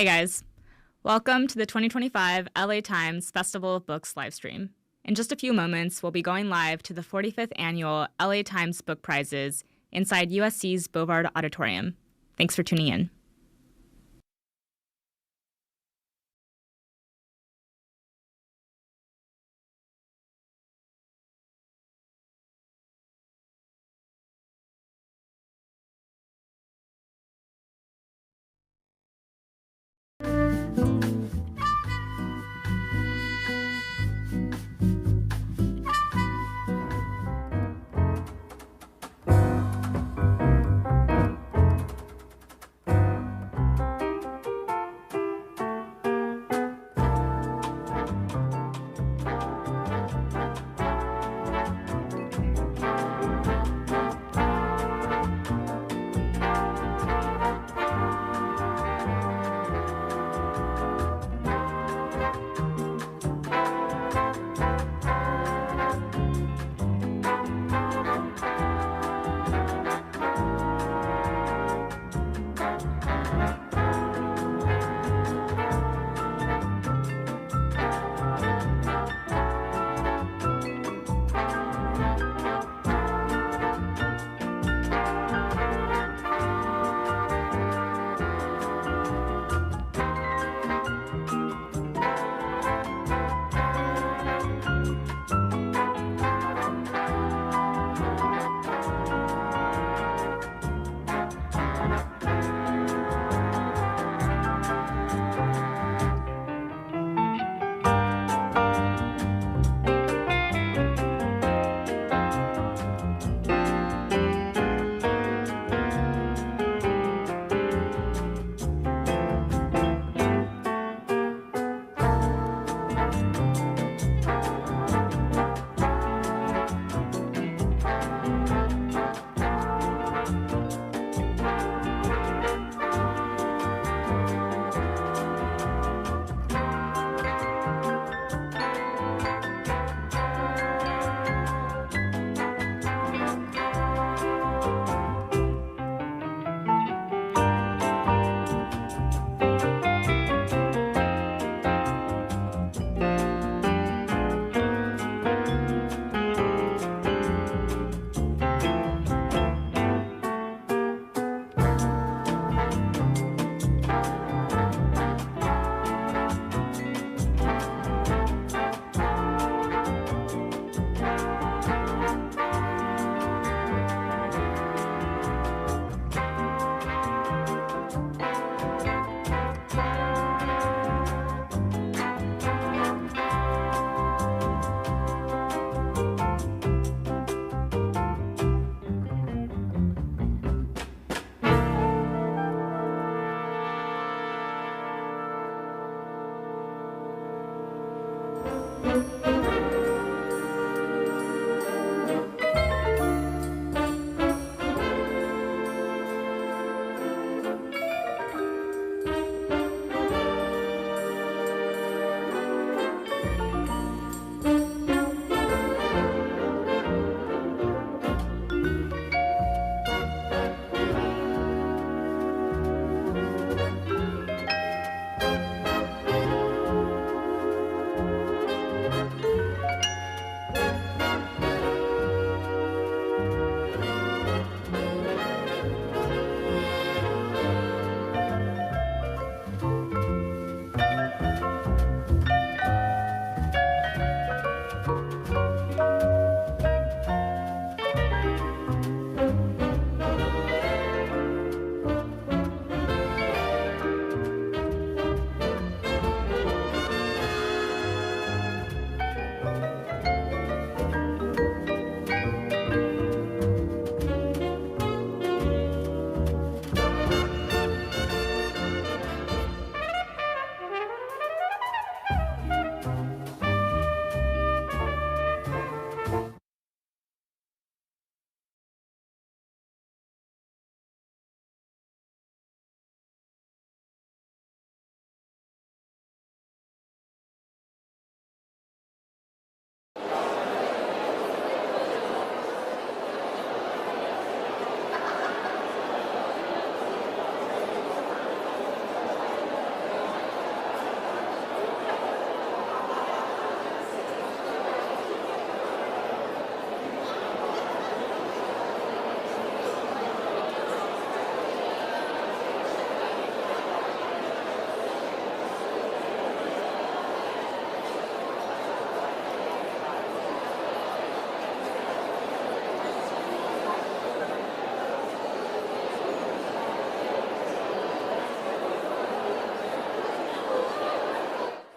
Hey guys, welcome to the 2025 LA Times Festival of Books livestream. In just a few moments, we'll be going live to the 45th annual LA Times Book Prizes inside USC's Bovard Auditorium. Thanks for tuning in.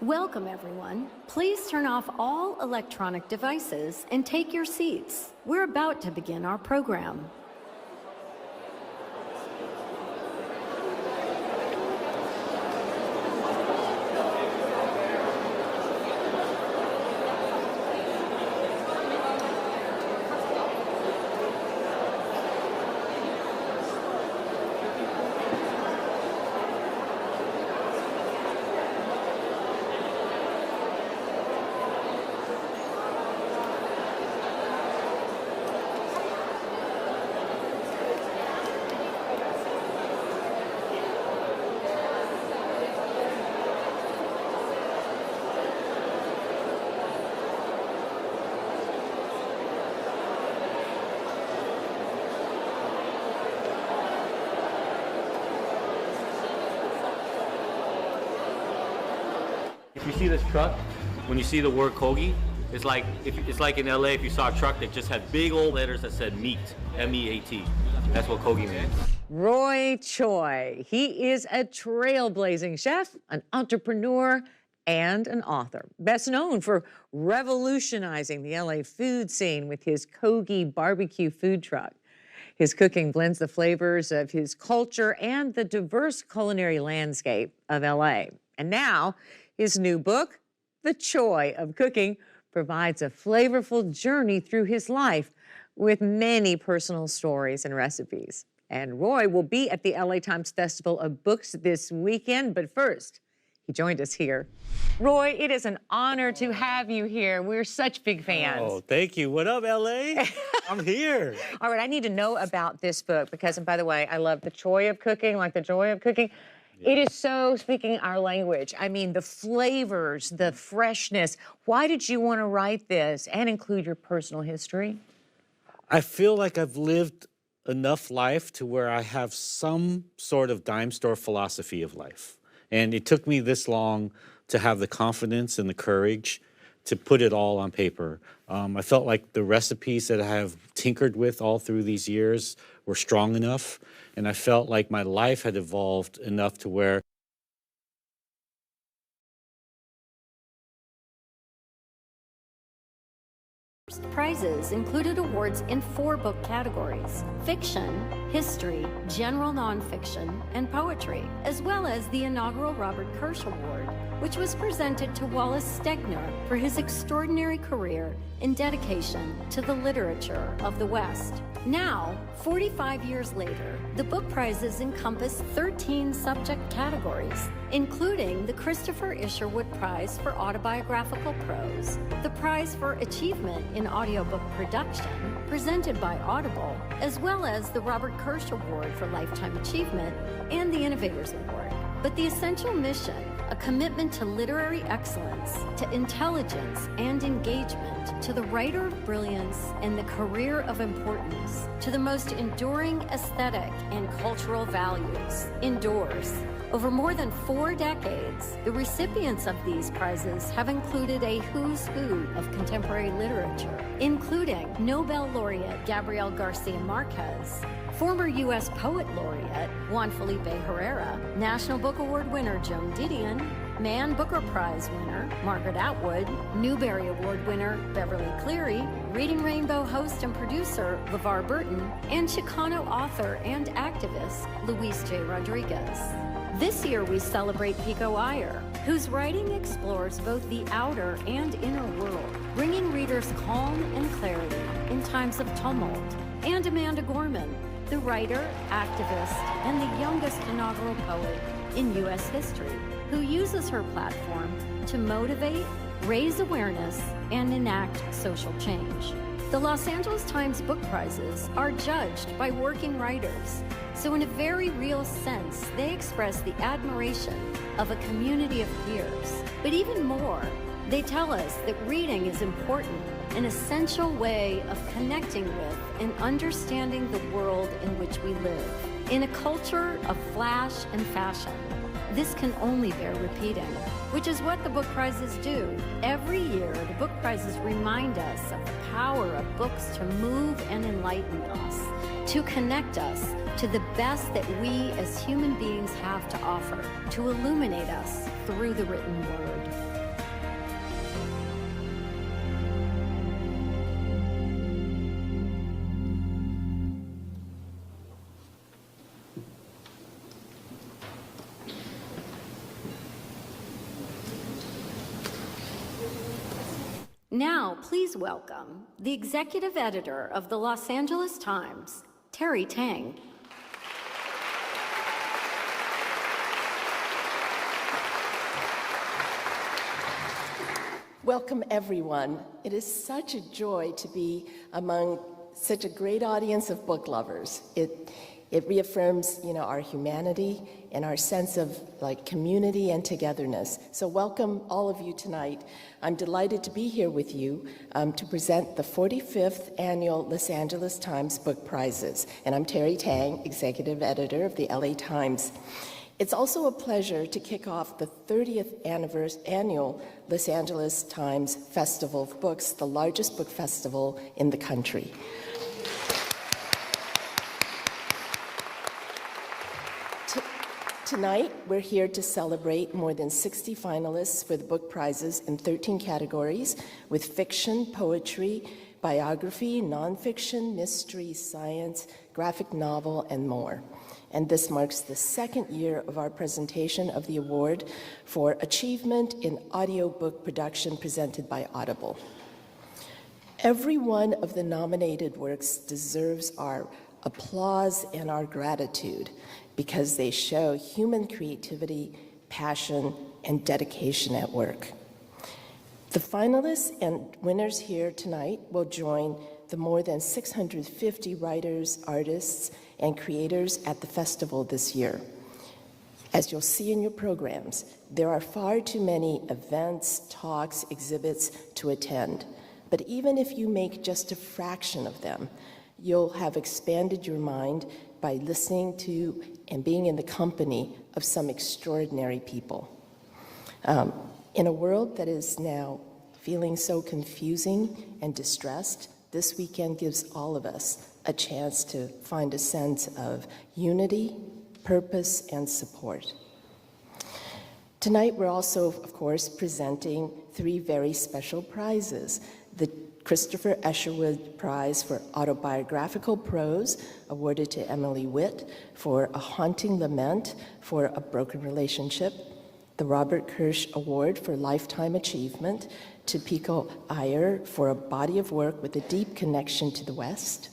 Welcome, everyone. Please turn off all electronic devices and take your seats. We're about to begin our program. If you see this truck, when you see the word Kogi, it's like in LA if you saw a truck that just had big old letters that said meat, M-E-A-T. That's what Kogi means. Roy Choi. He is a trailblazing chef, an entrepreneur, and an author. Best known for revolutionizing the LA food scene with his Kogi barbecue food truck. His cooking blends the flavors of his culture and the diverse culinary landscape of LA. And now, his new book, The Choi of Cooking, provides a flavorful journey through his life with many personal stories and recipes. And Roy will be at the LA Times Festival of Books this weekend, but first, he joined us here. Roy, it is an honor to have you here. We're such big fans. Oh, thank you. What up, LA? I'm here. All right, I need to know about this book because, and by the way, I love The Choi of Cooking, like the joy of cooking. It is so speaking our language. I mean, the flavors, the freshness. Why did you want to write this and include your personal history? I feel like I've lived enough life to where I have some sort of dime store philosophy of life. And it took me this long to have the confidence and the courage to put it all on paper. I felt like the recipes that I have tinkered with all through these years were strong enough. And I felt like my life had evolved enough to where Prizes included awards in 4 book categories: fiction, history, general nonfiction, and poetry, as well as the inaugural Robert Kirsch Award, which was presented to Wallace Stegner for his extraordinary career in dedication to the literature of the West. Now, 45 years later, the book prizes encompass 13 subject categories, including the Christopher Isherwood Prize for Autobiographical Prose, the Prize for Achievement in Audiobook Production, presented by Audible, as well as the Robert Kirsch Award for Lifetime Achievement and the Innovators Award. But the essential mission, a commitment to literary excellence, to intelligence and engagement, to the writer of brilliance and the career of importance, to the most enduring aesthetic and cultural values, endures. Over more than 4 decades, the recipients of these prizes have included a who's who of contemporary literature, including Nobel laureate Gabriel Garcia Marquez, former U.S. Poet Laureate Juan Felipe Herrera, National Book Award winner Joan Didion, Man Booker Prize winner Margaret Atwood, Newbery Award winner Beverly Cleary, Reading Rainbow host and producer LeVar Burton, and Chicano author and activist Luis J. Rodriguez. This year we celebrate Pico Iyer, whose writing explores both the outer and inner world, bringing readers calm and clarity in times of tumult, and Amanda Gorman, the writer, activist, and the youngest inaugural poet in U.S. history, who uses her platform to motivate, raise awareness, and enact social change. The Los Angeles Times Book Prizes are judged by working writers, so in a very real sense, they express the admiration of a community of peers. But even more, they tell us that reading is important, an essential way of connecting with and understanding the world in which we live. In a culture of flash and fashion, This can only bear repeating, which is what the book prizes do. Every year, the book prizes remind us of the power of books to move and enlighten us, to connect us to the best that we as human beings have to offer, to illuminate us through the written word. Now, please welcome the executive editor of the Los Angeles Times, Terry Tang. Welcome, everyone. It is such a joy to be among such a great audience of book lovers. It reaffirms, our humanity and our sense of community and togetherness. So welcome all of you tonight. I'm delighted to be here with you to present the 45th Annual Los Angeles Times Book Prizes. And I'm Terry Tang, Executive Editor of the LA Times. It's also a pleasure to kick off the 30th Annual Los Angeles Times Festival of Books, the largest book festival in the country. Tonight, we're here to celebrate more than 60 finalists for the book prizes in 13 categories, with fiction, poetry, biography, nonfiction, mystery, science, graphic novel, and more. And this marks the second year of our presentation of the award for achievement in audiobook production presented by Audible. Every one of the nominated works deserves our applause and our gratitude, because they show human creativity, passion, and dedication at work. The finalists and winners here tonight will join the more than 650 writers, artists, and creators at the festival this year. As you'll see in your programs, there are far too many events, talks, exhibits to attend. But even if you make just a fraction of them, you'll have expanded your mind by listening to and being in the company of some extraordinary people. In a world that is now feeling so confusing and distressed, this weekend gives all of us a chance to find a sense of unity, purpose, and support. Tonight, we're also, of course, presenting 3 very special prizes. The Christopher Esherwood Prize for Autobiographical Prose, awarded to Emily Witt for A Haunting Lament for a Broken Relationship. The Robert Kirsch Award for Lifetime Achievement to Pico Iyer for a body of work with a deep connection to the West.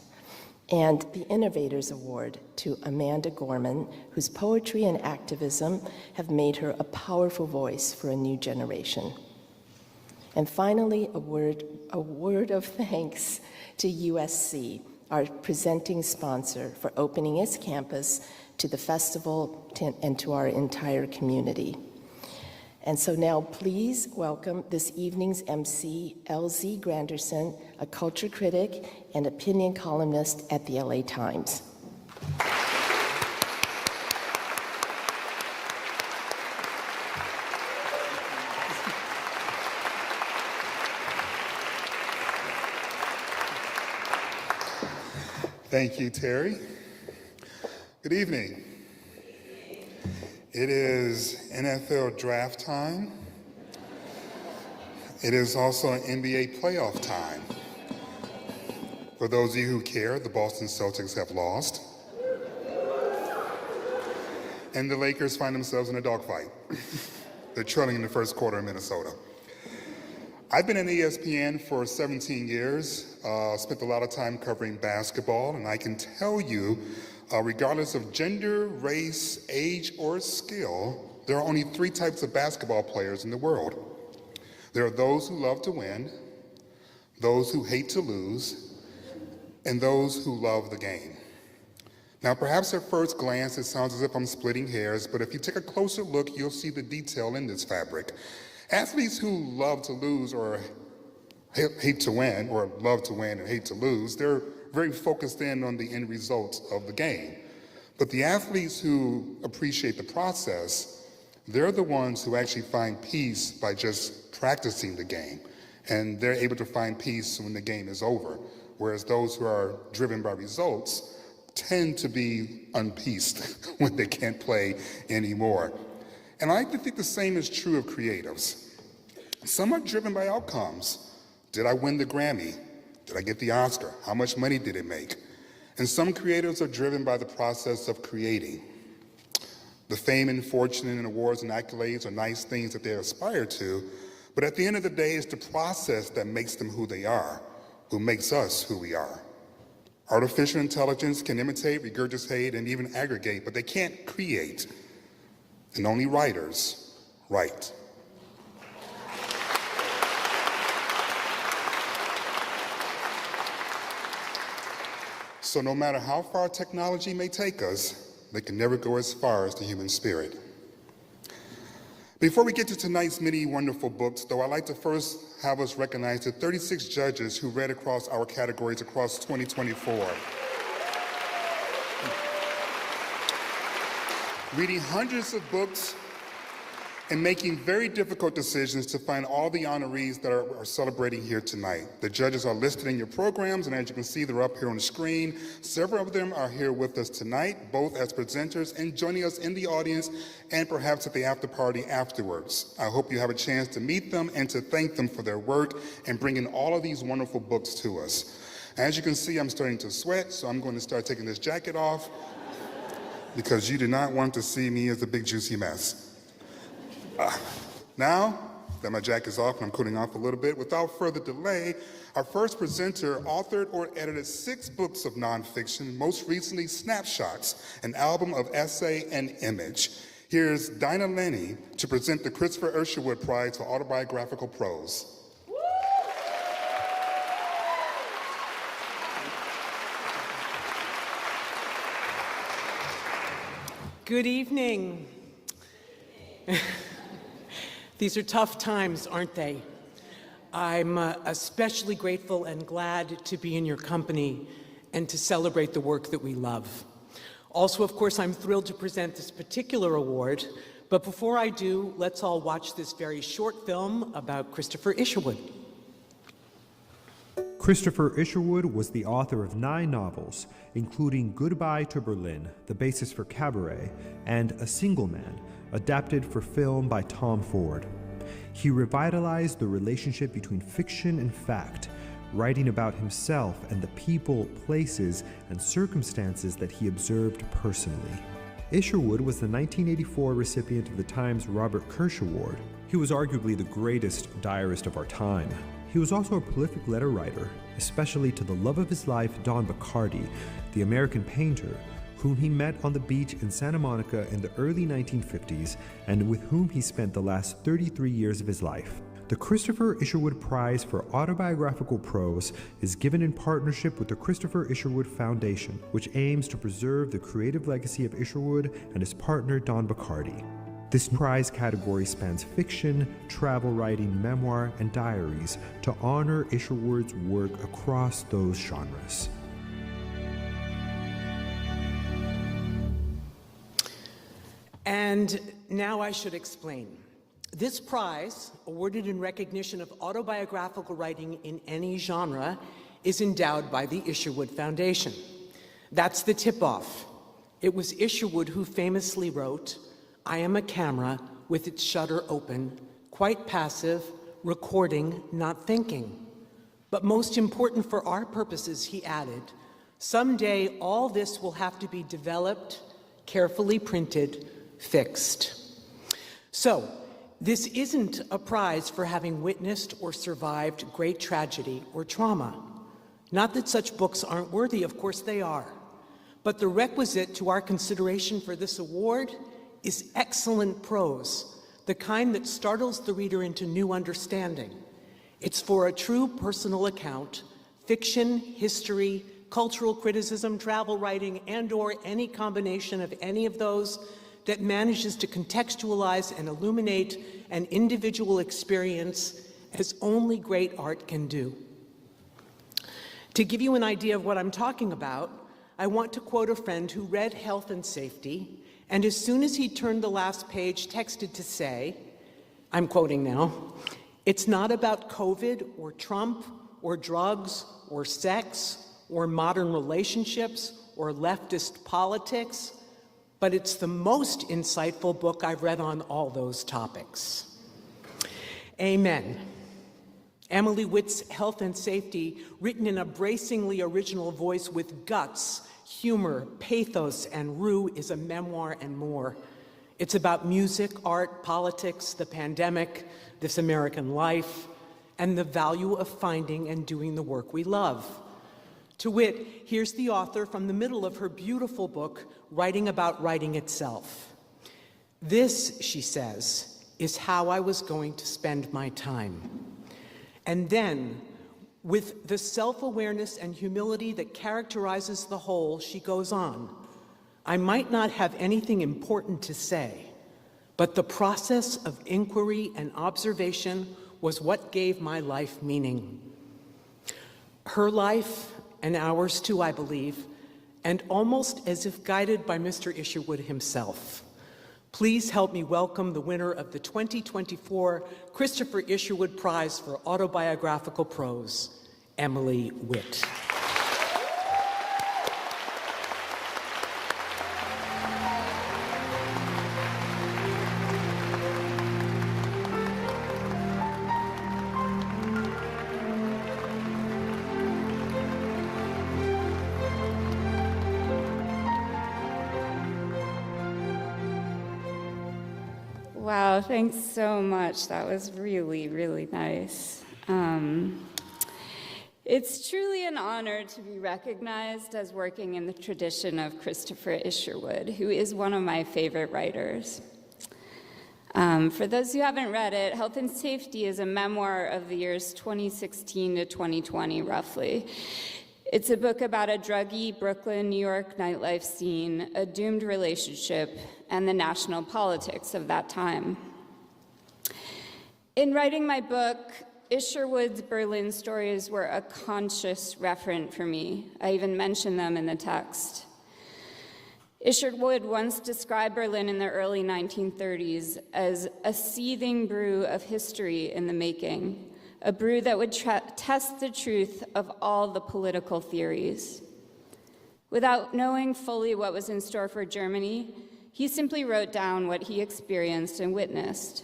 And the Innovators Award to Amanda Gorman, whose poetry and activism have made her a powerful voice for a new generation. And finally, a word of thanks to USC, our presenting sponsor, for opening its campus to the festival and to our entire community. And so now please welcome this evening's MC, LZ Granderson, a culture critic and opinion columnist at the LA Times. Thank you, Terry. Good evening. It is NFL draft time. It is also an NBA playoff time. For those of you who care, the Boston Celtics have lost. And the Lakers find themselves in a dogfight. They're trailing in the first quarter in Minnesota. I've been at ESPN for 17 years, spent a lot of time covering basketball, and I can tell you, regardless of gender, race, age, or skill, there are only 3 types of basketball players in the world. There are those who love to win, those who hate to lose, and those who love the game. Now, perhaps at first glance, it sounds as if I'm splitting hairs, but if you take a closer look, you'll see the detail in this fabric. Athletes who love to lose or hate to win, or love to win and hate to lose, they're very focused in on the end results of the game. But the athletes who appreciate the process, They're the ones who actually find peace by just practicing the game, and they're able to find peace when the game is over, whereas those who are driven by results tend to be unpeaced when they can't play anymore. And I like to think the same is true of creatives. Some are driven by outcomes. Did I win the Grammy? Did I get the Oscar? How much money did it make? And some creatives are driven by the process of creating. The fame and fortune and awards and accolades are nice things that they aspire to, but at the end of the day, it's the process that makes them who they are, who makes us who we are. Artificial intelligence can imitate, regurgitate, and even aggregate, but they can't create. And only writers write. So no matter how far technology may take us, they can never go as far as the human spirit. Before we get to tonight's many wonderful books, though, I'd like to first have us recognize the 36 judges who read across our categories across 2024. Reading hundreds of books and making very difficult decisions to find all the honorees that are celebrating here tonight. The judges are listed in your programs, and as you can see, they're up here on the screen. Several of them are here with us tonight, both as presenters and joining us in the audience, and perhaps at the after party afterwards. I hope you have a chance to meet them and to thank them for their work and bringing all of these wonderful books to us. As you can see, I'm starting to sweat, so I'm going to start taking this jacket off because you do not want to see me as a big juicy mess. Now that my jacket's off and I'm cooling off a little bit, without further delay, our first presenter authored or edited 6 books of nonfiction, most recently Snapshots, an album of essay and image. Here's Dinah Lenny to present the Christopher Isherwood Prize for Autobiographical Prose. Good evening. These are tough times, aren't they? I'm especially grateful and glad to be in your company and to celebrate the work that we love. Also, of course, I'm thrilled to present this particular award, but before I do, let's all watch this very short film about Christopher Isherwood. Christopher Isherwood was the author of 9 novels, including Goodbye to Berlin, the basis for Cabaret, and A Single Man, adapted for film by Tom Ford. He revitalized the relationship between fiction and fact, writing about himself and the people, places, and circumstances that he observed personally. Isherwood was the 1984 recipient of the Times Robert Kirsch Award. He was arguably the greatest diarist of our time. He was also a prolific letter writer, especially to the love of his life, Don Bachardy, the American painter, whom he met on the beach in Santa Monica in the early 1950s and with whom he spent the last 33 years of his life. The Christopher Isherwood Prize for Autobiographical Prose is given in partnership with the Christopher Isherwood Foundation, which aims to preserve the creative legacy of Isherwood and his partner Don Bachardy. This prize category spans fiction, travel writing, memoir, and diaries to honor Isherwood's work across those genres. And now I should explain. This prize, awarded in recognition of autobiographical writing in any genre, is endowed by the Isherwood Foundation. That's the tip-off. It was Isherwood who famously wrote, "I am a camera with its shutter open, quite passive, recording, not thinking." But most important for our purposes, he added, "Someday all this will have to be developed, carefully printed, fixed." So, this isn't a prize for having witnessed or survived great tragedy or trauma. Not that such books aren't worthy, of course they are. But the requisite to our consideration for this award is excellent prose, the kind that startles the reader into new understanding. It's for a true personal account, fiction, history, cultural criticism, travel writing, and/or any combination of any of those that manages to contextualize and illuminate an individual experience as only great art can do. To give you an idea of what I'm talking about, I want to quote a friend who read Health and Safety and as soon as he turned the last page, texted to say, I'm quoting now, "It's not about COVID or Trump or drugs or sex or modern relationships or leftist politics, but it's the most insightful book I've read on all those topics." Amen. Emily Witt's Health and Safety, written in a bracingly original voice with guts, humor, pathos, and rue, is a memoir and more. It's about music, art, politics, the pandemic, this American life, and the value of finding and doing the work we love. To wit, here's the author from the middle of her beautiful book, writing about writing itself. "This," she says, "is how I was going to spend my time." And then, with the self-awareness and humility that characterizes the whole, she goes on, "I might not have anything important to say, but the process of inquiry and observation was what gave my life meaning." Her life, and ours too, I believe, and almost as if guided by Mr. Isherwood himself. Please help me welcome the winner of the 2024 Christopher Isherwood Prize for Autobiographical Prose, Emily Witt. Wow, thanks so much. That was really, really nice. It's truly an honor to be recognized as working in the tradition of Christopher Isherwood, who is one of my favorite writers. For those who haven't read it, Health and Safety is a memoir of the years 2016 to 2020, roughly. It's a book about a druggy Brooklyn, New York nightlife scene, a doomed relationship, and the national politics of that time. In writing my book, Isherwood's Berlin stories were a conscious referent for me. I even mentioned them in the text. Isherwood once described Berlin in the early 1930s as a seething brew of history in the making, a brew that would test the truth of all the political theories. Without knowing fully what was in store for Germany, he simply wrote down what he experienced and witnessed.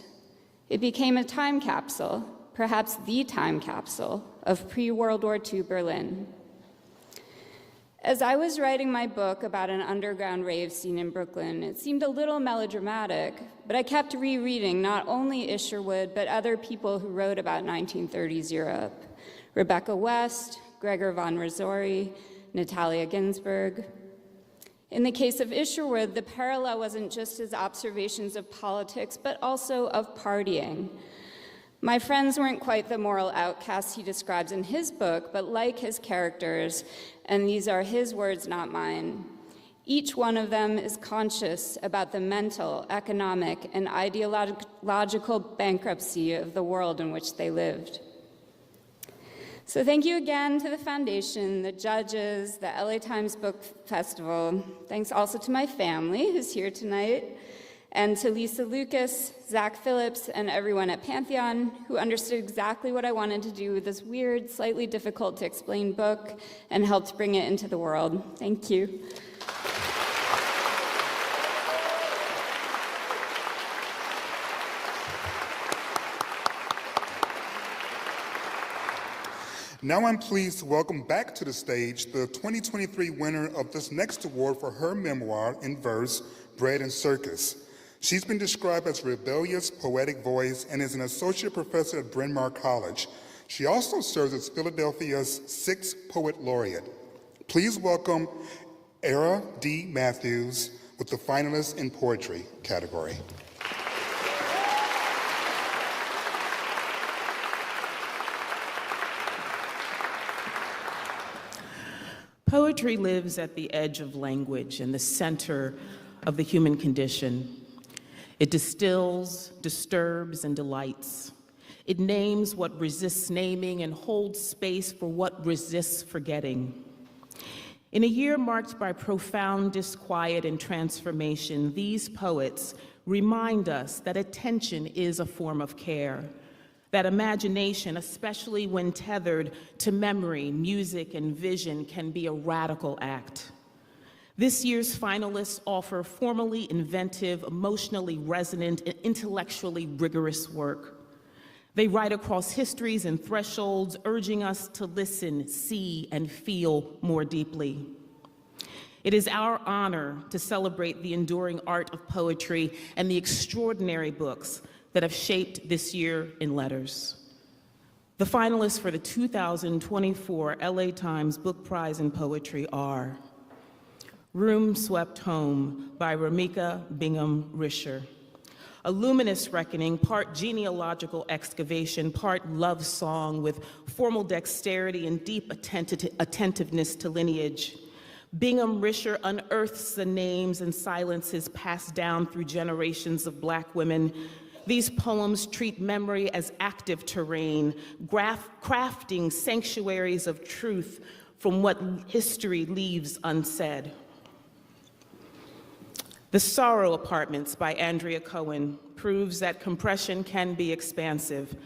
It became a time capsule, perhaps the time capsule, of pre-World War II Berlin. As I was writing my book about an underground rave scene in Brooklyn, it seemed a little melodramatic, but I kept rereading not only Isherwood, but other people who wrote about 1930s Europe. Rebecca West, Gregor von Razori, Natalia Ginsburg. In the case of Isherwood, the parallel wasn't just his observations of politics, but also of partying. My friends weren't quite the moral outcasts he describes in his book, but like his characters, and these are his words, not mine, each one of them is conscious about the mental, economic, and ideological bankruptcy of the world in which they lived. So thank you again to the Foundation, the judges, the LA Times Book Festival. Thanks also to my family who's here tonight, and to Lisa Lucas, Zach Phillips, and everyone at Pantheon who understood exactly what I wanted to do with this weird, slightly difficult to explain book and helped bring it into the world. Thank you. Now I'm pleased to welcome back to the stage the 2023 winner of this next award for her memoir in verse, Bread and Circus. She's been described as a rebellious, poetic voice and is an associate professor at Bryn Mawr College. She also serves as Philadelphia's 6th Poet Laureate. Please welcome Era D. Matthews with the finalists in poetry category. Poetry lives at the edge of language and the center of the human condition. It distills, disturbs, and delights. It names what resists naming and holds space for what resists forgetting. In a year marked by profound disquiet and transformation, these poets remind us that attention is a form of care, that imagination, especially when tethered to memory, music, and vision, can be a radical act. This year's finalists offer formally inventive, emotionally resonant, and intellectually rigorous work. They write across histories and thresholds, urging us to listen, see, and feel more deeply. It is our honor to celebrate the enduring art of poetry and the extraordinary books that have shaped this year in letters. The finalists for the 2024 LA Times Book Prize in Poetry are Room Swept Home by Ramika Bingham Risher, a luminous reckoning, part genealogical excavation, part love song with formal dexterity and deep attentiveness to lineage. Bingham Risher unearths the names and silences passed down through generations of Black women. These poems treat memory as active terrain, crafting sanctuaries of truth from what history leaves unsaid. The Sorrow Apartments by Andrea Cohen proves that compression can be expansive.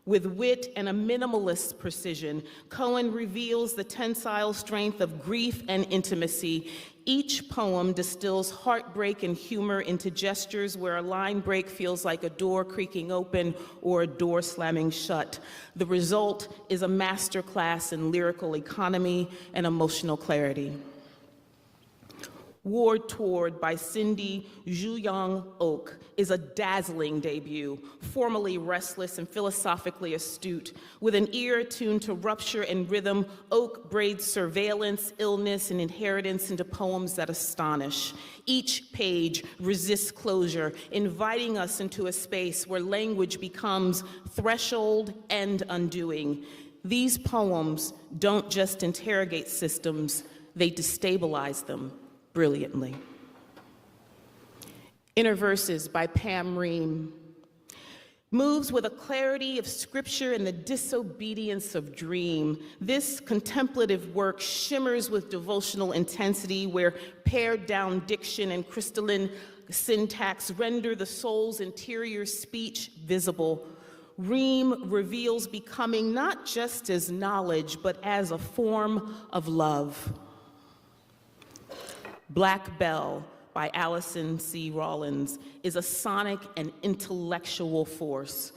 With wit and a minimalist precision, Cohen reveals the tensile strength of grief and intimacy. Each poem distills heartbreak and humor into gestures where a line break feels like a door creaking open or a door slamming shut. The result is a masterclass in lyrical economy and emotional clarity. Ward Toward by Cindy Zhuyoung Oak is a dazzling debut, formally restless and philosophically astute. With an ear attuned to rupture and rhythm, Oak braids surveillance, illness, and inheritance into poems that astonish. Each page resists closure, inviting us into a space where language becomes threshold and undoing. These poems don't just interrogate systems, they destabilize them brilliantly. Inner Verses by Pam Ream moves with a clarity of scripture and the disobedience of dream. This contemplative work shimmers with devotional intensity where pared down diction and crystalline syntax render the soul's interior speech visible. Ream reveals becoming not just as knowledge, but as a form of love. Black Bell by Allison C. Rollins is a sonic and intellectual force.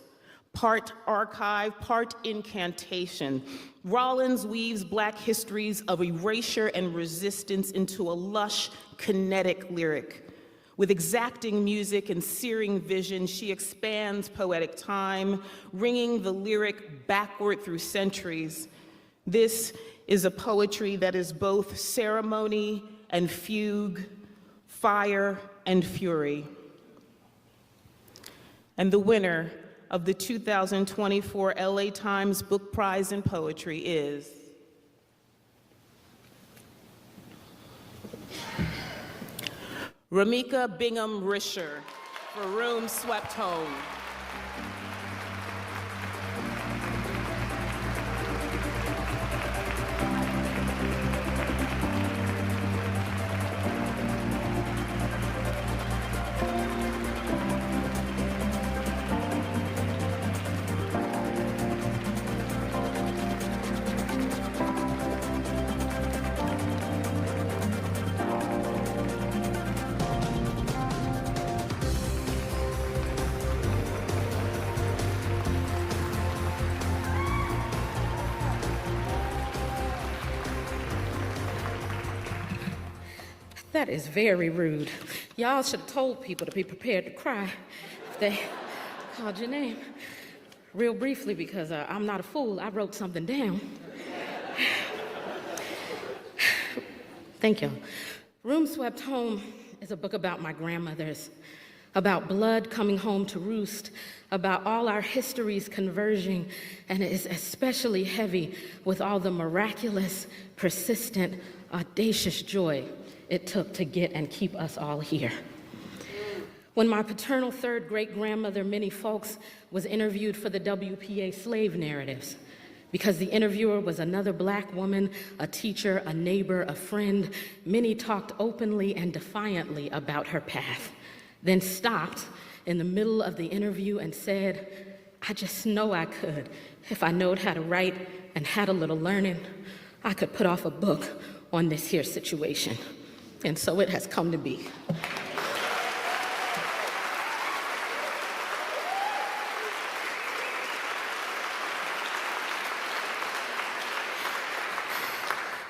Part archive, part incantation, Rollins weaves Black histories of erasure and resistance into a lush, kinetic lyric. With exacting music and searing vision, she expands poetic time, ringing the lyric backward through centuries. This is a poetry that is both ceremony and fugue, fire and fury. And the winner of the 2024 LA Times Book Prize in Poetry is Ramika Bingham Risher for Room Swept Home. That is very rude. Y'all should have told people to be prepared to cry if they called your name. Real briefly, because I'm not a fool, I wrote something down. Thank you. Room Swept Home is a book about my grandmothers, about blood coming home to roost, about all our histories converging, and it is especially heavy with all the miraculous, persistent, audacious joy it took to get and keep us all here. When my paternal third great-grandmother, Minnie Folks, was interviewed for the WPA slave narratives, Because the interviewer was another Black woman, a teacher, a neighbor, a friend, Minnie talked openly and defiantly about her path, then stopped in the middle of the interview and said, "I just know I could. If I knowed how to write and had a little learning, I could put off a book on this here situation." And so it has come to be.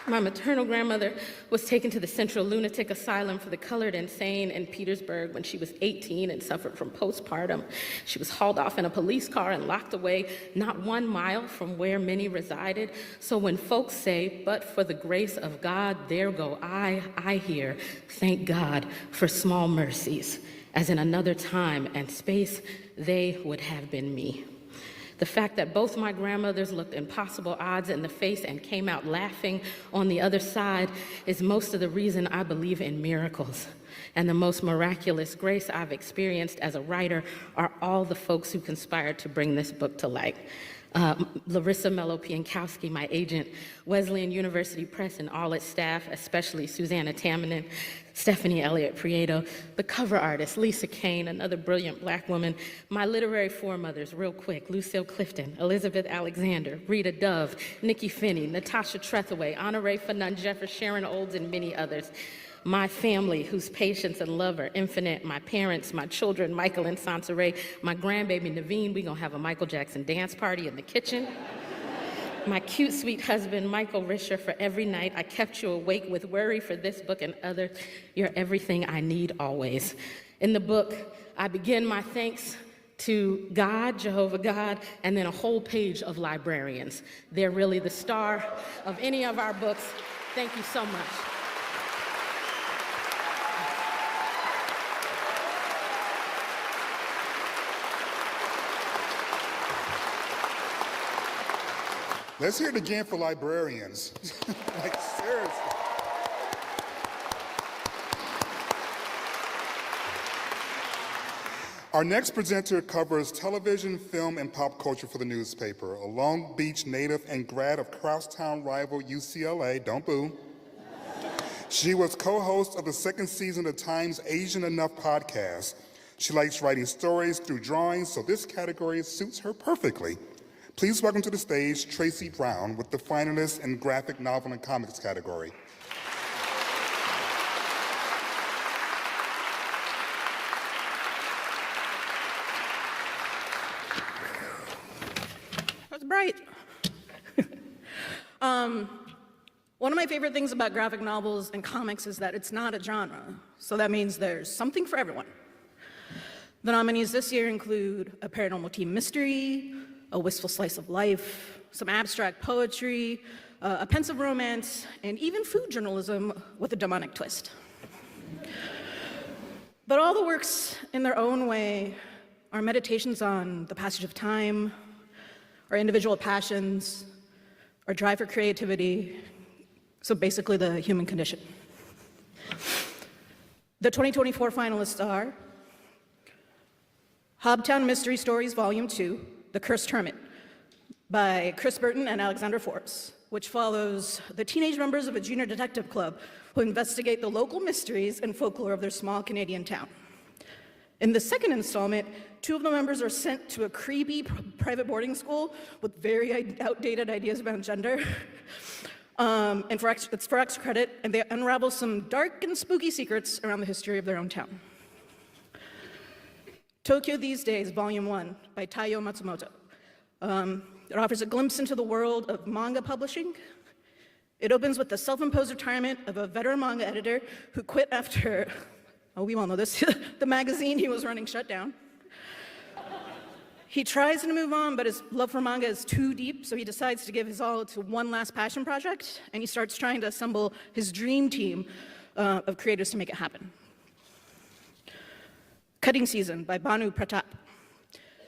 My maternal grandmother was taken to the Central Lunatic Asylum for the Colored Insane in Petersburg when she was 18 and suffered from postpartum. She was hauled off in a police car and locked away not 1 mile from where Minnie resided. So when folks say, "But for the grace of God, there go I hear, thank God for small mercies, as in another time and space, they would have been me." The fact that both my grandmothers looked impossible odds in the face and came out laughing on the other side is most of the reason I believe in miracles. And the most miraculous grace I've experienced as a writer are all the folks who conspired to bring this book to light. Larissa Mello-Piankowski, my agent, Wesleyan University Press and all its staff, especially Susanna Tamminen, Stephanie Elliott Prieto, the cover artist, Lisa Kane, another brilliant Black woman, my literary foremothers, real quick, Lucille Clifton, Elizabeth Alexander, Rita Dove, Nikki Finney, Natasha Trethewey, Honoré Fanon Jeffers, Sharon Olds, and many others. My family, whose patience and love are infinite, my parents, my children, Michael and Sansaray, my grandbaby Naveen, we gonna have a Michael Jackson dance party in the kitchen. My cute, sweet husband, Michael Risher, for every night I kept you awake with worry for this book and others. You're everything I need always. In the book, I begin my thanks to God, Jehovah God, and then a whole page of librarians. They're really the star of any of our books. Thank you so much. Let's hear it again for librarians. Like, seriously. Our next presenter covers television, film, and pop culture for the newspaper. A Long Beach native and grad of crosstown rival UCLA, don't boo. She was co-host of the second season of Time's Asian Enough podcast. She likes writing stories through drawings, so this category suits her perfectly. Please welcome to the stage Tracy Brown with the finalist in graphic novel and comics category. That's bright. One of my favorite things about graphic novels and comics is that it's not a genre, so that means there's something for everyone. The nominees this year include a paranormal teen mystery, a wistful slice of life, some abstract poetry, a pensive romance, and even food journalism with a demonic twist. But all the works in their own way are meditations on the passage of time, our individual passions, our drive for creativity, so basically the human condition. The 2024 finalists are Hobtown Mystery Stories Volume 2, The Cursed Hermit, by Chris Burton and Alexander Forbes, which follows the teenage members of a junior detective club who investigate the local mysteries and folklore of their small Canadian town. In the second installment, 2 of the members are sent to a creepy private boarding school with very outdated ideas about gender. And it's for extra credit, and they unravel some dark and spooky secrets around the history of their own town. Tokyo These Days, Volume 1, by Taiyo Matsumoto. It offers a glimpse into the world of manga publishing. It opens with the self-imposed retirement of a veteran manga editor who quit after, oh, we all know this, the magazine he was running shut down. He tries to move on, but his love for manga is too deep, so he decides to give his all to one last passion project, and he starts trying to assemble his dream team of creators to make it happen. Cutting Season by Banu Pratap.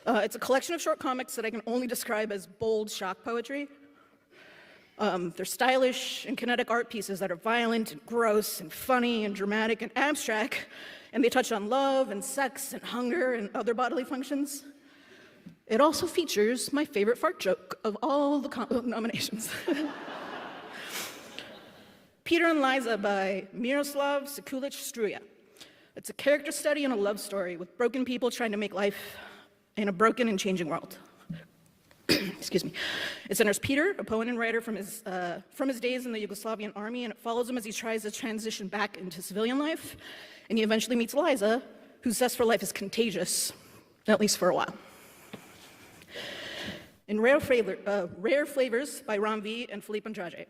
It's a collection of short comics that I can only describe as bold shock poetry. They're stylish and kinetic art pieces that are violent and gross and funny and dramatic and abstract, and they touch on love and sex and hunger and other bodily functions. It also features my favorite fart joke of all the nominations. Peter and Liza by Miroslav Sekulic-Struja. It's a character study and a love story with broken people trying to make life in a broken and changing world. Excuse me. It centers Peter, a poet and writer from his days in the Yugoslavian army, and it follows him as he tries to transition back into civilian life. And he eventually meets Liza, whose zest for life is contagious, at least for a while. In Rare Flavors by Ram V. and Philippe Andrade.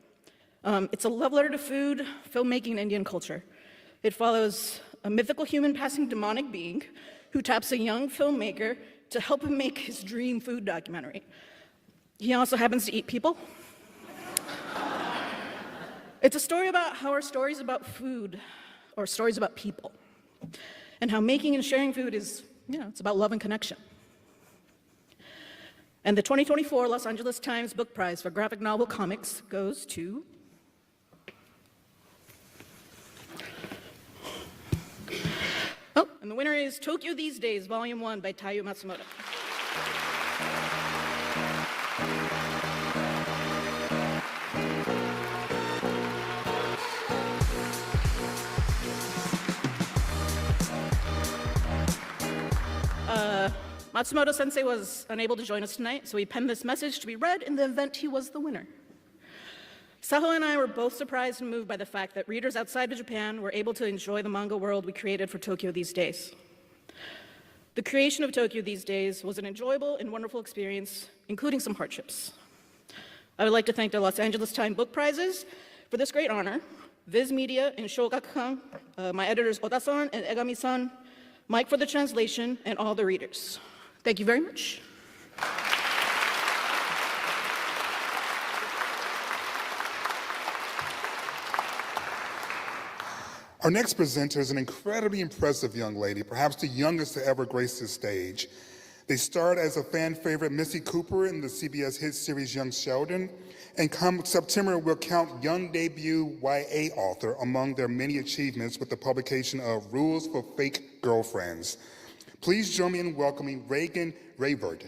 It's a love letter to food, filmmaking, and Indian culture. It follows a mythical human passing demonic being who taps a young filmmaker to help him make his dream food documentary. He also happens to eat people. It's a story about how our stories about food are stories about people, and how making and sharing food is, it's about love and connection. And the 2024 Los Angeles Times Book Prize for Graphic Novel Comics goes to and the winner is Tokyo These Days, Volume 1 by Taiyo Matsumoto. Matsumoto-sensei was unable to join us tonight, so he penned this message to be read in the event he was the winner. Saho and I were both surprised and moved by the fact that readers outside of Japan were able to enjoy the manga world we created for Tokyo These Days. The creation of Tokyo These Days was an enjoyable and wonderful experience, including some hardships. I would like to thank the Los Angeles Times Book Prizes for this great honor, Viz Media and Shogakukan, my editors Oda-san and Egami-san, Mike for the translation, and all the readers. Thank you very much. Our next presenter is an incredibly impressive young lady, perhaps the youngest to ever grace this stage. They starred as a fan favorite Missy Cooper in the CBS hit series Young Sheldon, and come September will count young debut YA author among their many achievements with the publication of Rules for Fake Girlfriends. Please join me in welcoming Reagan Rayburd.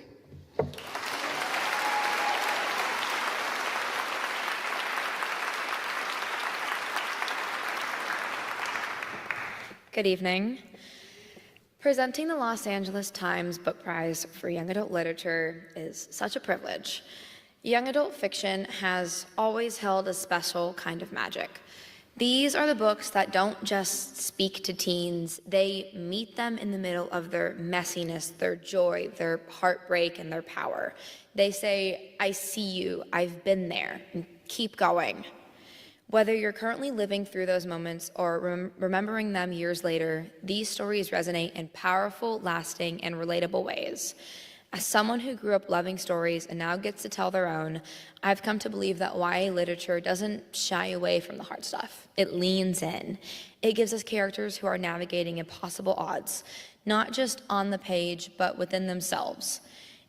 Good evening. Presenting the Los Angeles Times Book Prize for Young Adult Literature is such a privilege. Young adult fiction has always held a special kind of magic. These are the books that don't just speak to teens, they meet them in the middle of their messiness, their joy, their heartbreak, and their power. They say, I see you, I've been there, and keep going. Whether you're currently living through those moments or remembering them years later, these stories resonate in powerful, lasting, and relatable ways. As someone who grew up loving stories and now gets to tell their own, I've come to believe that YA literature doesn't shy away from the hard stuff. It leans in. It gives us characters who are navigating impossible odds, not just on the page, but within themselves.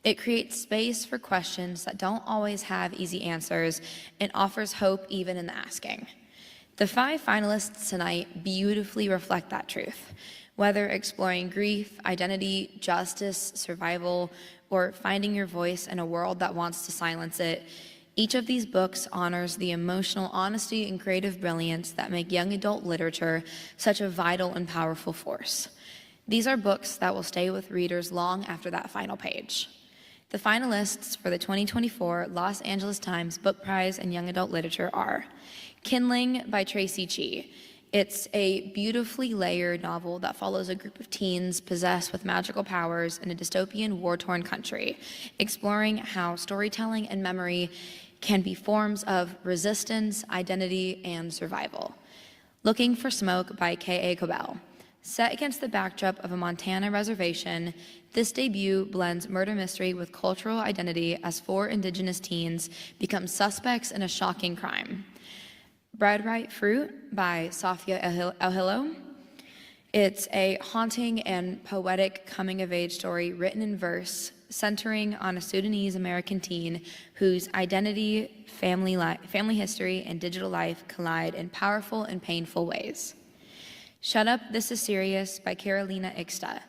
It creates space for questions that don't always have easy answers and offers hope even in the asking. The 5 finalists tonight beautifully reflect that truth. Whether exploring grief, identity, justice, survival, or finding your voice in a world that wants to silence it, each of these books honors the emotional honesty and creative brilliance that make young adult literature such a vital and powerful force. These are books that will stay with readers long after that final page. The finalists for the 2024 Los Angeles Times Book Prize in Young Adult Literature are Kindling by Tracy Chee. It's a beautifully layered novel that follows a group of teens possessed with magical powers in a dystopian, war-torn country, exploring how storytelling and memory can be forms of resistance, identity, and survival. Looking for Smoke by K.A. Cobell. Set against the backdrop of a Montana reservation, this debut blends murder mystery with cultural identity as 4 indigenous teens become suspects in a shocking crime. Bread Right Fruit by Safia El-Hilo. It's a haunting and poetic coming-of-age story written in verse, centering on a Sudanese-American teen whose identity, family history, and digital life collide in powerful and painful ways. Shut Up, This Is Serious by Carolina Ixta.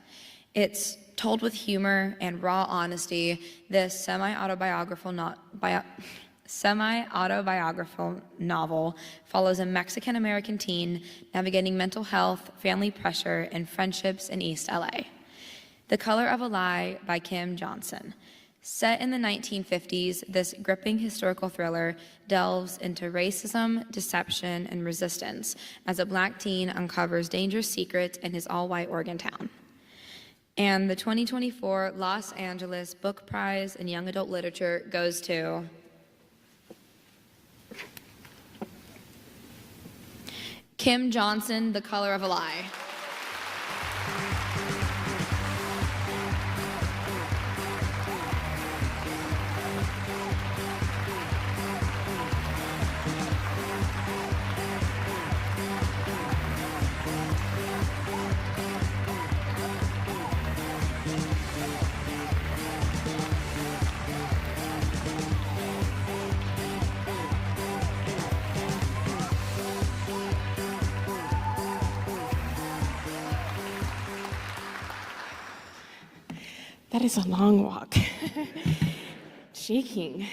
It's Told with humor and raw honesty, this semi-autobiographical novel follows a Mexican-American teen navigating mental health, family pressure, and friendships in East LA. The Color of a Lie by Kim Johnson. Set in the 1950s, this gripping historical thriller delves into racism, deception, and resistance as a Black teen uncovers dangerous secrets in his all-white Oregon town. And the 2024 Los Angeles Book Prize in Young Adult Literature goes to Kim Johnson, The Color of a Lie. That is a long walk. Shaking.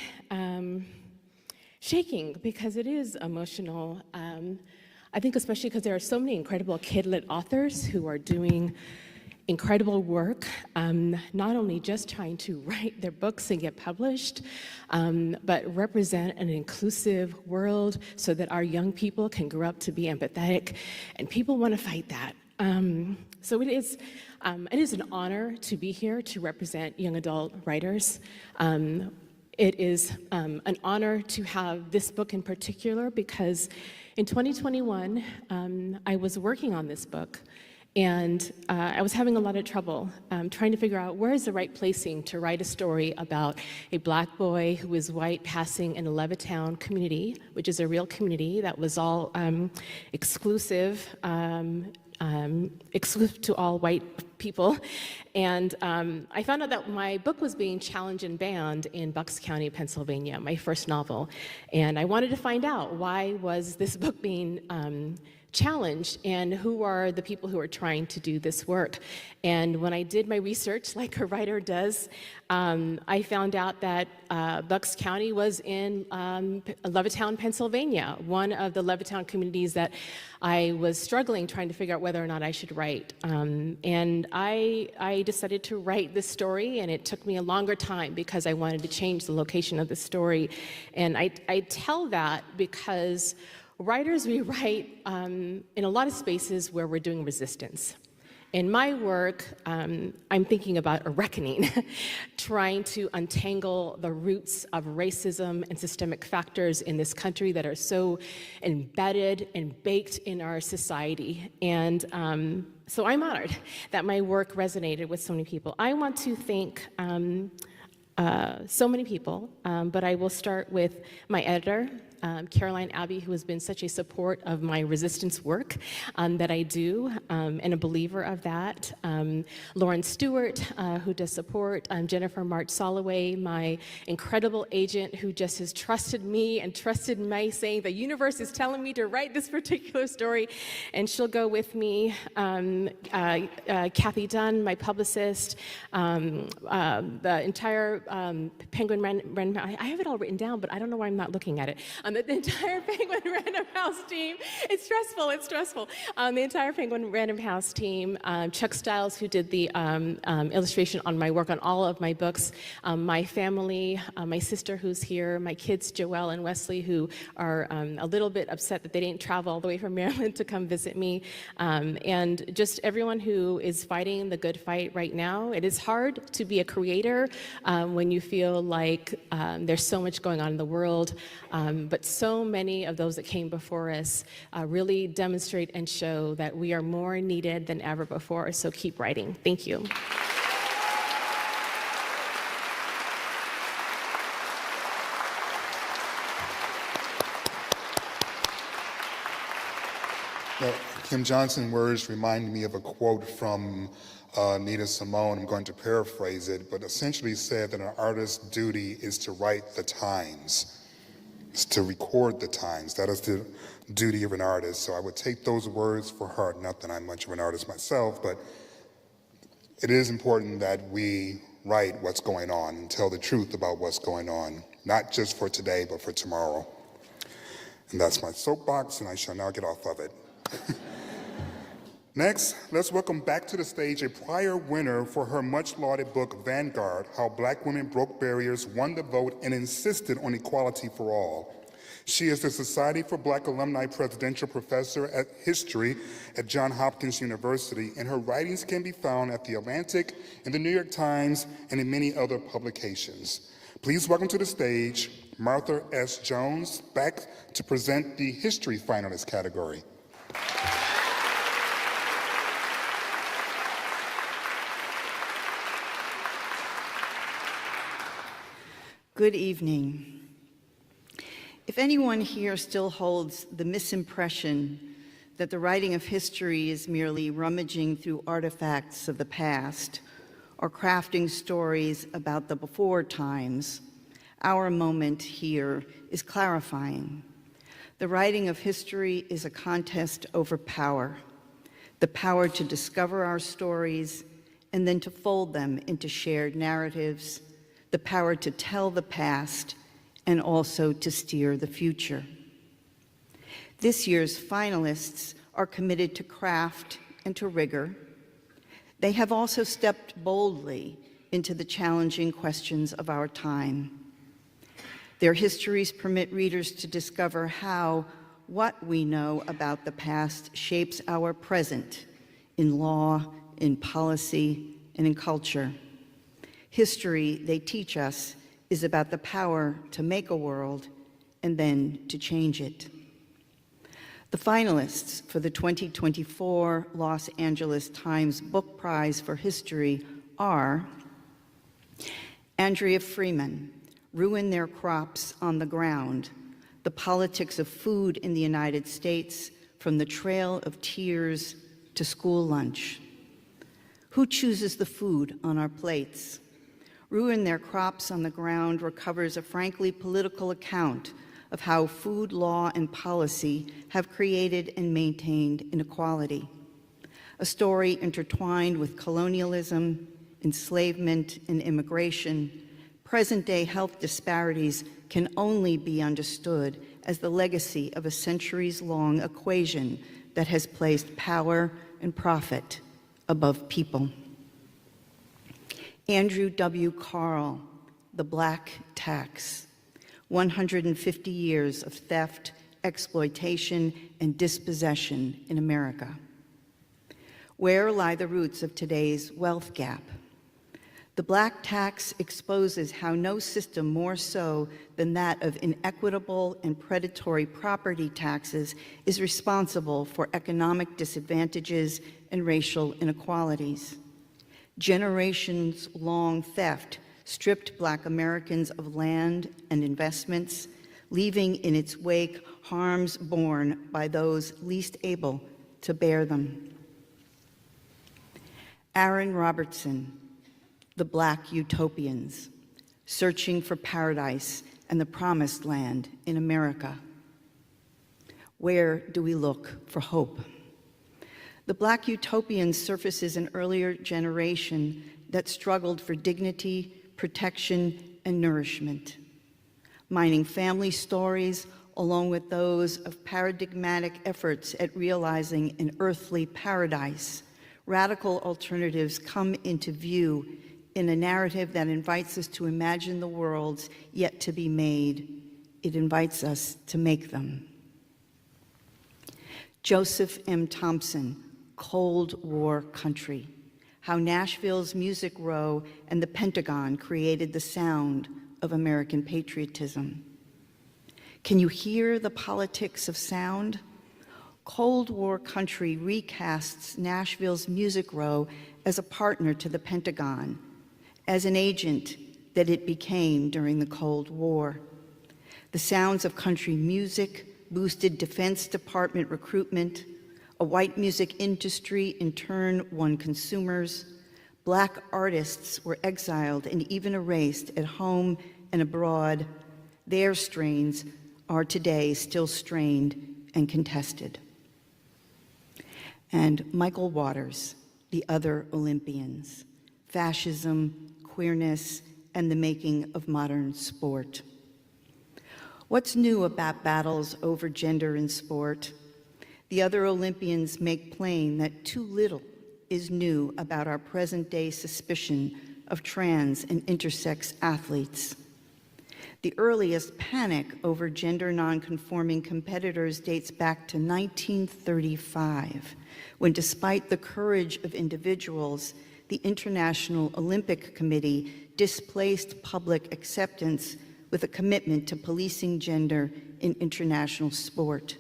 Shaking because it is emotional. I think especially because there are so many incredible kid-lit authors who are doing incredible work, not only just trying to write their books and get published, but represent an inclusive world so that our young people can grow up to be empathetic, and people want to fight that. So it is an honor to be here to represent young adult writers. It is an honor to have this book in particular because in 2021, I was working on this book and I was having a lot of trouble trying to figure out where is the right placing to write a story about a Black boy who is white passing in a Levittown community, which is a real community that was all exclusive to all white people. And I found out that my book was being challenged and banned in Bucks County, Pennsylvania, my first novel. And I wanted to find out why was this book being challenged and who are the people who are trying to do this work. And when I did my research, like a writer does, I found out that Bucks County was in Levittown, Pennsylvania, one of the Levittown communities that I was struggling trying to figure out whether or not I should write. And I decided to write this story, and it took me a longer time because I wanted to change the location of the story. And I tell that because writers, we write in a lot of spaces where we're doing resistance. In my work, I'm thinking about a reckoning, trying to untangle the roots of racism and systemic factors in this country that are so embedded and baked in our society. And so I'm honored that my work resonated with so many people. I want to thank so many people, but I will start with my editor, Caroline Abbey, who has been such a support of my resistance work that I do, and a believer of that. Lauren Stewart, who does support. Jennifer March Soloway, my incredible agent who just has trusted me and trusted me, saying the universe is telling me to write this particular story, and she'll go with me. Kathy Dunn, my publicist, the entire Penguin Random House. I have it all written down, but I don't know why I'm not looking at it. The entire Penguin Random House team. It's stressful. The entire Penguin Random House team. Chuck Stiles, who did the illustration on my work on all of my books. My family, my sister who's here, my kids, Joelle and Wesley, who are a little bit upset that they didn't travel all the way from Maryland to come visit me. And just everyone who is fighting the good fight right now. It is hard to be a creator when you feel like there's so much going on in the world. But so many of those that came before us really demonstrate and show that we are more needed than ever before. So keep writing. Thank you. Kim Johnson's words remind me of a quote from Nina Simone. I'm going to paraphrase it, but essentially said that an artist's duty is to write the times. To record the times. That is the duty of an artist. So I would take those words for heart. Not that I'm much of an artist myself, but It is important that we write what's going on and tell the truth about what's going on, not just for today, but for tomorrow. And that's my soapbox, and I shall now get off of it. Next, let's welcome back to the stage a prior winner for her much-lauded book, Vanguard, How Black Women Broke Barriers, Won the Vote, and Insisted on Equality for All. She is the Society for Black Alumni Presidential Professor at History at Johns Hopkins University, and her writings can be found at The Atlantic, in the New York Times, and in many other publications. Please welcome to the stage Martha S. Jones, back to present the History Finalist category. Good evening. If anyone here still holds the misimpression that the writing of history is merely rummaging through artifacts of the past or crafting stories about the before times, our moment here is clarifying. The writing of history is a contest over power, the power to discover our stories and then to fold them into shared narratives, the power to tell the past and also to steer the future. This year's finalists are committed to craft and to rigor. They have also stepped boldly into the challenging questions of our time. Their histories permit readers to discover how what we know about the past shapes our present in law, in policy, and in culture. History, they teach us, is about the power to make a world and then to change it. The finalists for the 2024 Los Angeles Times Book Prize for History are Andrea Freeman, Ruin Their Crops on the Ground, The Politics of Food in the United States, from the Trail of Tears to School Lunch. Who chooses the food on our plates? Ruin Their Crops on the Ground recovers a frankly political account of how food law and policy have created and maintained inequality. A story intertwined with colonialism, enslavement, and immigration, present-day health disparities can only be understood as the legacy of a centuries-long equation that has placed power and profit above people. Andrew W. Carl, The Black Tax, 150 years of theft, exploitation, and dispossession in America. Where lie the roots of today's wealth gap? The Black Tax exposes how no system more so than that of inequitable and predatory property taxes is responsible for economic disadvantages and racial inequalities. Generations-long theft stripped Black Americans of land and investments, leaving in its wake harms borne by those least able to bear them. Aaron Robertson, The Black Utopians, Searching for Paradise and the Promised Land in America. Where do we look for hope? The Black Utopians surfaces an earlier generation that struggled for dignity, protection, and nourishment. Mining family stories along with those of paradigmatic efforts at realizing an earthly paradise, radical alternatives come into view in a narrative that invites us to imagine the worlds yet to be made. It invites us to make them. Joseph M. Thompson, Cold War Country, How Nashville's Music Row and the Pentagon Created the Sound of American Patriotism. Can you hear the politics of sound? Cold War Country recasts Nashville's Music Row as a partner to the Pentagon, as an agent that it became during the Cold War. The sounds of country music boosted Defense Department recruitment. A white music industry in turn won consumers. Black artists were exiled and even erased at home and abroad. Their strains are today still strained and contested. And Michael Waters, The Other Olympians, fascism, queerness, and the making of modern sport. What's new about battles over gender in sport? The other Olympians make plain that too little is new about our present-day suspicion of trans and intersex athletes. The earliest panic over gender nonconforming competitors dates back to 1935, when despite the courage of individuals, the International Olympic Committee displaced public acceptance with a commitment to policing gender in international sport.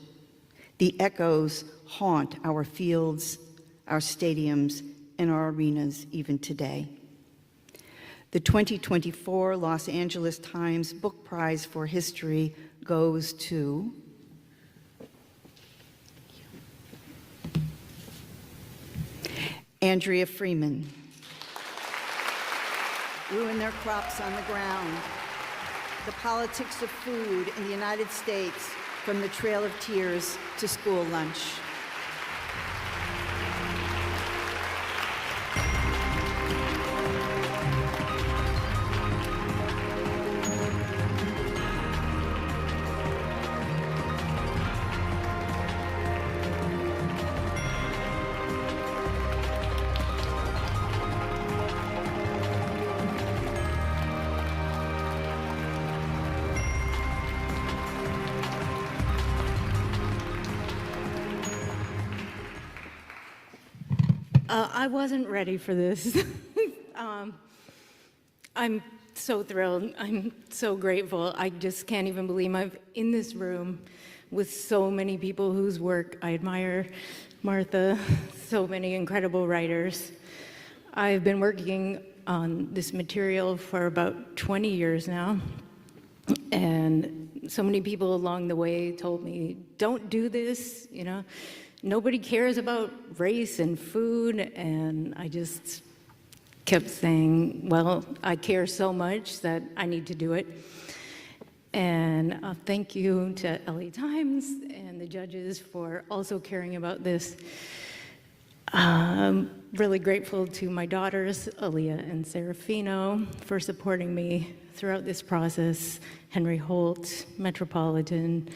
The echoes haunt our fields, our stadiums, and our arenas even today. The 2024 Los Angeles Times Book Prize for History goes to Andrea Freeman. Ruin their crops on the ground. The politics of food in the United States, from the Trail of Tears to school lunch. I wasn't ready for this. I'm so thrilled. I'm so grateful. I just can't even believe I'm in this room with so many people whose work I admire. Martha, so many incredible writers. I've been working on this material for about 20 years now, and so many people along the way told me, don't do this, you know. Nobody cares about race and food, and I just kept saying, well, I care so much that I need to do it. And thank you to LA Times and the judges for also caring about this. I'm really grateful to my daughters, Aaliyah and Serafino, for supporting me throughout this process, Henry Holt, Metropolitan,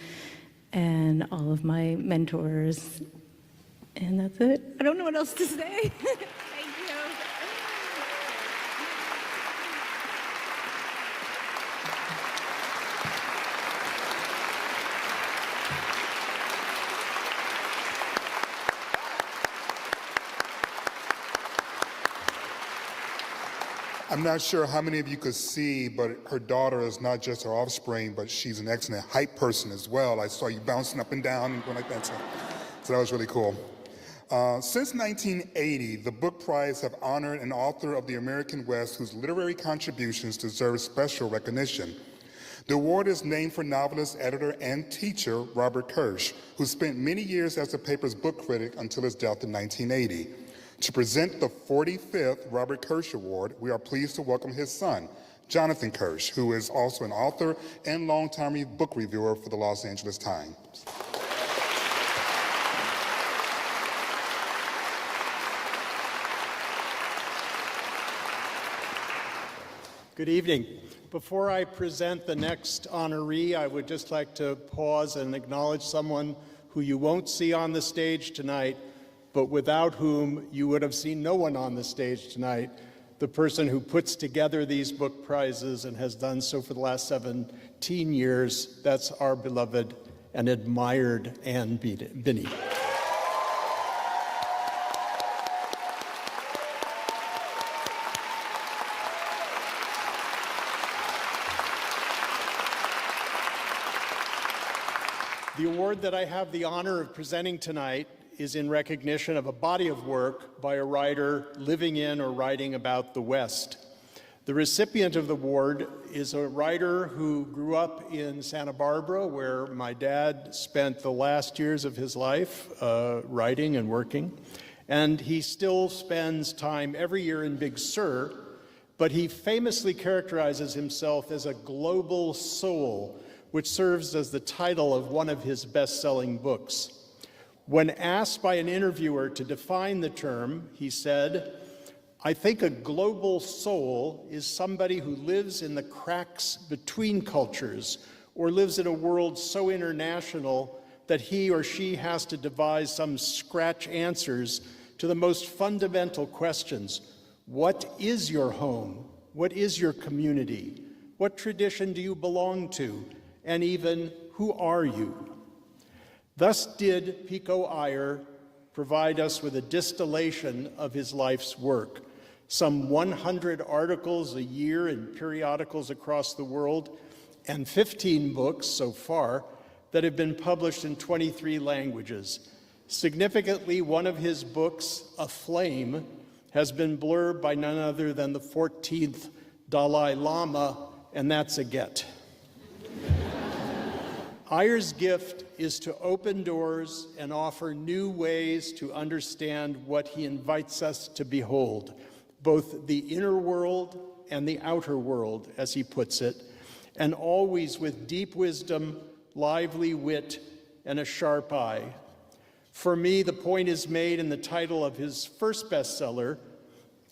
and all of my mentors. And that's it. I don't know what else to say. Thank you. I'm not sure how many of you could see, but her daughter is not just her offspring, but she's an excellent hype person as well. I saw you bouncing up and down and going like that, so that was really cool. Since 1980, the Book Prize have honored an author of the American West whose literary contributions deserve special recognition. The award is named for novelist, editor, and teacher Robert Kirsch, who spent many years as the paper's book critic until his death in 1980. To present the 45th Robert Kirsch Award, we are pleased to welcome his son, Jonathan Kirsch, who is also an author and longtime book reviewer for the Los Angeles Times. Good evening. Before I present the next honoree, I would just like to pause and acknowledge someone who you won't see on the stage tonight, but without whom you would have seen no one on the stage tonight, the person who puts together these book prizes and has done so for the last 17 years. That's our beloved and admired Ann Binney. The award that I have the honor of presenting tonight is in recognition of a body of work by a writer living in or writing about the West. The recipient of the award is a writer who grew up in Santa Barbara, where my dad spent the last years of his life writing and working. And he still spends time every year in Big Sur, but he famously characterizes himself as a global soul, which serves as the title of one of his best-selling books. When asked by an interviewer to define the term, he said, I think a global soul is somebody who lives in the cracks between cultures or lives in a world so international that he or she has to devise some scratch answers to the most fundamental questions. What is your home? What is your community? What tradition do you belong to? And even, who are you? Thus did Pico Iyer provide us with a distillation of his life's work. Some 100 articles a year in periodicals across the world, and 15 books so far that have been published in 23 languages. Significantly, one of his books, A Flame, has been blurbed by none other than the 14th Dalai Lama, and that's a get. Iyer's gift is to open doors and offer new ways to understand what he invites us to behold, both the inner world and the outer world, as he puts it, and always with deep wisdom, lively wit, and a sharp eye. For me, the point is made in the title of his first bestseller,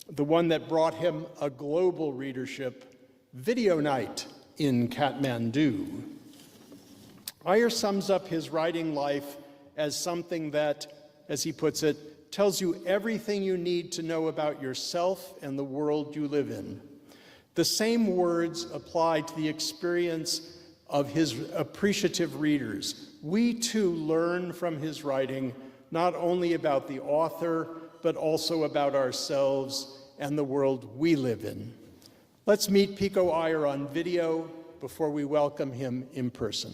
the one that brought him a global readership, Video Night in Kathmandu. Iyer sums up his writing life as something that, as he puts it, tells you everything you need to know about yourself and the world you live in. The same words apply to the experience of his appreciative readers. We too learn from his writing not only about the author, but also about ourselves and the world we live in. Let's meet Pico Iyer on video before we welcome him in person.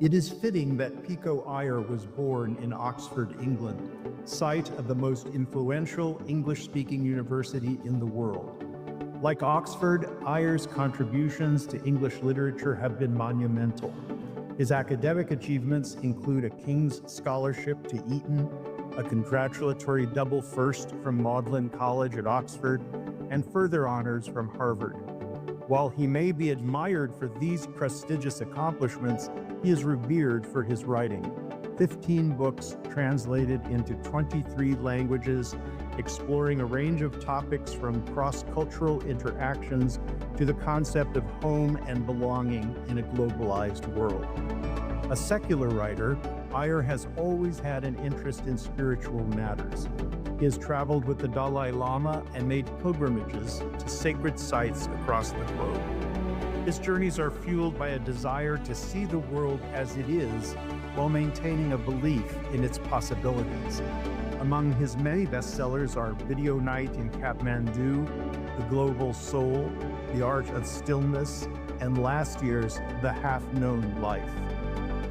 It is fitting that Pico Iyer was born in Oxford, England, site of the most influential English-speaking university in the world. Like Oxford, Iyer's contributions to English literature have been monumental. His academic achievements include a King's Scholarship to Eton, a congratulatory double first from Magdalen College at Oxford, and further honors from Harvard. While he may be admired for these prestigious accomplishments, he is revered for his writing. 15 books translated into 23 languages, exploring a range of topics from cross-cultural interactions to the concept of home and belonging in a globalized world. A secular writer, Iyer has always had an interest in spiritual matters. He has traveled with the Dalai Lama and made pilgrimages to sacred sites across the globe. His journeys are fueled by a desire to see the world as it is while maintaining a belief in its possibilities. Among his many bestsellers are Video Night in Kathmandu, The Global Soul, The Art of Stillness, and last year's The Half-Known Life.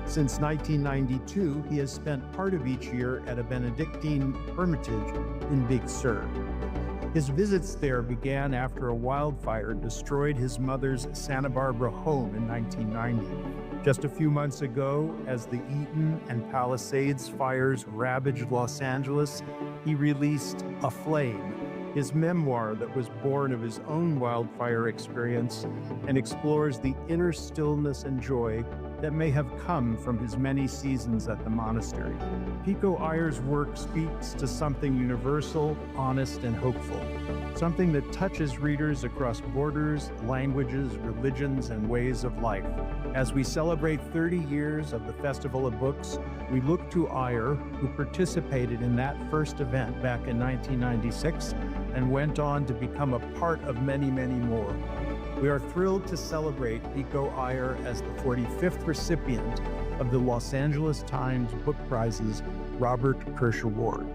Since 1992, he has spent part of each year at a Benedictine hermitage in Big Sur. His visits there began after a wildfire destroyed his mother's Santa Barbara home in 1990. Just a few months ago, as the Eaton and Palisades fires ravaged Los Angeles, he released A Flame, his memoir that was born of his own wildfire experience and explores the inner stillness and joy that may have come from his many seasons at the monastery. Pico Iyer's work speaks to something universal, honest, and hopeful, something that touches readers across borders, languages, religions, and ways of life. As we celebrate 30 years of the Festival of Books, we look to Iyer, who participated in that first event back in 1996 and went on to become a part of many, many more. We are thrilled to celebrate Pico Iyer as the 45th recipient of the Los Angeles Times Book Prize's Robert Kirsch Award.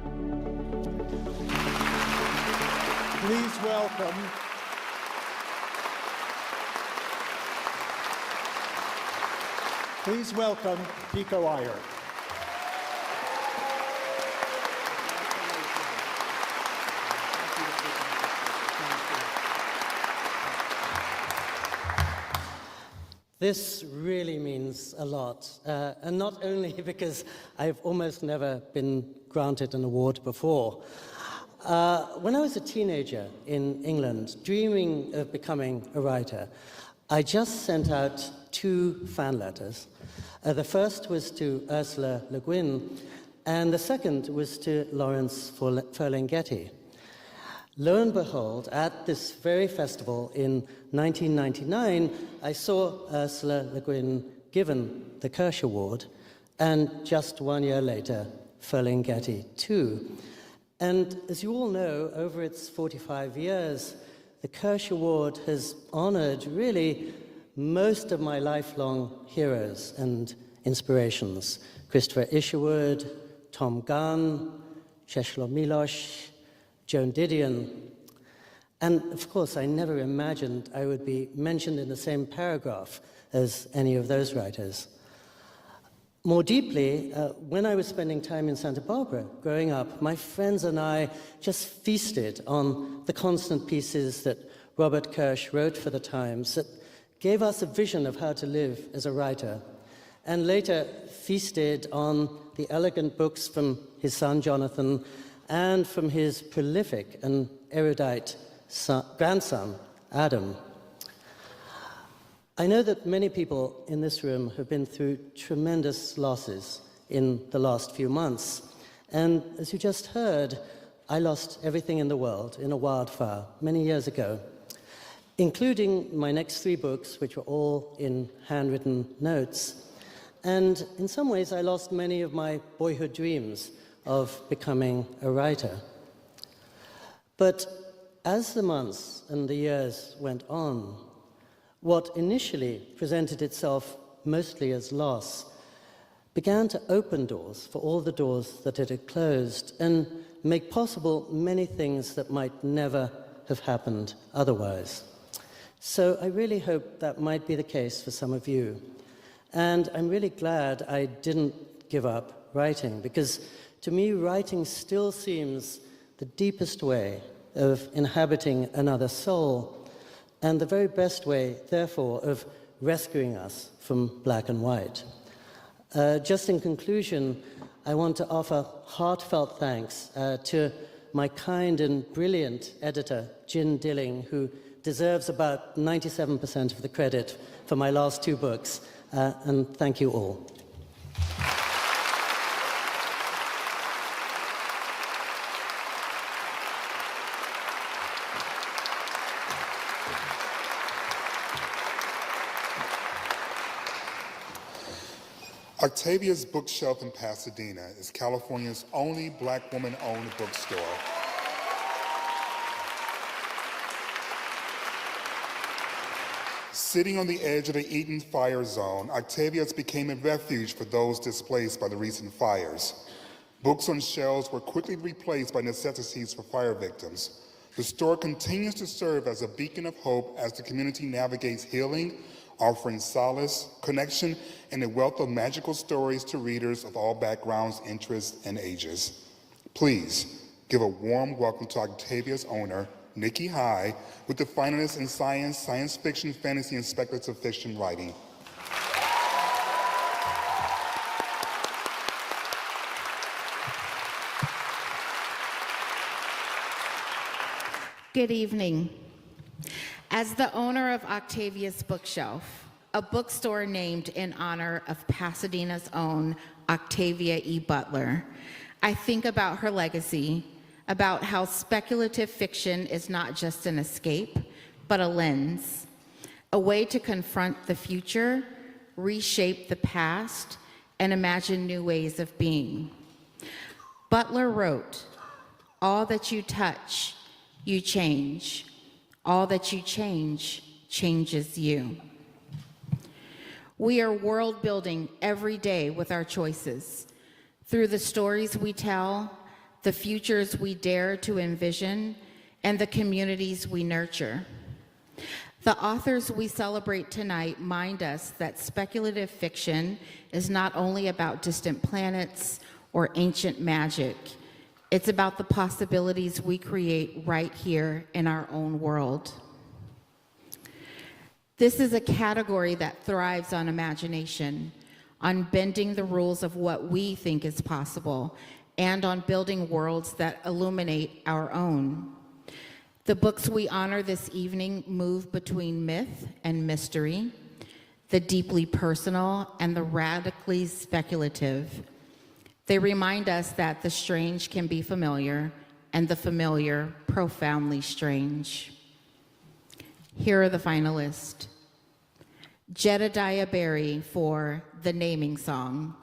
Please welcome Pico Iyer. This really means a lot, and not only because I've almost never been granted an award before. When I was a teenager in England, dreaming of becoming a writer, I just sent out 2 fan letters. The first was to Ursula Le Guin, and the second was to Lawrence Ferlinghetti. Lo and behold, at this very festival in 1999, I saw Ursula Le Guin given the Kirsch Award, and just 1 year later, Ferlinghetti too. And as you all know, over its 45 years, the Kirsch Award has honored really most of my lifelong heroes and inspirations. Christopher Isherwood, Tom Gunn, Czesław Miłosz, Joan Didion. And of course, I never imagined I would be mentioned in the same paragraph as any of those writers. More deeply, when I was spending time in Santa Barbara growing up, my friends and I just feasted on the constant pieces that Robert Kirsch wrote for the Times that gave us a vision of how to live as a writer, and later feasted on the elegant books from his son Jonathan and from his prolific and erudite grandson, Adam. I know that many people in this room have been through tremendous losses in the last few months. And as you just heard, I lost everything in the world in a wildfire many years ago, including my next 3 books, which were all in handwritten notes. And in some ways, I lost many of my boyhood dreams of becoming a writer. But as the months and the years went on, what initially presented itself mostly as loss began to open doors for all the doors that it had closed and make possible many things that might never have happened otherwise. So I really hope that might be the case for some of you. And I'm really glad I didn't give up writing, because to me, writing still seems the deepest way of inhabiting another soul, and the very best way, therefore, of rescuing us from black and white. Just in conclusion, I want to offer heartfelt thanks to my kind and brilliant editor, Jin Dilling, who deserves about 97% of the credit for my last 2 books, and thank you all. Octavia's Bookshelf in Pasadena is California's only Black woman-owned bookstore. Sitting on the edge of the Eaton fire zone, Octavia's became a refuge for those displaced by the recent fires. Books on shelves were quickly replaced by necessities for fire victims. The store continues to serve as a beacon of hope as the community navigates healing, offering solace, connection, and a wealth of magical stories to readers of all backgrounds, interests, and ages. Please give a warm welcome to Octavia's owner, Nikki High, with the finalists in science, science fiction, fantasy, and speculative fiction writing. Good evening. As the owner of Octavia's Bookshelf, a bookstore named in honor of Pasadena's own Octavia E. Butler, I think about her legacy, about how speculative fiction is not just an escape, but a lens, a way to confront the future, reshape the past, and imagine new ways of being. Butler wrote, "All that you touch, you change. All that you change changes you." We are world building every day with our choices. Through the stories we tell, the futures we dare to envision, and the communities we nurture. The authors we celebrate tonight mind us that speculative fiction is not only about distant planets or ancient magic. It's about the possibilities we create right here in our own world. This is a category that thrives on imagination, on bending the rules of what we think is possible, and on building worlds that illuminate our own. The books we honor this evening move between myth and mystery, the deeply personal and the radically speculative. They remind us that the strange can be familiar and the familiar profoundly strange. Here are the finalists. Jedediah Barry for The Naming Song,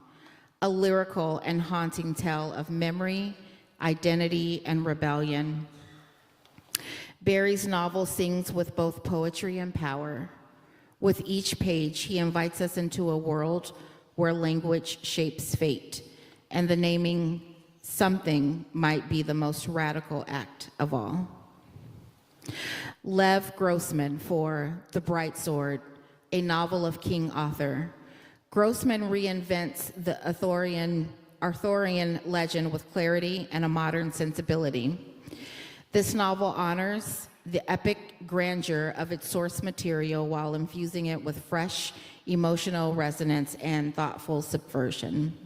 a lyrical and haunting tale of memory, identity, and rebellion. Barry's novel sings with both poetry and power. With each page, he invites us into a world where language shapes fate, and the naming something might be the most radical act of all. Lev Grossman for The Bright Sword, a novel of King Arthur. Grossman reinvents the Arthurian legend with clarity and a modern sensibility. This novel honors the epic grandeur of its source material while infusing it with fresh emotional resonance and thoughtful subversion.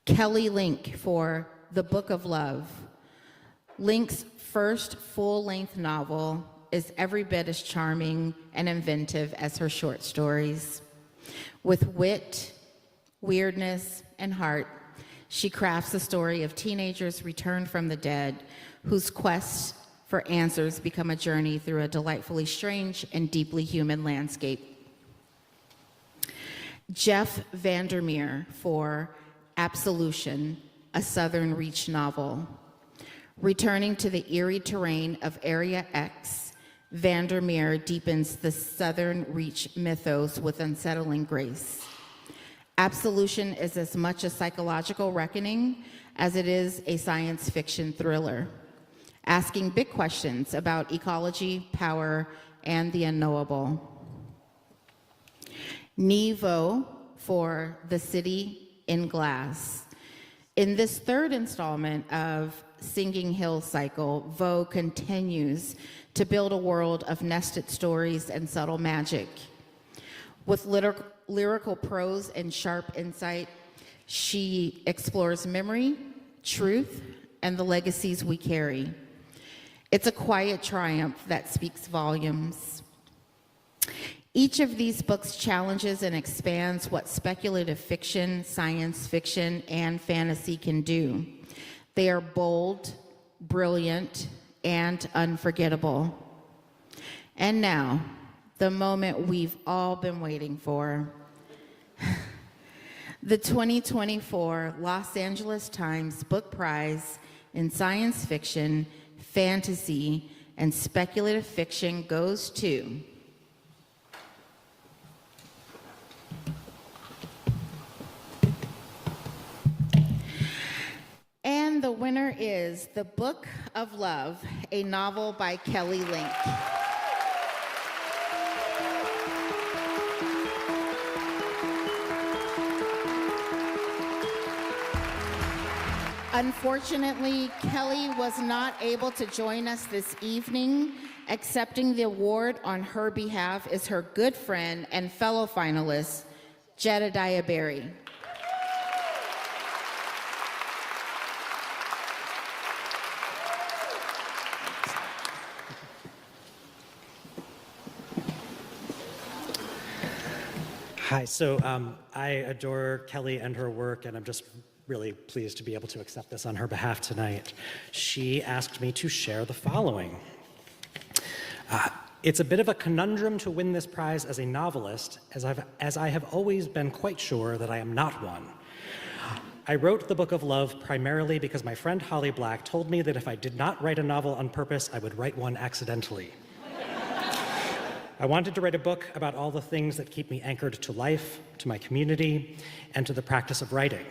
Kelly Link for The Book of Love. Link's first full-length novel is every bit as charming and inventive as her short stories. With wit, weirdness, and heart, she crafts the story of teenagers returned from the dead whose quests for answers become a journey through a delightfully strange and deeply human landscape. Jeff Vandermeer for Absolution, a Southern Reach novel. Returning to the eerie terrain of Area X, Vandermeer deepens the Southern Reach mythos with unsettling grace. Absolution is as much a psychological reckoning as it is a science fiction thriller, asking big questions about ecology, power, and the unknowable. Nevo for The City in Glass. In this third installment of Singing Hill cycle, Vo continues to build a world of nested stories and subtle magic. With lyrical prose and sharp insight, she explores memory, truth, and the legacies we carry. It's a quiet triumph that speaks volumes. Each of these books challenges and expands what speculative fiction, science fiction, and fantasy can do. They are bold, brilliant, and unforgettable. And now, the moment we've all been waiting for. The 2024 Los Angeles Times Book Prize in Science Fiction, Fantasy, and Speculative Fiction goes to and the winner is The Book of Love, a novel by Kelly Link. Unfortunately, Kelly was not able to join us this evening. Accepting the award on her behalf is her good friend and fellow finalist, Jedediah Barry. Hi, so I adore Kelly and her work, and I'm just really pleased to be able to accept this on her behalf tonight. She asked me to share the following. It's a bit of a conundrum to win this prize as a novelist, as I have always been quite sure that I am not one. I wrote The Book of Love primarily because my friend Holly Black told me that if I did not write a novel on purpose, I would write one accidentally. I wanted to write a book about all the things that keep me anchored to life, to my community, and to the practice of writing.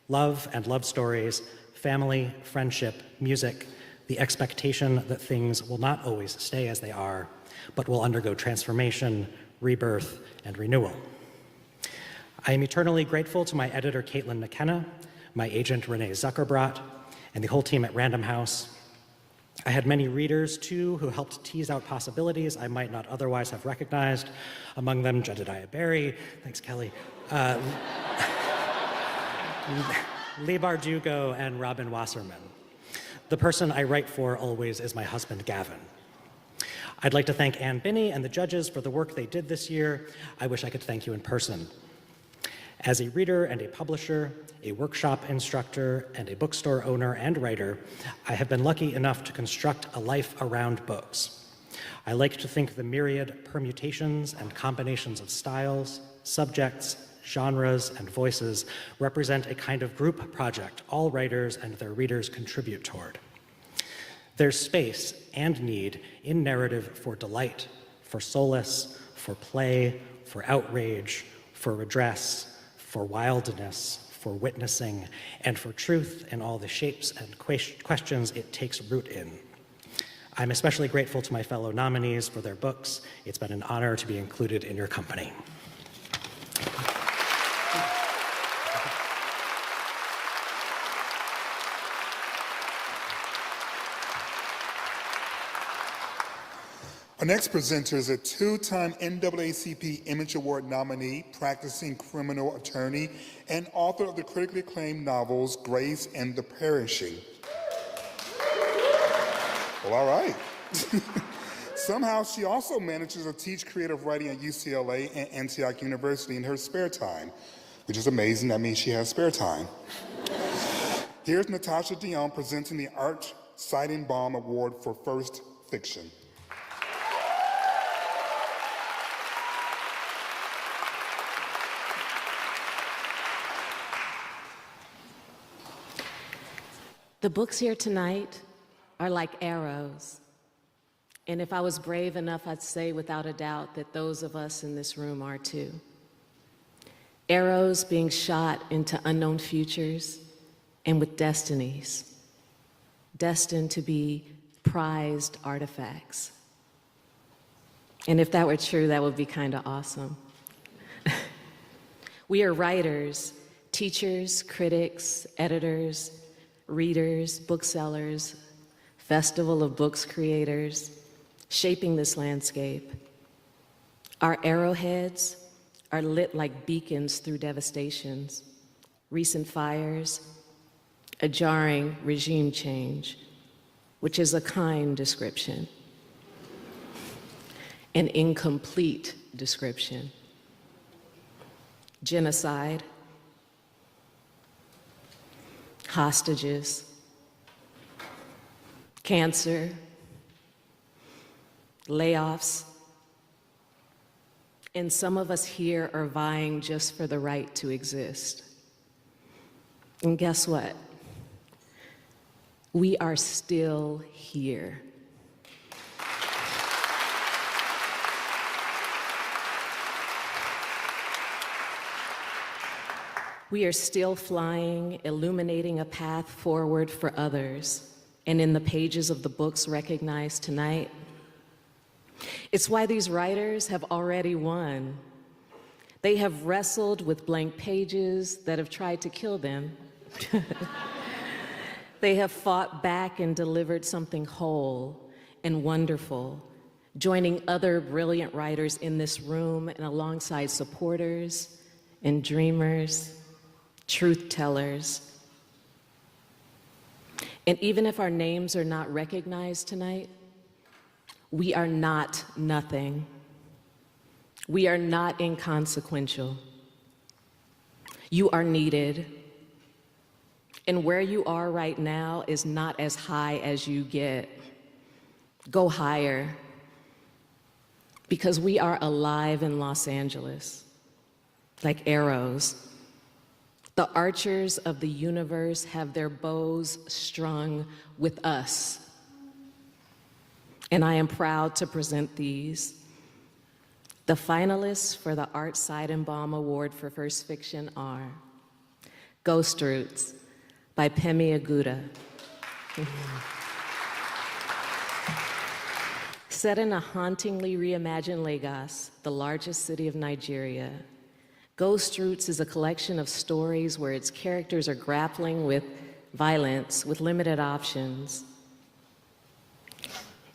Love and love stories, family, friendship, music, the expectation that things will not always stay as they are, but will undergo transformation, rebirth, and renewal. I am eternally grateful to my editor, Caitlin McKenna, my agent, Renee Zuckerbrot, and the whole team at Random House. I had many readers, too, who helped tease out possibilities I might not otherwise have recognized, among them Jedediah Barry, thanks, Kelly, Lee Bardugo, and Robin Wasserman. The person I write for always is my husband, Gavin. I'd like to thank Ann Binney and the judges for the work they did this year. I wish I could thank you in person. As a reader and a publisher, a workshop instructor, and a bookstore owner and writer, I have been lucky enough to construct a life around books. I like to think the myriad permutations and combinations of styles, subjects, genres, and voices represent a kind of group project all writers and their readers contribute toward. There's space and need in narrative for delight, for solace, for play, for outrage, for redress, for wildness, for witnessing, and for truth in all the shapes and questions it takes root in. I'm especially grateful to my fellow nominees for their books. It's been an honor to be included in your company. Our next presenter is a two-time NAACP Image Award nominee, practicing criminal attorney, and author of the critically acclaimed novels Grace and the Perishing. Well, all right. Somehow she also manages to teach creative writing at UCLA and Antioch University in her spare time, which is amazing. That means she has spare time. Here's Natasha Dion presenting the Art Seidenbaum Award for First Fiction. The books here tonight are like arrows. And if I was brave enough, I'd say without a doubt that those of us in this room are too. Arrows being shot into unknown futures and with destinies, destined to be prized artifacts. And if that were true, that would be kind of awesome. We are writers, teachers, critics, editors, readers, booksellers, Festival of Books creators, shaping this landscape. Our arrowheads are lit like beacons through devastations, recent fires, a jarring regime change, which is a kind description, an incomplete description, genocide, hostages, cancer, layoffs, and some of us here are vying just for the right to exist. And guess what? We are still here. We are still flying, illuminating a path forward for others, and in the pages of the books recognized tonight. It's why these writers have already won. They have wrestled with blank pages that have tried to kill them. They have fought back and delivered something whole and wonderful, joining other brilliant writers in this room and alongside supporters and dreamers, truth tellers. And even if our names are not recognized tonight, we are not nothing. We are not inconsequential. You are needed. And where you are right now is not as high as you get. Go higher. Because we are alive in Los Angeles, like arrows. The archers of the universe have their bows strung with us. And I am proud to present these. The finalists for the Art Seidenbaum Award for First Fiction are Ghost Roots by Pemi Aguda. Set in a hauntingly reimagined Lagos, the largest city of Nigeria, Ghost Roots is a collection of stories where its characters are grappling with violence with limited options,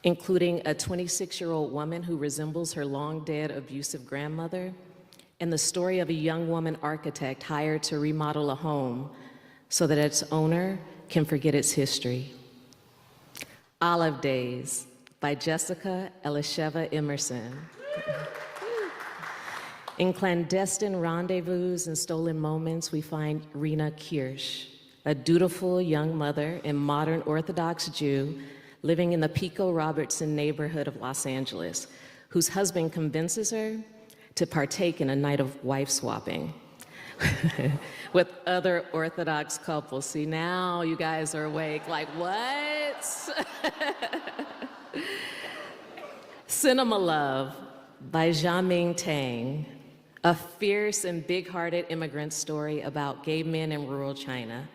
including a 26-year-old woman who resembles her long-dead abusive grandmother, and the story of a young woman architect hired to remodel a home so that its owner can forget its history. Olive Days by Jessica Elisheva Emerson. In clandestine rendezvous and stolen moments, we find Rena Kirsch, a dutiful young mother and modern Orthodox Jew living in the Pico Robertson neighborhood of Los Angeles, whose husband convinces her to partake in a night of wife swapping with other Orthodox couples. See, now you guys are awake, like, what? Cinema Love by Jiaming Tang, a fierce and big-hearted immigrant story about gay men in rural China,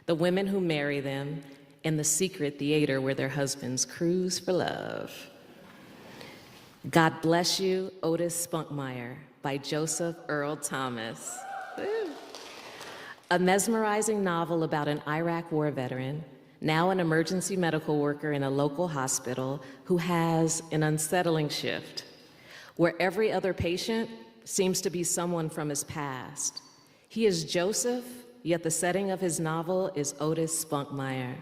the women who marry them, and the secret theater where their husbands cruise for love. God Bless You, Otis Spunkmeyer by Joseph Earl Thomas. Woo. A mesmerizing novel about an Iraq war veteran, now an emergency medical worker in a local hospital, who has an unsettling shift, where every other patient seems to be someone from his past. He is Joseph, yet the setting of his novel is Otis Spunkmeyer.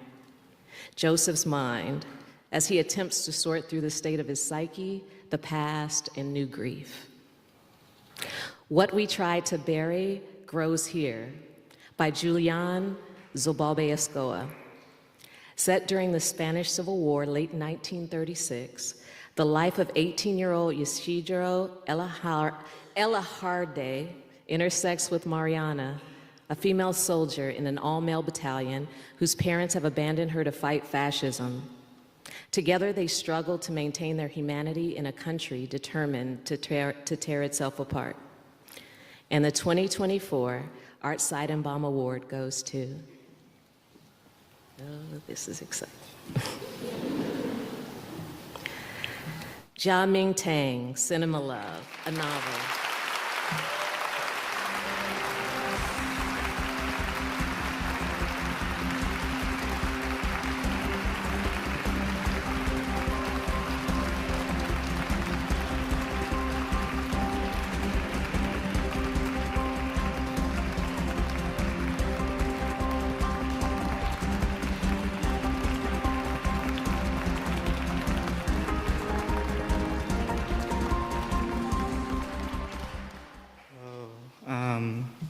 Joseph's mind, as he attempts to sort through the state of his psyche, the past, and new grief. What We Try to Bury Grows Here by Julian Zobalbe-Escoa. Set during the Spanish Civil War, late 1936, the life of 18-year-old Isidro Elajarde intersects with Mariana, a female soldier in an all-male battalion whose parents have abandoned her to fight fascism. Together, they struggle to maintain their humanity in a country determined to tear itself apart. And the 2024 Art Seidenbaum Award goes to, oh, this is exciting. Jiaming Tang, Cinema Love, a novel.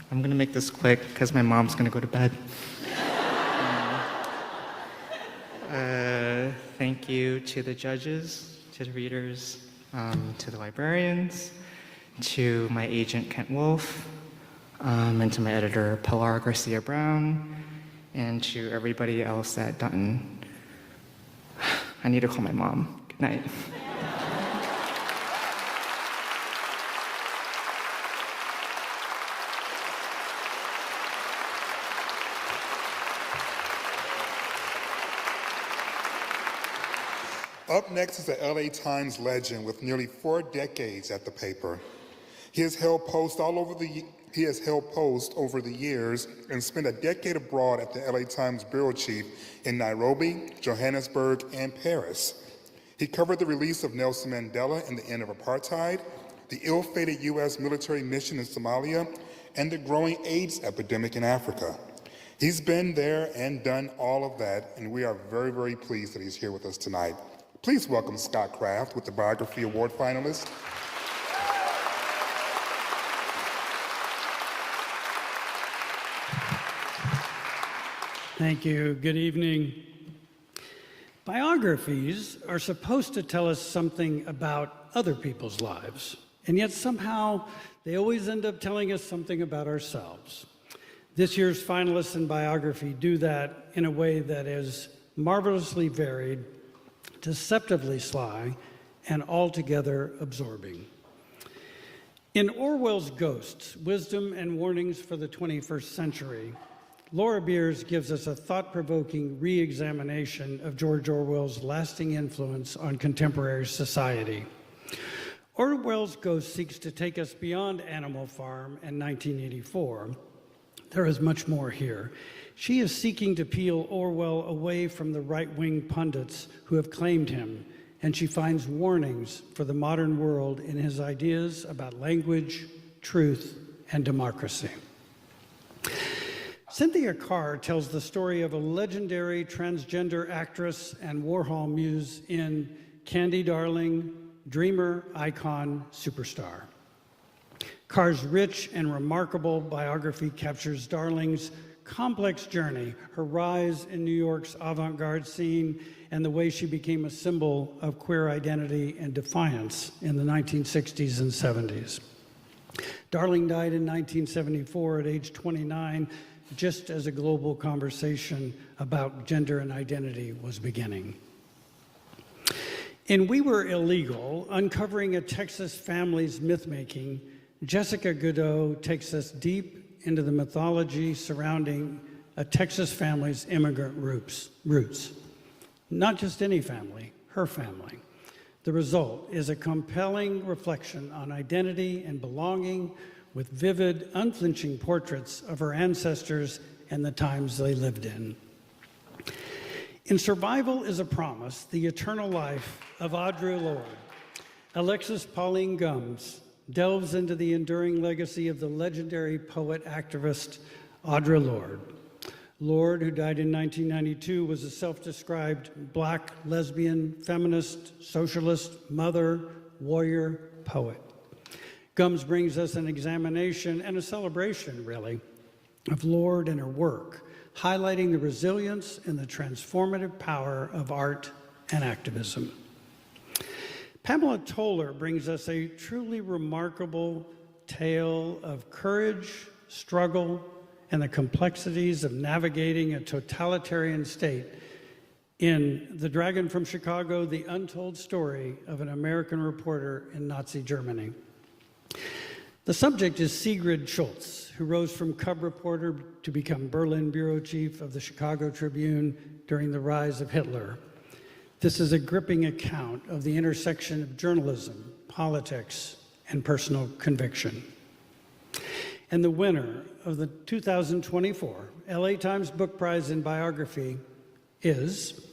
I'm going to make this quick because my mom's going to go to bed. Thank you to the judges, to the readers, to the librarians, to my agent, Kent Wolf, and to my editor, Pilar Garcia Brown, and to everybody else at Dutton. I need to call my mom. Good night. Up next is the LA Times legend with nearly 4 decades at the paper. He has held posts over the years and spent a decade abroad at the LA Times bureau chief in Nairobi, Johannesburg, and Paris. He covered the release of Nelson Mandela and the end of apartheid, the ill-fated US military mission in Somalia, and the growing AIDS epidemic in Africa. He's been there and done all of that, and we are very, very pleased that he's here with us tonight. Please welcome Scott Kraft with the Biography Award finalist. Thank you. Good evening. Biographies are supposed to tell us something about other people's lives, and yet somehow they always end up telling us something about ourselves. This year's finalists in biography do that in a way that is marvelously varied, deceptively sly, and altogether absorbing. In Orwell's Ghosts, Wisdom and Warnings for the 21st Century, Laura Beers gives us a thought-provoking re-examination of George Orwell's lasting influence on contemporary society. Orwell's Ghost seeks to take us beyond Animal Farm and 1984. There is much more here. She is seeking to peel Orwell away from the right-wing pundits who have claimed him, and she finds warnings for the modern world in his ideas about language, truth, and democracy. Cynthia Carr tells the story of a legendary transgender actress and Warhol muse in Candy Darling, Dreamer, Icon, Superstar. Carr's rich and remarkable biography captures Darling's complex journey, her rise in New York's avant-garde scene, and the way she became a symbol of queer identity and defiance in the 1960s and 70s. Darling died in 1974 at age 29, just as a global conversation about gender and identity was beginning. In We Were Illegal, Uncovering a Texas Family's Myth-Making, Jessica Godot takes us deep into the mythology surrounding a Texas family's immigrant roots. Not just any family, her family. The result is a compelling reflection on identity and belonging with vivid, unflinching portraits of her ancestors and the times they lived in. In Survival is a Promise, The Eternal Life of Audre Lorde, Alexis Pauline Gumbs delves into the enduring legacy of the legendary poet-activist Audre Lorde. Lorde, who died in 1992, was a self-described Black, lesbian, feminist, socialist, mother, warrior, poet. Gumbs brings us an examination and a celebration, really, of Lorde and her work, highlighting the resilience and the transformative power of art and activism. Pamela Toller brings us a truly remarkable tale of courage, struggle, and the complexities of navigating a totalitarian state in The Dragon from Chicago, The Untold Story of an American Reporter in Nazi Germany. The subject is Sigrid Schultz, who rose from cub reporter to become Berlin bureau chief of the Chicago Tribune during the rise of Hitler. This is a gripping account of the intersection of journalism, politics, and personal conviction. And the winner of the 2024 LA Times Book Prize in Biography is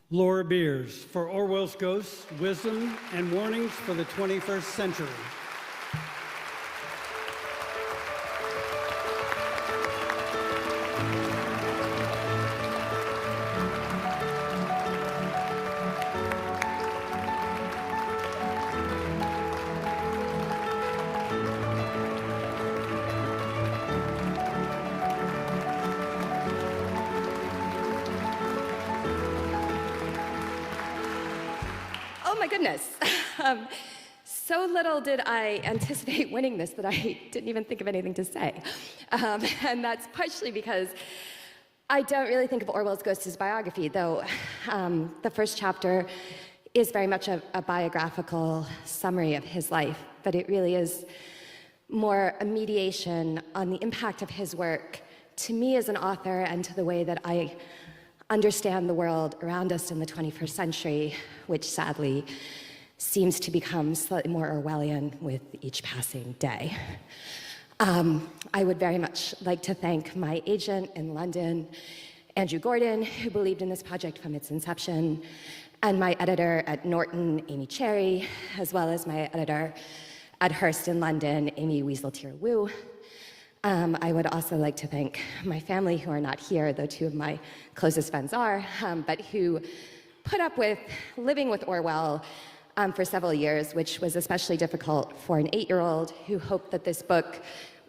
Laura Beers for Orwell's Ghosts, Wisdom and Warnings for the 21st Century. Oh my goodness. So little did I anticipate winning this that I didn't even think of anything to say. And that's partially because I don't really think of Orwell's Ghosts as biography, though the first chapter is very much a biographical summary of his life, but it really is more a mediation on the impact of his work to me as an author and to the way that I understand the world around us in the 21st century, which sadly seems to become slightly more Orwellian with each passing day. I would very much like to thank my agent in London, Andrew Gordon, who believed in this project from its inception, and my editor at Norton, Amy Cherry, as well as my editor at Hearst in London, Amy Weasel-Tier-Wu. I would also like to thank my family, who are not here, though two of my closest friends are, but who put up with living with Orwell for several years, which was especially difficult for an 8-year-old who hoped that this book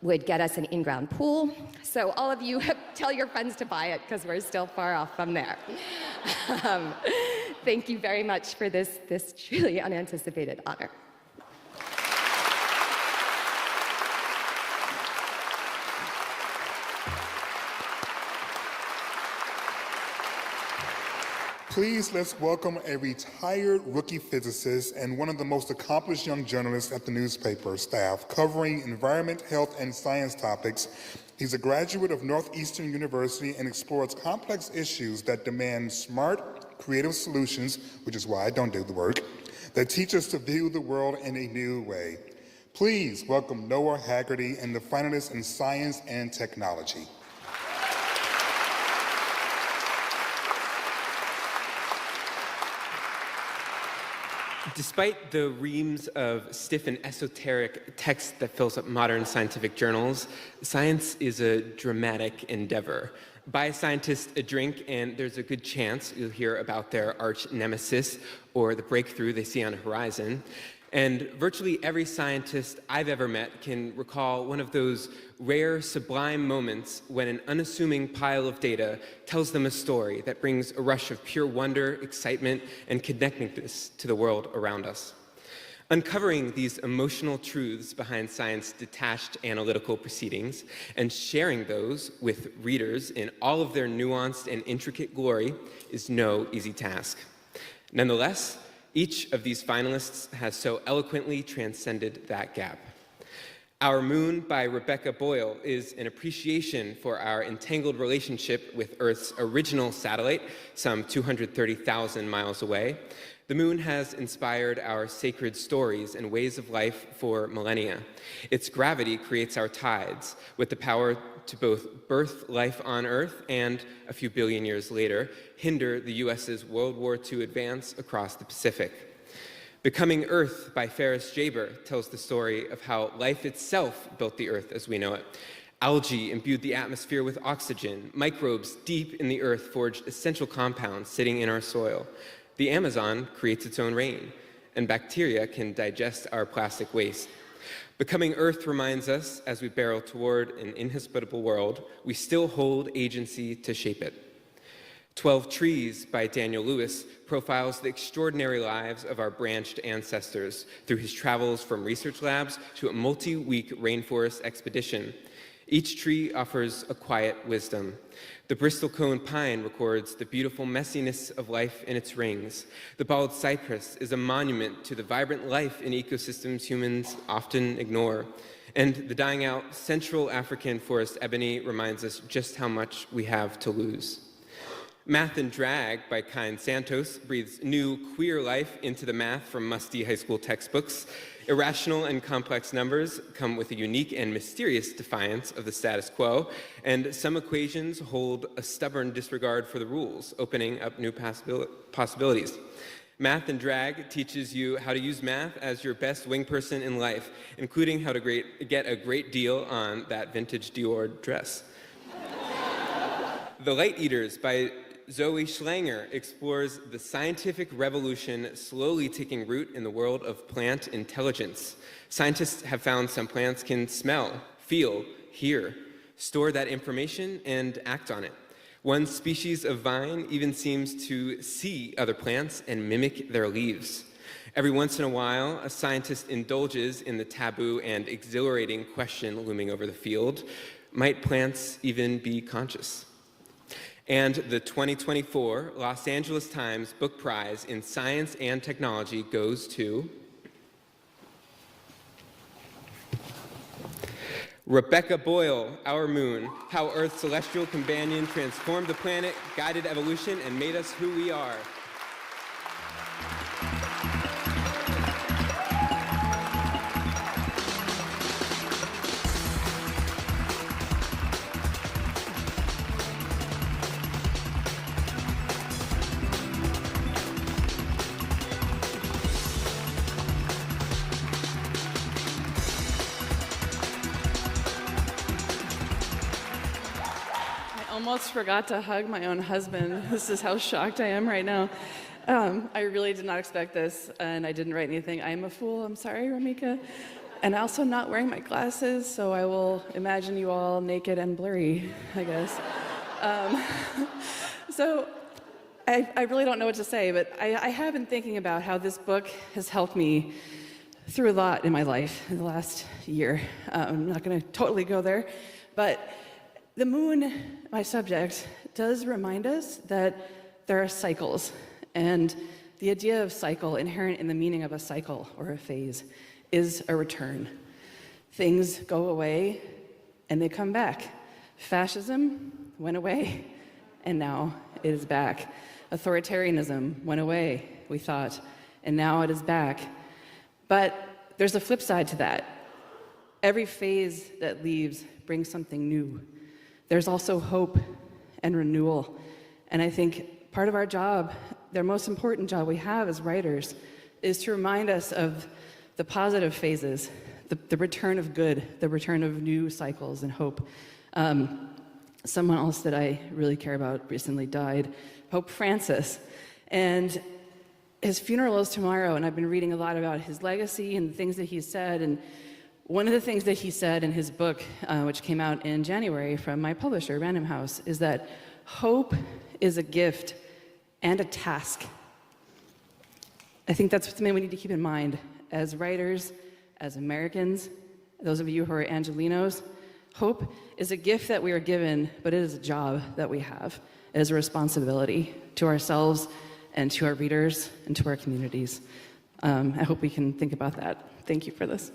would get us an in-ground pool. So all of you, tell your friends to buy it, because we're still far off from there. Thank you very much for this truly unanticipated honor. Please let's welcome a retired rookie physicist and one of the most accomplished young journalists at the newspaper staff, covering environment, health, and science topics. He's a graduate of Northeastern University and explores complex issues that demand smart, creative solutions, which is why I don't do the work, that teach us to view the world in a new way. Please welcome Noah Haggerty and the finalists in Science and Technology. Despite the reams of stiff and esoteric text that fills up modern scientific journals, science is a dramatic endeavor. Buy a scientist a drink, and there's a good chance you'll hear about their arch nemesis or the breakthrough they see on the horizon. And virtually every scientist I've ever met can recall one of those rare, sublime moments when an unassuming pile of data tells them a story that brings a rush of pure wonder, excitement, and connectedness to the world around us. Uncovering these emotional truths behind science's detached analytical proceedings and sharing those with readers in all of their nuanced and intricate glory is no easy task. Nonetheless, each of these finalists has so eloquently transcended that gap. Our Moon by Rebecca Boyle is an appreciation for our entangled relationship with Earth's original satellite, some 230,000 miles away. The moon has inspired our sacred stories and ways of life for millennia. Its gravity creates our tides, with the power to both birth life on Earth and, a few billion years later, hinder the US's World War II advance across the Pacific. Becoming Earth by Ferris Jaber tells the story of how life itself built the Earth as we know it. Algae imbued the atmosphere with oxygen. Microbes deep in the Earth forged essential compounds sitting in our soil. The Amazon creates its own rain, and bacteria can digest our plastic waste. Becoming Earth reminds us, as we barrel toward an inhospitable world, we still hold agency to shape it. 12 Trees by Daniel Lewis profiles the extraordinary lives of our branched ancestors through his travels from research labs to a multi-week rainforest expedition. Each tree offers a quiet wisdom. The Bristol cone pine records the beautiful messiness of life in its rings. The bald cypress is a monument to the vibrant life in ecosystems humans often ignore. And the dying out Central African forest ebony reminds us just how much we have to lose. Math and Drag by Kind Santos breathes new queer life into the math from musty high school textbooks. Irrational and complex numbers come with a unique and mysterious defiance of the status quo, and some equations hold a stubborn disregard for the rules, opening up new possibilities. Math and Drag teaches you how to use math as your best wing person in life, including how to get a great deal on that vintage Dior dress. The Light Eaters by Zoe Schlanger explores the scientific revolution slowly taking root in the world of plant intelligence. Scientists have found some plants can smell, feel, hear, store that information, and act on it. One species of vine even seems to see other plants and mimic their leaves. Every once in a while, a scientist indulges in the taboo and exhilarating question looming over the field: might plants even be conscious? And the 2024 Los Angeles Times Book Prize in Science and Technology goes to Rebecca Boyle, Our Moon, How Earth's Celestial Companion Transformed the Planet, Guided Evolution, and Made Us Who We Are. Almost forgot to hug my own husband. This is how shocked I am right now. I really did not expect this, and I didn't write anything. I am a fool. I'm sorry, Ramika. And also not wearing my glasses, so I will imagine you all naked and blurry, I guess. So I really don't know what to say, but I have been thinking about how this book has helped me through a lot in my life in the last year. I'm not going to totally go there, but the moon, my subject, does remind us that there are cycles, and the idea of cycle, inherent in the meaning of a cycle or a phase, is a return. Things go away and they come back. Fascism went away and now it is back. Authoritarianism went away, we thought, and now it is back. But there's a flip side to that. Every phase that leaves brings something new. There's also hope and renewal. And I think part of our job, the most important job we have as writers, is to remind us of the positive phases, the return of good, the return of new cycles and hope. someone else that I really care about recently died, Pope Francis. And his funeral is tomorrow, and I've been reading a lot about his legacy and the things that he said. And one of the things that he said in his book, which came out in January from my publisher, Random House, is that hope is a gift and a task. I think that's something we need to keep in mind as writers, as Americans, those of you who are Angelinos. Hope is a gift that we are given, but it is a job that we have. It is a responsibility to ourselves and to our readers and to our communities. I hope we can think about that. Thank you for this.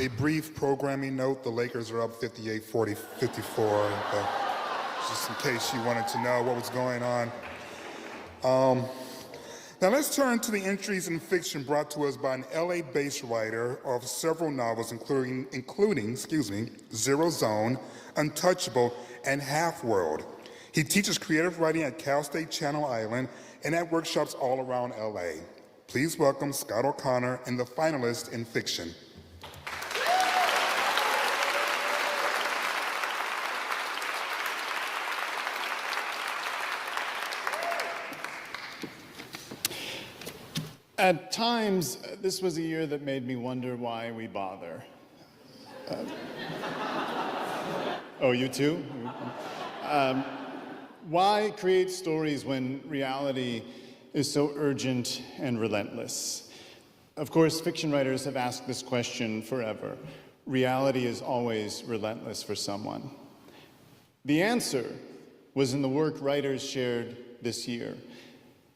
A brief programming note, the Lakers are up 58-54, just in case you wanted to know what was going on. Now let's turn to the entries in fiction brought to us by an LA-based writer of several novels, including Zero Zone, Untouchable, and Half World. He teaches creative writing at Cal State Channel Island and at workshops all around LA. Please welcome Scott O'Connor and the finalist in fiction. At times, this was a year that made me wonder why we bother. Oh, you too? Why create stories when reality is so urgent and relentless? Of course, fiction writers have asked this question forever. Reality is always relentless for someone. The answer was in the work writers shared this year,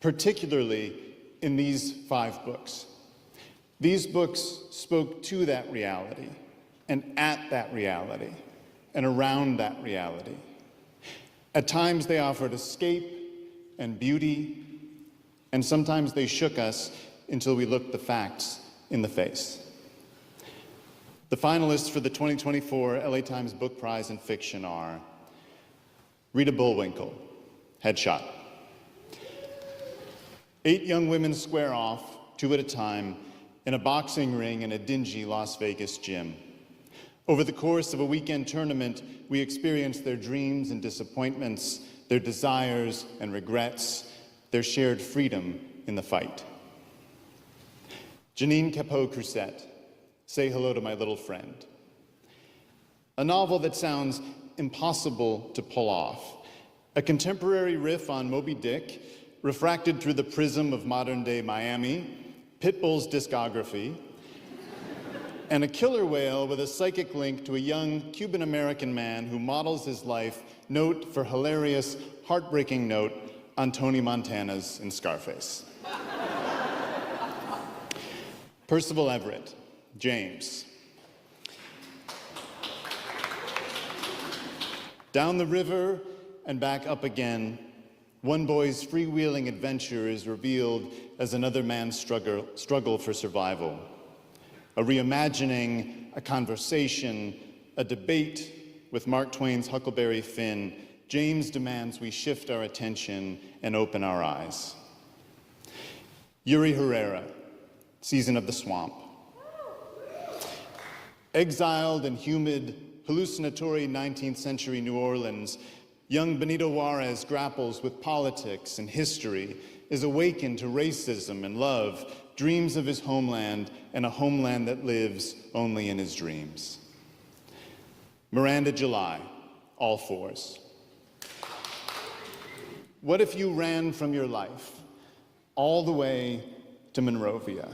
particularly in these 5 books. These books spoke to that reality, and at that reality, and around that reality. At times they offered escape and beauty, and sometimes they shook us until we looked the facts in the face. The finalists for the 2024 LA Times Book Prize in Fiction are Rita Bullwinkle, Headshot. 8 young women square off, 2 at a time, in a boxing ring in a dingy Las Vegas gym. Over the course of a weekend tournament, we experience their dreams and disappointments, their desires and regrets, their shared freedom in the fight. Janine Capot-Crusette, Say Hello to My Little Friend. A novel that sounds impossible to pull off. A contemporary riff on Moby Dick, refracted through the prism of modern-day Miami, Pitbull's discography, and a killer whale with a psychic link to a young Cuban-American man who models his life note for hilarious, heartbreaking note on Tony Montana's in Scarface. Percival Everett, James. Down the river and back up again, one boy's freewheeling adventure is revealed as another man's struggle for survival. A reimagining, a conversation, a debate with Mark Twain's Huckleberry Finn, James demands we shift our attention and open our eyes. Yuri Herrera, Season of the Swamp. Exiled in humid, hallucinatory 19th century New Orleans, young Benito Juarez grapples with politics and history, is awakened to racism and love, dreams of his homeland and a homeland that lives only in his dreams. Miranda July, All Fours. What if you ran from your life all the way to Monrovia?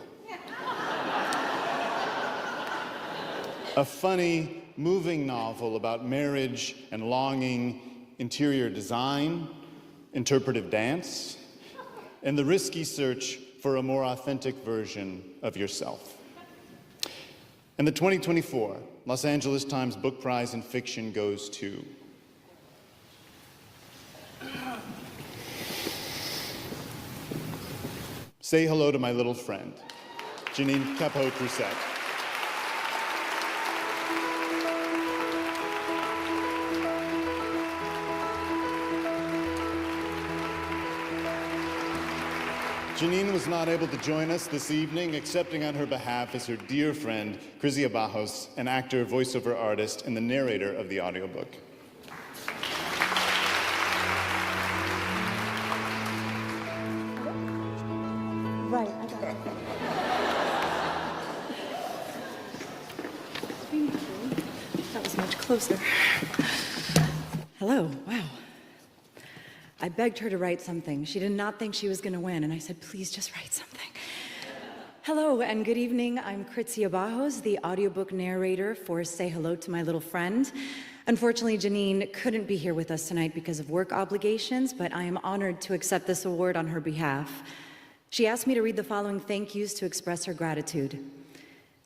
A funny, moving novel about marriage and longing, interior design, interpretive dance, and the risky search for a more authentic version of yourself. And the 2024 Los Angeles Times Book Prize in Fiction goes to Say Hello to My Little Friend, Janine Capot-Crusette. Janine was not able to join us this evening. Accepting on her behalf is her dear friend, Crizia Bajos, an actor, voiceover artist, and the narrator of the audiobook. Right, I got it. Thank you. That was much closer. Hello, wow. I begged her to write something. She did not think she was going to win, and I said, please just write something. Hello, and good evening. I'm Crizia Bajos, the audiobook narrator for Say Hello to My Little Friend. Unfortunately, Janine couldn't be here with us tonight because of work obligations, but I am honored to accept this award on her behalf. She asked me to read the following thank yous to express her gratitude.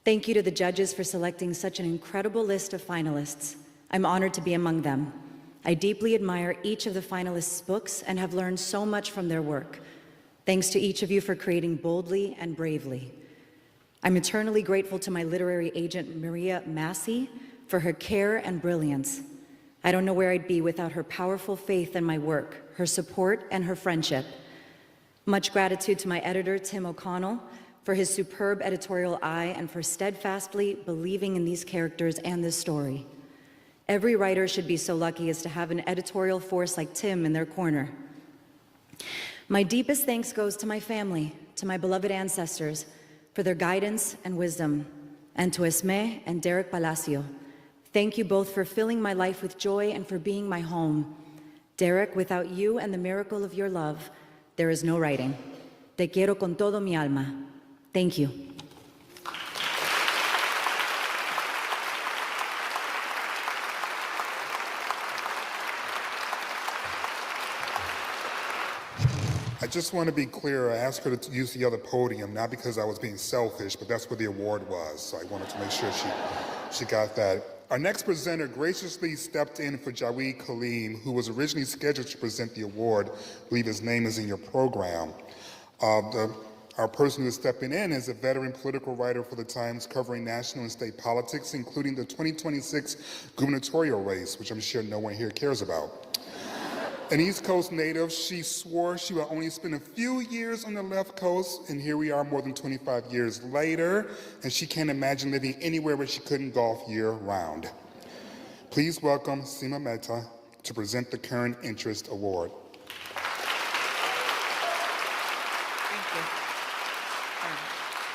Thank you to the judges for selecting such an incredible list of finalists. I'm honored to be among them. I deeply admire each of the finalists' books and have learned so much from their work. Thanks to each of you for creating boldly and bravely. I'm eternally grateful to my literary agent, Maria Massey, for her care and brilliance. I don't know where I'd be without her powerful faith in my work, her support, and her friendship. Much gratitude to my editor, Tim O'Connell, for his superb editorial eye and for steadfastly believing in these characters and this story. Every writer should be so lucky as to have an editorial force like Tim in their corner. My deepest thanks goes to my family, to my beloved ancestors, for their guidance and wisdom, and to Esme and Derek Palacio. Thank you both for filling my life with joy and for being my home. Derek, without you and the miracle of your love, there is no writing. Te quiero con todo mi alma. Thank you. I just want to be clear, I asked her to use the other podium, not because I was being selfish, but that's what the award was, so I wanted to make sure she got that. Our next presenter graciously stepped in for Jawed Kaleem, who was originally scheduled to present the award. I believe his name is in your program. Our person who is stepping in is a veteran political writer for the Times covering national and state politics, including the 2026 gubernatorial race, which I'm sure no one here cares about. An East Coast native, she swore she would only spend a few years on the left coast, and here we are more than 25 years later, and she can't imagine living anywhere where she couldn't golf year-round. Please welcome Seema Mehta to present the Current Interest Award.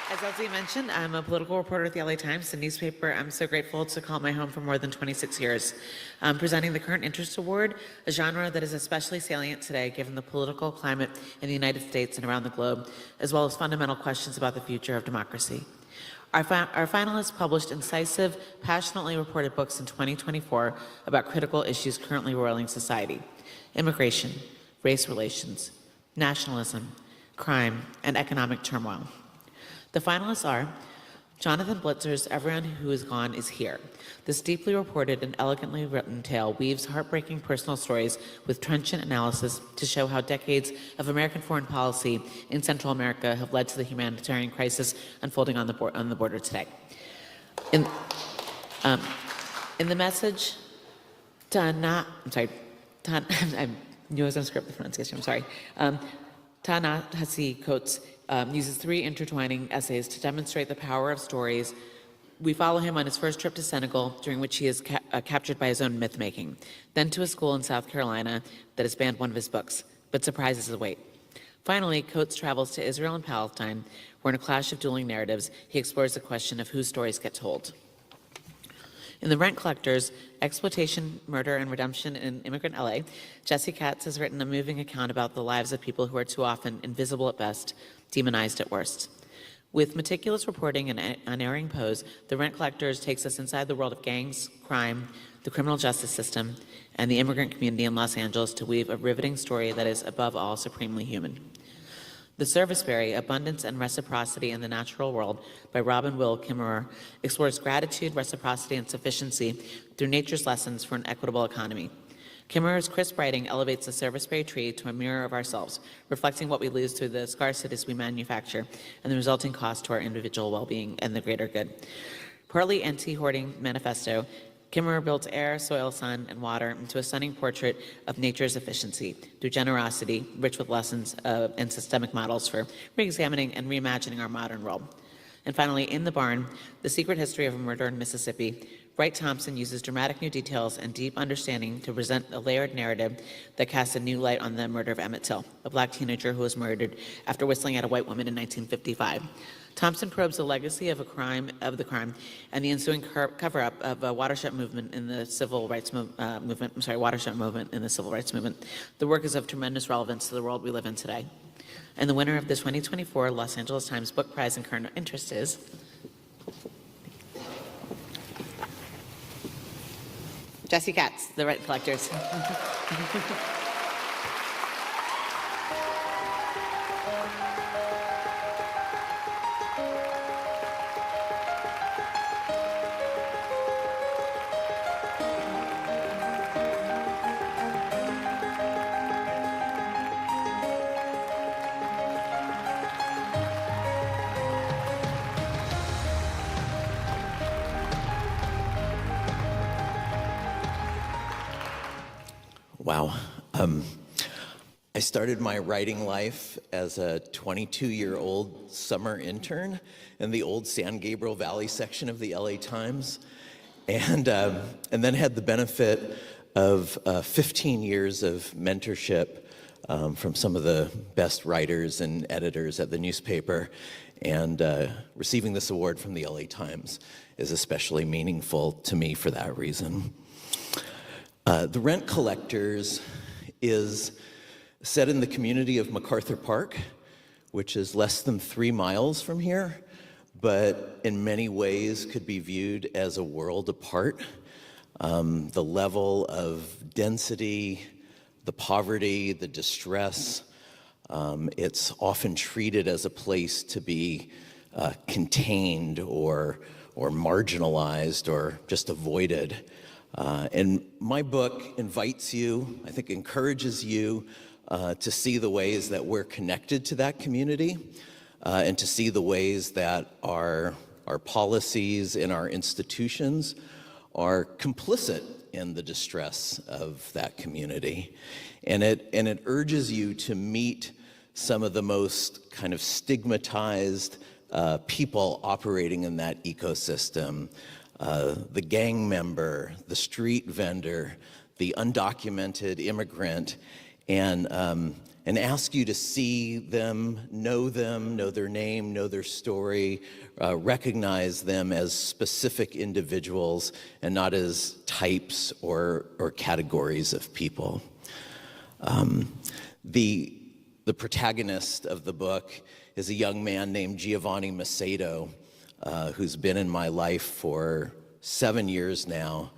As Elsie mentioned, I'm a political reporter at the LA Times, a newspaper I'm so grateful to call my home for more than 26 years. I'm presenting the Current Interest Award, a genre that is especially salient today given the political climate in the United States and around the globe, as well as fundamental questions about the future of democracy. Our finalists published incisive, passionately reported books in 2024 about critical issues currently roiling society: immigration, race relations, nationalism, crime, and economic turmoil. The finalists are Jonathan Blitzer's Everyone Who Is Gone Is Here. This deeply reported and elegantly written tale weaves heartbreaking personal stories with trenchant analysis to show how decades of American foreign policy in Central America have led to the humanitarian crisis unfolding on the border today. In the message, I knew I was going to screw up the pronunciation, I'm sorry. Ta-Nehisi Coates uses three intertwining essays to demonstrate the power of stories. We follow him on his first trip to Senegal, during which he is captured by his own myth-making, then to a school in South Carolina that has banned one of his books, but surprises await. Finally, Coates travels to Israel and Palestine, where in a clash of dueling narratives, he explores the question of whose stories get told. In The Rent Collectors, Exploitation, Murder, and Redemption in Immigrant LA, Jesse Katz has written a moving account about the lives of people who are too often invisible at best, demonized at worst. With meticulous reporting and unerring prose, The Rent Collectors takes us inside the world of gangs, crime, the criminal justice system, and the immigrant community in Los Angeles to weave a riveting story that is, above all, supremely human. The Serviceberry, Abundance and Reciprocity in the Natural World by Robin Will Kimmerer explores gratitude, reciprocity, and sufficiency through nature's lessons for an equitable economy. Kimmerer's crisp writing elevates the serviceberry tree to a mirror of ourselves, reflecting what we lose through the scarcities we manufacture and the resulting cost to our individual well-being and the greater good. Partly anti-hoarding manifesto, Kimmerer builds air, soil, sun, and water into a stunning portrait of nature's efficiency through generosity, rich with lessons and systemic models for re-examining and reimagining our modern world. And finally, In the Barn, The Secret History of a Murder in Mississippi, Wright Thompson uses dramatic new details and deep understanding to present a layered narrative that casts a new light on the murder of Emmett Till, a black teenager who was murdered after whistling at a white woman in 1955. Thompson probes the legacy of the crime, and the ensuing cover-up of a watershed movement in the civil rights movement in the civil rights movement. The work is of tremendous relevance to the world we live in today. And the winner of the 2024 Los Angeles Times Book Prize in Current Interest is Jesse Katz, The Right Collectors. Wow. I started my writing life as a 22-year-old summer intern in the old San Gabriel Valley section of the LA Times, and then had the benefit of 15 years of mentorship from some of the best writers and editors at the newspaper, and receiving this award from the LA Times is especially meaningful to me for that reason. The Rent Collectors is set in the community of MacArthur Park, which is less than 3 miles from here, but in many ways could be viewed as a world apart. The level of density, the poverty, the distress, it's often treated as a place to be contained or marginalized or just avoided. And my book invites you, I think encourages you to see the ways that we're connected to that community and to see the ways that our policies and our institutions are complicit in the distress of that community. And it urges you to meet some of the most kind of stigmatized people operating in that ecosystem. The gang member, the street vendor, the undocumented immigrant, and ask you to see them, know their name, know their story, recognize them as specific individuals and not as types or categories of people. The protagonist of the book is a young man named Giovanni Macedo, who's been in my life for 7 years now.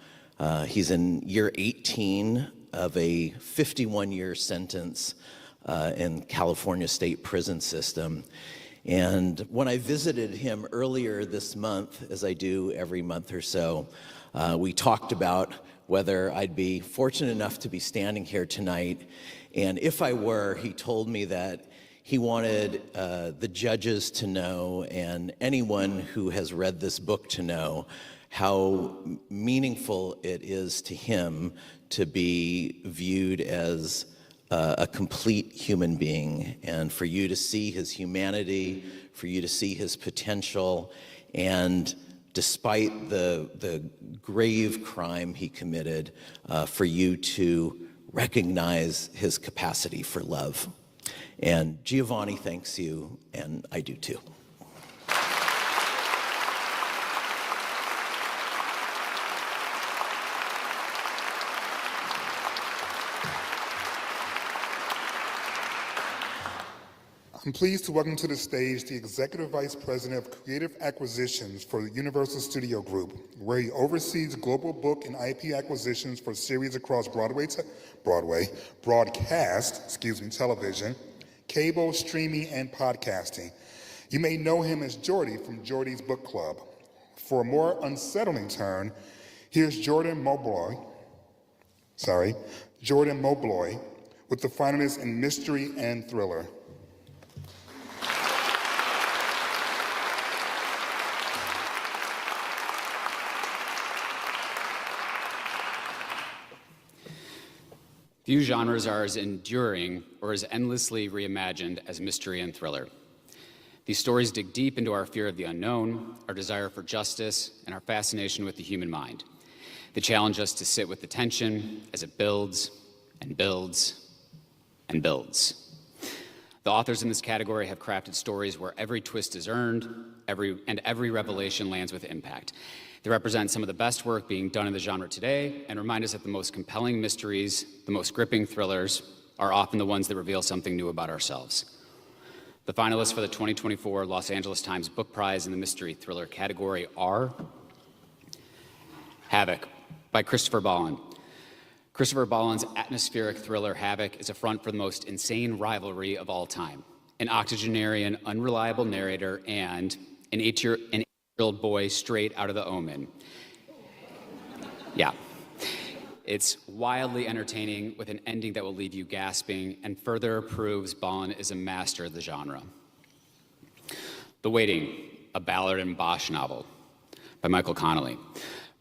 He's in year 18 of a 51-year sentence in California state prison system. And when I visited him earlier this month, as I do every month or so, we talked about whether I'd be fortunate enough to be standing here tonight. And if I were, he told me that he wanted the judges to know, and anyone who has read this book to know, how meaningful it is to him to be viewed as a complete human being, and for you to see his humanity, for you to see his potential, and despite the grave crime he committed, for you to recognize his capacity for love. And Giovanni thanks you, and I do too. I'm pleased to welcome to the stage the Executive Vice President of Creative Acquisitions for the Universal Studio Group, where he oversees global book and IP acquisitions for series across broadcast, television, cable, streaming, and podcasting. You may know him as Jordy from Jordy's Book Club. For a more unsettling turn, here's Jordan Mobloy with the finalists in Mystery and Thriller. Few genres are as enduring or as endlessly reimagined as mystery and thriller. These stories dig deep into our fear of the unknown, our desire for justice, and our fascination with the human mind. They challenge us to sit with the tension as it builds and builds and builds. The authors in this category have crafted stories where every twist is earned, every revelation lands with impact. They represent some of the best work being done in the genre today and remind us that the most compelling mysteries, the most gripping thrillers, are often the ones that reveal something new about ourselves. The finalists for the 2024 Los Angeles Times Book Prize in the Mystery Thriller category are Havoc by Christopher Bolin. Christopher Bolin's atmospheric thriller Havoc is a front for the most insane rivalry of all time. An octogenarian, unreliable narrator and an eight-year-old boy straight out of The Omen. Yeah. It's wildly entertaining with an ending that will leave you gasping and further proves Bolin is a master of the genre. The Waiting, a Ballard and Bosch novel by Michael Connelly.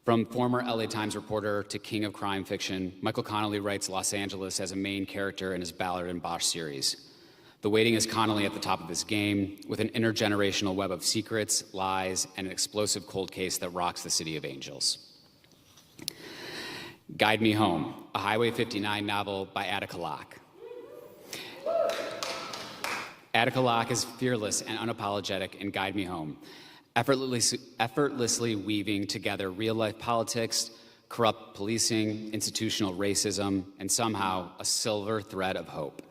From former LA Times reporter to king of crime fiction, Michael Connelly writes Los Angeles as a main character in his Ballard and Bosch series. The Waiting is Connelly at the top of his game, with an intergenerational web of secrets, lies, and an explosive cold case that rocks the City of Angels. Guide Me Home, a Highway 59 novel by Attica Locke. Attica Locke is fearless and unapologetic in Guide Me Home, effortlessly weaving together real-life politics, corrupt policing, institutional racism, and somehow a silver thread of hope.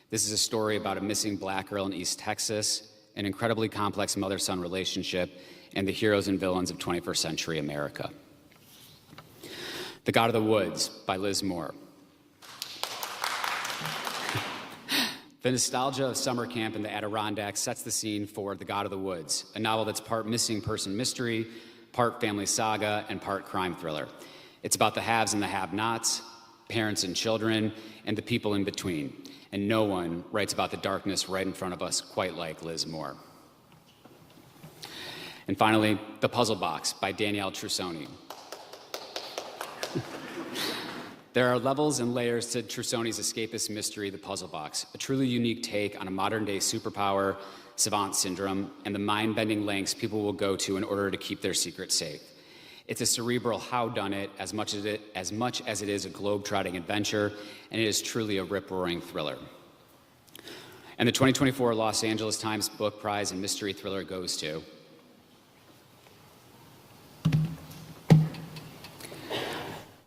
This is a story about a missing black girl in East Texas, an incredibly complex mother-son relationship, and the heroes and villains of 21st century America. The God of the Woods by Liz Moore. The nostalgia of summer camp in the Adirondacks sets the scene for The God of the Woods, a novel that's part missing person mystery, part family saga, and part crime thriller. It's about the haves and the have-nots, parents and children, and the people in between. And no one writes about the darkness right in front of us quite like Liz Moore. And finally, The Puzzle Box by Danielle Trussoni. There are levels and layers to Trussoni's escapist mystery, The Puzzle Box, a truly unique take on a modern-day superpower, savant syndrome, and the mind-bending lengths people will go to in order to keep their secrets safe. It's a cerebral howdunit as much as it is a globe-trotting adventure, and it is truly a rip-roaring thriller. And the 2024 Los Angeles Times Book Prize in Mystery Thriller goes to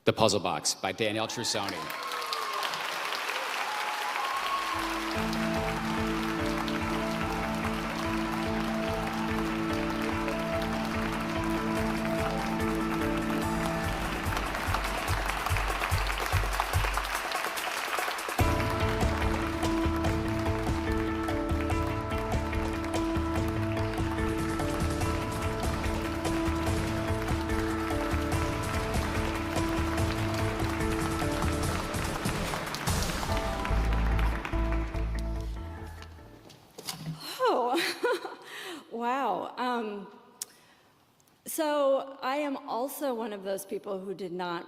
The Puzzle Box by Danielle Trussoni. Wow. So I am also one of those people who did not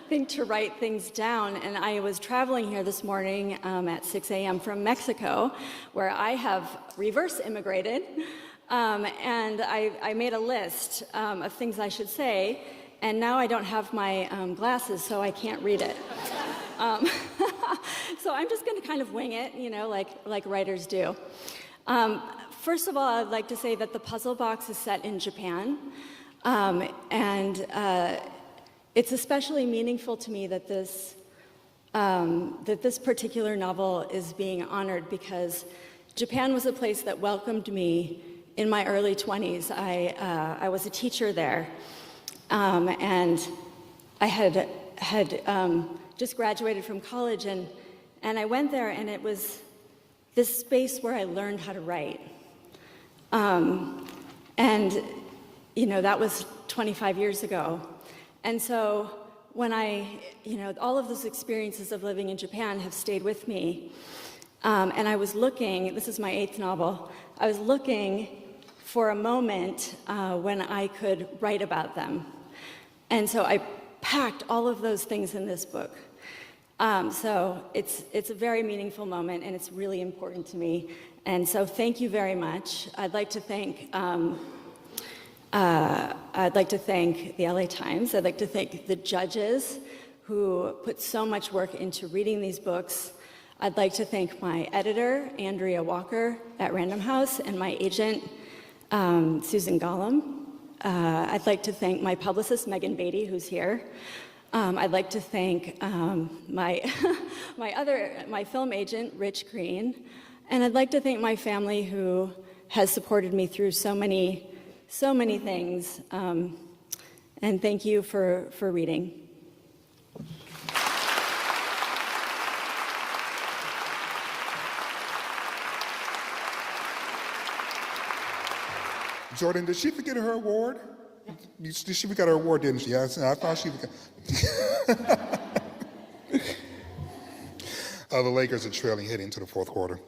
think to write things down. And I was traveling here this morning at 6 a.m. from Mexico, where I have reverse immigrated. And I made a list of things I should say. And now I don't have my glasses, so I can't read it. So I'm just going to kind of wing it, you know, like writers do. First of all, I'd like to say that The Puzzle Box is set in Japan, and it's especially meaningful to me that this particular novel is being honored because Japan was a place that welcomed me in my early 20s. I was a teacher there, and I had just graduated from college, and I went there, and it was this space where I learned how to write. And, you know, that was 25 years ago. And so when all of those experiences of living in Japan have stayed with me. And I was looking, this is my 8th novel, I was looking for a moment when I could write about them. And so I packed all of those things in this book. So it's a very meaningful moment, and it's really important to me. And so thank you very much. I'd like to thank the LA Times. I'd like to thank the judges who put so much work into reading these books. I'd like to thank my editor, Andrea Walker at Random House, and my agent, Susan Gollum. I'd like to thank my publicist, Megan Beatty, who's here. I'd like to thank my film agent, Rich Green. And I'd like to thank my family who has supported me through so many things. And thank you for reading. Jordan, did she forget her award? She forgot her award, didn't she? I thought she forgot. The Lakers are trailing heading into the fourth quarter.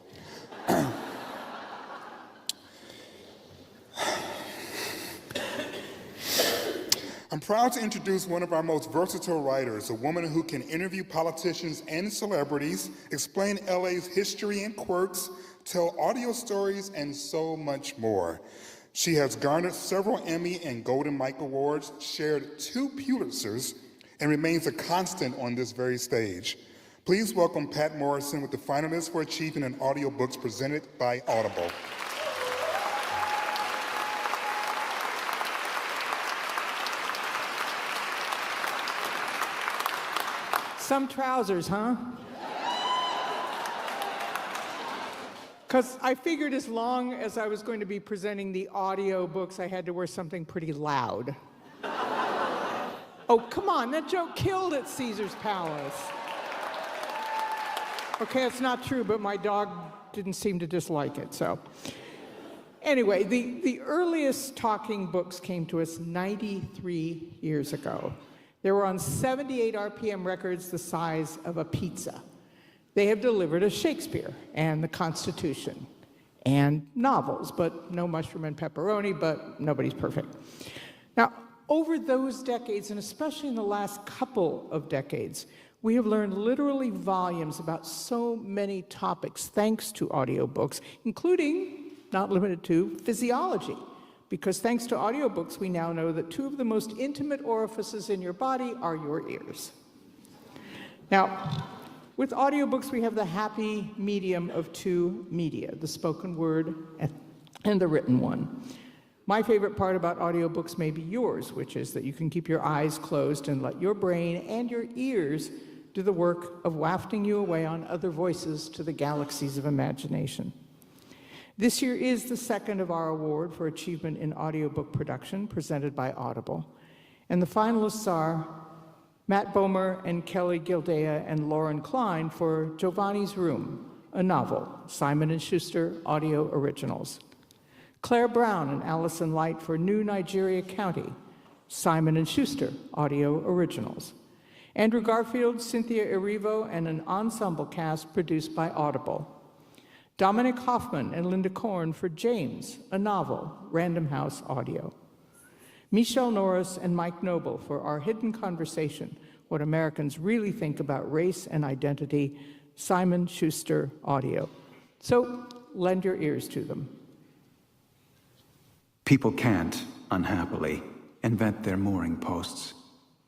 I'm proud to introduce one of our most versatile writers, a woman who can interview politicians and celebrities, explain LA's history and quirks, tell audio stories, and so much more. She has garnered several Emmy and Golden Mike Awards, shared 2 Pulitzers, and remains a constant on this very stage. Please welcome Pat Morrison with the finalists for achievement in audiobooks presented by Audible. Some trousers, huh? Because I figured as long as I was going to be presenting the audio books, I had to wear something pretty loud. Oh, come on, that joke killed at Caesar's Palace. Okay, it's not true, but my dog didn't seem to dislike it, so. Anyway, the earliest talking books came to us 93 years ago. They were on 78 RPM records the size of a pizza. They have delivered us Shakespeare and the Constitution and novels, but no mushroom and pepperoni, but nobody's perfect. Now, over those decades, and especially in the last couple of decades, we have learned literally volumes about so many topics thanks to audiobooks, including, not limited to, physiology. Because thanks to audiobooks, we now know that 2 of the most intimate orifices in your body are your ears. Now, with audiobooks, we have the happy medium of 2 media, the spoken word and the written one. My favorite part about audiobooks may be yours, which is that you can keep your eyes closed and let your brain and your ears do the work of wafting you away on other voices to the galaxies of imagination. This year is the 2nd of our award for achievement in audiobook production, presented by Audible. And the finalists are Matt Bomer and Kelly Gildea and Lauren Klein for Giovanni's Room, a novel, Simon & Schuster Audio Originals. Claire Brown and Allison Light for New Nigeria County, Simon & Schuster Audio Originals. Andrew Garfield, Cynthia Erivo, and an ensemble cast produced by Audible. Dominic Hoffman and Linda Korn for James, a novel, Random House Audio. Michelle Norris and Mike Noble for Our Hidden Conversation, What Americans Really Think About Race and Identity, Simon Schuster Audio. So lend your ears to them. People can't, unhappily, invent their mooring posts,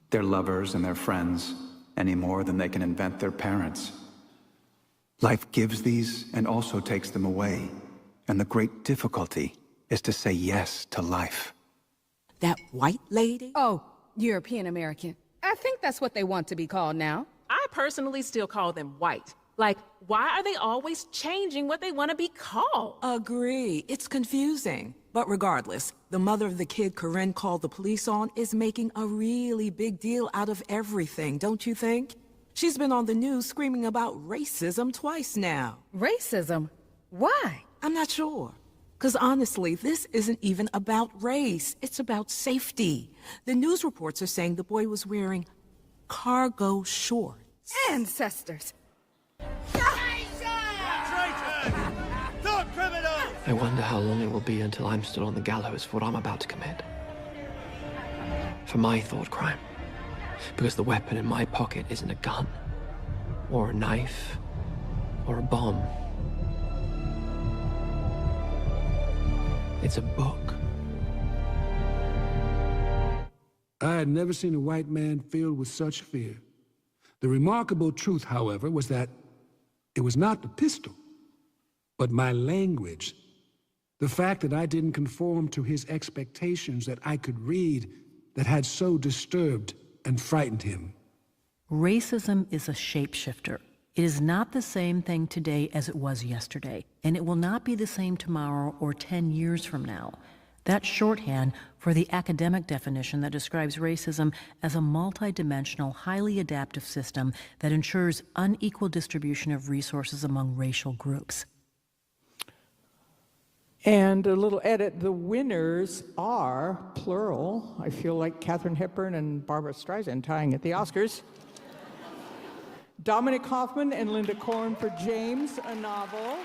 their lovers and their friends, any more than they can invent their parents. Life gives these and also takes them away, and the great difficulty is to say yes to life. That white lady? Oh, European American. I think that's what they want to be called now. I personally still call them white. Like, why are they always changing what they want to be called? Agree. It's confusing. But regardless, the mother of the kid Corinne called the police on is making a really big deal out of everything, don't you think? She's been on the news screaming about racism twice now. Racism? Why? I'm not sure. Because honestly, this isn't even about race. It's about safety. The news reports are saying the boy was wearing cargo shorts. Ancestors. I wonder how long it will be until I'm stood on the gallows for what I'm about to commit. For my thought crime. Because the weapon in my pocket isn't a gun. or a knife, or a bomb. It's a book. I had never seen a white man filled with such fear. The remarkable truth, however, was that it was not the pistol, but my language. The fact that I didn't conform to his expectations that I could read that had so disturbed and frightened him. Racism is a shapeshifter. It is not the same thing today as it was yesterday, and it will not be the same tomorrow or 10 years from now. That's shorthand for the academic definition that describes racism as a multidimensional, highly adaptive system that ensures unequal distribution of resources among racial groups. And a little edit, the winners are, plural, I feel like Katharine Hepburn and Barbara Streisand tying at the Oscars. Dominic Hoffman and Linda Korn for James, a novel.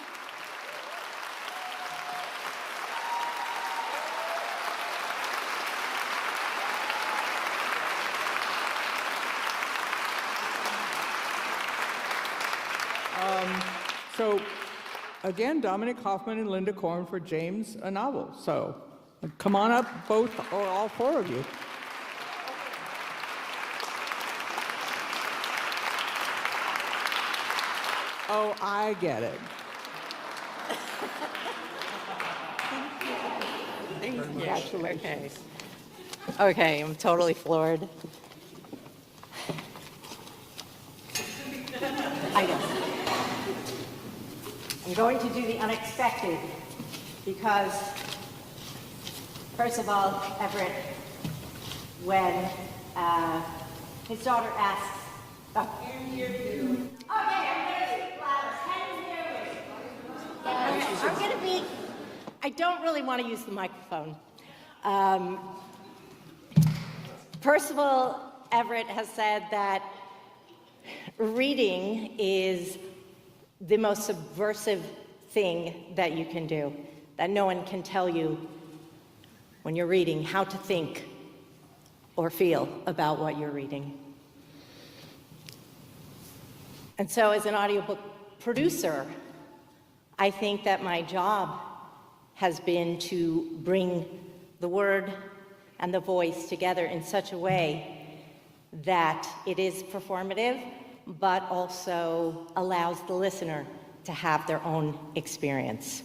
So, again, Dominic Hoffman and Linda Korn for James, a novel. So, come on up, both or all four of you. Oh, I get it. Thank you. Congratulations. Okay, I'm totally floored. I know. I'm going to do the unexpected because, first of all, Everett, when his daughter asks, okay, I'm going to speak louder. I'm going to be, I don't really want to use the microphone. Percival Everett has said that reading is the most subversive thing that you can do, that no one can tell you when you're reading how to think or feel about what you're reading. And so as an audiobook producer, I think that my job has been to bring the word and the voice together in such a way that it is performative, but also allows the listener to have their own experience.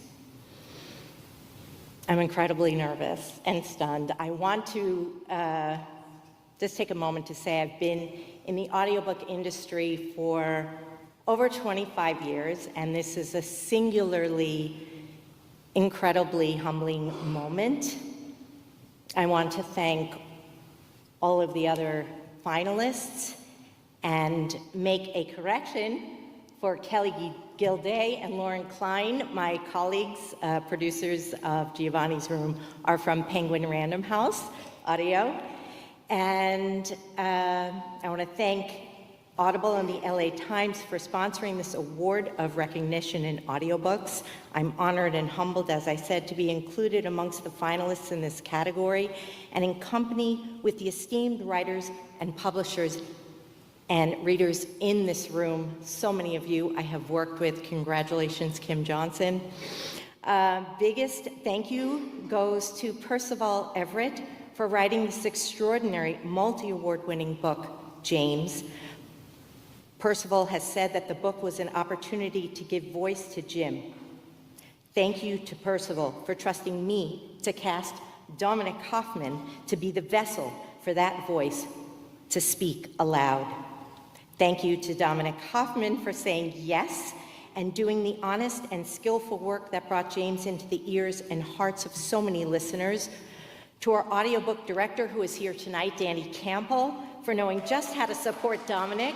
I'm incredibly nervous and stunned. I want to just take a moment to say I've been in the audiobook industry for over 25 years, and this is a singularly, incredibly humbling moment. I want to thank all of the other finalists and make a correction for Kelly Gilday and Lauren Klein. My colleagues, producers of Giovanni's Room, are from Penguin Random House Audio. And I want to thank Audible and the LA Times for sponsoring this award of recognition in audiobooks. I'm honored and humbled, as I said, to be included amongst the finalists in this category and in company with the esteemed writers and publishers and readers in this room. So many of you I have worked with. Congratulations, Kim Johnson. Biggest thank you goes to Percival Everett for writing this extraordinary multi-award winning book, James. Percival has said that the book was an opportunity to give voice to Jim. Thank you to Percival for trusting me to cast Dominic Hoffman to be the vessel for that voice to speak aloud. Thank you to Dominic Hoffman for saying yes and doing the honest and skillful work that brought James into the ears and hearts of so many listeners. To our audiobook director who is here tonight, Danny Campbell, for knowing just how to support Dominic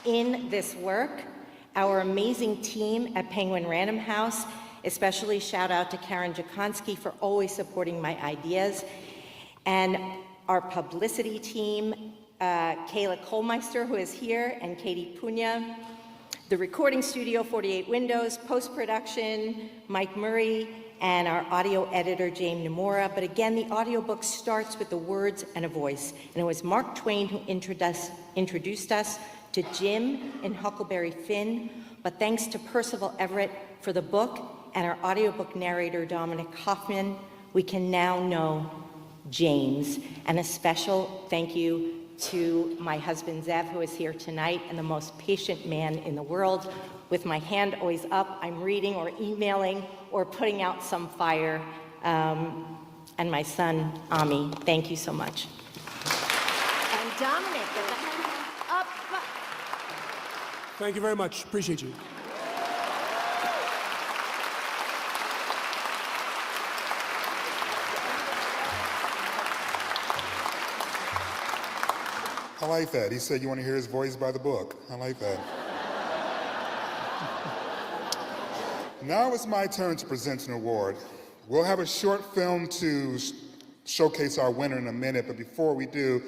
in this work. Our amazing team at Penguin Random House, especially shout out to Karen Jakonski for always supporting my ideas. And our publicity team, Kayla Kohlmeister, who is here, and Katie Pugna. The recording studio, 48 Windows, post-production, Mike Murray, and our audio editor, James Nomura. But again, the audiobook starts with the words and a voice. And it was Mark Twain who introduced us to Jim and Huckleberry Finn, but thanks to Percival Everett for the book and our audiobook narrator, Dominic Hoffman, we can now know James. And a special thank you to my husband, Zev, who is here tonight, and the most patient man in the world. With my hand always up, I'm reading or emailing or putting out some fire. And my son, Ami, thank you so much. And Dominic, get the hand up. Thank you very much. Appreciate you. I like that. He said you want to hear his voice by the book. I like that. Now it's my turn to present an award. We'll have a short film to showcase our winner in a minute, but before we do,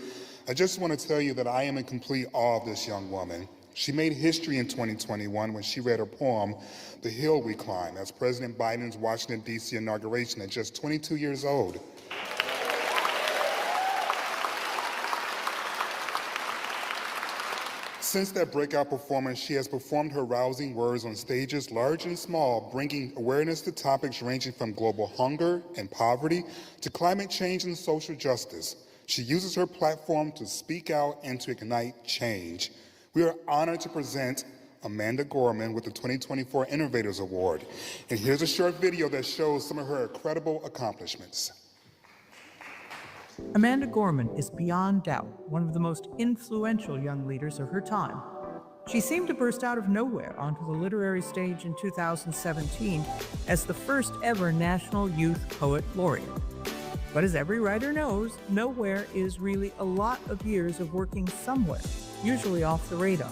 I just want to tell you that I am in complete awe of this young woman. She made history in 2021 when she read her poem, The Hill We Climb, as President Biden's Washington, D.C. inauguration at just 22 years old. Since that breakout performance, she has performed her rousing words on stages large and small, bringing awareness to topics ranging from global hunger and poverty to climate change and social justice. She uses her platform to speak out and to ignite change. We are honored to present Amanda Gorman with the 2024 Innovators Award. And here's a short video that shows some of her incredible accomplishments. Amanda Gorman is beyond doubt one of the most influential young leaders of her time. She seemed to burst out of nowhere onto the literary stage in 2017 as the first ever National Youth Poet Laureate. But as every writer knows, nowhere is really a lot of years of working somewhere, usually off the radar.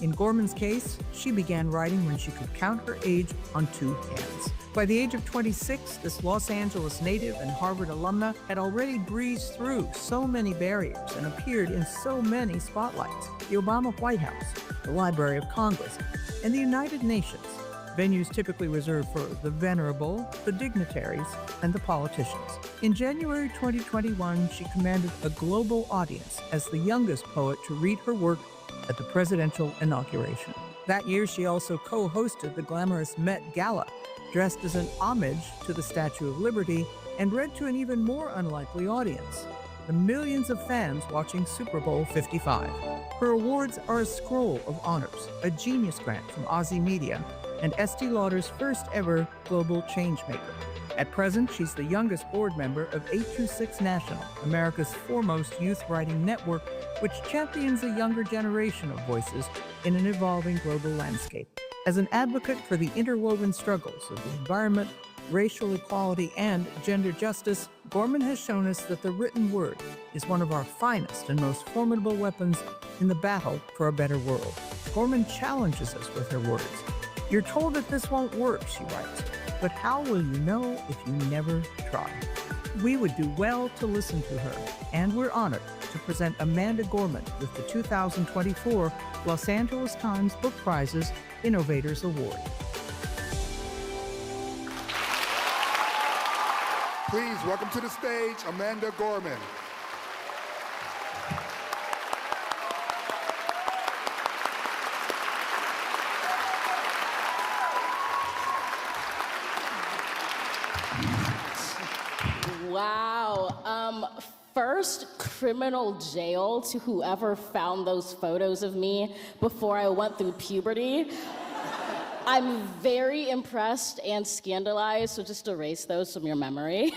In Gorman's case, she began writing when she could count her age on two hands. By the age of 26, this Los Angeles native and Harvard alumna had already breezed through so many barriers and appeared in so many spotlights: the Obama White House, the Library of Congress, and the United Nations, venues typically reserved for the venerable, the dignitaries, and the politicians. In January 2021, she commanded a global audience as the youngest poet to read her work at the presidential inauguration. That year, she also co-hosted the glamorous Met Gala, dressed as an homage to the Statue of Liberty, and read to an even more unlikely audience, the millions of fans watching Super Bowl 55. Her awards are a scroll of honors, a Genius Grant from Aussie Media, and Estee Lauder's first ever Global Changemaker. At present, she's the youngest board member of 826 National, America's foremost youth writing network, which champions a younger generation of voices in an evolving global landscape. As an advocate for the interwoven struggles of the environment, racial equality, and gender justice, Gorman has shown us that the written word is one of our finest and most formidable weapons in the battle for a better world. Gorman challenges us with her words. You're told that this won't work, she writes, but how will you know if you never try? We would do well to listen to her, and we're honored to present Amanda Gorman with the 2024 Los Angeles Times Book Prize's Innovators Award. Please welcome to the stage Amanda Gorman. Wow. First, criminal jail to whoever found those photos of me before I went through puberty. I'm very impressed and scandalized, so just erase those from your memory.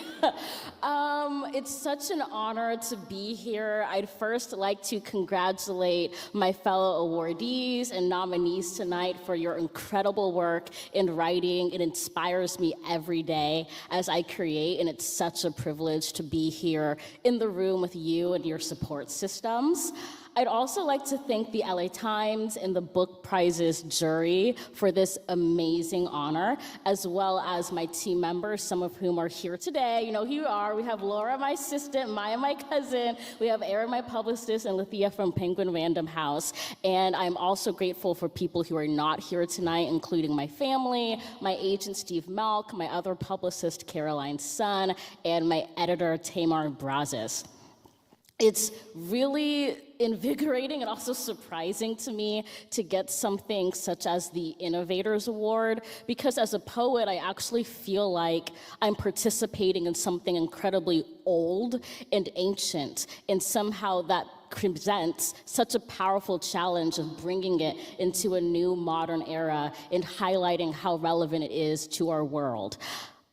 It's such an honor to be here. I'd first like to congratulate my fellow awardees and nominees tonight for your incredible work in writing. It inspires me every day as I create, and it's such a privilege to be here in the room with you and your support systems. I'd also like to thank the LA Times and the Book Prizes jury for this amazing honor, as well as my team members, some of whom are here today. You know who you are. We have Laura, my assistant, Maya, my cousin. We have Erin, my publicist, and Lithia from Penguin Random House. And I'm also grateful for people who are not here tonight, including my family, my agent, Steve Malk, my other publicist, Caroline Sun, and my editor, Tamar Brazis. It's really invigorating and also surprising to me to get something such as the Innovators Award, because as a poet, I actually feel like I'm participating in something incredibly old and ancient, and somehow that presents such a powerful challenge of bringing it into a new modern era and highlighting how relevant it is to our world.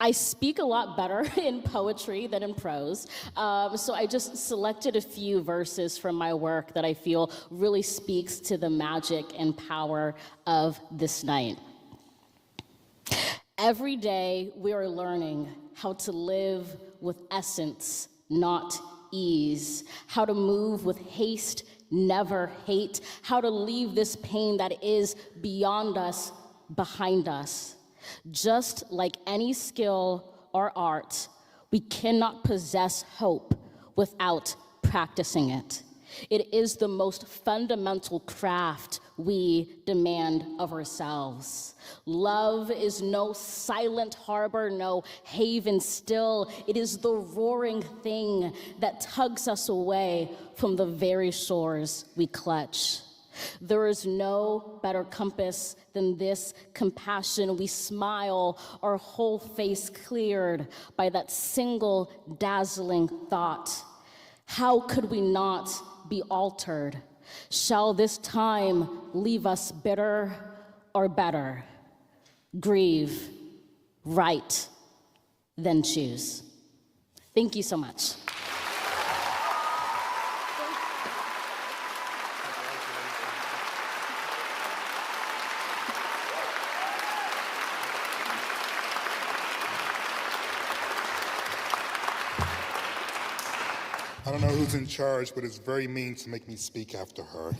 I speak a lot better in poetry than in prose, so I just selected a few verses from my work that I feel really speaks to the magic and power of this night. Every day we are learning how to live with essence, not ease, how to move with haste, never hate, how to leave this pain that is beyond us behind us. Just like any skill or art, we cannot possess hope without practicing it. It is the most fundamental craft we demand of ourselves. Love is no silent harbor, no haven still. It is the roaring thing that tugs us away from the very shores we clutch. There is no better compass than this compassion. We smile, our whole face cleared by that single dazzling thought. How could we not be altered? Shall this time leave us bitter or better? Grieve, write, then choose. Thank you so much. I don't know who's in charge, but it's very mean to make me speak after her.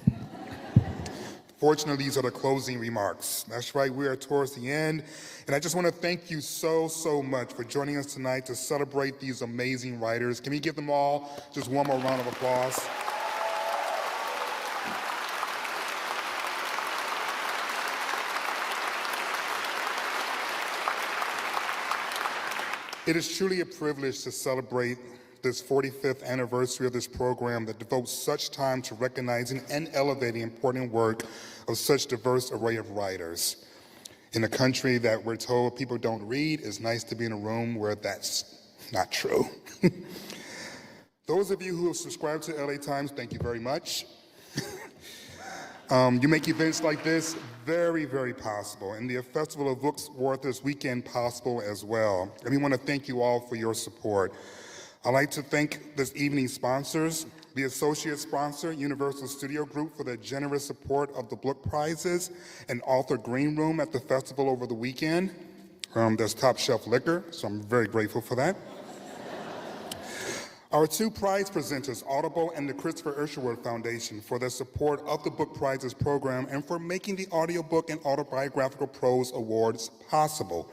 Fortunately, these are the closing remarks. That's right, we are towards the end. And I just want to thank you so much for joining us tonight to celebrate these amazing writers. Can we give them all just one more round of applause? It is truly a privilege to celebrate this 45th anniversary of this program that devotes such time to recognizing and elevating important work of such diverse array of writers. In a country that we're told people don't read, it's nice to be in a room where that's not true. Those of you who have subscribed to LA Times, thank you very much. You make events like this very possible, and the Festival of Books Worth this weekend possible as well. And we want to thank you all for your support. I'd like to thank this evening's sponsors, the associate sponsor, Universal Studio Group, for their generous support of the book prizes, and Author Green Room at the festival over the weekend. There's top shelf liquor, so I'm very grateful for that. Our two prize presenters, Audible and the Christopher Isherwood Foundation, for their support of the Book Prizes program and for making the Audiobook and Autobiographical Prose Awards possible.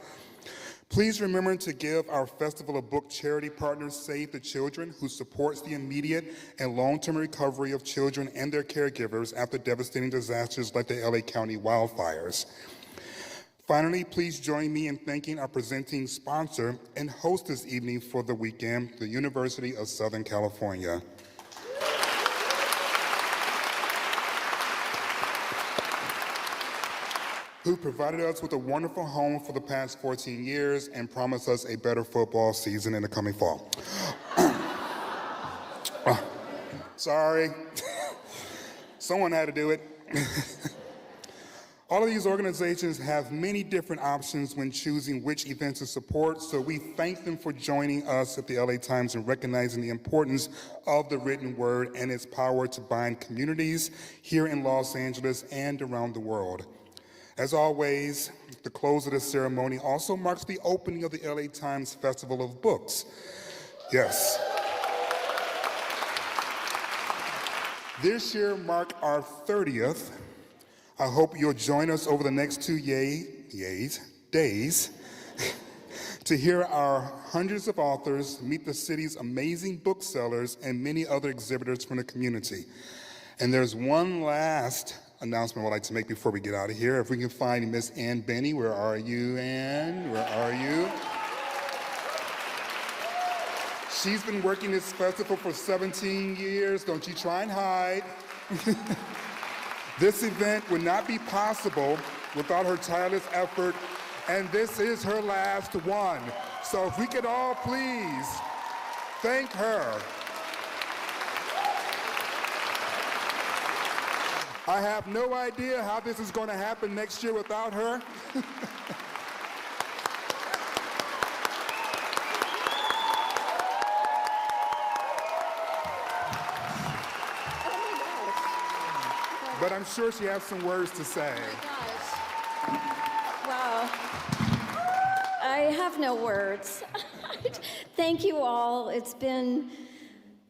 Please remember to give our Festival of Book charity partner Save the Children, who supports the immediate and long-term recovery of children and their caregivers after devastating disasters like the LA County wildfires. Finally, please join me in thanking our presenting sponsor and host this evening for the weekend, the University of Southern California. Who provided us with a wonderful home for the past 14 years and promised us a better football season in the coming fall. Sorry. Someone had to do it. All of these organizations have many different options when choosing which events to support, so we thank them for joining us at the LA Times and recognizing the importance of the written word and its power to bind communities here in Los Angeles and around the world. As always, the close of the ceremony also marks the opening of the LA Times Festival of Books. Yes. This year marked our 30th. I hope you'll join us over the next 2 days to hear our hundreds of authors, meet the city's amazing booksellers, and many other exhibitors from the community. And there's one last announcement I'd like to make before we get out of here. If we can find Miss Ann Benny. Where are you, Ann? Where are you? She's been working this festival for 17 years. Don't you try and hide. This event would not be possible without her tireless effort, and this is her last one. So if we could all please thank her. I have no idea how this is going to happen next year without her. But I'm sure she has some words to say. Wow. I have no words. Thank you all. It's been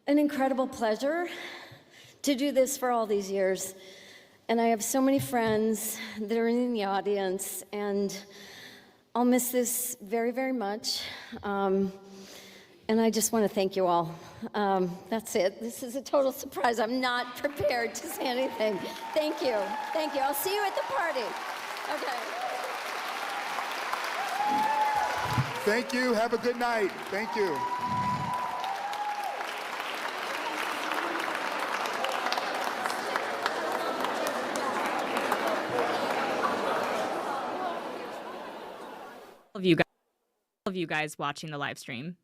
an incredible pleasure to do this for all these years. And I have so many friends that are in the audience, and I'll miss this very, very much. And I just want to thank you all. That's it. This is a total surprise. I'm not prepared to say anything. Thank you. Thank you. I'll see you at the party. Okay. Thank you. Have a good night. Thank you. Of you guys watching the live stream.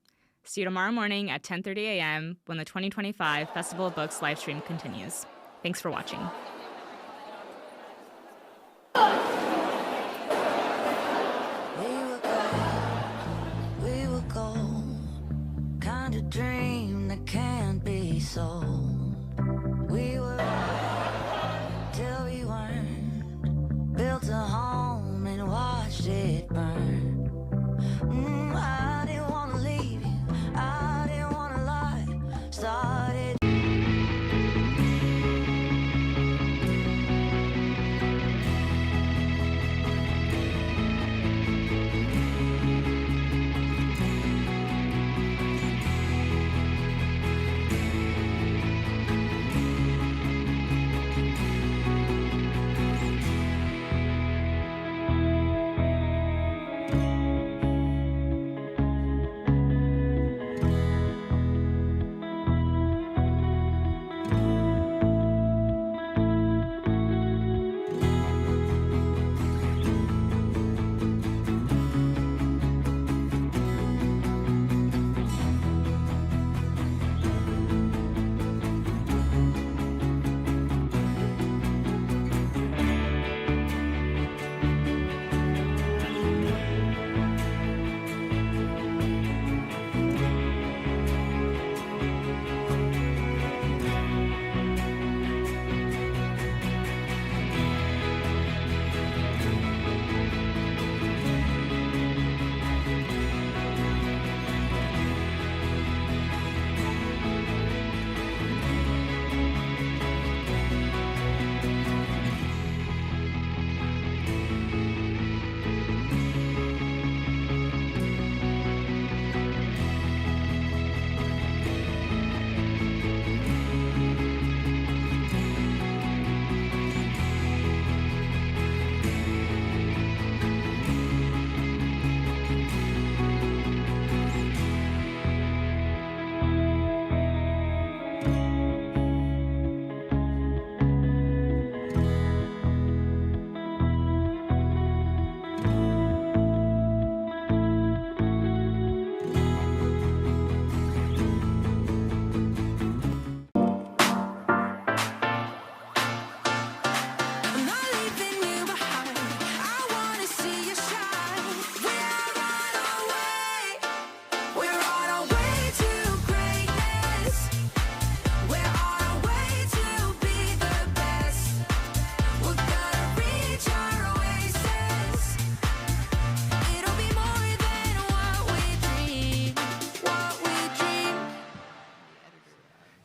See you tomorrow morning at 10:30 a.m. when the 2025 Festival of Books live stream continues. Thanks for watching. We were gold, kind of dream that can't be sold. We were till we weren't, built a home and watched it burn. I didn't want to leave you, I didn't want to lie, started.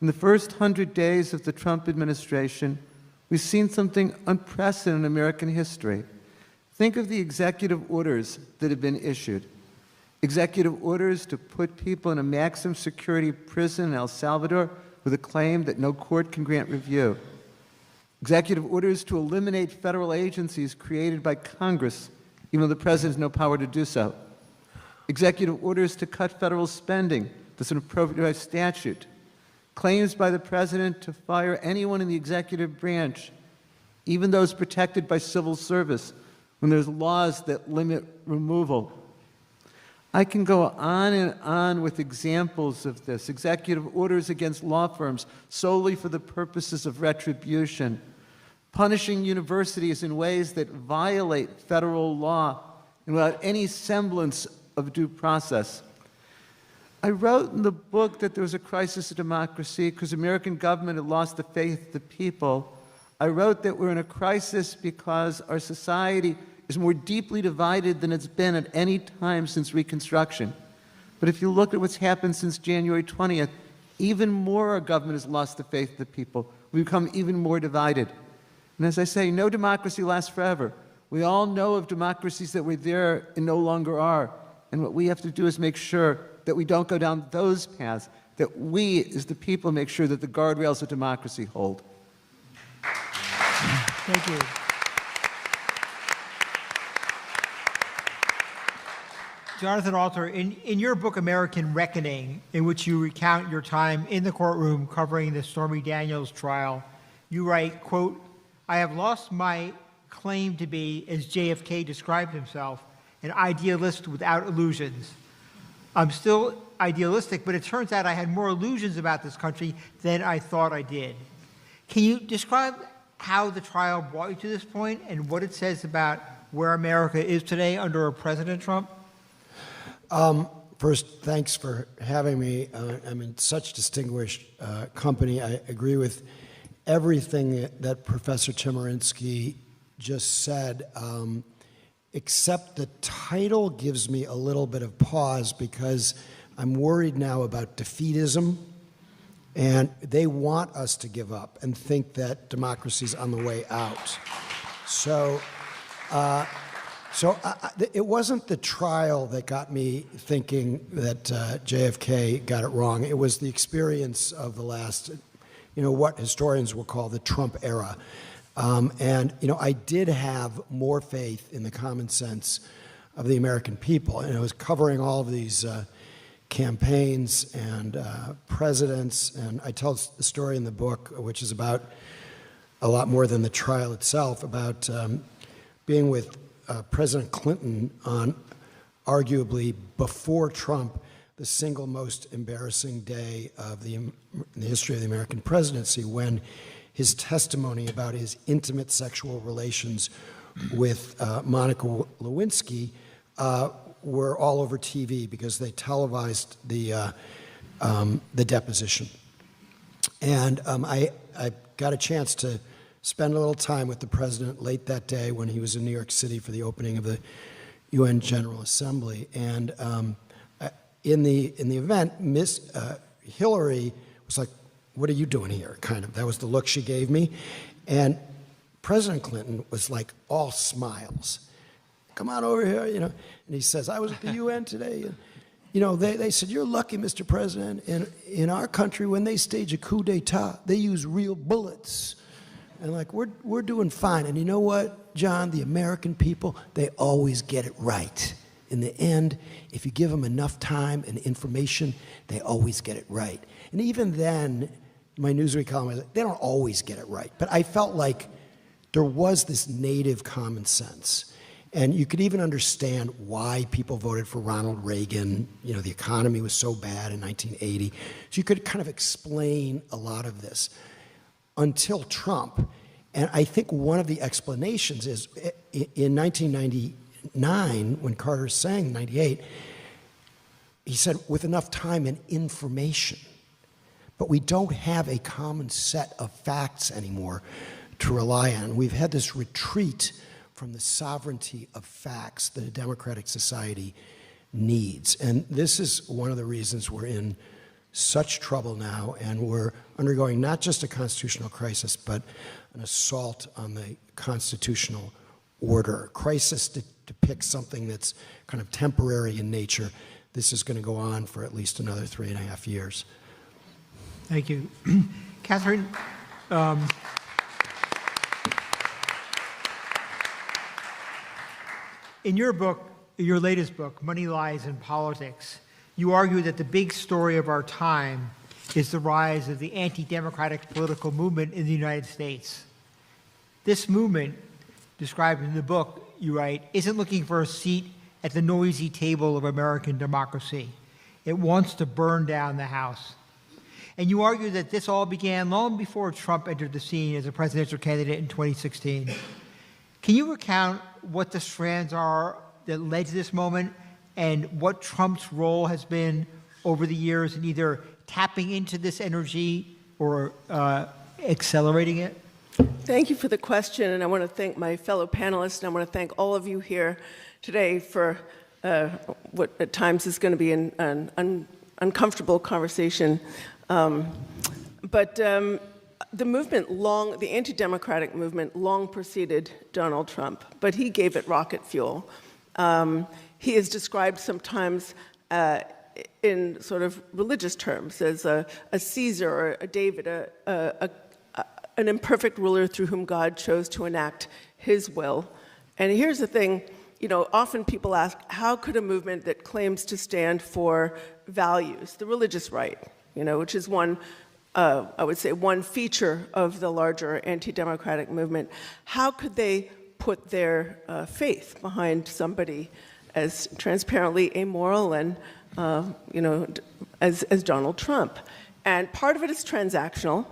In the first 100 days of the Trump administration, we've seen something unprecedented in American history. Think of the executive orders that have been issued. Executive orders to put people in a maximum security prison in El Salvador with a claim that no court can grant review. Executive orders to eliminate federal agencies created by Congress, even though the president has no power to do so. Executive orders to cut federal spending that's appropriate by statute. Claims by the president to fire anyone in the executive branch, even those protected by civil service, when there's laws that limit removal. I can go on and on with examples of this. Executive orders against law firms solely for the purposes of retribution. Punishing universities in ways that violate federal law and without any semblance of due process. I wrote in the book that there was a crisis of democracy because the American government had lost the faith of the people. I wrote that we're in a crisis because our society is more deeply divided than it's been at any time since Reconstruction. But if you look at what's happened since January 20th, even more our government has lost the faith of the people. We've become even more divided. And as I say, no democracy lasts forever. We all know of democracies that were there and no longer are. And what we have to do is make sure that we don't go down those paths, that we, as the people, make sure that the guardrails of democracy hold. Thank you. Jonathan Alter, in your book, American Reckoning, in which you recount your time in the courtroom covering the Stormy Daniels trial, you write, quote, "I have lost my claim to be, as JFK described himself, an idealist without illusions. I'm still idealistic, but it turns out I had more illusions about this country than I thought I did." Can you describe how the trial brought you to this point and what it says about where America is today under President Trump? First, thanks for having me. I'm in such distinguished company. I agree with everything that Professor Chemerinsky just said, except the title gives me a little bit of pause because I'm worried now about defeatism, and they want us to give up and think that democracy's on the way out. So it wasn't the trial that got me thinking that JFK got it wrong. It was the experience of the last, what historians will call the Trump era. And I did have more faith in the common sense of the American people. And I was covering all of these campaigns and presidents. And I tell the story in the book, which is about a lot more than the trial itself, about being with President Clinton on arguably before Trump, the single most embarrassing day of in the history of the American presidency, when his testimony about his intimate sexual relations with Monica Lewinsky were all over TV because they televised the deposition. And I got a chance to spend a little time with the president late that day when he was in New York City for the opening of the UN General Assembly. And in the event, Miss Hillary was like, "What are you doing here?" Kind of. That was the look she gave me. And President Clinton was like all smiles. "Come on over here, And he says, "I was at the UN today. They said, 'You're lucky, Mr. President. In our country, when they stage a coup d'etat, they use real bullets.' And we're doing fine. And you know what, John? The American people, they always get it right. In the end, if you give them enough time and information, they always get it right." And even then, my Newsweek column was like, they don't always get it right. But I felt like there was this native common sense. And you could even understand why people voted for Ronald Reagan. The economy was so bad in 1980. So you could kind of explain a lot of this until Trump. And I think one of the explanations is in 1999, when Carter sang 98, he said, with enough time and information. But we don't have a common set of facts anymore to rely on. We've had this retreat from the sovereignty of facts that a democratic society needs. And this is one of the reasons we're in such trouble now, and we're undergoing not just a constitutional crisis, but an assault on the constitutional order. Crisis depicts something that's kind of temporary in nature. This is going to go on for at least another 3.5 years. Thank you. Catherine, in your book, your latest book, Money, Lies, and Politics, you argue that the big story of our time is the rise of the anti-democratic political movement in the United States. This movement, described in the book, you write, isn't looking for a seat at the noisy table of American democracy. It wants to burn down the House. And you argue that this all began long before Trump entered the scene as a presidential candidate in 2016. Can you recount what the strands are that led to this moment and what Trump's role has been over the years in either tapping into this energy or accelerating it? Thank you for the question, and I want to thank my fellow panelists, and I want to thank all of you here today for what at times is going to be an uncomfortable conversation. But the movement the anti-democratic movement long preceded Donald Trump, but he gave it rocket fuel. He is described sometimes in sort of religious terms as a Caesar or a David, an imperfect ruler through whom God chose to enact his will. And here's the thing, often people ask, how could a movement that claims to stand for values, the religious right, which is one, I would say, one feature of the larger anti-democratic movement, how could they put their faith behind somebody as transparently amoral and, as Donald Trump? And part of it is transactional.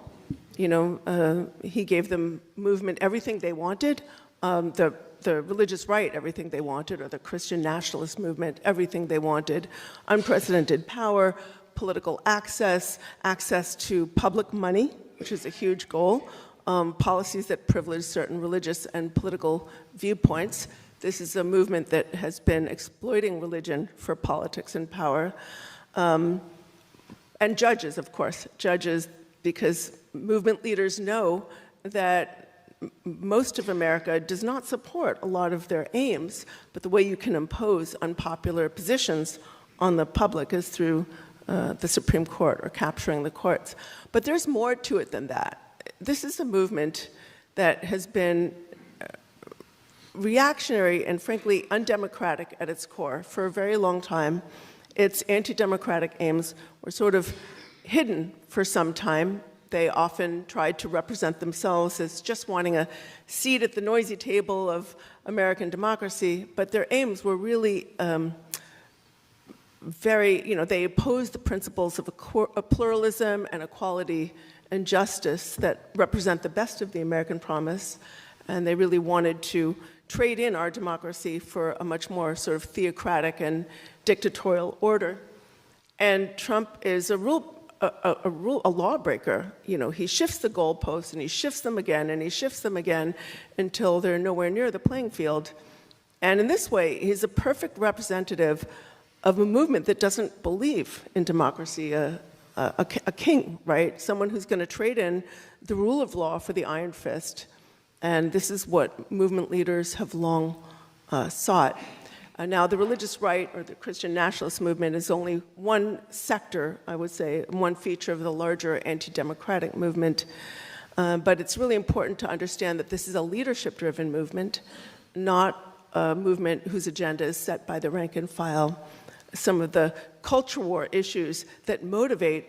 He gave the movement everything they wanted, the religious right, everything they wanted, or the Christian nationalist movement, everything they wanted, unprecedented power, political access to public money, which is a huge goal, policies that privilege certain religious and political viewpoints. This is a movement that has been exploiting religion for politics and power. And judges, of course, because movement leaders know that most of America does not support a lot of their aims, but the way you can impose unpopular positions on the public is through the Supreme Court or capturing the courts. But there's more to it than that. This is a movement that has been reactionary and frankly undemocratic at its core for a very long time. Its anti-democratic aims were sort of hidden for some time. They often tried to represent themselves as just wanting a seat at the noisy table of American democracy, but their aims were really they opposed the principles of a pluralism and equality and justice that represent the best of the American promise, and they really wanted to trade in our democracy for a much more sort of theocratic and dictatorial order. And Trump is a lawbreaker. He shifts the goalposts and he shifts them again and he shifts them again until they're nowhere near the playing field. And in this way, he's a perfect representative of a movement that doesn't believe in democracy, a king, right? Someone who's going to trade in the rule of law for the iron fist. And this is what movement leaders have long sought. Now, the religious right or the Christian nationalist movement is only one sector, I would say, one feature of the larger anti-democratic movement. But it's really important to understand that this is a leadership-driven movement, not a movement whose agenda is set by the rank and file. Some of the culture war issues that motivate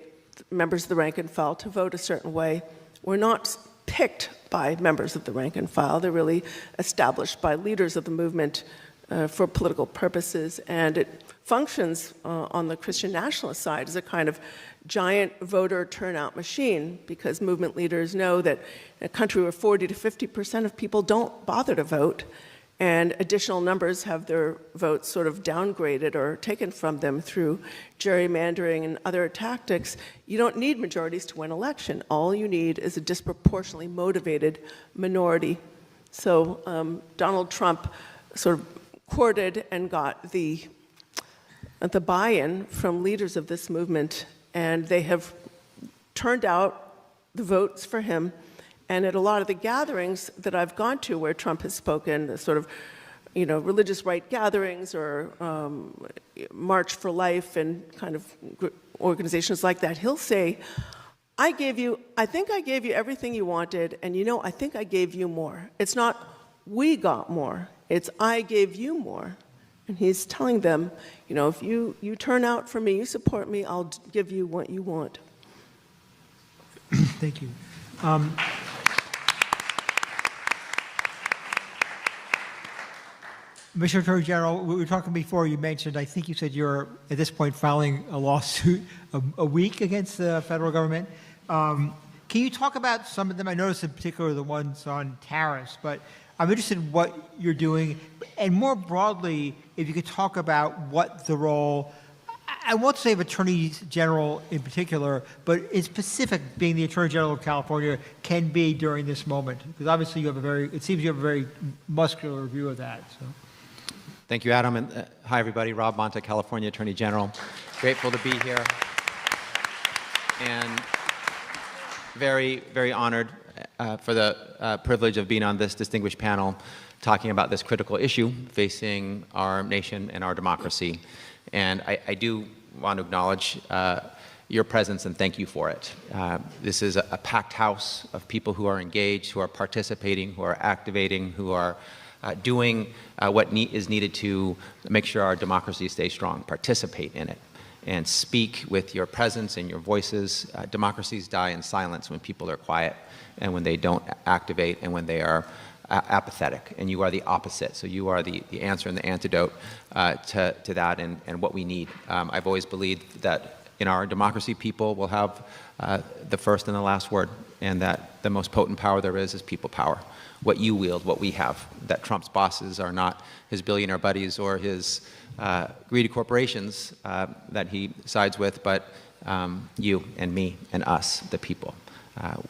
members of the rank and file to vote a certain way were not picked by members of the rank and file. They're really established by leaders of the movement for political purposes, and it functions on the Christian nationalist side as a kind of giant voter turnout machine, because movement leaders know that in a country where 40 to 50% of people don't bother to vote, and additional numbers have their votes sort of downgraded or taken from them through gerrymandering and other tactics, you don't need majorities to win election. All you need is a disproportionately motivated minority. So Donald Trump sort of courted and got the buy-in from leaders of this movement, and they have turned out the votes for him. And at a lot of the gatherings that I've gone to where Trump has spoken, the sort of, religious right gatherings or March for Life and kind of organizations like that, he'll say, I think I gave you everything you wanted, and I think I gave you more. It's not we got more, it's I gave you more. And he's telling them, if you turn out for me, you support me, I'll give you what you want. Thank you. Mr. Attorney General, we were talking before, you mentioned, I think you said you're, at this point, filing a lawsuit a week against the federal government. Can you talk about some of them? I noticed in particular the ones on tariffs, but I'm interested in what you're doing. And more broadly, if you could talk about what the role, I won't say of Attorney General in particular, but in specific, being the Attorney General of California, can be during this moment. Because obviously it seems you have a very muscular view of that. So. Thank you, Adam. And hi, everybody. Rob Bonta, California Attorney General. Grateful to be here. And very, very honored for the privilege of being on this distinguished panel talking about this critical issue facing our nation and our democracy. And I do want to acknowledge your presence and thank you for it. This is a packed house of people who are engaged, who are participating, who are activating, who are doing what is needed to make sure our democracy stays strong. Participate in it and speak with your presence and your voices. Democracies die in silence when people are quiet and when they don't activate and when they are apathetic, and you are the opposite. So you are the answer and the antidote to that and what we need. I've always believed that in our democracy, people will have the first and the last word, and that the most potent power there is people power. What you wield, what we have, that Trump's bosses are not his billionaire buddies or his greedy corporations that he sides with, but you and me and us, the people.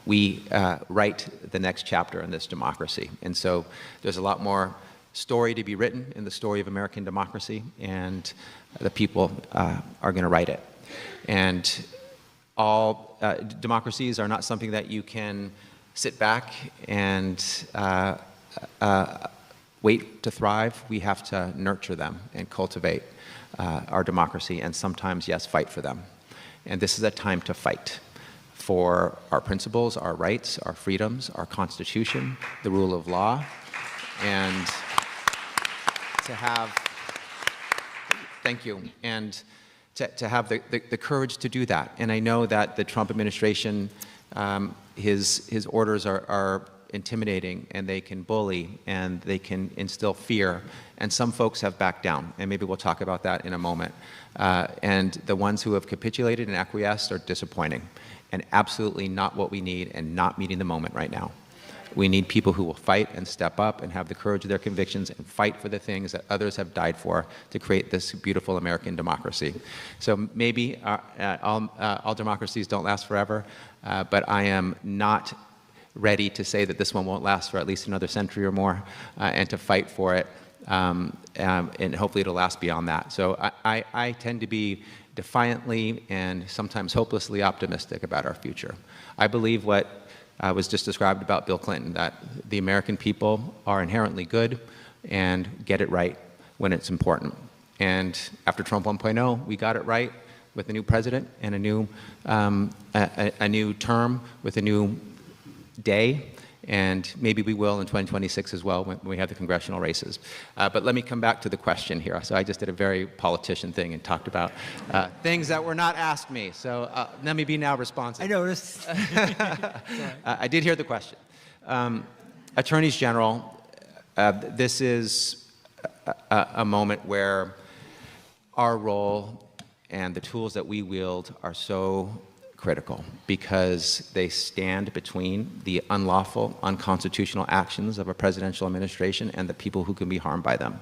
We write the next chapter in this democracy. And so there's a lot more story to be written in the story of American democracy, and the people are going to write it. And all democracies are not something that you can sit back and wait to thrive. We have to nurture them and cultivate our democracy, and sometimes, yes, fight for them. And this is a time to fight for our principles, our rights, our freedoms, our Constitution, the rule of law, and to have, thank you, and to have the courage to do that. And I know that the Trump administration, his orders are intimidating, and they can bully, and they can instill fear, and some folks have backed down, and maybe we'll talk about that in a moment. And the ones who have capitulated and acquiesced are disappointing, and absolutely not what we need, and not meeting the moment right now. We need people who will fight and step up and have the courage of their convictions and fight for the things that others have died for to create this beautiful American democracy. So maybe all democracies don't last forever, but I am not ready to say that this one won't last for at least another century or more, and to fight for it, and hopefully it'll last beyond that. So I tend to be defiantly and sometimes hopelessly optimistic about our future. I believe what was just described about Bill Clinton, that the American people are inherently good and get it right when it's important. And after Trump 1.0, we got it right with a new president and a new term with a new day, and maybe we will in 2026 as well when we have the congressional races. But let me come back to the question here. So I just did a very politician thing and talked about things that were not asked me. So let me be now responsive. I noticed. I did hear the question. Attorneys General, this is a moment where our role and the tools that we wield are so critical, because they stand between the unlawful, unconstitutional actions of a presidential administration and the people who can be harmed by them.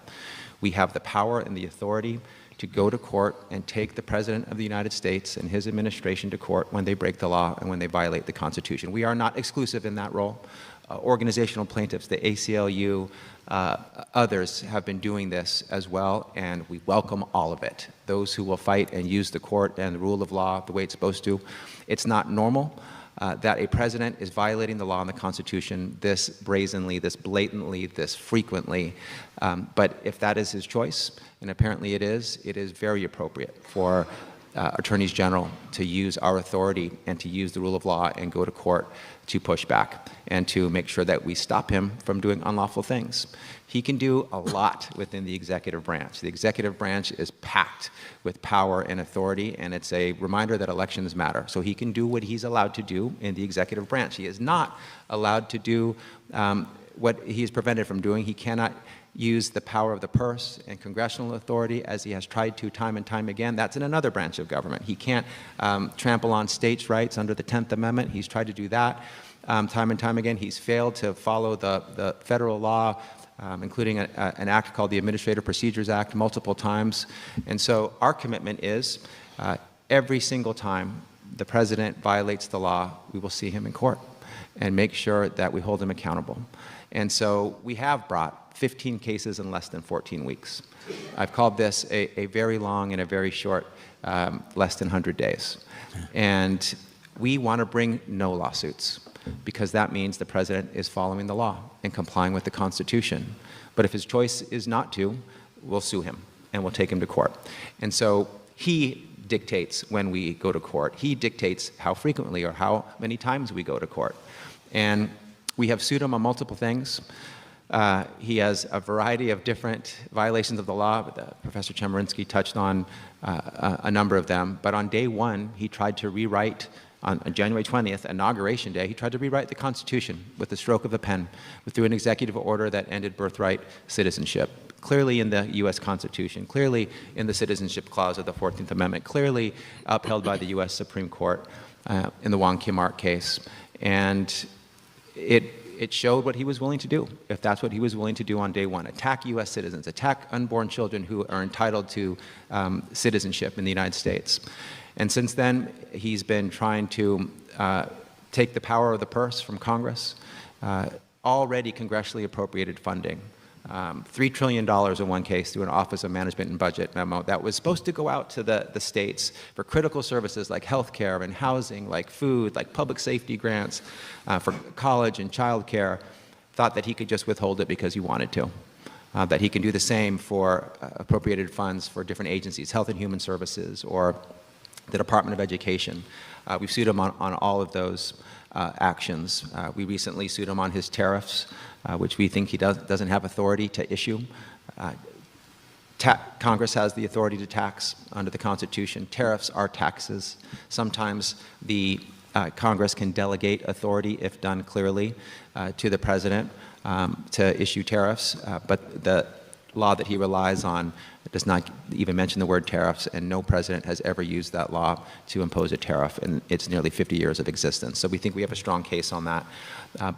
We have the power and the authority to go to court and take the President of the United States and his administration to court when they break the law and when they violate the Constitution. We are not exclusive in that role. Organizational plaintiffs, the ACLU, others have been doing this as well, and we welcome all of it. Those who will fight and use the court and the rule of law the way it's supposed to. It's not normal that a president is violating the law and the Constitution this brazenly, this blatantly, this frequently. But if that is his choice, and apparently it is very appropriate for attorneys general to use our authority and to use the rule of law and go to court to push back and to make sure that we stop him from doing unlawful things. He can do a lot within the executive branch. The executive branch is packed with power and authority, and it's a reminder that elections matter. So he can do what he's allowed to do in the executive branch. He is not allowed to do what he is prevented from doing. He cannot use the power of the purse and congressional authority as he has tried to time and time again. That's in another branch of government. He can't trample on states' rights under the 10th Amendment. He's tried to do that time and time again. He's failed to follow the federal law, including an act called the Administrative Procedures Act, multiple times. And so our commitment is every single time the president violates the law, we will see him in court and make sure that we hold him accountable. And so we have brought 15 cases in less than 14 weeks. I've called this a very long and a very short, less than 100 days. And we want to bring no lawsuits because that means the president is following the law and complying with the Constitution. But if his choice is not to, we'll sue him and we'll take him to court. And so he dictates when we go to court. He dictates how frequently or how many times we go to court. And we have sued him on multiple things. He has a variety of different violations of the law, but Professor Chemerinsky touched on a number of them. But on day one, he tried to rewrite, on January 20th, Inauguration Day, he tried to rewrite the Constitution with the stroke of a pen, through an executive order that ended birthright citizenship. Clearly in the U.S. Constitution, clearly in the Citizenship Clause of the 14th Amendment, clearly upheld by the U.S. Supreme Court in the Wong Kim Ark case. And it showed what he was willing to do, if that's what he was willing to do on day one. Attack U.S. citizens, attack unborn children who are entitled to citizenship in the United States. And since then, he's been trying to take the power of the purse from Congress, already congressionally appropriated funding. $3 trillion in one case through an Office of Management and Budget memo that was supposed to go out to the states for critical services like health care and housing, like food, like public safety grants, for college and child care, thought that he could just withhold it because he wanted to. That he can do the same for appropriated funds for different agencies, Health and Human Services or the Department of Education. We've sued him on all of those actions. We recently sued him on his tariffs, which we think he doesn't have authority to issue. Congress has the authority to tax under the Constitution. Tariffs are taxes. Sometimes the Congress can delegate authority, if done clearly, to the president to issue tariffs, but the law that he relies on does not even mention the word tariffs, and no president has ever used that law to impose a tariff in its nearly 50 years of existence. So we think we have a strong case on that.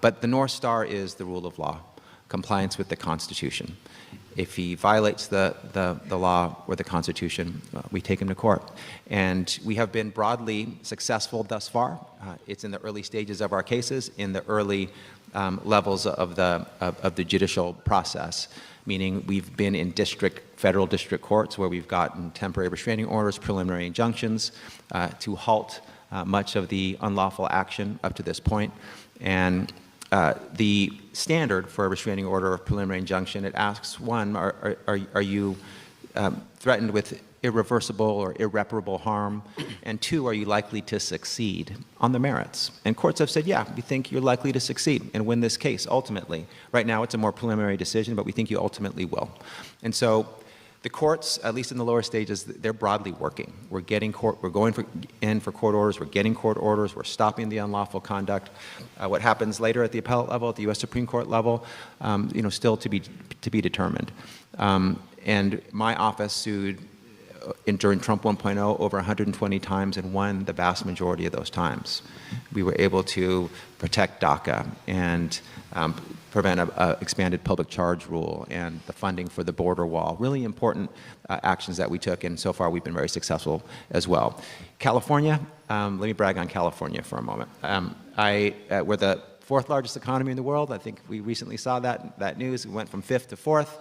But the North Star is the rule of law, compliance with the Constitution. If he violates the law or the Constitution, we take him to court. And we have been broadly successful thus far. It's in the early stages of our cases, in the early levels of the judicial process, meaning we've been in federal district courts where we've gotten temporary restraining orders, preliminary injunctions to halt much of the unlawful action up to this point. And the standard for a restraining order or preliminary injunction, it asks, one, are you threatened with irreversible or irreparable harm? And two, are you likely to succeed on the merits? And courts have said, yeah, we think you're likely to succeed and win this case ultimately. Right now it's a more preliminary decision, but we think you ultimately will. And so the courts, at least in the lower stages, they're broadly working. We're going in for court orders, we're getting court orders, we're stopping the unlawful conduct. What happens later at the appellate level, at the U.S. Supreme Court level, still to be determined. And my office sued during Trump 1.0 over 120 times and won the vast majority of those times. We were able to protect DACA and prevent an expanded public charge rule and the funding for the border wall. Really important actions that we took, and so far we've been very successful as well. California, let me brag on California for a moment. We're the fourth largest economy in the world. I think we recently saw that news. We went from fifth to fourth.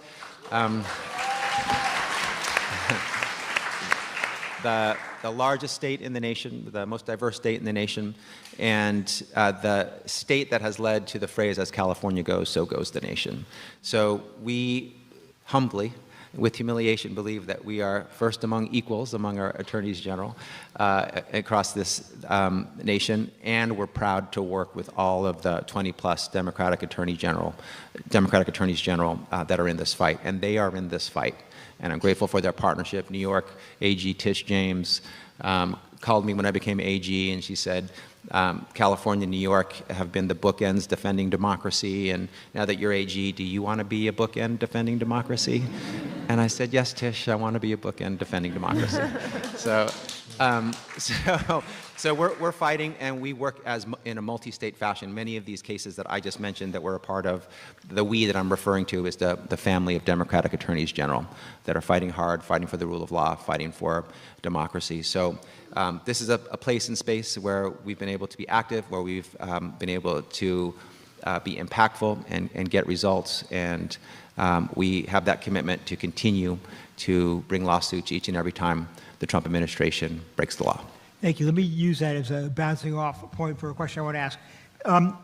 The largest state in the nation, the most diverse state in the nation, and the state that has led to the phrase, as California goes, so goes the nation. So we humbly with humiliation, believe that we are first among equals among our attorneys general across this nation, and we're proud to work with all of the 20-plus Democratic attorneys general that are in this fight, and they are in this fight. And I'm grateful for their partnership. New York AG Tish James called me when I became AG, and she said, California and New York have been the bookends defending democracy, and now that you're AG, do you want to be a bookend defending democracy? And I said, yes, Tish, I want to be a bookend defending democracy. So we're fighting, and we work in a multi-state fashion. Many of these cases that I just mentioned that we're a part of, the we that I'm referring to is the family of Democratic attorneys general that are fighting hard, fighting for the rule of law, fighting for democracy. So this is a place and space where we've been able to be active, where we've been able to be impactful and get results, and we have that commitment to continue to bring lawsuits each and every time the Trump administration breaks the law. Thank you. Let me use that as a bouncing off point for a question I want to ask.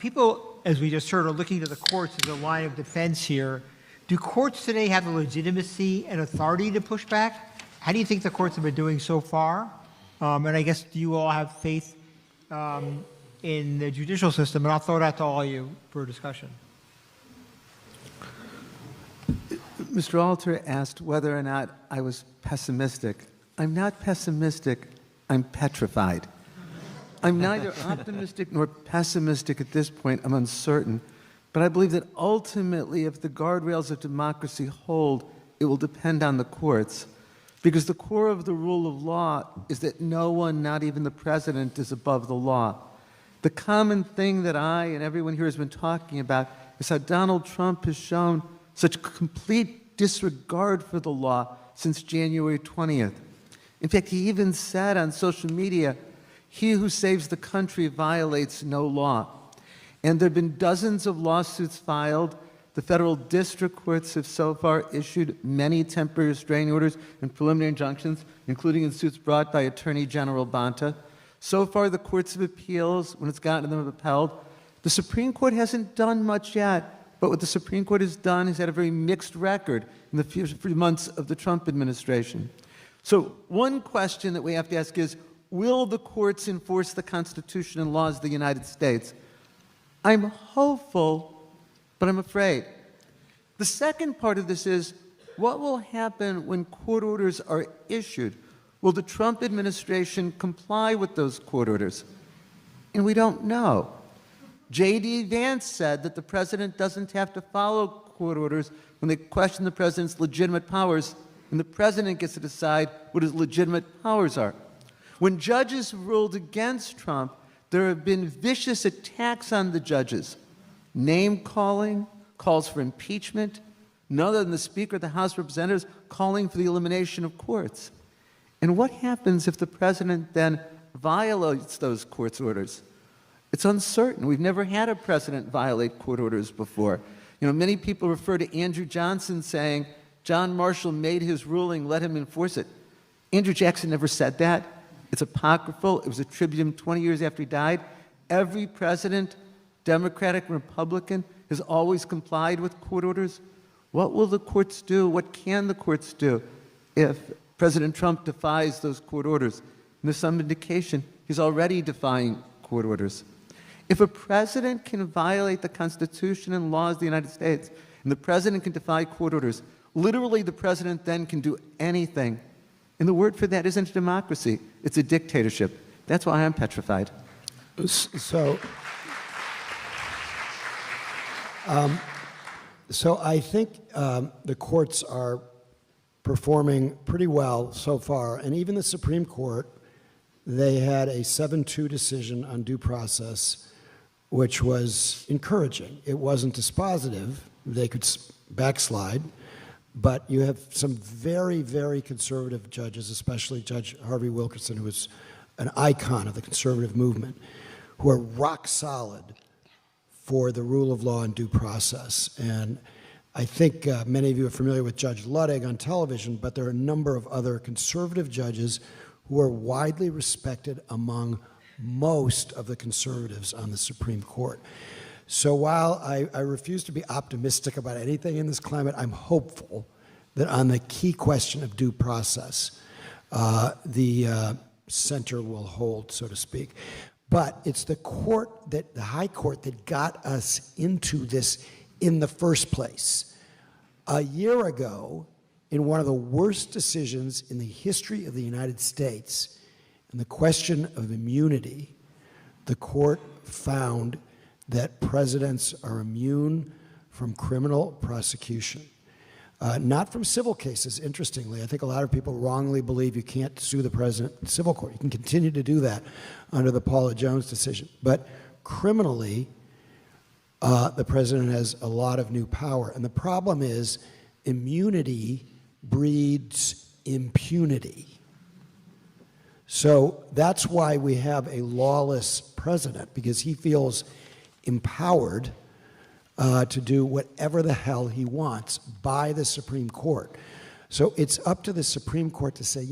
People, as we just heard, are looking to the courts as a line of defense here. Do courts today have the legitimacy and authority to push back? How do you think the courts have been doing so far? And I guess, do you all have faith in the judicial system? And I'll throw that to all of you for discussion. Mr. Alter asked whether or not I was pessimistic. I'm not pessimistic. I'm petrified. I'm neither optimistic nor pessimistic at this point. I'm uncertain. But I believe that ultimately, if the guardrails of democracy hold, it will depend on the courts. Because the core of the rule of law is that no one, not even the president, is above the law. The common thing that I and everyone here has been talking about is how Donald Trump has shown such complete disregard for the law since January 20th. In fact, he even said on social media, "He who saves the country violates no law." And there have been dozens of lawsuits filed. The federal district courts have so far issued many temporary restraining orders and preliminary injunctions, including in suits brought by Attorney General Bonta. So far, the courts of appeals, when it's gotten them upheld, the Supreme Court hasn't done much yet, but what the Supreme Court has done has had a very mixed record in the few months of the Trump administration. So one question that we have to ask is, will the courts enforce the Constitution and laws of the United States? I'm hopeful, but I'm afraid. The second part of this is, what will happen when court orders are issued? Will the Trump administration comply with those court orders? And we don't know. J.D. Vance said that the president doesn't have to follow court orders when they question the president's legitimate powers, and the president gets to decide what his legitimate powers are. When judges ruled against Trump, there have been vicious attacks on the judges. Name-calling, calls for impeachment, none other than the Speaker of the House of Representatives calling for the elimination of courts. And what happens if the president then violates those court orders? It's uncertain. We've never had a president violate court orders before. You know, many people refer to Andrew Johnson saying, John Marshall made his ruling, let him enforce it. Andrew Jackson never said that. It's apocryphal. It was attributed to him 20 years after he died. Every president, Democratic, Republican, has always complied with court orders. What will the courts do? What can the courts do if President Trump defies those court orders? And there's some indication he's already defying court orders. If a president can violate the Constitution and laws of the United States, and the president can defy court orders, literally the president then can do anything. And the word for that isn't a democracy, it's a dictatorship. That's why I'm petrified. So I think the courts are performing pretty well so far, and even the Supreme Court, they had a 7-2 decision on due process, which was encouraging. It wasn't dispositive. They could backslide, but you have some very, very conservative judges, especially Judge Harvey Wilkerson, who is an icon of the conservative movement, who are rock solid for the rule of law and due process. And I think many of you are familiar with Judge Ludwig on television, but there are a number of other conservative judges who are widely respected among most of the conservatives on the Supreme Court. So while I refuse to be optimistic about anything in this climate, I'm hopeful that on the key question of due process, the center will hold, so to speak. But it's the high court that got us into this in the first place. A year ago, in one of the worst decisions in the history of the United States, in the question of immunity, the court found that presidents are immune from criminal prosecution. Not from civil cases, interestingly. I think a lot of people wrongly believe you can't sue the president in civil court. You can continue to do that under the Paula Jones decision. But criminally, the president has a lot of new power. And the problem is immunity breeds impunity. So that's why we have a lawless president, because he feels empowered to do whatever the hell he wants by the Supreme Court. So it's up to the Supreme Court to say,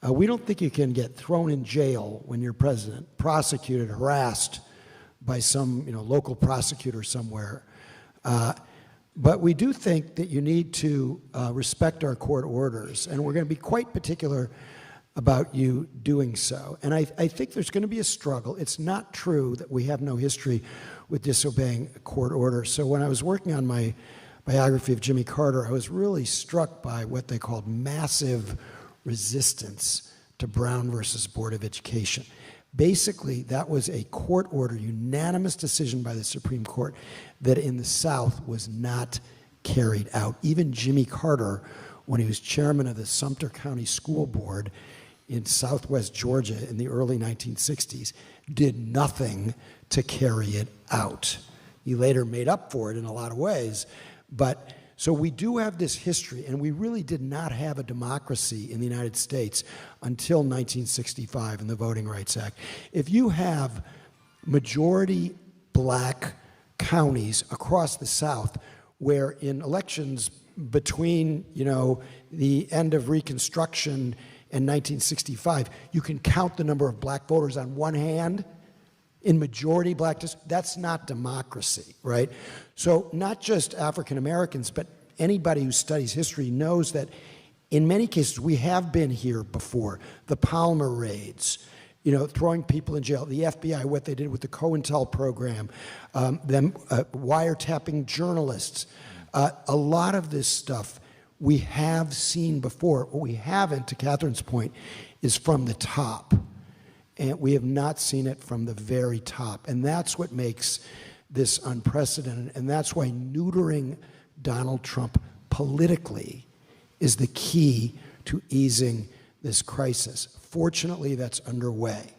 we don't think you can get thrown in jail when you're president, prosecuted, harassed by some local prosecutor somewhere. But we do think that you need to respect our court orders, and we're going to be quite particular about you doing so. And I think there's going to be a struggle. It's not true that we have no history with disobeying a court order. So when I was working on my biography of Jimmy Carter, I was really struck by what they called massive resistance to Brown versus Board of Education. Basically, that was a court order, unanimous decision by the Supreme Court, that in the South was not carried out. Even Jimmy Carter, when he was chairman of the Sumter County School Board in Southwest Georgia in the early 1960s, did nothing to carry it out. He later made up for it in a lot of ways, but so we do have this history, and we really did not have a democracy in the United States until 1965 in the Voting Rights Act. If you have majority black counties across the South where in elections between, the end of Reconstruction and 1965, you can count the number of black voters on one hand in majority black districts, that's not democracy, right? So not just African Americans, but anybody who studies history knows that in many cases we have been here before. The Palmer raids, throwing people in jail, the FBI, what they did with the COINTEL program, them wiretapping journalists. A lot of this stuff we have seen before. What we haven't, to Catherine's point, is from the top. And we have not seen it from the very top. And that's what makes this unprecedented. And that's why neutering Donald Trump politically is the key to easing this crisis. Fortunately, that's underway,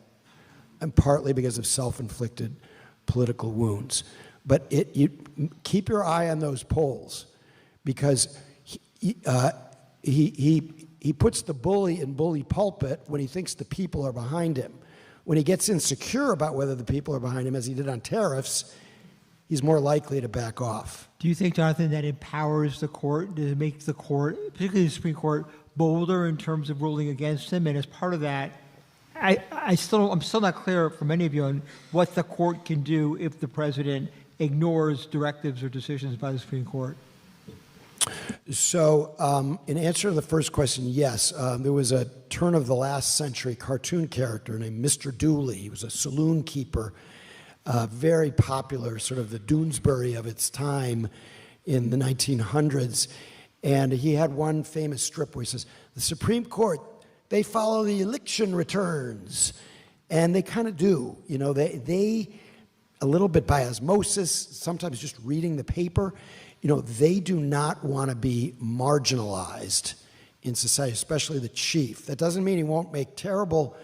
and partly because of self-inflicted political wounds. But you keep your eye on those polls, because he puts the bully in bully pulpit when he thinks the people are behind him. When he gets insecure about whether the people are behind him, as he did on tariffs, he's more likely to back off. Do you think, Jonathan, that empowers the court, to make the court, particularly the Supreme Court, bolder in terms of ruling against him? And as part of that, I'm still not clear for many of you on what the court can do if the president ignores directives or decisions by the Supreme Court. So in answer to the first question, yes. There was a turn of the last century cartoon character named Mr. Dooley. He was a saloon keeper, very popular, sort of the Doonesbury of its time in the 1900s. And he had one famous strip where he says, the Supreme Court, they follow the election returns. And they kind of do. They a little bit by osmosis, sometimes just reading the paper, they do not want to be marginalized in society, especially the chief. That doesn't mean he won't make terrible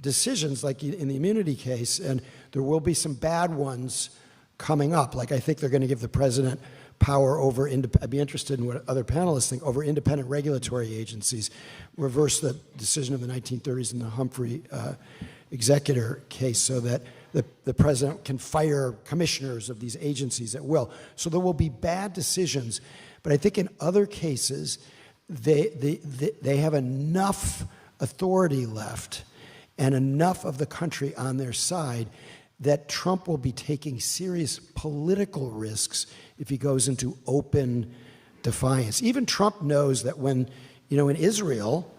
decisions like in the immunity case, and there will be some bad ones coming up. Like I think they're going to give the president power over, I'd be interested in what other panelists think, over independent regulatory agencies, reverse the decision of the 1930s in the Humphrey executor case so that the president can fire commissioners of these agencies at will. So there will be bad decisions, but I think in other cases, they have enough authority left and enough of the country on their side that Trump will be taking serious political risks if he goes into open defiance. Even Trump knows that when, in Israel,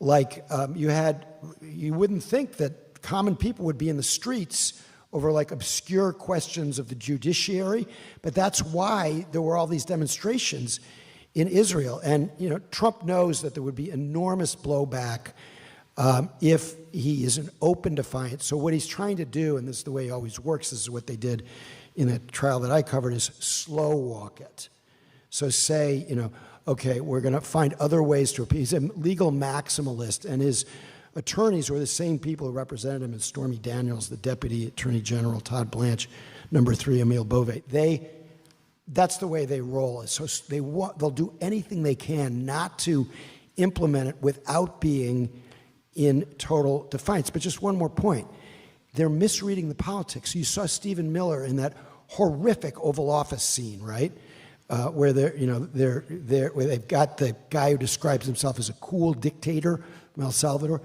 you wouldn't think that common people would be in the streets over obscure questions of the judiciary, but that's why there were all these demonstrations in Israel. And, Trump knows that there would be enormous blowback if he is an open defiance. So what he's trying to do, and this is the way he always works, this is what they did in the trial that I covered, is slow walk it. So say, okay, we're going to find other ways to appeal. He's a legal maximalist, and his attorneys were the same people who represented him as Stormy Daniels, the Deputy Attorney General, Todd Blanche, number 3, Emile Bove. That's the way they roll. So they'll do anything they can not to implement it without being in total defiance. But just one more point. They're misreading the politics. You saw Stephen Miller in that horrific Oval Office scene, right? Where where they've got the guy who describes himself as a cool dictator from El Salvador.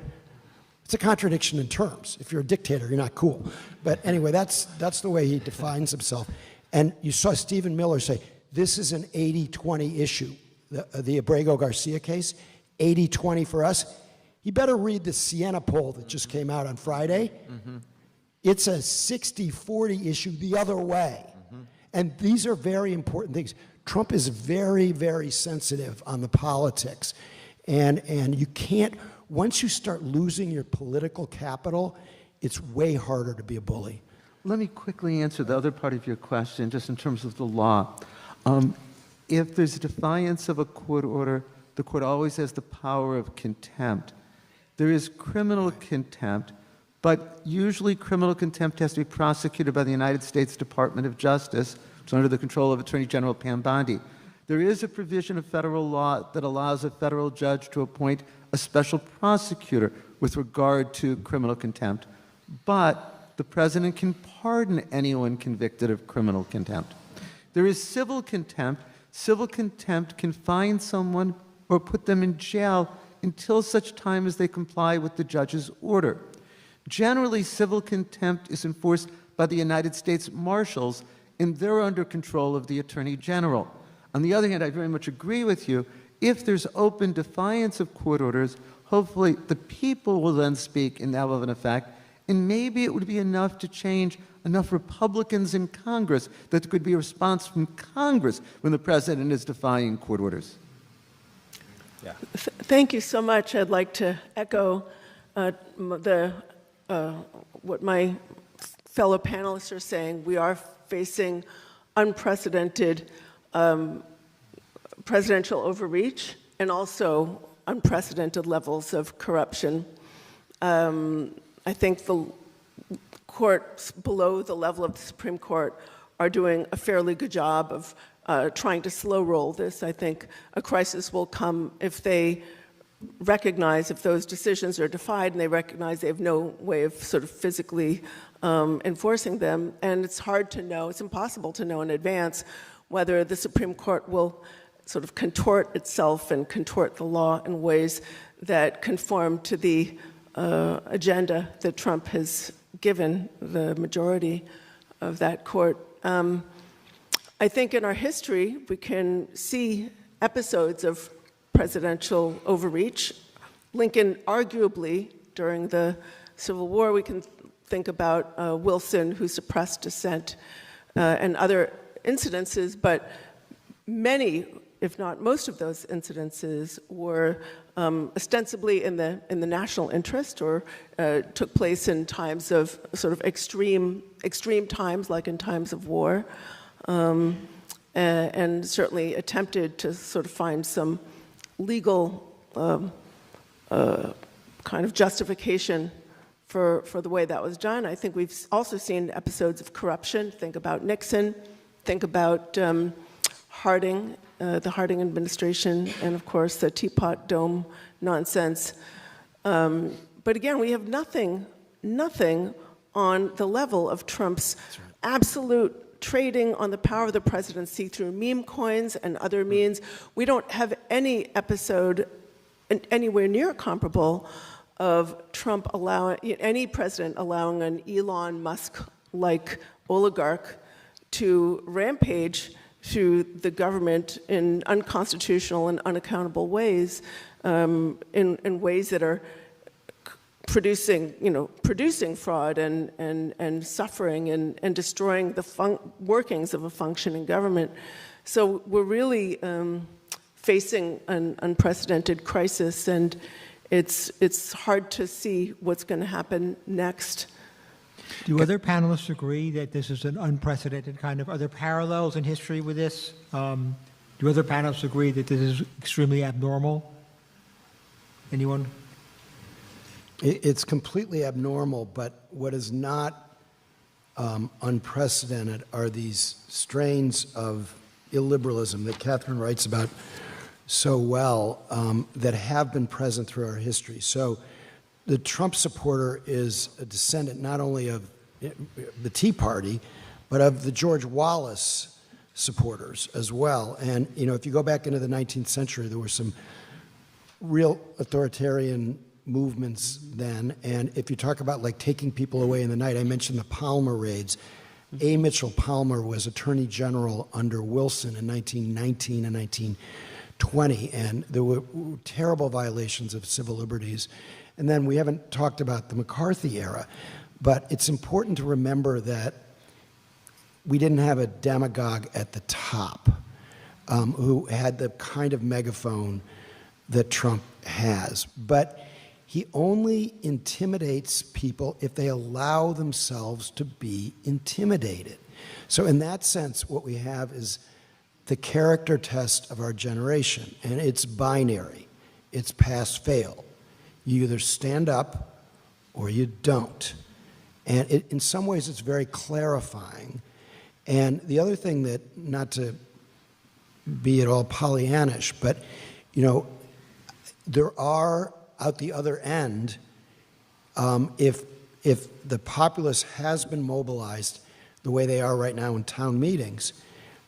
It's a contradiction in terms. If you're a dictator, you're not cool. But anyway, that's the way he defines himself. And you saw Stephen Miller say, this is an 80-20 issue, the Abrego Garcia case, 80-20 for us. You better read the Siena poll that just came out on Friday. Mm-hmm. It's a 60-40 issue the other way. Mm-hmm. And these are very important things. Trump is very, very sensitive on the politics. And you can't, once you start losing your political capital, it's way harder to be a bully. Let me quickly answer the other part of your question, just in terms of the law. If there's a defiance of a court order, the court always has the power of contempt. There is criminal contempt, but usually criminal contempt has to be prosecuted by the United States Department of Justice. It's under the control of Attorney General Pam Bondi. There is a provision of federal law that allows a federal judge to appoint a special prosecutor with regard to criminal contempt, but the president can pardon anyone convicted of criminal contempt. There is civil contempt. Civil contempt can fine someone or put them in jail until such time as they comply with the judge's order. Generally, civil contempt is enforced by the United States Marshals, and they're under control of the Attorney General. On the other hand, I very much agree with you. If there's open defiance of court orders, hopefully the people will then speak in relevant effect, and maybe it would be enough to change enough Republicans in Congress that there could be a response from Congress when the president is defying court orders. Yeah. Thank you so much. I'd like to echo what my fellow panelists are saying. We are facing unprecedented presidential overreach and also unprecedented levels of corruption. I think the courts below the level of the Supreme Court are doing a fairly good job of trying to slow roll this. I think a crisis will come if they recognize, if those decisions are defied and they recognize they have no way of sort of physically enforcing them. And it's hard to know, it's impossible to know in advance whether the Supreme Court will sort of contort itself and contort the law in ways that conform to the agenda that Trump has given the majority of that court. I think in our history, we can see episodes of presidential overreach. Lincoln, arguably, during the Civil War, we can think about Wilson, who suppressed dissent, and other incidences, but many, if not most of those incidences were ostensibly in the national interest or took place in times of sort of extreme times, like in times of war, and certainly attempted to sort of find some legal kind of justification for the way that was done. I think we've also seen episodes of corruption. Think about Nixon, think about Harding, the Harding administration, and of course the Teapot Dome nonsense. But again, we have nothing on the level of Trump's absolute trading on the power of the presidency through meme coins and other means. We don't have any episode anywhere near comparable of Trump any president allowing an Elon Musk-like oligarch to rampage through the government in unconstitutional and unaccountable ways, in ways that are producing fraud and suffering and destroying the workings of a functioning government. So we're really facing an unprecedented crisis, and it's hard to see what's going to happen next. Do other panelists agree that this is an unprecedented kind of, are there parallels in history with this? Do other panelists agree that this is extremely abnormal? Anyone? It's completely abnormal, but what is not unprecedented are these strains of illiberalism that Catherine writes about so well, that have been present through our history. So the Trump supporter is a descendant not only of the Tea Party, but of the George Wallace supporters as well. And, if you go back into the 19th century, there were some real authoritarian movements then. And if you talk about like taking people away in the night, I mentioned the Palmer raids. A. Mitchell Palmer was Attorney General under Wilson in 1919 and 1920, and there were terrible violations of civil liberties. And then we haven't talked about the McCarthy era, but it's important to remember that we didn't have a demagogue at the top who had the kind of megaphone that Trump has. But he only intimidates people if they allow themselves to be intimidated. So in that sense, what we have is the character test of our generation, and it's binary. It's pass-fail. You either stand up or you don't. And in some ways, it's very clarifying. And the other thing that, not to be at all Pollyannish, but, there are, out the other end, if the populace has been mobilized the way they are right now in town meetings,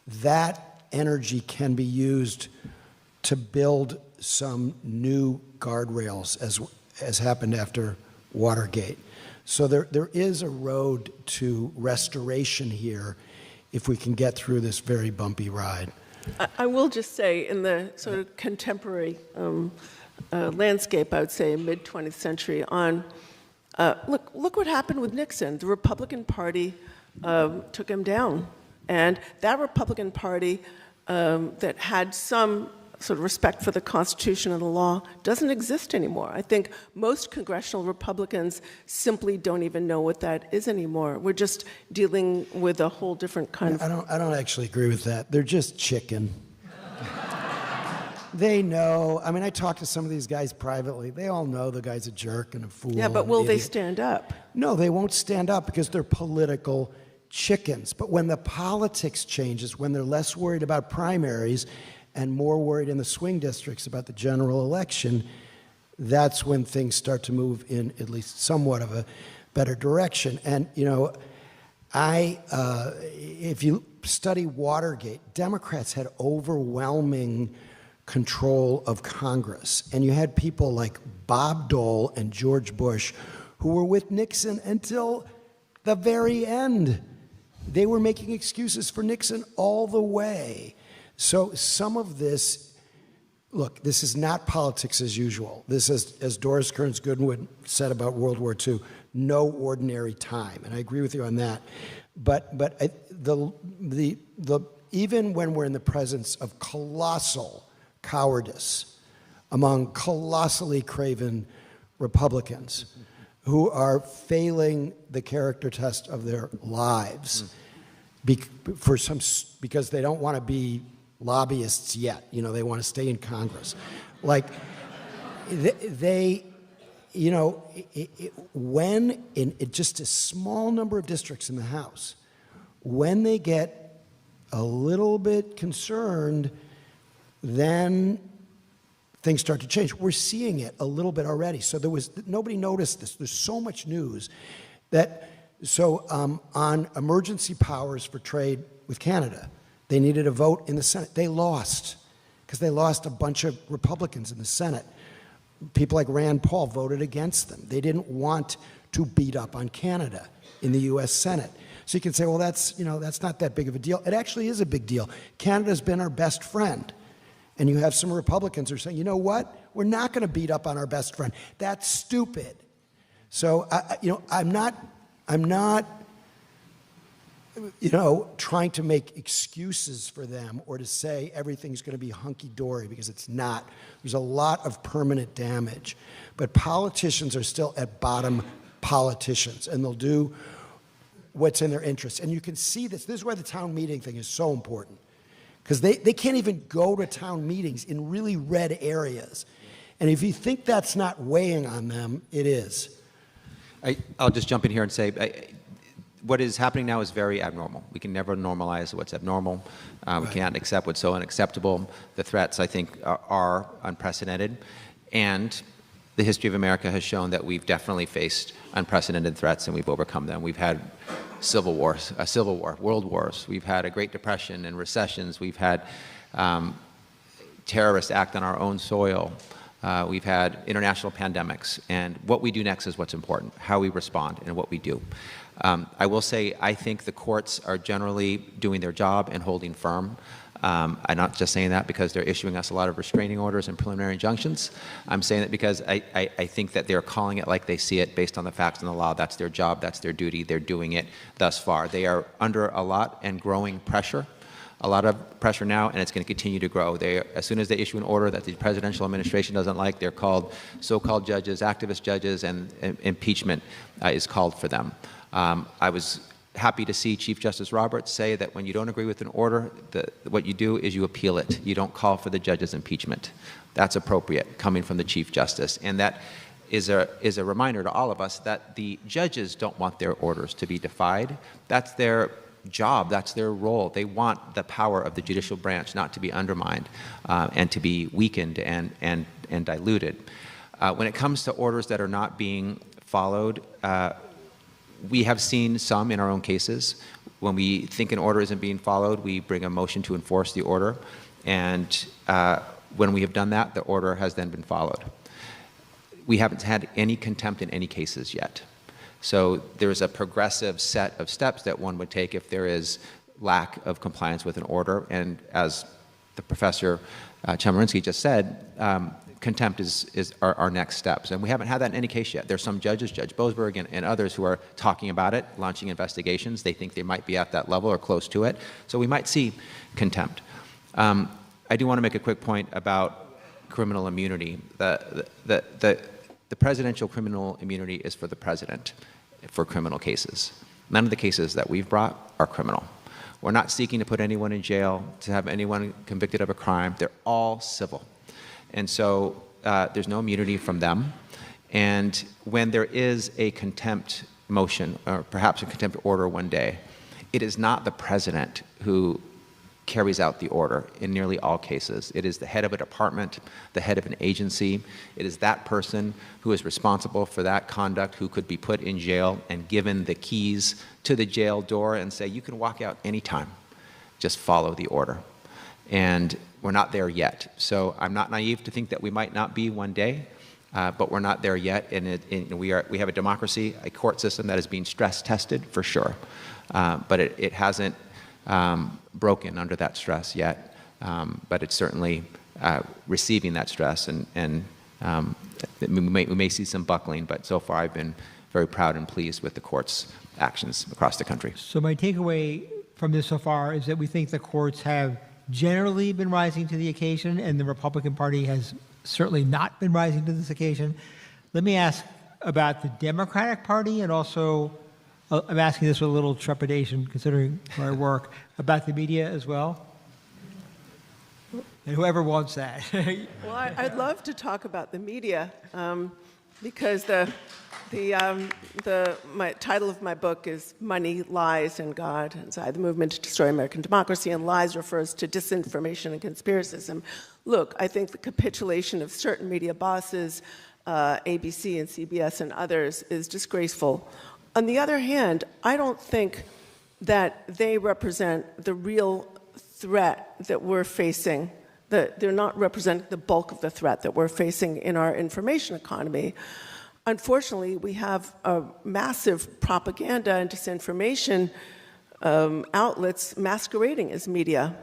that energy can be used to build some new guardrails, as happened after Watergate. So there is a road to restoration here if we can get through this very bumpy ride. I will just say, in the sort of contemporary landscape, I would say mid-20th century on, look what happened with Nixon. The Republican Party took him down. And that Republican Party that had some sort of respect for the Constitution and the law doesn't exist anymore. I think most congressional Republicans simply don't even know what that is anymore. We're just dealing with a whole different kind of... I don't actually agree with that. They're just chicken. They know. I mean, I talk to some of these guys privately. They all know the guy's a jerk and a fool. Yeah, but will they stand up? No, they won't stand up because they're political chickens. But when the politics changes, when they're less worried about primaries and more worried in the swing districts about the general election, that's when things start to move in at least somewhat of a better direction. And, if you study Watergate, Democrats had overwhelming control of Congress. And you had people like Bob Dole and George Bush who were with Nixon until the very end. They were making excuses for Nixon all the way. So some of this, look, this is not politics as usual. This is, as Doris Kearns Goodwin said about World War II, no ordinary time. And I agree with you on that. But even when we're in the presence of colossal cowardice among colossally craven Republicans who are failing the character test of their lives because they don't want to be lobbyists yet. They want to stay in Congress. Like, when in just a small number of districts in the House, when they get a little bit concerned, then things start to change. We're seeing it a little bit already. So nobody noticed this. There's so much news that, on emergency powers for trade with Canada, they needed a vote in the Senate. They lost because they lost a bunch of Republicans in the Senate. people like Rand Paul voted against them. They didn't want to beat up on Canada in the U.S. Senate. So you can say, well, that's not that big of a deal. It actually is a big deal. Canada's been our best friend. And you have some Republicans who are saying, you know what? We're not going to beat up on our best friend. That's stupid. So, I'm not trying to make excuses for them or to say everything's going to be hunky-dory, because it's not. There's a lot of permanent damage. But politicians are still at bottom politicians, and they'll do what's in their interest. And you can see this. This is why the town meeting thing is so important, because they can't even go to town meetings in really red areas. And if you think that's not weighing on them, it is. I'll just jump in here and say, what is happening now is very abnormal. We can never normalize what's abnormal. We can't accept what's so unacceptable. The threats, I think, are unprecedented. And the history of America has shown that we've definitely faced unprecedented threats and we've overcome them. We've had civil wars, world wars. We've had a Great Depression and recessions. We've had terrorists act on our own soil. We've had international pandemics. And what we do next is what's important, how we respond and what we do. I will say, I think the courts are generally doing their job and holding firm. I'm not just saying that because they're issuing us a lot of restraining orders and preliminary injunctions. I'm saying that because I think that they're calling it like they see it based on the facts and the law. That's their job, that's their duty. They're doing it thus far. They are under a lot and growing pressure. A lot of pressure now, and it's going to continue to grow. As soon as they issue an order that the presidential administration doesn't like, they're called so-called judges, activist judges, and impeachment is called for them. I was happy to see Chief Justice Roberts say that when you don't agree with an order, what you do is you appeal it. You don't call for the judge's impeachment. That's appropriate, coming from the Chief Justice. And that is a reminder to all of us that the judges don't want their orders to be defied. That's their job, that's their role. They want the power of the judicial branch not to be undermined and to be weakened and diluted. When it comes to orders that are not being followed, we have seen some in our own cases. When we think an order isn't being followed, we bring a motion to enforce the order. And when we have done that, the order has then been followed. We haven't had any contempt in any cases yet. So there's a progressive set of steps that one would take if there is lack of compliance with an order. And as the Professor Chemerinsky just said, contempt is our next steps. And we haven't had that in any case yet. There's some judges, Judge Boasberg and others, who are talking about it, launching investigations. They think they might be at that level or close to it. So we might see contempt. I do want to make a quick point about criminal immunity. The presidential criminal immunity is for the president for criminal cases. None of the cases that we've brought are criminal. We're not seeking to put anyone in jail, to have anyone convicted of a crime. They're all civil. And so there's no immunity from them. And when there is a contempt motion, or perhaps a contempt order one day, it is not the president who carries out the order in nearly all cases. It is the head of a department, the head of an agency. It is that person who is responsible for that conduct who could be put in jail and given the keys to the jail door and say, you can walk out anytime, just follow the order. And we're not there yet. So I'm not naive to think that we might not be one day, but we're not there yet. And we have a democracy, a court system that is being stress tested for sure. But it hasn't broken under that stress yet, but it's certainly receiving that stress, and we may see some buckling, but so far I've been very proud and pleased with the court's actions across the country. So my takeaway from this so far is that we think the courts have generally been rising to the occasion, and the Republican Party has certainly not been rising to this occasion. Let me ask about the Democratic Party, and also I'm asking this with a little trepidation, considering where I work, about the media as well. And whoever wants that. Well, I'd love to talk about the media, because my title of my book is Money, Lies, and God, Inside the Movement to Destroy American Democracy, and lies refers to disinformation and conspiracism. Look, I think the capitulation of certain media bosses, ABC and CBS and others, is disgraceful. On the other hand, I don't think that they represent the real threat that we're facing they're not representing the bulk of the threat that we're facing in our information economy. Unfortunately, we have a massive propaganda and disinformation outlets masquerading as media,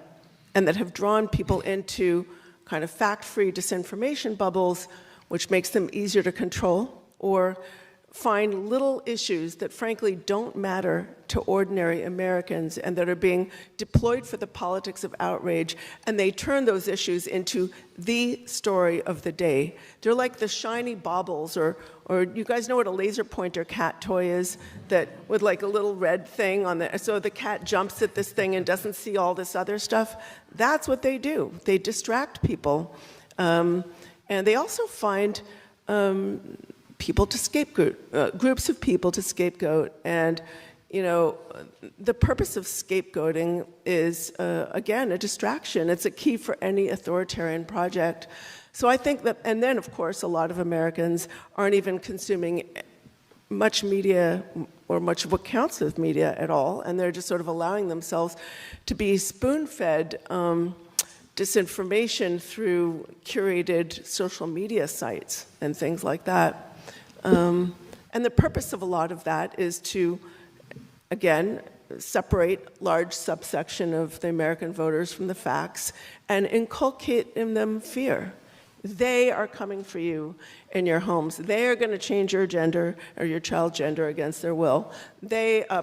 and that have drawn people into kind of fact-free disinformation bubbles, which makes them easier to control, or find little issues that frankly don't matter to ordinary Americans and that are being deployed for the politics of outrage, and they turn those issues into the story of the day. They're like the shiny baubles, or you guys know what a laser pointer cat toy is, that with like a little red thing on the, so the cat jumps at this thing and doesn't see all this other stuff. That's what they do. They distract people. And they also find people to scapegoat, groups of people to scapegoat. And, you know, the purpose of scapegoating is, again, a distraction. It's a key for any authoritarian project. So I think that, and then, of course, a lot of Americans aren't even consuming much media or much of what counts as media at all, and they're just sort of allowing themselves to be spoon-fed disinformation through curated social media sites and things like that. And the purpose of a lot of that is to, again, separate large subsection of the American voters from the facts and inculcate in them fear. They are coming for you in your homes. They are going to change your gender or your child's gender against their will.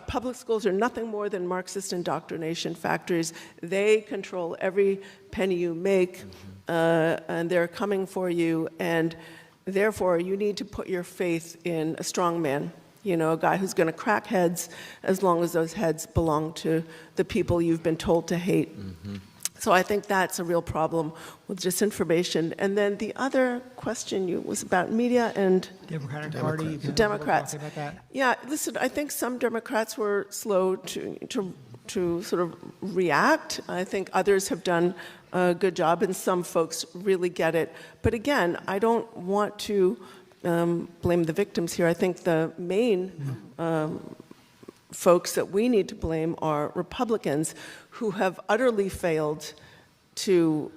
Public schools are nothing more than Marxist indoctrination factories. They control every penny you make, and they're coming for you. And therefore, you need to put your faith in a strong man, you know, a guy who's going to crack heads as long as those heads belong to the people you've been told to hate. So I think that's a real problem with disinformation. And then the other question was about media and Democratic Party. Democrats. About that. Yeah, listen, I think some Democrats were slow to sort of react. I think others have done a good job, and some folks really get it. But again, I don't want to blame the victims here. I think the main folks that we need to blame are Republicans who have utterly failed to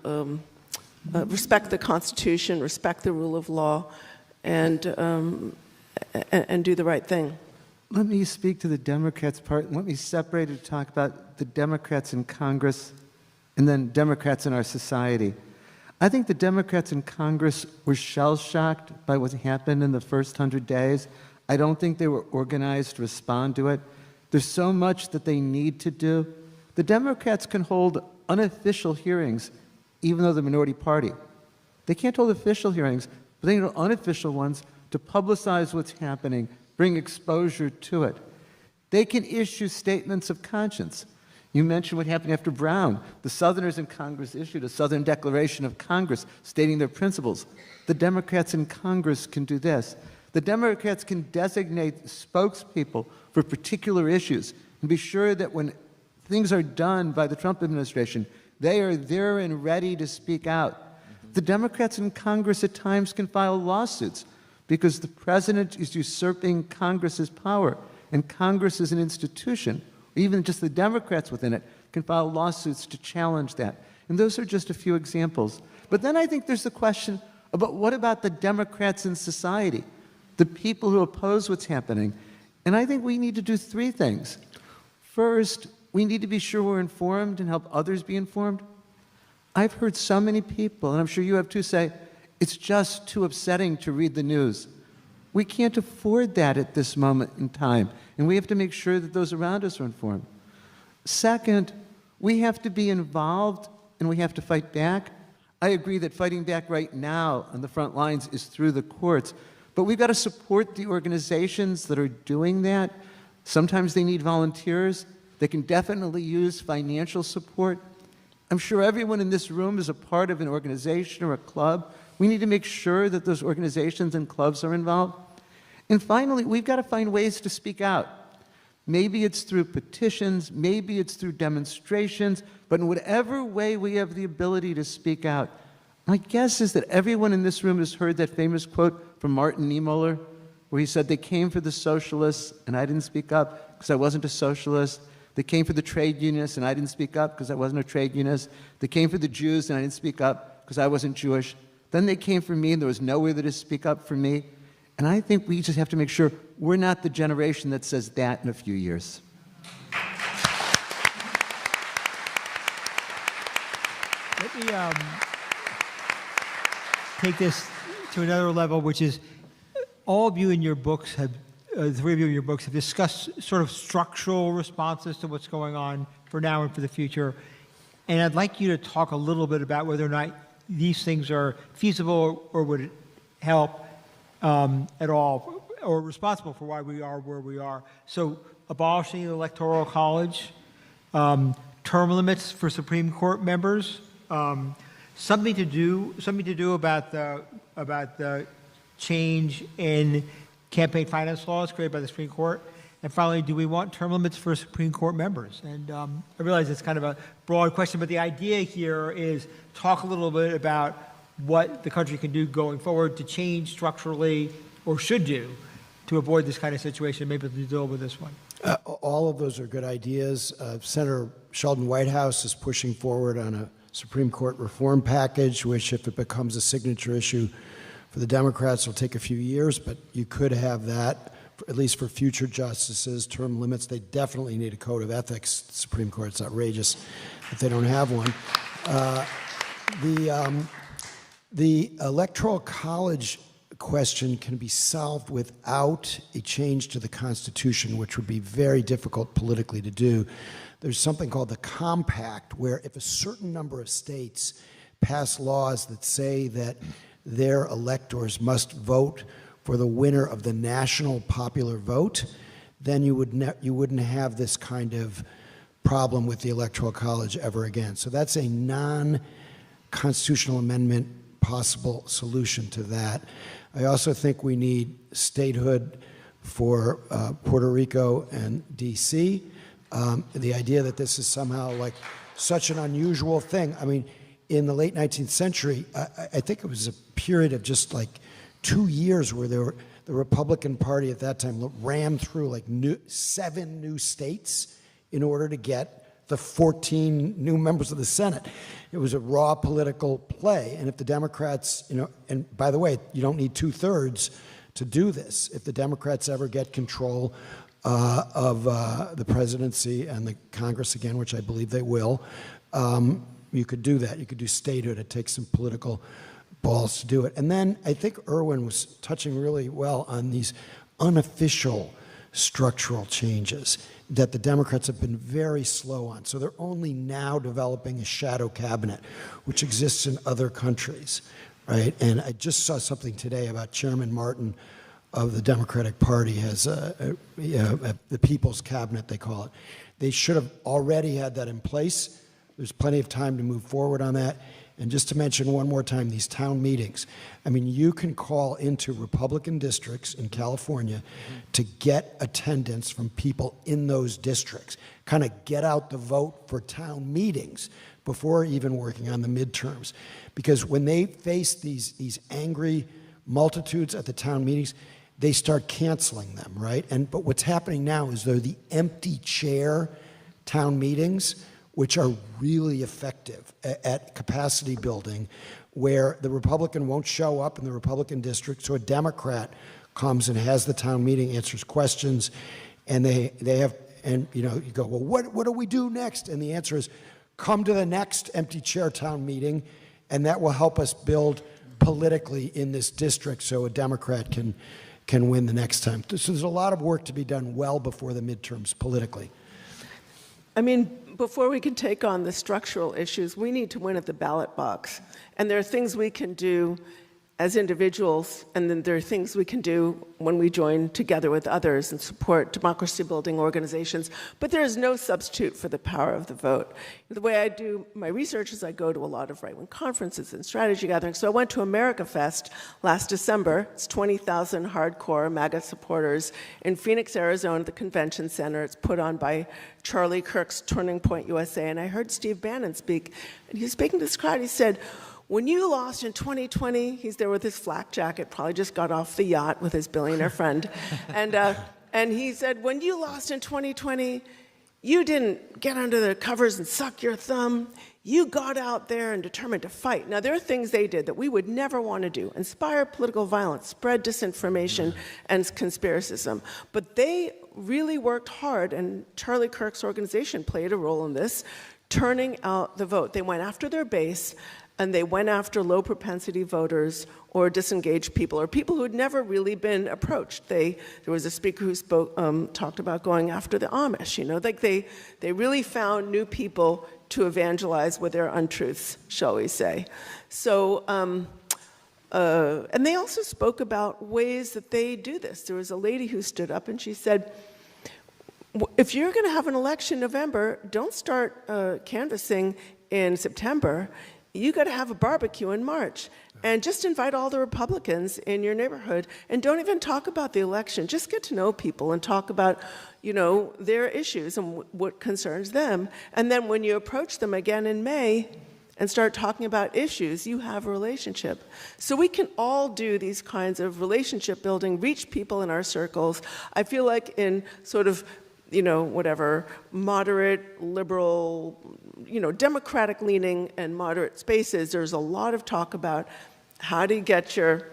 respect the Constitution, respect the rule of law, and do the right thing. Let me speak to the Democrats part. Let me separate it to talk about the Democrats in Congress and then Democrats in our society. I think the Democrats in Congress were shell-shocked by what happened in the first 100 days. I don't think they were organized to respond to it. There's so much that they need to do. The Democrats can hold unofficial hearings, even though they're the minority party. They can't hold official hearings, but they can hold unofficial ones to publicize what's happening, bring exposure to it. They can issue statements of conscience. You mentioned what happened after Brown. The Southerners in Congress issued a Southern Declaration of Congress stating their principles. The Democrats in Congress can do this. The Democrats can designate spokespeople for particular issues and be sure that when things are done by the Trump administration, they are there and ready to speak out. The Democrats in Congress at times can file lawsuits because the president is usurping Congress's power, and Congress is an institution. Even just the Democrats within it can file lawsuits to challenge that. And those are just a few examples. But then I think there's the question about what about the Democrats in society, the people who oppose what's happening? And I think we need to do three things. First, we need to be sure we're informed and help others be informed. I've heard so many people, and I'm sure you have too, say, it's just too upsetting to read the news. We can't afford that at this moment in time, and we have to make sure that those around us are informed. Second, we have to be involved and we have to fight back. I agree that fighting back right now on the front lines is through the courts, but we've got to support the organizations that are doing that. Sometimes they need volunteers. They can definitely use financial support. I'm sure everyone in this room is a part of an organization or a club. We need to make sure that those organizations and clubs are involved. And finally, we've got to find ways to speak out. Maybe it's through petitions, maybe it's through demonstrations, but in whatever way we have the ability to speak out. My guess is that everyone in this room has heard that famous quote from Martin Niemöller, where he said, they came for the socialists, and I didn't speak up because I wasn't a socialist. They came for the trade unionists, and I didn't speak up because I wasn't a trade unionist. They came for the Jews, and I didn't speak up because I wasn't Jewish. Then they came for me, and there was nowhere to speak up for me. And I think we just have to make sure we're not the generation that says that in a few years. Let me take this to another level, which is all of you in your books have, the three of you in your books have discussed sort of structural responses to what's going on for now and for the future. And I'd like you to talk a little bit about whether or not these things are feasible or would help at all, or responsible for why we are where we are. So abolishing the Electoral College, term limits for Supreme Court members, something to do about the change in campaign finance laws created by the Supreme Court. And finally, do we want term limits for Supreme Court members? And I realize it's kind of a broad question, but the idea here is talk a little bit about what the country can do going forward to change structurally, or should do, to avoid this kind of situation, maybe to deal with this one. All of those are good ideas. Senator Sheldon Whitehouse is pushing forward on a Supreme Court reform package, which, if it becomes a signature issue for the Democrats, will take a few years, but you could have that, at least for future justices, term limits. They definitely need a code of ethics. The Supreme Court's outrageous if they don't have one. The Electoral College question can be solved without a change to the Constitution, which would be very difficult politically to do. There's something called the Compact, where if a certain number of states pass laws that say that their electors must vote for the winner of the national popular vote, then you wouldn't have this kind of problem with the Electoral College ever again. So that's a non-constitutional amendment possible solution to that. I also think we need statehood for Puerto Rico and D.C. The idea that this is somehow like such an unusual thing. I mean, in the late 19th century, I think it was a period of just like 2 years where the Republican Party at that time ran through like 7 new states in order to get the 14 new members of the Senate. It was a raw political play. And if the Democrats, and by the way, you don't need 2/3 to do this. If the Democrats ever get control of the presidency and the Congress again, which I believe they will, you could do that. You could do statehood. It takes some political balls to do it. And then I think Irwin was touching really well on these unofficial structural changes that the Democrats have been very slow on. So they're only now developing a shadow cabinet, which exists in other countries, right? And I just saw something today about Chairman Martin of the Democratic Party has the People's Cabinet, they call it. They should have already had that in place. There's plenty of time to move forward on that. And just to mention one more time, these town meetings. I mean, you can call into Republican districts in California to get attendance from people in those districts, kind of get out the vote for town meetings before even working on the midterms. Because when they face these angry multitudes at the town meetings, they start canceling them, right? But what's happening now is they're the empty chair town meetings, which are really effective at capacity building, where the Republican won't show up in the Republican district, so a Democrat comes and has the town meeting, answers questions, and they have, and you go, well, what do we do next? And the answer is, come to the next empty chair town meeting, and that will help us build politically in this district so a Democrat can win the next time. So there's a lot of work to be done well before the midterms politically. I mean, before we can take on the structural issues, we need to win at the ballot box. And there are things we can do as individuals, and then there are things we can do when we join together with others and support democracy-building organizations. But there is no substitute for the power of the vote. The way I do my research is I go to a lot of right-wing conferences and strategy gatherings. So I went to America Fest last December. It's 20,000 hardcore MAGA supporters in Phoenix, Arizona, at the convention center. It's put on by Charlie Kirk's Turning Point USA. And I heard Steve Bannon speak. And he was speaking to this crowd. He said, when you lost in 2020, he's there with his flak jacket, probably just got off the yacht with his billionaire friend. And he said, when you lost in 2020, You didn't get under the covers and suck your thumb. You got out there and determined to fight. Now, there are things they did that we would never want to do. Inspire political violence, spread disinformation and conspiracism. But they really worked hard, and Charlie Kirk's organization played a role in this, turning out the vote. They went after their base, and they went after low-propensity voters or disengaged people, or people who had never really been approached. There was a speaker who talked about going after the Amish. Like they really found new people to evangelize with their untruths, shall we say. So, and they also spoke about ways that they do this. There was a lady who stood up and she said, if you're going to have an election in November, don't start canvassing in September. You got to have a barbecue in March. And just invite all the Republicans in your neighborhood and don't even talk about the election. Just get to know people and talk about, their issues and what concerns them. And then when you approach them again in May and start talking about issues, you have a relationship. So we can all do these kinds of relationship building, reach people in our circles. I feel like in sort of moderate, liberal, democratic leaning and moderate spaces, there's a lot of talk about how do you get your,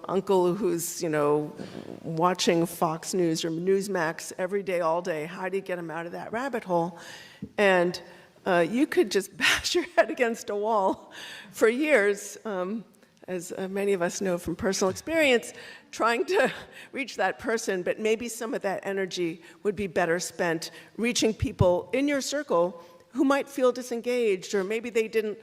uncle who's, watching Fox News or Newsmax every day, all day, how do you get him out of that rabbit hole? And you could just bash your head against a wall for years, as many of us know from personal experience, trying to reach that person, but maybe some of that energy would be better spent reaching people in your circle who might feel disengaged, or maybe they didn't,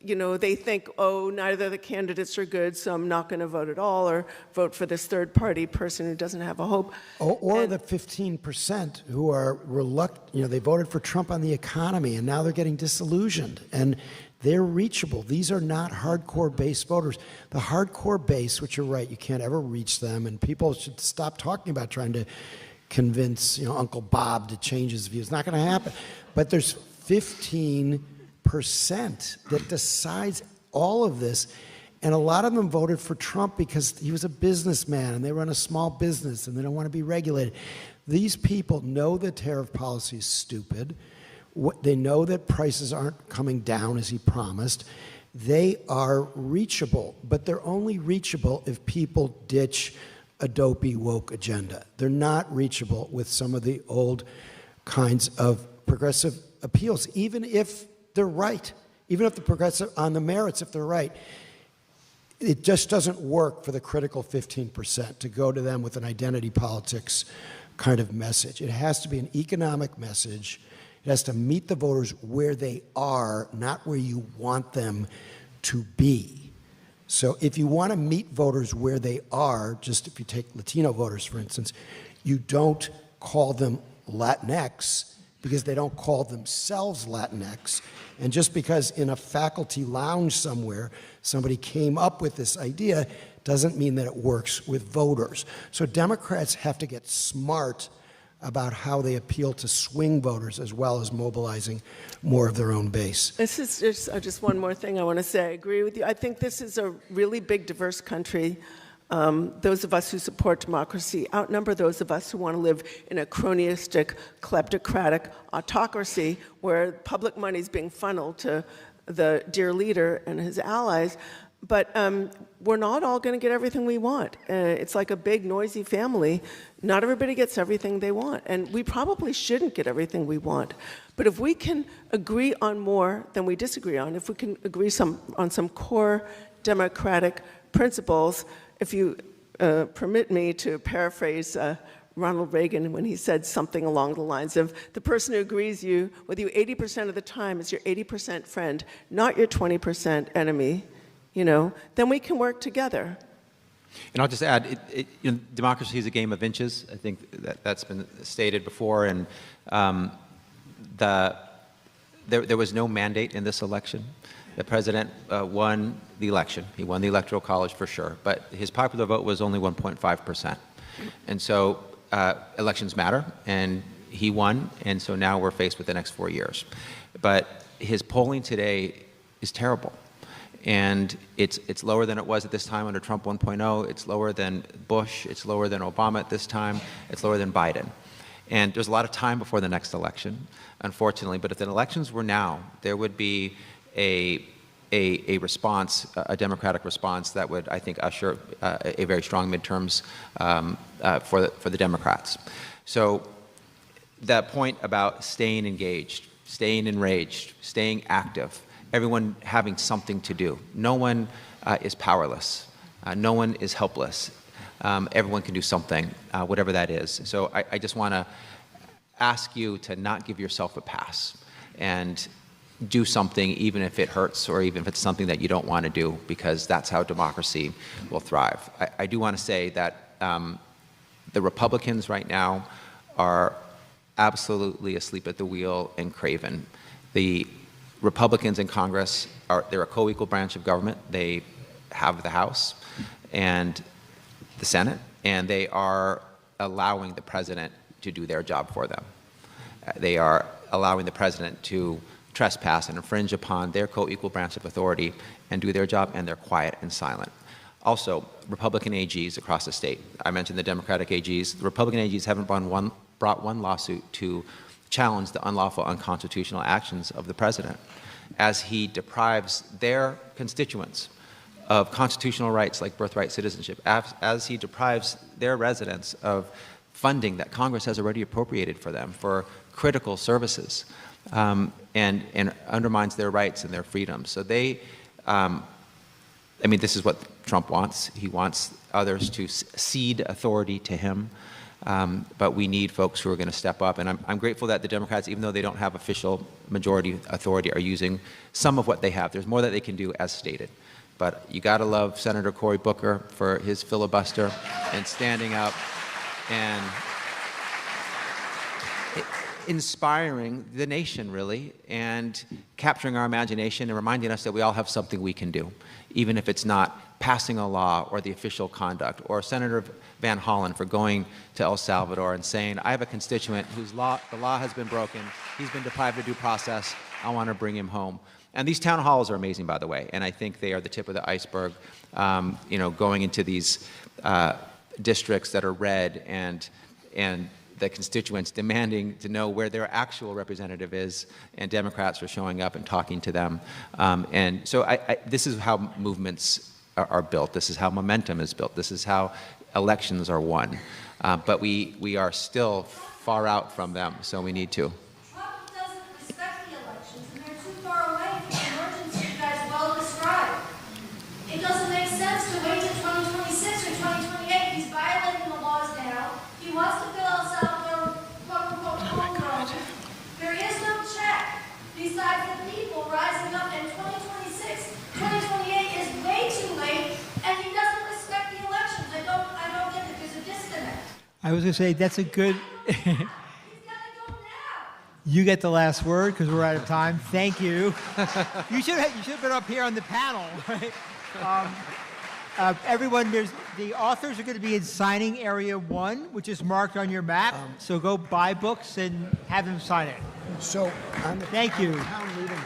they think, oh, neither of the candidates are good, so I'm not going to vote at all, or vote for this third-party person who doesn't have a hope. Or the 15% who are reluctant, they voted for Trump on the economy, and now they're getting disillusioned, and they're reachable. These are not hardcore base voters. The hardcore base, which you're right, you can't ever reach them, and people should stop talking about trying to convince, Uncle Bob to change his views. It's not going to happen. But there's 15% that decides all of this. And a lot of them voted for Trump because he was a businessman and they run a small business and they don't want to be regulated. These people know that tariff policy is stupid. They know that prices aren't coming down as he promised. They are reachable, but they're only reachable if people ditch a dopey woke agenda. They're not reachable with some of the old kinds of progressive appeals, even if they're right, even if the progressive on the merits, if they're right. It just doesn't work for the critical 15% to go to them with an identity politics kind of message. It has to be an economic message. It has to meet the voters where they are, not where you want them to be. So if you want to meet voters where they are, just if you take Latino voters, for instance, you don't call them Latinx because they don't call themselves Latinx. And just because in a faculty lounge somewhere somebody came up with this idea doesn't mean that it works with voters. So Democrats have to get smart about how they appeal to swing voters as well as mobilizing more of their own base. This is just one more thing I want to say. I agree with you. I think this is a really big, diverse country. Those of us who support democracy outnumber those of us who want to live in a cronyistic, kleptocratic autocracy where public money is being funneled to the dear leader and his allies. But we're not all going to get everything we want. It's like a big, noisy family. Not everybody gets everything they want. And we probably shouldn't get everything we want. But if we can agree on more than we disagree on, if we can agree on some core democratic principles, if you permit me to paraphrase Ronald Reagan when he said something along the lines of, the person who agrees with you 80% of the time is your 80% friend, not your 20% enemy, then we can work together. And I'll just add, democracy is a game of inches. I think that's been stated before. And there was no mandate in this election. The president won the election. He won the Electoral College for sure. But his popular vote was only 1.5%. And so elections matter. And he won. And so now we're faced with the next 4 years. But his polling today is terrible. And it's lower than it was at this time under Trump 1.0. It's lower than Bush. It's lower than Obama at this time. It's lower than Biden. And there's a lot of time before the next election, unfortunately. But if the elections were now, there would be a response, a Democratic response that would, I think, usher a very strong midterms for the Democrats. So that point about staying engaged, staying enraged, staying active, everyone having something to do. No one is powerless. No one is helpless. Everyone can do something, whatever that is. So I just want to ask you to not give yourself a pass and do something even if it hurts or even if it's something that you don't want to do, because that's how democracy will thrive. I do want to say that the Republicans right now are absolutely asleep at the wheel and craven. The Republicans in Congress, they're a co-equal branch of government. They have the House and the Senate, and they are allowing the president to do their job for them. They are allowing the president to trespass and infringe upon their co-equal branch of authority and do their job, and they're quiet and silent. Also, Republican AGs across the state. I mentioned the Democratic AGs. The Republican AGs haven't brought one lawsuit to challenge the unlawful, unconstitutional actions of the president as he deprives their constituents of constitutional rights like birthright citizenship, as he deprives their residents of funding that Congress has already appropriated for them for critical services, and undermines their rights and their freedoms. So they, I mean, this is what Trump wants. He wants others to cede authority to him, but we need folks who are going to step up. And I'm grateful that the Democrats, even though they don't have official majority authority, are using some of what they have. There's more that they can do, as stated. But you got to love Senator Cory Booker for his filibuster and standing up and inspiring the nation, really, and capturing our imagination and reminding us that we all have something we can do, even if it's not passing a law or the official conduct, or Senator Van Hollen for going to El Salvador and saying, I have a constituent whose the law has been broken, he's been deprived of due process, I want to bring him home. And these town halls are amazing, by the way, and I think they are the tip of the iceberg, you know, going into these districts that are red and the constituents demanding to know where their actual representative is, and Democrats are showing up and talking to them. And so this is how movements are built. This is how momentum is built. This is how elections are won. But we are still far out from them, so we need to. Trump doesn't respect the elections, and they're too far away from the emergency you guys well described. It doesn't make sense to wait till 2026 or 2028. He's violating the laws now. He wants to fill El Salvador, quote-unquote, homegrown. There is no check besides the people rising up in 2026. 2028 is way too late, and he doesn't respect the elections. I don't get it. There's a disconnect. I was going to say, that's a good... You get the last word because we're out of time. Thank you. You should have been up here on the panel, right? Everyone, the authors are going to be in signing area 1, which is marked on your map. So go buy books and have them sign it. So, thank you. Town meeting.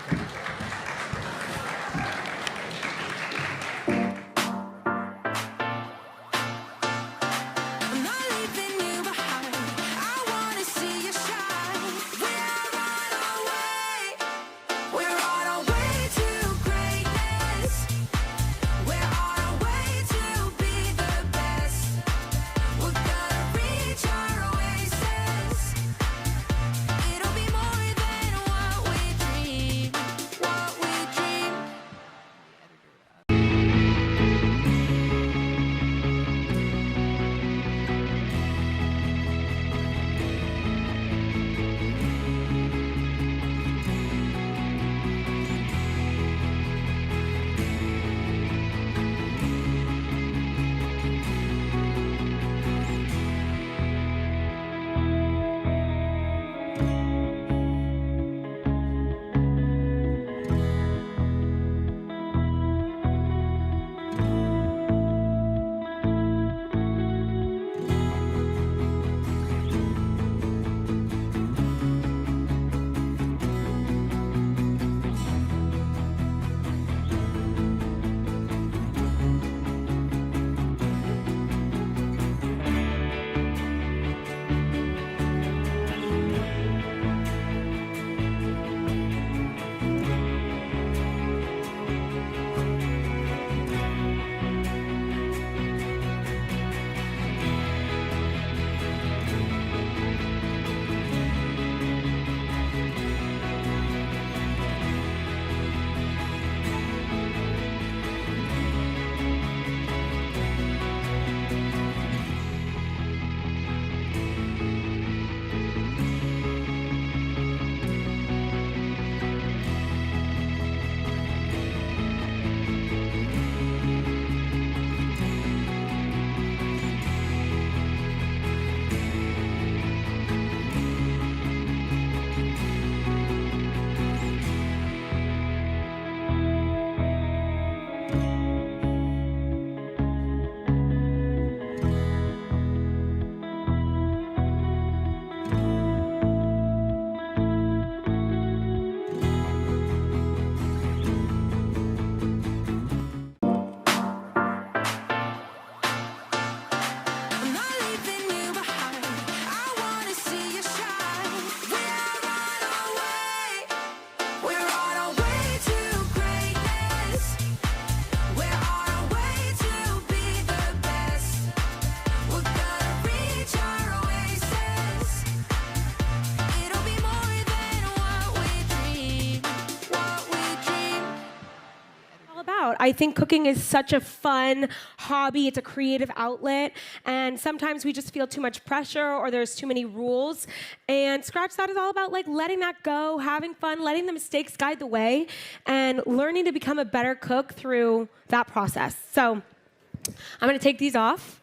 I think cooking is such a fun hobby. It's a creative outlet. And sometimes we just feel too much pressure or there's too many rules. And Scratch That is all about like letting that go, having fun, letting the mistakes guide the way, and learning to become a better cook through that process. So I'm going to take these off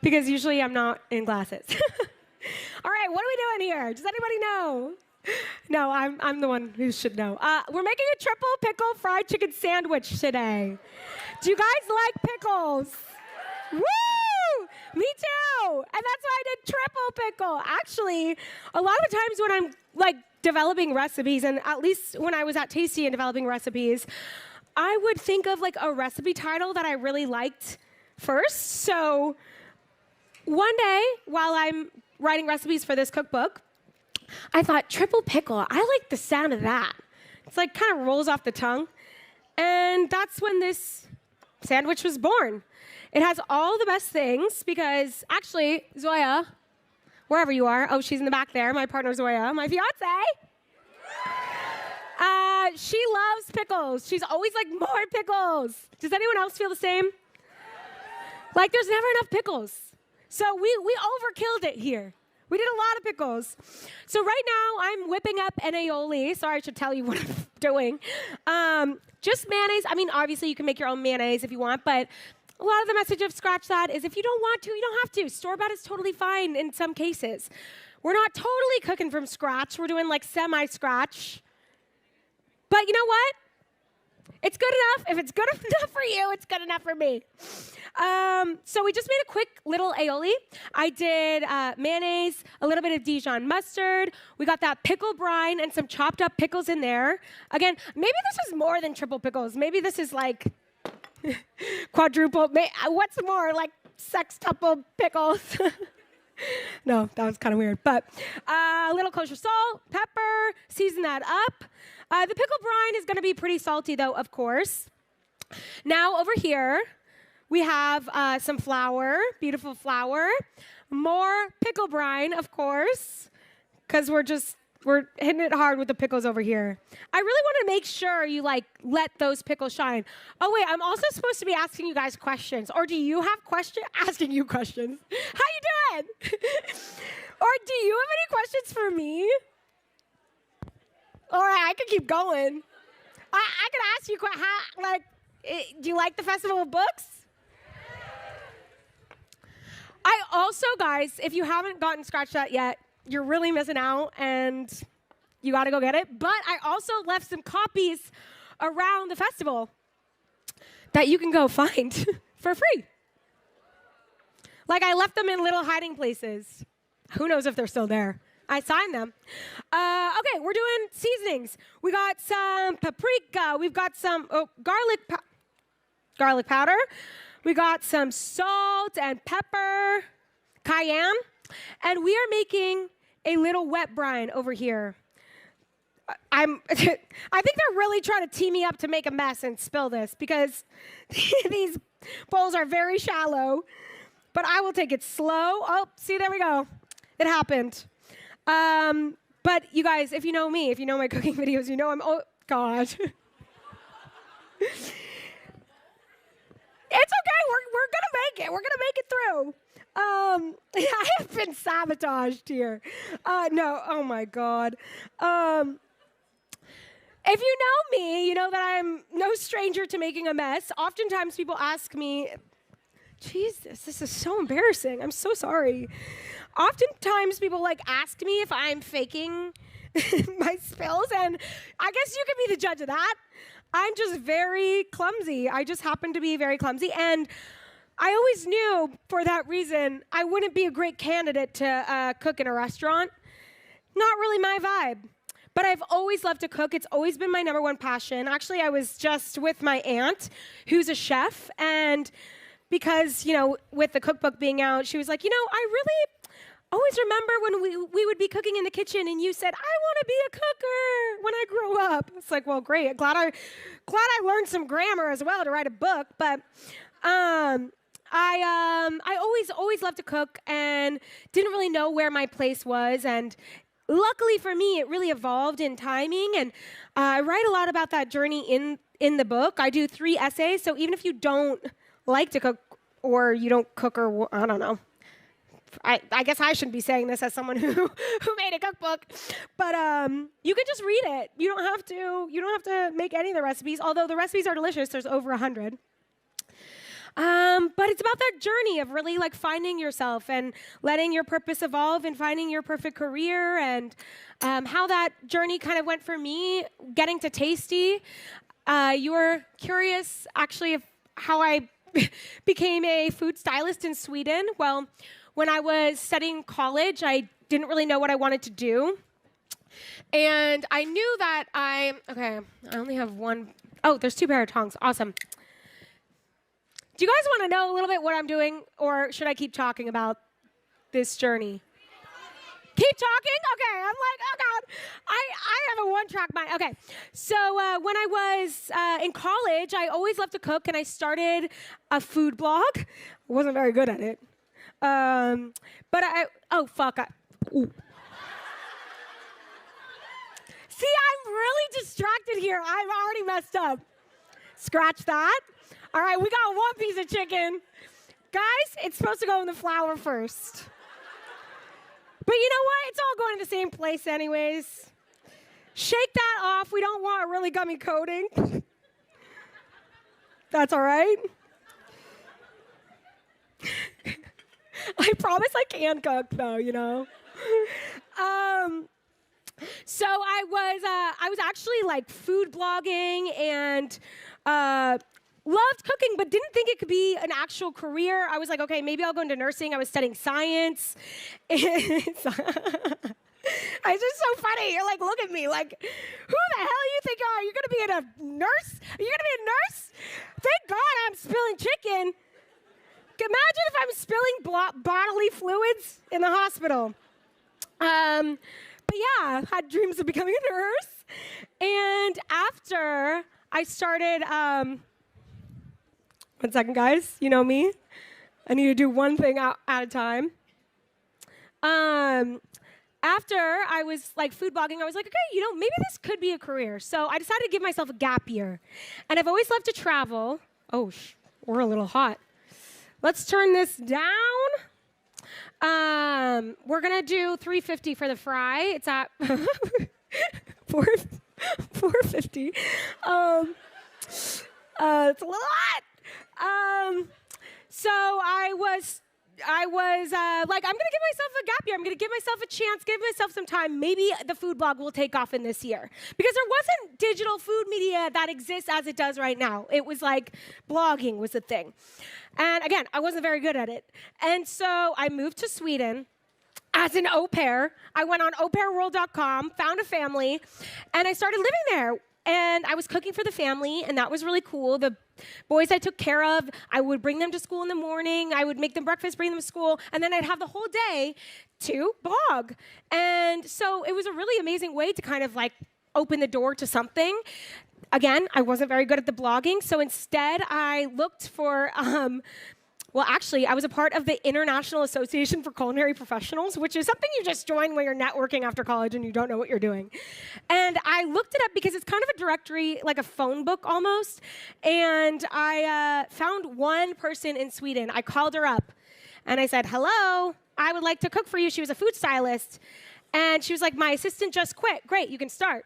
because usually I'm not in glasses. All right, what are we doing here? Does anybody know? No, I'm the one who should know. We're making a triple pickle fried chicken sandwich today. Do you guys like pickles? Woo! Me too! And that's why I did triple pickle. Actually, a lot of the times when I'm like developing recipes, and at least when I was at Tasty and developing recipes, I would think of like a recipe title that I really liked first. So one day, while I'm writing recipes for this cookbook, I thought, triple pickle, I like the sound of that. It's like kind of rolls off the tongue. And that's when this sandwich was born. It has all the best things because actually, Zoya, wherever you are, oh, she's in the back there, my partner Zoya, my fiance. She loves pickles. She's always like, more pickles. Does anyone else feel the same? Like there's never enough pickles. So we overkilled it here. We did a lot of pickles. So right now, I'm whipping up an aioli. Sorry, I should tell you what I'm doing. Just mayonnaise. I mean, obviously, you can make your own mayonnaise if you want, but a lot of the message of Scratch That is if you don't want to, you don't have to. Store-bought is totally fine in some cases. We're not totally cooking from scratch. We're doing like semi-scratch. But you know what? It's good enough. If it's good enough for you, it's good enough for me. So we just made a quick little aioli. I did mayonnaise, a little bit of Dijon mustard. We got that pickle brine and some chopped up pickles in there. Again, maybe this is more than triple pickles. Maybe this is like quadruple. What's more, like sextuple pickles? No, that was kind of weird. But a little kosher salt, pepper, season that up. The pickle brine is going to be pretty salty, though, of course. Now, over here, we have some flour, beautiful flour. More pickle brine, of course, because we're hitting it hard with the pickles over here. I really want to make sure you, like, let those pickles shine. Oh, wait, I'm also supposed to be asking you guys questions. Or do you have questions? Asking you questions. How you doing? Or do you have any questions for me? All right, I could keep going. I could ask you, do you like the Festival of Books? I also, guys, if you haven't gotten Scratch That yet, you're really missing out, and you got to go get it. But I also left some copies around the festival that you can go find for free. Like, I left them in little hiding places. Who knows if they're still there? I signed them. Okay, we're doing seasonings. We got some paprika. We've got some garlic powder. We got some salt and pepper, cayenne. And we are making a little wet brine over here. I think they're really trying to tee me up to make a mess and spill this because these bowls are very shallow. But I will take it slow. Oh, see, there we go. It happened. But you guys, if you know me, if you know my cooking videos, you know oh, God. It's okay, we're gonna make it. We're gonna make it through. I have been sabotaged here. No, oh my God. If you know me, you know that I'm no stranger to making a mess. Oftentimes people ask me, Jesus, this is so embarrassing. I'm so sorry. Oftentimes people ask me if I'm faking my spills, and I guess you can be the judge of that. I'm just very clumsy. I just happen to be very clumsy, and I always knew for that reason I wouldn't be a great candidate to cook in a restaurant. Not really my vibe. But I've always loved to cook. It's always been my number one passion. Actually, I was just with my aunt, who's a chef, and because, with the cookbook being out, she was like, I really always remember when we would be cooking in the kitchen and you said, I want to be a cooker when I grow up. It's like, well, great. Glad I learned some grammar as well to write a book. But I always loved to cook and didn't really know where my place was. And luckily for me, it really evolved in timing. And I write a lot about that journey in the book. I do 3 essays, so even if you don't like to cook or you don't cook or I don't know. I guess I shouldn't be saying this as someone who made a cookbook, but you can just read it. You don't have to make any of the recipes, although the recipes are delicious. There's over 100. But it's about that journey of really like finding yourself and letting your purpose evolve and finding your perfect career, and how that journey kind of went for me getting to Tasty. You were curious actually of how I became a food stylist in Sweden. Well, when I was studying college, I didn't really know what I wanted to do. And I knew that I only have one. Oh, there's 2 pair of tongs. Awesome. Do you guys want to know a little bit what I'm doing, or should I keep talking about this journey? Keep talking? Okay, I'm like, oh God. I have a one-track mind. Okay, so when I was in college, I always loved to cook, and I started a food blog. I wasn't very good at it. But ooh. See, I'm really distracted here. I've already messed up. Scratch that. All right, we got 1 piece of chicken. Guys, it's supposed to go in the flour first. But you know what? It's all going to the same place anyways. Shake that off. We don't want a really gummy coating. That's all right. I promise I can cook, though, you know. So I was actually like food blogging and loved cooking, but didn't think it could be an actual career. I was like, okay, maybe I'll go into nursing. I was studying science. It's just so funny. You're like, look at me, like, who the hell you think you are? You're gonna be a nurse? Are you gonna be a nurse? Thank God I'm spilling chicken. Imagine if I'm spilling bodily fluids in the hospital. But yeah, had dreams of becoming a nurse. And after I started, 1 second, guys, you know me. I need to do one thing at a time. After I was like food blogging, I was like, okay, you know, maybe this could be a career. So I decided to give myself a gap year. And I've always loved to travel. Oh, we're a little hot. Let's turn this down. We're gonna do $3.50 for the fry. It's at $4.50. It's a little hot. So I was like, I'm gonna give myself a gap year. I'm gonna give myself a chance, give myself some time. Maybe the food blog will take off in this year. Because there wasn't digital food media that exists as it does right now. It was like blogging was the thing. And again, I wasn't very good at it. And so I moved to Sweden as an au pair. I went on aupairworld.com, found a family, and I started living there. And I was cooking for the family, and that was really cool. The boys I took care of, I would bring them to school in the morning. I would make them breakfast, bring them to school, and then I'd have the whole day to blog. And so it was a really amazing way to kind of like open the door to something. Again, I wasn't very good at the blogging, so instead I looked for, well, actually, I was a part of the International Association for Culinary Professionals, which is something you just join when you're networking after college and you don't know what you're doing. And I looked it up because it's kind of a directory, like a phone book almost, and I found one person in Sweden. I called her up, and I said, hello, I would like to cook for you. She was a food stylist, and she was like, my assistant just quit. Great, you can start.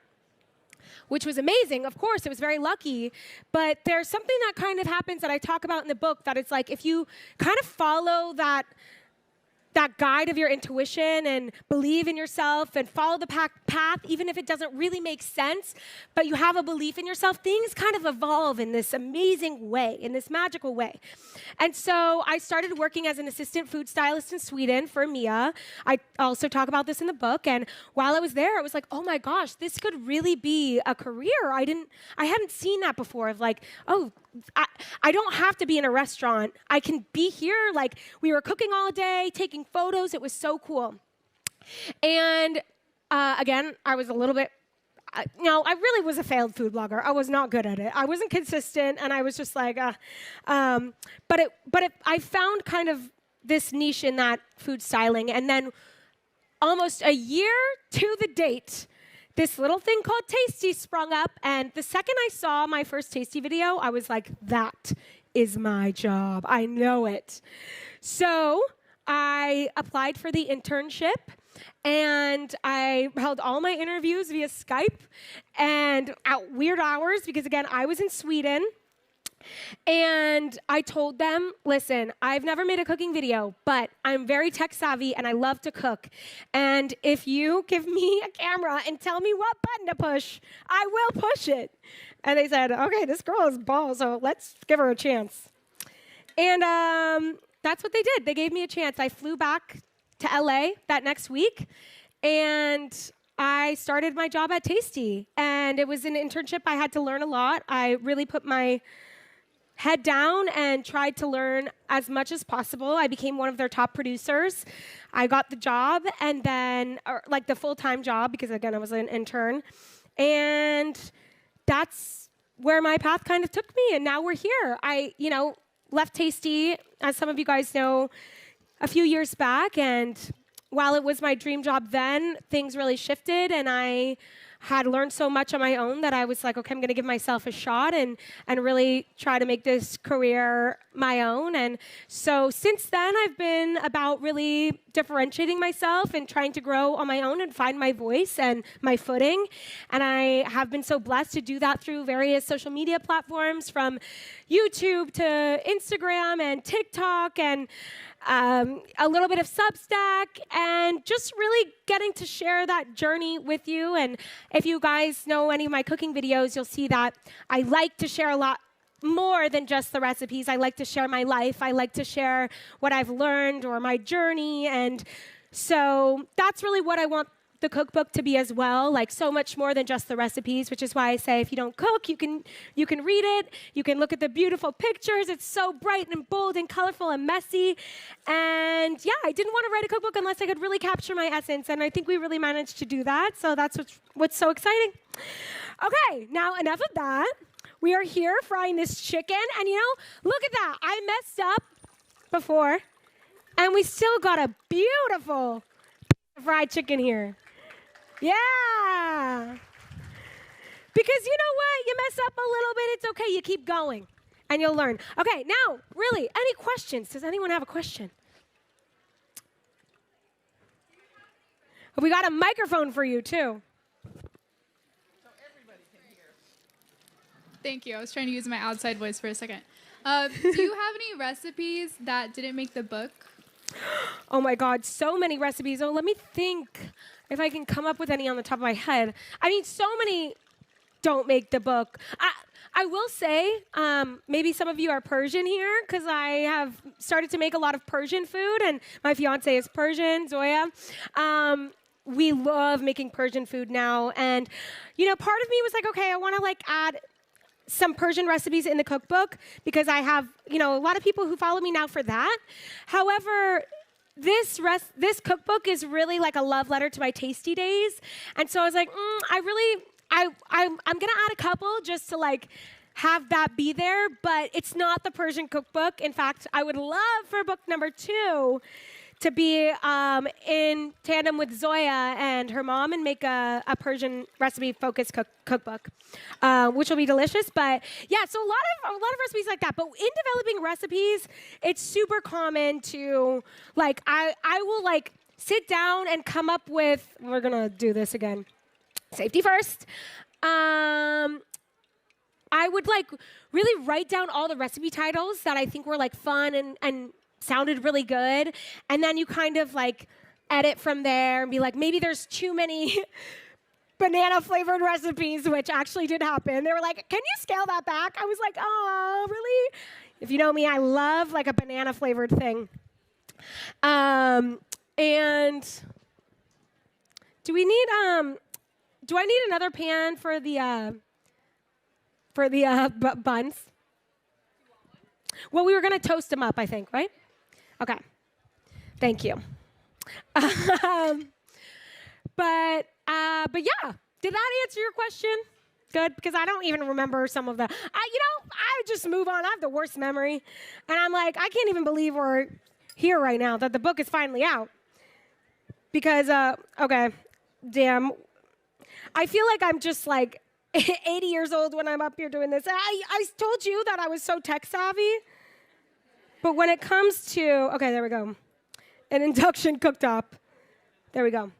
Which was amazing. Of course, it was very lucky. But there's something that kind of happens that I talk about in the book, that it's like if you kind of follow that guide of your intuition and believe in yourself and follow the path, even if it doesn't really make sense, but you have a belief in yourself, things kind of evolve in this amazing way, in this magical way. And so I started working as an assistant food stylist in Sweden for Mia. I also talk about this in the book. And while I was there, I was like, oh my gosh, this could really be a career. I hadn't seen that before, of like, oh, I don't have to be in a restaurant. I can be here. Like, we were cooking all day, taking photos. It was so cool. And again, I was a little bit, I really was a failed food blogger. I was not good at it. I wasn't consistent, and I was just like, I found kind of this niche in that food styling. And then almost a year to the date, this little thing called Tasty sprung up. And the second I saw my first Tasty video, I was like, that is my job. I know it. So I applied for the internship, and I held all my interviews via Skype and at weird hours because, again, I was in Sweden. And I told them, listen, I've never made a cooking video, but I'm very tech savvy and I love to cook. And if you give me a camera and tell me what button to push, I will push it. And they said, okay, this girl is balls, so let's give her a chance. And that's what they did. They gave me a chance. I flew back to LA that next week, and I started my job at Tasty. And it was an internship. I had to learn a lot. I really put my head down and tried to learn as much as possible. I became one of their top producers. I got the job, and then, like the full-time job, because again, I was an intern. And that's where my path kind of took me, and now we're here. I, left Tasty, as some of you guys know, a few years back, and while it was my dream job then, things really shifted, and I had learned so much on my own that I was like, okay, I'm going to give myself a shot and really try to make this career my own. And so since then, I've been about really differentiating myself and trying to grow on my own and find my voice and my footing. And I have been so blessed to do that through various social media platforms, from YouTube to Instagram and TikTok and a little bit of Substack, and just really getting to share that journey with you. And if you guys know any of my cooking videos, you'll see that I like to share a lot more than just the recipes. I like to share my life. I like to share what I've learned or my journey. And so that's really what I want the cookbook to be as well, like so much more than just the recipes, which is why I say if you don't cook, you can read it, you can look at the beautiful pictures. It's so bright and bold and colorful and messy. And yeah, I didn't want to write a cookbook unless I could really capture my essence, and I think we really managed to do that, so that's what's so exciting. Okay, now enough of that. We are here frying this chicken, and look at that. I messed up before, and we still got a beautiful fried chicken here. Yeah. Because you know what? You mess up a little bit, it's okay. You keep going, and you'll learn. Okay, now, really, any questions? Does anyone have a question? We got a microphone for you, too. Thank you. I was trying to use my outside voice for a second. Do you have any recipes that didn't make the book? Oh my God, so many recipes. Oh, let me think if I can come up with any on the top of my head. I mean, so many don't make the book. I will say, maybe some of you are Persian here, because I have started to make a lot of Persian food, and my fiance is Persian, Zoya. We love making Persian food now, and part of me was like, okay, I want to add some Persian recipes in the cookbook, because I have, a lot of people who follow me now for that. However, this cookbook is really like a love letter to my Tasty days. And so I was like, I'm going to add a couple just to have that be there, but it's not the Persian cookbook. In fact, I would love for book number 2 to be in tandem with Zoya and her mom and make a Persian recipe-focused cookbook, which will be delicious. But yeah, so a lot of recipes like that. But in developing recipes, it's super common to I will sit down and come up with. We're gonna do this again. Safety first. I would really write down all the recipe titles that I think were fun and sounded really good, and then you kind of edit from there and be like, maybe there's too many banana flavored recipes, which actually did happen. They were like, can you scale that back? I was like, oh, really? If you know me, I love a banana flavored thing. And do I need another pan for the buns? Well, we were gonna toast them up, I think, right? Okay, thank you. But yeah, did that answer your question? Good, because I don't even remember some of the. I just move on. I have the worst memory, and I'm like, I can't even believe we're here right now. That the book is finally out. Because okay, damn. I feel like I'm just like 80 years old when I'm up here doing this. I told you that I was so tech savvy. But when it comes to, okay, there we go. An induction cooktop. There we go.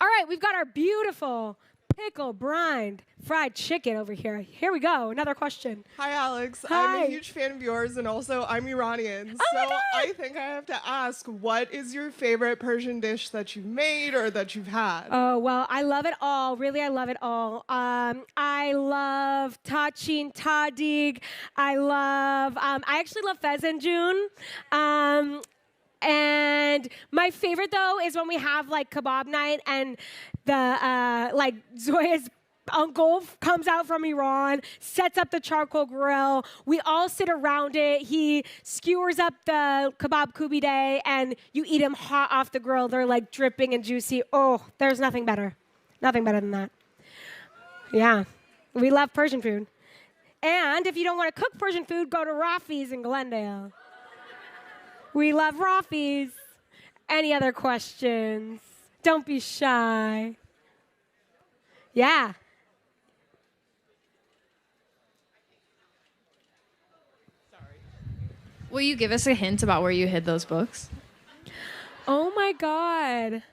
All right, we've got our beautiful pickle brined fried chicken over here. Here we go, another question. Hi, Alex. Hi. I'm a huge fan of yours, and also I'm Iranian. So I think I have to ask, what is your favorite Persian dish that you've made or that you've had? Oh, well, I love it all. Really, I love it all. I love tachin tadig. I actually love pheasant and my favorite, though, is when we have, like, kebab night and the, Zoya's uncle comes out from Iran, sets up the charcoal grill. We all sit around it. He skewers up the kebab kubide, and you eat them hot off the grill. They're, like, dripping and juicy. Oh, there's nothing better. Nothing better than that. Yeah. We love Persian food. And if you don't want to cook Persian food, go to Rafi's in Glendale. We love Rafi's. Any other questions? Don't be shy. Yeah. Will you give us a hint about where you hid those books? Oh my God.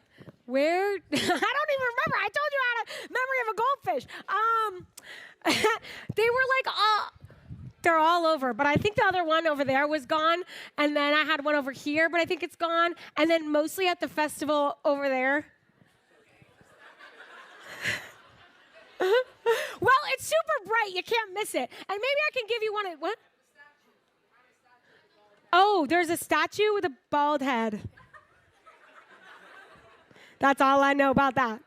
Where? I don't even remember. I told you I had a memory of a goldfish. They were like, they're all over, but I think the other one over there was gone, and then I had one over here, but I think it's gone, and then mostly at the festival over there. Well, it's super bright. You can't miss it. And maybe I can give you one. What? Oh, there's a statue with a bald head. That's all I know about that.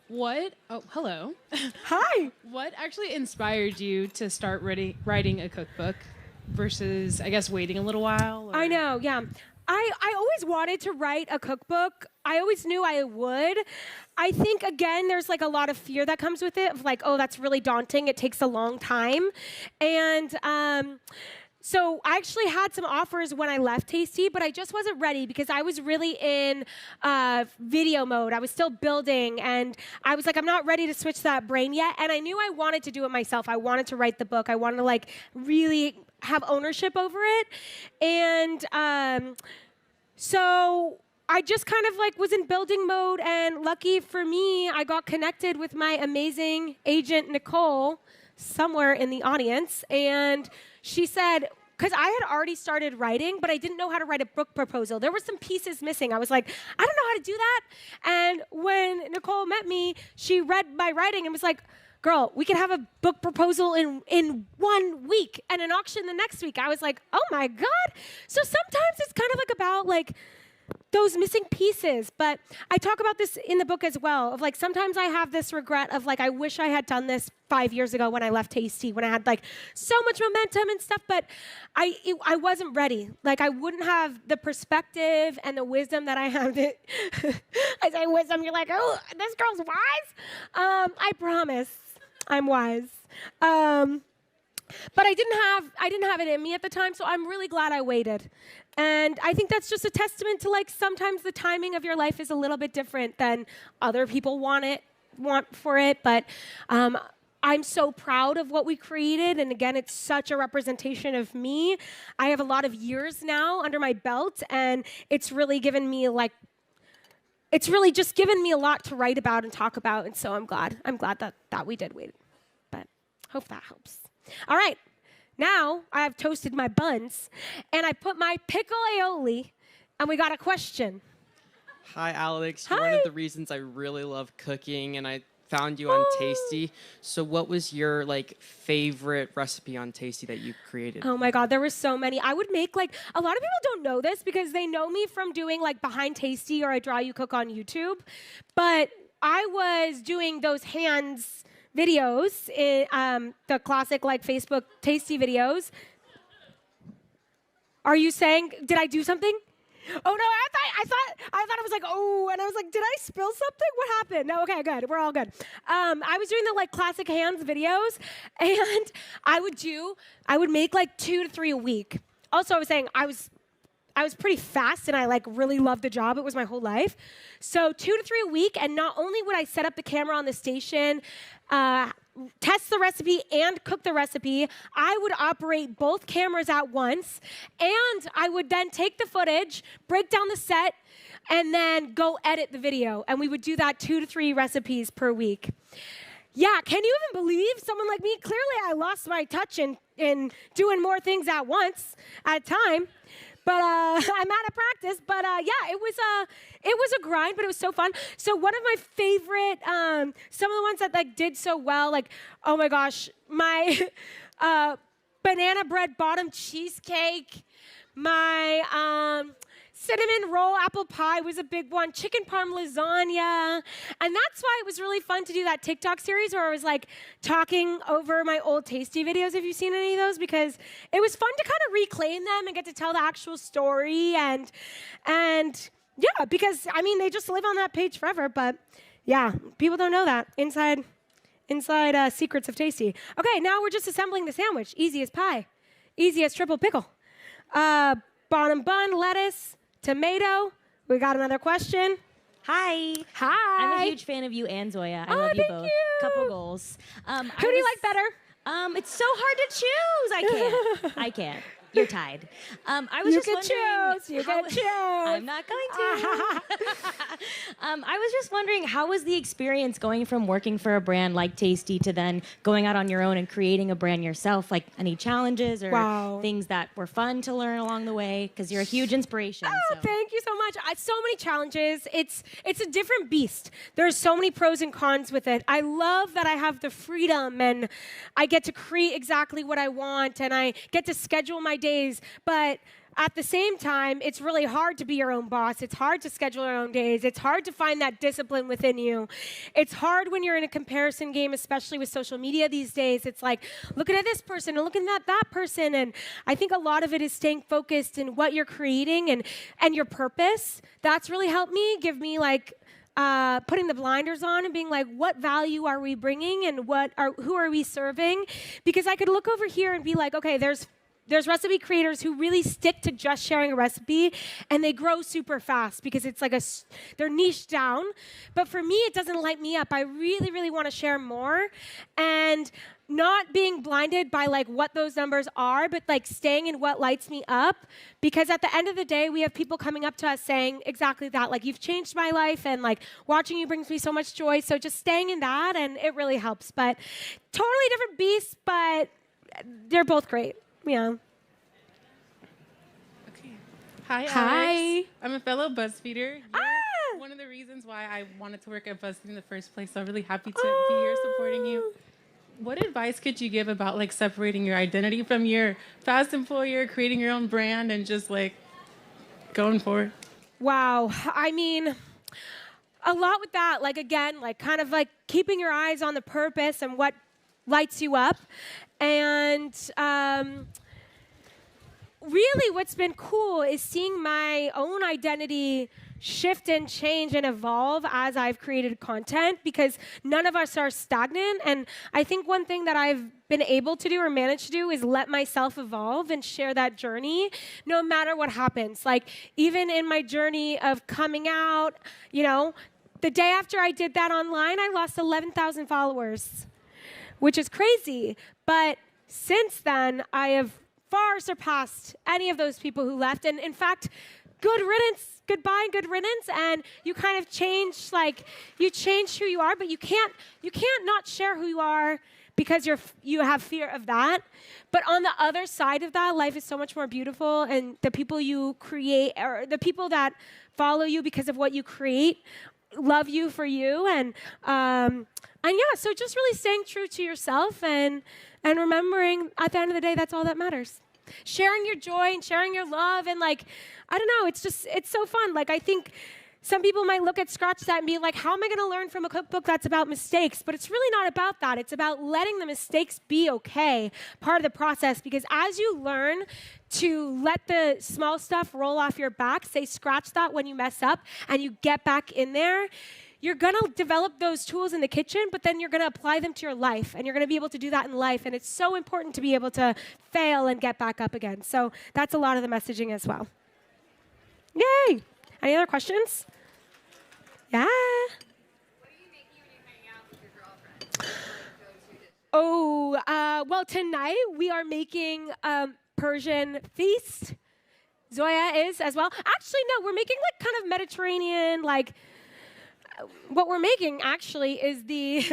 What? Oh, hello. Hi. What actually inspired you to start writing a cookbook versus, I guess, waiting a little while? Or? I know, yeah. I always wanted to write a cookbook. I always knew I would. I think, again, there's like a lot of fear that comes with it, of like, oh, that's really daunting. It takes a long time. And so I actually had some offers when I left Tasty, but I just wasn't ready because I was really in video mode. I was still building, and I was like, I'm not ready to switch that brain yet. And I knew I wanted to do it myself. I wanted to write the book. I wanted to like really have ownership over it. And so I just kind of like was in building mode, and lucky for me, I got connected with my amazing agent, Nicole, somewhere in the audience, and she said, because I had already started writing, but I didn't know how to write a book proposal. There were some pieces missing. I was like, I don't know how to do that. And when Nicole met me, she read my writing and was like, girl, we can have a book proposal in 1 week and an auction the next week. I was like, oh my God. So sometimes it's kind of like about like those missing pieces. But I talk about this in the book as well, of like sometimes I have this regret of like, I wish I had done this 5 years ago when I left Tasty, when I had like so much momentum and stuff, but I wasn't ready. Like I wouldn't have the perspective and the wisdom that I have. I say wisdom, you're like, oh, this girl's wise? I promise I'm wise. But I didn't have it in me at the time, so I'm really glad I waited. And I think that's just a testament to like sometimes the timing of your life is a little bit different than other people want for it. But I'm so proud of what we created, and again, it's such a representation of me. I have a lot of years now under my belt, and it's really given me like, it's really just given me a lot to write about and talk about, and so I'm glad that we did wait. But hope that helps. All right, now I have toasted my buns, and I put my pickle aioli, and we got a question. Hi, Alex. You're one of the reasons I really love cooking, and I found you on Tasty. So what was your like favorite recipe on Tasty that you created? Oh my God, there were so many. I would make like, a lot of people don't know this because they know me from doing like Behind Tasty or I Draw You Cook on YouTube, but I was doing those hands videos, in, the classic like Facebook Tasty videos. Are you saying, did I do something? Oh no, I thought it was like, oh, and I was like, did I spill something? What happened? No, okay, good. We're all good. I was doing the like classic hands videos, and I would make like 2 to 3 a week. Also, I was saying I I was pretty fast and I like really loved the job. It was my whole life. So 2 to 3 a week. And not only would I set up the camera on the station, test the recipe and cook the recipe, I would operate both cameras at once. And I would then take the footage, break down the set, and then go edit the video. And we would do that 2 to 3 recipes per week. Yeah, can you even believe someone like me? Clearly, I lost my touch in doing more things at once, at a time. But I'm out of practice. But yeah, it was a grind, but it was so fun. So one of my favorite, some of the ones that like did so well, like, oh my gosh, my banana bread bottom cheesecake, my cinnamon roll apple pie was a big one, chicken parm lasagna. And that's why it was really fun to do that TikTok series where I was like talking over my old Tasty videos, if you've seen any of those, because it was fun to kind of reclaim them and get to tell the actual story. And yeah, because I mean, they just live on that page forever, but yeah, people don't know that inside Secrets of Tasty. Okay, now we're just assembling the sandwich. Easy as pie, easy as triple pickle. Bottom bun, lettuce, tomato. We got another question. Hi. Hi. I'm a huge fan of you and Zoya. I love you both. You. Couple goals. Who do you like better? It's so hard to choose. I can't. You're tied. I was You just can wondering. choose. You can choose. I'm not going to. I was just wondering, how was the experience going from working for a brand like Tasty to then going out on your own and creating a brand yourself? Like any challenges or things that were fun to learn along the way? Because you're a huge inspiration. Thank you so much. So many challenges. It's a different beast. There's so many pros and cons with it. I love that I have the freedom and I get to create exactly what I want and I get to schedule my days. But at the same time, it's really hard to be your own boss. It's hard to schedule your own days. It's hard to find that discipline within you. It's hard when you're in a comparison game, especially with social media these days. It's like, looking at this person and looking at that person. And I think a lot of it is staying focused in what you're creating and your purpose. That's really helped me, give me like, putting the blinders on and being like, what value are we bringing and who are we serving? Because I could look over here and be like, okay, there's recipe creators who really stick to just sharing a recipe and they grow super fast because it's like they're niched down. But for me, it doesn't light me up. I really, really want to share more and not being blinded by like what those numbers are, but like staying in what lights me up. Because at the end of the day, we have people coming up to us saying exactly that, like, you've changed my life and like watching you brings me so much joy. So just staying in that and it really helps. But totally different beasts, but they're both great. Yeah. Hi, Alex. I'm a fellow BuzzFeeder. You're one of the reasons why I wanted to work at BuzzFeed in the first place, so I'm really happy to be here supporting you. What advice could you give about like separating your identity from your past employer, creating your own brand, and just like going for it? Wow. I mean, a lot with that. Like, again, like kind of like keeping your eyes on the purpose and what lights you up. And really what's been cool is seeing my own identity shift and change and evolve as I've created content, because none of us are stagnant. And I think one thing that I've been able to do or managed to do is let myself evolve and share that journey no matter what happens. Like, even in my journey of coming out, you know, the day after I did that online, I lost 11,000 followers, which is crazy. But since then, I have far surpassed any of those people who left. And in fact, good riddance, goodbye and good riddance. And you kind of change, like, you change who you are, but you can't not share who you are because you have fear of that. But on the other side of that, life is so much more beautiful, and the people you create, or the people that follow you because of what you create, love you for you. And yeah, so just really staying true to yourself and remembering at the end of the day, that's all that matters. Sharing your joy and sharing your love, and like, I don't know, it's so fun. Like, I think some people might look at Scratch That and be like, how am I gonna learn from a cookbook that's about mistakes? But it's really not about that. It's about letting the mistakes be okay, part of the process. Because as you learn to let the small stuff roll off your back, say scratch that when you mess up, and you get back in there, you're gonna develop those tools in the kitchen, but then you're gonna apply them to your life, and you're gonna be able to do that in life. And it's so important to be able to fail and get back up again. So that's a lot of the messaging as well. Yay! Any other questions? Yeah. Oh, well, tonight we are making Persian feast. Zoya is as well. Actually, no, we're making like kind of Mediterranean, like, what we're making actually is the,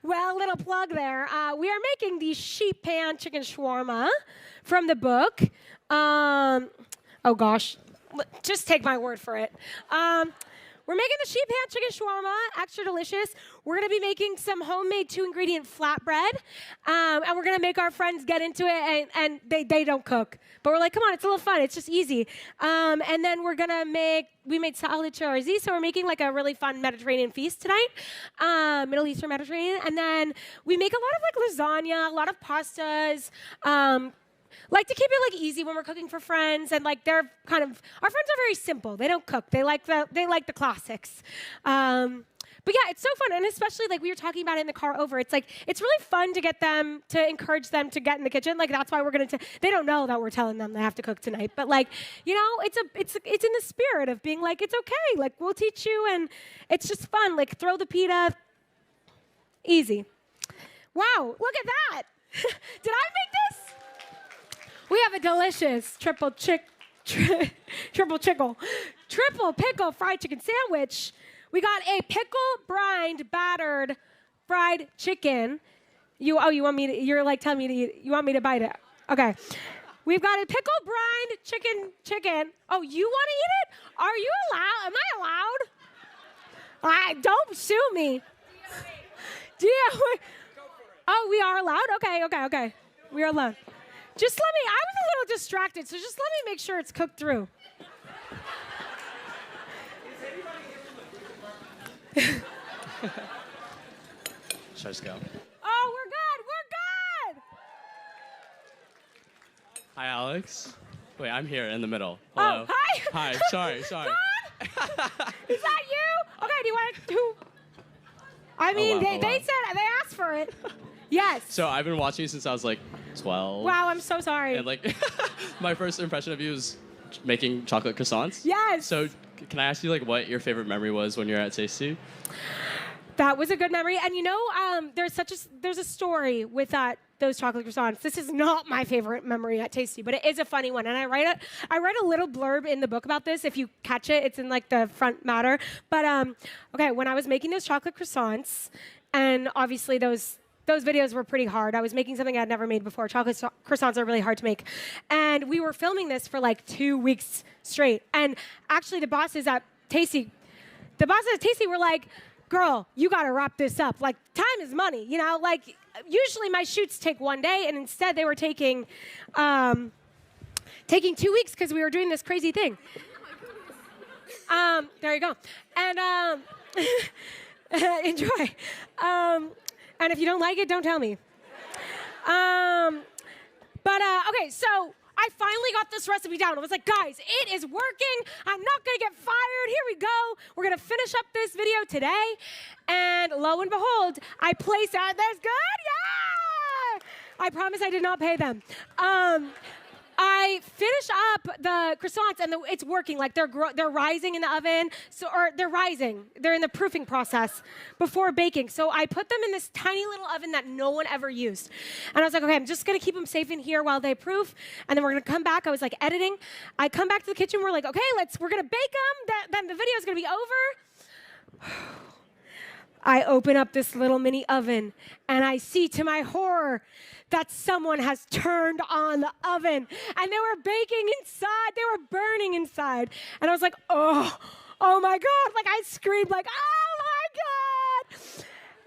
well, little plug there. We are making the sheep pan chicken shawarma from the book. Oh gosh, just take my word for it. We're making the sheep pan chicken shawarma, extra delicious. We're gonna be making some homemade 2-ingredient flatbread, and we're gonna make our friends get into it, and they don't cook. But we're like, come on, it's a little fun, it's just easy. And then we're gonna we made salad charzi, so we're making like a really fun Mediterranean feast tonight, Middle Eastern Mediterranean. And then we make a lot of like lasagna, a lot of pastas, like to keep it like easy when we're cooking for friends, and like they're kind of, our friends are very simple. They don't cook. They like the classics. But yeah, it's so fun, and especially like we were talking about it in the car over. It's like it's really fun to get them, to encourage them to get in the kitchen. Like that's why we're gonna. They don't know that we're telling them they have to cook tonight, but like it's in the spirit of being like it's okay. Like we'll teach you, and it's just fun. Like throw the pita. Easy. Wow, look at that. Did I make this? We have a delicious triple pickle fried chicken sandwich. We got a pickle brined battered fried chicken. You want me to, you're like telling me to eat, you want me to bite it? Okay. We've got a pickle brined chicken. Oh, you want to eat it? Are you allowed? Am I allowed? Don't sue me. Oh, we are allowed? Okay. We are allowed. Just let me, I was a little distracted, so just let me make sure it's cooked through. Should I just go? Oh, we're good. Hi, Alex. Wait, I'm here in the middle. Hello. Oh, hi. Hi, sorry. God? Is that you? Okay, do you want to? I mean, wow. they asked for it. Yes. So I've been watching you since I was like 12. Wow, I'm so sorry. And like, my first impression of you was making chocolate croissants. Yes. So can I ask you like what your favorite memory was when you were at Tasty? That was a good memory. And you know, there's a story with those chocolate croissants. This is not my favorite memory at Tasty, but it is a funny one. And I write a little blurb in the book about this. If you catch it, it's in like the front matter. But okay, when I was making those chocolate croissants, and obviously those videos were pretty hard. I was making something I'd never made before. Chocolate croissants are really hard to make. And we were filming this for like 2 weeks straight. And actually the bosses at Tasty were like, girl, you gotta wrap this up. Like, time is money, you know? Like, usually my shoots take 1 day, and instead they were taking 2 weeks because we were doing this crazy thing. There you go. And enjoy. And if you don't like it, don't tell me. Okay, so I finally got this recipe down. I was like, guys, it is working. I'm not gonna get fired. Here we go. We're gonna finish up this video today. And lo and behold, I placed out, that's good, yeah! I promise I did not pay them. I finished up the croissants, and it's working. Like they're rising in the oven, or they're rising. They're in the proofing process before baking. So I put them in this tiny little oven that no one ever used. And I was like, okay, I'm just gonna keep them safe in here while they proof, and then we're gonna come back. I was like editing. I come back to the kitchen. We're like, okay, we're gonna bake them. Then the video's gonna be over. I open up this little mini oven, and I see, to my horror, that someone has turned on the oven, and they were baking inside. They were burning inside. And I was like, oh my God. Like, I screamed like, oh my God.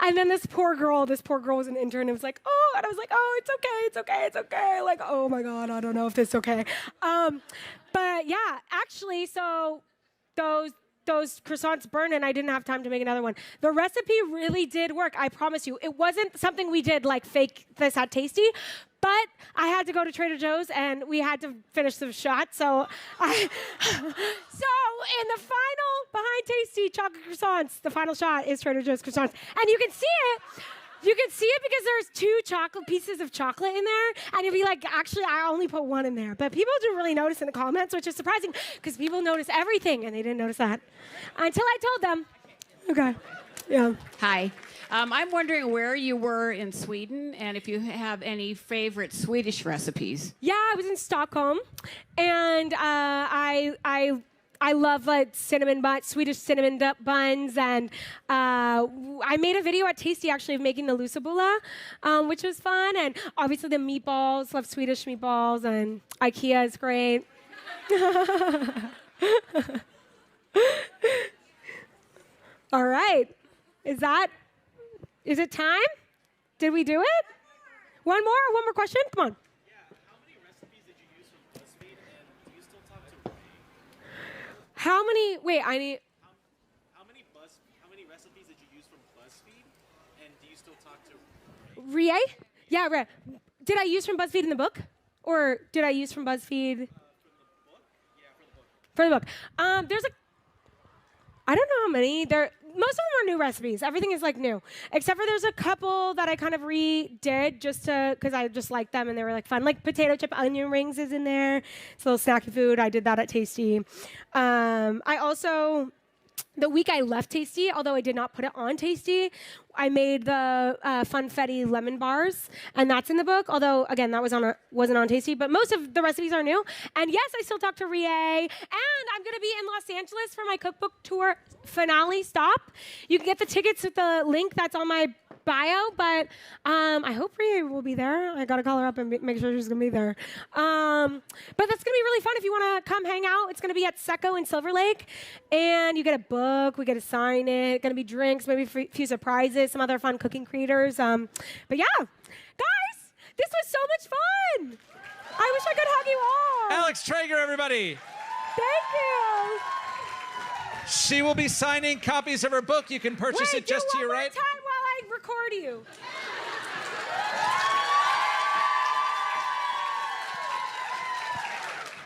And then this poor girl was an intern, and was like, oh, and I was like, oh, it's okay. Like, oh my God, I don't know if this is okay. But yeah, actually, so those croissants burned, and I didn't have time to make another one. The recipe really did work, I promise you. It wasn't something we did like fake this at Tasty, but I had to go to Trader Joe's, and we had to finish the shot. So in the final Behind Tasty chocolate croissants, the final shot is Trader Joe's croissants. And you can see it You can see it because there's 2 chocolate pieces of chocolate in there, and you'll be like, actually, I only put 1 in there. But people do really notice in the comments, which is surprising because people notice everything, and they didn't notice that until I told them. Okay. Yeah. Hi. I'm wondering where you were in Sweden and if you have any favorite Swedish recipes. Yeah, I was in Stockholm, and I love like Swedish cinnamon buns, and I made a video at Tasty actually of making the lussebula, which was fun, and obviously the meatballs, love Swedish meatballs, and IKEA is great. All right, is it time? Did we do it? One more question? Come on. How many? Wait, I need. How many recipes did you use from BuzzFeed, and do you still talk to Rie? Yeah, Rie. Did I use from BuzzFeed in the book, or did I use from BuzzFeed? For the book. There's I don't know how many. Most of them are new recipes. Everything is like new, except for there's a couple that I kind of redid just because I just liked them and they were like fun. Like potato chip onion rings is in there. It's a little snacky food. I did that at Tasty. I also, the week I left Tasty, although I did not put it on Tasty, I made the funfetti lemon bars, and that's in the book. Although again, that wasn't on Tasty, but most of the recipes are new. And yes, I still talk to Rie, and I'm gonna be in Los Angeles for my cookbook tour finale stop. You can get the tickets with the link that's on my bio, but I hope Rie will be there. I gotta call her up and make sure she's gonna be there. But that's gonna be really fun if you wanna come hang out. It's gonna be at Secco in Silver Lake, and you get a book, we get to sign it, gonna be drinks, maybe a few surprises, some other fun cooking creators. But yeah, guys, this was so much fun. I wish I could hug you all. Alex Traeger, everybody. Thank you. She will be signing copies of her book. You can purchase it just to your right. Time while I record you.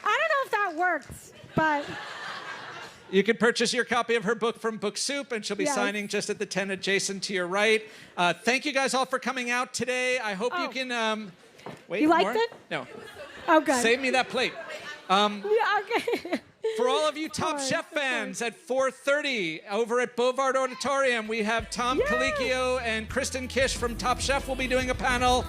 I don't know if that works, but You can purchase your copy of her book from Book Soup, and she'll be Yes. signing just at the tent adjacent to your right. Thank you guys all for coming out today. I hope you can. Wait, You liked more? it? No. Okay. Save me that plate. Yeah, okay. For all of you Top Chef fans, at 4:30 over at Bovard Auditorium, we have Tom Colicchio and Kristen Kish from Top Chef will be doing a panel.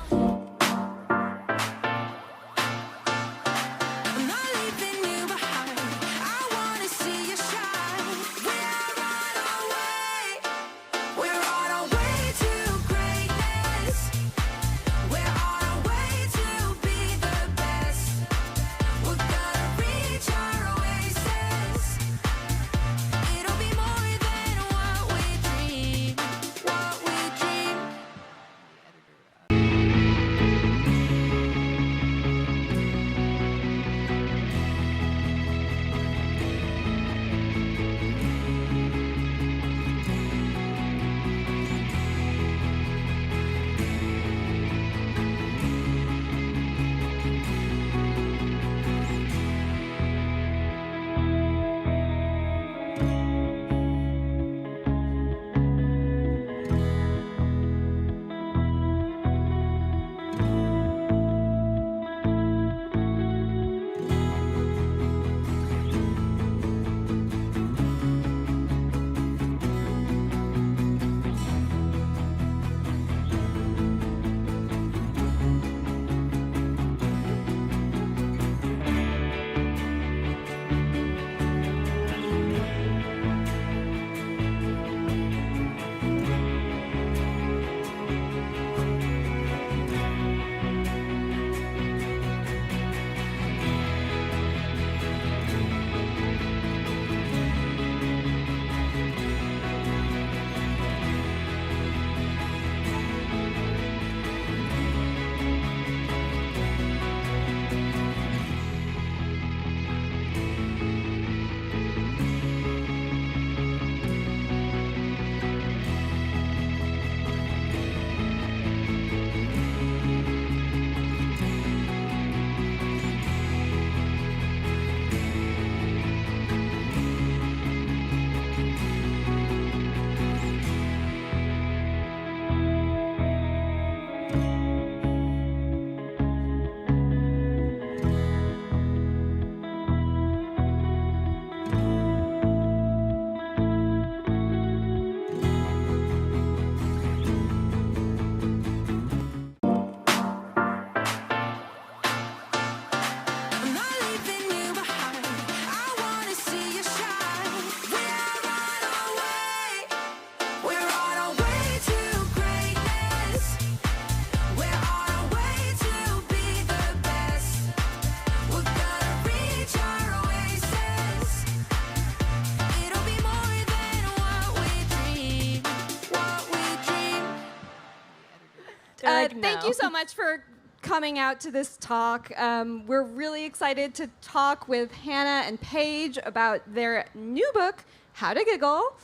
thank you so much for coming out to this talk. We're really excited to talk with Hannah and Paige about their new book, How to Giggle.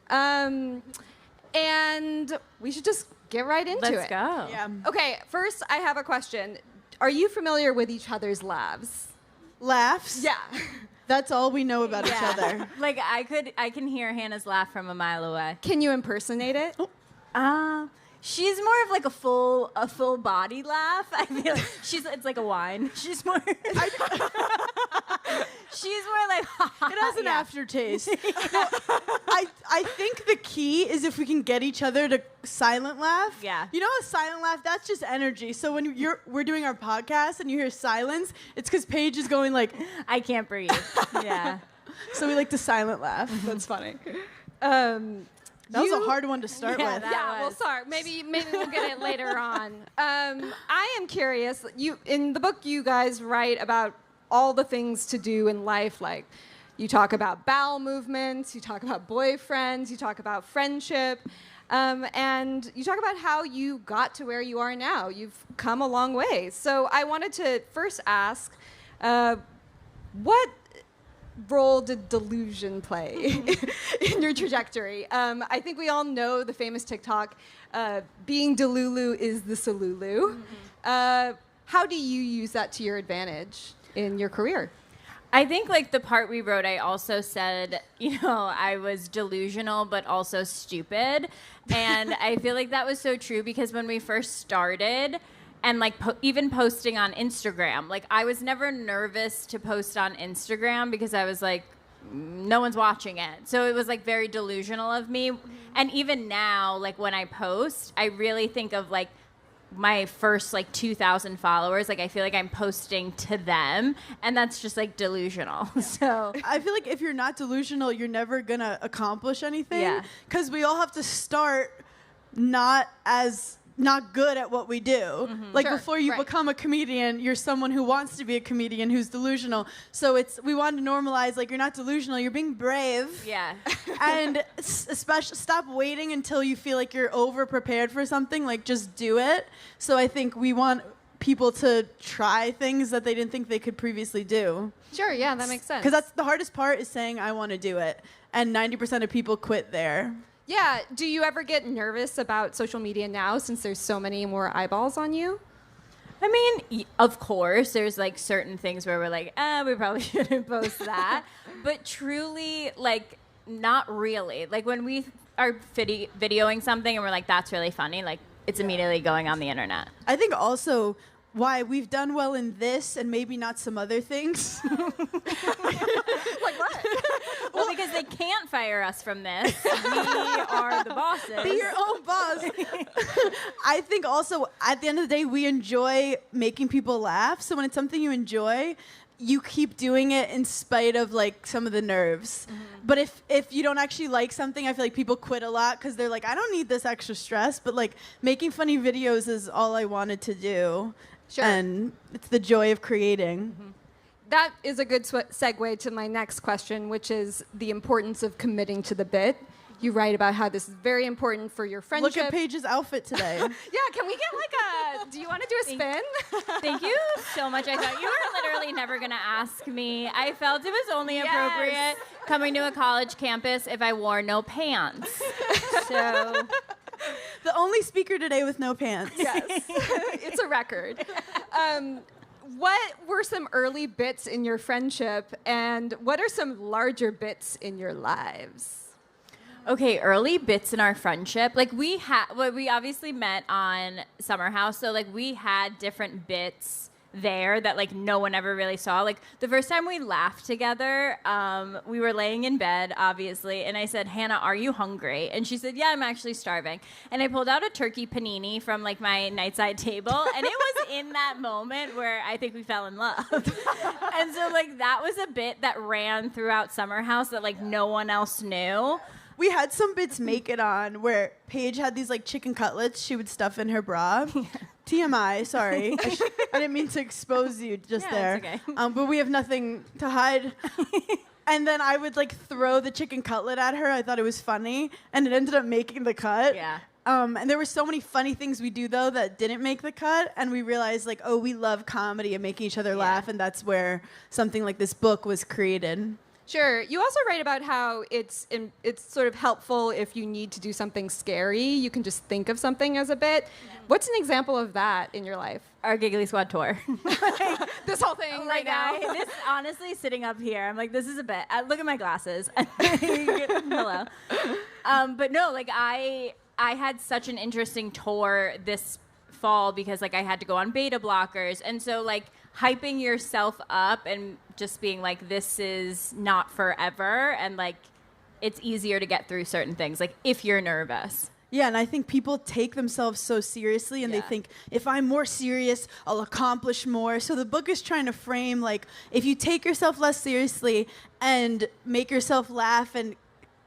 And we should just get right into it. Let's go. Yeah. Okay, first I have a question. Are you familiar with each other's laughs? Laughs? Yeah. That's all we know about each other. Like I can hear Hannah's laugh from a mile away. Can you impersonate it? She's more of like a full body laugh. I feel like it's like a whine. She's more she's more like It has an aftertaste. No, I think the key is if we can get each other to silent laugh. Yeah. You know, a silent laugh, that's just energy. So when we're doing our podcast and you hear silence, it's because Paige is going like, I can't breathe. Yeah. So we like to silent laugh. That's funny. That was a hard one to start with. Well, sorry. Maybe we'll get it later on. I am curious. In the book, you guys write about all the things to do in life. Like, you talk about bowel movements, you talk about boyfriends, you talk about friendship, and you talk about how you got to where you are now. You've come a long way. So I wanted to first ask, what role did delusion play in your trajectory? I think we all know the famous TikTok, being Delulu is the Salulu. How do you use that to your advantage in your career? I think like the part we wrote, I also said, I was delusional but also stupid. And I feel like that was so true because when we first started, and like even posting on Instagram, like I was never nervous to post on Instagram because I was like, no one's watching it. So it was like very delusional of me. And even now, like when I post, I really think of like my first like 2,000 followers. Like I feel like I'm posting to them, and that's just like delusional. So I feel like if you're not delusional, you're never gonna accomplish anything. Yeah. Because we all have to start not good at what we do. Like Sure, before you become a comedian, you're someone who wants to be a comedian who's delusional. So we want to normalize like you're not delusional, you're being brave. Yeah. And especially stop waiting until you feel like you're over prepared for something, like just do it. So I think we want people to try things that they didn't think they could previously do. Sure, yeah, that makes sense. Because that's the hardest part is saying I want to do it. And 90% of people quit there. Yeah. Do you ever get nervous about social media now since there's so many more eyeballs on you? I mean, of course, there's like certain things where we're like, we probably shouldn't post that. But truly, like, not really. Like when we are videoing something and we're like, that's really funny, like it's immediately going on the internet. I think also why we've done well in this and maybe not some other things. Like what? Well, because they can't fire us from this. We are the bosses. Be your own boss. I think also at the end of the day, we enjoy making people laugh. So when it's something you enjoy, you keep doing it in spite of like some of the nerves. But if you don't actually like something, I feel like people quit a lot because they're like, I don't need this extra stress. But like making funny videos is all I wanted to do. Sure. And it's the joy of creating. That is a good segue to my next question, which is the importance of committing to the bit. You write about how this is very important for your friendship. Look at Paige's outfit today. Yeah, can we get like do you want to do a spin? Thank you so much. I thought you were literally never going to ask me. I felt it was only appropriate coming to a college campus if I wore no pants. So the only speaker today with no pants. Yes, it's a record. What were some early bits in your friendship, and what are some larger bits in your lives? Okay, early bits in our friendship. Like we obviously met on Summer House, so like we had different bits there that like no one ever really saw. Like the first time we laughed together, we were laying in bed, obviously, and I said, Hannah, are you hungry? And she said, yeah, I'm actually starving. And I pulled out a turkey panini from like my nightside table, and it was in that moment where I think we fell in love. And so like that was a bit that ran throughout Summer House that like no one else knew. We had some bits make it on where Paige had these like chicken cutlets she would stuff in her bra. TMI, sorry. I didn't mean to expose you just there. It's okay. But we have nothing to hide. And then I would like throw the chicken cutlet at her. I thought it was funny. And it ended up making the cut. Yeah. And there were so many funny things we do, though, that didn't make the cut. And we realized, like, oh, we love comedy and making each other laugh. And that's where something like this book was created. Sure. You also write about how it's sort of helpful if you need to do something scary. You can just think of something as a bit. What's an example of that in your life? Our Giggly Squad tour. This whole thing right now. This honestly, sitting up here, I'm like, this is a bit. Look at my glasses. Hello. But no, like I had such an interesting tour this fall because like I had to go on beta blockers, and so like hyping yourself up and just being like, this is not forever, and like it's easier to get through certain things, like if you're nervous. Yeah, and I think people take themselves so seriously, and they think, if I'm more serious, I'll accomplish more. So the book is trying to frame, like, if you take yourself less seriously and make yourself laugh and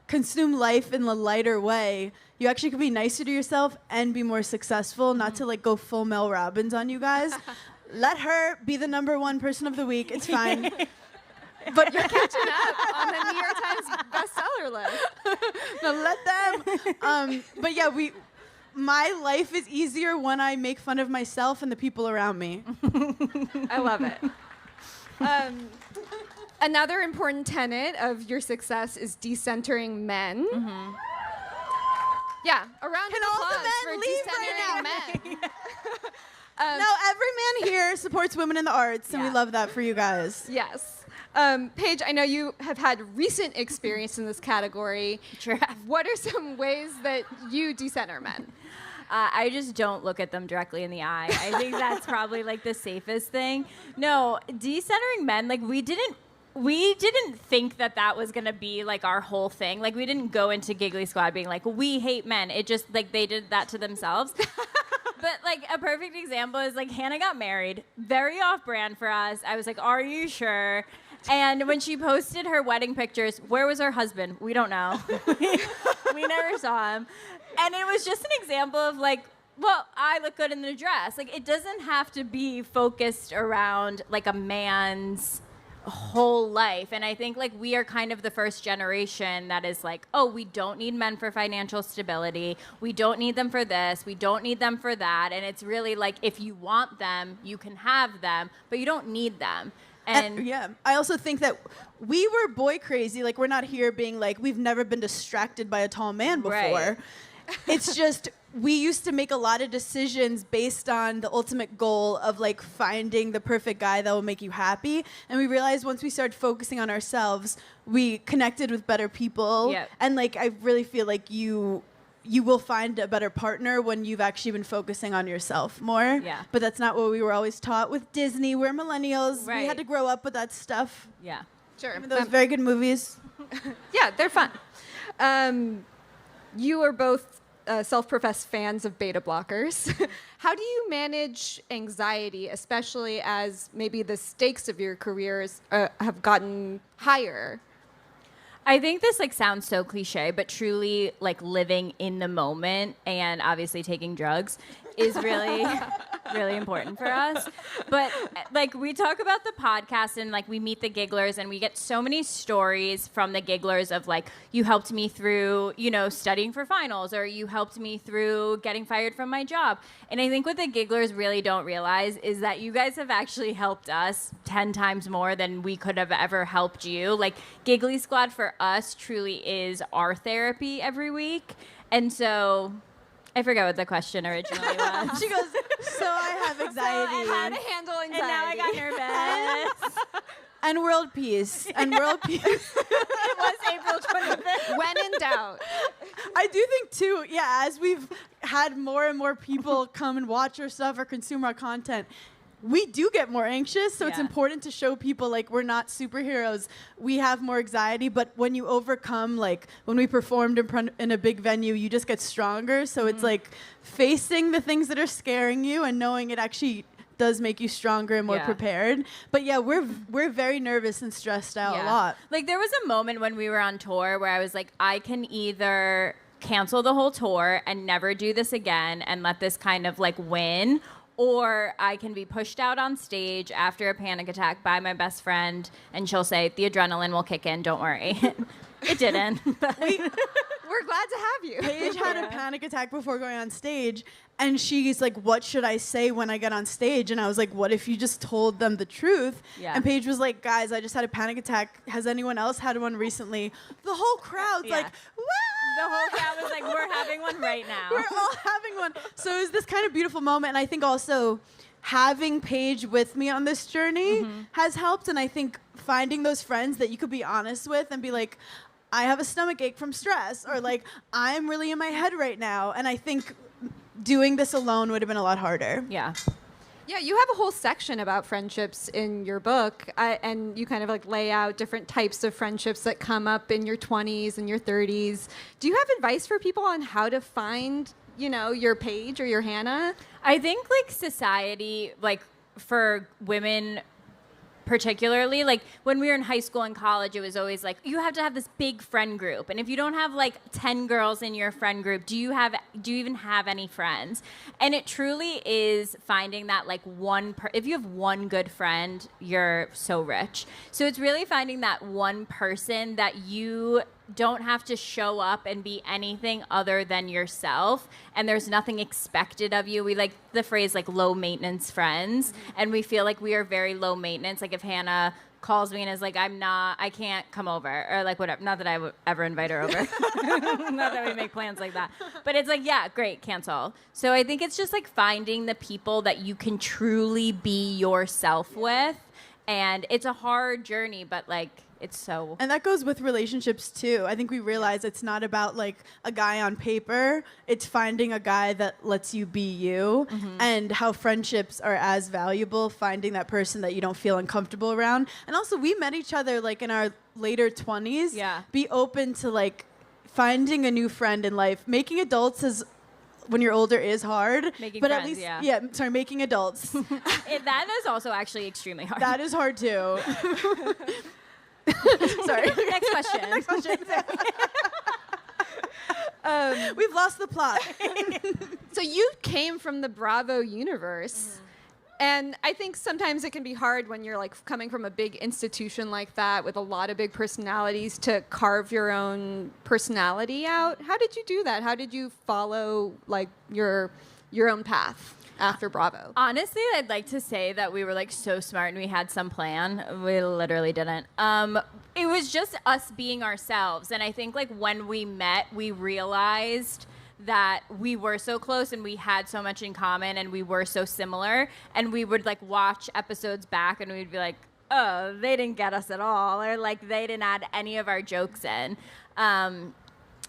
consume life in a lighter way, you actually can be nicer to yourself and be more successful, not to, like, go full Mel Robbins on you guys. Let her be the #1 person of the week. It's fine. But you're catching up on the New York Times bestseller list. No, let them. But yeah, my life is easier when I make fun of myself and the people around me. I love it. Another important tenet of your success is decentering men. Mm-hmm. Yeah, a round Can of all applause the men for leave decentering right men. No, every man here supports women in the arts, and we love that for you guys. Yes. Paige, I know you have had recent experience in this category. Sure. What are some ways that you decenter men? I just don't look at them directly in the eye. I think that's probably like the safest thing. No, decentering men, like we didn't think that was going to be like our whole thing. Like we didn't go into Giggly Squad being like, we hate men. It just like they did that to themselves. But like a perfect example is like Hannah got married, very off brand for us. I was like, are you sure? And when she posted her wedding pictures, where was her husband? We don't know. We never saw him. And it was just an example of like, well, I look good in the dress. Like it doesn't have to be focused around like a man's whole life. And I think like we are kind of the first generation that is like, oh, we don't need men for financial stability. We don't need them for this. We don't need them for that. And it's really like, if you want them, you can have them, but you don't need them. And yeah, I also think that we were boy crazy. Like we're not here being like, we've never been distracted by a tall man before. Right. It's just, we used to make a lot of decisions based on the ultimate goal of like finding the perfect guy that will make you happy. And we realized once we started focusing on ourselves, we connected with better people. Yep. And like, I really feel like you will find a better partner when you've actually been focusing on yourself more. Yeah. But that's not what we were always taught with Disney. We're millennials. Right. We had to grow up with that stuff. Yeah. Sure. Those very good movies. Yeah, they're fun. You are both self-professed fans of beta blockers. How do you manage anxiety, especially as maybe the stakes of your careers have gotten higher? I think this like sounds so cliche, but truly like living in the moment and obviously taking drugs is really, really important for us. But like we talk about the podcast and like we meet the gigglers and we get so many stories from the gigglers of like, you helped me through, you know, studying for finals, or you helped me through getting fired from my job. And I think what the gigglers really don't realize is that you guys have actually helped us 10 times more than we could have ever helped you. Like Giggly Squad for us truly is our therapy every week. And so I forgot what the question originally was. She goes, so I have anxiety. How to handle anxiety. And now I got nervous. And world peace. And world peace. It was April 25th. When in doubt. I do think, too, yeah, as we've had more and more people come and watch our stuff or consume our content, we do get more anxious, so it's important to show people, like, we're not superheroes. We have more anxiety, but when you overcome, like, when we performed in a big venue, you just get stronger. So it's, like, facing the things that are scaring you and knowing it actually does make you stronger and more prepared. But, yeah, we're very nervous and stressed out a lot. Like, there was a moment when we were on tour where I was like, I can either cancel the whole tour and never do this again and let this kind of, like, win, or I can be pushed out on stage after a panic attack by my best friend, and she'll say, the adrenaline will kick in, don't worry. It didn't. We're glad to have you. Paige had a panic attack before going on stage, and she's like, what should I say when I get on stage? And I was like, what if you just told them the truth? Yeah. And Paige was like, guys, I just had a panic attack. Has anyone else had one recently? The whole crowd's like, woo! The whole crowd was like, we're having one right now. We're all having one. So it was this kind of beautiful moment. And I think also having Paige with me on this journey has helped. And I think finding those friends that you could be honest with and be like, I have a stomach ache from stress, or like, I'm really in my head right now. And I think doing this alone would have been a lot harder. Yeah. Yeah, you have a whole section about friendships in your book, and you kind of like lay out different types of friendships that come up in your 20s and your 30s. Do you have advice for people on how to find, your Paige or your Hannah? I think like society, like for women particularly, like when we were in high school and college, it was always like, you have to have this big friend group. And if you don't have like 10 girls in your friend group, do you even have any friends? And it truly is finding that like if you have one good friend, you're so rich. So it's really finding that one person that you don't have to show up and be anything other than yourself, and there's nothing expected of you. We like the phrase like low maintenance friends, and we feel like we are very low maintenance. Like if Hannah calls me and is like, I can't come over, or like whatever, not that I would ever invite her over, not that we make plans like that, but it's like, yeah, great, cancel. So I think it's just like finding the people that you can truly be yourself with, and it's a hard journey, but like, it's so. And that goes with relationships too. I think we realize it's not about like a guy on paper. It's finding a guy that lets you be you, and how friendships are as valuable, finding that person that you don't feel uncomfortable around. And also we met each other like in our later 20s. Yeah. Be open to like finding a new friend in life. Making adults is when you're older is hard. Making but friends, at least yeah. making adults. That is also actually extremely hard. That is hard too. Sorry. Next question. Next question. We've lost the plot. So you came from the Bravo universe. And I think sometimes it can be hard when you're like coming from a big institution like that with a lot of big personalities to carve your own personality out. How did you do that? How did you follow like your own path after Bravo? Honestly, I'd like to say that we were like so smart and we had some plan. We literally didn't. It was just us being ourselves. And I think like when we met, we realized that we were so close and we had so much in common and we were so similar, and we would like watch episodes back and we'd be like, oh, they didn't get us at all, or like they didn't add any of our jokes in.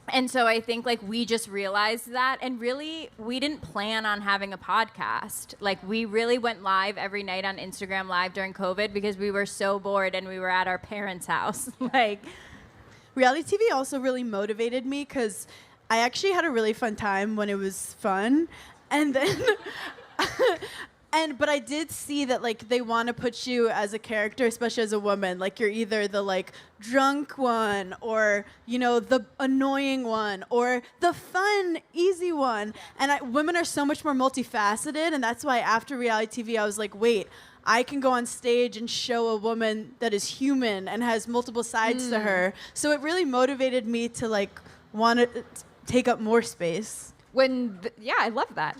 And so I think like we just realized that, and really we didn't plan on having a podcast. Like we really went live every night on Instagram Live during COVID because we were so bored and we were at our parents' house. Like reality TV also really motivated me because I actually had a really fun time when it was fun. And then but I did see that like they want to put you as a character, especially as a woman. Like you're either the like drunk one, or the annoying one, or the fun, easy one. And women are so much more multifaceted, and that's why after reality TV, I was like, wait, I can go on stage and show a woman that is human and has multiple sides to her. So it really motivated me to like want to take up more space. I love that.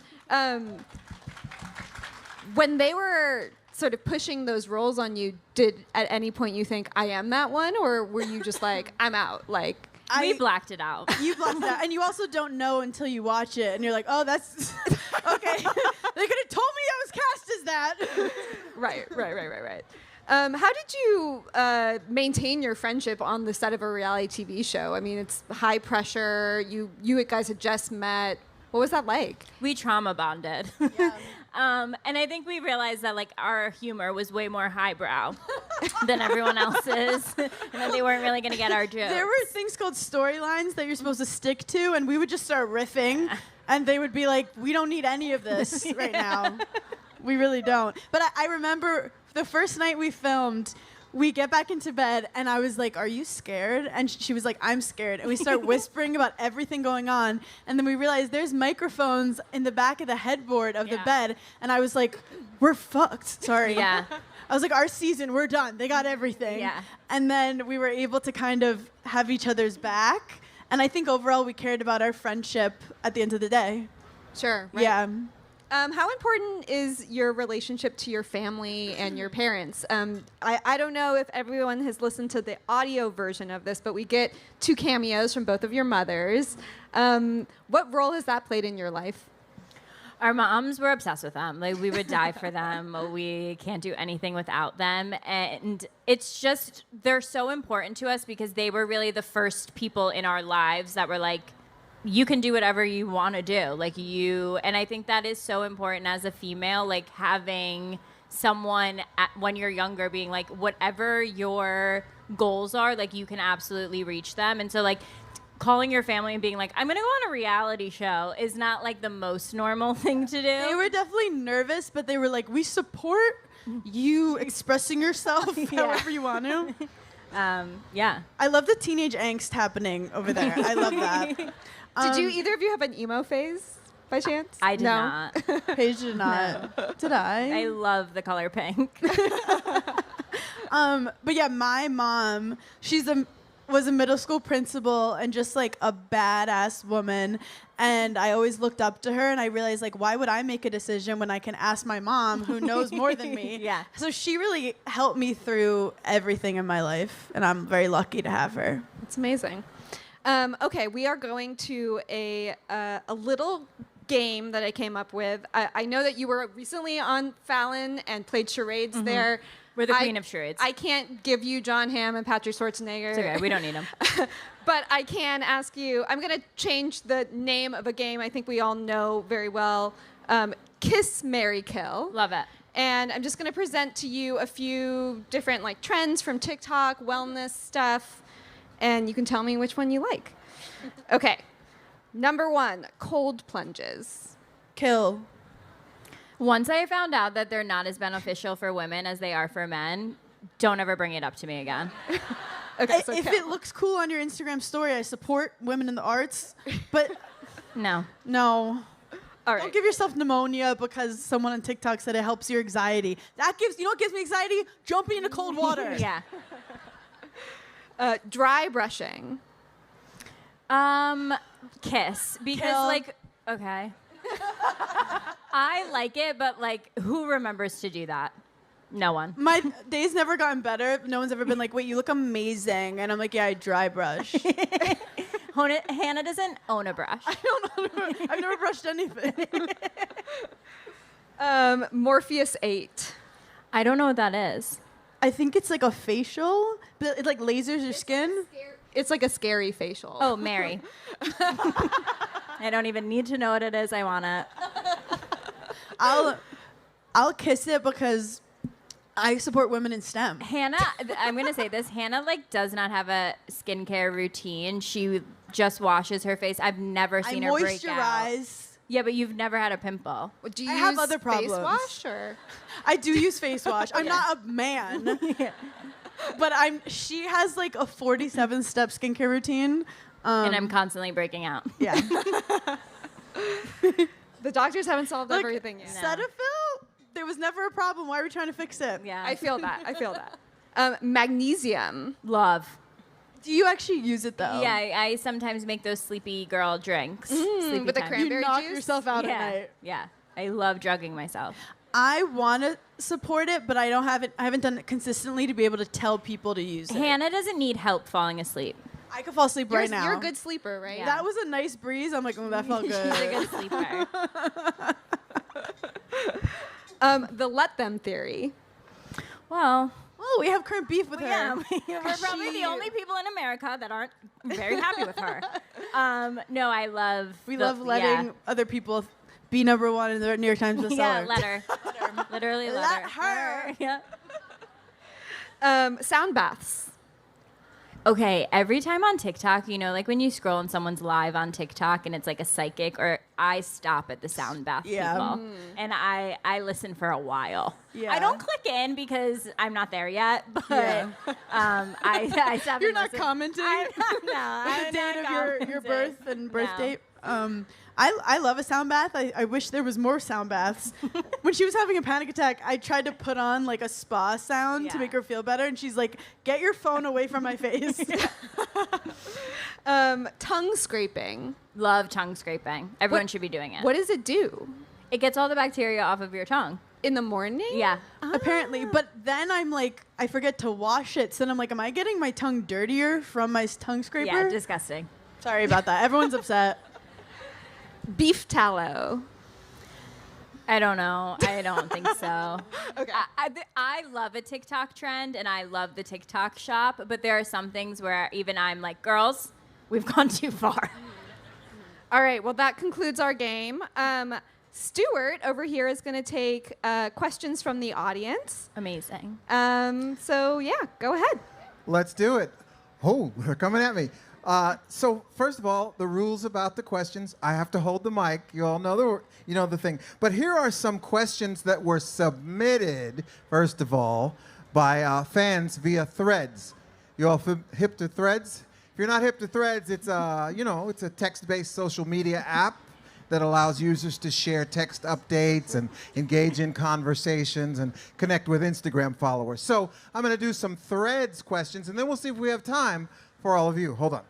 When they were sort of pushing those roles on you, did at any point you think, I am that one? Or were you just like, I'm out? Like, we blacked it out. You blacked it out. And you also don't know until you watch it. And you're like, oh, that's okay. They could have told me I was cast as that. Right. How did you maintain your friendship on the set of a reality TV show? I mean, it's high pressure. You guys had just met. What was that like? We trauma bonded. Yeah. And I think we realized that like our humor was way more highbrow than everyone else's, and that they weren't really going to get our jokes. There were things called storylines that you're supposed to stick to, and we would just start riffing, and they would be like, we don't need any of this right now. We really don't. But I remember the first night we filmed, we get back into bed, and I was like, are you scared? And she was like, I'm scared. And we start whispering about everything going on. And then we realized there's microphones in the back of the headboard of the bed. And I was like, we're fucked. Sorry. Yeah. I was like, our season, we're done. They got everything. Yeah. And then we were able to kind of have each other's back. And I think overall we cared about our friendship at the end of the day. Sure. Right. Yeah. How important is your relationship to your family and your parents? I don't know if everyone has listened to the audio version of this, but we get 2 cameos from both of your mothers. What role has that played in your life? Our moms were obsessed with them. Like, we would die for them. We can't do anything without them. And it's just, they're so important to us because they were really the first people in our lives that were like, you can do whatever you want to do. And I think that is so important as a female, like having someone when you're younger being like, whatever your goals are, like you can absolutely reach them. And so like calling your family and being like, I'm going to go on a reality show is not like the most normal thing to do. They were definitely nervous, but they were like, we support you expressing yourself however you want to. Yeah. I love the teenage angst happening over there. I love that. Did you either of you have an emo phase by chance? I did not. Paige did not. No. Did I? I love the color pink. But yeah, my mom, was a middle school principal and just like a badass woman. And I always looked up to her and I realized like, why would I make a decision when I can ask my mom who knows more than me? Yeah. So she really helped me through everything in my life. And I'm very lucky to have her. It's amazing. Okay, we are going to a little game that I came up with. I know that you were recently on Fallon and played charades there. We're the queen of charades. I can't give you John Hamm and Patrick Schwarzenegger. It's okay, we don't need them. But I can ask you, I'm going to change the name of a game I think we all know very well. Kiss, Marry, Kill. Love it. And I'm just going to present to you a few different like trends from TikTok, wellness stuff, and you can tell me which one you like. Okay. Number 1, cold plunges. Kill. Once I found out that they're not as beneficial for women as they are for men, don't ever bring it up to me again. Okay, so if kill. it looks cool on your Instagram story, I support women in the arts. But no. All right. Don't give yourself pneumonia because someone on TikTok said it helps your anxiety. You know what gives me anxiety? Jumping into cold water. Yeah. Dry brushing. Kiss. Because, Kill. okay. I like it, but, who remembers to do that? No one. My day's never gotten better. No one's ever been like, wait, you look amazing. And I'm like, yeah, I dry brush. Hannah doesn't own a brush. I've never brushed anything. Morpheus 8. I don't know what that is. I think it's like a facial, but it like lasers your skin. It's like a scary facial. Oh, Mary. I don't even need to know what it is. I want it. I'll kiss it because I support women in STEM. Hannah, I'm going to say this. Hannah, does not have a skincare routine. She just washes her face. I've never seen her break out. I moisturize. Yeah, but you've never had a pimple. Do you I use have other problems. face wash or? I do use face wash. I'm not a man. But she has like a 47-step skincare routine. And I'm constantly breaking out. Yeah. The doctors haven't solved everything yet. Cetaphil? There was never a problem. Why are we trying to fix it? Yeah. I feel that. Magnesium. Love. Do you actually use it though? Yeah, I sometimes make those sleepy girl drinks. Sleepy with the time. cranberry You knock juice? yourself out at night. Yeah. I love drugging myself. I want to support it, but I haven't done it consistently to be able to tell people to use it. Hannah doesn't need help falling asleep. I could fall asleep right now. You're a good sleeper, right? Yeah. That was a nice breeze. I'm like, oh, that felt good. She's a good sleeper. The let them theory. Well, we have current beef with her. Yeah, we're probably the only people in America that aren't very happy with her. No, I love. We love letting other people be number one in the New York Times bestseller. Yeah, let her. Literally let her. Yeah. Sound baths. Okay, every time on TikTok, when you scroll and someone's live on TikTok and it's like a psychic, or I stop at the sound bath people, and I listen for a while. Yeah. I don't click in because I'm not there yet, but I stop. You're and not listen. commenting? I'm The date of your birth and birth date? I love a sound bath. I wish there was more sound baths. When she was having a panic attack, I tried to put on like a spa sound to make her feel better, and she's like, "Get your phone away from my face." Tongue scraping. Love tongue scraping. Everyone should be doing it. What does it do? It gets all the bacteria off of your tongue. In the morning? Yeah. Apparently. But then I'm like, I forget to wash it. So then I'm like, am I getting my tongue dirtier from my tongue scraper? Yeah, disgusting. Sorry about that. Everyone's upset. Beef tallow. I don't know. I don't think so. Okay. I love a TikTok trend, and I love the TikTok shop, but there are some things where even I'm like, girls, we've gone too far. All right, well, that concludes our game. Stuart over here is going to take questions from the audience. Amazing. So, yeah, go ahead. Let's do it. Oh, they're coming at me. So first of all, the rules about the questions. I have to hold the mic. You all know the thing. But here are some questions that were submitted, first of all, by fans via Threads. You all hip to Threads? If you're not hip to Threads, it's it's a text-based social media app that allows users to share text updates and engage in conversations and connect with Instagram followers. So I'm going to do some Threads questions, and then we'll see if we have time for all of you. Hold on.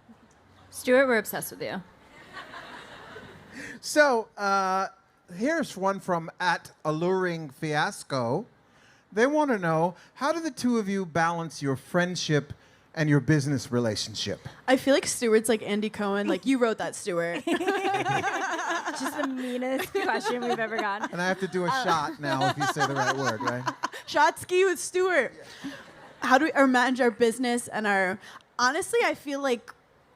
Stuart, we're obsessed with you. So here's one from @AlluringFiasco. They want to know, how do the two of you balance your friendship and your business relationship? I feel like Stuart's like Andy Cohen. Like, you wrote that, Stuart. Just the meanest question we've ever gotten. And I have to do a shot now if you say the right word, right? Shot ski with Stuart. How do we manage our business and our... Honestly, I feel like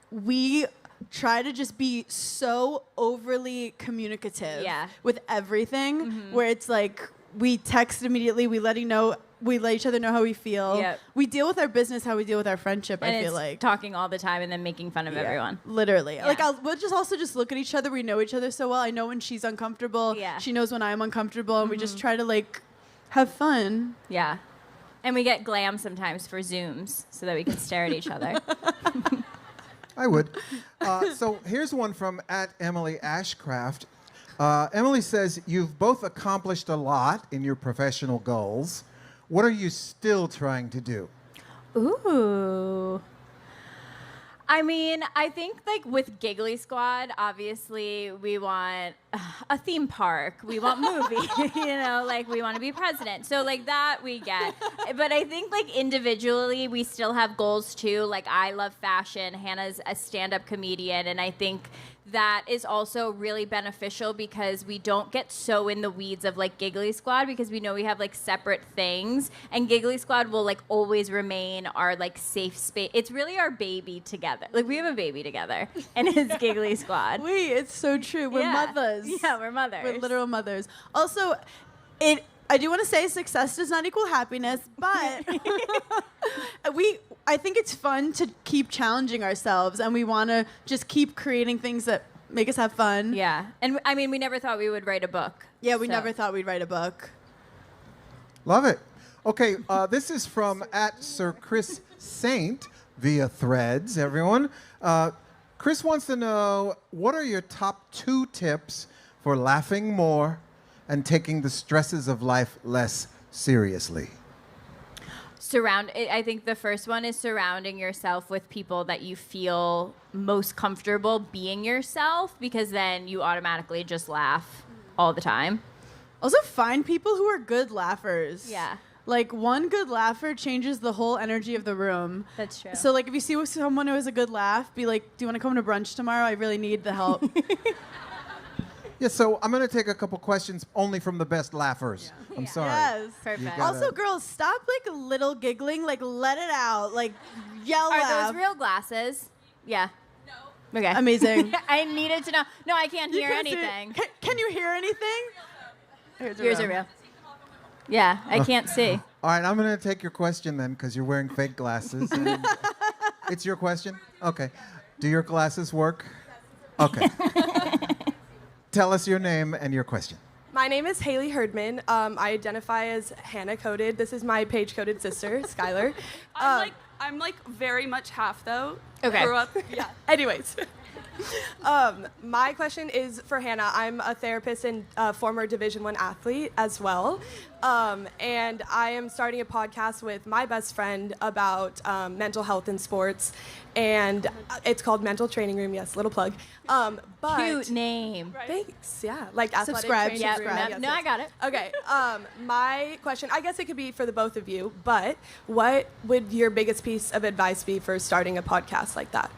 we try to just be so overly communicative with everything, where it's like we text immediately, we let each other know how we feel. Yep. We deal with our business how we deal with our friendship, And I feel it's like. talking all the time and then making fun of everyone. Literally. Yeah. Like, we'll just also just look at each other. We know each other so well. I know when she's uncomfortable. Yeah. She knows when I'm uncomfortable. And we just try to, like, have fun. Yeah. And we get glam sometimes for Zooms so that we can stare at each other. I would. So here's one from @Emily Ashcraft. Emily says, you've both accomplished a lot in your professional goals. What are you still trying to do? Ooh. I mean, I think like with Giggly Squad, obviously we want a theme park. We want movies, like we want to be president. So like that we get. But I think like individually we still have goals too. Like I love fashion. Hannah's a stand-up comedian, and I think that is also really beneficial because we don't get so in the weeds of like Giggly Squad, because we know we have like separate things, and Giggly Squad will like always remain our like safe space. It's really our baby together. Like we have a baby together, and it's Giggly Squad. It's so true. We're mothers. Yeah, we're mothers. We're literal mothers. Also, I do want to say success does not equal happiness, but I think it's fun to keep challenging ourselves, and we want to just keep creating things that make us have fun. Yeah. And I mean, we never thought we would write a book. Yeah, we never thought we'd write a book. Love it. Okay, this is from @SirChrisSaint via Threads, everyone. Chris wants to know, what are your top 2 tips for laughing more and taking the stresses of life less seriously? I think the first one is surrounding yourself with people that you feel most comfortable being yourself, because then you automatically just laugh all the time. Also, find people who are good laughers. Yeah. Like, one good laugher changes the whole energy of the room. That's true. So, like, if you see someone who has a good laugh, be like, do you want to come to brunch tomorrow? I really need the help. Yeah, so I'm going to take a couple questions only from the best laughers. I'm sorry. Yes. Perfect. Also, girls, stop, like, little giggling. Like, let it out. Like, yell Are laugh. those real glasses? Yeah. No. Okay. Amazing. I needed to know. No, I can't hear can't see- anything. Can you hear anything? Yours are real. Yeah, I can't see. All right, I'm going to take your question then, because you're wearing fake glasses. And it's your question? Okay. Do your glasses work? Okay. Tell us your name and your question. My name is Haley Herdman. I identify as Hannah coded. This is my Paige coded sister, Skylar. I'm like very much half though. Okay. Grew up. Yeah. Anyways, My question is for Hannah. I'm a therapist and former Division I athlete as well. And I am starting a podcast with my best friend about mental health in sports. And it's called Mental Training Room. Yes, little plug. But Cute name. Thanks. Yeah, like athletic Subscribe, training Yeah, room. Yes, no, yes. I got it. Okay. My question, I guess it could be for the both of you, but what would your biggest piece of advice be for starting a podcast like that?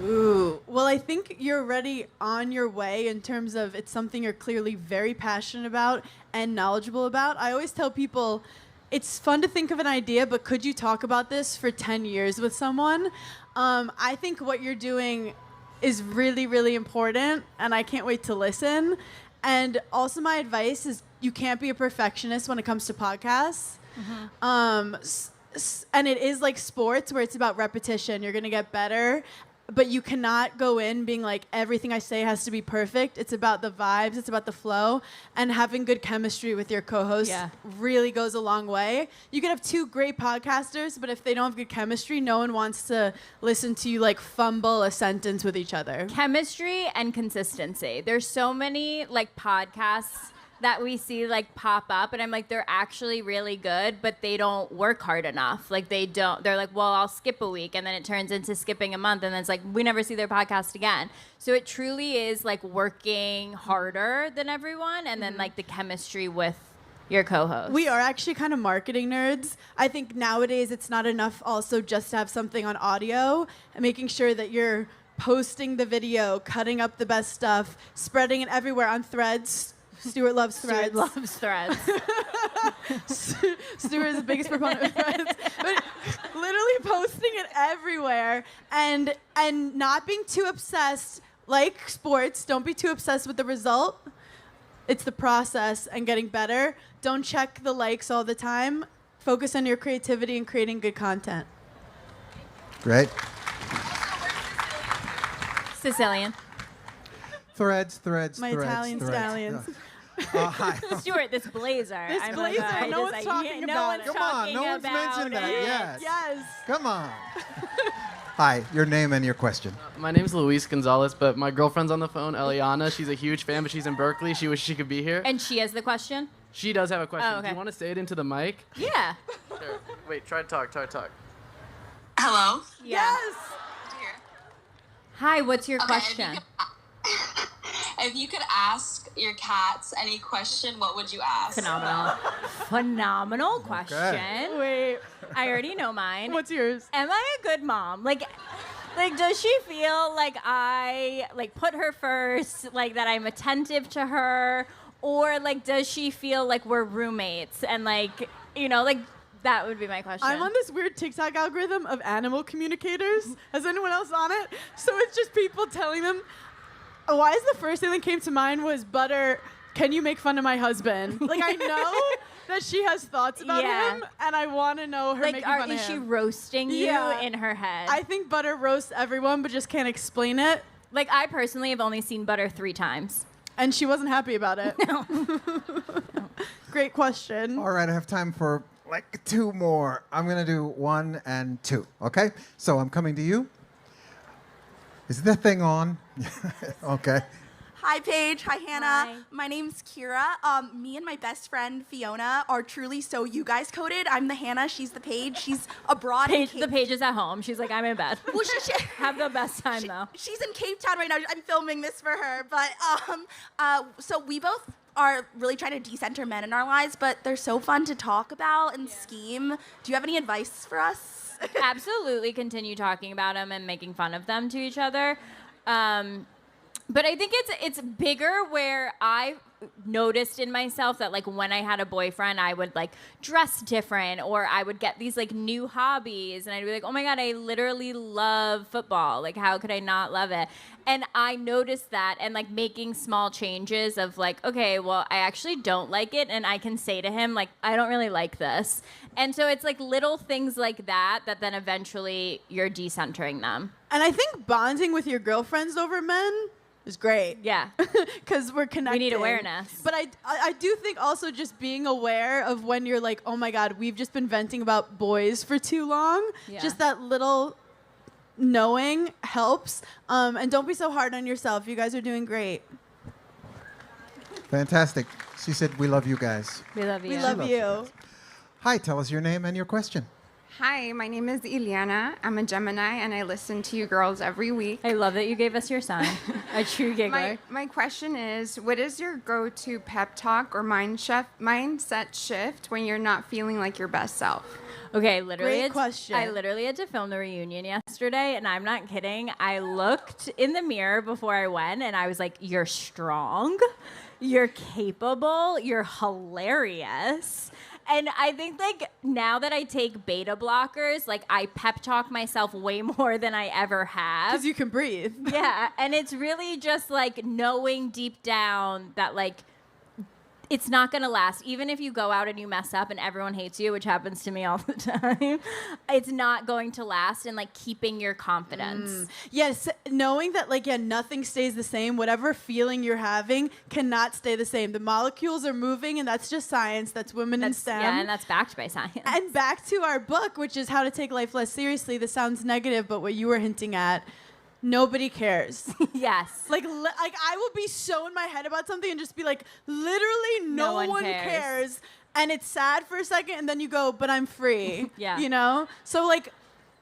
Ooh. Well, I think you're already on your way in terms of it's something you're clearly very passionate about and knowledgeable about. I always tell people it's fun to think of an idea, but could you talk about this for 10 years with someone? I think what you're doing is really, really important, and I can't wait to listen. And also my advice is you can't be a perfectionist when it comes to podcasts. And it is like sports where it's about repetition. You're going to get better. But you cannot go in being like, everything I say has to be perfect. It's about the vibes. It's about the flow. And having good chemistry with your co-host really goes a long way. You can have two great podcasters, but if they don't have good chemistry, no one wants to listen to you like fumble a sentence with each other. Chemistry and consistency. There's so many like podcasts that we see like pop up and I'm like, they're actually really good, but they don't work hard enough. Like they're like, well, I'll skip a week, and then it turns into skipping a month, and then it's like, we never see their podcast again. So it truly is like working harder than everyone, and then like the chemistry with your co-host. We are actually kind of marketing nerds. I think nowadays it's not enough also just to have something on audio and making sure that you're posting the video, cutting up the best stuff, spreading it everywhere on Threads. Stuart loves Threads. Stuart loves Threads. Stuart is the biggest proponent of Threads. But literally posting it everywhere and not being too obsessed. Like sports, don't be too obsessed with the result. It's the process and getting better. Don't check the likes all the time. Focus on your creativity and creating good content. Great. Sicilian. Threads. My Italian stallions. Hi. Stuart, this blazer. This I'm blazer, like, no one's talking about it. Come on, no one's mentioned that yet. Yes. Come on. Hi, your name and your question. My name's Luis Gonzalez, but my girlfriend's on the phone, Eliana. She's a huge fan, but she's in Berkeley. She wishes she could be here. And she has the question? She does have a question. Oh, okay. Do you want to say it into the mic? Yeah. Sure. Wait, try to talk. Hello? Yes. Hi, what's your question? If you could ask your cats any question, what would you ask? Phenomenal question. Okay. Wait. I already know mine. What's yours? Am I a good mom? Like does she feel like I like put her first, like that I'm attentive to her, or like does she feel like we're roommates and like, you know, like that would be my question. I'm on this weird TikTok algorithm of animal communicators. Has anyone else on it? So it's just people telling them, why is the first thing that came to mind was Butter, can you make fun of my husband? Like, I know that she has thoughts about him, and I want to know her like, making fun of him. Is she roasting you in her head? I think Butter roasts everyone, but just can't explain it. Like, I personally have only seen Butter 3 times. And she wasn't happy about it. No. Great question. All right, I have time for like 2 more. I'm going to do 1 and 2, okay? So I'm coming to you. Is the thing on? Okay. Hi, Paige. Hi, Hannah. Hi. My name's Kira. Me and my best friend, Fiona, are truly so you guys coded. I'm the Hannah. She's the Paige. She's abroad. The Paige is at home. She's like, I'm in bed. Well, have the best time, though. She's in Cape Town right now. I'm filming this for her. But so we both are really trying to decenter men in our lives, but they're so fun to talk about and scheme. Do you have any advice for us? Absolutely continue talking about them and making fun of them to each other. But I think it's bigger where I noticed in myself that like when I had a boyfriend, I would like dress different, or I would get these like new hobbies, and I'd be like, oh my God, I literally love football. Like, how could I not love it? And I noticed that, and like making small changes of like, okay, well, I actually don't like it, and I can say to him like, I don't really like this. And so it's like little things like that then eventually you're decentering them. And I think bonding with your girlfriends over men is great. Yeah. Because we're connected. We need awareness. But I do think also just being aware of when you're like, oh my God, we've just been venting about boys for too long. Yeah. Just that little knowing helps. And don't be so hard on yourself. You guys are doing great. Fantastic. She said, we love you guys. We love you. We love you. Hi, tell us your name and your question. Hi, my name is Ileana. I'm a Gemini, and I listen to you girls every week. I love that you gave us your sign. A true giggler. My question is, what is your go-to pep talk or mindset shift when you're not feeling like your best self? Okay, literally. Great question. I literally had to film the reunion yesterday, and I'm not kidding. I looked in the mirror before I went, and I was like, you're strong, you're capable, you're hilarious. And I think, like, now that I take beta blockers, like, I pep talk myself way more than I ever have. Because you can breathe. Yeah, and it's really just, like, knowing deep down that, like, it's not going to last. Even if you go out and you mess up and everyone hates you, which happens to me all the time, it's not going to last, and, like, keeping your confidence. Yes, knowing that, like, nothing stays the same. Whatever feeling you're having cannot stay the same. The molecules are moving, and that's just science. That's women in STEM. Yeah, and that's backed by science. And back to our book, which is How to Take Life Less Seriously. This sounds negative, but what you were hinting at, nobody cares. Yes. Like I will be so in my head about something and just be like, literally no one cares. And it's sad for a second, and then you go, but I'm free. Yeah. You know? So, like,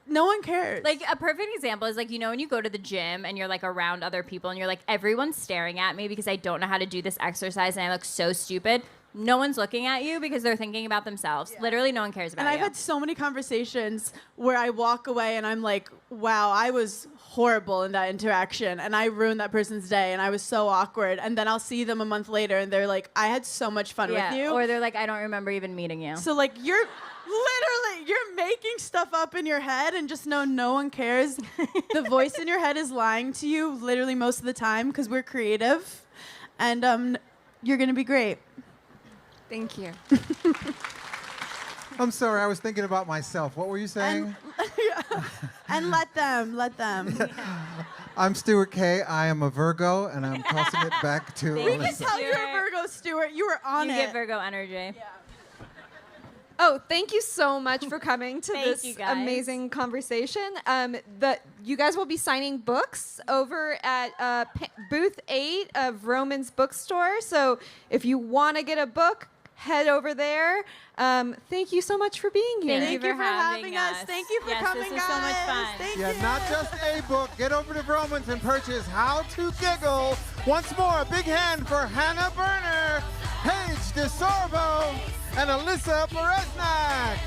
no one cares. Like, a perfect example is, like, you know, when you go to the gym and you're, like, around other people and you're like, everyone's staring at me because I don't know how to do this exercise and I look so stupid. No one's looking at you because they're thinking about themselves. Yeah. Literally, no one cares about you. And you. I've had so many conversations where I walk away and I'm like, wow, I was horrible in that interaction and I ruined that person's day and I was so awkward. And then I'll see them a month later and they're like, I had so much fun with you. Or they're like, I don't remember even meeting you. So, like, you're making stuff up in your head and just know no one cares. The voice in your head is lying to you literally most of the time because we're creative. And you're going to be great. Thank you. I'm sorry, I was thinking about myself. What were you saying? And let them. I'm Stuart K. I am a Virgo, and I'm tossing it back to We can Alyssa. tell you're a Virgo, Stuart. You were on you it. get Virgo energy. Yeah. Oh, thank you so much for coming to Thank this you, guys. amazing conversation. You guys will be signing books over at booth 8 of Roman's Bookstore. So if you want to get a book, head over there. Thank you so much for being here. Thank you for having us. Thank you for coming, this was guys. so much fun. Thank Yeah, you. not just a book. Get over to Romans and purchase How to Giggle. Once more, a big hand for Hannah Berner, Paige DeSorbo, and Alyssa Beresnak.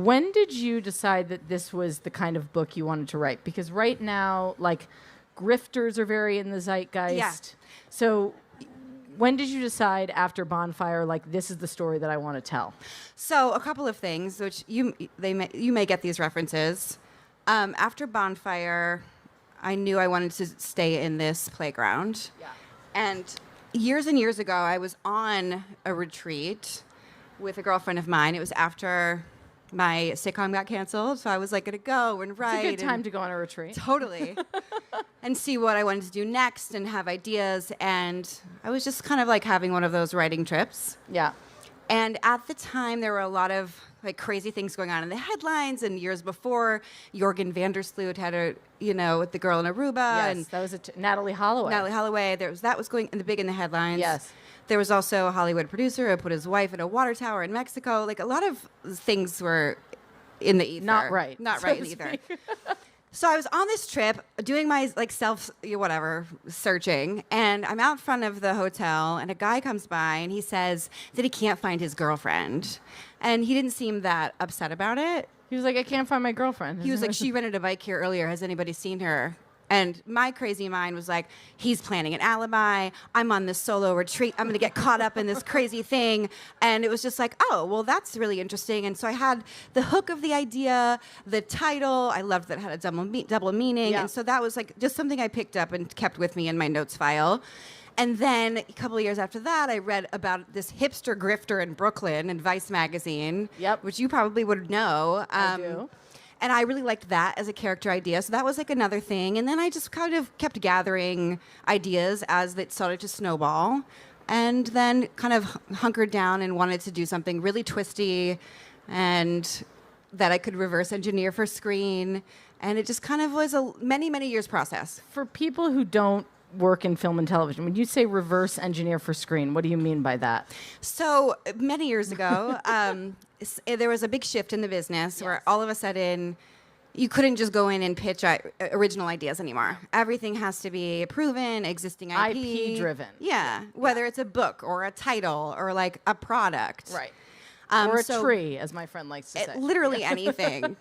When did you decide that this was the kind of book you wanted to write? Because right now, like, grifters are very in the zeitgeist. Yeah. So when did you decide after Bonfire, like, this is the story that I want to tell? So a couple of things, which you may get these references. After Bonfire, I knew I wanted to stay in this playground. Yeah. And years and years ago, I was on a retreat with a girlfriend of mine. It was after my sitcom got canceled, so I was like going to go and write. It's a good time to go on a retreat. Totally. And see what I wanted to do next and have ideas. And I was just kind of like having one of those writing trips. Yeah. And at the time, there were a lot of like crazy things going on in the headlines. And years before, Jorgen van der Sloot had with the girl in Aruba. Yes, and that was Natalie Holloway. Natalie Holloway. That was going big in the headlines. Yes. There was also a Hollywood producer who put his wife in a water tower in Mexico. Like a lot of things were in the ether. Not right. Not so right in to the ether. speak. So I was on this trip doing my like searching, and I'm out front of the hotel, and a guy comes by and he says that he can't find his girlfriend, and he didn't seem that upset about it. He was like, I can't find my girlfriend. He was like, she rented a bike here earlier. Has anybody seen her? And my crazy mind was like, he's planning an alibi. I'm on this solo retreat. I'm going to get caught up in this crazy thing. And it was just like, oh, well, that's really interesting. And so I had the hook of the idea, the title. I loved that it had a double meaning. Yeah. And so that was like just something I picked up and kept with me in my notes file. And then a couple of years after that, I read about this hipster grifter in Brooklyn in Vice magazine, which you probably would know. I do. And I really liked that as a character idea. So that was like another thing. And then I just kind of kept gathering ideas as it started to snowball. And then kind of hunkered down and wanted to do something really twisty and that I could reverse engineer for screen. And it just kind of was a many, many years process. For people who don't work in film and television, when you say reverse engineer for screen, what do you mean by that? So many years ago, there was a big shift in the business where all of a sudden you couldn't just go in and pitch original ideas anymore. Everything has to be proven, existing IP. IP driven. Yeah, whether it's a book or a title or like a product. Right. Or a tree, as my friend likes to say. Literally anything.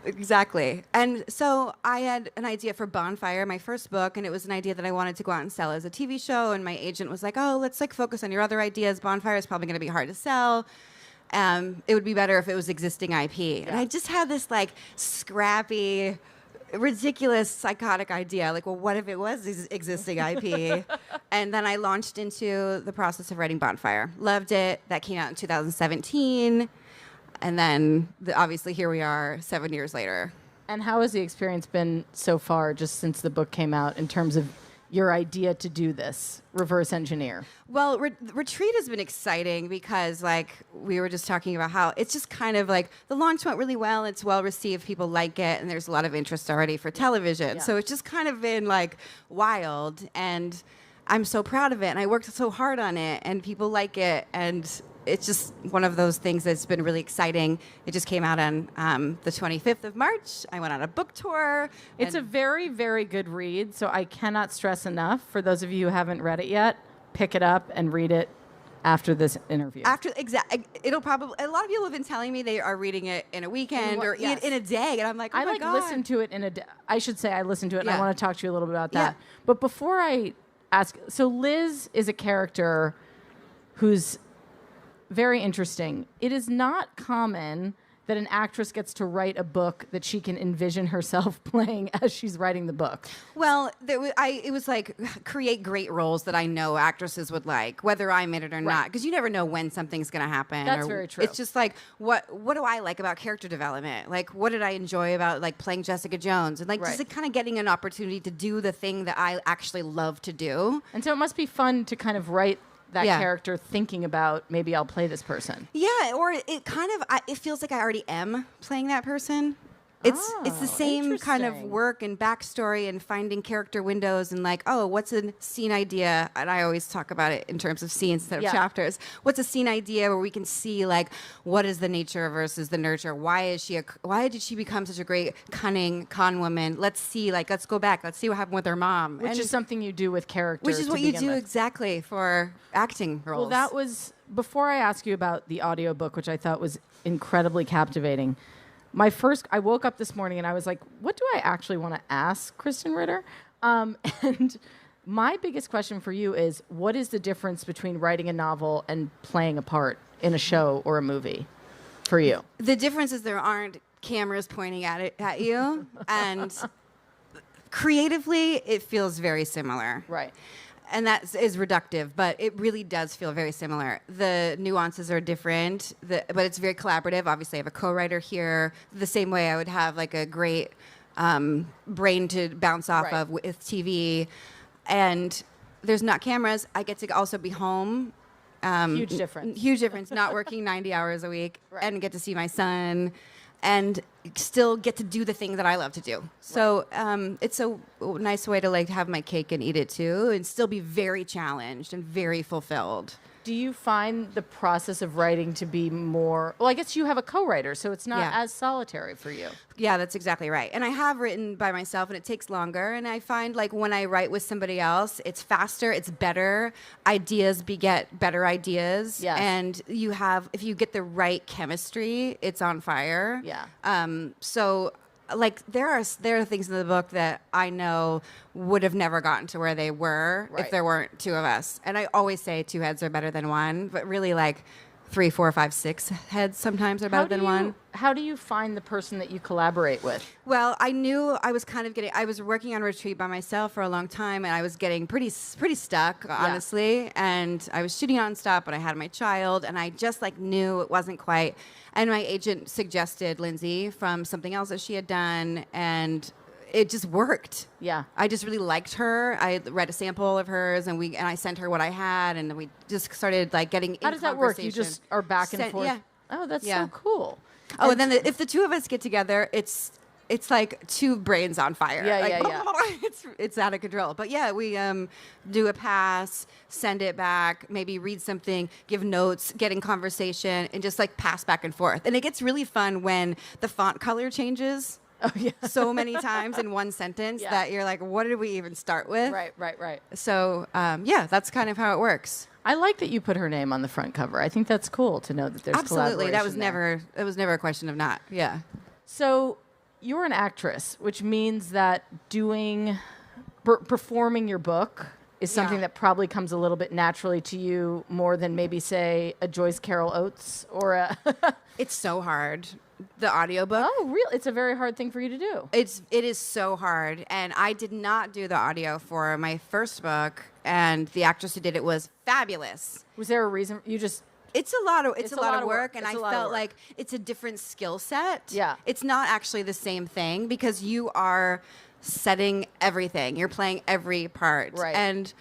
Exactly. And so I had an idea for Bonfire, my first book, and it was an idea that I wanted to go out and sell as a TV show. And my agent was like, oh, let's like focus on your other ideas. Bonfire is probably going to be hard to sell. It would be better if it was existing IP. Yeah. And I just had this like scrappy, ridiculous, psychotic idea. Like, well, what if it was existing IP? And then I launched into the process of writing Bonfire. Loved it. That came out in 2017. And then, obviously, here we are 7 years later. And how has the experience been so far, just since the book came out, in terms of your idea to do this, reverse engineer? Well, Retreat has been exciting because, like, we were just talking about how it's just kind of like the launch went really well. It's well received. People like it. And there's a lot of interest already for television. Yeah. So it's just kind of been, like, wild. And I'm so proud of it. And I worked so hard on it. And people like it. And it's just one of those things that's been really exciting. It just came out on the 25th of March. I went on a book tour. It's a very, very good read, so I cannot stress enough, for those of you who haven't read it yet, pick it up and read it after this interview. It'll probably, a lot of people have been telling me they are reading it in a weekend or in a day, and I'm like, oh my God. I listen to it in a day. I should say I listen to it, and I want to talk to you a little bit about that. Yeah. But before I ask, so Liz is a character who's very interesting. It is not common that an actress gets to write a book that she can envision herself playing as she's writing the book. Well, it was like create great roles that I know actresses would like, whether I'm in it or not, because you never know when something's going to happen. That's very true. It's just like, what do I like about character development? Like, what did I enjoy about like playing Jessica Jones? And like just like, kind of getting an opportunity to do the thing that I actually love to do. And so it must be fun to kind of write that character thinking about, maybe I'll play this person. Yeah, or it kind of, it feels like I already am playing that person. It's the same kind of interesting. work and backstory and finding character windows and like, oh, what's a scene idea? And I always talk about it in terms of scenes instead of Yeah. chapters. What's a scene idea where we can see like what is the nature versus the nurture? Why did she become such a great cunning con woman? Let's see, like let's go back. Let's see what happened with her mom. Which is something you do with characters. Which is to what you begin do with. exactly for acting roles. Well, that was before I ask you about the audiobook, which I thought was incredibly captivating. I woke up this morning and I was like, what do I actually want to ask Kristen Ritter? And my biggest question for you is, what is the difference between writing a novel and playing a part in a show or a movie for you? The difference is there aren't cameras pointing at you, and creatively it feels very similar. Right. And that is reductive, but it really does feel very similar. The nuances are different, but it's very collaborative. Obviously, I have a co-writer here. The same way I would have like a great brain to bounce off of with TV. And there's not cameras. I get to also be home. Huge difference. Huge difference. Not working 90 hours a week and get to see my son and still get to do the thing that I love to do. So it's a nice way to like have my cake and eat it too, and still be very challenged and very fulfilled. Do you find the process of writing to be more... Well, I guess you have a co-writer, so it's not as solitary for you. Yeah, that's exactly right. And I have written by myself, and it takes longer. And I find like when I write with somebody else, it's faster, it's better. Ideas beget better ideas. Yes. And if you get the right chemistry, it's on fire. Yeah. So like there are things in the book that I know would have never gotten to where they were if there weren't two of us. And I always say 2 heads are better than one, but really like 3, 4, 5, 6 heads sometimes are better than one. How do you find the person that you collaborate with? Well, I knew I was I was working on Retreat by myself for a long time, and I was getting pretty stuck, honestly. And I was shooting nonstop, but I had my child, and I just like knew it wasn't quite. And my agent suggested Lindsay from something else that she had done, and it just worked. Yeah. I just really liked her. I read a sample of hers, and I sent her what I had, and we just started like getting. How does that work? You just are back and forth. Yeah. Oh, that's so cool. Oh, and then if the two of us get together, it's like 2 brains on fire. Yeah, like, yeah. It's out of control. But yeah, we do a pass, send it back, maybe read something, give notes, get in conversation, and just like pass back and forth. And it gets really fun when the font color changes. Oh, yeah. So many times in one sentence that you're like, what did we even start with? Right. So yeah, that's kind of how it works. I like that you put her name on the front cover. I think that's cool to know that there's Absolutely. That was collaboration there. never. It was never a question of not. Yeah. So you're an actress, which means that performing your book is something that probably comes a little bit naturally to you more than maybe, say, a Joyce Carol Oates or a... It's so hard. The audiobook. Oh, really? It's a very hard thing for you to do. It is so hard. And I did not do the audio for my first book, and the actress who did it was fabulous. Was there a reason you just... It's a lot of work, and I felt work. like it's a different skill set. Yeah. It's not actually the same thing because you are setting everything. You're playing every part. Right. And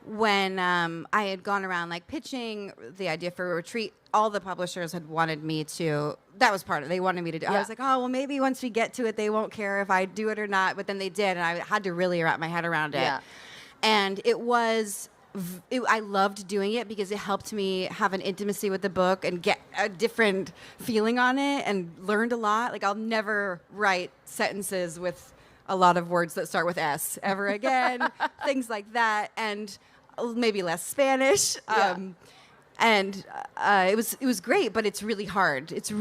when I had gone around like pitching the idea for a retreat, all the publishers had wanted me to. That was part of it. They wanted me to do. I was like, oh well, maybe once we get to it, they won't care if I do it or not. But then they did, and I had to really wrap my head around it. Yeah. And it was. I loved doing it because it helped me have an intimacy with the book and get a different feeling on it, and learned a lot. Like I'll never write sentences with a lot of words that start with S ever again. Things like that, and maybe less Spanish. And it was great, but it's really hard. It's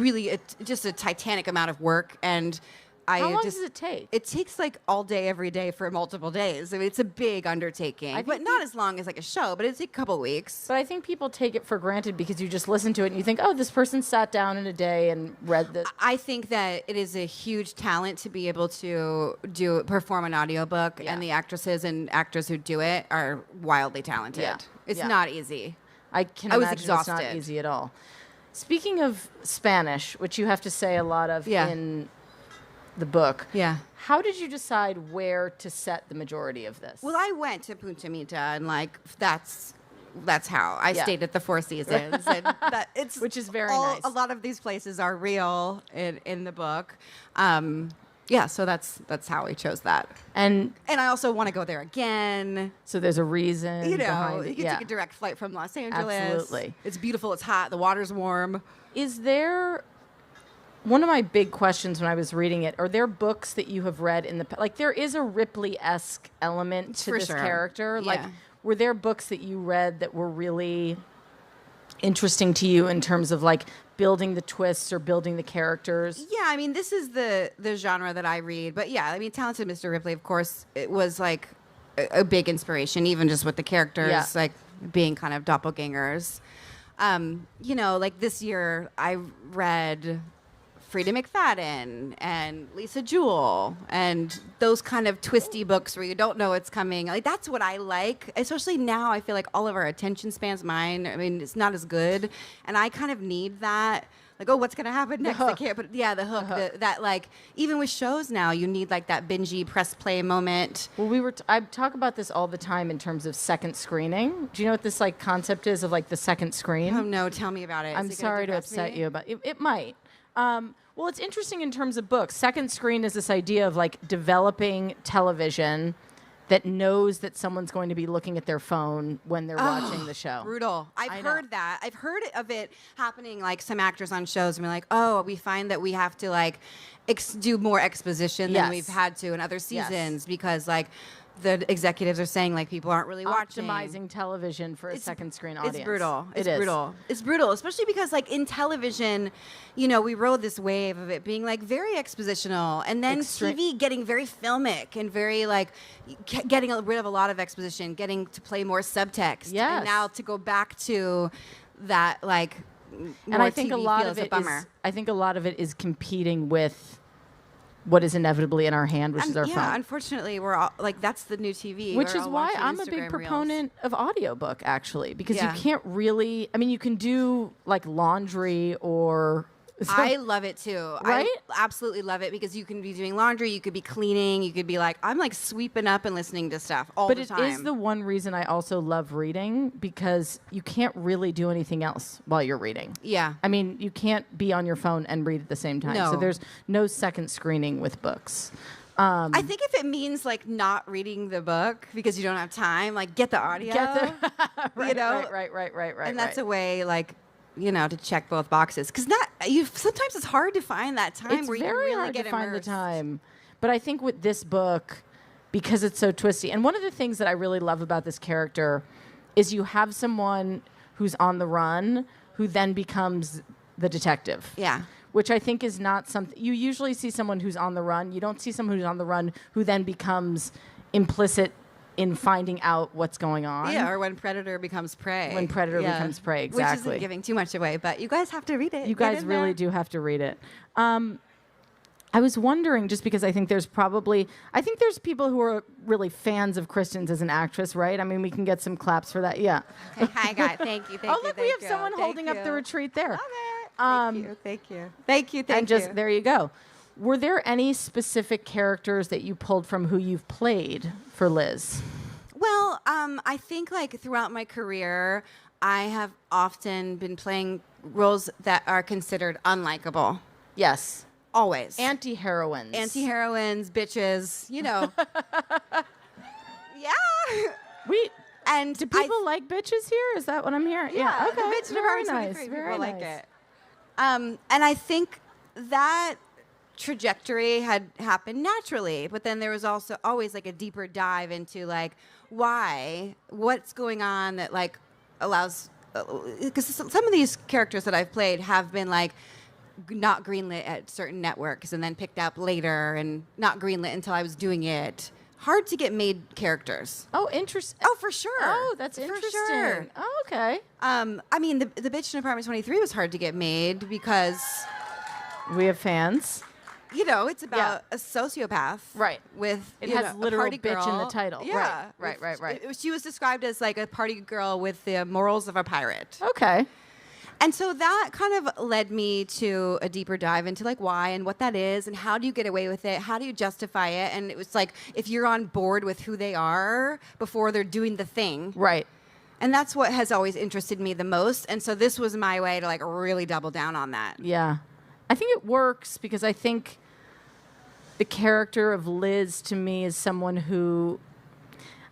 just a titanic amount of work, and How long does it take? It takes like all day, every day for multiple days. I mean, it's a big undertaking, but not as long as like a show, but it's a couple weeks. But I think people take it for granted because you just listen to it and you think, oh, this person sat down in a day and read this. I think that it is a huge talent to be able to perform an audiobook, and the actresses and actors who do it are wildly talented. Yeah. It's Yeah. not easy. I was imagine exhausted. It's not easy at all. Speaking of Spanish, which you have to say a lot of in the book. Yeah. How did you decide where to set the majority of this? Well, I went to Punta Mita, and like that's how I stayed at the Four Seasons, and which is very nice. nice. A lot of these places are real in the book, Yeah, so that's how we chose that. And I also want to go there again. So there's a reason You know, behind it. you can Yeah. take a direct flight from Los Angeles. Absolutely. It's beautiful, it's hot, the water's warm. Is there one of my big questions when I was reading it, are there books that you have read in the like there is a Ripley-esque element to For this sure. character? Yeah. Like were there books that you read that were really interesting to you in terms of like building the twists or building the characters? Yeah, I mean, this is the genre that I read. But yeah, I mean, Talented Mr. Ripley, of course, it was like a big inspiration, even just with the characters like being kind of doppelgangers. You know, like this year I read Frida McFadden and Lisa Jewell and those kind of twisty books where you don't know what's coming. Like that's what I like, especially now. I feel like all of our attention spans, mine, I mean, it's not as good, and I kind of need that. Like, oh, what's gonna happen next? I can't. But yeah, the hook. That like even with shows now, you need like that bingey press play moment. Well, I talk about this all the time in terms of second screening. Do you know what this like concept is of like the second screen? Oh no, tell me about it. I'm sorry to upset you, but it might. Well, it's interesting in terms of books. Second screen is this idea of like developing television that knows that someone's going to be looking at their phone when they're watching the show. Brutal. I've heard that. I've heard of it happening, like some actors on shows, and we're like, oh, we find that we have to like do more exposition than we've had to in other seasons because like the executives are saying like people aren't really watching. Optimizing television for a second screen audience. It's brutal. It is. Brutal. It's brutal, especially because like in television, you know, we rode this wave of it being like very expositional, and then TV getting very filmic and very like getting rid of a lot of exposition, getting to play more subtext. Yes. And now to go back to that like And I think TV a lot feel of is it a bummer. is. I think a lot of it is competing with what is inevitably in our hand, which is our yeah, phone. unfortunately, we're all like that's the new TV. Which We're is all why watching I'm a Instagram big Reels. proponent of audiobook, actually, because Yeah. you can't really. I mean, you can do like laundry or. I love it too. Right? I absolutely love it because you can be doing laundry, you could be cleaning, you could be like, I'm like sweeping up and listening to stuff all But the it time. is the one reason I also love reading because you can't really do anything else while you're reading. Yeah. I mean, you can't be on your phone and read at the same time. So No. there's no second screening with books. I think if it means like not reading the book because you don't have time, like get the audio. Right, you know? right. And that's a way like, you know, to check both boxes. Because sometimes it's hard to find that time It's where you very really hard get to find the immersed. time. But I think with this book, because it's so twisty, and one of the things that I really love about this character is you have someone who's on the run who then becomes the detective. Yeah. Which I think is not something you usually see someone who's on the run. You don't see someone who's on the run who then becomes implicit in finding out what's going on. Yeah, or when predator becomes prey. When predator becomes prey, exactly. Which isn't giving too much away, but you guys have to read it. You Get guys in really there. do have to read it. I was wondering, just because I think there's people who are really fans of Kristen's as an actress, right? I mean, we can get some claps for that. Yeah. Okay, hi, guys. Thank you. Oh, look, we have someone holding up the retreat there. Thank you. And just there you go. Were there any specific characters that you pulled from who you've played for Liz? Well, I think like throughout my career, I have often been playing roles that are considered unlikable. Yes. Always. Anti-heroines. Anti-heroines, bitches, you know. Yeah. And do people like bitches here? Is that what I'm hearing? Yeah, Okay. the bitch Very department's nice. pretty Very people like nice. it. And I think that trajectory had happened naturally, but then there was also always like a deeper dive into like what's going on that like allows, because some of these characters that I've played have been like not greenlit at certain networks and then picked up later and not greenlit until I was doing it. Hard to get made characters. Oh, interesting. Oh, for sure. Oh, that's For interesting. sure. Oh, okay. I mean, the bitch in Apartment 23 was hard to get made because we have fans. You know, it's about a sociopath, right? With it you has know, literal a party bitch in the girl. title. Yeah, Right. She was described as like a party girl with the morals of a pirate. Okay. And so that kind of led me to a deeper dive into like why and what that is and how do you get away with it? How do you justify it? And it was like if you're on board with who they are before they're doing the thing. Right. And that's what has always interested me the most. And so this was my way to like really double down on that. Yeah. I think it works because I think the character of Liz to me is someone who,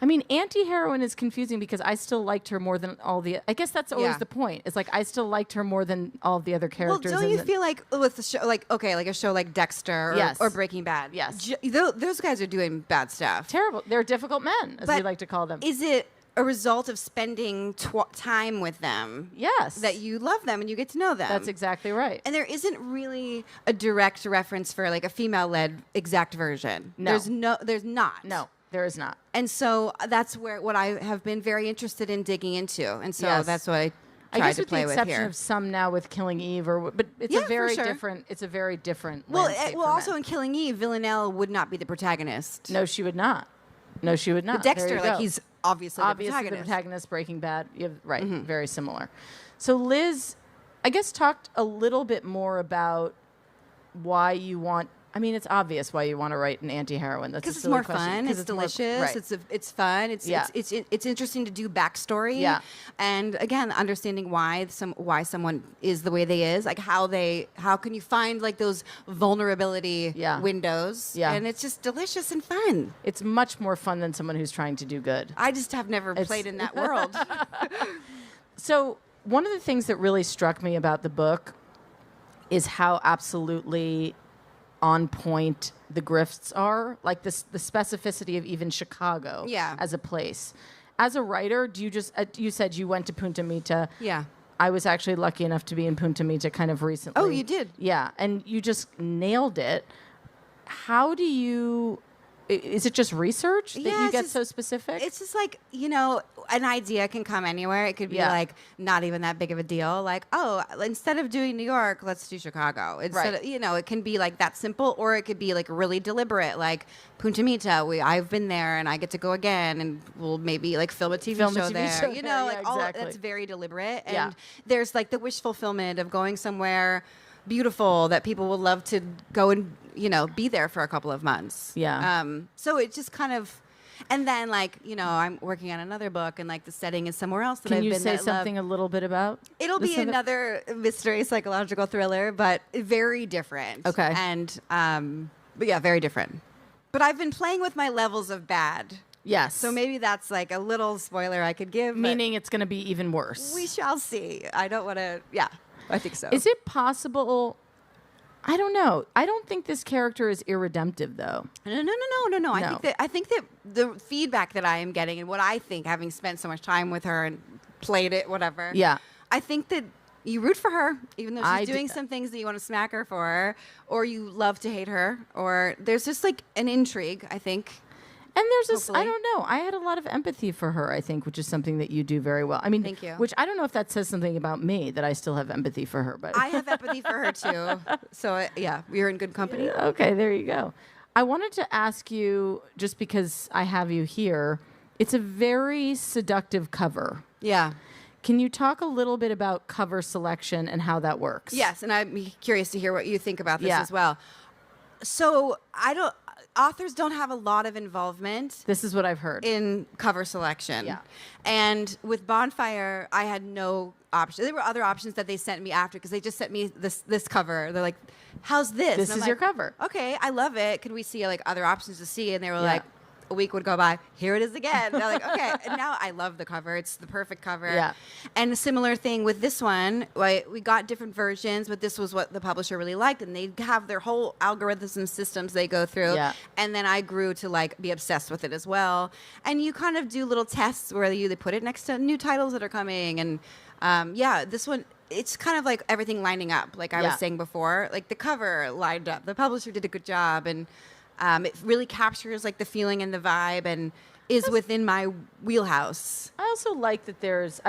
I mean, anti-heroine is confusing because I still liked her more than all the. I guess that's always Yeah. the point. It's like I still liked her more than all of the other characters. Well, don't you feel like with the show, like a show like Dexter or, Yes. or Breaking Bad? Yes. Those guys are doing bad stuff. Terrible. They're difficult men, as we But like to call them. Is it a result of spending time with them? Yes. That you love them and you get to know them. That's exactly right. And there isn't really a direct reference for like a female-led exact version. No. There's not. No, there is not. And so that's what I have been very interested in digging into. And so Yes. that's what I I tried guess to with play the with exception here. of some now with Killing Eve, but it's Yeah, a for very sure. different. It's a very different. Well, landscape for also men. in Killing Eve, Villanelle would not be the protagonist. No, she would not. No, she would not. But Dexter, There you like go. he's obviously the protagonist. Breaking Bad. You have, right, very similar. So Liz, I guess talked a little bit more about why you want. I mean, it's obvious why you want to write an anti-heroine. That's a Because it's silly more question. fun. 'Cause It's more- delicious. right. It's fun. It's interesting to do backstory. Yeah. And again, understanding why someone is the way they is, like how can you find like those vulnerability windows? Yeah. And it's just delicious and fun. It's much more fun than someone who's trying to do good. I just have never played in that world. So one of the things that really struck me about the book is how absolutely on point the grifts are, like the specificity of even Chicago Yeah. as a place. As a writer, do you just you said you went to Punta Mita? Yeah. I was actually lucky enough to be in Punta Mita kind of recently. Oh, you did? Yeah, and you just nailed it. How do you? Is it just research that Yeah, you it's get just- so specific? It's just like, an idea can come anywhere. It could be Yeah. like not even that big of a deal. Like, oh, instead of doing New York, let's do Chicago. Instead Right. of, it can be like that simple, or it could be like really deliberate, like Punta Mita. I've been there and I get to go again, and we'll maybe like film a TV Film a show TV there. show there, Like yeah, all exactly. that's very deliberate. And Yeah. there's like the wish fulfillment of going somewhere beautiful that people will love to go and be there for a couple of months. Yeah. So it just kind of, and then like I'm working on another book, and like the setting is somewhere else that Can I've you been. say that love. something a little bit about? It'll be another mystery psychological thriller, but very different. Okay. And but yeah, very different. But I've been playing with my levels of bad. Yes. So maybe that's like a little spoiler I could give. but Meaning it's going to be even worse. we shall see. I don't want to. Yeah, I think so. Is it possible? I don't know. I don't think this character is irredemptive, though. No. I think that the feedback that I am getting, and what I think, having spent so much time with her and played it, whatever. Yeah. I think that you root for her, even though I she's do- doing some things that you want to smack her for, or you love to hate her, or there's just like an intrigue, I think. And there's this, I Hopefully. don't know. I had a lot of empathy for her, I think, which is something that you do very well. I mean, Thank you. Which I don't know if that says something about me, that I still have empathy for her. But I have empathy for her too. So yeah, we're in good company. Okay, there you go. I wanted to ask you, just because I have you here, it's a very seductive cover. Yeah. Can you talk a little bit about cover selection and how that works? Yes, and I'm curious to hear what you think about this Yeah. as well. So authors don't have a lot of involvement. This is what I've heard. In cover selection. Yeah. And with Bonfire, I had no option. There were other options that they sent me after, because they just sent me this cover. They're like, how's this? This And I'm is your like, cover. Okay, I love it. Could we see like other options to see? And they were Yeah. like, a week would go by. Here it is again. They're like, okay. And now I love the cover. It's the perfect cover. Yeah. And a similar thing with this one. We got different versions, but this was what the publisher really liked, and they have their whole algorithms and systems they go through. Yeah. And then I grew to like be obsessed with it as well. And you kind of do little tests where they put it next to new titles that are coming. And this one, it's kind of like everything lining up. Like I Yeah. was saying before, like the cover lined up. The publisher did a good job, and it really captures like the feeling and the vibe, and is within my wheelhouse. I also like that there's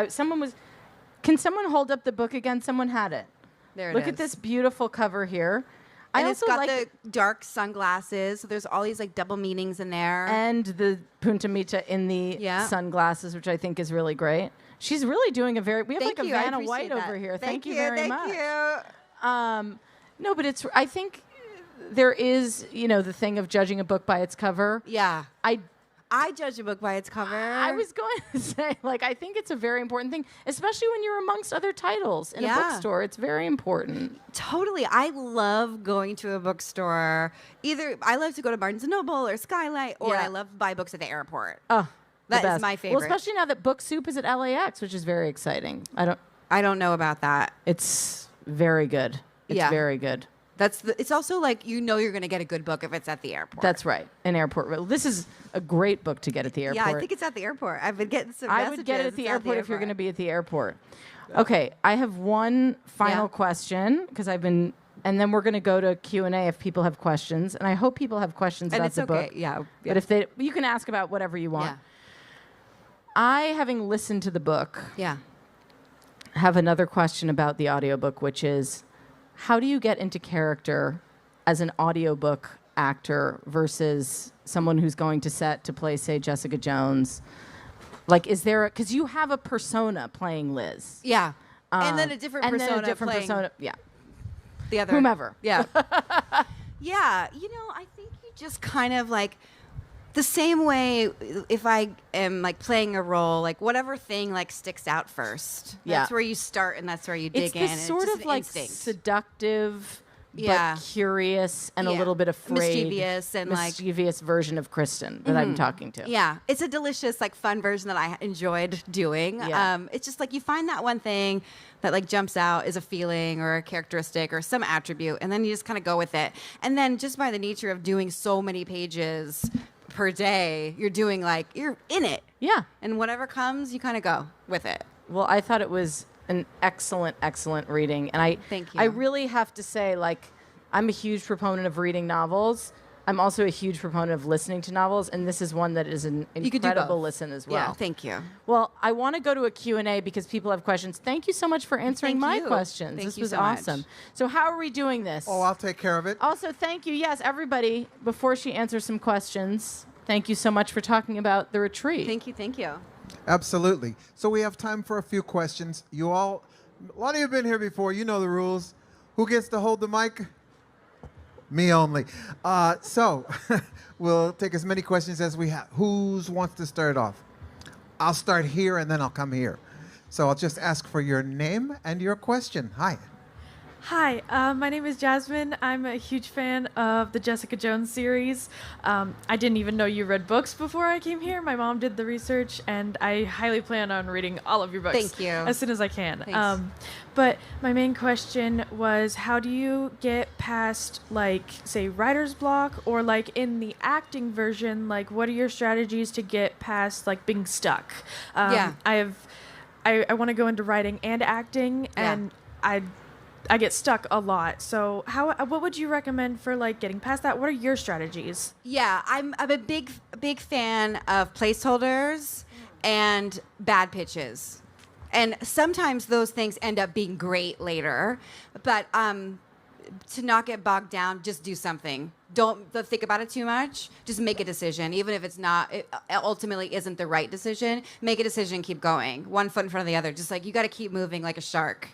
Can someone hold up the book again? Someone had it. There it Look is. at this beautiful cover here. And I it's also got like the dark sunglasses. So there's all these like double meanings in there. and the Punta Mita in the Yeah. sunglasses, which I think is really great. She's really doing we have Thank like you. a I Vanna appreciate White that. over here. Thank you, very thank much. you. No, but I think there is, the thing of judging a book by its cover. Yeah. I judge a book by its cover. I was going to say, like, I think it's a very important thing, especially when you're amongst other titles in a bookstore. It's very important. Totally. I love going to a bookstore. Either I love to go to Barnes & Noble or Skylight, or I love to buy books at the airport. Oh, that best. is my favorite. Well, especially now that Book Soup is at LAX, which is very exciting. I don't know about that. It's very good. It's very good. It's also like you're going to get a good book if it's at the airport. That's right. An airport. This is a great book to get at the airport. Yeah, I think it's at the airport. I've been getting some I messages. would get it at the airport if you're going to be at the airport. Okay, I have one final question because and then we're going to go to Q&A if people have questions, and I hope people have questions about the book. Yeah. But if you can ask about whatever you want. I, having listened to the book, have another question about the audiobook, which is, how do you get into character as an audiobook actor versus someone who's going to set to play, say, Jessica Jones? Like, is there because you have a persona playing Liz. Yeah. And then a different persona playing the other. Whomever. Yeah. Yeah. I think you just kind of like the same way if I am like playing a role, like whatever thing like sticks out first. That's where you start and that's where you dig in. It's sort of like seductive, but curious and a little bit afraid. Mischievous version of Kristen that I'm talking to. Yeah. It's a delicious, like fun version that I enjoyed doing. Yeah. It's just like you find that one thing that like jumps out as a feeling or a characteristic or some attribute, and then you just kind of go with it. And then just by the nature of doing so many pages per day, you're in it. Yeah. And whatever comes, you kind of go with it. Well, I thought it was an excellent, excellent reading. And Thank you. I really have to say, like, I'm a huge proponent of reading novels. I'm also a huge proponent of listening to novels, and this is one that is an incredible listen as well. Yeah, thank you. Well, I want to go to a Q&A because people have questions. Thank you so much for answering my questions. Thank this you was so much. awesome. So how are we doing this? Oh, I'll take care of it. Also, thank you. Yes, everybody, before she answers some questions, thank you so much for talking about the retreat. Thank you. Absolutely. So we have time for a few questions. A lot of you have been here before. You know the rules. Who gets to hold the mic? Me only. So we'll take as many questions as we have. Who wants to start off? I'll start here and then I'll come here. So I'll just ask for your name and your question. Hi. Hi, my name is Jasmine. I'm a huge fan of the Jessica Jones series. I didn't even know you read books before I came here. My mom did the research, and I highly plan on reading all of your books. Thank you. As soon as I can. Thanks. But my main question was, how do you get past, like, say, writer's block, or like in the acting version, like, what are your strategies to get past like being stuck? I want to go into writing and acting, and I get stuck a lot. So what would you recommend for like getting past that? What are your strategies? Yeah, I'm a big fan of placeholders and bad pitches. And sometimes those things end up being great later. But to not get bogged down, just do something. Don't think about it too much. Just make a decision. Even if it ultimately isn't the right decision, make a decision, keep going. One foot in front of the other. Just like you got to keep moving like a shark.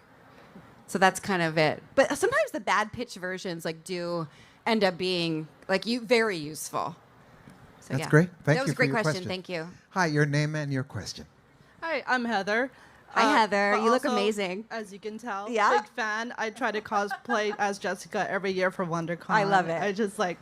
So that's kind of it. But sometimes the bad pitch versions like do end up being like very useful. So, That's great. Thank that was you a great for your question. Thank you. Hi, your name and your question. Hi, I'm Heather. Hi, Heather. but You look also, amazing. As you can tell. Yeah. Big fan. I try to cosplay as Jessica every year for WonderCon. I love it. I just like,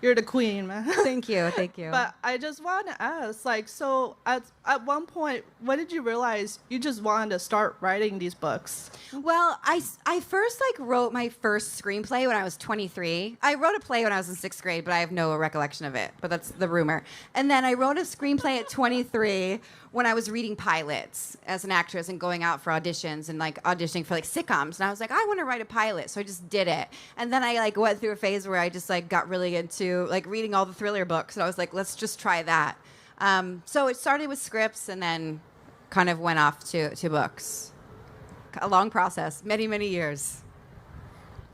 you're the queen, man. Thank you. But I just want to ask, like, so at one point, when did you realize you just wanted to start writing these books? Well, I first wrote my first screenplay when I was 23. I wrote a play when I was in 6th grade, but I have no recollection of it. But that's the rumor. And then I wrote a screenplay at 23 when I was reading pilots as an actress and going out for auditions and auditioning for sitcoms. And I was like, I want to write a pilot, so I just did it. And then I went through a phase where I just got really into reading all the thriller books. And I was like, let's just try that. So it started with scripts and then kind of went off to books. A long process, many, many years.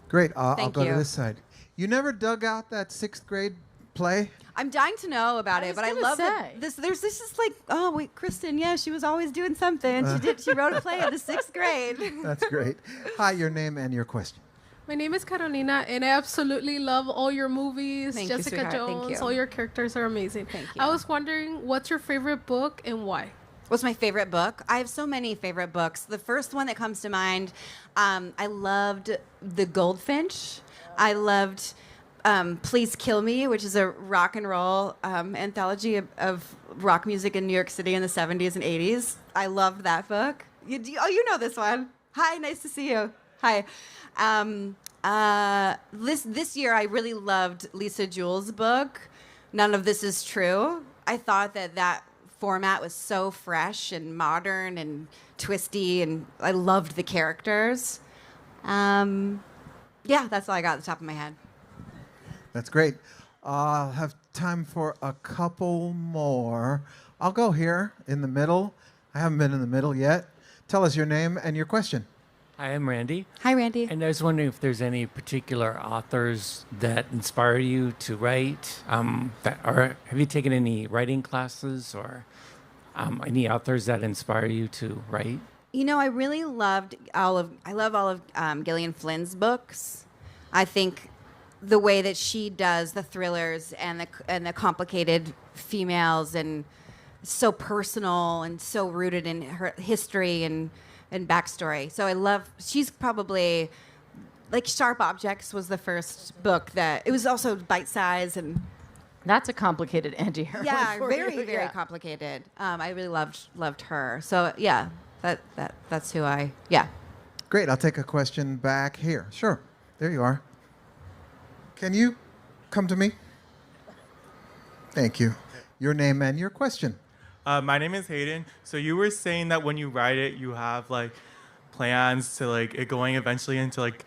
Great. I'll Thank go you. to this side. You never dug out that 6th grade play? I'm dying to know about it, but I love that this is like, oh wait, Kristen, yeah, she was always doing something. She wrote a play in the 6th grade. That's great. Hi, your name and your question. My name is Carolina, and I absolutely love all your movies. Thank you, Jessica sweetheart. Thank Jones, you. all your characters are amazing. Thank you. I was wondering, what's your favorite book and why? What's my favorite book? I have so many favorite books. The first one that comes to mind, I loved The Goldfinch. I loved Please Kill Me, which is a rock and roll anthology of rock music in New York City in the 70s and 80s. I loved that book. You know this one. Hi, nice to see you. Hi. This year, I really loved Lisa Jewell's book, None of This Is True. I thought that format was so fresh and modern and twisty, and I loved the characters. Yeah, that's all I got at the top of my head. That's great. I'll have time for a couple more. I'll go here in the middle. I haven't been in the middle yet. Tell us your name and your question. Hi, I'm Randy. Hi, Randy. And I was wondering if there's any particular authors that inspire you to write, or have you taken any writing classes, or any authors that inspire you to write? You know, I really loved all of Gillian Flynn's books. I think the way that she does the thrillers and the complicated females, and so personal and so rooted in her history and backstory. So she's probably, like, Sharp Objects was the first book that, it was also bite-sized, and that's a complicated anti-hero. yeah, very complicated. I really loved her. So yeah, that's who yeah. Great. I'll take a question back here. Sure. There you are. Can you come to me? Thank you. Your name and your question. My name is Hayden. So you were saying that when you write it, you have like plans to like it going eventually into like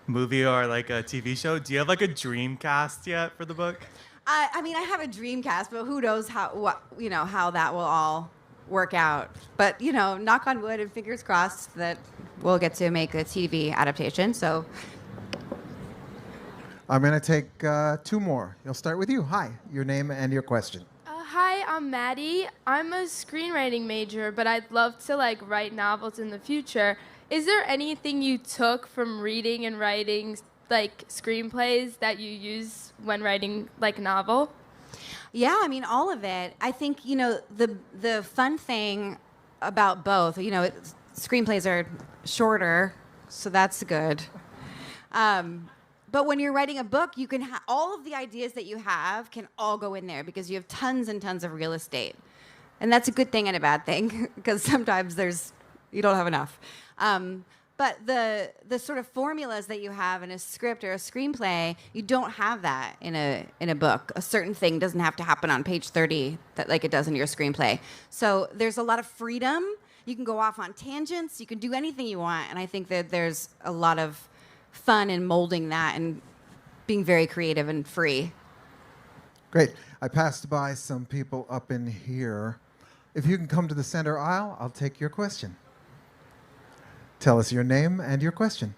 movie or like a TV show. Do you have like a dream cast yet for the book? I mean, I have a dream cast, but who knows how that will all work out. But knock on wood and fingers crossed that we'll get to make a TV adaptation. So I'm going to take two more. You'll start with you. Hi, your name and your question. Hi, I'm Maddie. I'm a screenwriting major, but I'd love to write novels in the future. Is there anything you took from reading and writing screenplays that you use when writing a novel? Yeah, I mean, all of it. I think the fun thing about both. Screenplays are shorter, so that's good. But when you're writing a book, you can all of the ideas that you have can all go in there because you have tons and tons of real estate. And that's a good thing and a bad thing because sometimes you don't have enough. But the sort of formulas that you have in a script or a screenplay, you don't have that in a book. A certain thing doesn't have to happen on page 30 like it does in your screenplay. So there's a lot of freedom. You can go off on tangents. You can do anything you want. And I think that there's a lot of fun in molding that and being very creative and free. Great. I passed by some people up in here. If you can come to the center aisle, I'll take your question. Tell us your name and your question.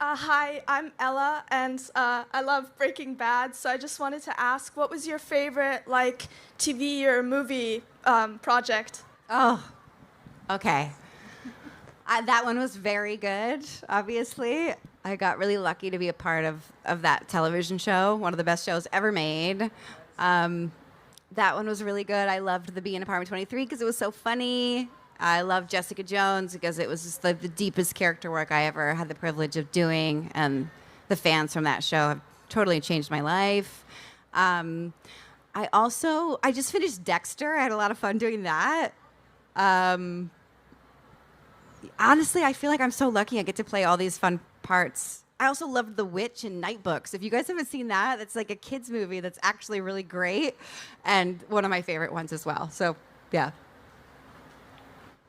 Hi, I'm Ella, and I love Breaking Bad, so I just wanted to ask, what was your favorite TV or movie project? Oh, okay. That one was very good, obviously. I got really lucky to be a part of that television show, one of the best shows ever made. That one was really good. I loved The Bee in Apartment 23 because it was so funny. I loved Jessica Jones because it was just the deepest character work I ever had the privilege of doing. And the fans from that show have totally changed my life. I just finished Dexter. I had a lot of fun doing that. Honestly, I feel like I'm so lucky I get to play all these fun parts. I also loved The Witch and Night Books. If you guys haven't seen that, it's like a kid's movie that's actually really great and one of my favorite ones as well. So, yeah.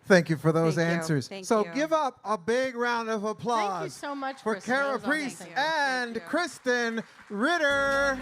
Thank you for those Thank you. answers. Thank so you. give up a big round of applause. Thank you so much, for Kristen. Kara That was Priest amazing. and Kristen Ritter.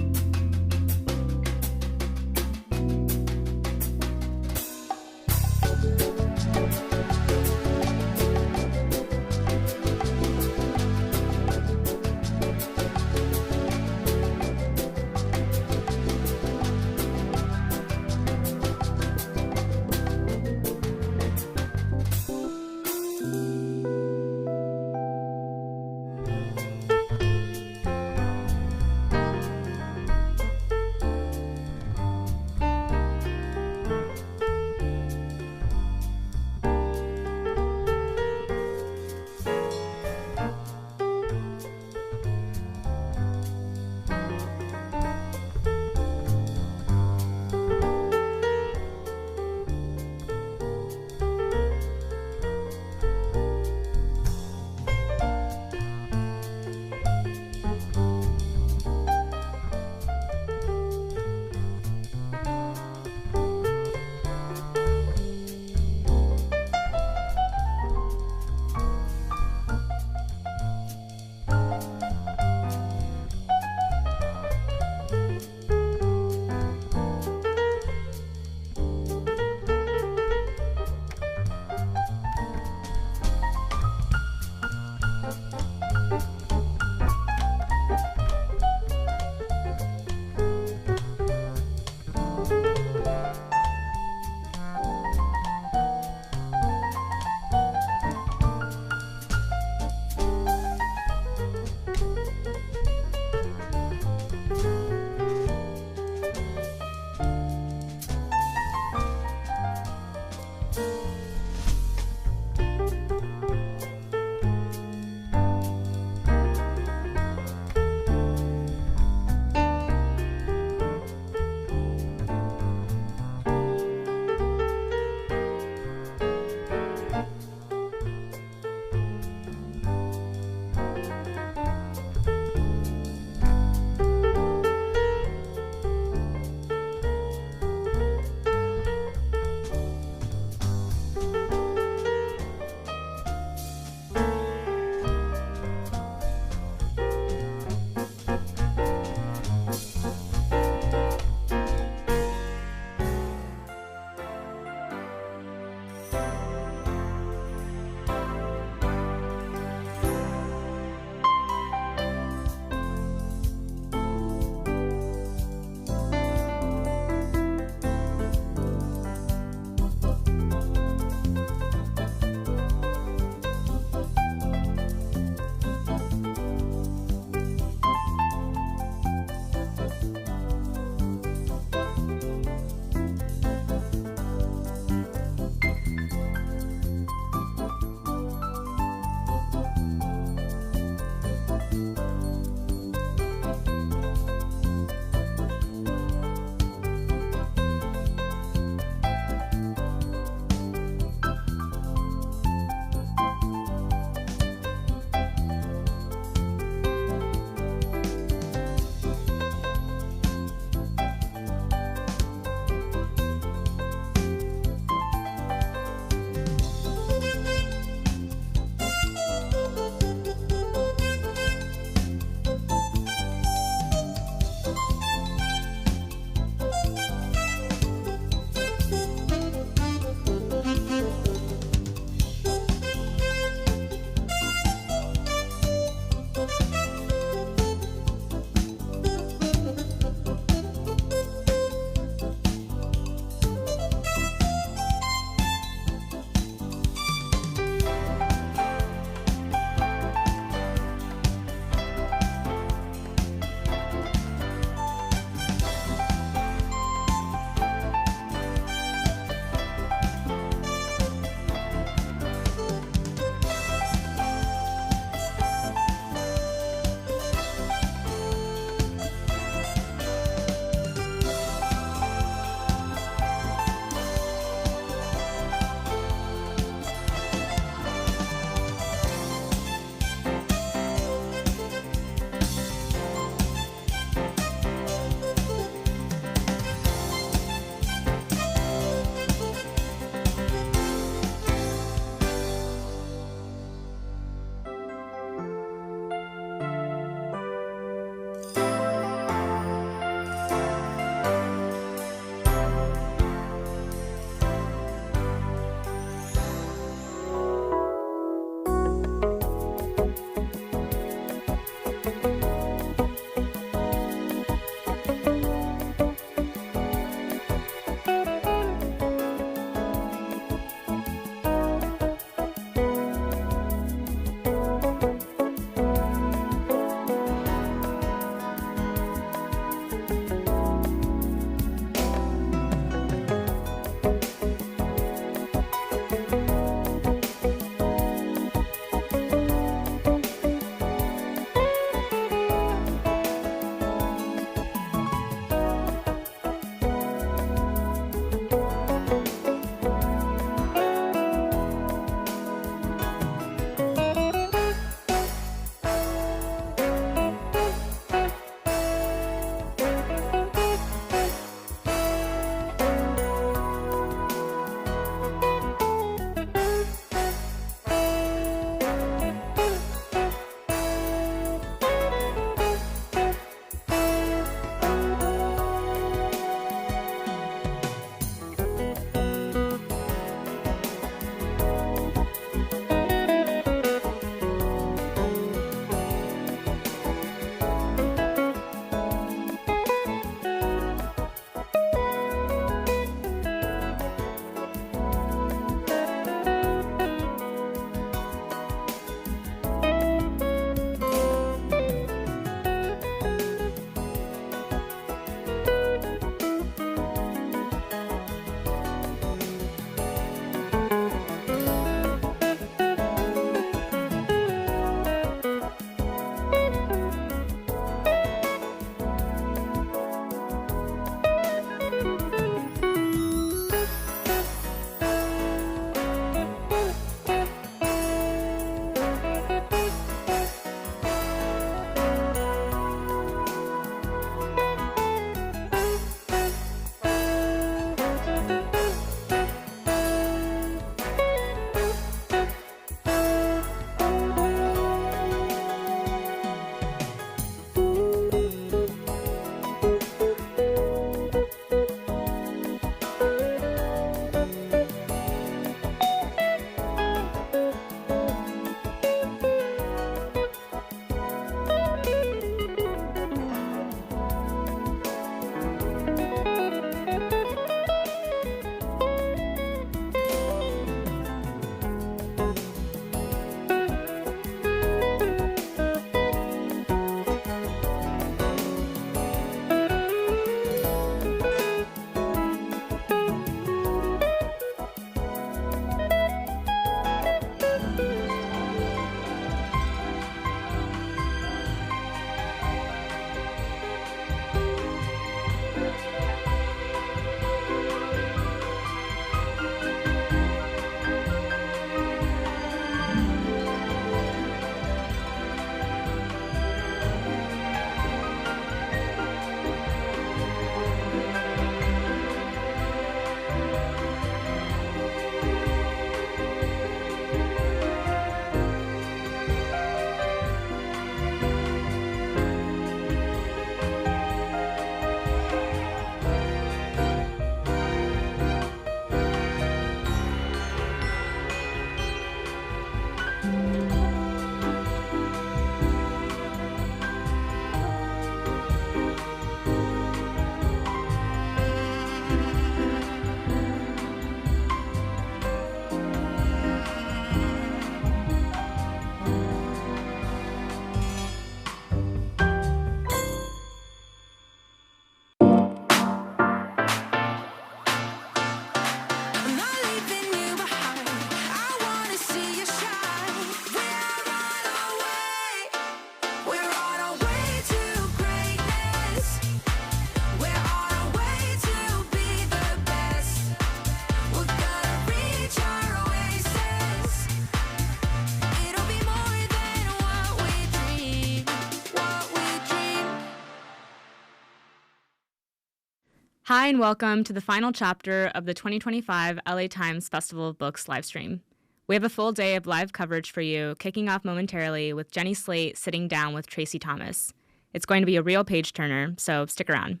Hi, and welcome to the final chapter of the 2025 LA Times Festival of Books livestream. We have a full day of live coverage for you, kicking off momentarily with Jenny Slate sitting down with Tracy Thomas. It's going to be a real page-turner, so stick around.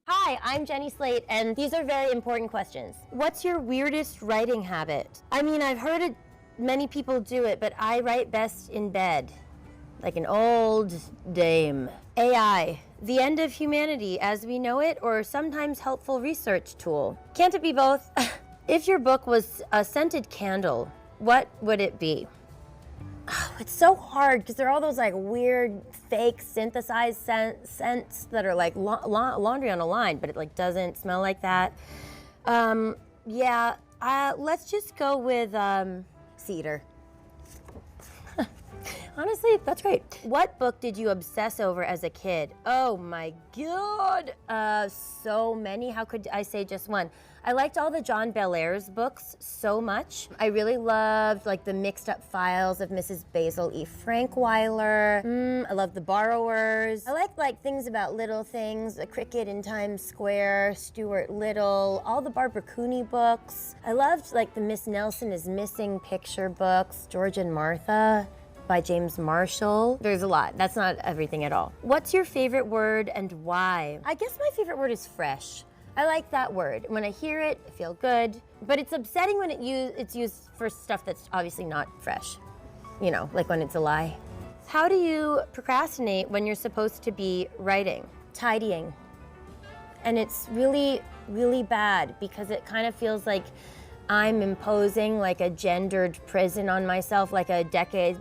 Hi, I'm Jenny Slate, and these are very important questions. What's your weirdest writing habit? I mean, I've heard it, many people do it, but I write best in bed, like an old dame. AI, the end of humanity as we know it, or sometimes helpful research tool? Can't it be both? If your book was a scented candle, what would it be? Oh, it's so hard because there are all those like weird fake synthesized scents that are like laundry on a line, but it like doesn't smell like that. Let's just go with cedar. Honestly, that's great. What book did you obsess over as a kid? Oh my God, so many. How could I say just one? I liked all the John Bellairs books so much. I really loved like the mixed up files of Mrs. Basil E. Frankweiler. I loved The Borrowers. I liked like things about little things, A Cricket in Times Square, Stuart Little, all the Barbara Cooney books. I loved like the Miss Nelson is Missing picture books, George and Martha by James Marshall. There's a lot. That's not everything at all. What's your favorite word and why? I guess my favorite word is fresh. I like that word. When I hear it, I feel good. But it's upsetting when it's used for stuff that's obviously not fresh. You know, like when it's a lie. How do you procrastinate when you're supposed to be writing? Tidying. And it's really, really bad because it kind of feels like I'm imposing like a gendered prison on myself, like a decade,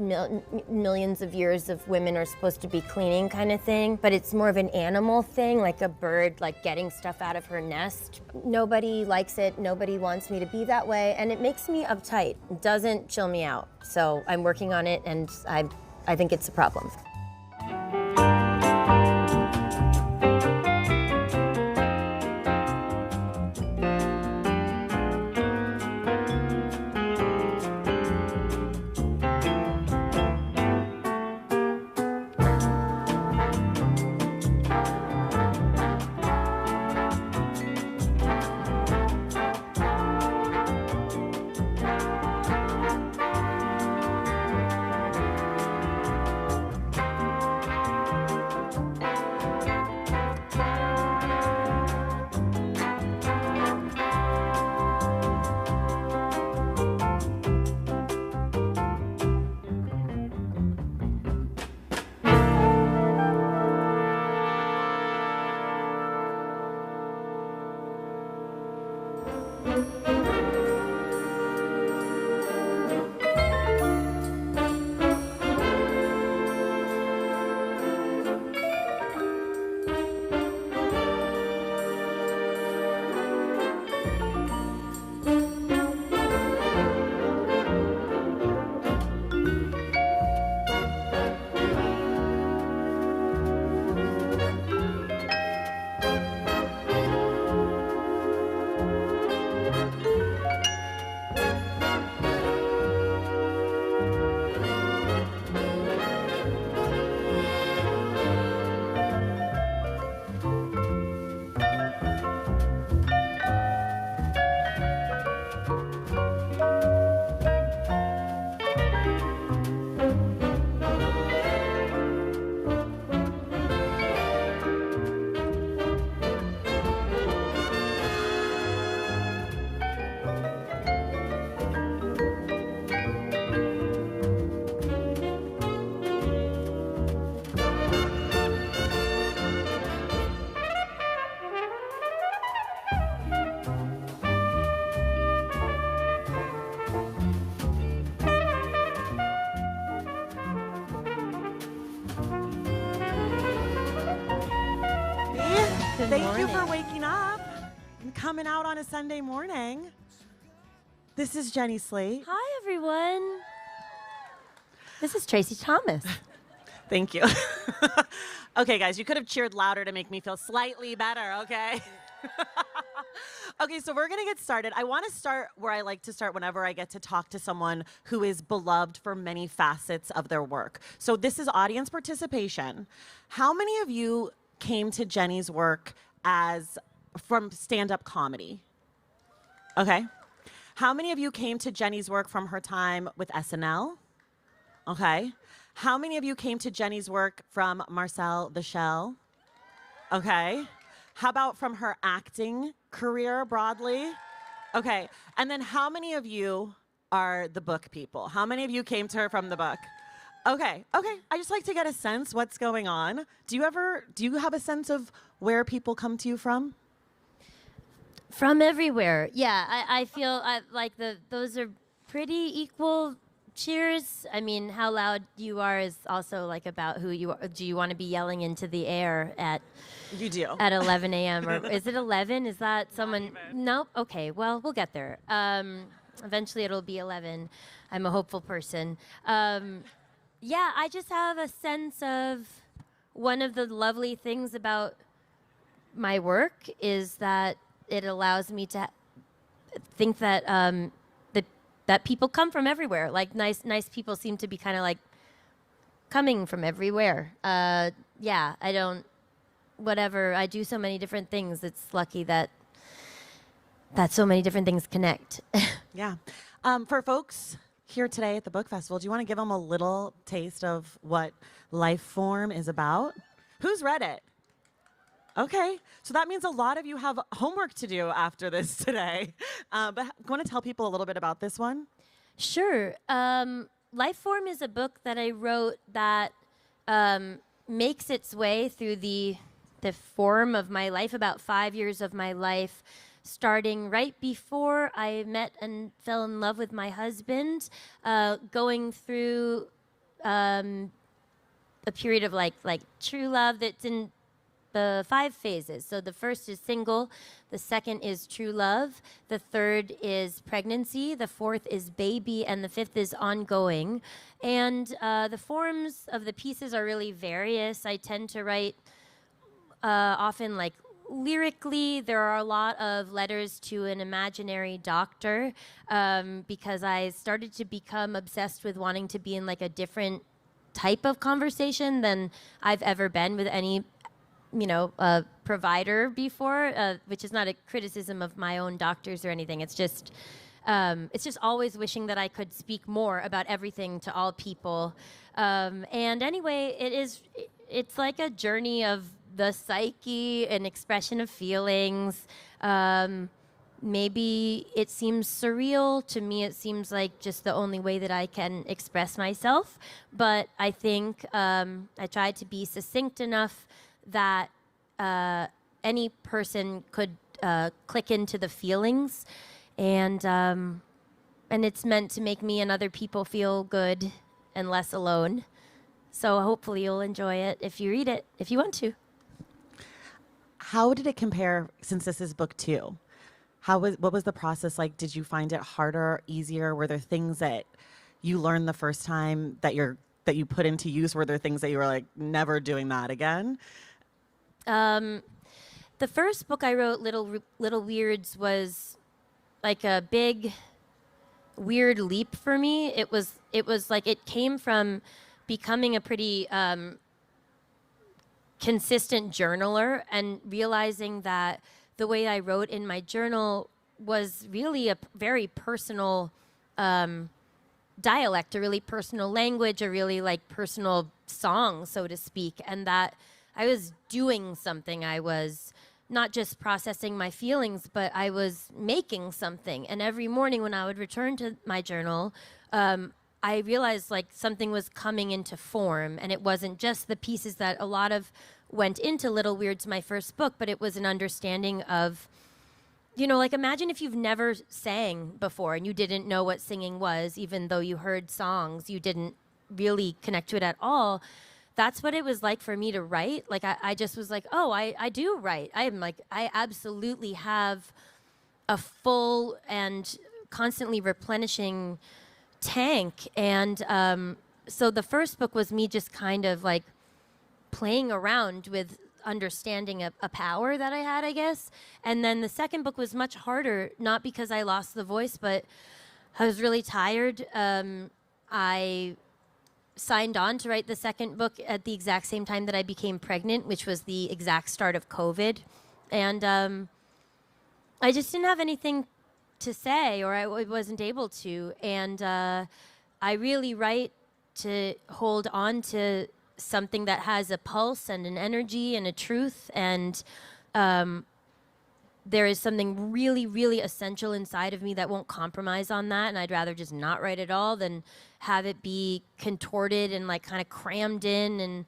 millions of years of women are supposed to be cleaning kind of thing. But it's more of an animal thing, like a bird like getting stuff out of her nest. Nobody likes it, nobody wants me to be that way, and it makes me uptight. It doesn't chill me out. So I'm working on it, and I think it's a problem. Thank you for waking up and coming out on a Sunday morning. This is Jenny Slate. Hi, everyone. This is Tracy Thomas. Thank you. Okay, guys, you could have cheered louder to make me feel slightly better, okay? Okay, so we're going to get started. I want to start where I like to start whenever I get to talk to someone who is beloved for many facets of their work. So this is audience participation. How many of you came to Jenny's work as from stand-up comedy? Okay. How many of you came to Jenny's work from her time with SNL? Okay. How many of you came to Jenny's work from Marcel the Shell? Okay. How about from her acting career broadly? Okay. And then how many of you are the book people? How many of you came to her from the book? Okay. I just like to get a sense what's going on. Do you have a sense of where people come to you from? From everywhere. Yeah, I feel like those are pretty equal cheers. I mean, how loud you are is also like about who you are. Do you want to be yelling into the air at You do. At 11 a.m. or is it 11? Is that someone? Nope. Okay, well, we'll get there. Eventually it'll be 11. I'm a hopeful person. Yeah, I just have a sense of one of the lovely things about my work is that it allows me to think that that people come from everywhere. Like nice people seem to be kind of like coming from everywhere. Yeah, I do so many different things. It's lucky that so many different things connect. Yeah. For folks here today at the book festival, do you want to give them a little taste of what Life Form is about? Who's read it? Okay, so that means a lot of you have homework to do after this today. But want to tell people a little bit about this one? Sure. Life Form is a book that I wrote that makes its way through the form of my life, about 5 years of my life, starting right before I met and fell in love with my husband, going through a period of like true love that's in the 5 phases. So the first is single, the second is true love, the third is pregnancy, the fourth is baby, and the fifth is ongoing. And the forms of the pieces are really various. I tend to write often like lyrically. There are a lot of letters to an imaginary doctor because I started to become obsessed with wanting to be in like a different type of conversation than I've ever been with any provider before, which is not a criticism of my own doctors or anything. It's just always wishing that I could speak more about everything to all people. And anyway, it's like a journey of the psyche, an expression of feelings. Maybe it seems surreal. To me, it seems like just the only way that I can express myself. But I think I tried to be succinct enough that any person could click into the feelings, and it's meant to make me and other people feel good and less alone. So hopefully you'll enjoy it if you read it, if you want to. How did it compare, since this is book 2? What was the process like? Did you find it harder, easier? Were there things that you learned the first time that you put into use? Were there things that you were like, never doing that again? The first book I wrote, Little Weirds, was like a big weird leap for me. It was like it came from becoming a pretty consistent journaler and realizing that the way I wrote in my journal was really a very personal dialect, a really personal language, a really like personal song, so to speak, and that I was doing something. I was not just processing my feelings, but I was making something. And every morning when I would return to my journal, I realized like something was coming into form, and it wasn't just the pieces that a lot of went into Little Weirds, my first book, but it was an understanding of, like imagine if you've never sang before and you didn't know what singing was, even though you heard songs, you didn't really connect to it at all. That's what it was like for me to write. Like I just was like, oh, I do write. I absolutely have a full and constantly replenishing tank. And so the first book was me just kind of like playing around with understanding a power that I had, I guess. And then the second book was much harder, not because I lost the voice, but I was really tired. I signed on to write the second book at the exact same time that I became pregnant, which was the exact start of COVID. And I just didn't have anything to say, or I wasn't able to. And I really write to hold on to something that has a pulse and an energy and a truth. And there is something really, really essential inside of me that won't compromise on that. And I'd rather just not write at all than have it be contorted and like kind of crammed in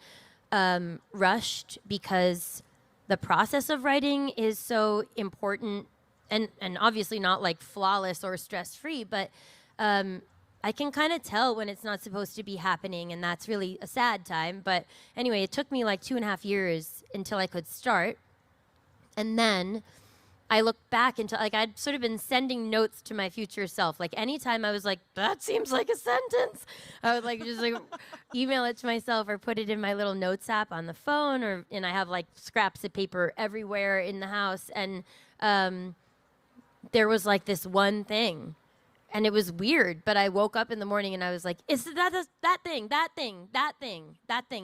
and rushed, because the process of writing is so important and obviously not like flawless or stress-free, but I can kind of tell when it's not supposed to be happening, and that's really a sad time. But anyway, it took me like 2.5 years until I could start. And then I looked back into, like, I'd sort of been sending notes to my future self. Like, anytime I was like, that seems like a sentence, I would like just like email it to myself or put it in my little notes app on the phone, and I have like scraps of paper everywhere in the house. And there was like this one thing, and it was weird, but I woke up in the morning and I was like, is that thing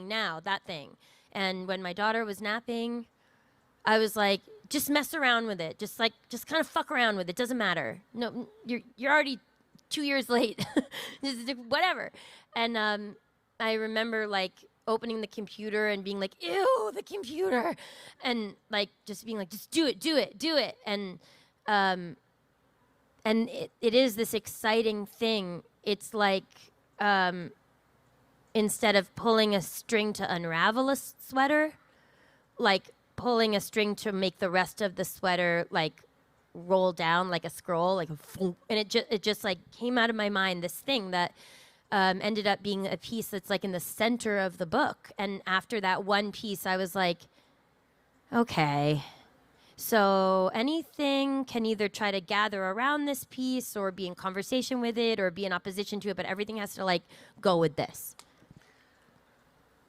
now, that thing. And when my daughter was napping, I was like, just mess around with it. Just kind of fuck around with it. Doesn't matter. No, you're already 2 years late. Just whatever. And I remember like opening the computer and being like, ew, the computer. And like just being like, just do it. And it is this exciting thing. It's like instead of pulling a string to unravel a sweater, like pulling a string to make the rest of the sweater like roll down like a scroll, like and it just like came out of my mind, this thing that ended up being a piece that's like in the center of the book. And after that one piece, I was like, okay, so anything can either try to gather around this piece or be in conversation with it or be in opposition to it, but everything has to like go with this.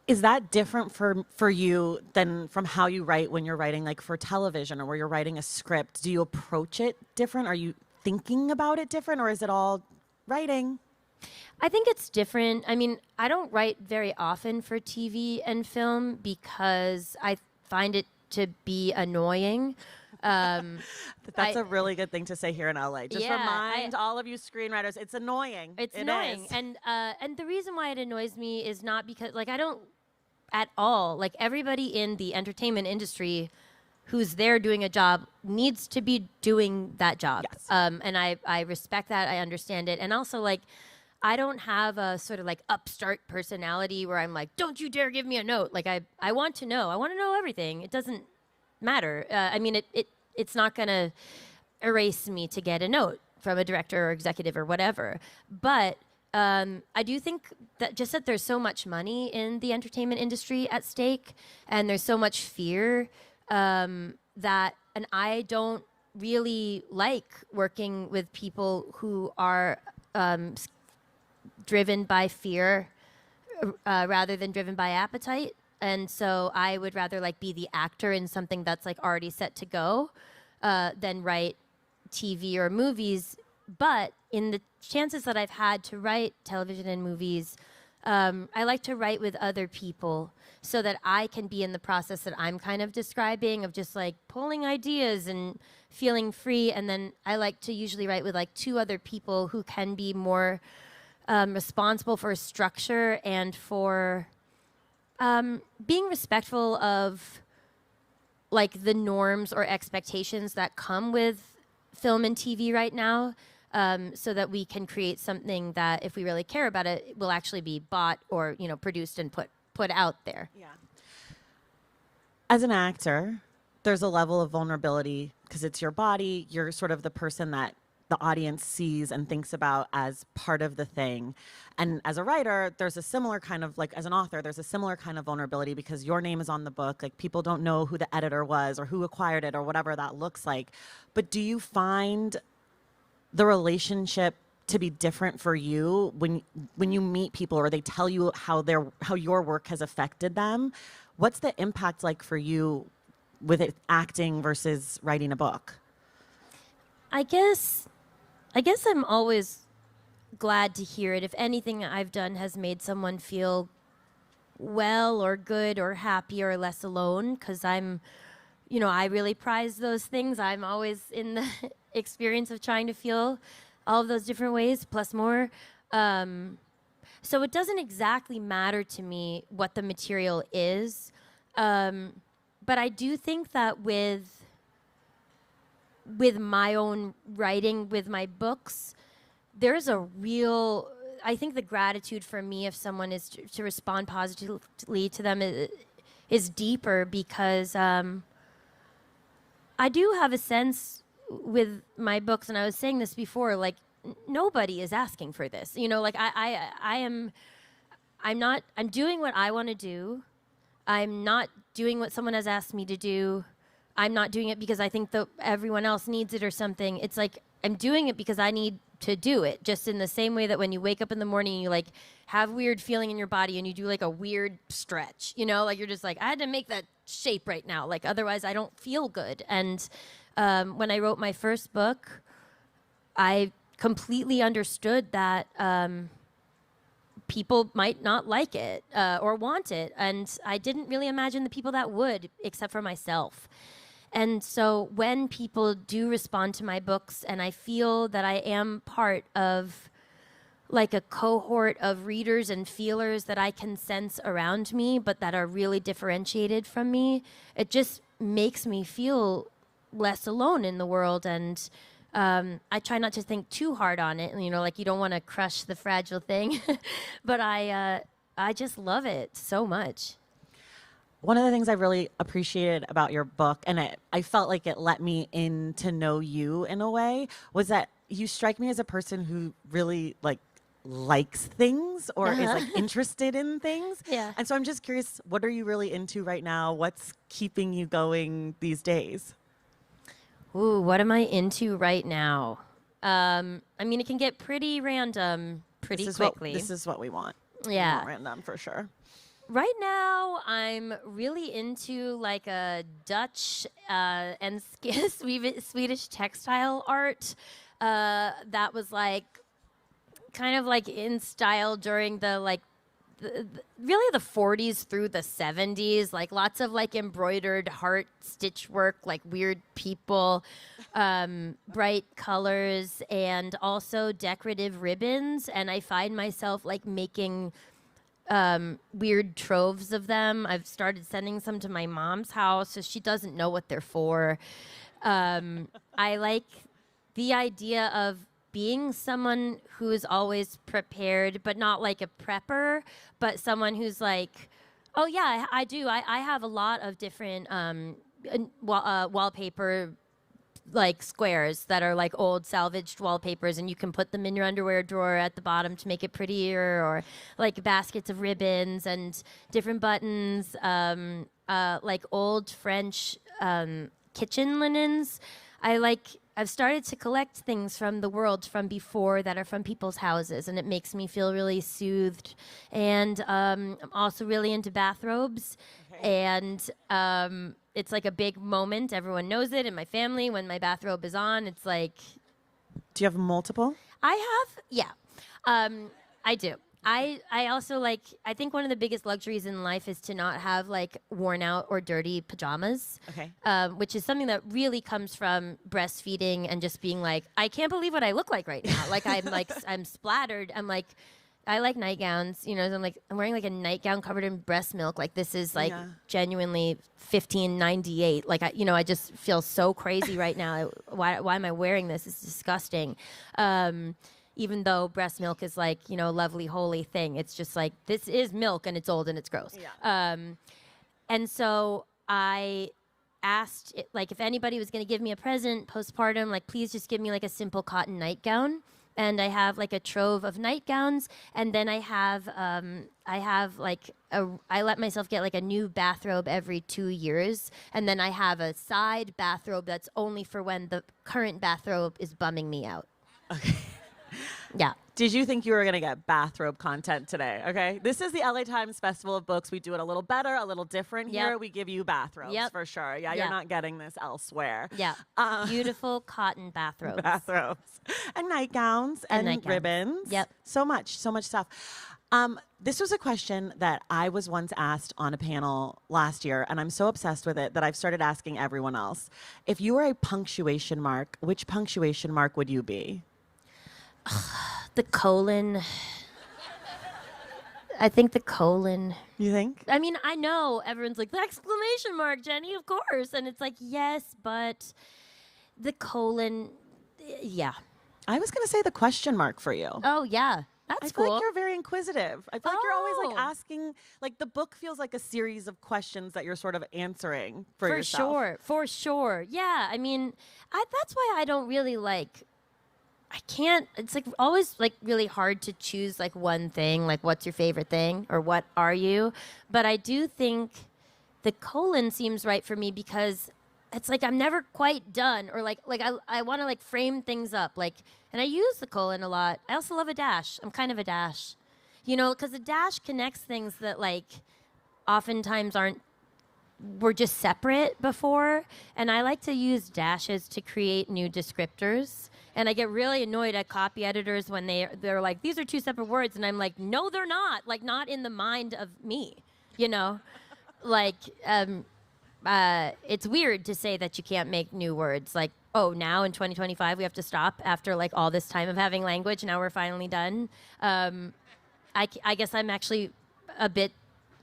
Is that different for you than from how you write when you're writing like for television or where you're writing a script? Do you approach it different? Are you thinking about it different, or is it all writing? I think it's different. I mean, I don't write very often for TV and film because I find it to be annoying. That's a really good thing to say here in LA. Just remind all of you screenwriters, it's annoying. It's annoying. And the reason why it annoys me is not because, like, I don't at all, like, everybody in the entertainment industry who's there doing a job needs to be doing that job. Yes. And I respect that. I understand it. And also, like, I don't have a sort of like upstart personality where I'm like, don't you dare give me a note. Like, I want to know. I want to know everything. It doesn't matter. I mean, it's not going to erase me to get a note from a director or executive or whatever. But I do think that just that there's so much money in the entertainment industry at stake, and there's so much fear and I don't really like working with people who are driven by fear rather than driven by appetite. And so I would rather like be the actor in something that's like already set to go than write TV or movies. But in the chances that I've had to write television and movies, I like to write with other people so that I can be in the process that I'm kind of describing of just like pulling ideas and feeling free. And then I like to usually write with like 2 other people who can be more responsible for structure and for being respectful of like the norms or expectations that come with film and TV right now, so that we can create something that, if we really care about it, will actually be bought or, you know, produced and put out there. Yeah. As an actor, there's a level of vulnerability because it's your body. You're sort of the person that the audience sees and thinks about as part of the thing. And as a writer, there's a similar kind of, like, as an author, there's a similar kind of vulnerability because your name is on the book. Like, people don't know who the editor was or who acquired it or whatever that looks like. But do you find the relationship to be different for you when you meet people or they tell you how your work has affected them? What's the impact like for you with it acting versus writing a book? I guess I'm always glad to hear it. If anything I've done has made someone feel well or good or happy or less alone, because I'm I really prize those things. I'm always in the experience of trying to feel all of those different ways, plus more. So it doesn't exactly matter to me what the material is. But I do think that with my own writing, with my books, there's a real, I think the gratitude for me, if someone is to respond positively to them, is deeper, because I do have a sense with my books, and I was saying this before, like, nobody is asking for this. Like I'm doing what I want to do. I'm not doing what someone has asked me to do. I'm not doing it because I think that everyone else needs it or something. It's like I'm doing it because I need to do it. Just in the same way that when you wake up in the morning, you like have weird feeling in your body and you do like a weird stretch, like you're just like, I had to make that shape right now. Like otherwise I don't feel good. And when I wrote my first book, I completely understood that people might not like it or want it. And I didn't really imagine the people that would, except for myself. And so when people do respond to my books, and I feel that I am part of like a cohort of readers and feelers that I can sense around me, but that are really differentiated from me, it just makes me feel less alone in the world. And I try not to think too hard on it. Like you don't want to crush the fragile thing, but I just love it so much. One of the things I really appreciated about your book, and I felt like it let me in to know you in a way, was that you strike me as a person who really likes things or is like interested in things. Yeah. And so I'm just curious, what are you really into right now? What's keeping you going these days? Ooh, what am I into right now? It can get pretty random pretty quickly. This is what we want. Yeah. We want random for sure. Right now, I'm really into like a Dutch and Swedish textile art that was like kind of like in style during the really the 40s through the 70s, like lots of like embroidered heart stitch work, like weird people, bright colors, and also decorative ribbons. And I find myself like making weird troves of them. I've started sending some to my mom's house, so she doesn't know what they're for. I like the idea of being someone who is always prepared, but not like a prepper, but someone who's like, oh yeah, I do. I have a lot of different wallpaper like squares that are like old salvaged wallpapers, and you can put them in your underwear drawer at the bottom to make it prettier, or like baskets of ribbons and different buttons, like old French kitchen linens. I've started to collect things from the world from before that are from people's houses, and it makes me feel really soothed. And I'm also really into bathrobes. Okay. And it's like a big moment. Everyone knows it in my family. When my bathrobe is on, it's like... Do you have multiple? Yeah. I do. I also I think one of the biggest luxuries in life is to not have like worn out or dirty pajamas. Okay. Which is something that really comes from breastfeeding and just being like, I can't believe what I look like right now. Like I'm splattered. I'm like, I like nightgowns, so I'm wearing like a nightgown covered in breast milk. Like this is like genuinely $15.98. Like I just feel so crazy right now. Why am I wearing this? It's disgusting. Even though breast milk is like, a lovely, holy thing. It's just like, this is milk and it's old and it's gross. Yeah. And so I asked, if anybody was going to give me a present postpartum, please just give me like a simple cotton nightgown. And I have like a trove of nightgowns. And then I let myself get like a new bathrobe every 2 years. And then I have a side bathrobe that's only for when the current bathrobe is bumming me out. Okay. Yeah. Did you think you were going to get bathrobe content today? Okay. This is the LA Times Festival of Books. We do it a little better, a little different here. We give you bathrobes for sure. Yeah, you're not getting this elsewhere. Yeah. Beautiful cotton bathrobes. Bathrobes. And nightgowns and ribbons. Yep. So much stuff. This was a question that I was once asked on a panel last year, and I'm so obsessed with it that I've started asking everyone else. If you were a punctuation mark, which punctuation mark would you be? The colon. I think the colon. You think? I mean, I know everyone's like, the exclamation mark, Jenny, of course. And it's like, yes, but the colon, yeah. I was going to say the question mark for you. Oh, yeah. That's I feel cool. like you're very inquisitive. I feel like you're always like Oh. asking, like the book feels like a series of questions that you're sort of answering for For yourself. sure. For sure. Yeah. I mean, that's why I don't really I can't, it's like always like really hard to choose like one thing, like what's your favorite thing or what are you? But I do think the colon seems right for me because it's like I'm never quite done or like I want to like frame things up like, and I use the colon a lot. I also love a dash. I'm kind of a dash, you know, because the dash connects things that like oftentimes were just separate before. And I like to use dashes to create new descriptors. And I get really annoyed at copy editors when they're like, these are two separate words. And I'm like, no, they're not. Like, not in the mind of me, you know? Like, it's weird to say that you can't make new words. Like, oh, now in 2025, we have to stop after, like, all this time of having language. Now we're finally done. I guess I'm actually a bit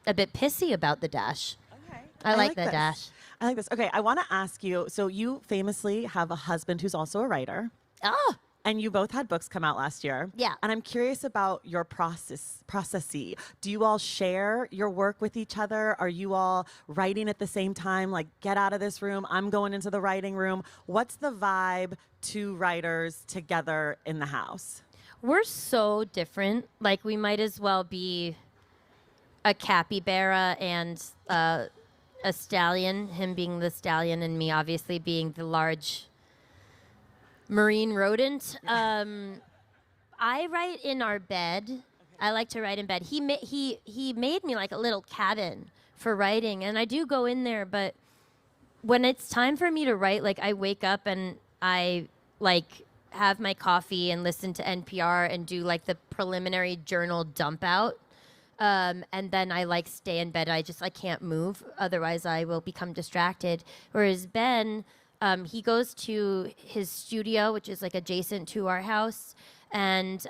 pissy about the dash. Okay. I like the this. dash. I like this. Okay, I want to ask you, so you famously have a husband who's also a writer. Oh. And you both had books come out last year. Yeah. And I'm curious about your processy. Do you all share your work with each other? Are you all writing at the same time? Like, get out of this room, I'm going into the writing room. What's the vibe two writers together in the house? We're so different. Like, we might as well be a capybara and a stallion, him being the stallion and me obviously being the large marine rodent. I write in our bed. I like to write in bed. He made me like a little cabin for writing, and I do go in there, but when it's time for me to write, like I wake up and I like have my coffee and listen to NPR and do like the preliminary journal dump out. And then I like stay in bed. I can't move. Otherwise I will become distracted. Whereas Ben, he goes to his studio, which is like adjacent to our house. And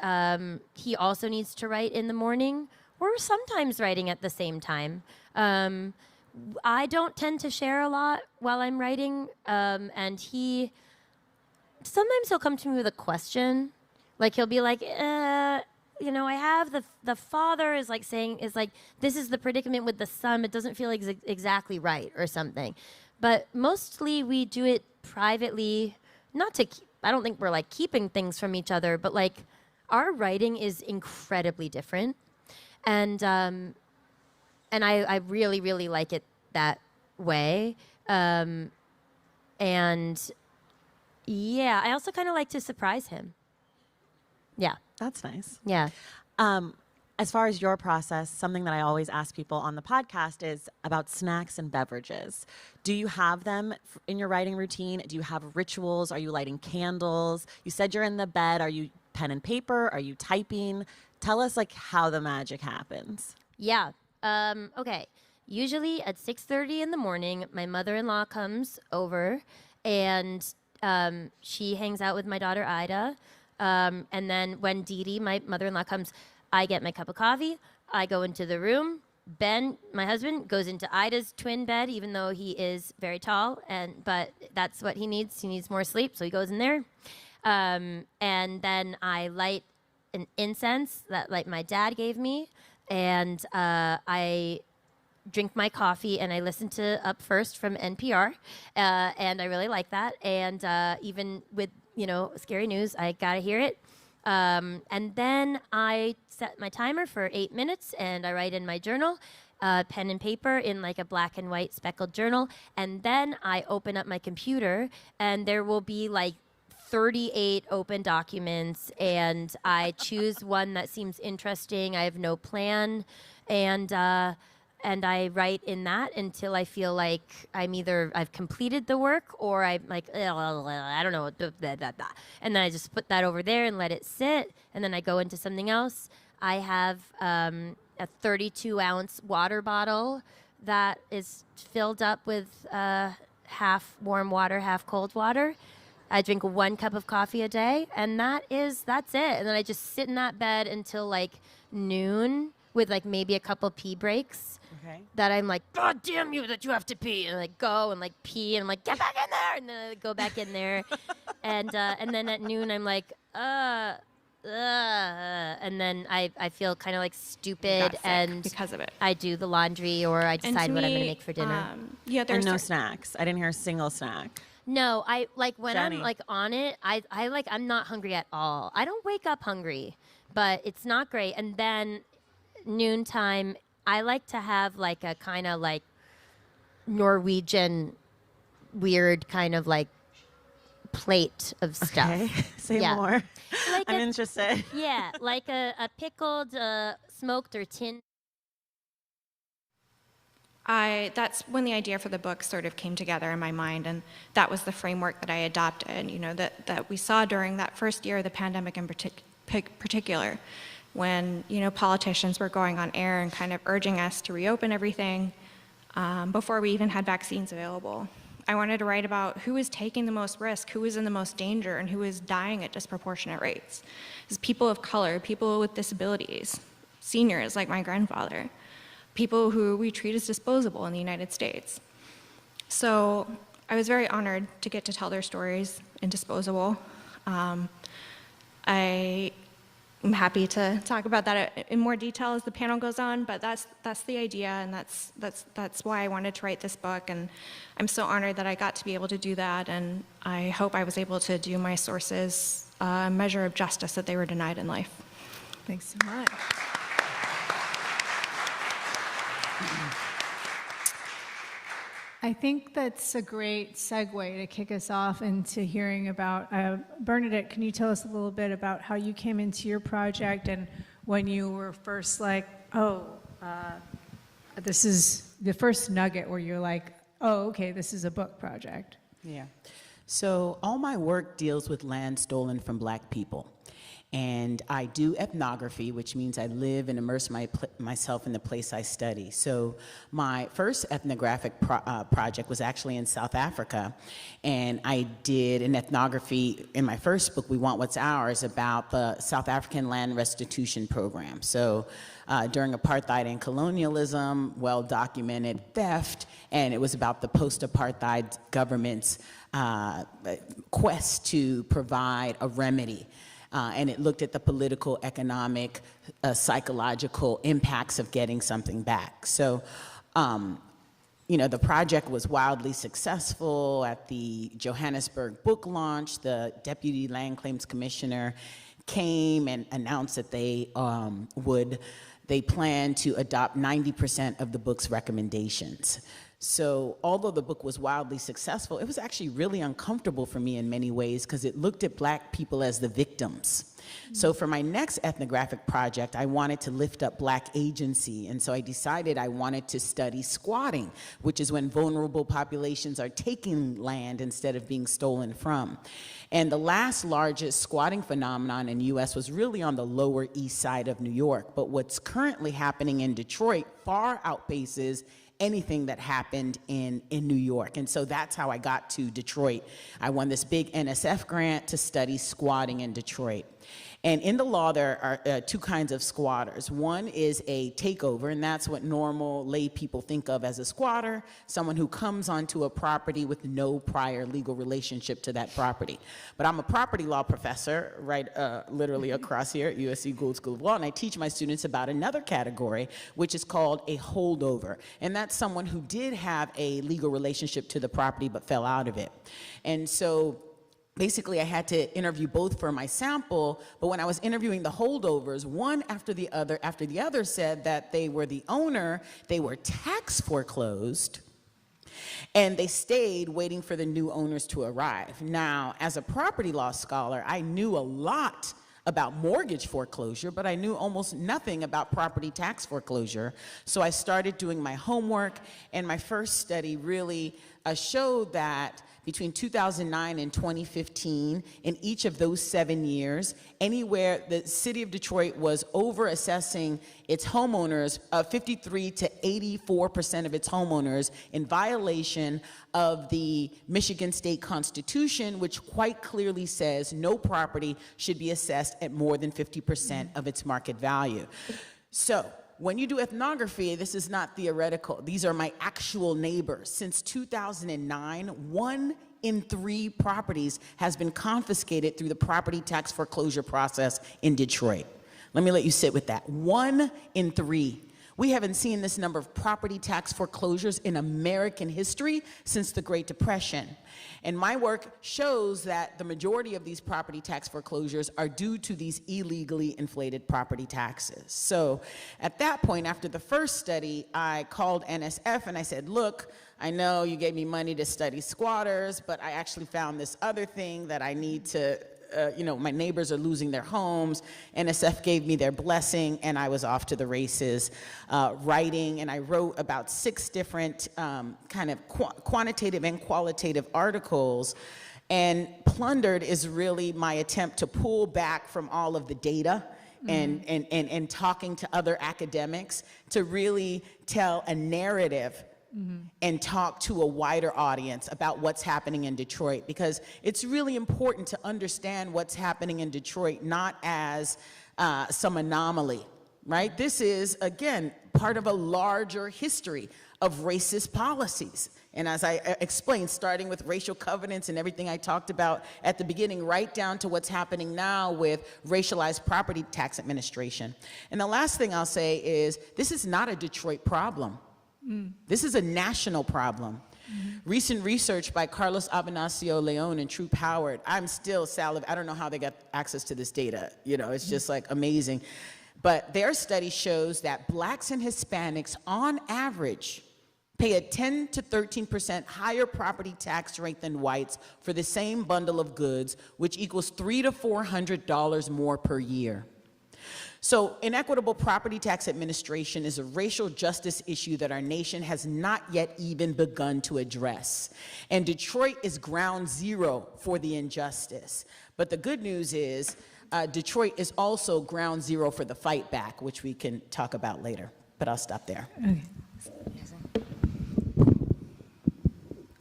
he also needs to write in the morning. We're sometimes writing at the same time. I don't tend to share a lot while I'm writing. And sometimes he'll come to me with a question. Like he'll be like, you know, I have the father is like, this is the predicament with the son. It doesn't feel exactly right or something. But mostly we do it privately, I don't think we're like keeping things from each other, but like our writing is incredibly different. And I really, really like it that way. And yeah, I also kind of like to surprise him. Yeah. That's nice. Yeah. As far as your process, something that I always ask people on the podcast is about snacks and beverages. Do you have them in your writing routine? Do you have rituals? Are you lighting candles? You said you're in the bed. Are you pen and paper? Are you typing? Tell us like how the magic happens. Yeah. Okay. Usually at 6:30 in the morning, my mother-in-law comes over and she hangs out with my daughter Ida. And then when Dee Dee, my mother-in-law, comes, I get my cup of coffee. I go into the room. Ben, my husband, goes into Ida's twin bed, even though he is very tall, but that's what he needs. He needs more sleep, so he goes in there. And then I light an incense that like my dad gave me, and I drink my coffee and I listen to Up First from NPR, and I really like that. And even with scary news, I gotta hear it. And then I set my timer for 8 minutes and I write in my journal, pen and paper in like a black and white speckled journal. And then I open up my computer and there will be like 38 open documents and I choose one that seems interesting. I have no plan. And I write in that until I feel like I've completed the work or I'm like, I don't know, and then I just put that over there and let it sit, and then I go into something else. I have a 32-ounce water bottle that is filled up with half warm water, half cold water. I drink 1 cup of coffee a day, and that's it. And then I just sit in that bed until like noon with like maybe a couple pee breaks. Okay. That I'm like, God damn you that you have to pee, and I go and like pee, and I'm like, get back in there, and then I go back in there, and then at noon I'm like, and then I feel kind of like stupid, and because of it. I do the laundry or I decide what I'm gonna make for dinner. And no snacks. I didn't hear a single snack. No, I like when Jenny. I'm like on it, I like I'm not hungry at all. I don't wake up hungry, but it's not great. And then noontime, I like to have like a kind of like Norwegian weird kind of like plate of stuff. Okay. Say more. Like I'm interested. Yeah, like a pickled, smoked or tinned. That's when the idea for the book sort of came together in my mind, and that was the framework that I adopted, that we saw during that first year of the pandemic in particular, when, politicians were going on air and kind of urging us to reopen everything before we even had vaccines available. I wanted to write about who is taking the most risk, who is in the most danger, and who is dying at disproportionate rates. It's people of color, people with disabilities, seniors like my grandfather, people who we treat as disposable in the United States. So I was very honored to get to tell their stories in Disposable. I am happy to talk about that in more detail as the panel goes on, but that's the idea, and that's why I wanted to write this book, and I'm so honored that I got to be able to do that, and I hope I was able to do my sources a measure of justice that they were denied in life. Thanks so much. I think that's a great segue to kick us off into hearing about, Bernadette, can you tell us a little bit about how you came into your project and when you were first like, this is the first nugget where you're like, oh, okay, this is a book project. Yeah. So all my work deals with land stolen from Black people. And I do ethnography, which means I live and immerse myself in the place I study. So my first ethnographic project was actually in South Africa. And I did an ethnography in my first book, We Want What's Ours, about the South African land restitution program. So during apartheid and colonialism, well-documented theft, and it was about the post-apartheid government's quest to provide a remedy. And it looked at the political, economic, psychological impacts of getting something back. So, the project was wildly successful. At the Johannesburg book launch, the Deputy Land Claims Commissioner came and announced that they plan to adopt 90% of the book's recommendations. So although the book was wildly successful, it was actually really uncomfortable for me in many ways because it looked at Black people as the victims. So for my next ethnographic project, I wanted to lift up Black agency. And so I decided I wanted to study squatting, which is when vulnerable populations are taking land instead of being stolen from. And the last largest squatting phenomenon in the US was really on the Lower East Side of New York. But what's currently happening in Detroit far outpaces anything that happened in New York. And so that's how I got to Detroit. I won this big NSF grant to study squatting in Detroit. And in the law, there are two kinds of squatters. One is a takeover, and that's what normal lay people think of as a squatter, someone who comes onto a property with no prior legal relationship to that property. But I'm a property law professor, right, literally across here at USC Gould School of Law, and I teach my students about another category, which is called a holdover. And that's someone who did have a legal relationship to the property but fell out of it. And so basically, I had to interview both for my sample, but when I was interviewing the holdovers, one after the other said that they were the owner, they were tax foreclosed, and they stayed waiting for the new owners to arrive. Now, as a property law scholar, I knew a lot about mortgage foreclosure, but I knew almost nothing about property tax foreclosure. So I started doing my homework, and my first study really showed that between 2009 and 2015, in each of those 7 years, anywhere the city of Detroit was over-assessing its homeowners, 53 to 84% of its homeowners, in violation of the Michigan State Constitution, which quite clearly says no property should be assessed at more than 50% of its market value. So, when you do ethnography, this is not theoretical. These are my actual neighbors. Since 2009, 1 in 3 properties has been confiscated through the property tax foreclosure process in Detroit. Let me let you sit with that. 1 in 3. We haven't seen this number of property tax foreclosures in American history since the Great Depression. And my work shows that the majority of these property tax foreclosures are due to these illegally inflated property taxes. So at that point, after the first study, I called NSF and I said, look, I know you gave me money to study squatters, but I actually found this other thing that I need to my neighbors are losing their homes. NSF gave me their blessing, and I was off to the races writing, and I wrote about 6 different kind of quantitative and qualitative articles. And Plundered is really my attempt to pull back from all of the data and talking to other academics to really tell a narrative and talk to a wider audience about what's happening in Detroit, because it's really important to understand what's happening in Detroit not as some anomaly, right? This is, again, part of a larger history of racist policies. And as I explained, starting with racial covenants and everything I talked about at the beginning, right down to what's happening now with racialized property tax administration. And the last thing I'll say is, this is not a Detroit problem. This is a national problem. Recent research by Carlos Avendaño León and Troop Howard, I'm still salivating. I don't know how they got access to this data. It's just like amazing. But their study shows that Blacks and Hispanics, on average, pay a 10 to 13% higher property tax rate than whites for the same bundle of goods, which equals $300 to $400 more per year. So inequitable property tax administration is a racial justice issue that our nation has not yet even begun to address. And Detroit is ground zero for the injustice. But the good news is Detroit is also ground zero for the fight back, which we can talk about later. But I'll stop there. Okay.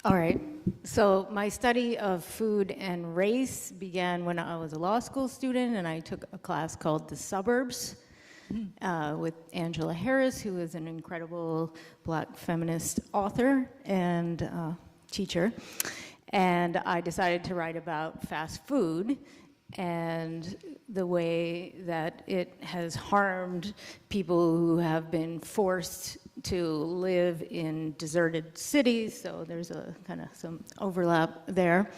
All right. So my study of food and race began when I was a law school student, and I took a class called The Suburbs with Angela Harris, who is an incredible Black feminist author and teacher. And I decided to write about fast food and the way that it has harmed people who have been forced to live in deserted cities, so there's a kind of some overlap there.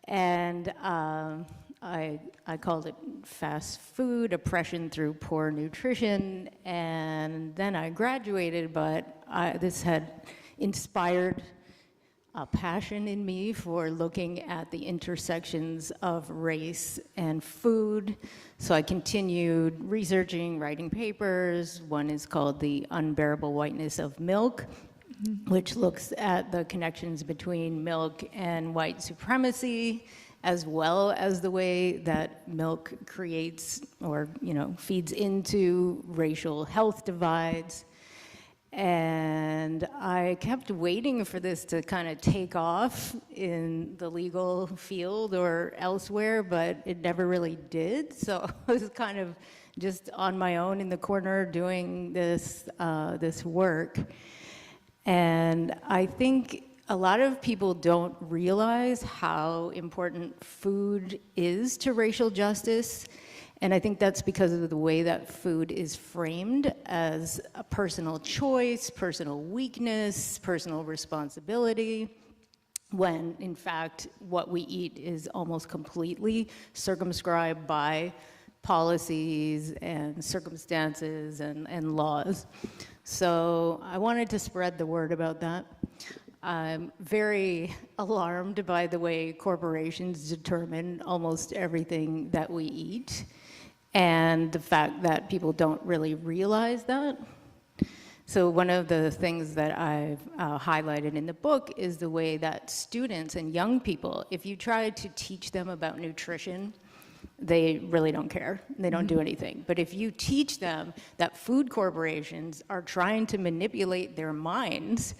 And I called it fast food, oppression through poor nutrition, and then I graduated, but this had inspired a passion in me for looking at the intersections of race and food. So I continued researching, writing papers. One is called The Unbearable Whiteness of Milk, which looks at the connections between milk and white supremacy, as well as the way that milk creates or feeds into racial health divides. And I kept waiting for this to kind of take off in the legal field or elsewhere, but it never really did. So I was kind of just on my own in the corner doing this work. And I think a lot of people don't realize how important food is to racial justice. And I think that's because of the way that food is framed as a personal choice, personal weakness, personal responsibility, when in fact what we eat is almost completely circumscribed by policies and circumstances and laws. So I wanted to spread the word about that. I'm very alarmed by the way corporations determine almost everything that we eat, and the fact that people don't really realize that. So one of the things that I've highlighted in the book is the way that students and young people, if you try to teach them about nutrition, they really don't care. They don't do anything. But if you teach them that food corporations are trying to manipulate their minds,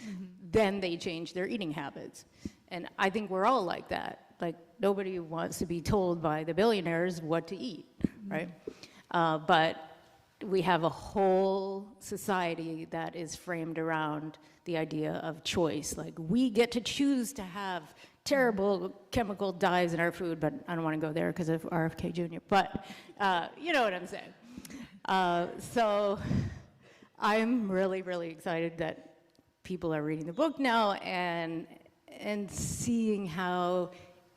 then they change their eating habits. And I think we're all like that. Like, nobody wants to be told by the billionaires what to eat, right? But we have a whole society that is framed around the idea of choice. Like, we get to choose to have terrible chemical dyes in our food, but I don't want to go there because of RFK Jr., but you know what I'm saying. So I'm really, really excited that people are reading the book now and seeing how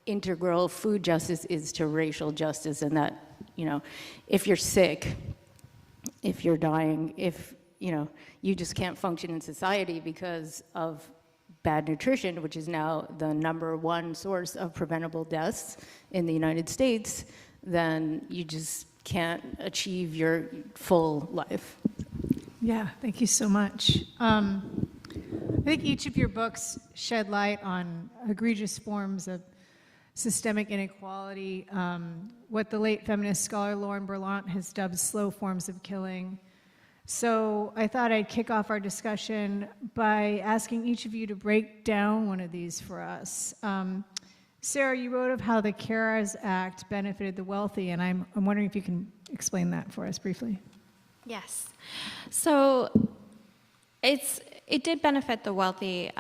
integral food justice is to racial justice, and that, you know, if you're sick, if you're dying, if, you know, you just can't function in society because of bad nutrition, which is now the #1 source of preventable deaths in the United States, then you just can't achieve your full life. Yeah, thank you so much. I think each of your books shed light on egregious forms of systemic inequality, what the late feminist scholar Lauren Berlant has dubbed slow forms of killing. So I thought I'd kick off our discussion by asking each of you to break down one of these for us. Sarah, you wrote of how the CARES Act benefited the wealthy, and I'm wondering if you can explain that for us briefly. Yes. So it did benefit the wealthy.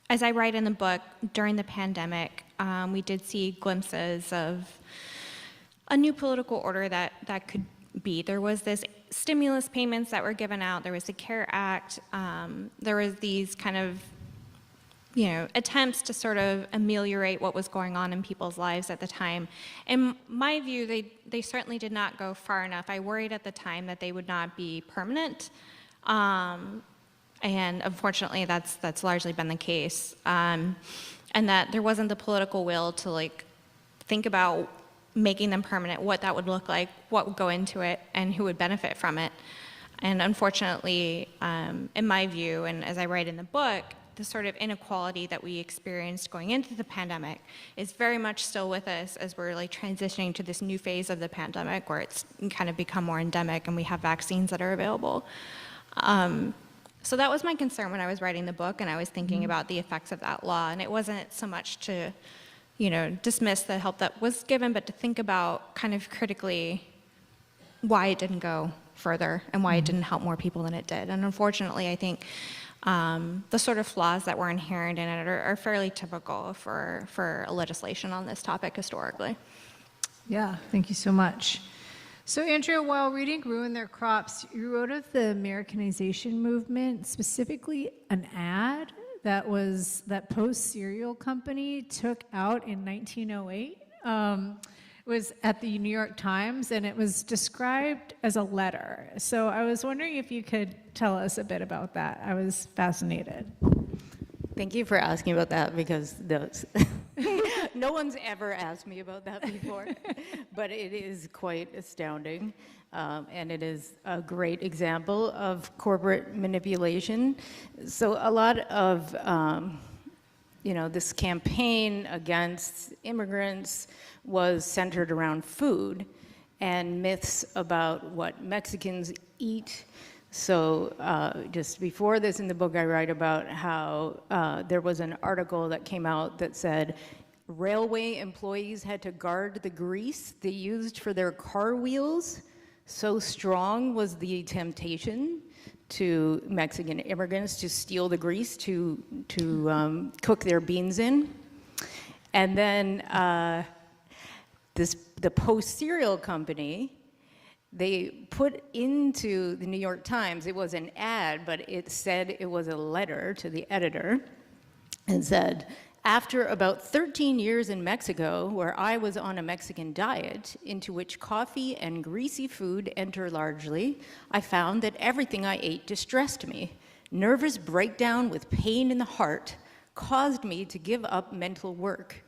As I write in the book, during the pandemic, we did see glimpses of a new political order that could be. There was this stimulus payments that were given out. There was the CARE Act. There was these kind of, you know, attempts to sort of ameliorate what was going on in people's lives at the time. In my view, they certainly did not go far enough. I worried at the time that they would not be permanent. And unfortunately, that's largely been the case. And that there wasn't the political will to, like, think about making them permanent, what that would look like, what would go into it, and who would benefit from it. And unfortunately, in my view, and as I write in the book, the sort of inequality that we experienced going into the pandemic is very much still with us as we're, like, transitioning to this new phase of the pandemic where it's kind of become more endemic and we have vaccines that are available. So that was my concern when I was writing the book, and I was thinking about the effects of that law. And it wasn't so much to, you know, dismiss the help that was given, but to think about kind of critically why it didn't go further and why it didn't help more people than it did. And unfortunately, I think the sort of flaws that were inherent in it are fairly typical for legislation on this topic historically. Yeah, thank you so much. So Andrea, while reading Ruin Their Crops, you wrote of the Americanization movement, specifically an ad that Post Cereal Company took out in 1908. It was at the New York Times, and it was described as a letter. So I was wondering if you could tell us a bit about that. I was fascinated. Thank you for asking about that, because no one's ever asked me about that before, but it is quite astounding, and it is a great example of corporate manipulation. So a lot of this campaign against immigrants was centered around food and myths about what Mexicans eat. So just before this in the book, I write about how there was an article that came out that said railway employees had to guard the grease they used for their car wheels. So strong was the temptation to Mexican immigrants to steal the grease to cook their beans in. And then the Post Cereal Company, they put into the New York Times, it was an ad, but it said it was a letter to the editor, and said, after about 13 years in Mexico, where I was on a Mexican diet, into which coffee and greasy food enter largely, I found that everything I ate distressed me. Nervous breakdown with pain in the heart caused me to give up mental work.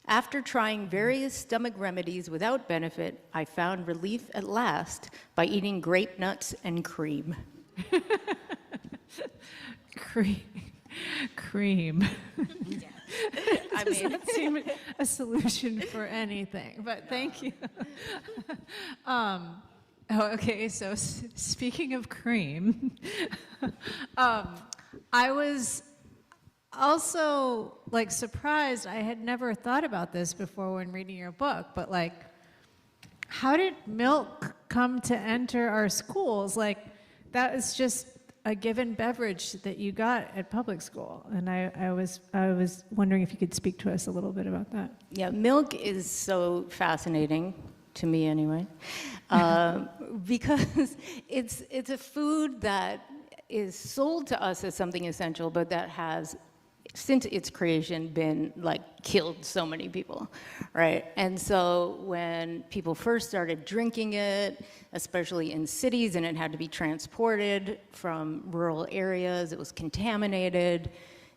After trying various stomach remedies without benefit, I found relief at last by eating grape nuts and cream. Cream. I mean, it seemed a solution for anything, but thank you. Okay, so speaking of cream, I was also like surprised. I had never thought about this before when reading your book, but like, how did milk come to enter our schools? Like, that is just a given beverage that you got at public school, and I was wondering if you could speak to us a little bit about that. Yeah, milk is so fascinating to me, anyway, because it's a food that is sold to us as something essential, but that has, since its creation, been like killed so many people, right? And so when people first started drinking it, especially in cities, and it had to be transported from rural areas, it was contaminated.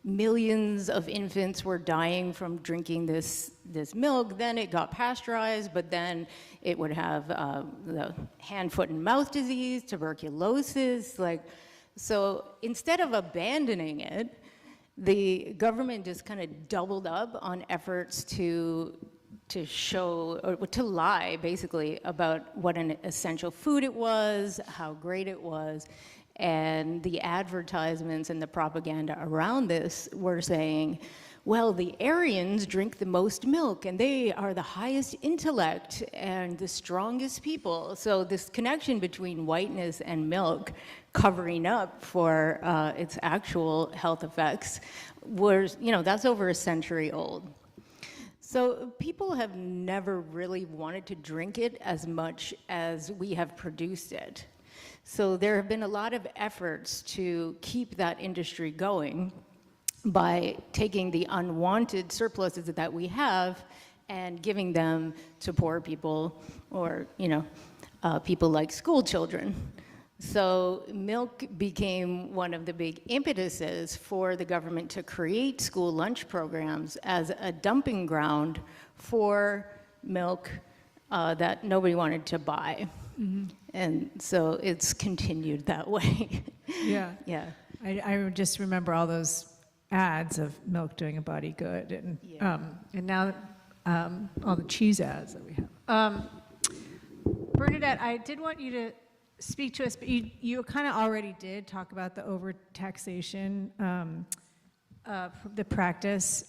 Millions of infants were dying from drinking this milk. Then it got pasteurized, but then it would have the hand, foot, and mouth disease, tuberculosis. So instead of abandoning it, the government just kind of doubled up on efforts to show, or to lie, basically, about what an essential food it was, how great it was. And the advertisements and the propaganda around this were saying, well, the Aryans drink the most milk, and they are the highest intellect and the strongest people. So this connection between whiteness and milk covering up for its actual health effects was, that's over a century old. So people have never really wanted to drink it as much as we have produced it. So there have been a lot of efforts to keep that industry going by taking the unwanted surpluses that we have and giving them to poor people or, people like school children. So milk became one of the big impetuses for the government to create school lunch programs as a dumping ground for milk that nobody wanted to buy. Mm-hmm. And so it's continued that way. Yeah. Yeah. I just remember all those ads of milk doing a body good, and now all the cheese ads that we have. Bernadette, I did want you to speak to us, but you kind of already did talk about the over-taxation, the practice,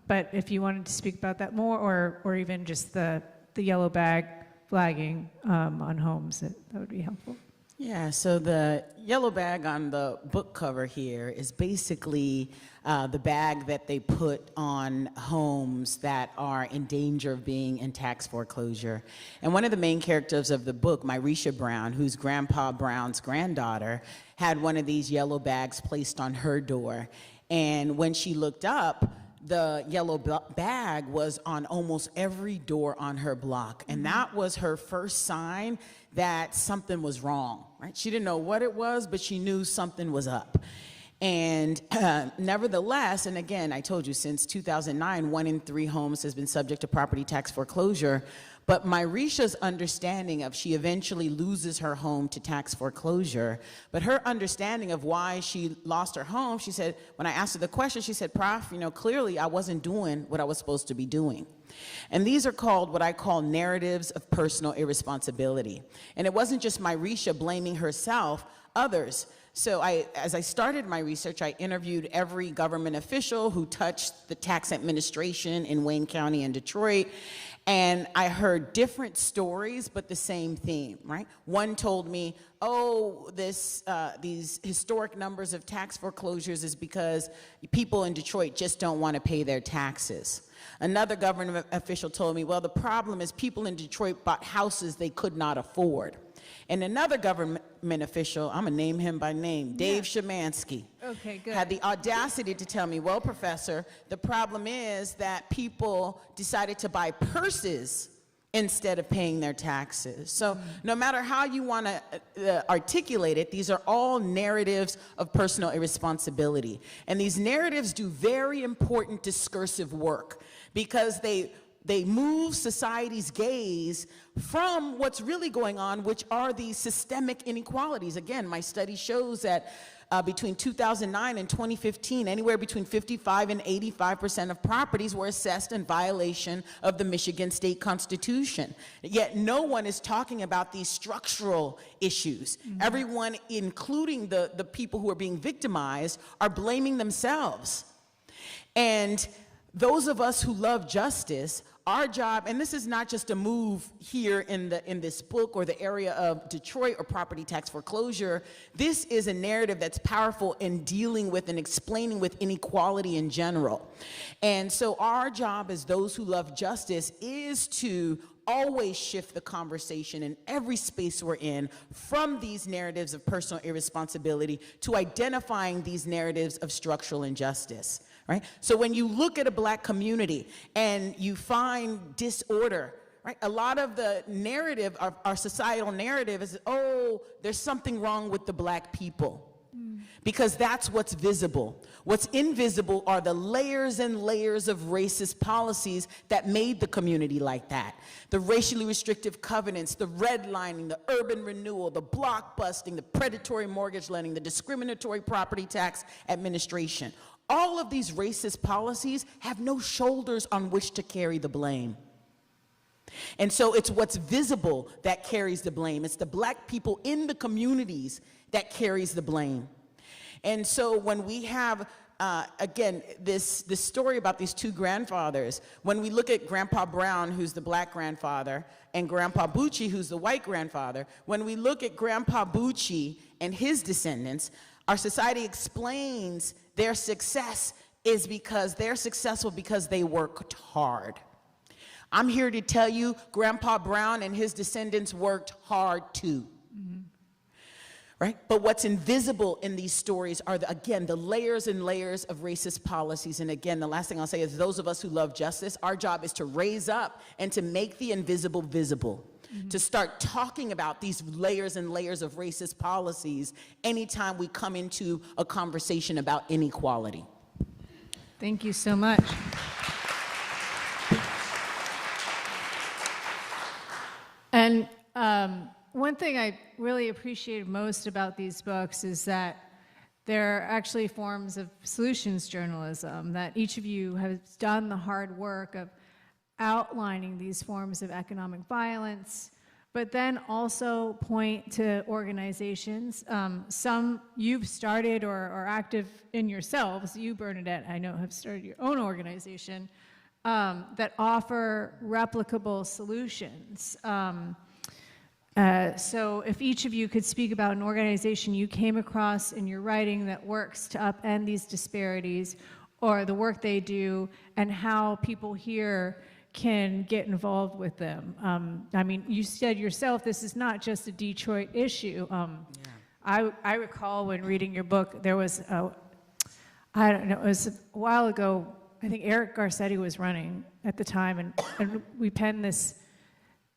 but if you wanted to speak about that more, or even just the yellow bag flagging on homes, that would be helpful. Yeah, so the yellow bag on the book cover here is basically the bag that they put on homes that are in danger of being in tax foreclosure. And one of the main characters of the book, Myrisha Brown, who's Grandpa Brown's granddaughter, had one of these yellow bags placed on her door. And when she looked up, the yellow bag was on almost every door on her block. And that was her first sign that something was wrong, right? She didn't know what it was, but she knew something was up. And nevertheless, and again, I told you, since 2009, 1 in 3 homes has been subject to property tax foreclosure. But Myrisha's understanding of, she eventually loses her home to tax foreclosure, but her understanding of why she lost her home, she said, when I asked her the question, she said, Prof, clearly I wasn't doing what I was supposed to be doing. And these are called what I call narratives of personal irresponsibility. And it wasn't just Myrisha blaming herself, others. So as I started my research, I interviewed every government official who touched the tax administration in Wayne County and Detroit. And I heard different stories, but the same theme, right? One told me, these historic numbers of tax foreclosures is because people in Detroit just don't want to pay their taxes. Another government official told me, well, the problem is people in Detroit bought houses they could not afford. And another government official, I'm gonna name him by name, Dave Szymanski, had the audacity to tell me, well, Professor, the problem is that people decided to buy purses instead of paying their taxes. So no matter how you wanna articulate it, these are all narratives of personal irresponsibility. And these narratives do very important discursive work because they They move society's gaze from what's really going on, which are these systemic inequalities. Again, my study shows that between 2009 and 2015, anywhere between 55 and 85% of properties were assessed in violation of the Michigan State Constitution. Yet no one is talking about these structural issues. Everyone, including the people who are being victimized, are blaming themselves. And those of us who love justice, our job, and this is not just a move here in this book or the area of Detroit or property tax foreclosure. This is a narrative that's powerful in dealing with and explaining with inequality in general. And so our job as those who love justice is to always shift the conversation in every space we're in from these narratives of personal irresponsibility to identifying these narratives of structural injustice. Right? So when you look at a Black community and you find disorder, right? A lot of the narrative, our societal narrative is, oh, there's something wrong with the Black people. Because that's what's visible. What's invisible are the layers and layers of racist policies that made the community like that. The racially restrictive covenants, the redlining, the urban renewal, the block busting, the predatory mortgage lending, the discriminatory property tax administration. All of these racist policies have no shoulders on which to carry the blame. And so it's what's visible that carries the blame. It's the Black people in the communities that carries the blame. And so when we have, again, this story about these two grandfathers, when we look at Grandpa Brown, who's the Black grandfather, and Grandpa Bucci, who's the white grandfather, when we look at Grandpa Bucci and his descendants, our society explains their success is because they're successful because they worked hard. I'm here to tell you, Grandpa Brown and his descendants worked hard too. Right? But what's invisible in these stories are, again, the layers and layers of racist policies. And again, the last thing I'll say is those of us who love justice, our job is to raise up and to make the invisible visible. To start talking about these layers and layers of racist policies anytime we come into a conversation about inequality. Thank you so much. And one thing I really appreciated most about these books is that they're actually forms of solutions journalism, that each of you has done the hard work of outlining these forms of economic violence, but then also point to organizations. Some you've started or are active in yourselves. You, Bernadette, I know have started your own organization that offer replicable solutions. So if each of you could speak about an organization you came across in your writing that works to upend these disparities, or the work they do, and how people here can get involved with them. I mean, you said yourself, this is not just a Detroit issue. I recall when reading your book, there was, I don't know, it was a while ago, I think Eric Garcetti was running at the time, and we penned this,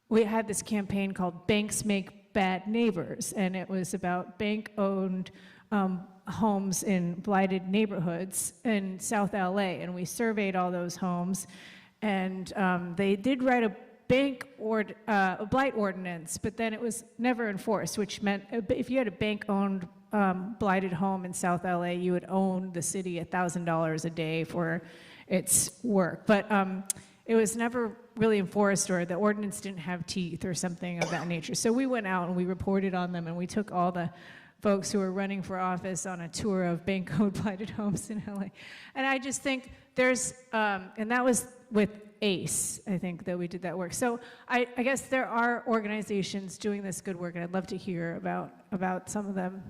we had this campaign called Banks Make Bad Neighbors, and it was about bank-owned homes in blighted neighborhoods in South LA, and we surveyed all those homes, and they did write a blight ordinance, but then it was never enforced, which meant if you had a bank-owned blighted home in South LA, you would own the city $1,000 a day for its work. But it was never really enforced, or the ordinance didn't have teeth or something of that nature. So we went out and we reported on them, and we took all the folks who were running for office on a tour of bank-owned blighted homes in LA. And I just think there's, and that was with ACE, I think, that we did that work. So I guess there are organizations doing this good work, and I'd love to hear about some of them.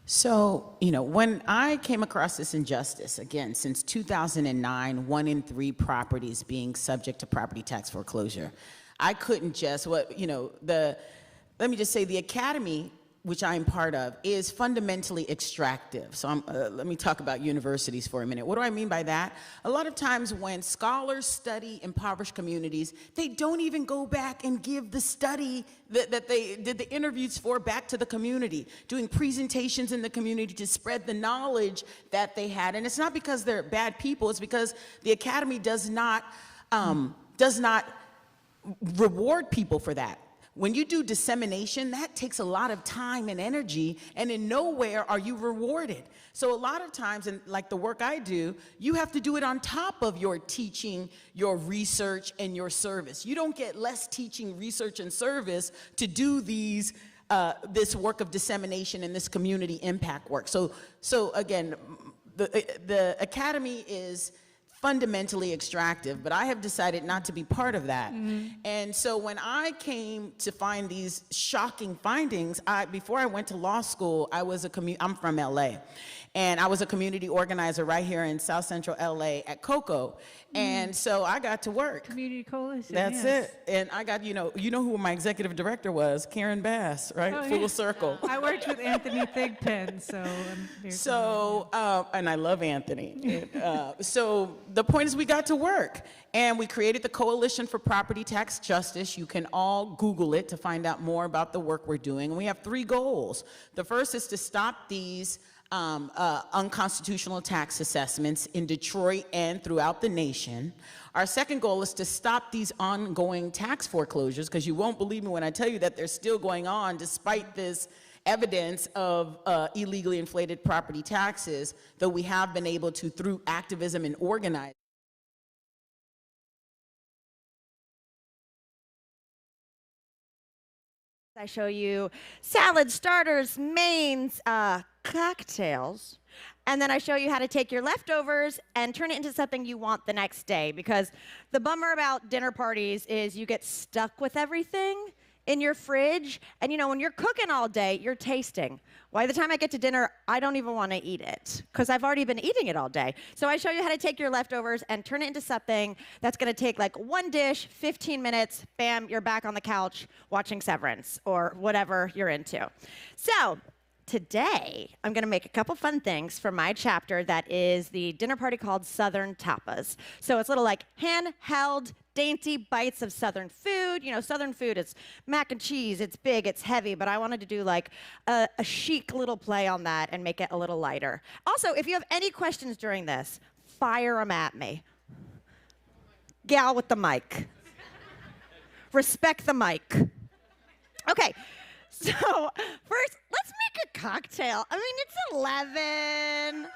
So, you know, when I came across this injustice, again, since 2009, 1 in 3 properties being subject to property tax foreclosure, I couldn't just, let me just say the Academy, which I'm part of, is fundamentally extractive. So let me talk about universities for a minute. What do I mean by that? A lot of times when scholars study impoverished communities, they don't even go back and give the study that they did the interviews for back to the community, doing presentations in the community to spread the knowledge that they had. And it's not because they're bad people, it's because the Academy does not does not reward people for that. When you do dissemination, that takes a lot of time and energy, and in nowhere are you rewarded. So a lot of times, in like the work I do, you have to do it on top of your teaching, your research, and your service. You don't get less teaching, research, and service to do these this work of dissemination and this community impact work. So again, the Academy is fundamentally extractive, but I have decided not to be part of that. And so when I came to find these shocking findings, before I went to law school, I'm from LA, and I was a community organizer right here in South Central LA at COCO. And so I got to work. Community Coalition. That's it. And I got, you know who my executive director was, Karen Bass, right? Oh, Full yeah. circle. I worked with Anthony Thigpen, so I'm very and I love Anthony. So the point is we got to work, and we created the Coalition for Property Tax Justice. You can all Google it to find out more about the work we're doing. And we have 3 goals. The first is to stop these unconstitutional tax assessments in Detroit and throughout the nation. Our second goal is to stop these ongoing tax foreclosures, because you won't believe me when I tell you that they're still going on despite this evidence of illegally inflated property taxes, though we have been able to, through activism and organizing. I show you salad starters, mains, cocktails, and then I show you how to take your leftovers and turn it into something you want the next day. Because the bummer about dinner parties is you get stuck with everything in your fridge, and when you're cooking all day, you're tasting. By the time I get to dinner, I don't even want to eat it because I've already been eating it all day. So I show you how to take your leftovers and turn it into something that's going to take like one dish, 15 minutes, bam, you're back on the couch watching Severance or whatever you're into. So today, I'm going to make a couple fun things for my chapter that is the dinner party called Southern Tapas. So it's little like handheld, dainty bites of Southern food. Southern food is mac and cheese. It's big, it's heavy, but I wanted to do like a chic little play on that and make it a little lighter. Also, if you have any questions during this, fire them at me. Gal with the mic. Respect the mic. Okay. So first, let's make a cocktail. I mean, it's 11.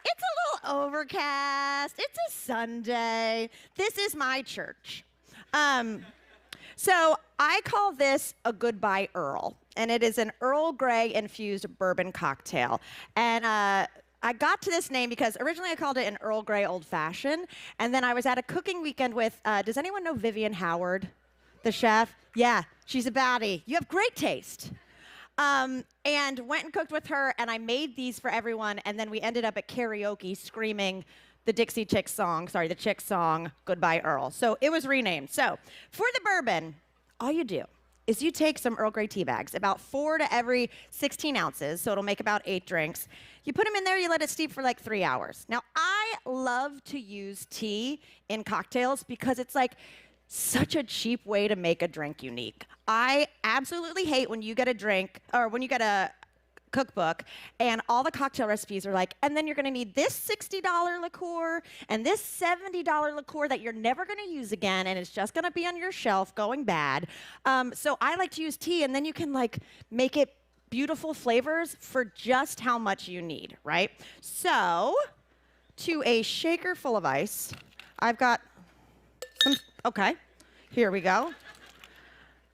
It's a little overcast. It's a Sunday. This is my church. So I call this a Goodbye Earl, and it is an Earl Grey infused bourbon cocktail. And I got to this name because originally I called it an Earl Grey Old Fashioned, and then I was at a cooking weekend with, does anyone know Vivian Howard, the chef? Yeah, she's a baddie. You have great taste. And went and cooked with her, and I made these for everyone, and then we ended up at karaoke screaming the Chicks song, Goodbye Earl. So it was renamed. So for the bourbon, all you do is you take some Earl Grey tea bags, about 4 to every 16 ounces, so it'll make about 8 drinks. You put them in there, you let it steep for like 3 hours. Now, I love to use tea in cocktails because it's like such a cheap way to make a drink unique. I absolutely hate when you get a drink, or when you get a cookbook, and all the cocktail recipes are like, and then you're gonna need this $60 liqueur, and this $70 liqueur that you're never gonna use again, and it's just gonna be on your shelf going bad. So I like to use tea, and then you can like make it beautiful flavors for just how much you need, right? So, to a shaker full of ice, I've got some, okay, here we go.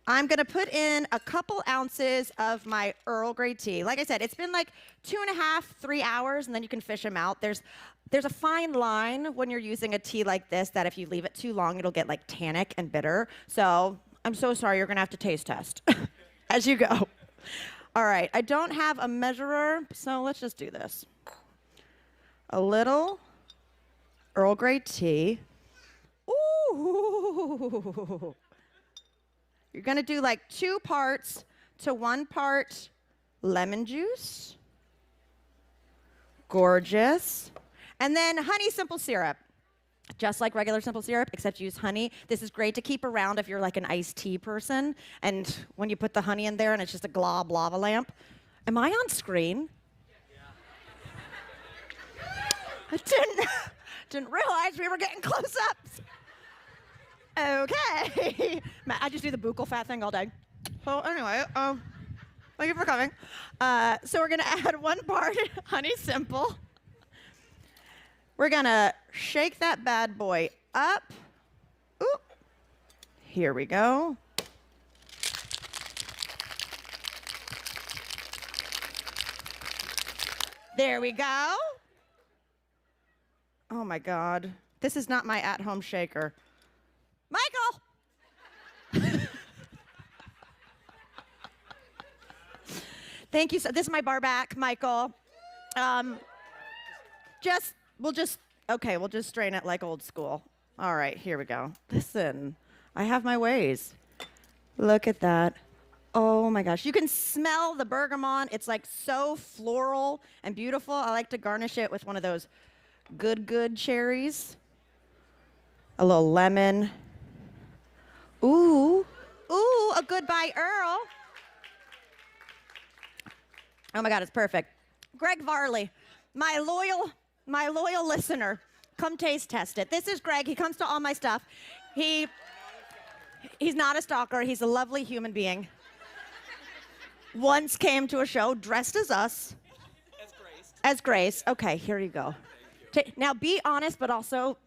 I'm gonna put in a couple ounces of my Earl Grey tea. Like I said, it's been like 2.5, 3 hours, and then you can fish them out. There's a fine line when you're using a tea like this that if you leave it too long, it'll get like tannic and bitter. So I'm so sorry, you're gonna have to taste test as you go. All right, I don't have a measurer, so let's just do this. A little Earl Grey tea. Ooh. You're gonna do like 2 parts to 1 part lemon juice. Gorgeous. And then honey simple syrup. Just like regular simple syrup, except use honey. This is great to keep around if you're like an iced tea person, and when you put the honey in there and it's just a glob lava lamp. Am I on screen? I didn't realize we were getting close-ups. Okay. Matt, I just do the buccal fat thing all day. So anyway, thank you for coming. So we're gonna add 1 part honey simple. We're gonna shake that bad boy up. Ooh. Here we go. There we go. Oh my God. This is not my at-home shaker. Michael! Thank you. This is my bar back, Michael. We'll just strain it like old school. All right, here we go. Listen, I have my ways. Look at that. Oh my gosh, you can smell the bergamot. It's like so floral and beautiful. I like to garnish it with one of those good cherries. A little lemon. Ooh, a Goodbye Earl. Oh my God, it's perfect. Greg Varley, my loyal listener, come taste test it. This is Greg. He comes to all my stuff. He's not a stalker. He's a lovely human being. Once came to a show dressed as us. As Grace. Okay, here you go. Now be honest, but also.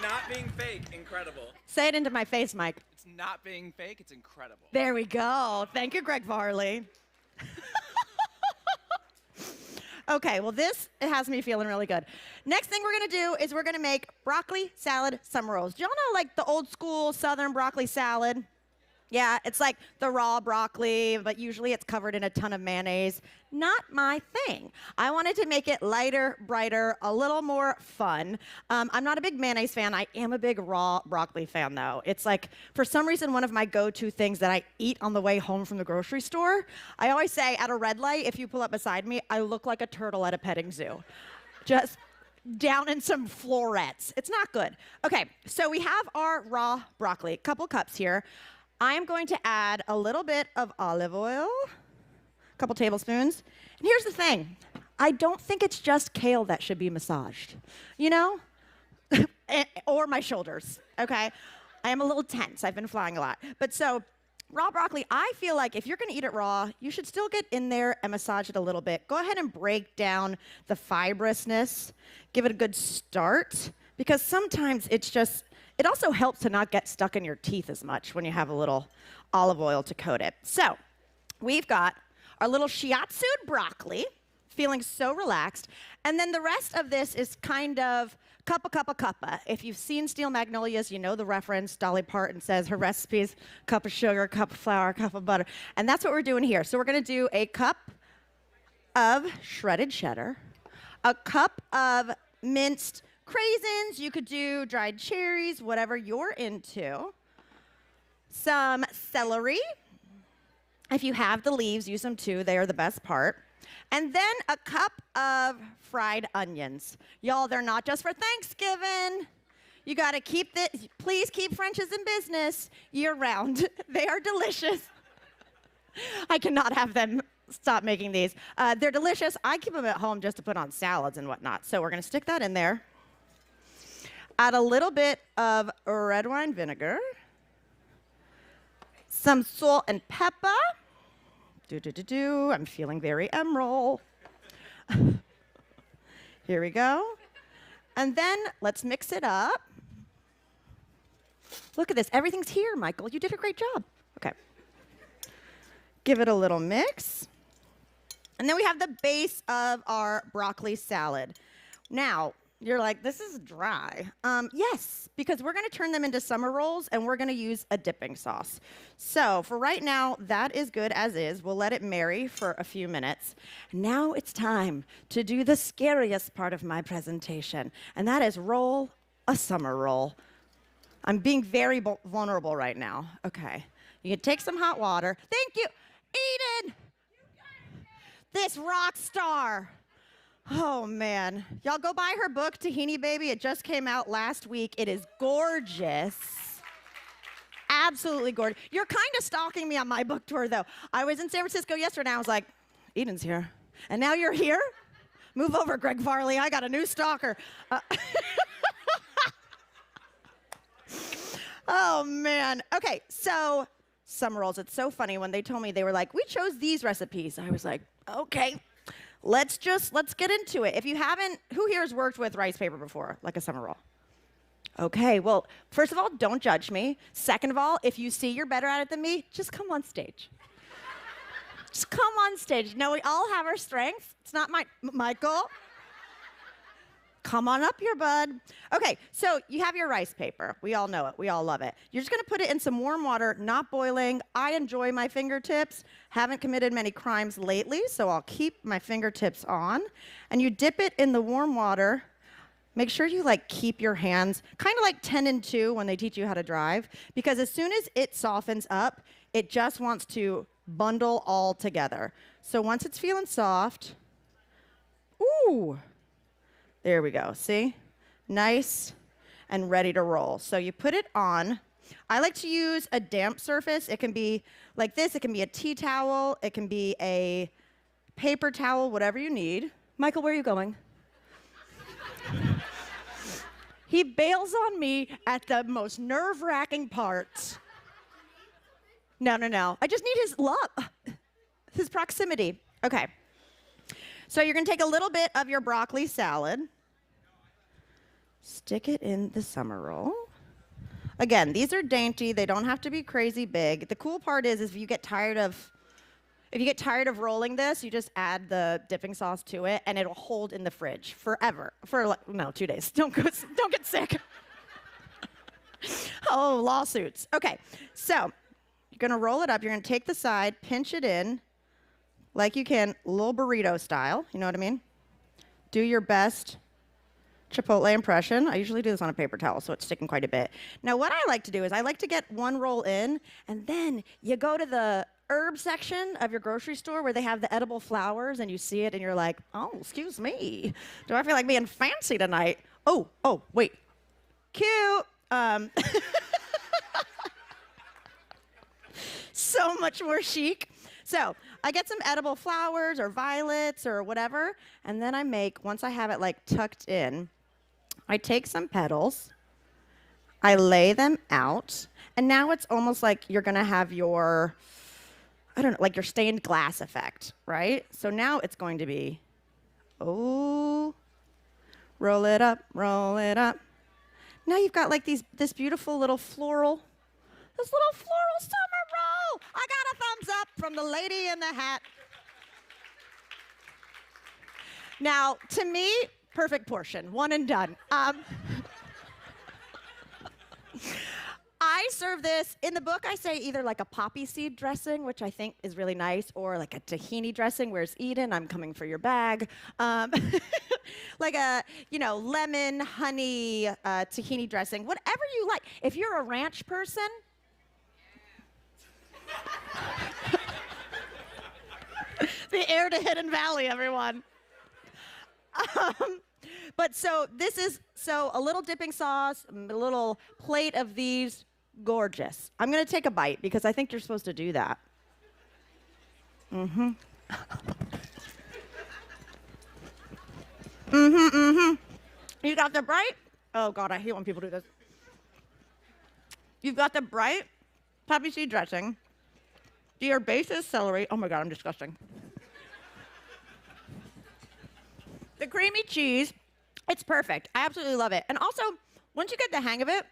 Not being fake, incredible. Say it into my face, Mike. It's not being fake, it's incredible. There we go. Thank you, Greg Varley. Okay, well, this has me feeling really good. Next thing we're gonna do is we're gonna make broccoli salad summer rolls. Do y'all know like the old school Southern broccoli salad? Yeah, it's like the raw broccoli, but usually it's covered in a ton of mayonnaise. Not my thing. I wanted to make it lighter, brighter, a little more fun. I'm not a big mayonnaise fan. I am a big raw broccoli fan, though. It's like, for some reason, one of my go-to things that I eat on the way home from the grocery store. I always say, at a red light, if you pull up beside me, I look like a turtle at a petting zoo. Just down in some florets. It's not good. Okay, so we have our raw broccoli, a couple cups here. I'm going to add a little bit of olive oil, a couple tablespoons. And here's the thing. I don't think it's just kale that should be massaged, you know? Or my shoulders, okay? I am a little tense. I've been flying a lot. But so, raw broccoli, I feel like if you're gonna eat it raw, you should still get in there and massage it a little bit. Go ahead and break down the fibrousness. Give it a good start, because sometimes it also helps to not get stuck in your teeth as much when you have a little olive oil to coat it. So we've got our little shiatsu'd broccoli, feeling so relaxed. And then the rest of this is kind of cuppa. If you've seen Steel Magnolias, you know the reference. Dolly Parton says her recipes, cup of sugar, cup of flour, cup of butter. And that's what we're doing here. So we're gonna do a cup of shredded cheddar, a cup of minced craisins, you could do dried cherries, whatever you're into. Some celery. If you have the leaves, use them too. They are the best part. And then a cup of fried onions. Y'all, they're not just for Thanksgiving. You gotta please keep French's in business year round. They are delicious. I cannot have them stop making these. They're delicious. I keep them at home just to put on salads and whatnot. So we're gonna stick that in there. Add a little bit of red wine vinegar, some salt and pepper. I'm feeling very emerald. Here we go. And then let's mix it up. Look at this. Everything's here, Michael. You did a great job. Okay. Give it a little mix. And then we have the base of our broccoli salad. Now, you're like, this is dry. Yes, because we're gonna turn them into summer rolls and we're gonna use a dipping sauce. So for right now, that is good as is. We'll let it marry for a few minutes. Now it's time to do the scariest part of my presentation, and that is roll a summer roll. I'm being very vulnerable right now. Okay, you can take some hot water. Thank you, Eden! This rock star. Oh, man. Y'all go buy her book, Tahini Baby. It just came out last week. It is gorgeous. Absolutely gorgeous. You're kind of stalking me on my book tour, though. I was in San Francisco yesterday, and I was like, Eden's here. And now you're here? Move over, Greg Farley. I got a new stalker. Oh, man. Okay, so summer rolls. It's so funny when they told me, they were like, we chose these recipes. I was like, okay, let's get into it. If you haven't, who here has worked with rice paper before, like a summer roll? Okay, well, first of all, don't judge me. Second of all, if you see you're better at it than me, just come on stage. Just come on stage. No, we all have our strengths. It's not Michael. Come on up here, bud. Okay, so you have your rice paper. We all know it. We all love it. You're just gonna put it in some warm water, not boiling. I enjoy my fingertips. Haven't committed many crimes lately, so I'll keep my fingertips on. And you dip it in the warm water. Make sure you keep your hands kind of like 10 and 2 when they teach you how to drive, because as soon as it softens up, it just wants to bundle all together. So once it's feeling soft, ooh, there we go, see? Nice and ready to roll. So you put it on. I like to use a damp surface. It can be like this, it can be a tea towel, it can be a paper towel, whatever you need. Michael, where are you going? He bails on me at the most nerve-wracking parts. No. I just need his love, his proximity. Okay. So you're gonna take a little bit of your broccoli salad, stick it in the summer roll. Again, these are dainty. They don't have to be crazy big. The cool part is if you get tired of rolling this, you just add the dipping sauce to it, and it'll hold in the fridge forever. For 2 days. Don't get sick. Oh, lawsuits. Okay, so you're gonna roll it up. You're gonna take the side, pinch it in, like you can, little burrito style. You know what I mean? Do your best Chipotle impression. I usually do this on a paper towel, so it's sticking quite a bit. Now, what I like to do is I like to get one roll in, and then you go to the herb section of your grocery store where they have the edible flowers, and you see it, and you're like, oh, excuse me. Do I feel like being fancy tonight? Oh, wait. Cute. So much more chic. So I get some edible flowers or violets or whatever, and then I make, once I have it tucked in, I take some petals, I lay them out, and now it's almost like you're gonna have your, your stained glass effect, right? So now it's going to be, roll it up, roll it up. Now you've got this beautiful little floral summer roll. I got a thumbs up from the lady in the hat. Now, to me, perfect portion, one and done. I serve this, in the book I say either a poppy seed dressing, which I think is really nice, or a tahini dressing. Where's Eden? I'm coming for your bag. Like a, lemon, honey, tahini dressing, whatever you like. If you're a ranch person, the heir to Hidden Valley, everyone. But so this is, a little dipping sauce, a little plate of these, gorgeous. I'm gonna take a bite because I think you're supposed to do that. You got the bright, oh God, I hate when people do this. You've got the bright poppy seed dressing. Your base is celery. Oh my God, I'm disgusting. The creamy cheese, it's perfect. I absolutely love it. And also, once you get the hang of it,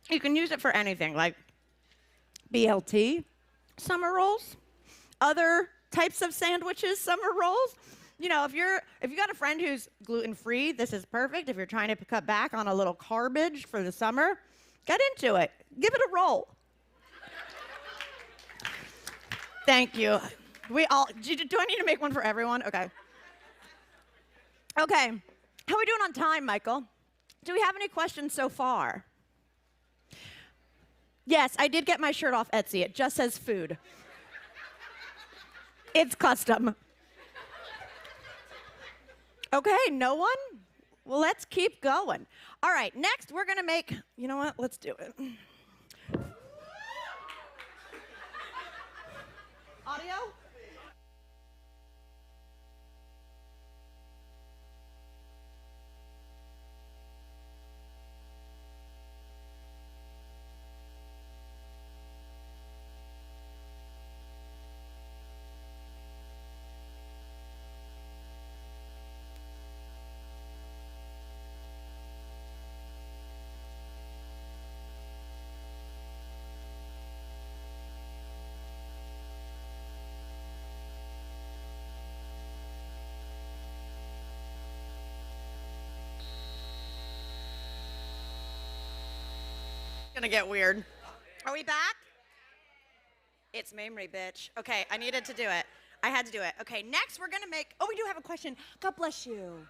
you can use it for anything, like BLT, summer rolls, other types of sandwiches, summer rolls. If you got a friend who's gluten-free, this is perfect. If you're trying to cut back on a little garbage for the summer, get into it. Give it a roll. Thank you. Do I need to make one for everyone? Okay. Okay. How are we doing on time, Michael? Do we have any questions so far? Yes, I did get my shirt off Etsy. It just says food. It's custom. Okay, no one? Well, let's keep going. All right, next we're gonna make, you know what? Let's do it. Audio? gonna get weird. Are we back? It's memory, bitch. Okay, I needed to do it. I had to do it. Okay, next we're gonna make, we do have a question. God bless you.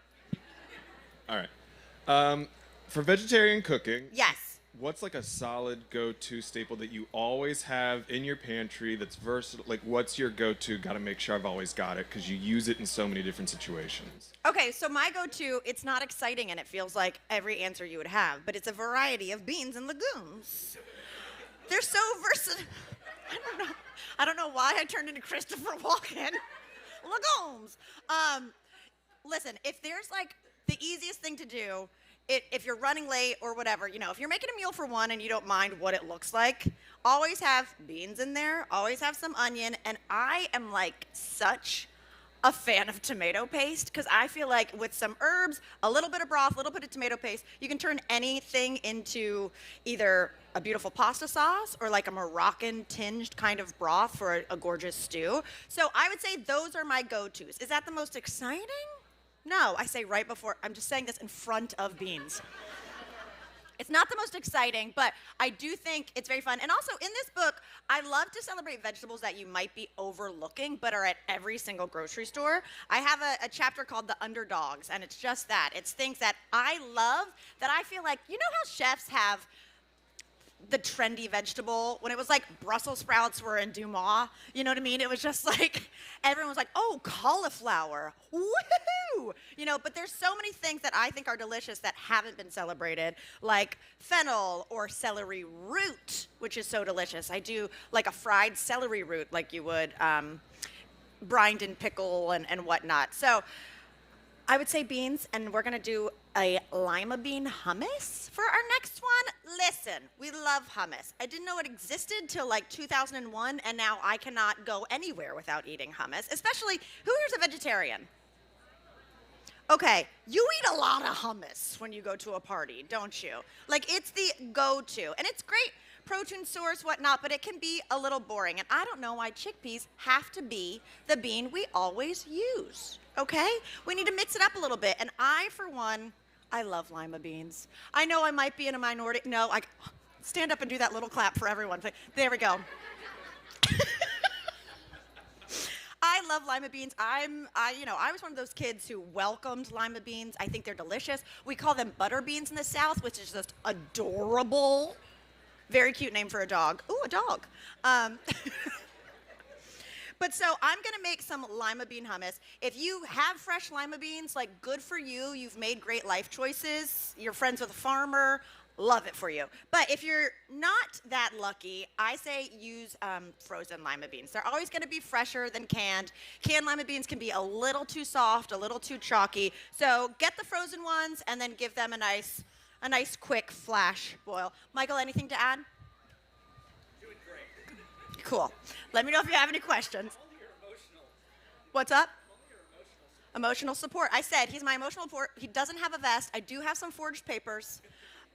All right. For vegetarian cooking. Yes. What's like a solid go-to staple that you always have in your pantry that's versatile? Like, what's your go-to? Got to make sure I've always got it because you use it in so many different situations. Okay, so my go-to, it's not exciting and it feels like every answer you would have, but it's a variety of beans and legumes. They're so versatile. I don't know why I turned into Christopher Walken. Legumes. Listen, if there's like the easiest thing to do, if you're running late or whatever, if you're making a meal for one and you don't mind what it looks like, always have beans in there, always have some onion, and I am like such a fan of tomato paste because I feel like with some herbs, a little bit of broth, a little bit of tomato paste, you can turn anything into either a beautiful pasta sauce or like a Moroccan tinged kind of broth for a gorgeous stew. So I would say those are my go-tos. Is that the most exciting? No, I say right before. I'm just saying this in front of beans. It's not the most exciting, but I do think it's very fun. And also in this book, I love to celebrate vegetables that you might be overlooking, but are at every single grocery store. I have a chapter called The Underdogs, and it's just that. It's things that I love that I feel like, you know how chefs have the trendy vegetable when it was like Brussels sprouts were in Dumas, you know what I mean? It was just like, everyone was like, oh, cauliflower, woohoo! But there's so many things that I think are delicious that haven't been celebrated, like fennel or celery root, which is so delicious. I do like a fried celery root like you would brined in pickle and whatnot. So I would say beans, and we're gonna do a lima bean hummus for our next one. Listen, we love hummus. I didn't know it existed till like 2001, and now I cannot go anywhere without eating hummus, especially, who here's a vegetarian? Okay, you eat a lot of hummus when you go to a party, don't you? Like, it's the go-to, and it's great protein source, whatnot, but it can be a little boring, and I don't know why chickpeas have to be the bean we always use, okay? We need to mix it up a little bit, and I, for one, I love lima beans. I know I might be in a minority. No, stand up and do that little clap for everyone. There we go. I love lima beans. I was one of those kids who welcomed lima beans. I think they're delicious. We call them butter beans in the South, which is just adorable. Very cute name for a dog. Ooh, a dog. But so I'm gonna make some lima bean hummus. If you have fresh lima beans, like, good for you. You've made great life choices. You're friends with a farmer. Love it for you. But if you're not that lucky, I say use frozen lima beans. They're always gonna be fresher than canned. Canned lima beans can be a little too soft, a little too chalky. So get the frozen ones and then give them a nice quick flash boil. Michael, anything to add? Doing great. Cool. Let me know if you have any questions. What's up? Emotional support. I said he's my emotional support. He doesn't have a vest. I do have some forged papers,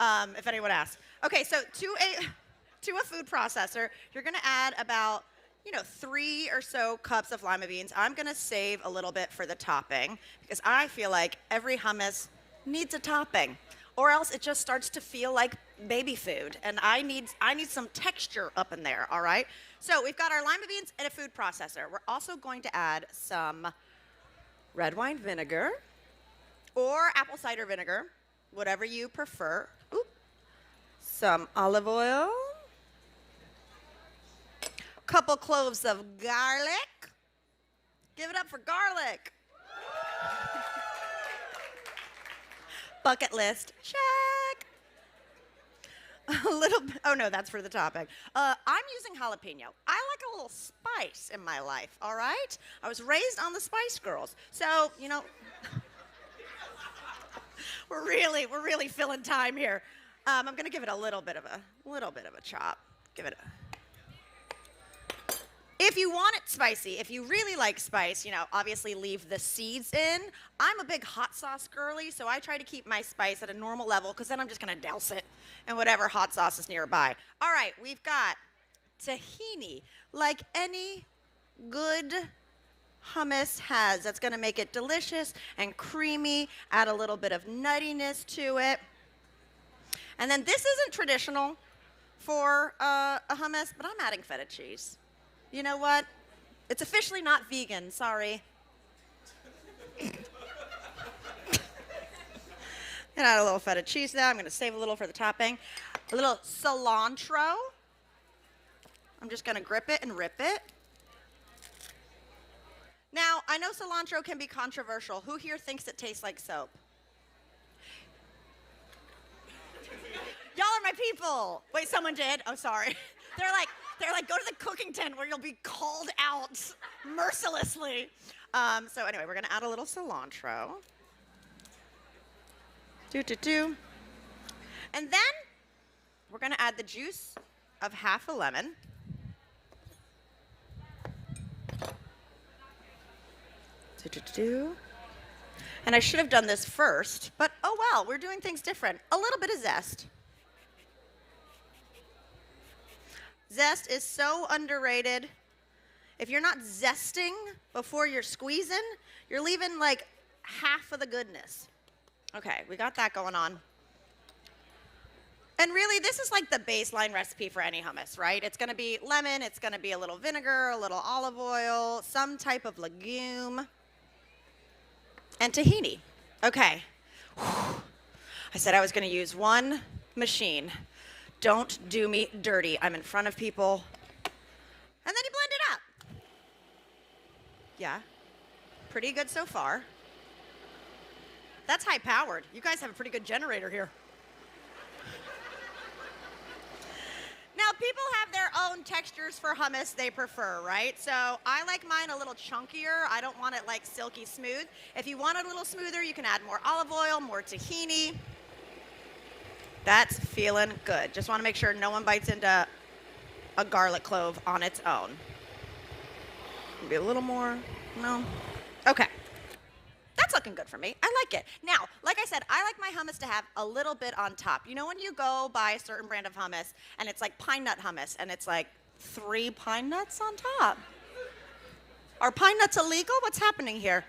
if anyone asks. Okay, so to a food processor, you're gonna add about 3 or so cups of lima beans. I'm gonna save a little bit for the topping because I feel like every hummus needs a topping, or else it just starts to feel like baby food, and I need some texture up in there, all right? So we've got our lima beans and a food processor. We're also going to add some red wine vinegar or apple cider vinegar, whatever you prefer. Oop. Some olive oil, a couple cloves of garlic. Give it up for garlic. Bucket list, check. A little bit, oh no, that's for the topping. I'm using jalapeno. I like a little spice in my life, all right? I was raised on the Spice Girls. So, we're really filling time here. I'm gonna give it a little bit of a chop. Give it a, if you want it spicy, if you really like spice, obviously leave the seeds in. I'm a big hot sauce girly, so I try to keep my spice at a normal level because then I'm just gonna douse it in whatever hot sauce is nearby. All right, we've got tahini, like any good hummus has. That's gonna make it delicious and creamy, add a little bit of nuttiness to it. And then this isn't traditional, for a hummus, but I'm adding feta cheese. You know what? It's officially not vegan, sorry. And add a little feta cheese there. I'm going to save a little for the topping. A little cilantro. I'm just going to grip it and rip it. Now, I know cilantro can be controversial. Who here thinks it tastes like soap? Y'all are my people. Wait, someone did? Oh, sorry. They're like, go to the cooking tent where you'll be called out mercilessly. So anyway, we're going to add a little cilantro. And then we're going to add the juice of half a lemon. And I should have done this first, but oh well, we're doing things different. A little bit of zest. Zest is so underrated. If you're not zesting before you're squeezing, you're leaving like half of the goodness. Okay, we got that going on. And really, this is like the baseline recipe for any hummus, right? It's gonna be lemon, it's gonna be a little vinegar, a little olive oil, some type of legume, and tahini. Okay. Whew. I said I was gonna use one machine. Don't do me dirty. I'm in front of people. And then you blend it up. Yeah, pretty good so far. That's high powered. You guys have a pretty good generator here. Now, people have their own textures for hummus they prefer, right? So I like mine a little chunkier. I don't want it like silky smooth. If you want it a little smoother, you can add more olive oil, more tahini. That's feeling good. Just want to make sure no one bites into a garlic clove on its own. Maybe a little more. No? Okay. That's looking good for me. I like it. Now, like I said, I like my hummus to have a little bit on top. You know when you go buy a certain brand of hummus and it's like pine nut hummus and it's like 3 pine nuts on top? Are pine nuts illegal? What's happening here?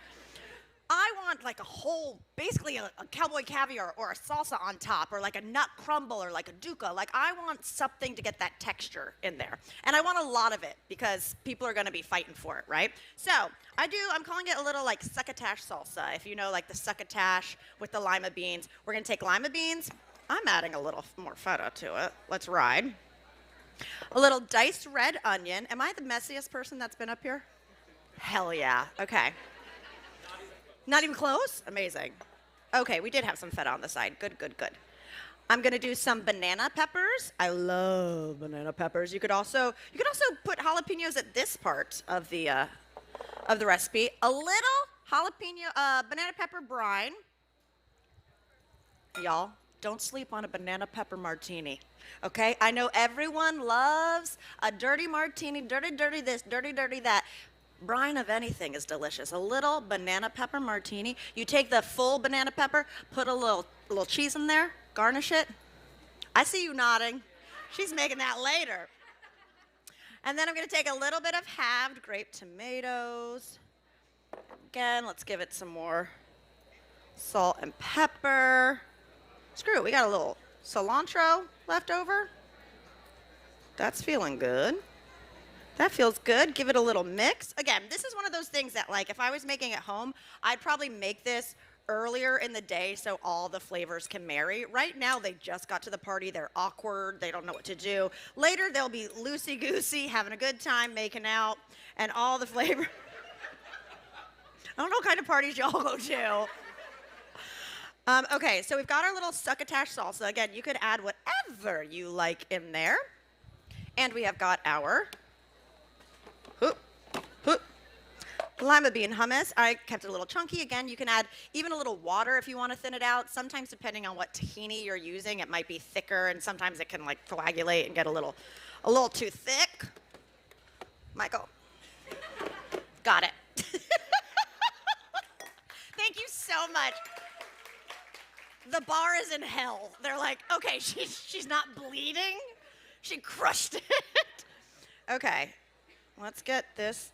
I want like a whole, basically a cowboy caviar or a salsa on top, or like a nut crumble or like a dukkha. Like I want something to get that texture in there. And I want a lot of it because people are gonna be fighting for it, right? So I'm calling it a little like succotash salsa. If you know like the succotash with the lima beans. We're gonna take lima beans. I'm adding a little more feta to it. Let's ride. A little diced red onion. Am I the messiest person that's been up here? Hell yeah, okay. Not even close? Amazing. Okay, we did have some feta on the side. Good, good, good. I'm gonna do some banana peppers. I love banana peppers. You could also put jalapenos at this part of the recipe. A little jalapeno, banana pepper brine. Y'all, don't sleep on a banana pepper martini, okay? I know everyone loves a dirty martini, dirty this, dirty that. Brine of anything is delicious. A little banana pepper martini. You take the full banana pepper, put a little cheese in there, garnish it. I see you nodding. She's making that later. And then I'm gonna take a little bit of halved grape tomatoes. Again, let's give it some more salt and pepper. Screw it, we got a little cilantro left over. That's feeling good. That feels good. Give it a little mix. Again, this is one of those things that, like, if I was making at home, I'd probably make this earlier in the day so all the flavors can marry. Right now, they just got to the party. They're awkward. They don't know what to do. Later, they'll be loosey-goosey, having a good time, making out, and all the flavor. I don't know what kind of parties y'all go to. Okay, so we've got our little succotash salsa. Again, you could add whatever you like in there. And we have got our lima bean hummus. I kept it a little chunky. Again, you can add even a little water if you want to thin it out. Sometimes, depending on what tahini you're using, it might be thicker, and sometimes it can like coagulate and get a little too thick. Michael, got it. Thank you so much. The bar is in hell. They're like, okay, she's not bleeding. She crushed it. Okay, let's get this.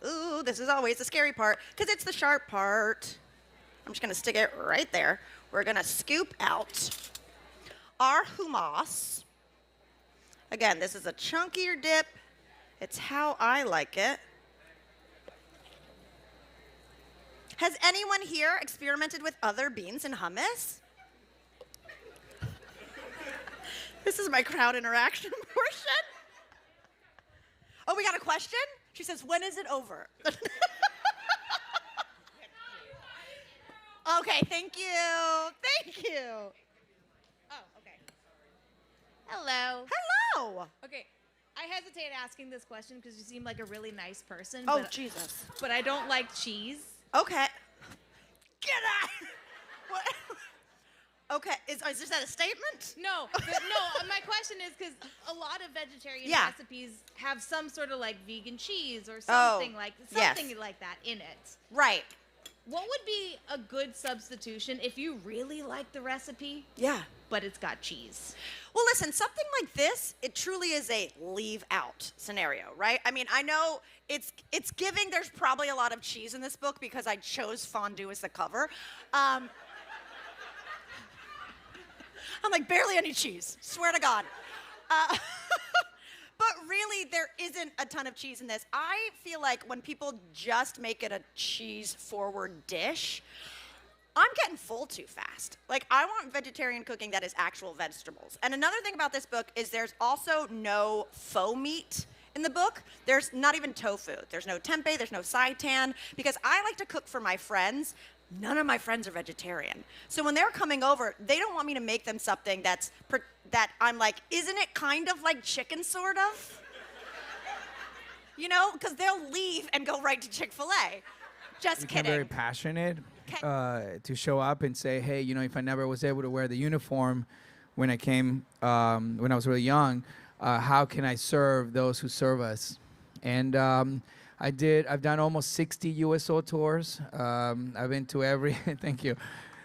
Ooh, this is always the scary part because it's the sharp part. I'm just gonna stick it right there. We're gonna scoop out our hummus. Again, this is a chunkier dip. It's how I like it. Has anyone here experimented with other beans and hummus? This is my crowd interaction portion. Oh, we got a question? She says, when is it over? Okay, thank you. Thank you. Oh, okay. Hello. Hello. Okay, I hesitate asking this question because you seem like a really nice person. Oh, but, Jesus. But I don't like cheese. Okay. Get out. What? Okay, is that a statement? No, my question is because a lot of vegetarian recipes have some sort of like vegan cheese or something like that in it. Right. What would be a good substitution if you really like the recipe? Yeah. But it's got cheese. Well, listen, something like this, it truly is a leave out scenario, right? I mean, I know it's giving there's probably a lot of cheese in this book because I chose fondue as the cover. I'm like, barely any cheese, swear to God. But really, there isn't a ton of cheese in this. I feel like when people just make it a cheese-forward dish, I'm getting full too fast. Like, I want vegetarian cooking that is actual vegetables. And another thing about this book is there's also no faux meat in the book. There's not even tofu. There's no tempeh, there's no seitan, because I like to cook for my friends. None of my friends are vegetarian. So when they're coming over, they don't want me to make them something that I'm like, isn't it kind of like chicken, sort of? You know, because they'll leave and go right to Chick-fil-A. Just Became kidding. very passionate to show up and say, hey, you know, if I never was able to wear the uniform when I came, when I was really young, how can I serve those who serve us? And I've done almost 60 USO tours. I've been to every, thank you.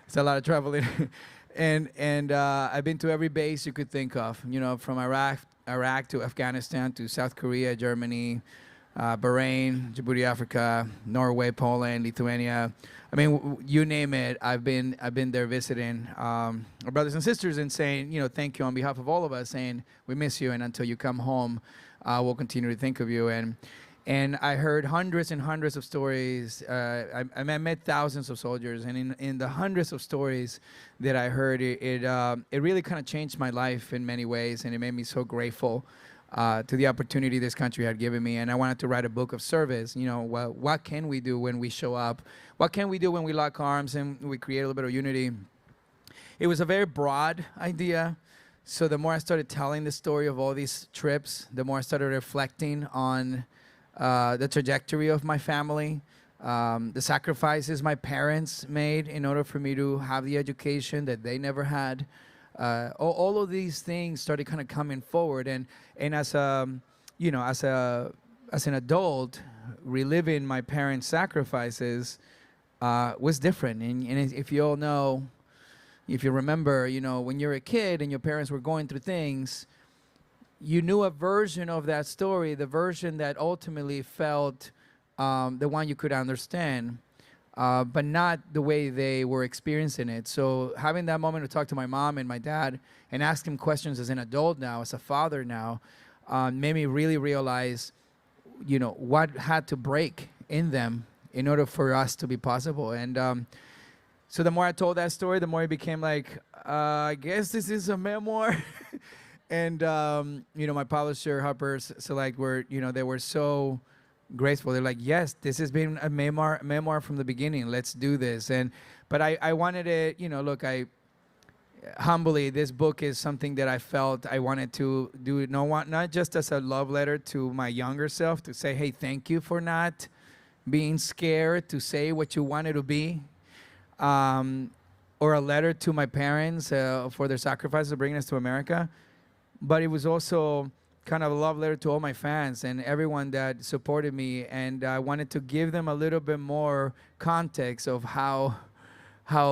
It's a lot of traveling. and I've been to every base you could think of, you know, from Iraq to Afghanistan to South Korea, Germany, Bahrain, Djibouti, Africa, Norway, Poland, Lithuania. I mean, you name it. I've been there visiting our brothers and sisters and saying, you know, thank you on behalf of all of us, saying we miss you, and until you come home, we'll continue to think of you. And I heard hundreds and hundreds of stories. I met thousands of soldiers, and in the hundreds of stories that I heard, it really kind of changed my life in many ways, and it made me so grateful to the opportunity this country had given me. And I wanted to write a book of service. You know, what can we do when we show up? What can we do when we lock arms and we create a little bit of unity? It was a very broad idea. So the more I started telling the story of all these trips, the more I started reflecting on the trajectory of my family, the sacrifices my parents made in order for me to have the education that they never had. All of these things started kind of coming forward, and as an adult, reliving my parents' sacrifices was different. And if you all know, if you remember, you know, when you're a kid and your parents were going through things, you knew a version of that story, the version that ultimately felt the one you could understand, but not the way they were experiencing it. So having that moment to talk to my mom and my dad and ask them questions as an adult now, as a father now, made me really realize, you know, what had to break in them in order for us to be possible. And so the more I told that story, the more it became like, I guess this is a memoir. And, you know, my publisher, Harper Select, they were so graceful. They're like, yes, this has been a memoir from the beginning. Let's do this. But I wanted it, you know, look, humbly, this book is something that I felt I wanted to do, not just as a love letter to my younger self, to say, hey, thank you for not being scared to say what you wanted to be, or a letter to my parents for their sacrifices of bringing us to America. But it was also kind of a love letter to all my fans and everyone that supported me, and I wanted to give them a little bit more context of how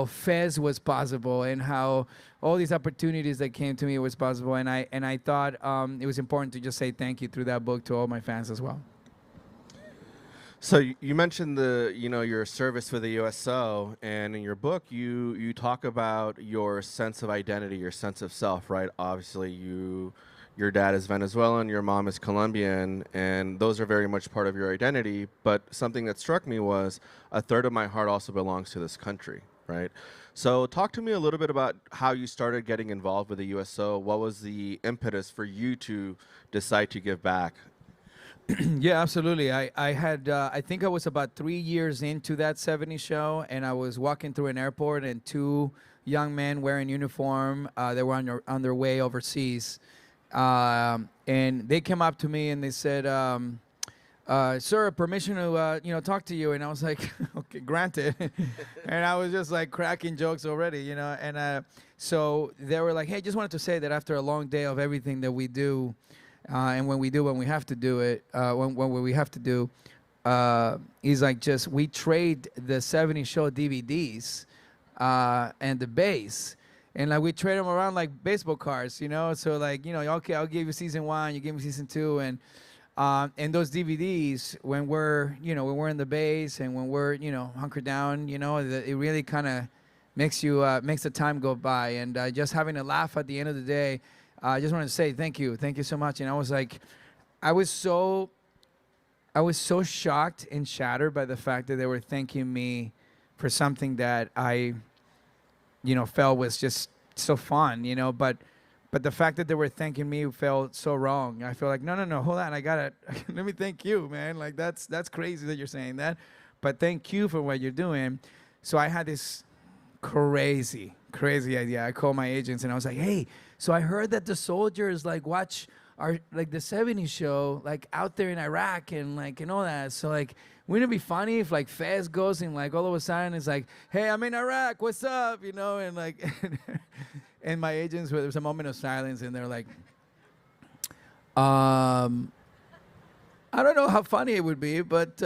Fez was possible and how all these opportunities that came to me was possible. And I thought it was important to just say thank you through that book to all my fans as well. So you mentioned your service for the USO, and in your book you talk about your sense of identity, your sense of self, right? Obviously, your dad is Venezuelan, your mom is Colombian, and those are very much part of your identity. But something that struck me was a third of my heart also belongs to this country, right? So talk to me a little bit about how you started getting involved with the USO. What was the impetus for you to decide to give back? Yeah, absolutely. I had, I think I was about 3 years into that 70s show, and I was walking through an airport, and two young men wearing uniform, they were on their way overseas. And they came up to me and they said, sir, permission to talk to you. And I was like, okay, granted. And I was just like cracking jokes already, And so they were like, hey, just wanted to say that after a long day of everything that we do, and when we have to do it, when we have to do, he's like, we trade the 70s show DVDs and the bass. And like we trade them around like baseball cards, So like, okay, I'll give you season 1, you give me season 2, and those DVDs, when we're in the base and when we're hunkered down, it really kind of makes the time go by. And just having a laugh at the end of the day, I just wanted to say thank you so much. And I was like, I was so shocked and shattered by the fact that they were thanking me for something that I felt was just so fun, but the fact that they were thanking me felt so wrong. I feel like, no, hold on, I gotta, let me thank you, man. Like that's crazy that you're saying that, but thank you for what you're doing. So I had this crazy idea. I called my agents and I was like, hey, so I heard that the soldiers like watch our like the 70s show like out there in Iraq and like and all that. So like, wouldn't it be funny if like Fez goes and like all of a sudden it's like, hey, I'm in Iraq, what's up? And like, and my agents, there was a moment of silence and they're like, I don't know how funny it would be, but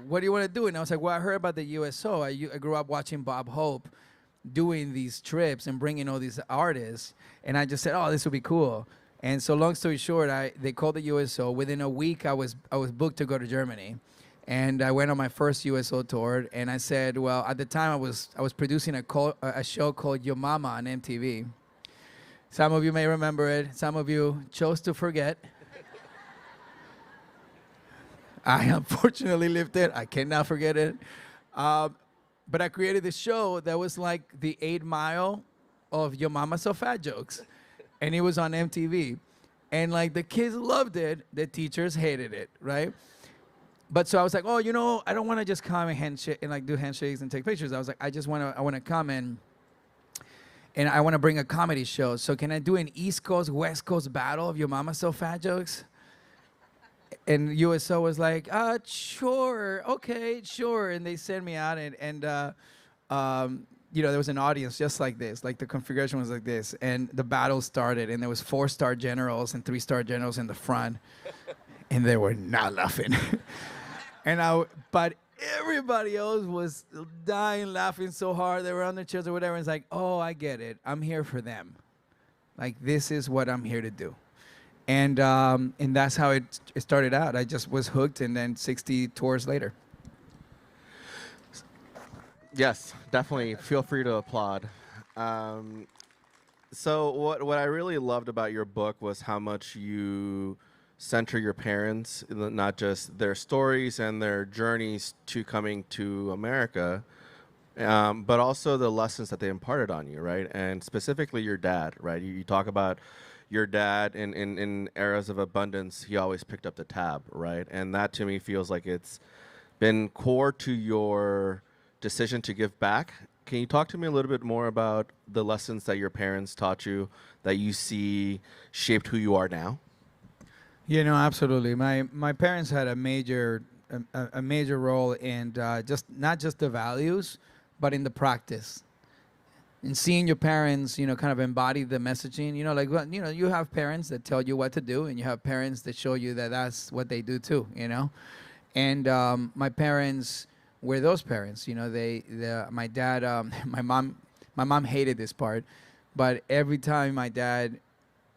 what do you want to do? And I was like, well, I heard about the USO. I grew up watching Bob Hope doing these trips and bringing all these artists. And I just said, oh, this would be cool. And so long story short, they called the USO. Within a week, I was booked to go to Germany. And I went on my first USO tour. And I said, well, at the time, I was producing a show called Your Mama on MTV. Some of you may remember it. Some of you chose to forget. I unfortunately lived it. I cannot forget it. But I created this show that was like the 8 Mile of Your Mama So Fat jokes. And it was on MTV. And like the kids loved it. The teachers hated it, right? But so I was like, oh, I don't want to just come and handshake and like do handshakes and take pictures. I was like, I want to come and I want to bring a comedy show. So can I do an East Coast, West Coast battle of Your Mama So Fat jokes? And USO was like, sure, okay, sure. And they sent me out and there was an audience just like this. Like the configuration was like this. And the battle started and there was 4-star generals and 3-star generals in the front. And they were not laughing. But everybody else was dying, laughing so hard. They were on their chairs or whatever. And it's like, oh, I get it. I'm here for them. Like, this is what I'm here to do. And that's how it started out. I just was hooked, and then 60 tours later. Yes, definitely. Feel free to applaud. So what I really loved about your book was how much you center your parents, not just their stories and their journeys to coming to America, but also the lessons that they imparted on you, right? And specifically your dad, right? You talk about your dad in eras of abundance, he always picked up the tab, right? And that to me feels like it's been core to your decision to give back. Can you talk to me a little bit more about the lessons that your parents taught you that you see shaped who you are now? Absolutely. My parents had a major role in not just the values, but in the practice. And seeing your parents, kind of embody the messaging. You have parents that tell you what to do, and you have parents that show you that that's what they do too. And my parents were those parents. My dad, my mom hated this part, but every time my dad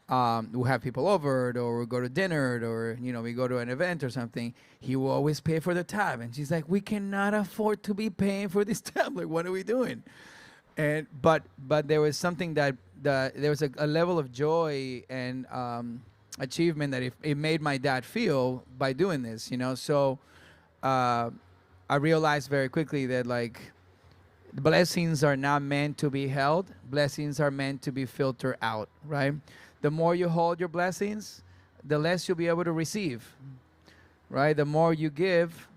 we'll have people over, or we'll go to dinner, or we go to an event or something, he will always pay for the tab. And she's like, we cannot afford to be paying for this tab. Like, what are we doing? but there was something that there was a level of joy and achievement that it made my dad feel by doing this, you know. So I realized very quickly that like blessings are not meant to be held. Blessings are meant to be filtered out, right? The more you hold your blessings, the less you'll be able to receive, right? The more you give,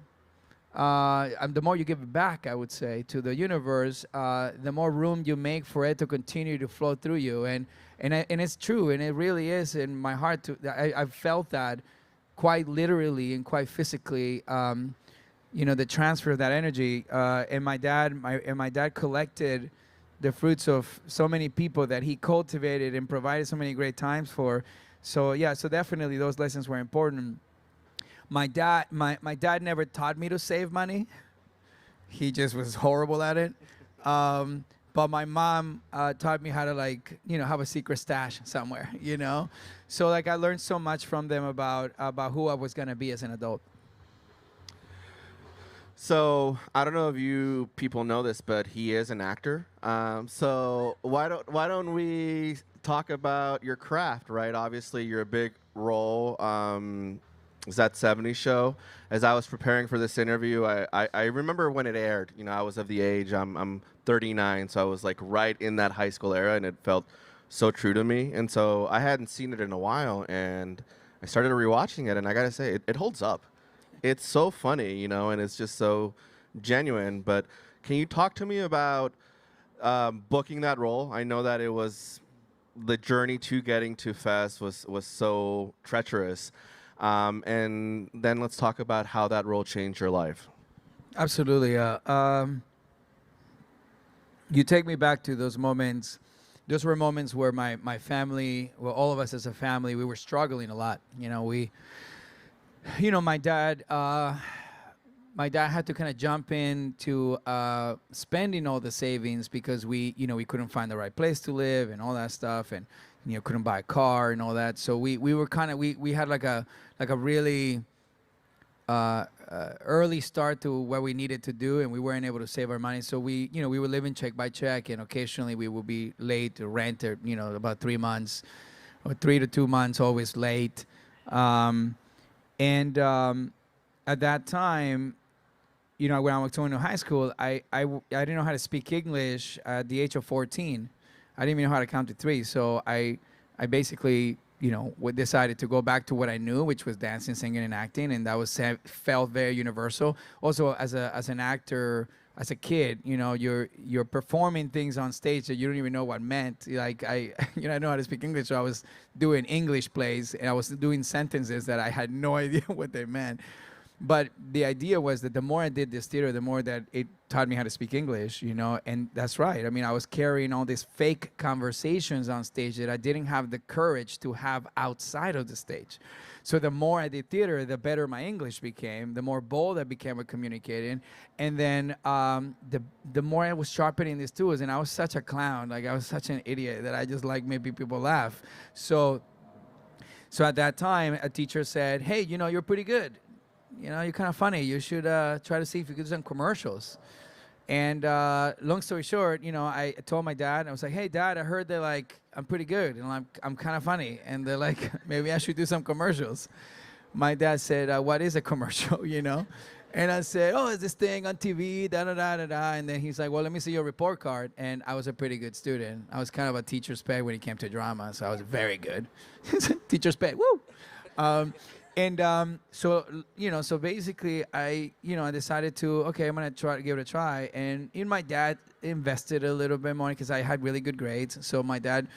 and the more you give it back, I would say, to the universe, the more room you make for it to continue to flow through you. And it's true, and it really is in my heart. I've felt that quite literally and quite physically. You know, the transfer of that energy. And my dad collected the fruits of so many people that he cultivated and provided so many great times for. So yeah, so definitely those lessons were important. My dad never taught me to save money. He just was horrible at it. But my mom taught me how to, like, you know, have a secret stash somewhere, you know? So like I learned so much from them about who I was gonna be as an adult. So I don't know if you people know this, but he is an actor. So why don't we talk about your craft, right? Obviously, you're a big role. Is that 70s show? As I was preparing for this interview, I remember when it aired. You know, I was of the age. I'm 39, so I was like right in that high school era, and it felt so true to me. And so I hadn't seen it in a while, and I started rewatching it, and I gotta say, it holds up. It's so funny, you know, and it's just so genuine. But can you talk to me about booking that role? I know that it was the journey to getting to Fest was so treacherous. And then let's talk about how that role changed your life. Absolutely. You take me back to those moments. Those were moments where my family, well, all of us as a family, we were struggling a lot. You know, my dad had to kind of jump into spending all the savings because we couldn't find the right place to live and all that stuff, and couldn't buy a car and all that. So we were kind of we had like a really early start to what we needed to do, and we weren't able to save our money. So we were living check by check, and occasionally we would be late to rent, or about 3 months or 3 to 2 months, always late. And at that time, when I was going to high school, I didn't know how to speak English at the age of 14. I didn't even know how to count to 3. So I basically, decided to go back to what I knew, which was dancing, singing, and acting, and that felt very universal. Also, as an actor, as a kid, you're performing things on stage that you don't even know what meant. Like I know how to speak English, so I was doing English plays, and I was doing sentences that I had no idea what they meant. But the idea was that the more I did this theater, the more that it taught me how to speak English, and that's right. I mean, I was carrying all these fake conversations on stage that I didn't have the courage to have outside of the stage. So the more I did theater, the better my English became, the more bold I became with communicating. And then the more I was sharpening these tools, and I was such a clown, like I was such an idiot that I just like making people laugh. So at that time, a teacher said, hey, you're pretty good. You're kind of funny. You should try to see if you could do some commercials. And long story short, I told my dad, I was like, hey, Dad, I heard that, like, I'm pretty good, and I'm kind of funny. And they're like, maybe I should do some commercials. My dad said, what is a commercial, And I said, oh, it's this thing on TV, da-da-da-da-da. And then he's like, well, let me see your report card. And I was a pretty good student. I was kind of a teacher's pet when it came to drama, so I was very good. Teacher's pet, woo! So basically, I decided to, okay, I'm going to try to give it a try. And my dad invested a little bit more because I had really good grades. So my dad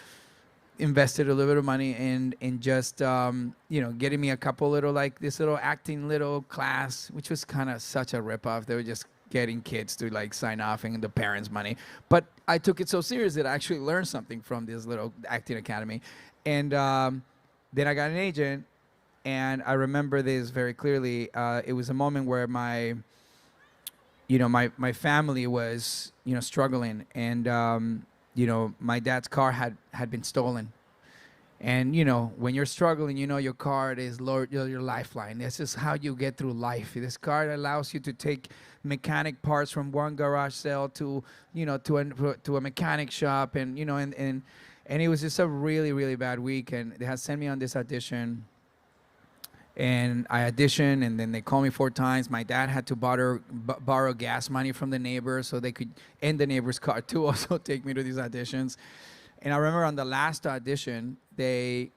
invested a little bit of money in just, getting me a couple little, like this little acting little class, which was kind of such a ripoff. They were just getting kids to like sign off and the parents' money. But I took it so serious that I actually learned something from this little acting academy. And then I got an agent. And I remember this very clearly. It was a moment where my family was, struggling, and my dad's car had been stolen, And when you're struggling, your card is your lifeline. This is how you get through life. This card allows you to take mechanic parts from one garage sale to a mechanic shop, and it was just a really, really bad week. And they had sent me on this audition, and I auditioned, and then they called me 4 times. My dad had to borrow gas money from the neighbor so they could end the neighbor's car to also take me to these auditions. And I remember on the last audition, they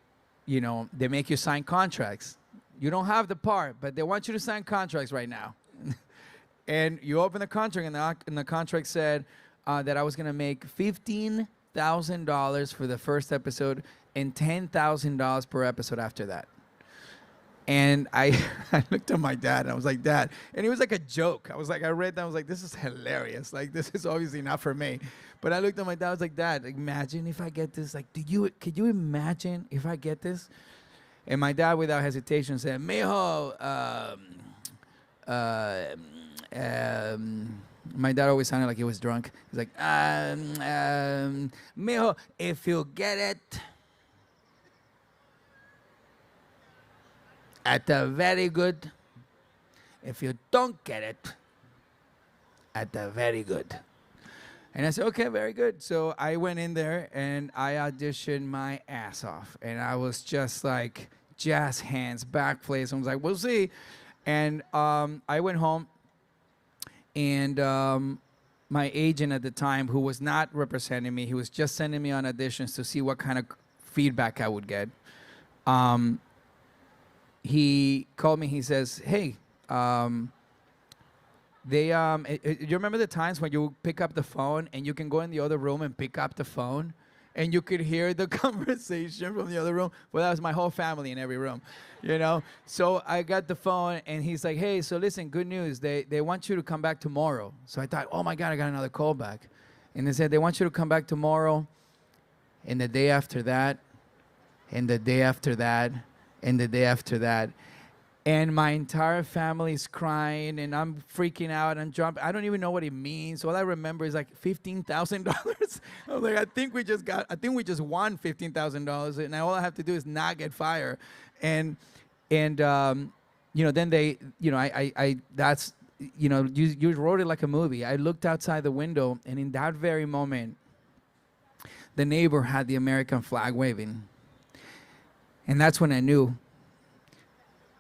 make you sign contracts. You don't have the part, but they want you to sign contracts right now. And you open the contract, and the contract said that I was going to make $15,000 for the first episode and $10,000 per episode after that. And I looked at my dad, and I was like, Dad. And it was like a joke. I read that. I was like, this is hilarious. Like, this is obviously not for me. But I looked at my dad. I was like, Dad, imagine if I get this. Like, could you imagine if I get this? And my dad, without hesitation, said, Mijo, my dad always sounded like he was drunk. He's like, Mijo, if you get it, at the very good. If you don't get it, at the very good. And I said, okay, very good. So I went in there and I auditioned my ass off. And I was just like jazz hands, back place. I was like, we'll see. And I went home, and my agent at the time, who was not representing me, he was just sending me on auditions to see what kind of feedback I would get. He called me. He says, hey, you remember the times when you pick up the phone and you can go in the other room and pick up the phone and you could hear the conversation from the other room? Well, that was my whole family in every room, So I got the phone, and he's like, hey, so listen, good news. They want you to come back tomorrow. So I thought, oh, my God, I got another call back. And they said, they want you to come back tomorrow, and the day after that, and the day after that, and the day after that. And my entire family is crying, and I'm freaking out and jumping. I don't even know what it means. All I remember is like $15,000. I was like, I think we just won $15,000, and all I have to do is not get fired. And then they, that's, you wrote it like a movie. I looked outside the window, and in that very moment, the neighbor had the American flag waving. And that's when I knew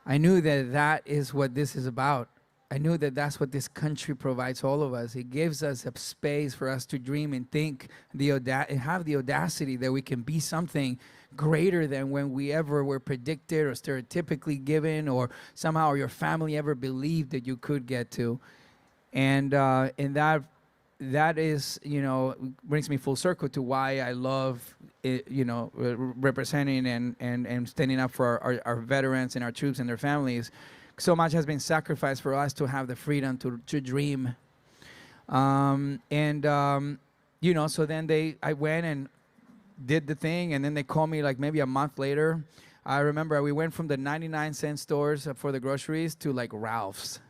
that is what this is about. I knew that that's what this country provides all of us. It gives us a space for us to dream and think, and have the audacity that we can be something greater than when we ever were predicted or stereotypically given, or somehow your family ever believed that you could get to. And that is, brings me full circle to why I love representing and standing up for our veterans and our troops and their families. So much has been sacrificed for us to have the freedom to dream. So then I went and did the thing, and then they called me like maybe a month later. I remember we went from the 99-cent stores for the groceries to like Ralph's.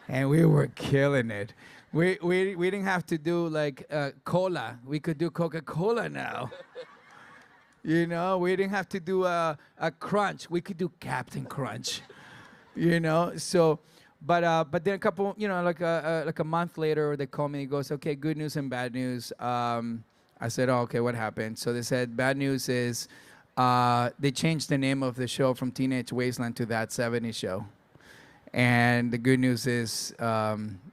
And we were killing it. We didn't have to do like cola. We could do Coca-Cola now. We didn't have to do a Crunch. We could do Captain Crunch. So, but then a couple, like a month later, they called me. He goes, okay, good news and bad news. I said, oh, okay, what happened? So they said, bad news is they changed the name of the show from Teenage Wasteland to That 70s Show. And the good news is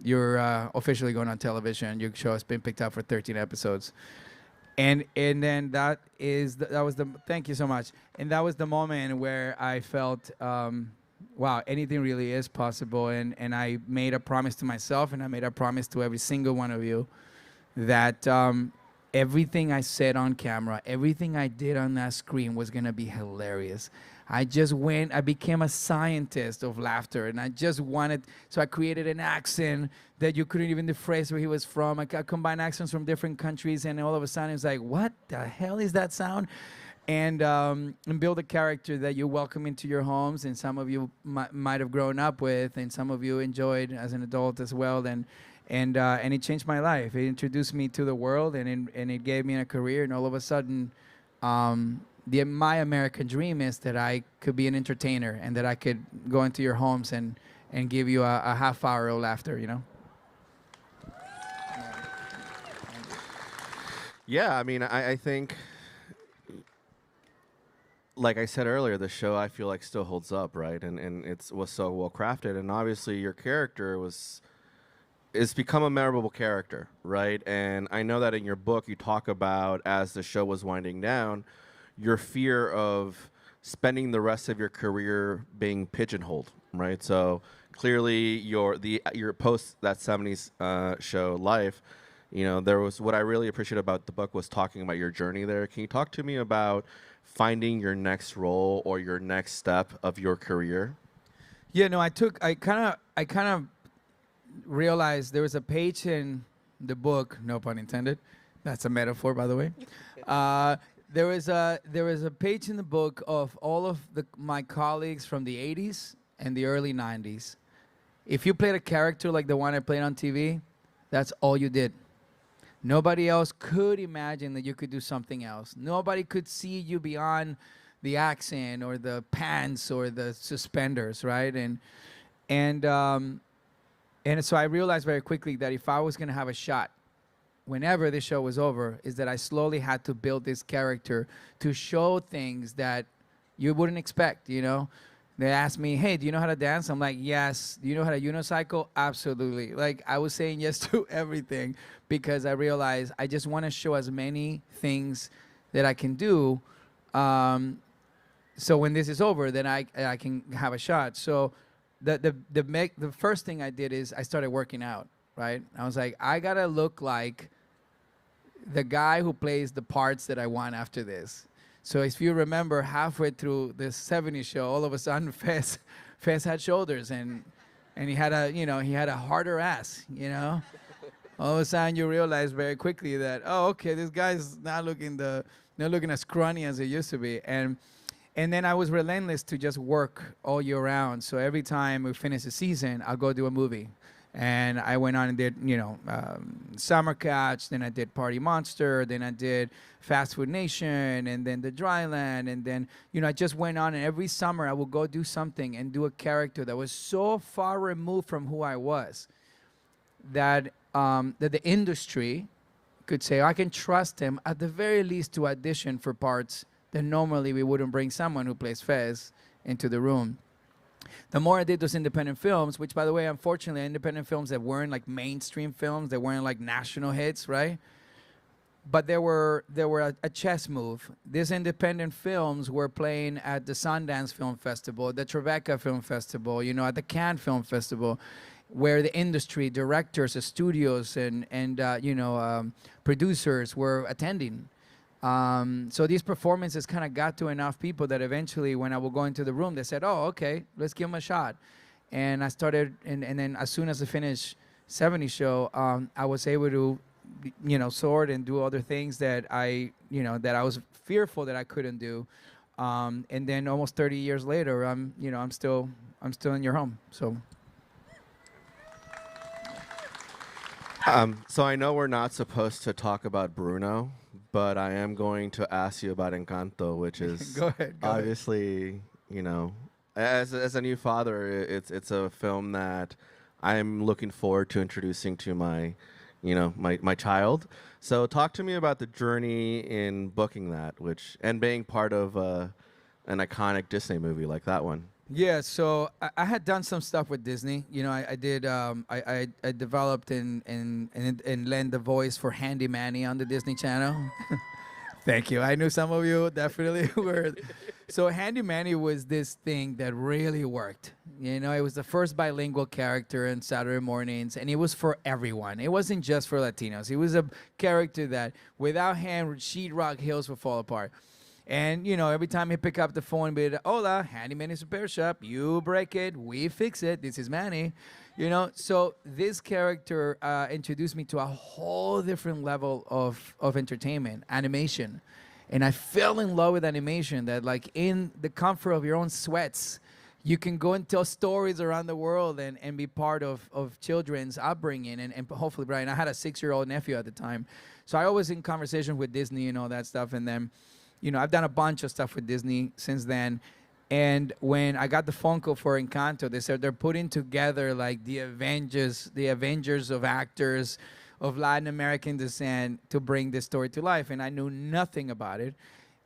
you're officially going on television. Your show has been picked up for 13 episodes. And then thank you so much. And that was the moment where I felt, wow, anything really is possible. And I made a promise to myself, and I made a promise to every single one of you that everything I said on camera, everything I did on that screen was going to be hilarious. I became a scientist of laughter, and I created an accent that you couldn't even phrase where he was from. I combined accents from different countries, and all of a sudden it's like, what the hell is that sound? And build a character that you welcome into your homes, and some of you might have grown up with, and some of you enjoyed as an adult as well. And it changed my life. It introduced me to the world, and it gave me a career, and all of a sudden, my American dream is that I could be an entertainer and that I could go into your homes and give you a half hour of laughter, you know? Yeah, I mean, I think, like I said earlier, the show I feel like still holds up, right? And was so well crafted, and obviously your character it's become a memorable character, right? And I know that in your book you talk about, as the show was winding down, your fear of spending the rest of your career being pigeonholed, right? So clearly your post that 70s show life, you know, there was, what I really appreciate about the book was talking about your journey there. Can you talk to me about finding your next role or your next step of your career? Yeah, no, I kind of realized there was a page in the book, no pun intended. That's a metaphor, by the way. There was a page in the book of all of my colleagues from the 80s and the early 90s. If you played a character like the one I played on TV, that's all you did. Nobody else could imagine that you could do something else. Nobody could see you beyond the accent or the pants or the suspenders, right? And so I realized very quickly that if I was going to have a shot, whenever the show was over, is that I slowly had to build this character to show things that you wouldn't expect, you know? They asked me, hey, do you know how to dance? I'm like, yes. Do you know how to unicycle? Absolutely. Like, I was saying yes to everything because I realized I just want to show as many things that I can do. So when this is over, then I can have a shot. So the first thing I did is I started working out, right? I was like, I got to look like the guy who plays the parts that I want after this. So if you remember, halfway through the 70s show, all of a sudden Fez had shoulders and he had a harder ass, you know. All of a sudden you realize very quickly that, oh, okay, this guy's not looking as scrawny as he used to be. And then I was relentless to just work all year round. So every time we finish the season, I'll go do a movie. And I went on and did, Summer Catch, then I did Party Monster, then I did Fast Food Nation, and then The Dryland, and then, I just went on, and every summer I would go do something and do a character that was so far removed from who I was that the industry could say, I can trust him at the very least to audition for parts that normally we wouldn't bring someone who plays Fez into the room. The more I did those independent films, which, by the way, unfortunately, independent films that weren't like mainstream films, they weren't like national hits, right? But they were a chess move. These independent films were playing at the Sundance Film Festival, the Tribeca Film Festival, at the Cannes Film Festival, where the industry, directors, studios, and producers were attending. So these performances kind of got to enough people that eventually, when I would go into the room, they said, oh, okay, let's give them a shot. And I started, and then as soon as I finished 70 show, I was able to, sort and do other things that I was fearful that I couldn't do. And then almost 30 years later, I'm still in your home, so. So I know we're not supposed to talk about Bruno, but I am going to ask you about Encanto, which is go ahead. Obviously, as a new father, it's a film that I'm looking forward to introducing to my child. So talk to me about the journey in booking that, and being part of an iconic Disney movie like that one. Yeah, so I had done some stuff with Disney. I did. I developed and lent the voice for Handy Manny on the Disney Channel. Thank you. I knew some of you definitely were. So Handy Manny was this thing that really worked. It was the first bilingual character in Saturday mornings, and it was for everyone. It wasn't just for Latinos. It was a character that, without him, Sheetrock Hills would fall apart. And, every time he pick up the phone and be like, hola, Handy Manny's repair shop. You break it, we fix it. This is Manny. So this character introduced me to a whole different level of entertainment, animation. And I fell in love with animation that, like, in the comfort of your own sweats, you can go and tell stories around the world and be part of children's upbringing. And hopefully, Brian, I had a 6-year-old nephew at the time. So I was in conversation with Disney and all that stuff. And then, I've done a bunch of stuff with Disney since then. And when I got the phone call for Encanto, they said they're putting together like the Avengers of actors of Latin American descent to bring this story to life. And I knew nothing about it.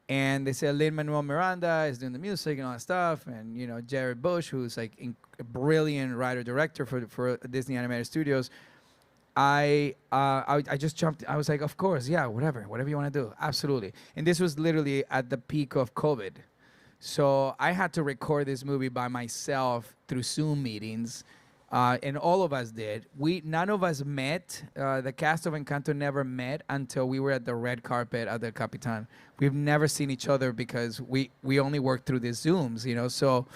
And they said Lin-Manuel Miranda is doing the music and all that stuff. And, Jared Bush, who's like a brilliant writer-director for Disney Animated Studios. I just jumped. I was like, of course, yeah, whatever you want to do. Absolutely. And this was literally at the peak of COVID. So I had to record this movie by myself through Zoom meetings, and all of us did. None of us met. The cast of Encanto never met until we were at the red carpet at the Capitan. We've never seen each other because we only worked through these Zooms, So,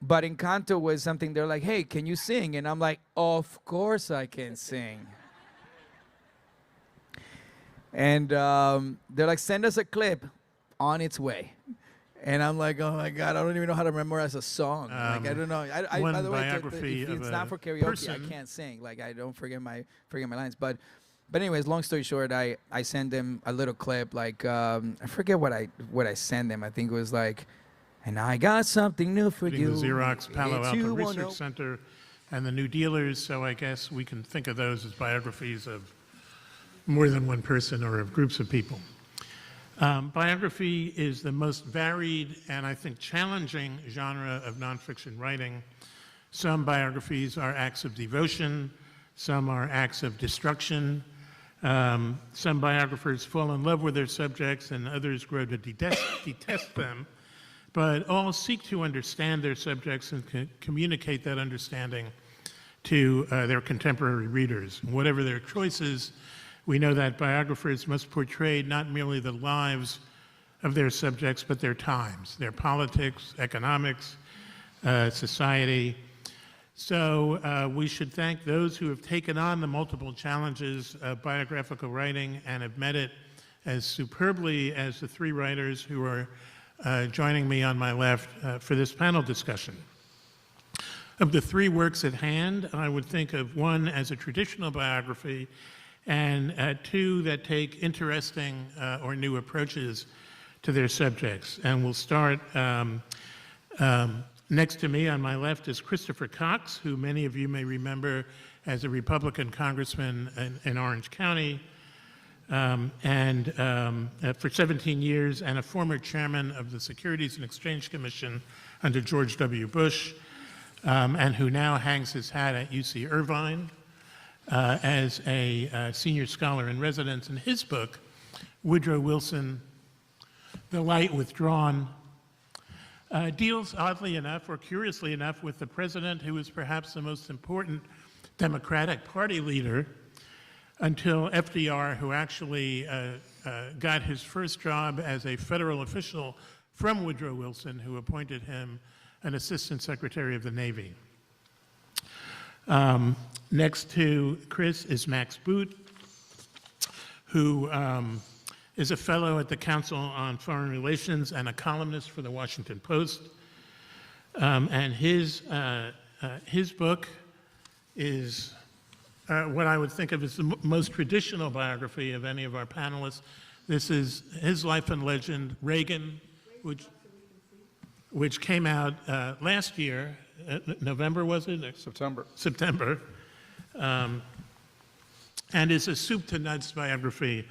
but Encanto was something they're like, hey, can you sing? And I'm like, of course I can sing. And they're like, send us a clip. On its way. And I'm like, oh my God, I don't even know how to memorize a song. I don't know. By the way, if it's not for karaoke, I can't sing. Like, I don't forget my lines. But anyways, long story short, I sent them a little clip. Like, I forget what I sent them. I think it was like, and I got something new for you. The Xerox Palo Alto Research Center and the New Dealers. So I guess we can think of those as biographies of more than one person or of groups of people. Biography is the most varied and I think challenging genre of nonfiction writing. Some biographies are acts of devotion, some are acts of destruction. Some biographers fall in love with their subjects and others grow to detest them, but all seek to understand their subjects and communicate that understanding to their contemporary readers. Whatever their choices, we know that biographers must portray not merely the lives of their subjects, but their times, their politics, economics, society. So we should thank those who have taken on the multiple challenges of biographical writing and have met it as superbly as the three writers who are joining me on my left for this panel discussion. Of the three works at hand, I would think of one as a traditional biography and two that take interesting or new approaches to their subjects. And we'll start, next to me on my left is Christopher Cox, who many of you may remember as a Republican congressman in Orange County, and for 17 years, and a former chairman of the Securities and Exchange Commission under George W. Bush, and who now hangs his hat at UC Irvine as a senior scholar in residence. In his book, Woodrow Wilson, The Light Withdrawn, deals oddly enough, or curiously enough, with the president who was perhaps the most important Democratic Party leader until FDR, who actually got his first job as a federal official from Woodrow Wilson, who appointed him an assistant secretary of the Navy. Next to Chris is Max Boot, who is a fellow at the Council on Foreign Relations and a columnist for the Washington Post. And his book is what I would think of as the most traditional biography of any of our panelists. This is his life and legend, Reagan, which came out last year. November, was it? September. September. And is a soup to nuts biography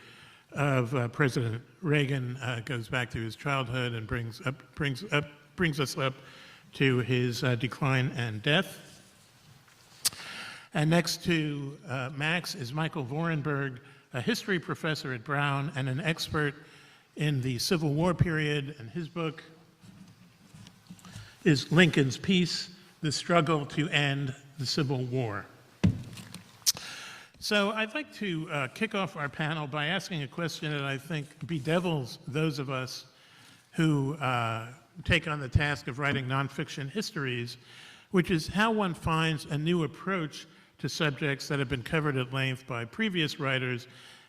of President Reagan. Goes back to his childhood and brings us up to his decline and death. And next to Max is Michael Vorenberg, a history professor at Brown and an expert in the Civil War period. And his book is Lincoln's Peace, The Struggle to End the Civil War. So I'd like to kick off our panel by asking a question that I think bedevils those of us who take on the task of writing nonfiction histories, which is how one finds a new approach to subjects that have been covered at length by previous writers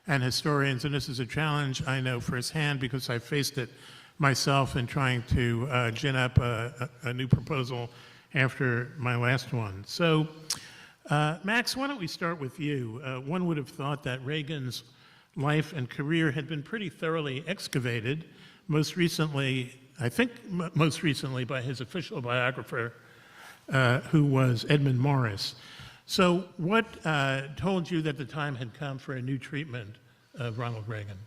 and historians. And this is a challenge I know firsthand because I faced it myself in trying to gin up a new proposal after my last one. So, Max, why don't we start with you? One would have thought that Reagan's life and career had been pretty thoroughly excavated, most recently, I think most recently by his official biographer, who was Edmund Morris. So what told you that the time had come for a new treatment of Ronald Reagan?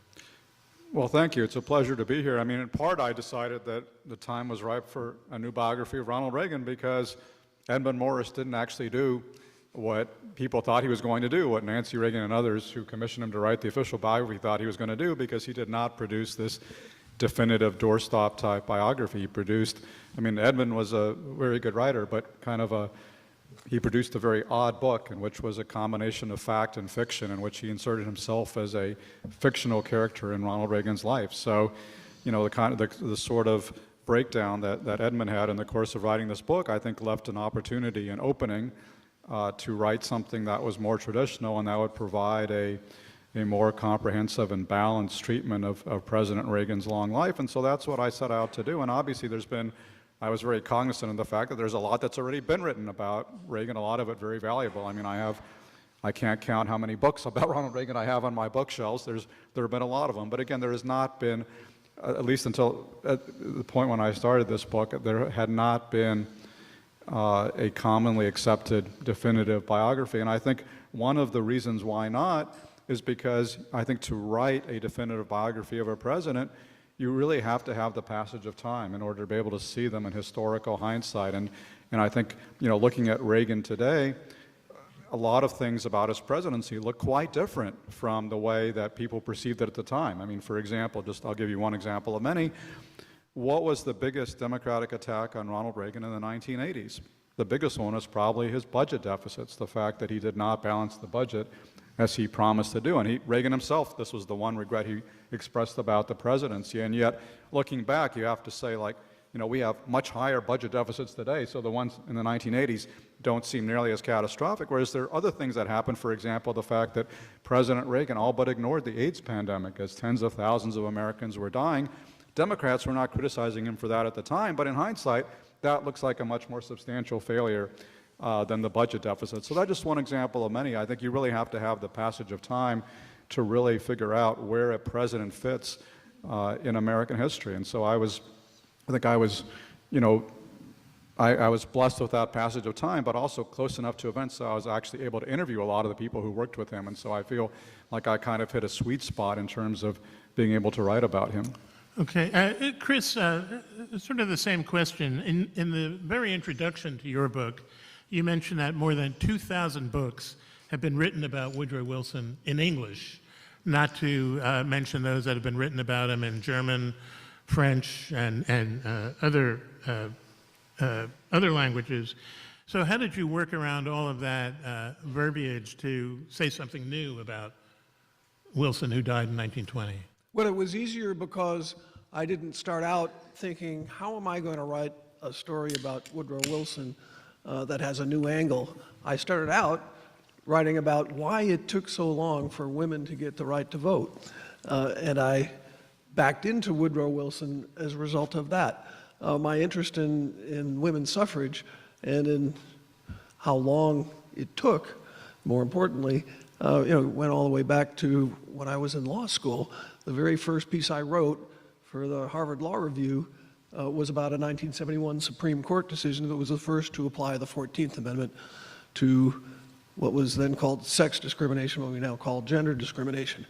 Well, thank you. It's a pleasure to be here. I mean, in part, I decided that the time was ripe for a new biography of Ronald Reagan because Edmund Morris didn't actually do what people thought he was going to do, what Nancy Reagan and others who commissioned him to write the official biography thought he was going to do, because he did not produce this definitive doorstop type biography. He produced, I mean, Edmund was a very good writer, but he produced a very odd book in which was a combination of fact and fiction, in which he inserted himself as a fictional character in Ronald Reagan's life. So, you know, the sort of breakdown that Edmund had in the course of writing this book, I think left an opportunity, an opening to write something that was more traditional and that would provide a more comprehensive and balanced treatment of President Reagan's long life. And so that's what I set out to do. And obviously I was very cognizant of the fact that there's a lot that's already been written about Reagan, a lot of it very valuable. I mean, I can't count how many books about Ronald Reagan I have on my bookshelves. There have been a lot of them. But again, there has not been, at least until at the point when I started this book, there had not been a commonly accepted definitive biography. And I think one of the reasons why not is because I think to write a definitive biography of a president, you really have to have the passage of time in order to be able to see them in historical hindsight. And I think, you know, looking at Reagan today, a lot of things about his presidency look quite different from the way that people perceived it at the time. I mean, for example, I'll give you one example of many. What was the biggest Democratic attack on Ronald Reagan in the 1980s? The biggest one was probably his budget deficits, the fact that he did not balance the budget as he promised to do. And Reagan himself, this was the one regret he expressed about the presidency. And yet, looking back, you have to say, like, you know, we have much higher budget deficits today, so the ones in the 1980s don't seem nearly as catastrophic, whereas there are other things that happened. For example, the fact that President Reagan all but ignored the AIDS pandemic as tens of thousands of Americans were dying. Democrats were not criticizing him for that at the time, but in hindsight, that looks like a much more substantial failure than the budget deficit. So that's just one example of many. I think you really have to have the passage of time to really figure out where a president fits in American history. And so I was blessed with that passage of time, but also close enough to events so I was actually able to interview a lot of the people who worked with him. And so I feel like I kind of hit a sweet spot in terms of being able to write about him. Okay, Chris, sort of the same question. In the very introduction to your book, you mentioned that more than 2,000 books have been written about Woodrow Wilson in English, not to mention those that have been written about him in German, French, and other languages. So how did you work around all of that verbiage to say something new about Wilson, who died in 1920? Well, it was easier because I didn't start out thinking, how am I going to write a story about Woodrow Wilson that has a new angle? I started out writing about why it took so long for women to get the right to vote. And I backed into Woodrow Wilson as a result of that. My interest in women's suffrage and in how long it took, more importantly, went all the way back to when I was in law school. The very first piece I wrote for the Harvard Law Review was about a 1971 Supreme Court decision that was the first to apply the 14th Amendment to what was then called sex discrimination, what we now call gender discrimination.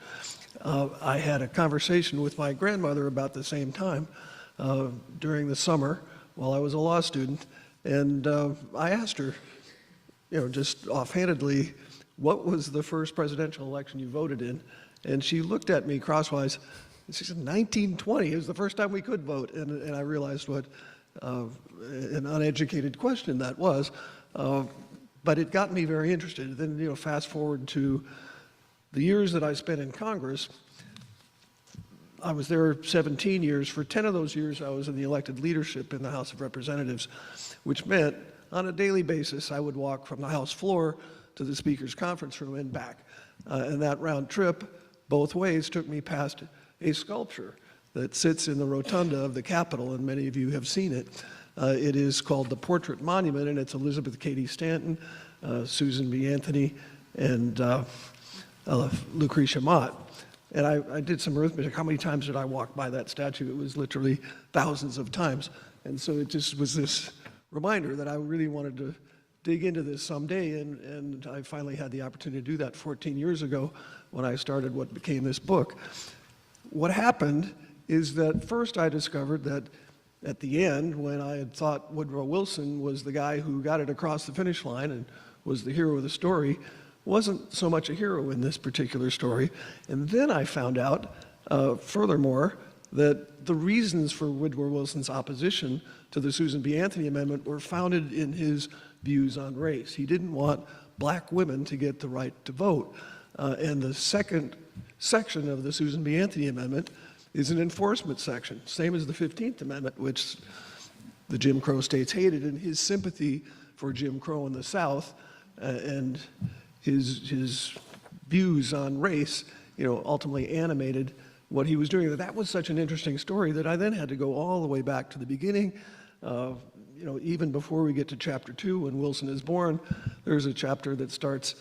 I had a conversation with my grandmother about the same time during the summer while I was a law student, and I asked her, just offhandedly, what was the first presidential election you voted in? And she looked at me crosswise, and she said, 1920 is the first time we could vote. And I realized what an uneducated question that was. But it got me very interested. Then, fast forward to the years that I spent in Congress. I was there 17 years. For 10 of those years, I was in the elected leadership in the House of Representatives, which meant on a daily basis, I would walk from the House floor to the Speaker's conference room and back. And that round trip, both ways, took me past a sculpture that sits in the rotunda of the Capitol, and many of you have seen it. It is called the Portrait Monument, and it's Elizabeth Cady Stanton, Susan B. Anthony, and Lucretia Mott. And I did some arithmetic. How many times did I walk by that statue? It was literally thousands of times. And so it just was this reminder that I really wanted to dig into this someday, and I finally had the opportunity to do that 14 years ago when I started what became this book. What happened is that first I discovered that at the end, when I had thought Woodrow Wilson was the guy who got it across the finish line and was the hero of the story, wasn't so much a hero in this particular story. And then I found out, furthermore, that the reasons for Woodrow Wilson's opposition to the Susan B. Anthony Amendment were founded in his views on race. He didn't want black women to get the right to vote. And the second section of the Susan B. Anthony Amendment is an enforcement section, same as the 15th Amendment, which the Jim Crow states hated, and his sympathy for Jim Crow in the South and his views on race, ultimately animated what he was doing. That was such an interesting story that I then had to go all the way back to the beginning. Even before we get to chapter 2, when Wilson is born, there's a chapter that starts,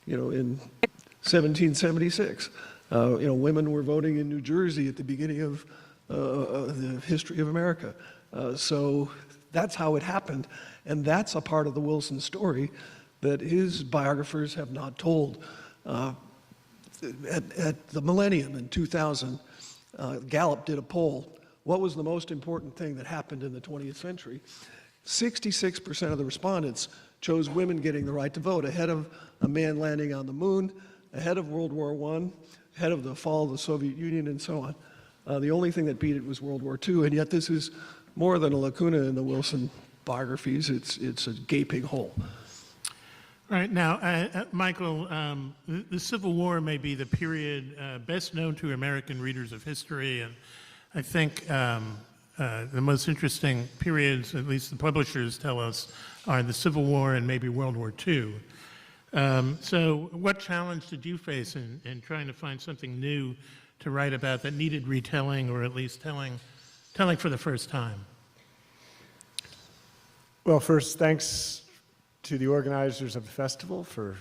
in 1776. Women were voting in New Jersey at the beginning of the history of America. So that's how it happened. And that's a part of the Wilson story that his biographers have not told. At the millennium in 2000, Gallup did a poll. What was the most important thing that happened in the 20th century? 66% of the respondents chose women getting the right to vote, ahead of a man landing on the moon, ahead of World War I, ahead of the fall of the Soviet Union, and so on. The only thing that beat it was World War II, and yet this is more than a lacuna in the Wilson biographies. It's a gaping hole. Right now, Michael, the Civil War may be the period best known to American readers of history, and I think the most interesting periods, at least the publishers tell us, are the Civil War and maybe World War II. So what challenge did you face in trying to find something new to write about that needed retelling, or at least telling for the first time? Well, first, thanks to the organizers of the festival for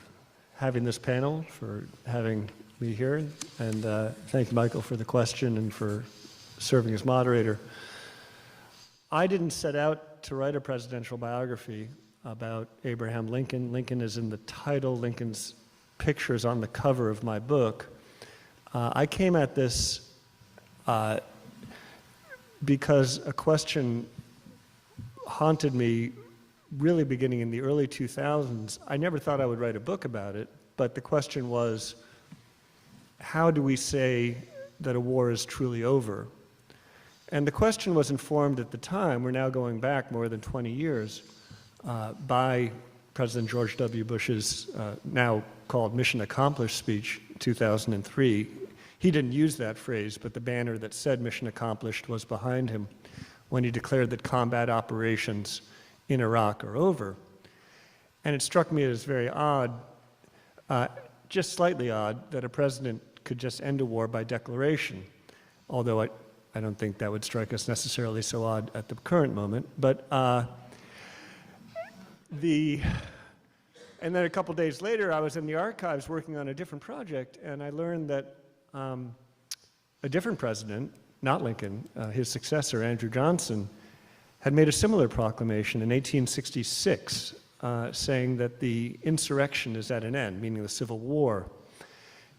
having this panel, for having me here, and thank Michael for the question and for serving as moderator. I didn't set out to write a presidential biography about Abraham Lincoln. Lincoln is in the title. Lincoln's picture is on the cover of my book. I came at this because a question haunted me really beginning in the early 2000s. I never thought I would write a book about it, but the question was, how do we say that a war is truly over? And the question was informed at the time, we're now going back more than 20 years, by President George W. Bush's now called Mission Accomplished speech, 2003. He didn't use that phrase, but the banner that said Mission Accomplished was behind him when he declared that combat operations in Iraq are over. And it struck me as very odd, just slightly odd, that a president could just end a war by declaration, although I don't think that would strike us necessarily so odd at the current moment. But and then a couple days later, I was in the archives working on a different project, and I learned that a different president, not Lincoln, his successor, Andrew Johnson, had made a similar proclamation in 1866, saying that the insurrection is at an end, meaning the Civil War.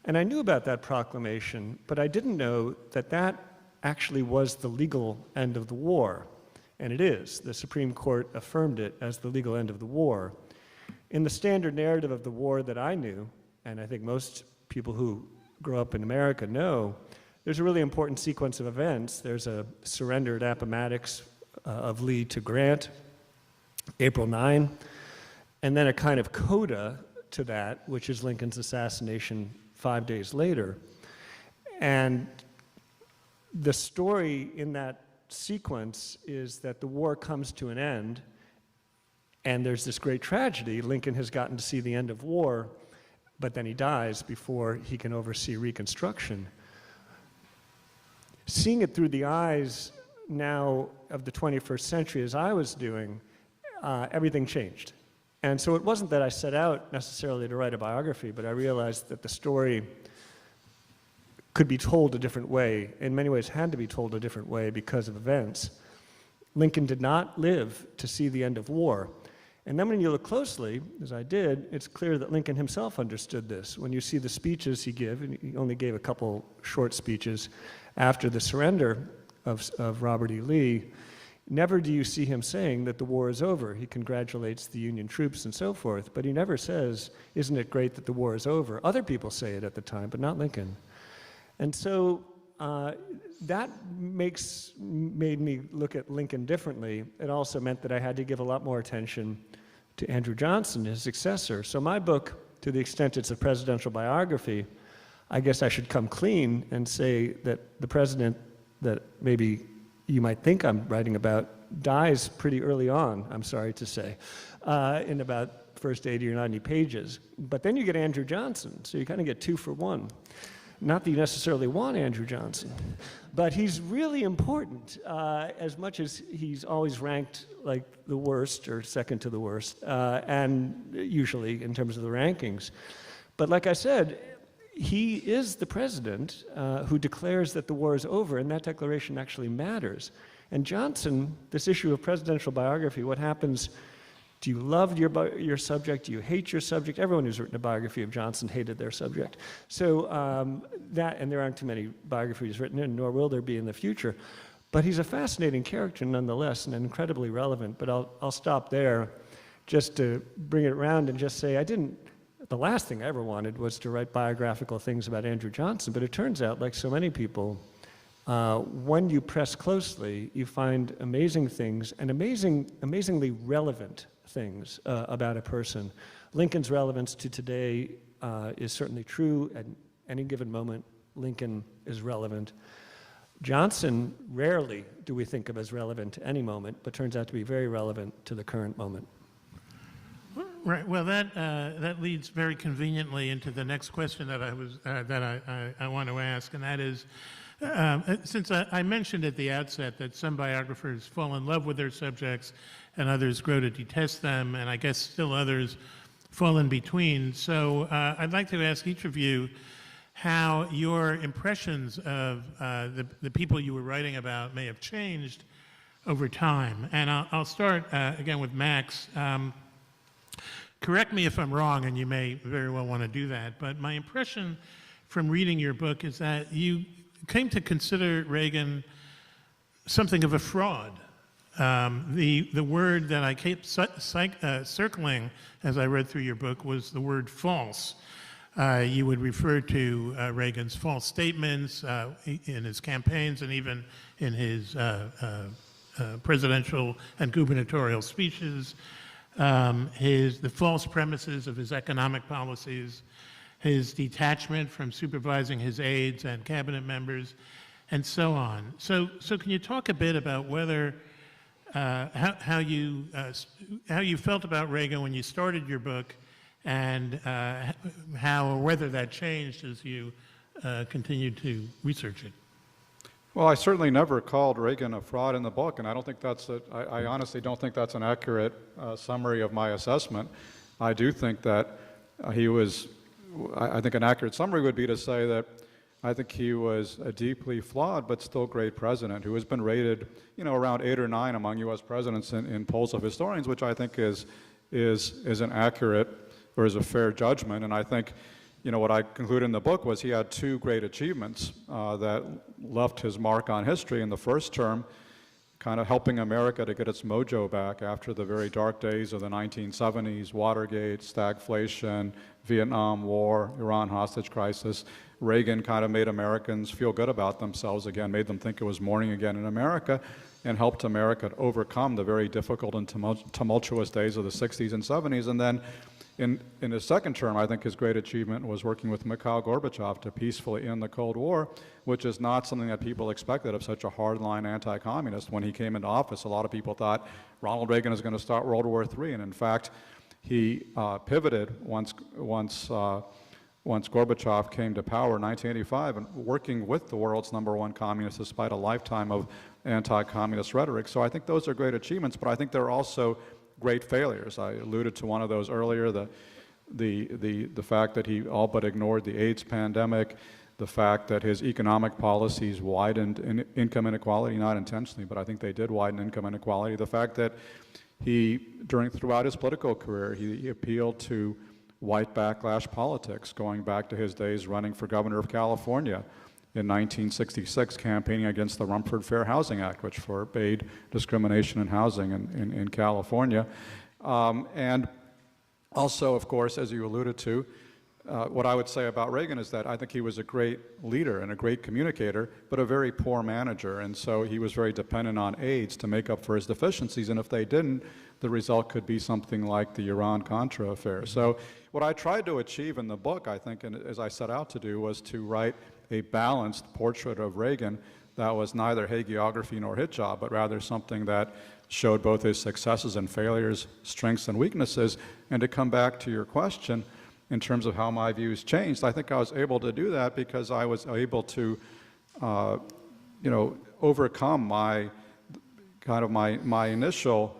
And I knew about that proclamation, but I didn't know that that actually was the legal end of the war. And it is. The Supreme Court affirmed it as the legal end of the war. In the standard narrative of the war that I knew, and I think most people who grow up in America know, there's a really important sequence of events. There's a surrender at Appomattox of Lee to Grant, April 9, and then a kind of coda to that, which is Lincoln's assassination 5 days later. And the story in that sequence is that the war comes to an end, and there's this great tragedy. Lincoln has gotten to see the end of war, but then he dies before he can oversee Reconstruction. Seeing it through the eyes now of the 21st century, as I was doing, everything changed. And so it wasn't that I set out necessarily to write a biography, but I realized that the story could be told a different way, in many ways had to be told a different way because of events. Lincoln did not live to see the end of war. And then when you look closely, as I did, it's clear that Lincoln himself understood this. When you see the speeches he gave, and he only gave a couple short speeches after the surrender of Robert E. Lee, never do you see him saying that the war is over. He congratulates the Union troops and so forth, but he never says, isn't it great that the war is over? Other people say it at the time, but not Lincoln. And so that made me look at Lincoln differently. It also meant that I had to give a lot more attention to Andrew Johnson, his successor. So my book, to the extent it's a presidential biography, I guess I should come clean and say that the president that maybe you might think I'm writing about dies pretty early on, I'm sorry to say, in about first 80 or 90 pages. But then you get Andrew Johnson, so you kind of get 2 for 1. Not that you necessarily want Andrew Johnson, but he's really important, as much as he's always ranked like the worst or second to the worst, and usually in terms of the rankings. But like I said, he is the president who declares that the war is over, and that declaration actually matters. And Johnson, this issue of presidential biography, what happens, do you love your subject? Do you hate your subject? Everyone who's written a biography of Johnson hated their subject. So and there aren't too many biographies written, and nor will there be in the future. But he's a fascinating character nonetheless, and incredibly relevant. But I'll stop there just to bring it around and just say the last thing I ever wanted was to write biographical things about Andrew Johnson, but it turns out, like so many people, when you press closely, you find amazing things and amazingly relevant things about a person. Lincoln's relevance to today is certainly true. At any given moment, Lincoln is relevant. Johnson, rarely do we think of as relevant to any moment, but turns out to be very relevant to the current moment. Right. Well, that leads very conveniently into the next question that I want to ask, and that is, since I mentioned at the outset that some biographers fall in love with their subjects and others grow to detest them, and I guess still others fall in between. So I'd like to ask each of you how your impressions of the people you were writing about may have changed over time. And I'll start again with Max. Correct me if I'm wrong, and you may very well want to do that, but my impression from reading your book is that you came to consider Reagan something of a fraud. The word that I kept circling as I read through your book was the word false. You would refer to Reagan's false statements in his campaigns and even in his presidential and gubernatorial speeches, the false premises of his economic policies, his detachment from supervising his aides and cabinet members, and so on. So can you talk a bit about whether how you felt about Reagan when you started your book, and how or whether that changed as you continued to research it? Well, I certainly never called Reagan a fraud in the book, and I don't think I honestly don't think that's an accurate summary of my assessment. I do think that he was, I think an accurate summary would be to say that I think he was a deeply flawed but still great president who has been rated, around 8 or 9 among U.S. presidents in polls of historians, which I think is an accurate or is a fair judgment. And I think, what I concluded in the book was he had 2 great achievements that left his mark on history. In the first term, kind of helping America to get its mojo back after the very dark days of the 1970s, Watergate, stagflation, Vietnam War, Iran hostage crisis. Reagan kind of made Americans feel good about themselves again, made them think it was morning again in America, and helped America to overcome the very difficult and tumultuous days of the 60s and 70s. And then in his second term, I think his great achievement was working with Mikhail Gorbachev to peacefully end the Cold War, which is not something that people expected of such a hardline anti-communist. When he came into office, a lot of people thought Ronald Reagan is going to start World War III, and in fact, he pivoted once Gorbachev came to power in 1985, and working with the world's #1 communist despite a lifetime of anti-communist rhetoric. So I think those are great achievements, but I think there are also great failures. I alluded to one of those earlier, the fact that he all but ignored the AIDS pandemic, the fact that his economic policies widened income inequality, not intentionally, but I think they did widen income inequality. The fact that throughout his political career, he appealed to white backlash politics, going back to his days running for governor of California in 1966, campaigning against the Rumford Fair Housing Act, which forbade discrimination in housing in California. And also, of course, as you alluded to, what I would say about Reagan is that I think he was a great leader and a great communicator, but a very poor manager. And so he was very dependent on aides to make up for his deficiencies. And if they didn't, the result could be something like the Iran-Contra affair. So what I tried to achieve in the book, I think, and as I set out to do, was to write a balanced portrait of Reagan that was neither hagiography nor hit job, but rather something that showed both his successes and failures, strengths and weaknesses. And to come back to your question, in terms of how my views changed, I think I was able to do that because I was able to, overcome my initial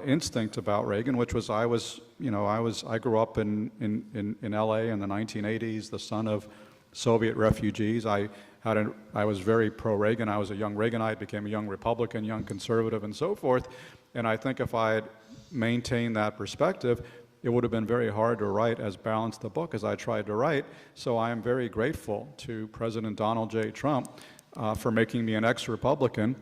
instinct about Reagan, which was I grew up in LA in the 1980s, the son of Soviet refugees. I was very pro-Reagan. I was a young Reaganite, became a young Republican, young conservative, and so forth. And I think if I had maintained that perspective, it would have been very hard to write as balanced a book as I tried to write. So I am very grateful to President Donald J. Trump for making me an ex-Republican.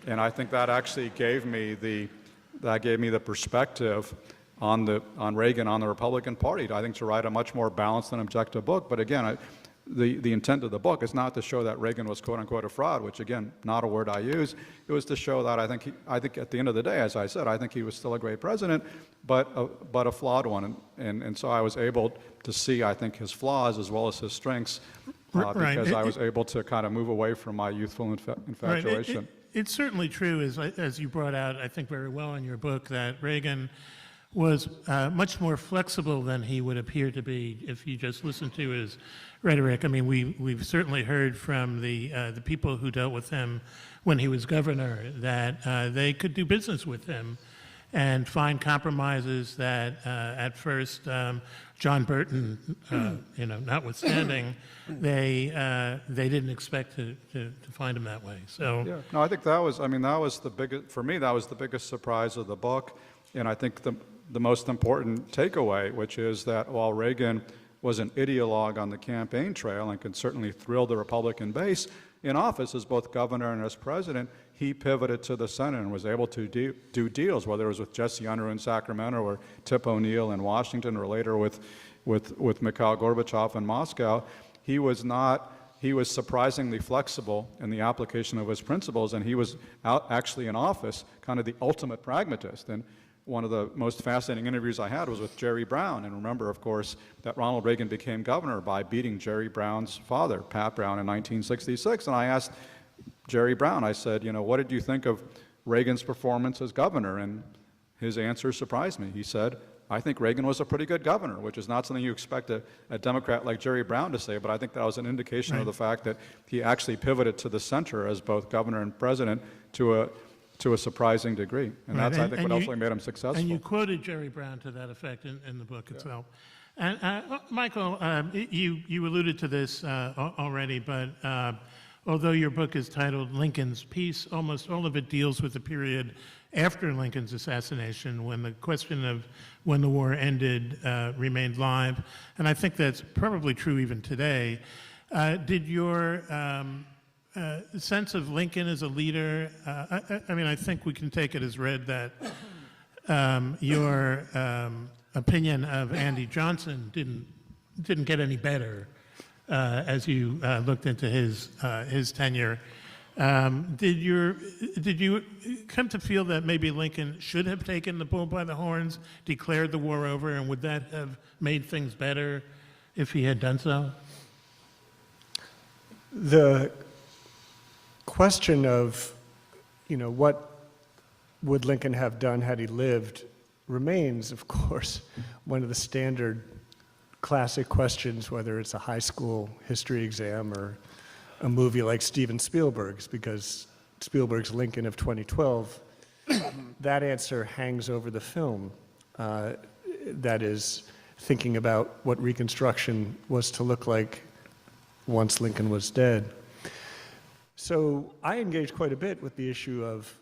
And I think that actually gave me the perspective on Reagan, on the Republican Party, I think, to write a much more balanced and objective book. But again, the intent of the book is not to show that Reagan was quote unquote a fraud, which again, not a word I use. It was to show that I think at the end of the day, as I said, I think he was still a great president, but a flawed one. And so I was able to see, I think, his flaws as well as his strengths because I was able to kind of move away from my youthful infatuation. Right. It's certainly true, as you brought out, I think, very well in your book, that Reagan was much more flexible than he would appear to be if you just listen to his rhetoric. I mean, we've certainly heard from the people who dealt with him when he was governor that they could do business with him and find compromises that at first John Burton, notwithstanding, they didn't expect to find him that way. So yeah, no, I think that was the biggest, for me, that was the biggest surprise of the book, and I think the most important takeaway, which is that while Reagan was an ideologue on the campaign trail and could certainly thrill the Republican base, in office as both governor and as president, he pivoted to the Senate and was able to do deals, whether it was with Jesse Unruh in Sacramento or Tip O'Neill in Washington or later with Mikhail Gorbachev in Moscow. He was surprisingly flexible in the application of his principles, and he was actually in office kind of the ultimate pragmatist. And one of the most fascinating interviews I had was with Jerry Brown. And remember, of course, that Ronald Reagan became governor by beating Jerry Brown's father, Pat Brown, in 1966. And I asked Jerry Brown, I said, what did you think of Reagan's performance as governor? And his answer surprised me. He said, I think Reagan was a pretty good governor, which is not something you expect a Democrat like Jerry Brown to say, but I think that was an indication of the fact that he actually pivoted to the center as both governor and president to a surprising degree. And that's, I think, what ultimately made him successful. And you quoted Jerry Brown to that effect in the book itself. And Michael, you alluded to this already, but although your book is titled Lincoln's Peace, almost all of it deals with the period after Lincoln's assassination, when the question of when the war ended remained live. And I think that's probably true even today. Did your sense of Lincoln as a leader, I think we can take it as read that your opinion of Andy Johnson didn't get any better as you looked into his tenure. Did you come to feel that maybe Lincoln should have taken the bull by the horns, declared the war over, and would that have made things better if he had done so? The question of, what would Lincoln have done had he lived remains, of course, one of the standard classic questions, whether it's a high school history exam or a movie like Steven Spielberg's, because Spielberg's Lincoln of 2012, that answer hangs over the film. That is, thinking about what Reconstruction was to look like once Lincoln was dead. So I engaged quite a bit with the issue of,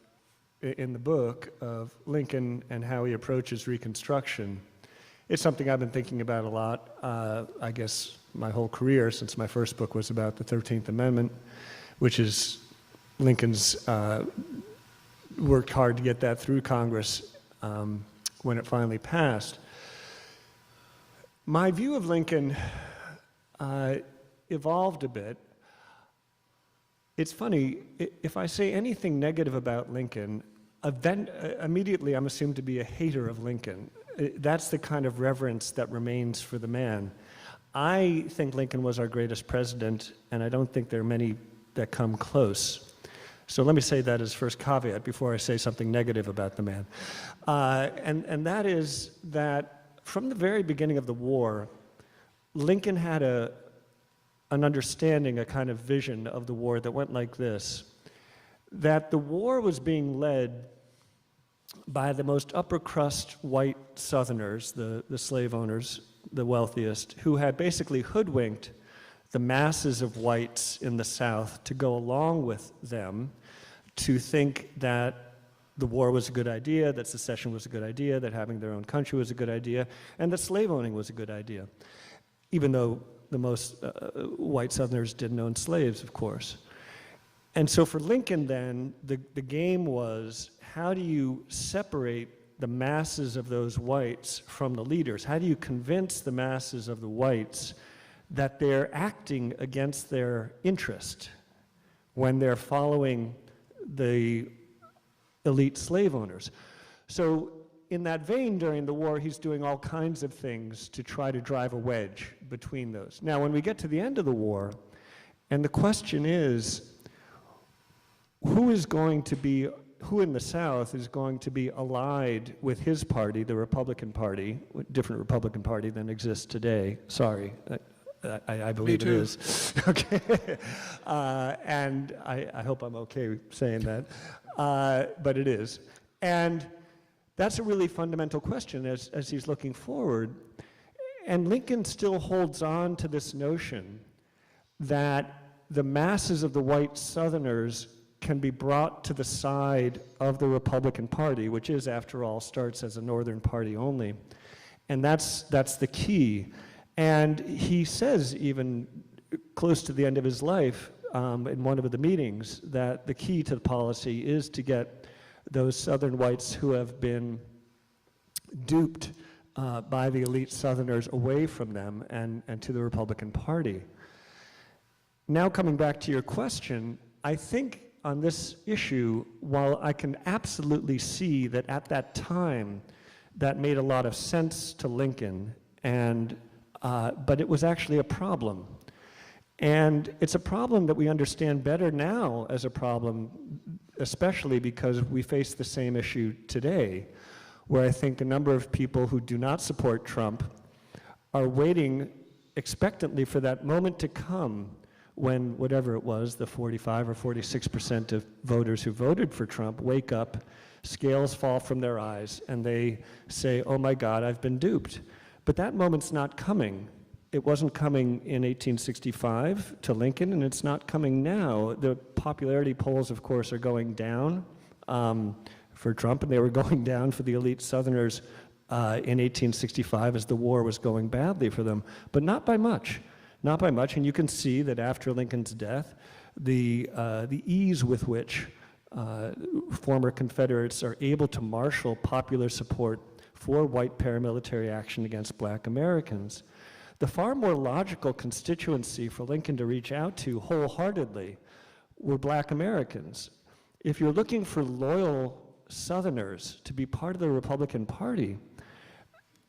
in the book, of Lincoln and how he approaches Reconstruction. It's something I've been thinking about a lot, I guess, my whole career, since my first book was about the 13th Amendment, which is Lincoln's worked hard to get that through Congress when it finally passed. My view of Lincoln evolved a bit. It's funny, if I say anything negative about Lincoln, then immediately I'm assumed to be a hater of Lincoln. That's the kind of reverence that remains for the man. I think Lincoln was our greatest president, and I don't think there are many that come close. So let me say that as first caveat before I say something negative about the man. And that is that from the very beginning of the war, Lincoln had an understanding, a kind of vision of the war that went like this, that the war was being led by the most upper crust white Southerners, the slave owners, the wealthiest, who had basically hoodwinked the masses of whites in the South to go along with them, to think that the war was a good idea, that secession was a good idea, that having their own country was a good idea, and that slave owning was a good idea, even though the most white Southerners didn't own slaves, of course. And so for Lincoln then, the game was, how do you separate the masses of those whites from the leaders? How do you convince the masses of the whites that they're acting against their interest when they're following the elite slave owners? So in that vein, during the war, he's doing all kinds of things to try to drive a wedge between those. Now, when we get to the end of the war, and the question is, who in the South is going to be allied with his party, the Republican Party, a different Republican Party than exists today? Sorry, I believe it is. Okay, and I hope I'm okay saying that, but it is. And that's a really fundamental question as he's looking forward. And Lincoln still holds on to this notion that the masses of the white Southerners can be brought to the side of the Republican Party, which is, after all, starts as a Northern party only. And that's the key. And he says, even close to the end of his life, in one of the meetings, that the key to the policy is to get those Southern whites who have been duped by the elite Southerners away from them and to the Republican Party. Now coming back to your question, I think on this issue, while I can absolutely see that at that time that made a lot of sense to Lincoln, but it was actually a problem. And it's a problem that we understand better now as a problem, especially because we face the same issue today, where I think a number of people who do not support Trump are waiting expectantly for that moment to come when, whatever it was, the 45 or 46% of voters who voted for Trump wake up, scales fall from their eyes, and they say, oh my God, I've been duped. But that moment's not coming. It wasn't coming in 1865 to Lincoln, and it's not coming now. The popularity polls, of course, are going down for Trump, and they were going down for the elite Southerners in 1865 as the war was going badly for them, but not by much. Not by much, and you can see that after Lincoln's death, the ease with which former Confederates are able to marshal popular support for white paramilitary action against black Americans. The far more logical constituency for Lincoln to reach out to wholeheartedly were black Americans. If you're looking for loyal Southerners to be part of the Republican Party,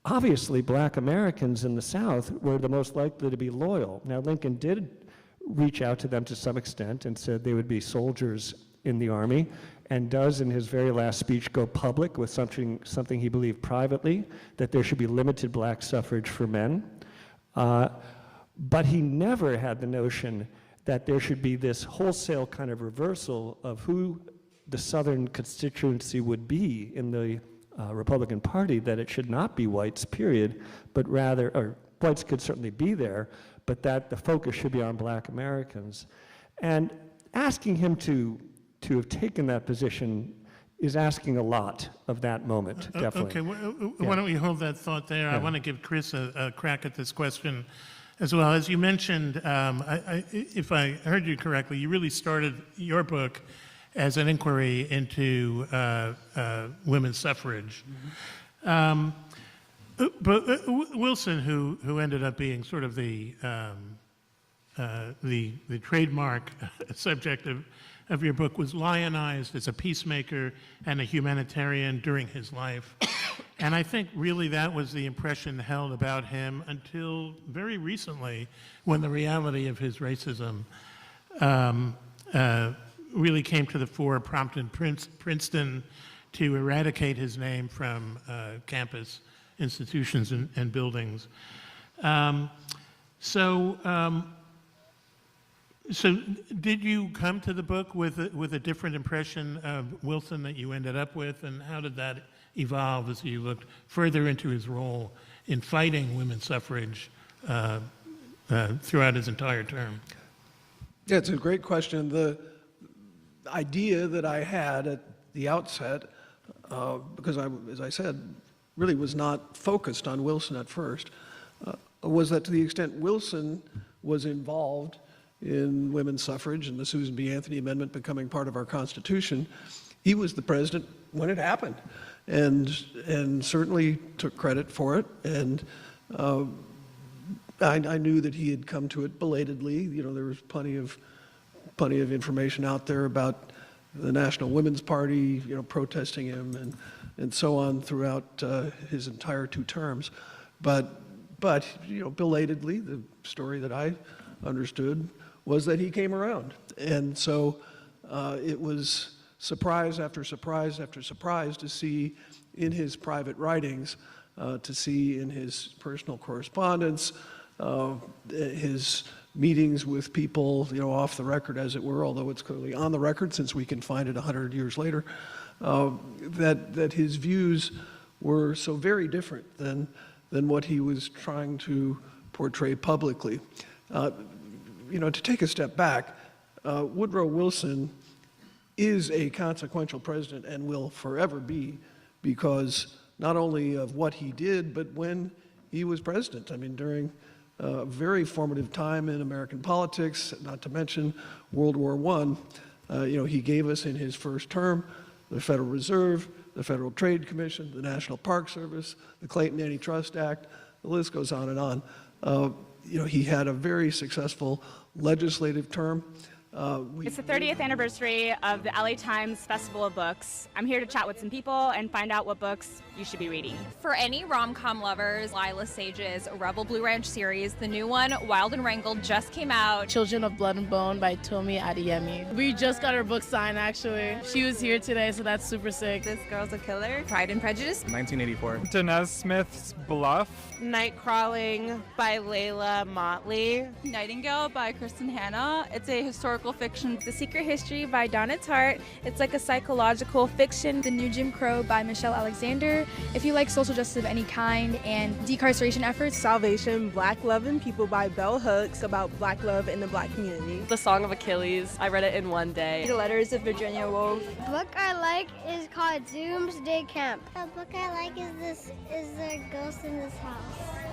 obviously black Americans in the South were the most likely to be loyal. Now, Lincoln did reach out to them to some extent and said they would be soldiers in the Army, and does in his very last speech go public with something he believed privately, that there should be limited black suffrage for men. But he never had the notion that there should be this wholesale kind of reversal of who the Southern constituency would be in the Republican Party, that it should not be whites, period, but rather, or whites could certainly be there, but that the focus should be on Black Americans. And asking him to have taken that position is asking a lot of that moment, definitely. Okay, why don't we hold that thought there? I want to give Chris a crack at this question as well. As you mentioned, if I heard you correctly, you really started your book as an inquiry into women's suffrage. But Wilson, who ended up being sort of the trademark subject of your book, was lionized as a peacemaker and a humanitarian during his life. And I think really that was the impression held about him until very recently, when the reality of his racism really came to the fore, prompted Princeton to eradicate his name from campus institutions and buildings. So did you come to the book with a different impression of Wilson that you ended up with, and how did that evolve as you looked further into his role in fighting women's suffrage throughout his entire term? Yeah, it's a great question. The idea that I had at the outset, because as I said, really was not focused on Wilson at first, was that to the extent Wilson was involved in women's suffrage and the Susan B. Anthony Amendment becoming part of our Constitution, he was the president when it happened, and certainly took credit for it. And I knew that he had come to it belatedly. You know, there was plenty of information out there about the National Women's Party, you know, protesting him and so on throughout his entire 2 terms. But you know, belatedly, the story that I understood was that he came around. And so it was surprise after surprise after surprise to see in his private writings, to see in his personal correspondence, his meetings with people, you know, off the record, as it were, although it's clearly on the record since we can find it 100 years later, that his views were so very different than what he was trying to portray publicly. You know, to take a step back, Woodrow Wilson is a consequential president and will forever be, because not only of what he did, but when he was president. I mean, during a very formative time in American politics, not to mention World War I, you know, he gave us in his first term the Federal Reserve, the Federal Trade Commission, the National Park Service, the Clayton Antitrust Act, the list goes on and on. You know, he had a very successful legislative term. It's the 30th anniversary of the LA Times Festival of Books. I'm here to chat with some people and find out what books you should be reading. For any rom-com lovers, Lila Sage's Rebel Blue Ranch series, the new one, Wild and Wrangled, just came out. Children of Blood and Bone by Tomi Adeyemi. We just got her book signed, actually. She was here today, so that's super sick. This Girl's a Killer. Pride and Prejudice. 1984. Danez Smith's Bluff. Night Crawling by Layla Motley. Nightingale by Kristen Hanna. It's a historical fiction. The Secret History by Donna Tartt. It's like a psychological fiction. The New Jim Crow by Michelle Alexander. If you like social justice of any kind and decarceration efforts. Salvation, Black Love and People by Bell Hooks, about Black love in the Black community. The Song of Achilles. I read it in one day. The Letters of Virginia Woolf. The book I like is called Doomsday Camp. The book I like is The Ghost in This House.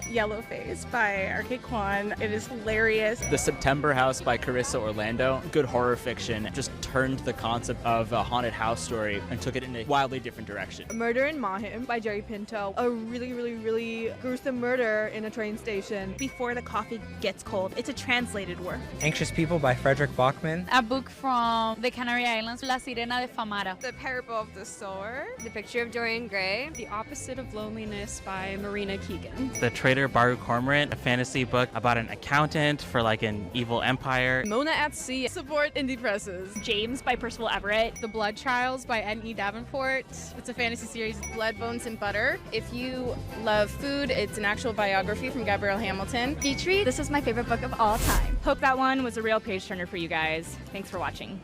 Yellowface by R.K. Kwan. It is hilarious. The September House by Carissa Orlando. Good horror fiction. Just turned the concept of a haunted house story and took it in a wildly different direction. Murder in Mahim by Jerry Pinto. A really, really, really gruesome murder in a train station. Before the Coffee Gets Cold. It's a translated work. Anxious People by Frederick Bachman. A book from the Canary Islands, La Sirena de Famara. The Parable of the Sword. The Picture of Dorian Gray. The Opposite of Loneliness by Marina Keegan. The Traitor Baru Cormorant, a fantasy book about an accountant for like an evil empire. Mona at Sea. Support indie presses. James by Percival Everett. The Blood Trials by N.E. Davenport. It's a fantasy series. Blood, Bones, and Butter. If you love food, it's an actual biography from Gabrielle Hamilton. Beach Read. This is my favorite book of all time. Hope that one was a real page turner for you guys. Thanks for watching.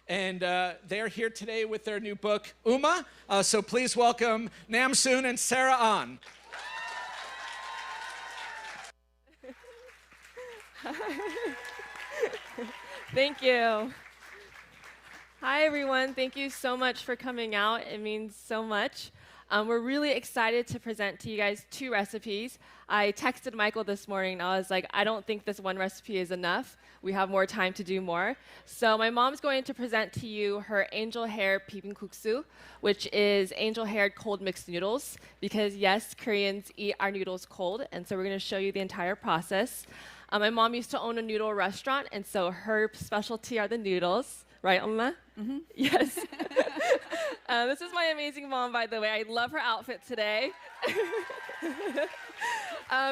And they're here today with their new book, Uma. So please welcome Nam Soon and Sarah An. Thank you. Hi, everyone. Thank you so much for coming out. It means so much. We're really excited to present to you guys 2 recipes. I texted Michael this morning, and I was like, I don't think this one recipe is enough. We have more time to do more. So my mom's going to present to you her angel hair bibimbap, which is angel haired cold mixed noodles, because yes, Koreans eat our noodles cold, and so we're going to show you the entire process. My mom used to own a noodle restaurant, and so her specialty are the noodles. Right, Oma? Mm-hmm. Yes. This is my amazing mom, by the way. I love her outfit today.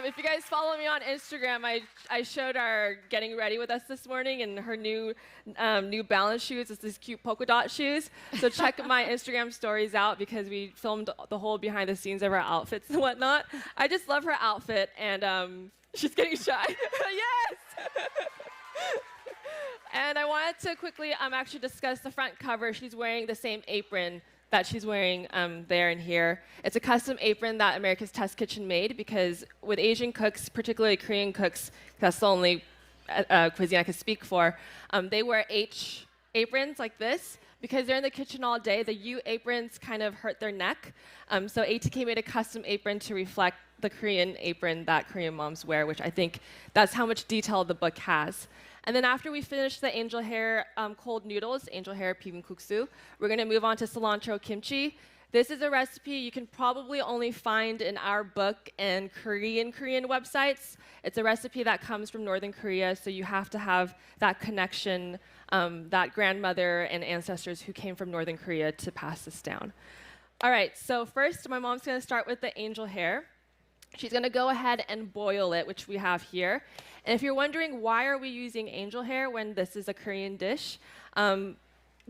If you guys follow me on Instagram, I showed our getting ready with us this morning, and her New Balance shoes is these cute polka dot shoes. So check my Instagram stories out because we filmed the whole behind the scenes of our outfits and whatnot. I just love her outfit, and she's getting shy. Yes! And I wanted to quickly actually discuss the front cover. She's wearing the same apron that she's wearing there and here. It's a custom apron that America's Test Kitchen made because with Asian cooks, particularly Korean cooks, that's the only cuisine I can speak for, they wear H aprons like this because they're in the kitchen all day. The U aprons kind of hurt their neck. So ATK made a custom apron to reflect the Korean apron that Korean moms wear, which I think that's how much detail the book has. And then after we finish the angel hair cold noodles, angel hair bibimbap, we're going to move on to cilantro kimchi. This is a recipe you can probably only find in our book and Korean websites. It's a recipe that comes from Northern Korea, so you have to have that connection, that grandmother and ancestors who came from Northern Korea to pass this down. All right, so first my mom's going to start with the angel hair. She's going to go ahead and boil it, which we have here. And if you're wondering why are we using angel hair when this is a Korean dish, the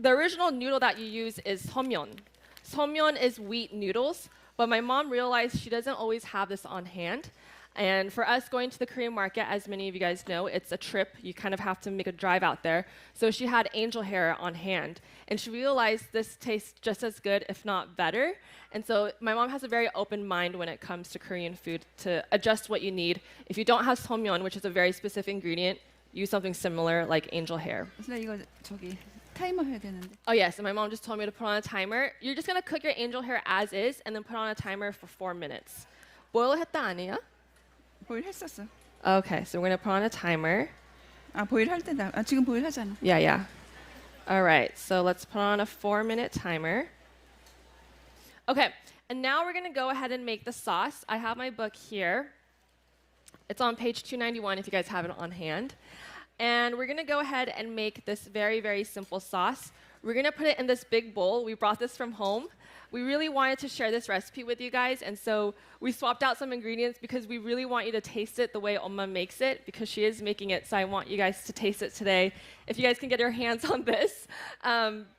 original noodle that you use is somyeon. Somyeon is wheat noodles, but my mom realized she doesn't always have this on hand. And for us going to the Korean market, as many of you guys know, it's a trip. You kind of have to make a drive out there. So she had angel hair on hand. And she realized this tastes just as good, if not better. And so my mom has a very open mind when it comes to Korean food to adjust what you need. If you don't have somyeon, which is a very specific ingredient, use something similar like angel hair. Oh yes, and my mom just told me to put on a timer. You're just gonna cook your angel hair as is and then put on a timer for 4 minutes. 보일 했다 아니야? 보일 했었어. Okay, so we're gonna put on a timer. 보일 할 때다. 지금 보일 하잖아. Yeah. All right, so let's put on a 4-minute timer. Okay, and now we're gonna go ahead and make the sauce. I have my book here. It's on page 291 if you guys have it on hand. And we're gonna go ahead and make this very, very simple sauce. We're gonna put it in this big bowl. We brought this from home. We really wanted to share this recipe with you guys, and so we swapped out some ingredients because we really want you to taste it the way Oma makes it, because she is making it, so I want you guys to taste it today. If you guys can get your hands on this,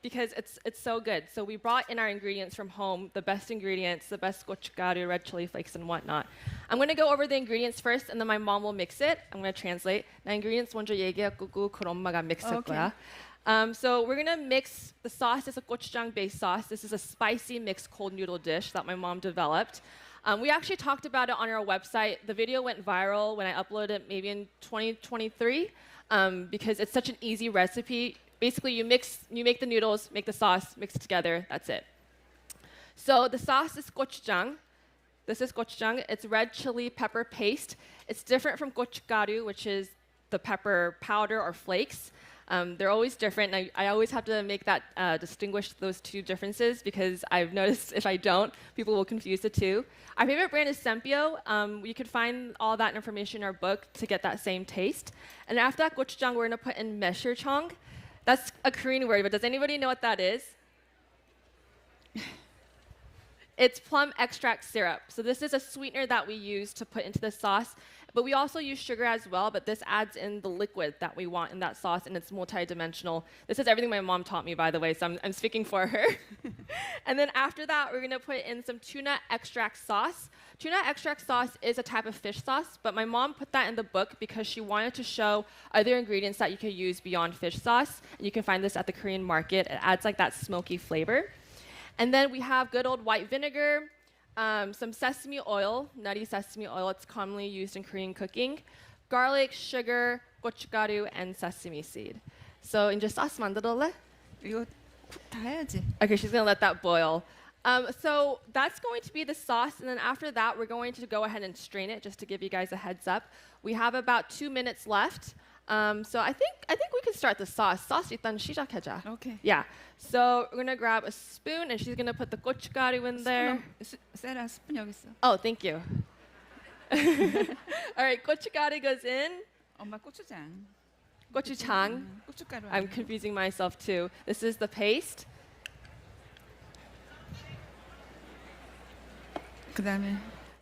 because it's so good. So we brought in our ingredients from home, the best ingredients, the best gochugaru, red chili flakes, and whatnot. I'm going to go over the ingredients first, and then my mom will mix it. I'm going to translate. 나 ingredients 먼저 얘기하고 그럼 엄마가 mix할 거야. So we're gonna mix the sauce. It's a gochujang-based sauce. This is a spicy mixed cold noodle dish that my mom developed. We actually talked about it on our website. The video went viral when I uploaded it maybe in 2023 because it's such an easy recipe. Basically, you make the noodles, make the sauce, mix it together. That's it. So the sauce is gochujang. This is gochujang. It's red chili pepper paste. It's different from gochugaru, which is the pepper powder or flakes. They're always different, and I always have to make that distinguish those two differences because I've noticed if I don't, people will confuse the two. Our favorite brand is Sempio. You can find all that information in our book to get that same taste. And after that gochujang, we're going to put in mesirchong. That's a Korean word, but does anybody know what that is? It's plum extract syrup. So this is a sweetener that we use to put into the sauce. But we also use sugar as well, but this adds in the liquid that we want in that sauce, and it's multi-dimensional. This is everything my mom taught me, by the way, so I'm speaking for her. And then after that, we're going to put in some tuna extract sauce. Tuna extract sauce is a type of fish sauce, but my mom put that in the book because she wanted to show other ingredients that you could use beyond fish sauce. And you can find this at the Korean market. It adds like that smoky flavor. And then we have good old white vinegar, some sesame oil, nutty sesame oil. It's commonly used in Korean cooking. Garlic, sugar, 고춧가루, and sesame seed. So 이제 소스 만들어래? 이거 다 해야지. Okay, she's gonna let that boil. So that's going to be the sauce, and then after that, we're going to go ahead and strain it, just to give you guys a heads up. We have about 2 minutes left. So I think we can start the sauce. sauce 일단 시작하자. Okay. Yeah. So we're gonna grab a spoon, and she's gonna put the 고춧가루 in there. 세라 스푼 여기 있어. Oh, thank you. All right, 고춧가루 goes in. 엄마 고추장. 고추장. 고춧가루. I'm confusing myself too. This is the paste. 그다음에.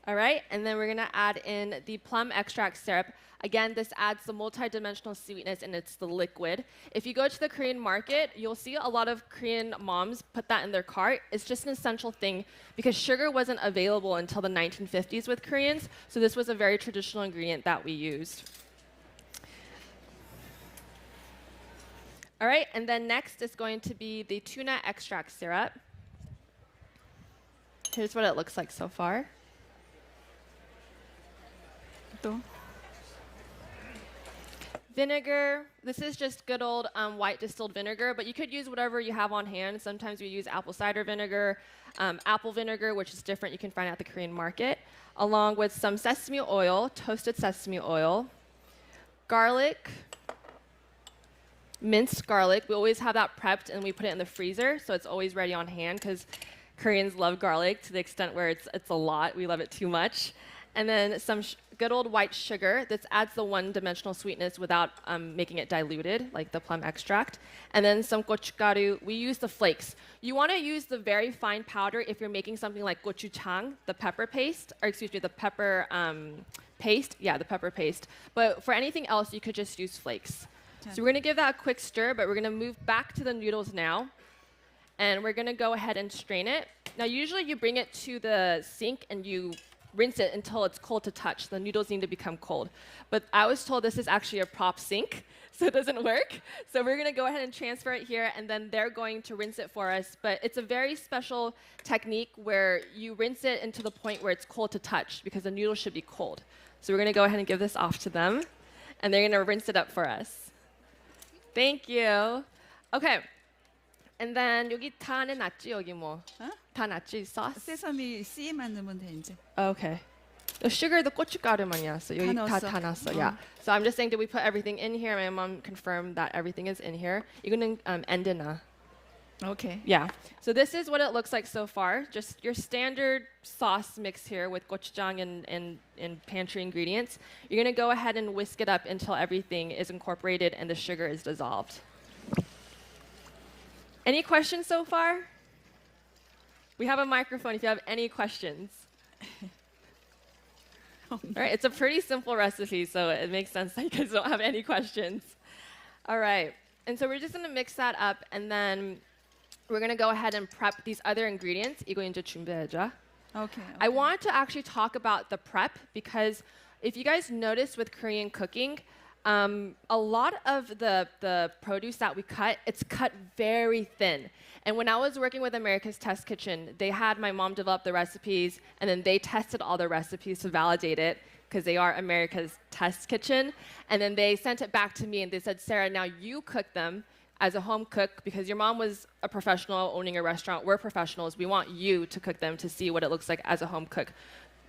All right, and then we're gonna add in the plum extract syrup. Again, this adds the multi-dimensional sweetness, and it's the liquid. If you go to the Korean market, you'll see a lot of Korean moms put that in their cart. It's just an essential thing because sugar wasn't available until the 1950s with Koreans, so this was a very traditional ingredient that we used. All right, and then next is going to be the tuna extract syrup. Here's what it looks like so far. 또. Vinegar. This is just good old white distilled vinegar, but you could use whatever you have on hand. Sometimes we use apple cider vinegar, apple vinegar, which is different. You can find at the Korean market, along with some sesame oil, toasted sesame oil, garlic, minced garlic. We always have that prepped, and we put it in the freezer, so it's always ready on hand because Koreans love garlic to the extent where it's a lot. We love it too much. And then some good old white sugar. This adds the one-dimensional sweetness without making it diluted, like the plum extract. And then some gochugaru. We use the flakes. You want to use the very fine powder if you're making something like gochujang, the pepper paste, or excuse me, the pepper paste. Yeah, the pepper paste. But for anything else, you could just use flakes. So we're going to give that a quick stir, but we're going to move back to the noodles now. And we're going to go ahead and strain it. Now, usually you bring it to the sink and you rinse it until it's cold to touch. The noodles need to become cold. But I was told this is actually a prop sink, so it doesn't work. So we're going to go ahead and transfer it here, and then they're going to rinse it for us. But it's a very special technique where you rinse it into the point where it's cold to touch because the noodles should be cold. So we're going to go ahead and give this off to them, and they're going to rinse it up for us. Thank you. Okay. And then 여기 다는 낫지 여기 뭐? 다 낫지 sauce? 세사미 씨만 넣으면 돼 이제. Okay. The sugar, the 고춧가루만이야. So 여기 다 넣었어. Yeah. So I'm just saying, did we put everything in here? My mom confirmed that everything is in here. 이거는 엔드나. Okay. Yeah. So this is what it looks like so far. Just your standard sauce mix here with gochujang and pantry ingredients. You're gonna go ahead and whisk it up until everything is incorporated and the sugar is dissolved. Any questions so far? We have a microphone if you have any questions. All right, it's a pretty simple recipe, so it makes sense that you guys don't have any questions. All right, and so we're just gonna mix that up, and then we're gonna go ahead and prep these other ingredients. 이거 이제 준비해줘. Okay. I want to actually talk about the prep because if you guys notice with Korean cooking, a lot of the produce that we cut, it's cut very thin. And when I was working with America's Test Kitchen, they had my mom develop the recipes, and then they tested all the recipes to validate it because they are America's Test Kitchen. And then they sent it back to me, and they said, Sarah, now you cook them as a home cook because your mom was a professional owning a restaurant. We're professionals. We want you to cook them to see what it looks like as a home cook,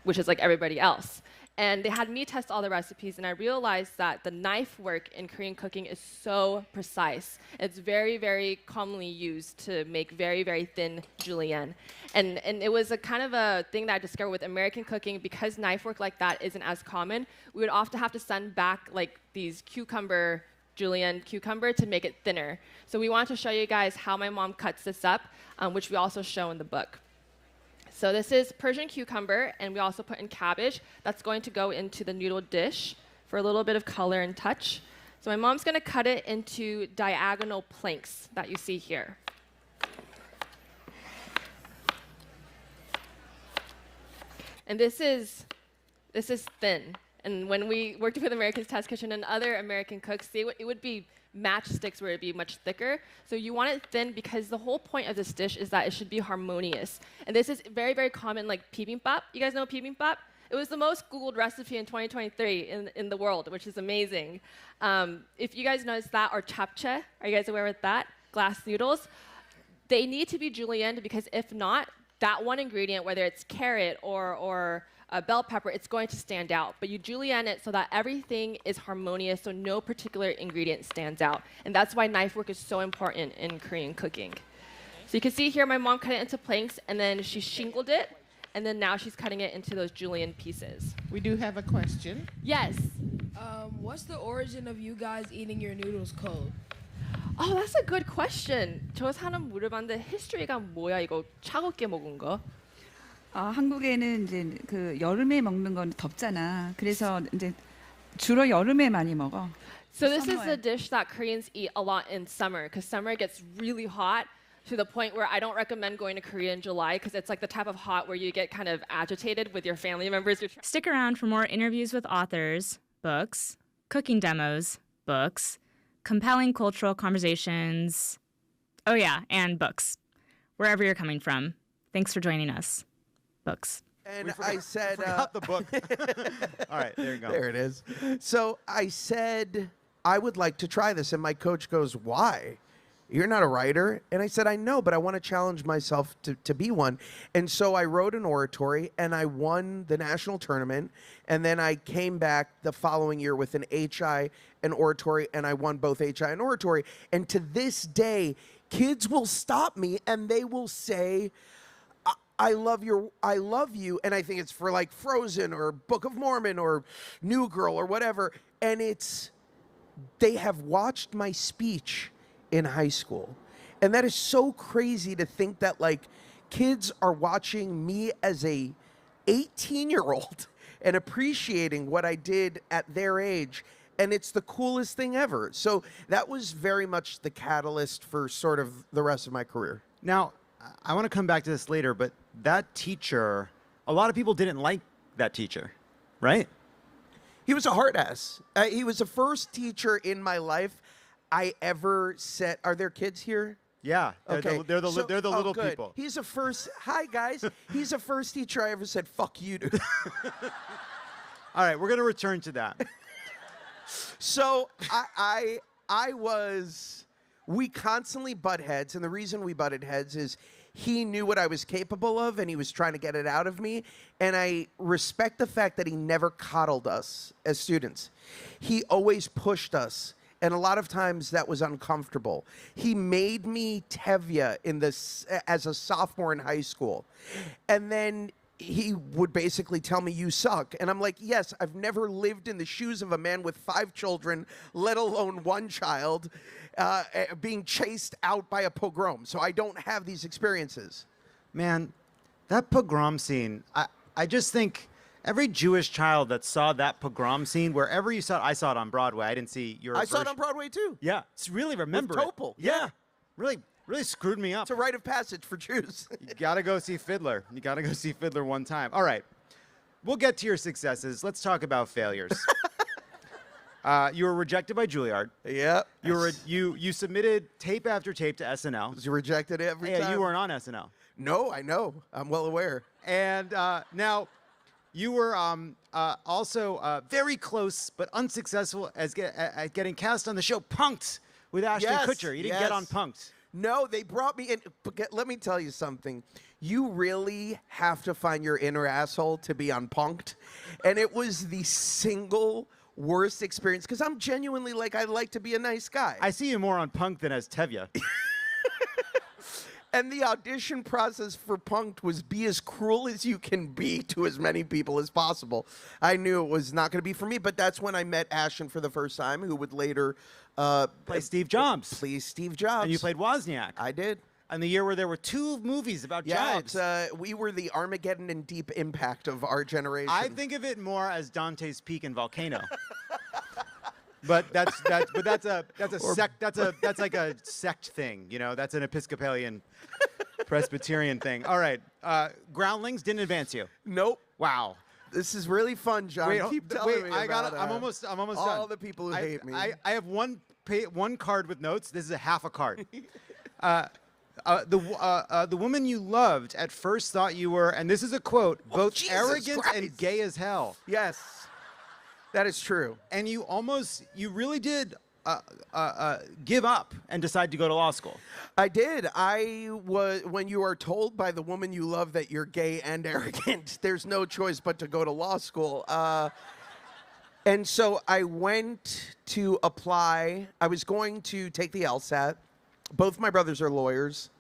which is like everybody else. And they had me test all the recipes, and I realized that the knife work in Korean cooking is so precise. It's very, very commonly used to make very, very thin julienne. And it was a kind of a thing that I discovered with American cooking because knife work like that isn't as common. We would often have to send back like these julienne cucumber to make it thinner. So we want to show you guys how my mom cuts this up, which we also show in the book. So this is Persian cucumber, and we also put in cabbage. That's going to go into the noodle dish for a little bit of color and touch. So my mom's going to cut it into diagonal planks that you see here. And this is thin. And when we worked with America's Test Kitchen and other American cooks, it would be matchsticks where it'd be much thicker. So you want it thin because the whole point of this dish is that it should be harmonious. And this is very, very common, like bibimbap. You guys know bibimbap? It was the most Googled recipe in 2023 in the world, which is amazing. If you guys notice that, or japchae, are you guys aware of that? Glass noodles. They need to be julienned because if not, that one ingredient, whether it's carrot or bell pepper, it's going to stand out. But you julienne it so that everything is harmonious, so no particular ingredient stands out. And that's why knife work is so important in Korean cooking. So you can see here my mom cut it into planks, and then she shingled it, and then now she's cutting it into those julienne pieces. We do have a question. Yes. What's the origin of you guys eating your noodles cold? Oh, that's a good question. 저 사람 물어봤는데 history가 뭐야 이거 차갑게 먹은 거? 한국에는 이제 그 여름에 먹는 건 덥잖아. 그래서 이제 주로 여름에 많이 먹어. So this is a dish that Koreans eat a lot in summer because summer gets really hot to the point where I don't recommend going to Korea in July because it's like the type of hot where you get kind of agitated with your family members. Stick around for more interviews with authors, books, cooking demos, books, compelling cultural conversations. Oh yeah, and books. Wherever you're coming from. Thanks for joining us. Books. And I said... forgot the book. All right, there you go. There it is. So I said, I would like to try this. And my coach goes, why? You're not a writer. And I said, I know, but I want to challenge myself to be one. And so I wrote an oratory, and I won the national tournament. And then I came back the following year with an HI and oratory, and I won both HI and oratory. And to this day, kids will stop me, and they will say... I love you, and I think it's for like Frozen or Book of Mormon or New Girl or whatever, and they have watched my speech in high school, and that is so crazy to think that like kids are watching me as a 18-year-old and appreciating what I did at their age, and it's the coolest thing ever. So that was very much the catalyst for sort of the rest of my career. Now, I want to come back to this later, but that teacher, a lot of people didn't like that teacher, right? He was a hard ass. He was the first teacher in my life I ever said, are there kids here? Yeah, okay. They're the little good. people. He's the first, hi guys. He's the first teacher I ever said, fuck you to. All right, we're going to return to that. So we constantly butt heads, and the reason we butted heads is he knew what I was capable of, and he was trying to get it out of me, and I respect the fact that he never coddled us as students. He always pushed us, and a lot of times that was uncomfortable. He made me Tevye as a sophomore in high school, and then he would basically tell me, you suck. And I'm like, yes, I've never lived in the shoes of a man with 5 children, let alone 1 child, being chased out by a pogrom. So I don't have these experiences. Man, that pogrom scene, I just think every Jewish child that saw that pogrom scene, wherever you saw it, I saw it on Broadway. I didn't see your I saw it on Broadway too. Yeah, it's really remember with it. Topol. Yeah, really screwed me up. It's a rite of passage for Jews. You gotta go see Fiddler. You gotta go see Fiddler one time. All right, we'll get to your successes. Let's talk about failures. You were rejected by Juilliard. Yep. You submitted tape after tape to SNL. You rejected every time. Yeah, you weren't on SNL. No, I know. I'm well aware. And now, you were also very close but unsuccessful at getting cast on the show Punk'd with Ashton Kutcher. You didn't get on Punk'd. No, they brought me in. But let me tell you something. You really have to find your inner asshole to be on Punk'd. And it was the single worst experience because I'm genuinely like, I like to be a nice guy. I see you more on Punk'd than as Tevye. And the audition process for Punk'd was be as cruel as you can be to as many people as possible. I knew it was not going to be for me, but that's when I met Ashton for the first time, who would later play Steve Jobs. Please, Steve Jobs. And you played Wozniak. I did. And the year where there were 2 movies about jobs. We were the Armageddon and Deep Impact of our generation. I think of it more as Dante's Peak and Volcano. But that's like a sect thing, you know. That's an Episcopalian, Presbyterian thing. All right, Groundlings didn't advance you. Nope. Wow. This is really fun, John. Keep telling me about I'm almost done. all the people who hate me. I have one card with notes. This is a half a card. The woman you loved at first thought you were, and this is a quote, both Jesus arrogant Christ. and gay as hell. Yes, that is true. And you really did give up and decide to go to law school. I did. When you are told by the woman you love that you're gay and arrogant, there's no choice but to go to law school. And so I went to apply. I was going to take the LSAT. Both my brothers are lawyers.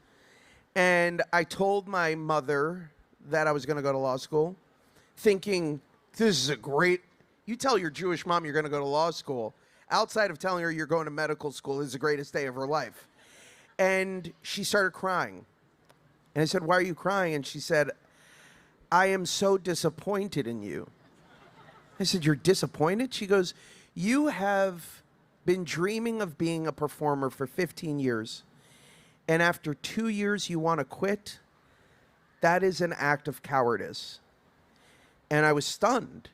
And I told my mother that I was going to go to law school, thinking, this is a great, you tell your Jewish mom you're going to go to law school, outside of telling her you're going to medical school, is the greatest day of her life. And she started crying. And I said, why are you crying? And she said, I am so disappointed in you. I said, you're disappointed? She goes, you have been dreaming of being a performer for 15 years, and after 2 years you want to quit? That is an act of cowardice. And I was stunned.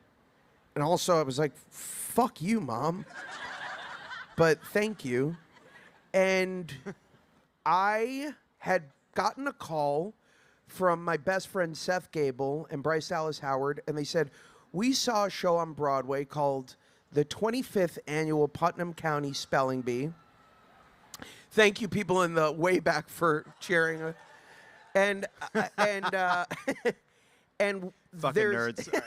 And also I was like, fuck you, Mom. But thank you. And I had gotten a call from my best friend Seth Gable and Bryce Dallas Howard, and they said, we saw a show on Broadway called the 25th Annual Putnam County Spelling Bee. Thank you, people in the way back, for cheering. And and fucking nerds.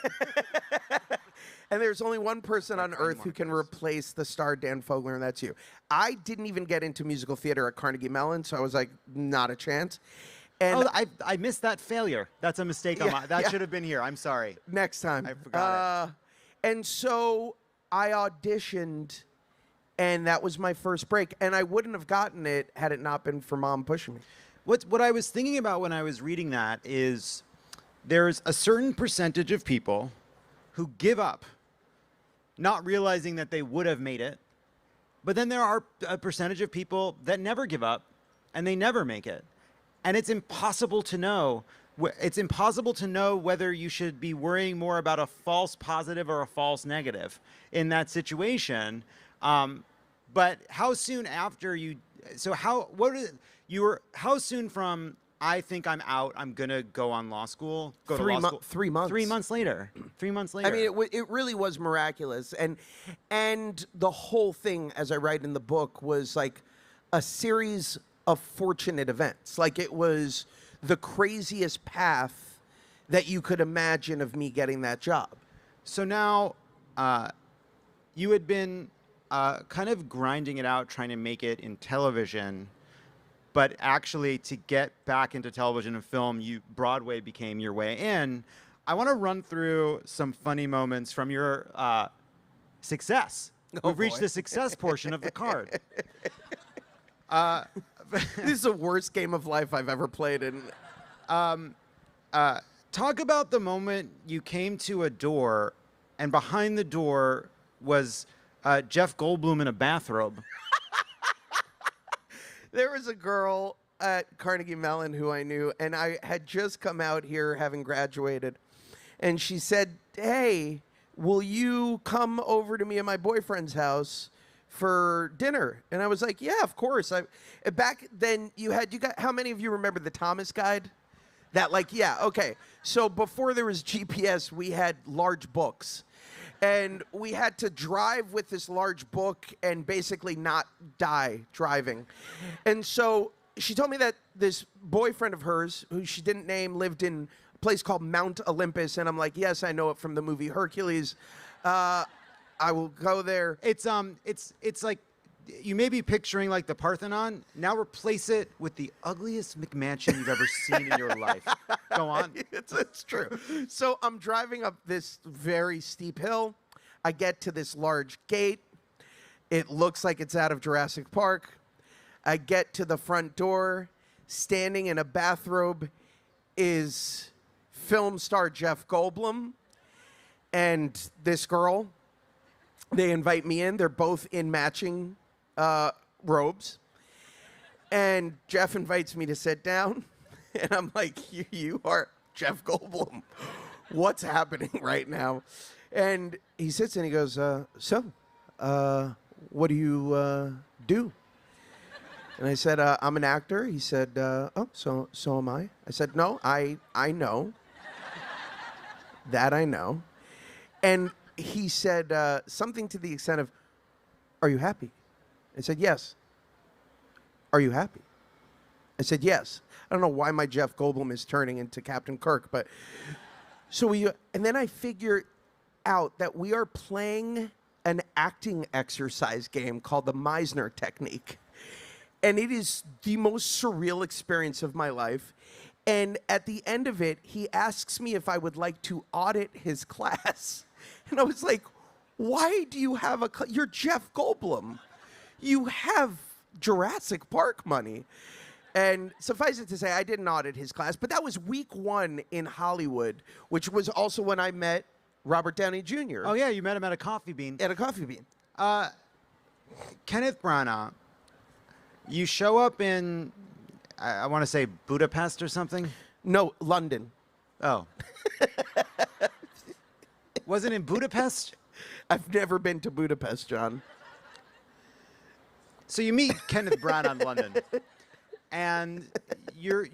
And there's only one person on earth who can replace the star Dan Fogler, and that's you. I didn't even get into musical theater at Carnegie Mellon, so I was like, not a chance. And I missed that failure. That's a mistake on my. That should have been here. I'm sorry. Next time. I forgot it. And so I auditioned, and that was my first break. And I wouldn't have gotten it had it not been for Mom pushing me. What I was thinking about when I was reading that is there's a certain percentage of people who give up, not realizing that they would have made it. But then there are a percentage of people that never give up, and they never make it. And it's impossible to know. It's impossible to know whether you should be worrying more about a false positive or a false negative in that situation. But how soon after you? So how soon from I think I'm out, I'm gonna go on law school? Go to law school. 3 months. 3 months later. 3 months later. I mean, it really was miraculous, and the whole thing, as I write in the book, was like a series of fortunate events. Like, it was the craziest path that you could imagine of me getting that job. So now, you had been kind of grinding it out, trying to make it in television, but actually to get back into television and film, Broadway became your way in. I want to run through some funny moments from your success. We've reached the success portion of the card. This is the worst game of life I've ever played in. Talk about the moment you came to a door, and behind the door was Jeff Goldblum in a bathrobe. There was a girl at Carnegie Mellon who I knew, and I had just come out here having graduated, and she said, hey, will you come over to me and my boyfriend's house for dinner? And I was like, yeah, of course. Back then, how many of you remember the Thomas Guide? Okay. So before there was GPS, we had large books. And we had to drive with this large book and basically not die driving. And so she told me that this boyfriend of hers, who she didn't name, lived in a place called Mount Olympus. And I'm like, yes, I know it from the movie Hercules. I will go there. It's like, you may be picturing like the Parthenon. Now replace it with the ugliest McMansion you've ever seen in your life. Go on. It's true. So I'm driving up this very steep hill. I get to this large gate. It looks like it's out of Jurassic Park. I get to the front door. Standing in a bathrobe is film star Jeff Goldblum and this girl. They invite me in. They're both in matching robes. And Jeff invites me to sit down. And I'm like, you are Jeff Goldblum. What's happening right now? And he sits and he goes, what do you do? And I said, I'm an actor. He said, oh, so am I. I said, no, I know. That I know. And he said something to the extent of, are you happy? I said, yes. Are you happy? I said, yes. I don't know why my Jeff Goldblum is turning into Captain Kirk, but so and then I figured out that we are playing an acting exercise game called the Meisner technique. And it is the most surreal experience of my life. And at the end of it, he asks me if I would like to audit his class. And I was like, why do you have you're Jeff Goldblum. You have Jurassic Park money. And suffice it to say, I didn't audit his class, but that was week 1 in Hollywood, which was also when I met Robert Downey Jr. Oh, yeah, you met him at a Coffee Bean. At a Coffee Bean. Kenneth Branagh, you show up in, I want to say Budapest or something? No, London. Oh. Was it in Budapest? I've never been to Budapest, John. So you meet Kenneth Branagh in London, and you're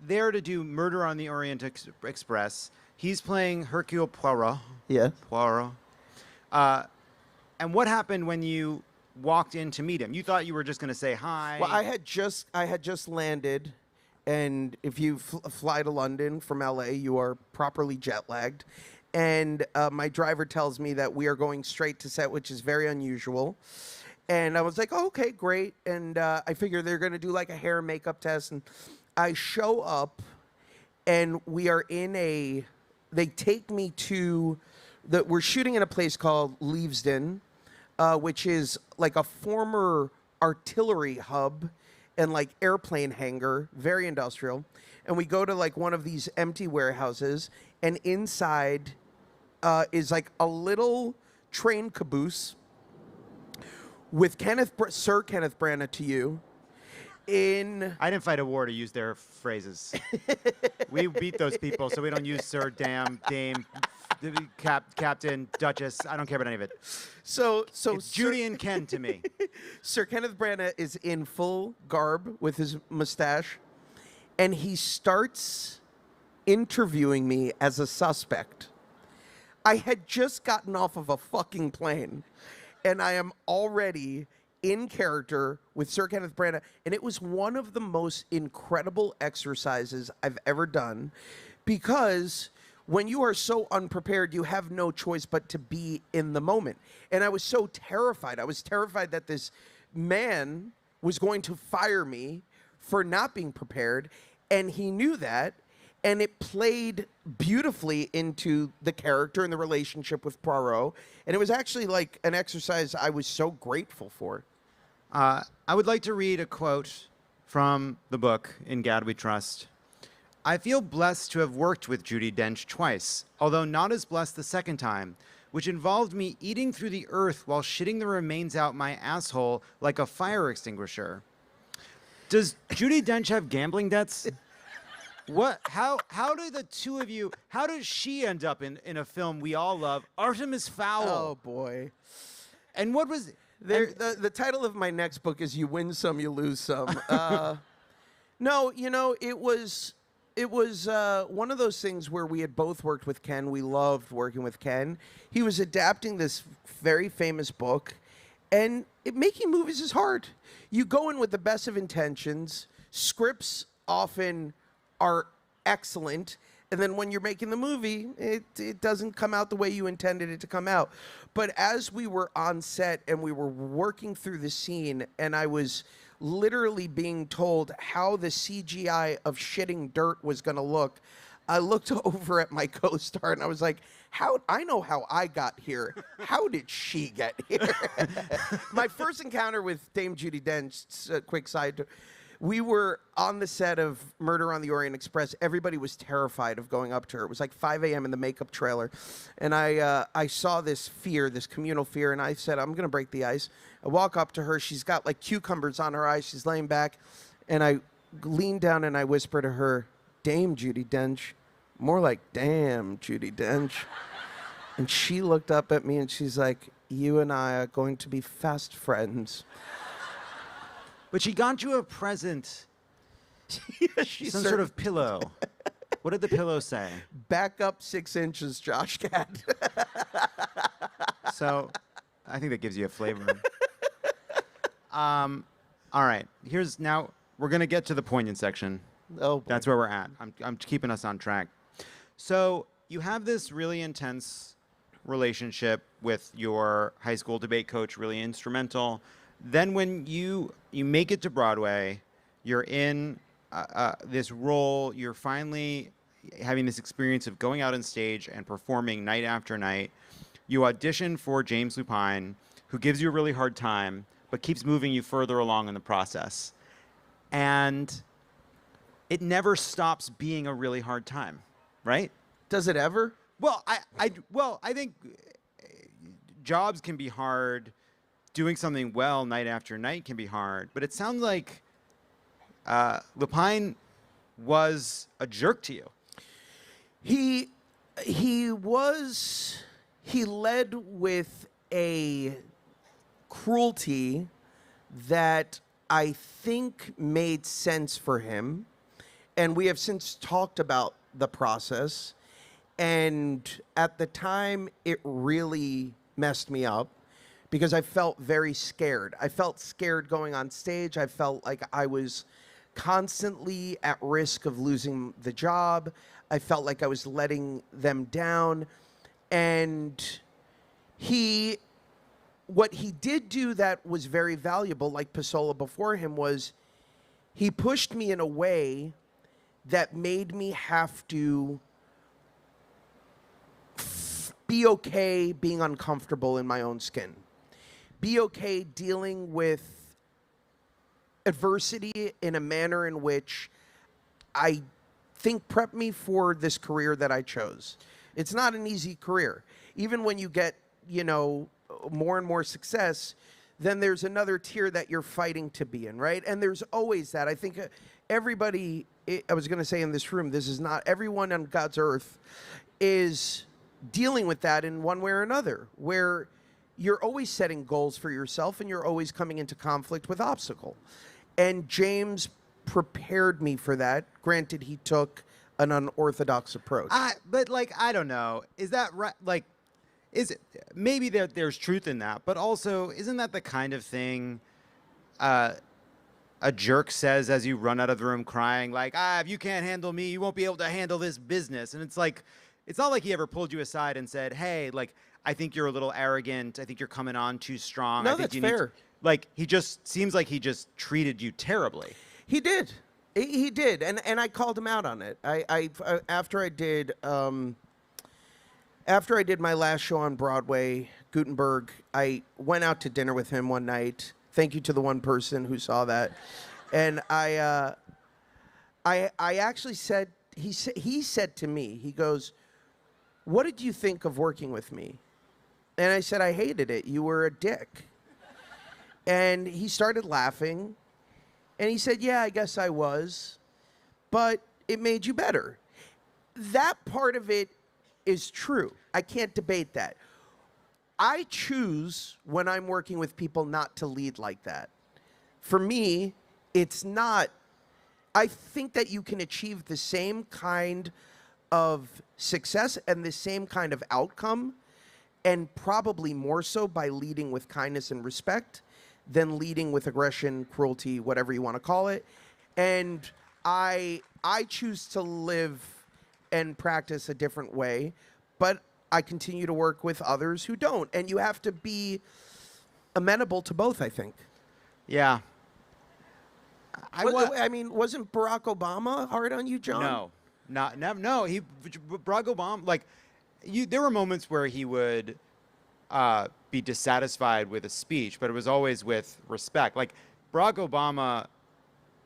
there to do Murder on the Orient Express. He's playing Hercule Poirot. Yeah. Poirot. And what happened when you walked in to meet him? You thought you were just going to say hi. Well, I had just landed, and if you fly to London from LA, you are properly jet lagged. And my driver tells me that we are going straight to set, which is very unusual. And I was like, oh, okay, great. And I figure they're going to do like a hair and makeup test. And I show up, and we are in they take me to, we're shooting in a place called Leavesden, which is like a former artillery hub and like airplane hangar, very industrial. And we go to like one of these empty warehouses, and inside is like a little train caboose with Sir Kenneth Branagh to you. I didn't fight a war to use their phrases. We beat those people, so we don't use sir, damn, dame, captain, duchess. I don't care about any of it. So it's Judy and Ken to me. Sir Kenneth Branagh is in full garb with his mustache, and he starts interviewing me as a suspect. I had just gotten off of a fucking plane, and I am already in character with Sir Kenneth Branagh, and it was one of the most incredible exercises I've ever done, because when you are so unprepared, you have no choice but to be in the moment. And I was so terrified. I was terrified that this man was going to fire me for not being prepared, and he knew that, and it played beautifully into the character and the relationship with Poirot. And it was actually like an exercise I was so grateful for. I would like to read a quote from the book, In God We Trust. I feel blessed to have worked with Judi Dench twice, although not as blessed the second time, which involved me eating through the earth while shitting the remains out my asshole like a fire extinguisher. Does Judi Dench have gambling debts? What? How do the two of you? How does she end up in a film we all love, Artemis Fowl? Oh boy! And what was the title of my next book is "You Win Some, You Lose Some." No, it was one of those things where we had both worked with Ken. We loved working with Ken. He was adapting this very famous book, and making movies is hard. You go in with the best of intentions. Scripts often are excellent, and then when you're making the movie, it doesn't come out the way you intended it to come out. But as we were on set and we were working through the scene, and I was literally being told how the CGI of shitting dirt was going to look, I looked over at my co-star and I was like, I know how I got here. How did she get here? My first encounter with Dame Judi Dench, quick side, we were on the set of Murder on the Orient Express. Everybody was terrified of going up to her. It was like 5 a.m. in the makeup trailer. And I saw this fear, this communal fear, and I said, I'm going to break the ice. I walk up to her. She's got like cucumbers on her eyes. She's laying back. And I lean down and I whisper to her, Dame Judi Dench. More like, damn, Judi Dench. And she looked up at me and she's like, you and I are going to be fast friends. But she got you a present. Some sort of pillow. What did the pillow say? Back up 6 inches, Josh Gad. So, I think that gives you a flavor. All right. Now we're gonna get to the poignant section. Oh, boy. That's where we're at. I'm keeping us on track. So you have this really intense relationship with your high school debate coach, really instrumental. Then when you make it to Broadway, you're in this role. You're finally having this experience of going out on stage and performing night after night. You audition for James Lupine, who gives you a really hard time, but keeps moving you further along in the process. And it never stops being a really hard time, right? Does it ever? Well, I think jobs can be hard. Doing something well night after night can be hard. But it sounds like Lupine was a jerk to you. He led with a cruelty that I think made sense for him. And we have since talked about the process. And at the time, it really messed me up because I felt very scared. I felt scared going on stage. I felt like I was constantly at risk of losing the job. I felt like I was letting them down. And what he did do that was very valuable, like Pasola before him, was he pushed me in a way that made me have to be okay being uncomfortable in my own skin. Be okay dealing with adversity in a manner in which I think prepped me for this career that I chose. It's not an easy career. Even when you get, more and more success, then there's another tier that you're fighting to be in, right? And there's always that. I think everybody, I was going to say in this room, this is not everyone on God's earth is dealing with that in one way or another, where you're always setting goals for yourself and you're always coming into conflict with obstacle. And James prepared me for that. Granted, he took an unorthodox approach. But I don't know. Is that right? Is it maybe there's truth in that, but also isn't that the kind of thing a jerk says as you run out of the room crying, like, if you can't handle me, you won't be able to handle this business. And it's like, it's not like he ever pulled you aside and said, hey, I think you're a little arrogant. I think you're coming on too strong. No, I think that's fair. He just seems like he just treated you terribly. He did. He did. And I called him out on it. After I did my last show on Broadway, Gutenberg, I went out to dinner with him one night. Thank you to the one person who saw that. And I actually said, he said to me, he goes, what did you think of working with me? And I said, I hated it. You were a dick. And he started laughing. And he said, yeah, I guess I was. But it made you better. That part of it is true. I can't debate that. I choose when I'm working with people not to lead like that. For me, it's not. I think that you can achieve the same kind of success and the same kind of outcome, and probably more so by leading with kindness and respect than leading with aggression, cruelty, whatever you want to call it. And I choose to live and practice a different way, but I continue to work with others who don't. And you have to be amenable to both, I think. Yeah. I mean, wasn't Barack Obama hard on you, John? No. No. Barack Obama, there were moments where he would be dissatisfied with a speech, but it was always with respect. Barack Obama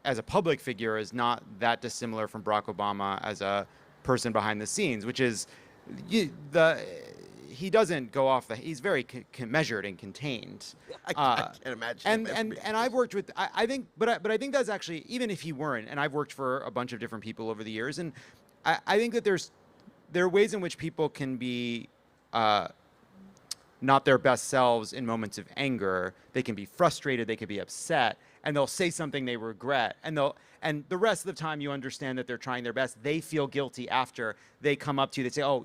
as a public figure is not that dissimilar from Barack Obama as a person behind the scenes, which is he doesn't go off he's very measured and contained. I can't imagine. And I've worked with, I think that's actually, even if he weren't, and I've worked for a bunch of different people over the years, and I think that there are ways in which people can be not their best selves in moments of anger. They can be frustrated, they can be upset, and they'll say something they regret. And the rest of the time you understand that they're trying their best. They feel guilty after they come up to you. They say, oh,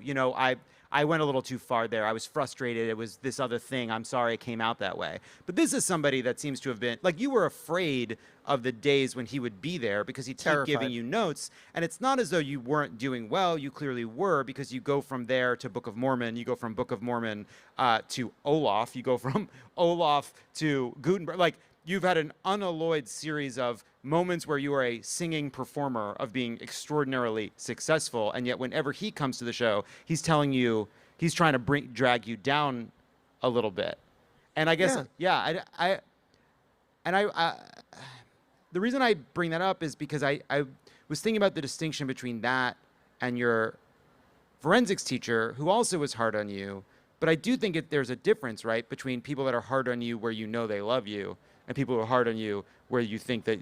I went a little too far there. I was frustrated. It was this other thing. I'm sorry it came out that way. But this is somebody that seems to have been, like, you were afraid of the days when he would be there because he'd keep giving you notes. And it's not as though you weren't doing well. You clearly were, because you go from there to Book of Mormon. You go from Book of Mormon to Olaf. You go from Olaf to Gutenberg. Like, you've had an unalloyed series of moments where you are a singing performer, of being extraordinarily successful, and yet whenever he comes to the show, he's telling you, he's trying to drag you down a little bit. And I guess, the reason I bring that up is because I was thinking about the distinction between that and your forensics teacher, who also was hard on you. But I do think there's a difference, right, between people that are hard on you where you know they love you, and people who are hard on you where you think that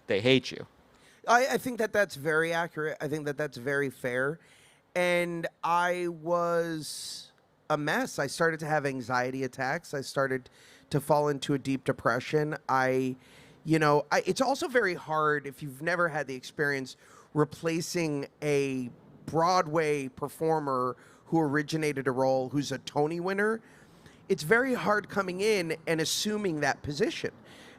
they hate you. I think that that's very accurate. I think that that's very fair. And I was a mess. I started to have anxiety attacks. I started to fall into a deep depression. It's also very hard, if you've never had the experience, replacing a Broadway performer who originated a role, who's a Tony winner. It's very hard coming in and assuming that position.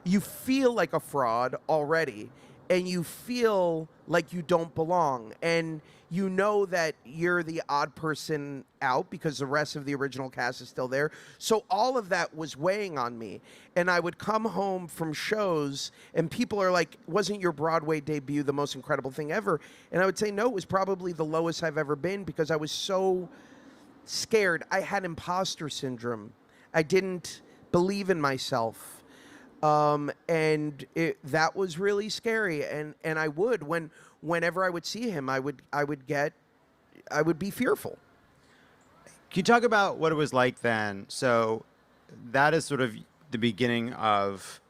You feel like a fraud already, and you feel like you don't belong, and you know that you're the odd person out because the rest of the original cast is still there. So all of that was weighing on me, and I would come home from shows and people are like, wasn't your Broadway debut the most incredible thing ever? And I would say, no, it was probably the lowest I've ever been, because I was so scared. I had imposter syndrome. I didn't believe in myself. And that was really scary. And I would, whenever I would see him, I would be fearful. Can you talk about what it was like then? So that is sort of the beginning of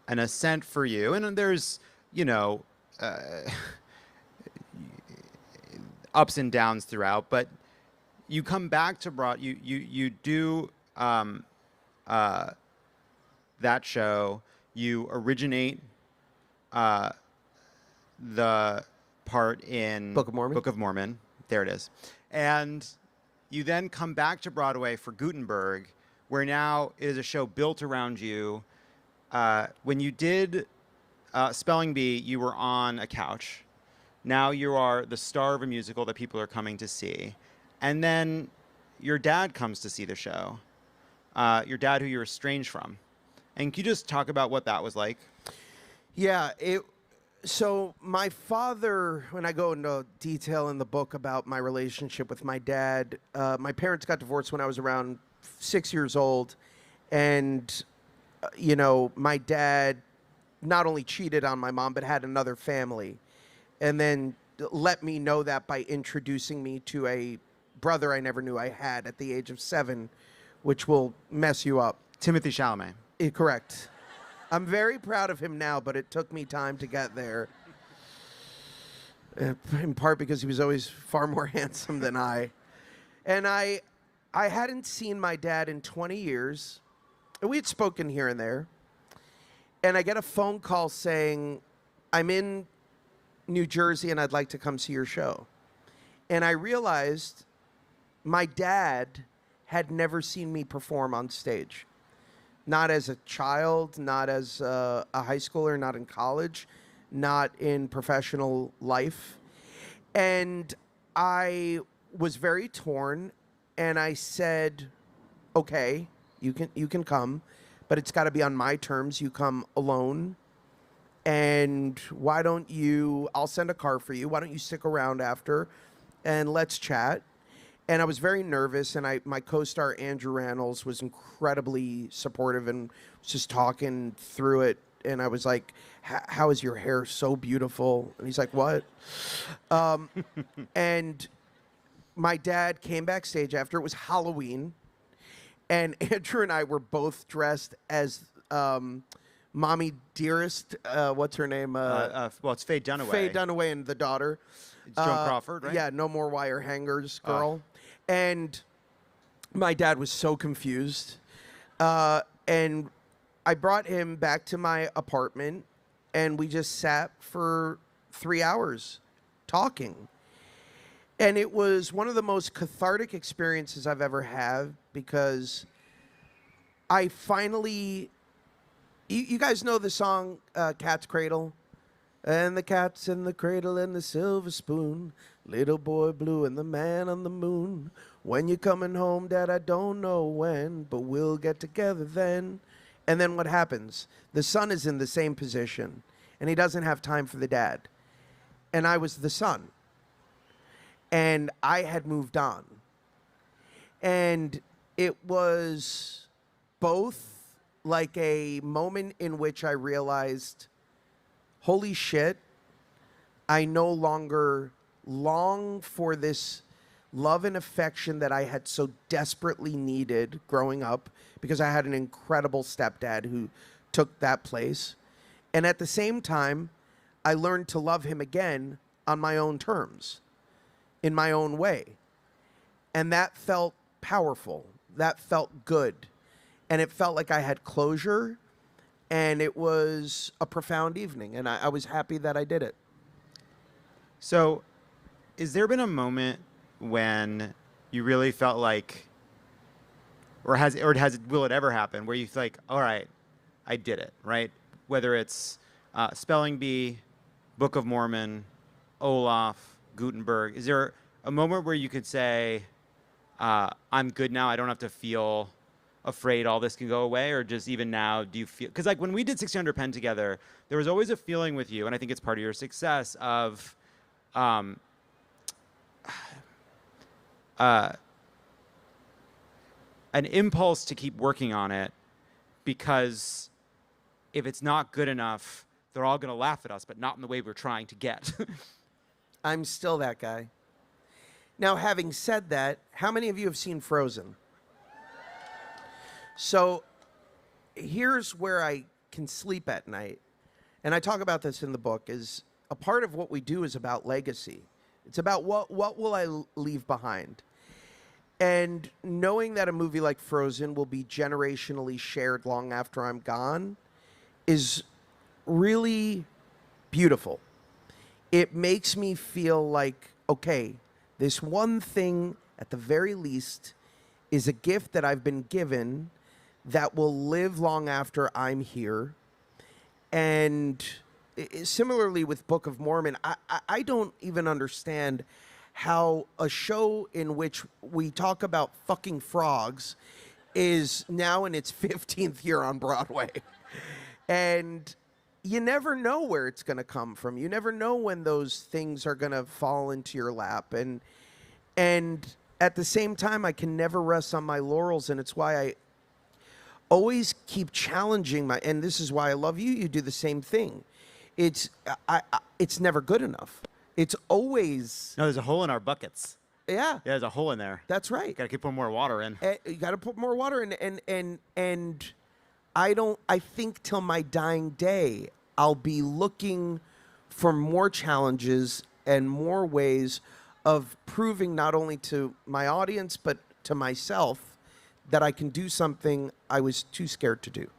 an ascent for you. And there's, ups and downs throughout, but you come back to you do that show. You originate the part in Book of Mormon. Book of Mormon. There it is. And you then come back to Broadway for Gutenberg, where now it is a show built around you. When you did Spelling Bee, you were on a couch. Now you are the star of a musical that people are coming to see. And then your dad comes to see the show. Your dad, who you're estranged from. And can you just talk about what that was like? Yeah, so my father, when I go into detail in the book about my relationship with my dad, my parents got divorced when I was around 6 years old. And, my dad not only cheated on my mom, but had another family. And then let me know that by introducing me to a brother I never knew I had at the age of 7, which will mess you up. Timothy Chalamet. Correct. I'm very proud of him now, but it took me time to get there. In part because he was always far more handsome than I. And I hadn't seen my dad in 20 years. We had spoken here and there. And I get a phone call saying, I'm in New Jersey and I'd like to come see your show. And I realized my dad had never seen me perform on stage. Not as a child, not as a high schooler, not in college, not in professional life. And I was very torn, and I said, okay, you can come, but it's got to be on my terms. You come alone, and I'll send a car for you. Why don't you stick around after, and let's chat. And I was very nervous, and my co-star Andrew Rannells was incredibly supportive and was just talking through it. And I was like, how is your hair so beautiful? And he's like, what? And my dad came backstage after. It was Halloween, and Andrew and I were both dressed as Mommy Dearest. What's her name? Well, it's Faye Dunaway. Faye Dunaway and the daughter. It's Joan Crawford, right? Yeah, No More Wire Hangers girl. And my dad was so confused. And I brought him back to my apartment, and we just sat for 3 hours talking. And it was one of the most cathartic experiences I've ever had, because I finally... You guys know the song Cat's Cradle? And the cat's in the cradle and the silver spoon, little boy blue and the man on the moon. When you coming home, Dad, I don't know when, but we'll get together then. And then what happens? The son is in the same position, and he doesn't have time for the dad. And I was the son. And I had moved on. And it was both like a moment in which I realized, holy shit, I no longer long for this love and affection that I had so desperately needed growing up, because I had an incredible stepdad who took that place. And at the same time, I learned to love him again on my own terms, in my own way. And that felt powerful. That felt good. And it felt like I had closure, and it was a profound evening, and I was happy that I did it. So, has there been a moment when you really felt like, will it ever happen, where you think, all right, I did it, right? Whether it's Spelling Bee, Book of Mormon, Olaf, Gutenberg, is there a moment where you could say, I'm good now, I don't have to feel afraid all this can go away? Or just even now, do you feel, because like when we did 600 Pen together, there was always a feeling with you, and I think it's part of your success, of an impulse to keep working on it, because if it's not good enough, they're all going to laugh at us, but not in the way we're trying to get. I'm still that guy. Now, having said that, how many of you have seen Frozen? So here's where I can sleep at night. And I talk about this in the book, is a part of what we do is about legacy. It's about what will I leave behind. And knowing that a movie like Frozen will be generationally shared long after I'm gone is really beautiful. It makes me feel like, okay, this one thing at the very least is a gift that I've been given that will live long after I'm here. And similarly with Book of Mormon, I don't even understand how a show in which we talk about fucking frogs is now in its 15th year on Broadway. And you never know where it's going to come from. You never know when those things are going to fall into your lap. And at the same time, I can never rest on my laurels, and it's why I always keep challenging and this is why I love you. You do the same thing. It's never good enough. It's always... No, there's a hole in our buckets. Yeah. Yeah, there's a hole in there. That's right. Got to keep putting more water in. You got to put more water in, and I think till my dying day, I'll be looking for more challenges and more ways of proving not only to my audience, but to myself, that I can do something I was too scared to do.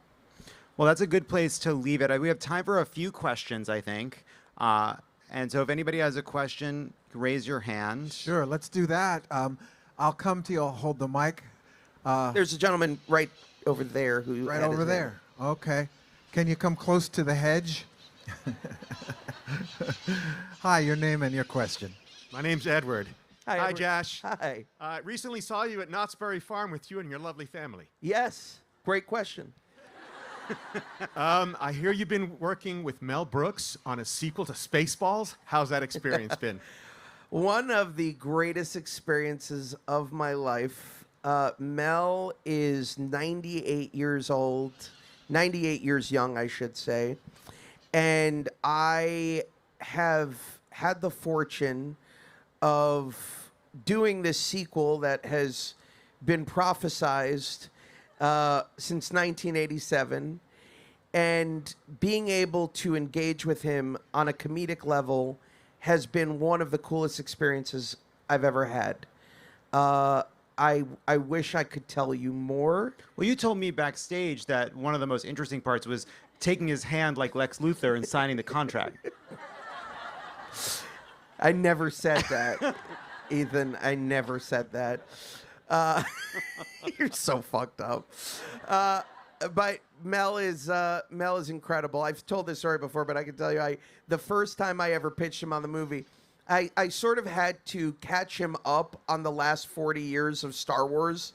Well, that's a good place to leave it. We have time for a few questions, I think. And so if anybody has a question, raise your hand. Sure, let's do that. I'll come to you. I'll hold the mic. There's a gentleman right over there who... Right over there. Okay. Can you come close to the hedge? Hi, your name and your question. My name's Edward. Hi, Edward. Josh. Hi. Recently saw you at Knott's Berry Farm with you and your lovely family. Yes. Great question. I hear you've been working with Mel Brooks on a sequel to Spaceballs. How's that experience been? One of the greatest experiences of my life. Mel is 98 years old, 98 years young, I should say. And I have had the fortune of doing this sequel that has been prophesized since 1987, and being able to engage with him on a comedic level has been one of the coolest experiences I've ever had. I wish I could tell you more. Well, you told me backstage that one of the most interesting parts was taking his hand like Lex Luthor and signing the contract. I never said that, Ethan. I never said that. You're so fucked up. But Mel is incredible. I've told this story before, but I can tell you, the first time I ever pitched him on the movie, I sort of had to catch him up on the last 40 years of Star Wars.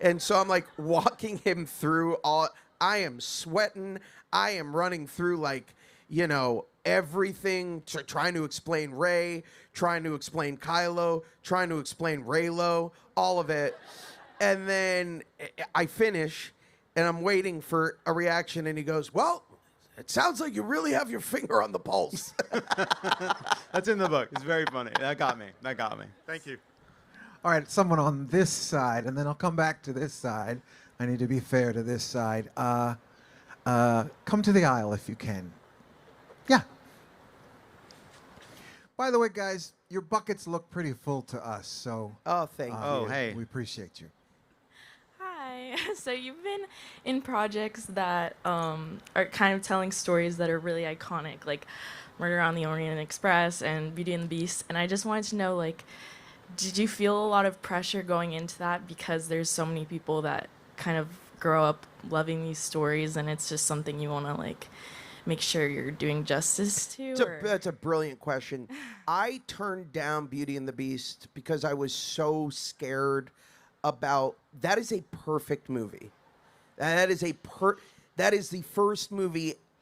And so I'm like walking him through all. I am sweating. I am running through everything, trying to explain Rey, trying to explain Kylo, trying to explain Reylo, all of it. And then I finish, and I'm waiting for a reaction, and he goes, well, it sounds like you really have your finger on the pulse. That's in the book. It's very funny. That got me. Thank you. All right, someone on this side, and then I'll come back to this side. I need to be fair to this side. Come to the aisle if you can. Yeah. By the way, guys, your buckets look pretty full to us, so... Oh, thank you. Oh, hey. We appreciate you. Hi. So you've been in projects that are kind of telling stories that are really iconic, like Murder on the Orient Express and Beauty and the Beast. And I just wanted to know, did you feel a lot of pressure going into that because there's so many people that kind of grow up loving these stories, and it's just something you want to make sure you're doing justice to? That's a brilliant question. I turned down Beauty and the Beast because I was so scared about. That is a perfect movie. That is the first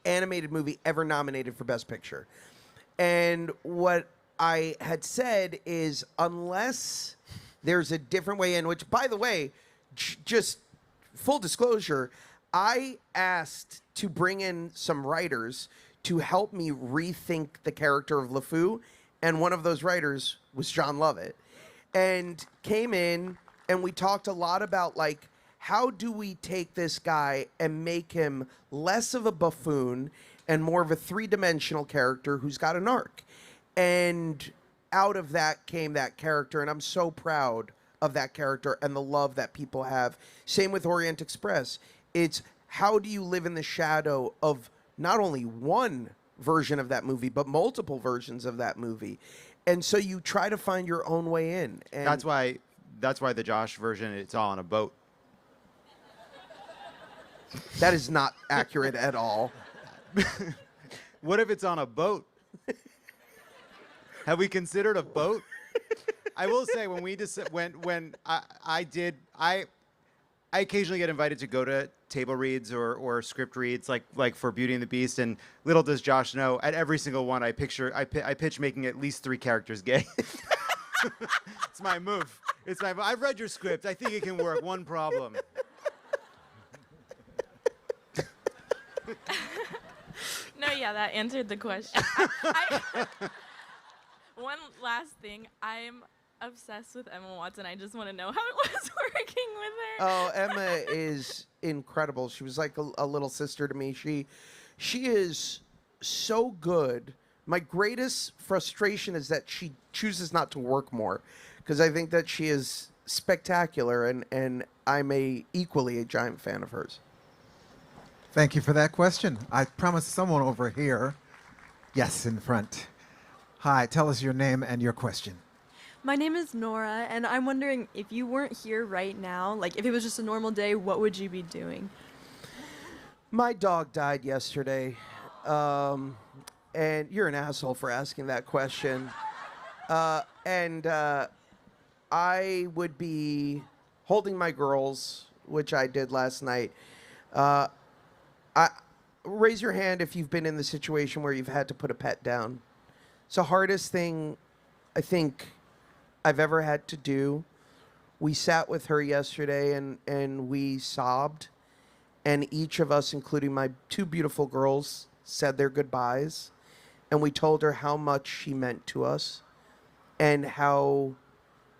animated movie ever nominated for Best Picture. And what I had said is, unless there's a different way in, which, by the way, just full disclosure, I asked to bring in some writers to help me rethink the character of LeFou, and one of those writers was John Lovett, and came in, and we talked a lot about how do we take this guy and make him less of a buffoon and more of a three-dimensional character who's got an arc. And out of that came that character, and I'm so proud of that character and the love that people have. Same with Orient Express. It's how do you live in the shadow of not only one version of that movie, but multiple versions of that movie. And so you try to find your own way in. And That's why the Josh version, it's all on a boat. that is not accurate at all. What if it's on a boat? Have we considered a boat? I will say when I occasionally get invited to go to table reads or script reads like for Beauty and the Beast, and little does Josh know, at every single one I pitch making at least 3 characters gay. It's my move. I've read your script. I think it can work. One problem. No, yeah, that answered the question. One last thing. I'm obsessed with Emma Watson. I just want to know how it was working with her. Oh, Emma is incredible. She was like a little sister to me. She is so good. My greatest frustration is that she chooses not to work more, because I think that she is spectacular, and I'm equally a giant fan of hers. Thank you for that question. I promised someone over here. Yes, in front. Hi, tell us your name and your question. My name is Nora, and I'm wondering, if you weren't here right now, if it was just a normal day, what would you be doing? My dog died yesterday, and you're an asshole for asking that question. I would be holding my girls, which I did last night. Raise your hand if you've been in the situation where you've had to put a pet down. It's the hardest thing I think I've ever had to do. We sat with her yesterday and we sobbed, and each of us, including my 2 beautiful girls, said their goodbyes, and we told her how much she meant to us and how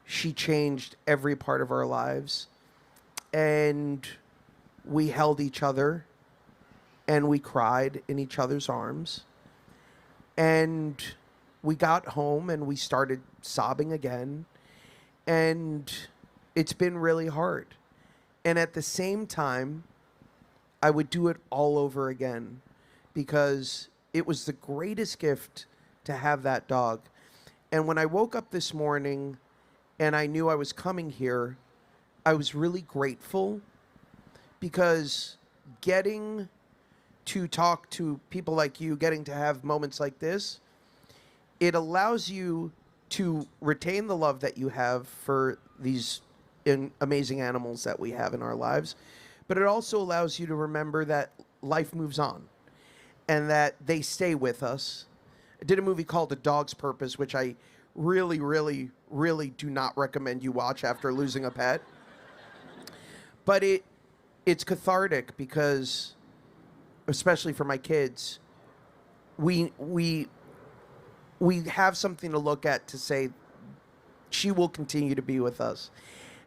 she changed every part of our lives. And we held each other and we cried in each other's arms, and we got home and we started sobbing again. And It's been really hard. And at the same time, I would do it all over again because it was the greatest gift to have that dog. And when I woke up this morning and I knew I was coming here, I was really grateful because getting to talk to people like you, getting to have moments like this, it allows you to retain the love that you have for these amazing animals that we have in our lives, but it also allows you to remember that life moves on and that they stay with us. I did a movie called A Dog's Purpose, which I really, really, really do not recommend you watch after losing a pet. But it's cathartic because, especially for my kids, we have something to look at to say she will continue to be with us.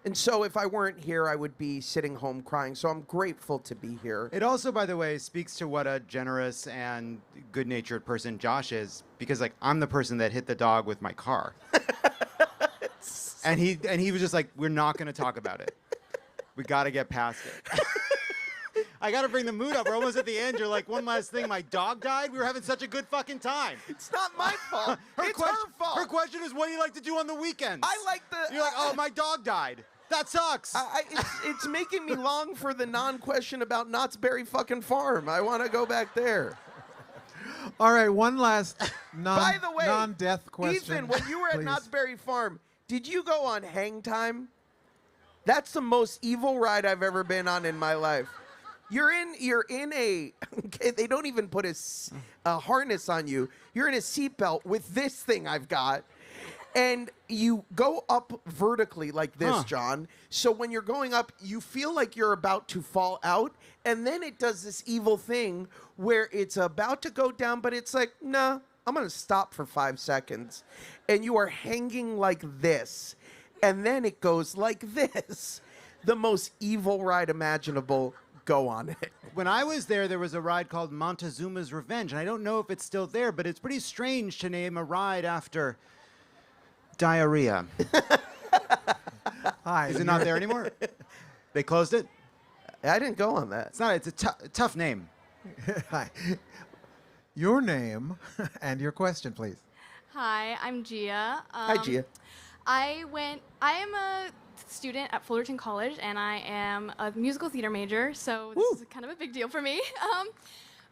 And so if I weren't here, I would be sitting home crying. So I'm grateful to be here. It also, by the way, speaks to what a generous and good-natured person Josh is, because like I'm the person that hit the dog with my car. and he was just like, we're not going to talk about it. We got to get past it. I got to bring the mood up. We're almost at the end. You're like, one last thing. My dog died. We were having such a good fucking time. It's not my fault. It's her fault. Her question is, what do you like to do on the weekends? I like the... You're like, oh, my dog died. That sucks. It's making me long for the non-question about Knott's Berry fucking Farm. I want to go back there. All right, one last By the way, non-death question. Ethan, when you were at please. Knott's Berry Farm, did you go on Hang Time? That's the most evil ride I've ever been on in my life. You're in a, okay, they don't even put a harness on you. You're in a seatbelt with this thing I've got. And you go up vertically like this, John. So when you're going up, you feel like you're about to fall out. And then it does this evil thing where it's about to go down, but it's like, nah, I'm going to stop for 5 seconds. And you are hanging like this. And then it goes like this. The most evil ride imaginable. Go on it. When I was there was a ride called Montezuma's Revenge. And I don't know if it's still there, but it's pretty strange to name a ride after... diarrhea. Hi. Is it not there anymore? They closed it? I didn't go on that. It's a tough name. Hi. Your name and your question, please. Hi, I'm Gia. Hi, Gia. I am a student at Fullerton College, and I am a musical theater major, so this is kind of a big deal for me.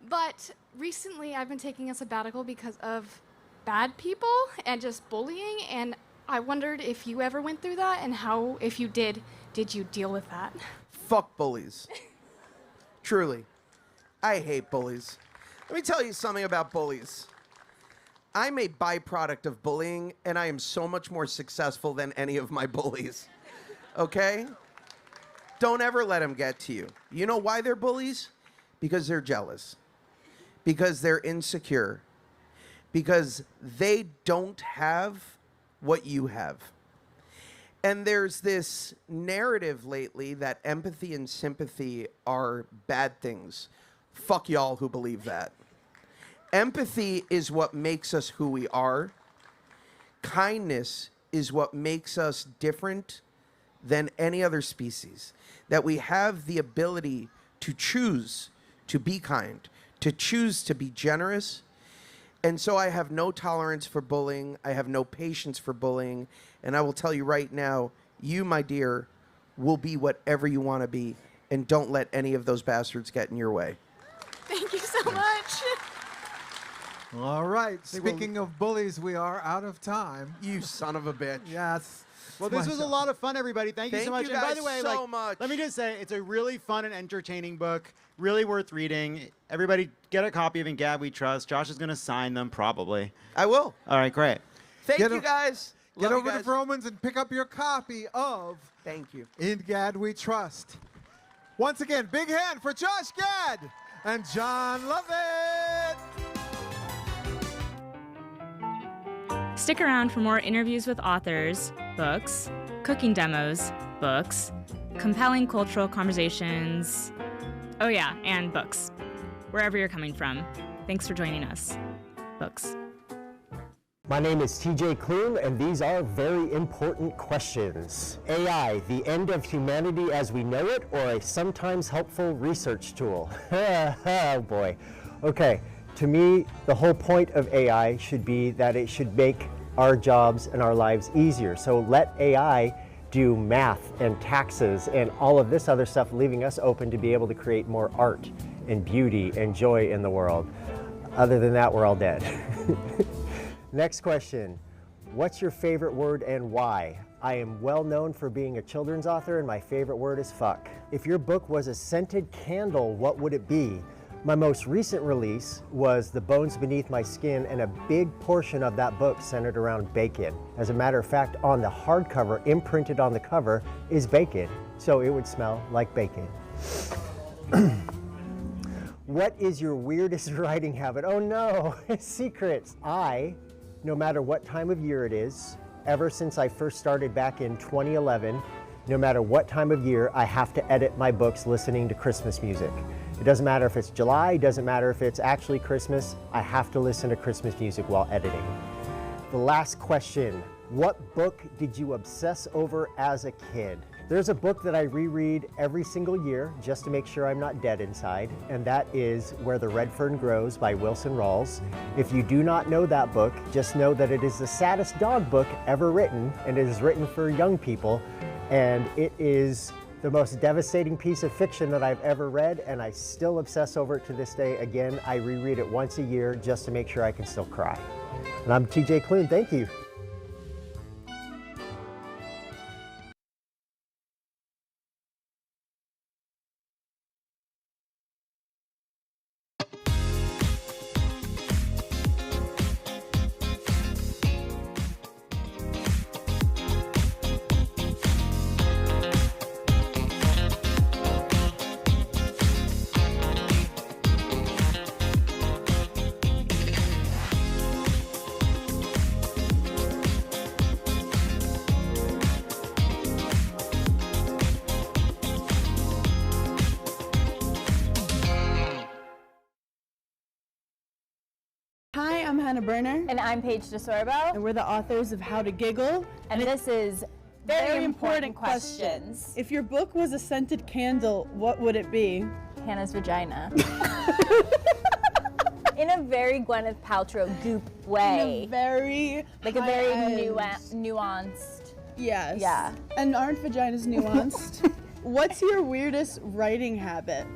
But recently, I've been taking a sabbatical because of bad people and just bullying, and I wondered if you ever went through that, and how, if you did you deal with that? Fuck bullies. Truly. I hate bullies. Let me tell you something about bullies. I'm a byproduct of bullying, and I am so much more successful than any of my bullies. Okay? Don't ever let them get to you. You know why they're bullies? Because they're jealous. Because they're insecure. Because they don't have what you have. And there's this narrative lately that empathy and sympathy are bad things. Fuck y'all who believe that. Empathy is what makes us who we are. Kindness is what makes us different than any other species. That we have the ability to choose to be kind, to choose to be generous. And so I have no tolerance for bullying. I have no patience for bullying. And I will tell you right now, you, my dear, will be whatever you want to be. And don't let any of those bastards get in your way. Thank you so much. All right. Speaking of bullies, we are out of time. You son of a bitch. Yes. Well, this was a lot of fun, everybody. Thank you so much. You And by guys the way, so much. let me just say, it's a really fun and entertaining book. Really worth reading. Everybody, get a copy of In Gad We Trust. Josh is going to sign them, probably. I will. All right, great. Thank you, guys. Get Love over you to guys. Vroman's and pick up your copy of Thank you. In Gad We Trust. Once again, big hand for Josh Gad and John Lovett. Stick around for more interviews with authors, books, cooking demos, books, compelling cultural conversations. Oh yeah, and books. Wherever you're coming from. Thanks for joining us. Books. My name is TJ Kloon, and these are very important questions. AI, the end of humanity as we know it, or a sometimes helpful research tool? Oh boy. Okay, to me, the whole point of AI should be that it should make our jobs and our lives easier. So let AI do math and taxes and all of this other stuff, leaving us open to be able to create more art and beauty and joy in the world. Other than that, we're all dead. Next question. What's your favorite word and why? I am well known for being a children's author, and my favorite word is fuck. If your book was a scented candle, what would it be? My most recent release was The Bones Beneath My Skin, and a big portion of that book centered around bacon. As a matter of fact, on the hardcover, imprinted on the cover, is bacon, so it would smell like bacon. What is your weirdest writing habit? Oh no, secrets. No matter what time of year it is, ever since I first started back in 2011, no matter what time of year, I have to edit my books listening to Christmas music. It doesn't matter if it's July, it doesn't matter if it's actually Christmas, I have to listen to Christmas music while editing. The last question, what book did you obsess over as a kid? There's a book that I reread every single year just to make sure I'm not dead inside, and that is Where the Red Fern Grows by Wilson Rawls. If you do not know that book, just know that it is the saddest dog book ever written, and it is written for young people, and it is the most devastating piece of fiction that I've ever read, and I still obsess over it to this day. Again, I reread it once a year just to make sure I can still cry. And I'm TJ Kloon, thank you. Hi, I'm Hannah Berner. And I'm Paige DeSorbo. And we're the authors of How to Giggle. And this is Very Important Questions. If your book was a scented candle, what would it be? Hannah's vagina. In a very Gwyneth Paltrow goop way. In a very like a very nuanced. Yes. Yeah. And aren't vaginas nuanced? What's your weirdest writing habit?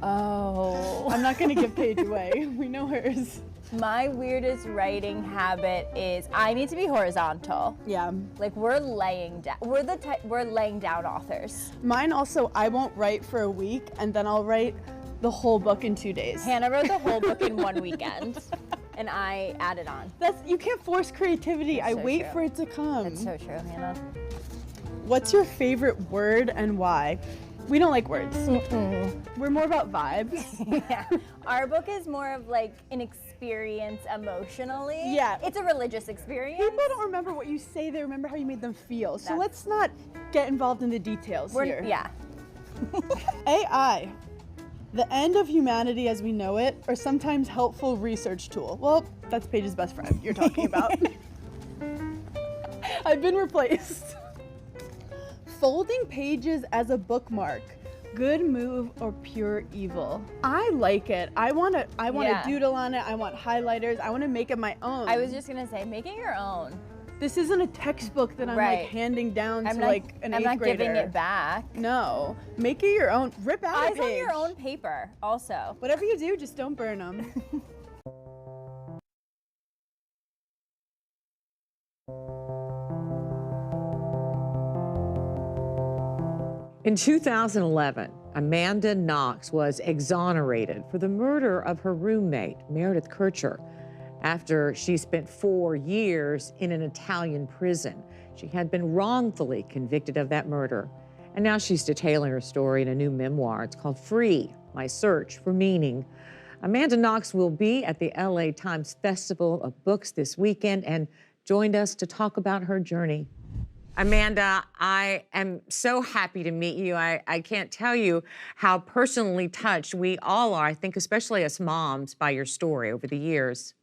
Oh. I'm not going to give Paige away. We know hers. My weirdest writing habit is I need to be horizontal. Yeah. Like we're laying down. We're laying down authors. Mine also, I won't write for a week and then I'll write the whole book in 2 days. Hannah wrote the whole book in 1 weekend. And I added on. You can't force creativity. That's I so wait true. for it to come. That's so true, Hannah. What's your favorite word and why? We don't like words. Mm-mm. We're more about vibes. Yeah. Our book is more of like an experience emotionally. Yeah. It's a religious experience. People don't remember what you say, they remember how you made them feel. So let's not get involved in the details here. Yeah. AI, the end of humanity as we know it, or sometimes helpful research tool. Well, that's Paige's best friend you're talking about. I've been replaced. Folding pages as a bookmark. Good move or pure evil? I like it. I want to doodle on it. I want highlighters. I want to make it my own. I was just gonna say, make it your own. This isn't a textbook that I'm like handing down to like an 8th grader. I'm not giving it back. No, make it your own. Rip out Eyes a page. on your own paper, also. Whatever you do, just don't burn them. In 2011, Amanda Knox was exonerated for the murder of her roommate, Meredith Kircher, after she spent 4 years in an Italian prison. She had been wrongfully convicted of that murder, and now she's detailing her story in a new memoir. It's called Free, My Search for Meaning. Amanda Knox will be at the LA Times Festival of Books this weekend and joined us to talk about her journey. Amanda, I am so happy to meet you. I can't tell you how personally touched we all are, I think especially us moms, by your story over the years.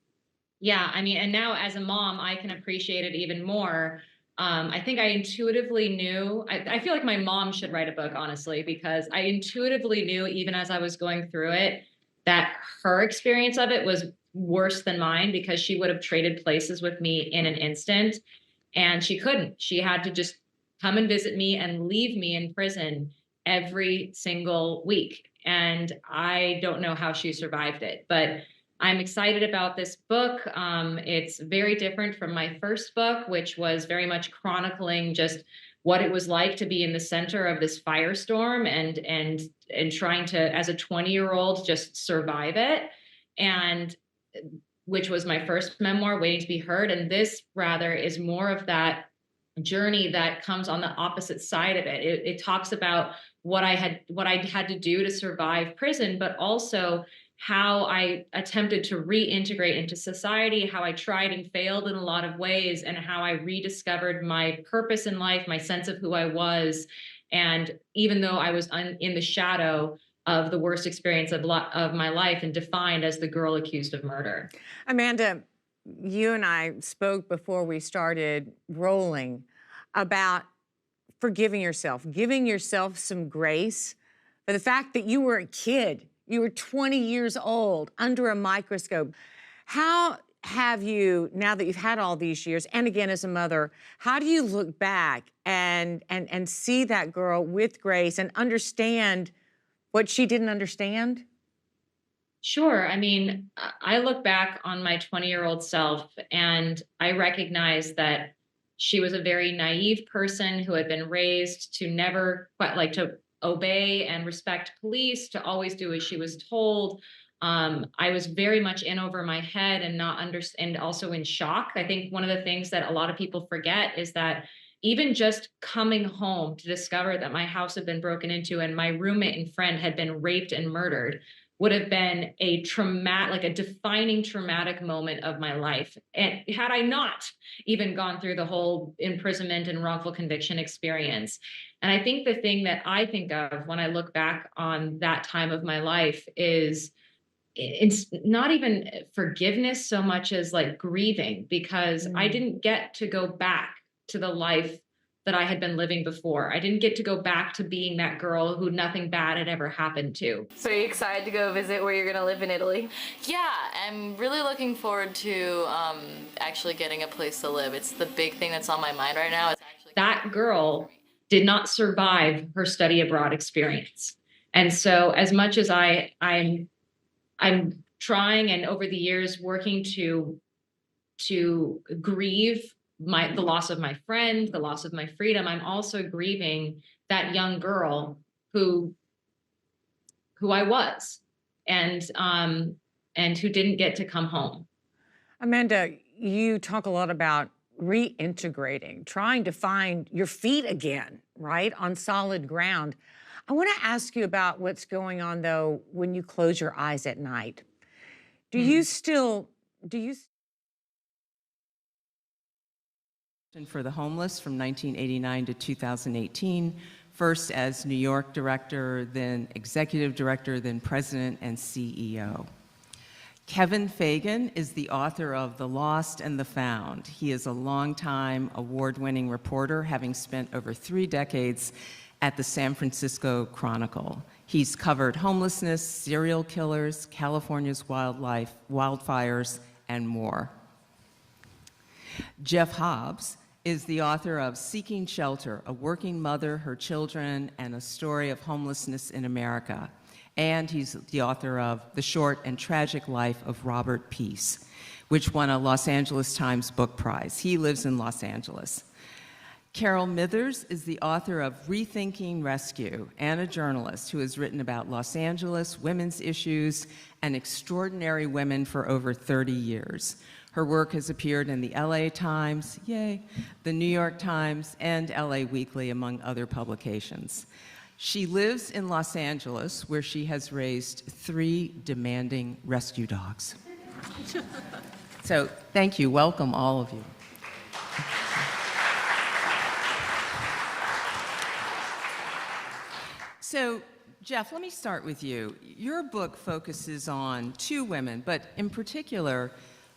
Yeah, I mean, and now as a mom, I can appreciate it even more. I think I intuitively knew, I feel like my mom should write a book, honestly, because I intuitively knew, even as I was going through it, that her experience of it was worse than mine because she would have traded places with me in an instant. And she couldn't. She had to just come and visit me and leave me in prison every single week. And I don't know how she survived it, but I'm excited about this book. It's very different from my first book, which was very much chronicling just what it was like to be in the center of this firestorm and trying to, as a 20-year-old, just survive it. And which was my first memoir, Waiting to Be Heard. And this rather is more of that journey that comes on the opposite side of it. It talks about what I had to do to survive prison, but also how I attempted to reintegrate into society, how I tried and failed in a lot of ways, and how I rediscovered my purpose in life, my sense of who I was. And even though I was in the shadow of the worst experience of my life and defined as the girl accused of murder. Amanda, you and I spoke before we started rolling about forgiving yourself, giving yourself some grace for the fact that you were a kid. You were 20 years old, under a microscope. How have you, now that you've had all these years, and again as a mother, how do you look back and see that girl with grace and understand what she didn't understand? Sure. I mean, I look back on my 20-year-old self and I recognize that she was a very naive person who had been raised to never to obey and respect police, to always do as she was told. I was very much in over my head and not understand, also in shock. I think one of the things that a lot of people forget is that even just coming home to discover that my house had been broken into and my roommate and friend had been raped and murdered would have been a defining traumatic moment of my life. And had I not even gone through the whole imprisonment and wrongful conviction experience. And I think the thing that I think of when I look back on that time of my life is it's not even forgiveness so much as like grieving, because I didn't get to go back to the life that I had been living before. I didn't get to go back to being that girl who nothing bad had ever happened to. So are you excited to go visit where you're going to live in Italy? Yeah, I'm really looking forward to actually getting a place to live. It's the big thing that's on my mind right now. That girl did not survive her study abroad experience. And so as much as I'm trying and over the years working to grieve the loss of my friend, the loss of my freedom, I'm also grieving that young girl who I was and who didn't get to come home. Amanda, you talk a lot about reintegrating, trying to find your feet again, right, on solid ground. I want to ask you about what's going on, though, when you close your eyes at night. Do you for the homeless from 1989 to 2018, first as New York director, then executive director, then president and CEO. Kevin Fagan is the author of The Lost and the Found. He is a longtime award-winning reporter, having spent over 3 decades at the San Francisco Chronicle. He's covered homelessness, serial killers, California's wildfires, and more. Jeff Hobbs is the author of Seeking Shelter, A Working Mother, Her Children, and a Story of Homelessness in America. And he's the author of The Short and Tragic Life of Robert Peace, which won a Los Angeles Times Book Prize. He lives in Los Angeles. Carol Mithers is the author of Rethinking Rescue and a journalist who has written about Los Angeles, women's issues, and extraordinary women for over 30 years. Her work has appeared in the LA Times, yay, the New York Times, and LA Weekly, among other publications. She lives in Los Angeles, where she has raised 3 demanding rescue dogs. So thank you, welcome all of you. So, Jeff, let me start with you. Your book focuses on 2 women, but in particular,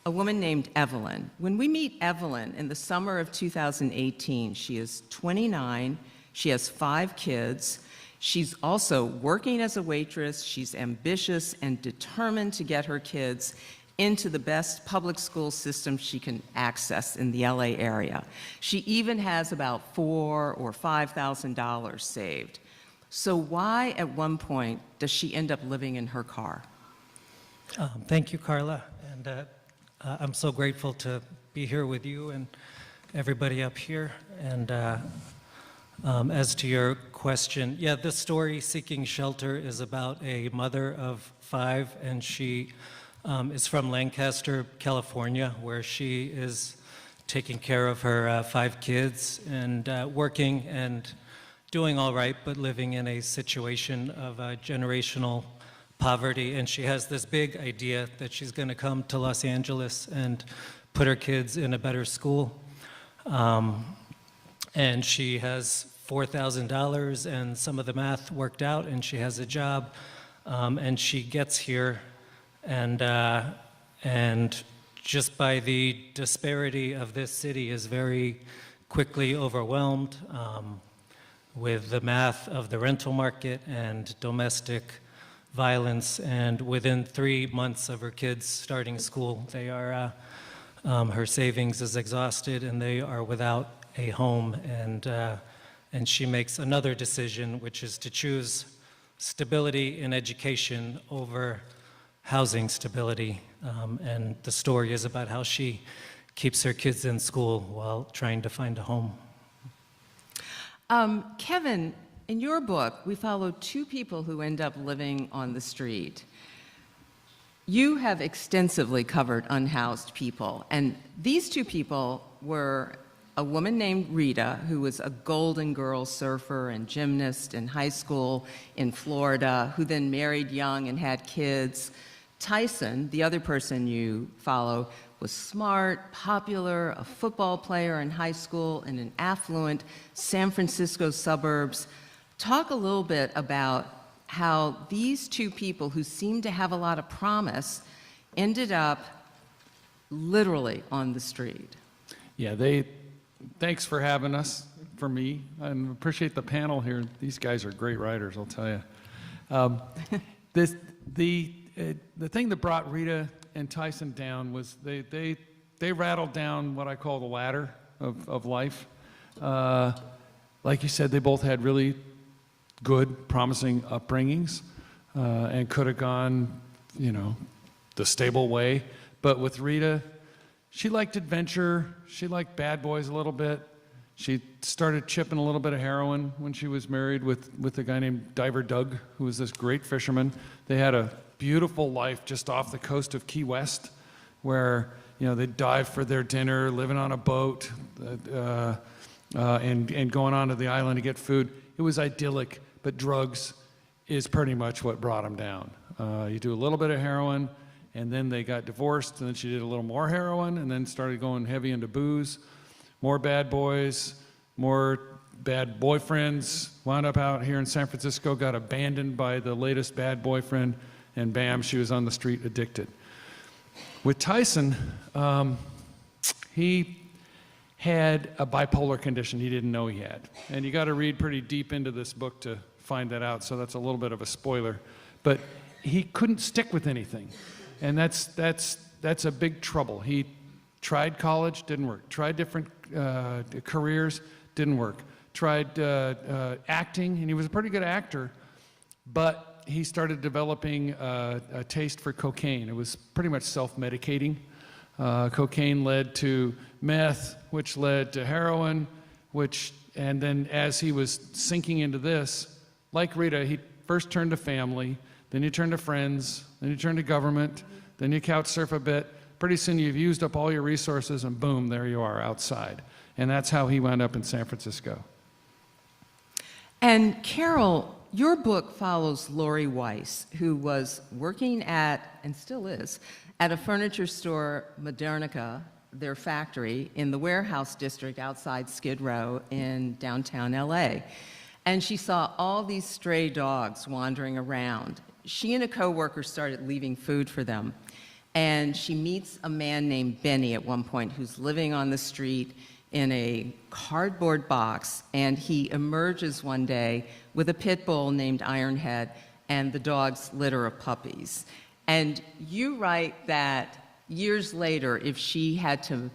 a woman named Evelyn. When we meet Evelyn in the summer of 2018, she is 29, she has 5 kids. She's also working as a waitress. She's ambitious and determined to get her kids into the best public school system she can access in the LA area. She even has about $4,000 or $5,000 saved. So why, at one point, does she end up living in her car? Thank you, Carla. And I'm so grateful to be here with you and everybody up here. And as to your question, yeah, this story, Seeking Shelter, is about a mother of 5, and she is from Lancaster, California, where she is taking care of her 5 kids and working and doing all right, but living in a situation of generational poverty. And she has this big idea that she's going to come to Los Angeles and put her kids in a better school. And she has $4,000 and some of the math worked out, and she has a job, and she gets here, and just by the disparity of this city is very quickly overwhelmed with the math of the rental market and domestic violence. And within 3 months of her kids starting school, they are her savings is exhausted, and they are without a home. And she makes another decision, which is to choose stability in education over housing stability. And the story is about how she keeps her kids in school while trying to find a home. Kevin, in your book, we follow 2 people who end up living on the street. You have extensively covered unhoused people, and these 2 people were a woman named Rita, who was a Golden Girl surfer and gymnast in high school in Florida, who then married young and had kids. Tyson, the other person you follow, was smart, popular, a football player in high school in an affluent San Francisco suburbs. Talk a little bit about how these 2 people who seemed to have a lot of promise ended up literally on the street. Yeah, thanks for having us, for me. I appreciate the panel here. These guys are great writers, I'll tell you. The thing that brought Rita and Tyson down was they rattled down what I call the ladder of life. Like you said, they both had really good, promising upbringings and could have gone, the stable way. But with Rita, she liked adventure. She liked bad boys a little bit. She started chipping a little bit of heroin when she was married with a guy named Diver Doug, who was this great fisherman. They had a beautiful life just off the coast of Key West, where they'd dive for their dinner, living on a boat, and going onto the island to get food. It was idyllic, but drugs is pretty much what brought them down. You do a little bit of heroin, and then they got divorced, and then she did a little more heroin, and then started going heavy into booze. More bad boys, more bad boyfriends, wound up out here in San Francisco, got abandoned by the latest bad boyfriend, and bam, she was on the street addicted. With Tyson, he had a bipolar condition he didn't know he had. And you got to read pretty deep into this book to find that out, so that's a little bit of a spoiler. But he couldn't stick with anything, and that's a big trouble. He tried college, didn't work. Tried different careers, didn't work. Tried acting, and he was a pretty good actor, but he started developing a taste for cocaine. It was pretty much self-medicating. Cocaine led to meth, which led to heroin, and then as he was sinking into this, like Rita, he first turned to family, then you turn to friends, then you turn to government, then you couch surf a bit. Pretty soon you've used up all your resources, and boom, there you are outside. And that's how he wound up in San Francisco. And Carol, your book follows Lori Weiss, who was working at, and still is, at a furniture store, Modernica, their factory, in the warehouse district outside Skid Row in downtown LA. And she saw all these stray dogs wandering around. She and a coworker started leaving food for them. And she meets a man named Benny at one point who's living on the street in a cardboard box, and he emerges one day with a pit bull named Ironhead and the dog's litter of puppies. And you write that years later, if she had to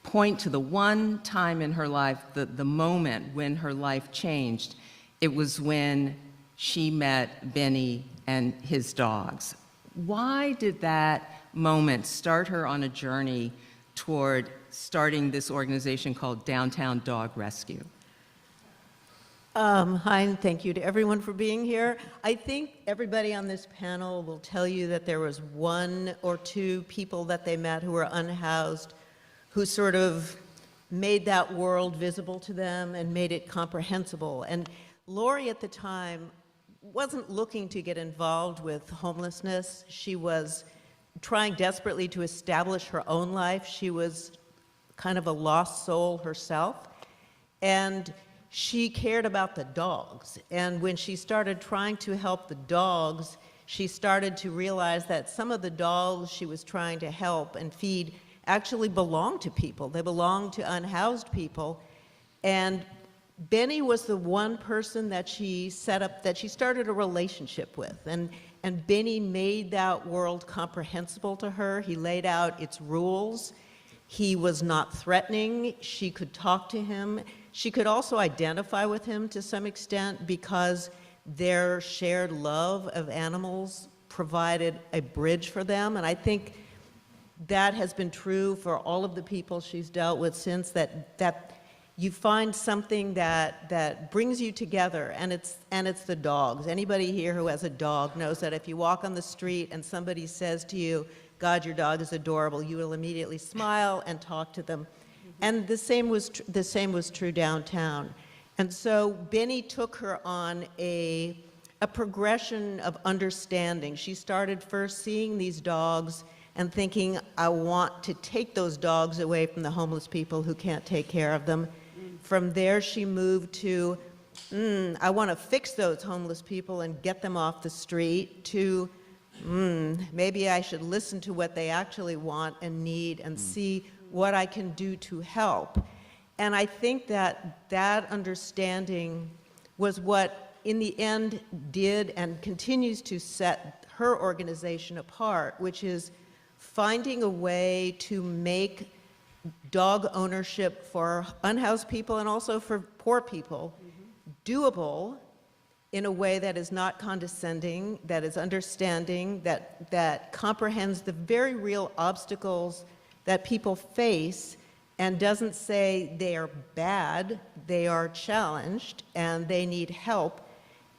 point to the one time in her life, the moment when her life changed, it was when she met Benny and his dogs. Why did that moment start her on a journey toward starting this organization called Downtown Dog Rescue? Hi, and thank you to everyone for being here. I think everybody on this panel will tell you that there was one or two people that they met who were unhoused, who sort of made that world visible to them and made it comprehensible. And Lori at the time wasn't looking to get involved with homelessness. She was trying desperately to establish her own life. She was kind of a lost soul herself. And she cared about the dogs. And when she started trying to help the dogs, she started to realize that some of the dogs she was trying to help and feed actually belonged to people. They belonged to unhoused people. And Benny was the one person that she set up, that she started a relationship with. And Benny made that world comprehensible to her. He laid out its rules. He was not threatening. She could talk to him. She could also identify with him to some extent because their shared love of animals provided a bridge for them. And I think that has been true for all of the people she's dealt with since, that you find something that brings you together, and it's the dogs. Anybody here who has a dog knows that if you walk on the street and somebody says to you, "God, your dog is adorable," you will immediately smile and talk to them. And the same was true downtown. And so Benny took her on a progression of understanding. She started first seeing these dogs and thinking, I want to take those dogs away from the homeless people who can't take care of them. From there, she moved to, I want to fix those homeless people and get them off the street, to, maybe I should listen to what they actually want and need and see what I can do to help. And I think that understanding was what, in the end, did and continues to set her organization apart, which is finding a way to make dog ownership for unhoused people and also for poor people doable in a way that is not condescending, that is understanding, that comprehends the very real obstacles that people face and doesn't say they are bad, they are challenged and they need help,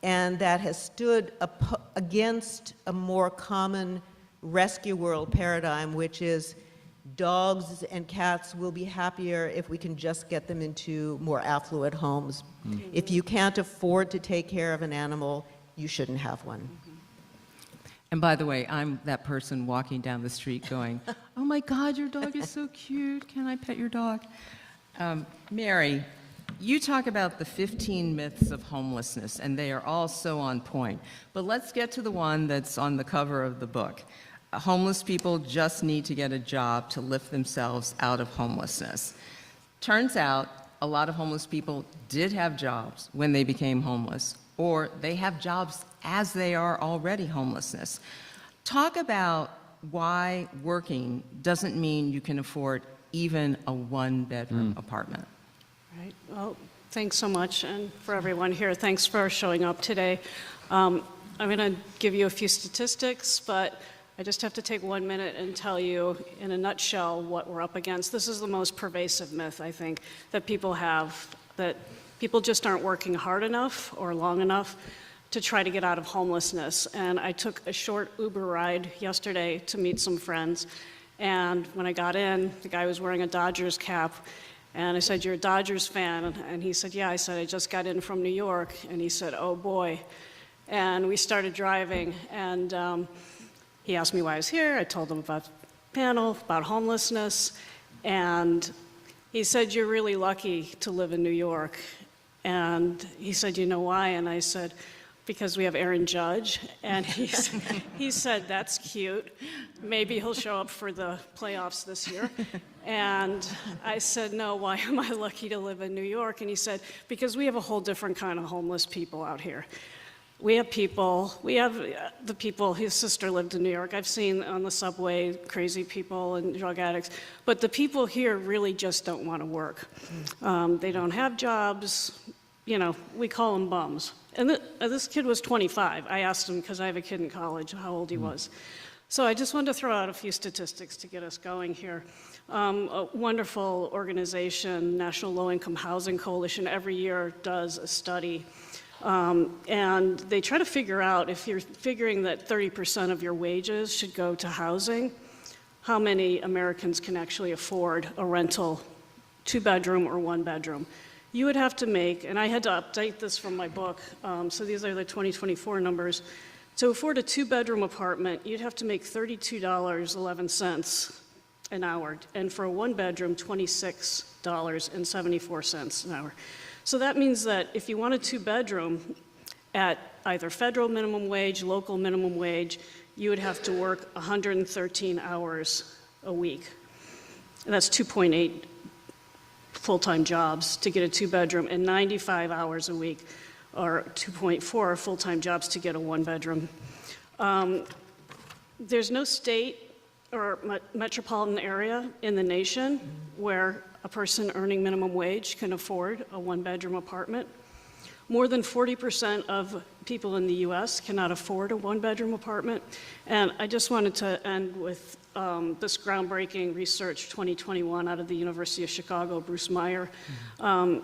and that has stood against a more common rescue world paradigm, which is dogs and cats will be happier if we can just get them into more affluent homes. If you can't afford to take care of an animal, you shouldn't have one. And by the way, I'm that person walking down the street going, oh my God, your dog is so cute. Can I pet your dog? Mary, you talk about the 15 myths of homelessness, and they are all so on point. But let's get to the one that's on the cover of the book. Homeless people just need to get a job to lift themselves out of homelessness. Turns out a lot of homeless people did have jobs when they became homeless, or they have jobs as they are already homelessness. Talk about why working doesn't mean you can afford even a one-bedroom apartment. Right. Well, thanks so much, and for everyone here, thanks for showing up today. I'm going to give you a few statistics, but I just have to take 1 minute and tell you in a nutshell what we're up against. This is the most pervasive myth, I think, that people have, that people just aren't working hard enough or long enough to try to get out of homelessness. And I took a short Uber ride yesterday to meet some friends, and when I got in, the guy was wearing a Dodgers cap, and I said, "You're a Dodgers fan?" And he said, "Yeah." I said, "I just got in from New York." And he said, "Oh boy." And we started driving, and he asked me why I was here. I told him about the panel, about homelessness, and he said, "You're really lucky to live in New York." And he said, "You know why?" And I said, because we have Aaron Judge, and he said, that's cute. Maybe he'll show up for the playoffs this year. And I said, no, why am I lucky to live in New York? And he said, because we have a whole different kind of homeless people out here. We have the people, his sister lived in New York. I've seen on the subway crazy people and drug addicts. But the people here really just don't want to work. They don't have jobs. You know, we call them bums. And this kid was 25. I asked him, because I have a kid in college, how old he was. So I just wanted to throw out a few statistics to get us going here. A wonderful organization, National Low-Income Housing Coalition, every year does a study. And they try to figure out, if you're figuring that 30% of your wages should go to housing, how many Americans can actually afford a rental, 2-bedroom or 1-bedroom. You would have to make, and I had to update this from my book, so these are the 2024 numbers. To afford a 2-bedroom apartment, you'd have to make $32.11 an hour, and for a 1-bedroom, $26.74 an hour. So that means that if you want a 2-bedroom at either federal minimum wage, local minimum wage, you would have to work 113 hours a week. And that's 2.8 full-time jobs to get a 2-bedroom, and 95 hours a week, or 2.4 full-time jobs to get a 1-bedroom. There's no state or metropolitan area in the nation where a person earning minimum wage can afford a 1-bedroom apartment. More than 40% of people in the US cannot afford a 1-bedroom apartment. And I just wanted to end with this groundbreaking research 2021 out of the University of Chicago, Bruce Meyer. And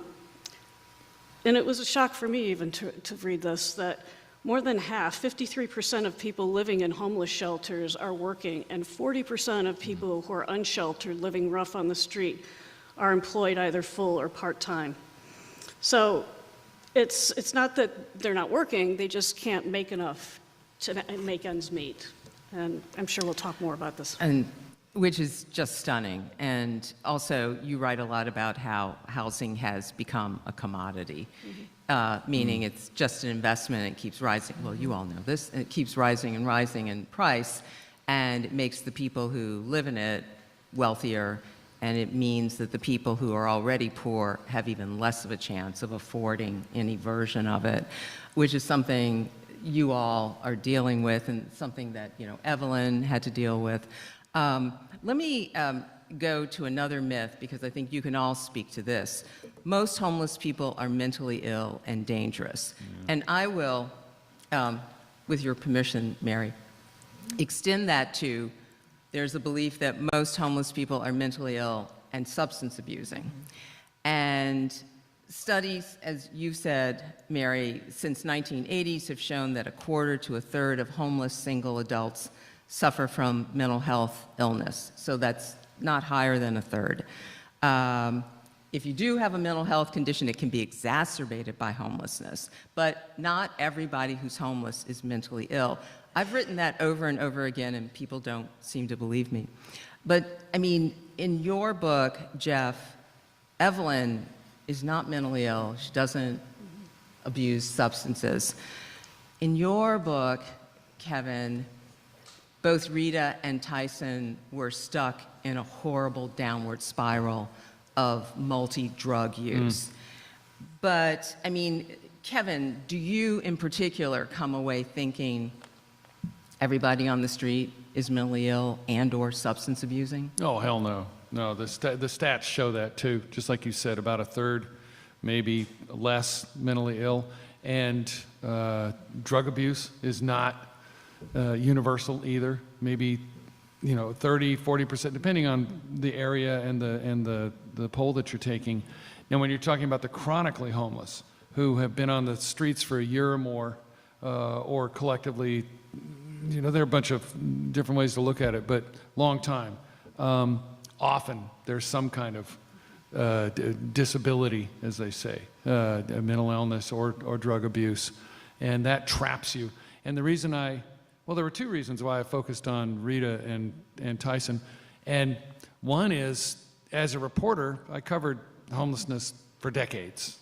it was a shock for me even to read this, that more than half, 53% of people living in homeless shelters are working, and 40% of people who are unsheltered, living rough on the street, are employed either full or part-time. So it's not that they're not working, they just can't make enough to make ends meet. And I'm sure we'll talk more about this. And which is just stunning. And also, you write a lot about how housing has become a commodity, meaning it's just an investment, it keeps rising. Well, you all know this. It keeps rising and rising in price, and it makes the people who live in it wealthier, and it means that the people who are already poor have even less of a chance of affording any version of it, which is something you all are dealing with, and something that, you know, Evelyn had to deal with. Let me go to another myth, because I think you can all speak to this. Most homeless people are mentally ill and dangerous. And I will, with your permission, Mary, extend that to, there's a belief that most homeless people are mentally ill and substance abusing. And studies, as you said, Mary, since 1980s have shown that 1/4 to 1/3 of homeless single adults suffer from mental health illness. So that's not higher than 1/3. If you do have a mental health condition, it can be exacerbated by homelessness. But not everybody who's homeless is mentally ill. I've written that over and over again, and people don't seem to believe me. But, I mean, in your book, Jeff, Evelyn is not mentally ill. She doesn't abuse substances. In your book, Kevin, both Rita and Tyson were stuck in a horrible downward spiral of multi-drug use. But, I mean, Kevin, do you in particular come away thinking everybody on the street is mentally ill and or substance abusing? Oh, hell no. No, the stats show that too. Just like you said, about 1/3, maybe less mentally ill. And drug abuse is not universal either. Maybe, you know, 30, 40%, depending on the area and the poll that you're taking. Now, when you're talking about the chronically homeless who have been on the streets for a year or more, or collectively, you know, there are a bunch of different ways to look at it, but long time. Often there's some kind of disability, as they say, mental illness or drug abuse, and that traps you. And the reason well, there were two reasons why I focused on Rita and Tyson. And one is, as a reporter, I covered homelessness for decades.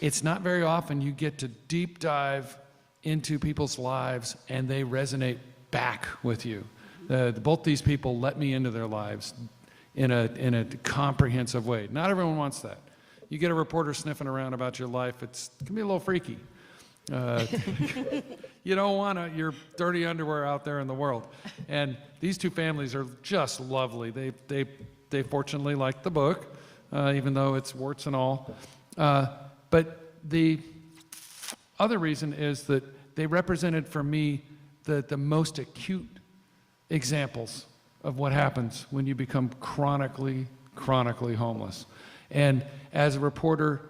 It's not very often you get to deep dive into people's lives and they resonate back with you. Both these people let me into their lives in a comprehensive way. Not everyone wants that. You get a reporter sniffing around about your life, it can be a little freaky. You don't want your dirty underwear out there in the world. And these two families are just lovely. They fortunately like the book, even though it's warts and all. But the other reason is that they represented for me the most acute examples of what happens when you become chronically homeless. And as a reporter,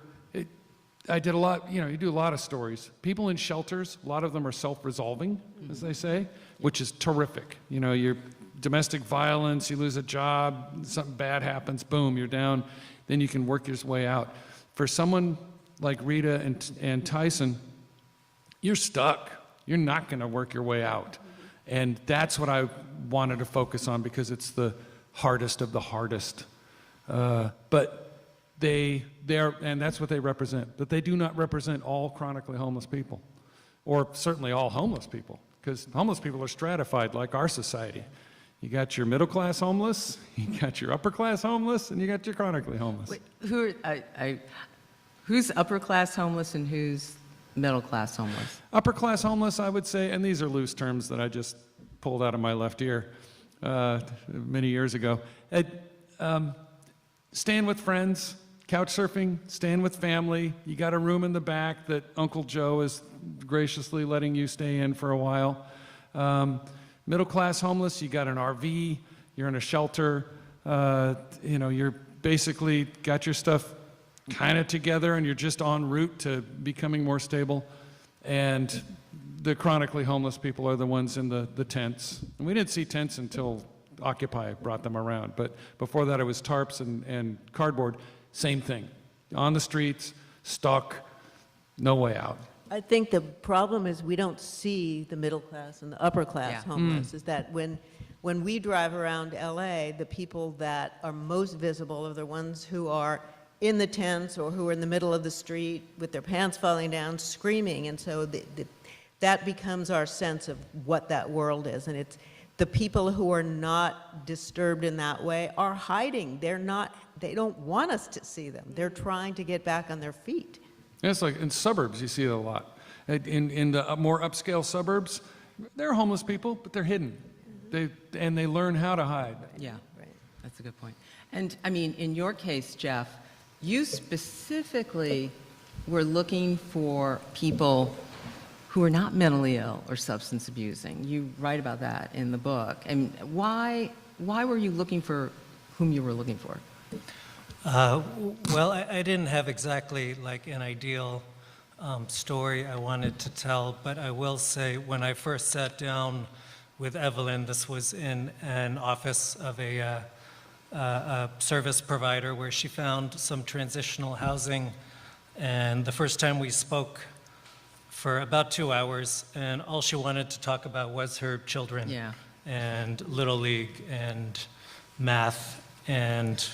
I did a lot, you do a lot of stories. People in shelters, a lot of them are self-resolving, as they say, which is terrific. You're domestic violence, you lose a job, something bad happens, boom, you're down, then you can work your way out. For someone like Rita and Tyson, you're stuck. You're not going to work your way out. And that's what I wanted to focus on because it's the hardest of the hardest. But they're, and that's what they represent. But they do not represent all chronically homeless people, or certainly all homeless people, because homeless people are stratified like our society. You got your middle class homeless, you got your upper class homeless, and you got your chronically homeless. Wait, who's upper class homeless and who's middle class homeless? Upper class homeless, I would say, and these are loose terms that I just pulled out of my left ear many years ago. Staying with friends, couch surfing, staying with family. You got a room in the back that Uncle Joe is graciously letting you stay in for a while. Middle class homeless, you got an RV, you're in a shelter, you're basically got your stuff kind of together and you're just en route to becoming more stable. And the chronically homeless people are the ones in the tents. And we didn't see tents until Occupy brought them around. But before that, it was tarps and cardboard. Same thing. On the streets, stuck, no way out. I think the problem is we don't see the middle class and the upper class homeless. Is that when we drive around LA, the people that are most visible are the ones who are in the tents or who are in the middle of the street with their pants falling down, screaming. And so that becomes our sense of what that world is. And it's the people who are not disturbed in that way are hiding. They don't want us to see them. They're trying to get back on their feet. It's like in suburbs, you see it a lot. In the more upscale suburbs, there are homeless people, but they're hidden. They learn how to hide. Yeah, right. That's a good point. And I mean, in your case, Jeff, you specifically were looking for people who are not mentally ill or substance abusing. You write about that in the book. And why were you looking for whom you were looking for? Well, I didn't have exactly like an ideal story I wanted to tell, but I will say when I first sat down with Evelyn, this was in an office of a service provider where she found some transitional housing, and the first time we spoke for about 2 hours, and all she wanted to talk about was her children and Little League and math, and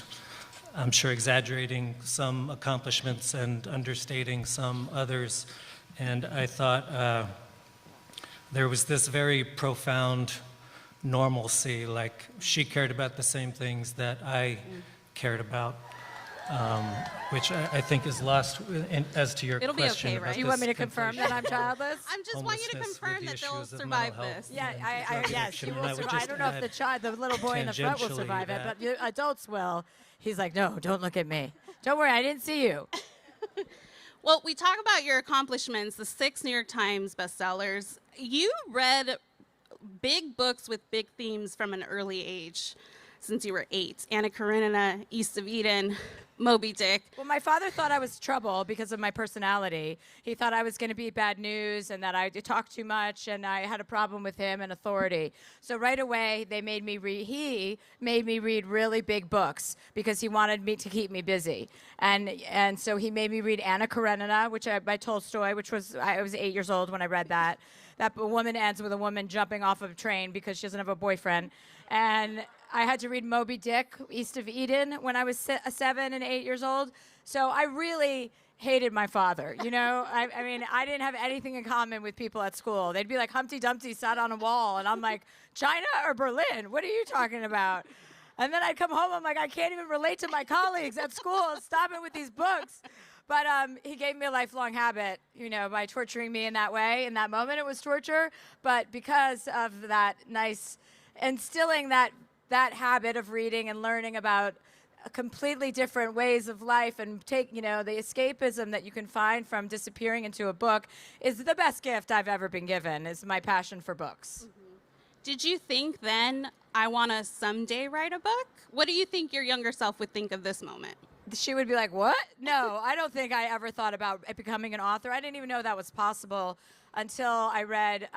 I'm sure exaggerating some accomplishments and understating some others. And I thought there was this very profound normalcy, like she cared about the same things that I cared about, which I think is lost as to your It'll question. It'll be okay, right? Do you want me to confirm that I'm childless? I'm just want you to confirm that they'll survive this. Yeah, yes, she will survive. I don't know if the little boy in the front will survive it, but the adults will. He's like, no, don't look at me. Don't worry, I didn't see you. Well, we talk about your accomplishments, the 6 New York Times bestsellers. You read big books with big themes from an early age, since you were 8. Anna Karenina, East of Eden, Moby Dick. Well, my father thought I was trouble because of my personality. He thought I was going to be bad news and that I talked too much and I had a problem with him and authority. So right away, he made me read really big books because he wanted me to keep me busy. And so he made me read Anna Karenina, by Tolstoy, I was 8 years old when I read that. That woman ends with a woman jumping off of a train because she doesn't have a boyfriend. And I had to read Moby Dick, East of Eden, when I was 7 and 8 years old. So I really hated my father. You know, I mean, I didn't have anything in common with people at school. They'd be like, Humpty Dumpty sat on a wall. And I'm like, China or Berlin? What are you talking about? And then I'd come home, I'm like, I can't even relate to my colleagues at school. Stop it with these books. But he gave me a lifelong habit, you know, by torturing me in that way. In that moment, it was torture. But because of that nice instilling that habit of reading and learning about completely different ways of life and the escapism that you can find from disappearing into a book is the best gift I've ever been given, is my passion for books. Mm-hmm. Did you think then, I want to someday write a book? What do you think your younger self would think of this moment? She would be like, what? No, I don't think I ever thought about becoming an author. I didn't even know that was possible until I read,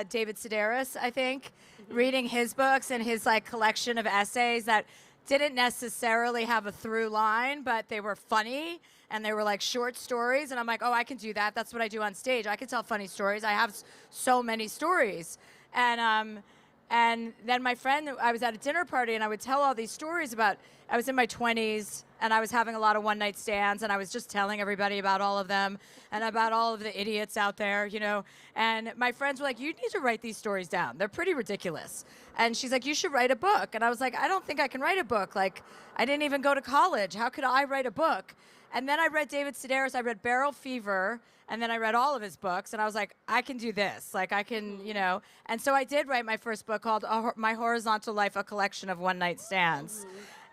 David Sedaris, I think, reading his books and his collection of essays that didn't necessarily have a through line, but they were funny and they were short stories. And I'm like, oh, I can do that. That's what I do on stage. I can tell funny stories. I have so many stories. And then my friend, I was at a dinner party and I would tell all these stories about, I was in my 20s and I was having a lot of one-night stands and I was just telling everybody about all of them and about all of the idiots out there, you know. And my friends were like, you need to write these stories down. They're pretty ridiculous. And she's like, you should write a book. And I was like, I don't think I can write a book. I didn't even go to college. How could I write a book? And then I read David Sedaris. I read Barrel Fever. And then I read all of his books, and I was like, I can do this. I can, you know. And so I did write my first book called My Horizontal Life, a Collection of One-Night Stands.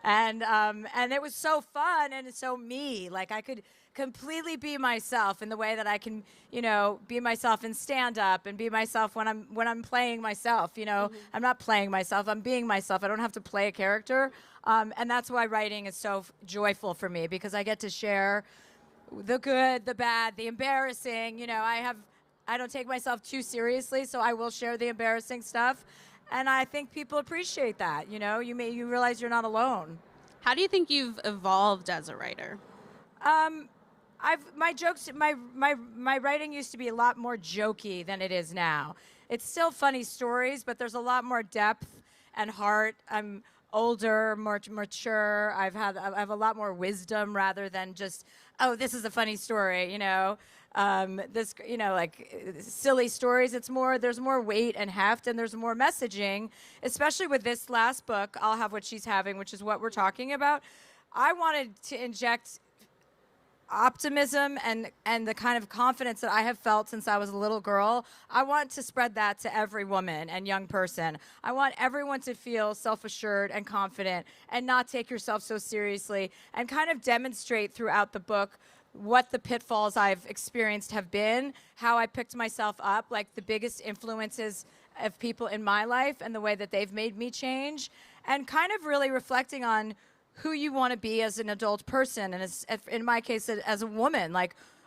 Mm-hmm. And it was so fun and so me. I could completely be myself in the way that I can, you know, be myself in stand-up and be myself when I'm playing myself, you know. Mm-hmm. I'm not playing myself. I'm being myself. I don't have to play a character. And that's why writing is so joyful for me, because I get to share the good, the bad, the embarrassing. You know, I don't take myself too seriously, so I will share the embarrassing stuff. And I think people appreciate that. You know, you realize you're not alone. How do you think you've evolved as a writer? My writing used to be a lot more jokey than it is now. It's still funny stories, but there's a lot more depth and heart. I'm older, more mature. I have a lot more wisdom rather than just, oh, this is a funny story, you know. Silly stories. There's more weight and heft, and there's more messaging, especially with this last book, I'll Have What She's Having, which is what we're talking about. I wanted to inject optimism and the kind of confidence that I have felt since I was a little girl. I want to spread that to every woman and young person. I want everyone to feel self-assured and confident and not take yourself so seriously, and kind of demonstrate throughout the book what the pitfalls I've experienced have been, how I picked myself up, the biggest influences of people in my life and the way that they've made me change, and kind of really reflecting on who you want to be as an adult person, and in my case, as a woman.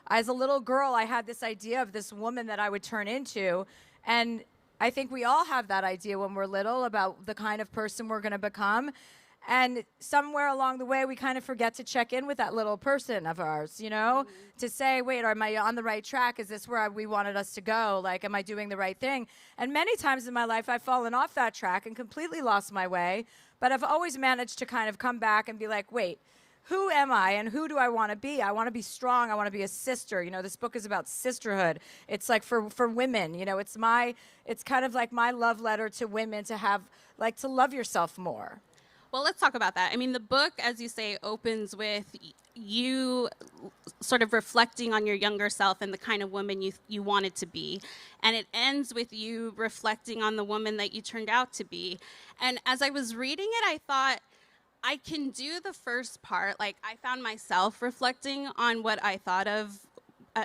As a little girl, I had this idea of this woman that I would turn into, and I think we all have that idea when we're little about the kind of person we're going to become. And somewhere along the way, we kind of forget to check in with that little person of ours, you know, to say, wait, am I on the right track? Is this where we wanted us to go? Am I doing the right thing? And many times in my life, I've fallen off that track and completely lost my way. But I've always managed to kind of come back and be like, wait, who am I and who do I want to be? I want to be strong. I want to be a sister. You know, this book is about sisterhood. It's for women, you know, it's kind of like my love letter to women to have, to love yourself more. Well, let's talk about that. I mean, the book, as you say, opens with you sort of reflecting on your younger self and the kind of woman you wanted to be. And it ends with you reflecting on the woman that you turned out to be. And as I was reading it, I thought, I can do the first part. I found myself reflecting on what I thought of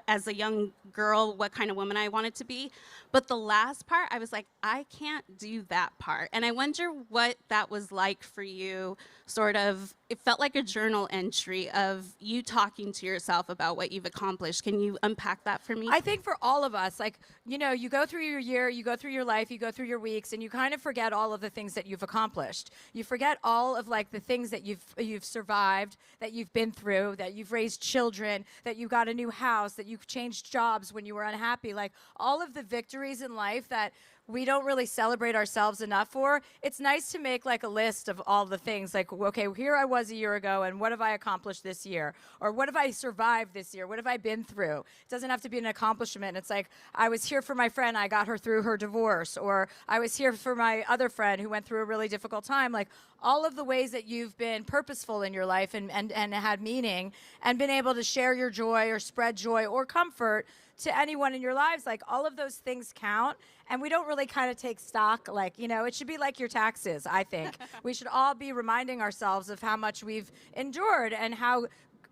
as a young girl, what kind of woman I wanted to be. But the last part, I was like, I can't do that part. And I wonder what that was like for you, sort of. It felt like a journal entry of you talking to yourself about what you've accomplished. Can you unpack that for me? I think for all of us, you know, you go through your year, you go through your life, you go through your weeks, and you kind of forget all of the things that you've accomplished. You forget all of the things that you've survived, that you've been through, that you've raised children, that you got a new house, that you've changed jobs when you were unhappy. All of the victories in life that we don't really celebrate ourselves enough for. It's nice to make like a list of all the things, like, okay, here I was a year ago, and what have I accomplished this year? Or what have I survived this year? What have I been through? It doesn't have to be an accomplishment. It's like, I was here for my friend, I got her through her divorce, or I was here for my other friend who went through a really difficult time. Like, all of the ways that you've been purposeful in your life and had meaning and been able to share your joy or spread joy or comfort to anyone in your lives, like all of those things count. And we don't really kind of take stock, like, you know, it should be like your taxes, I think. We should all be reminding ourselves of how much we've endured and how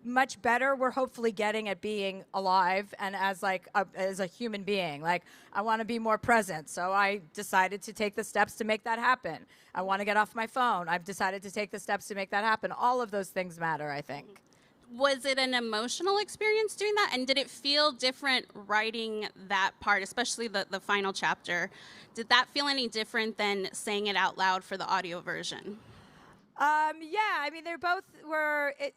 much better we're hopefully getting at being alive and as like as a human being. Like, I want to be more present, so I decided to take the steps to make that happen. I want to get off my phone. I've decided to take the steps to make that happen. All of those things matter, I think. Was it an emotional experience doing that? And did it feel different writing that part, especially the final chapter? Did that feel any different than saying it out loud for the audio version? Yeah, I mean, they both were. It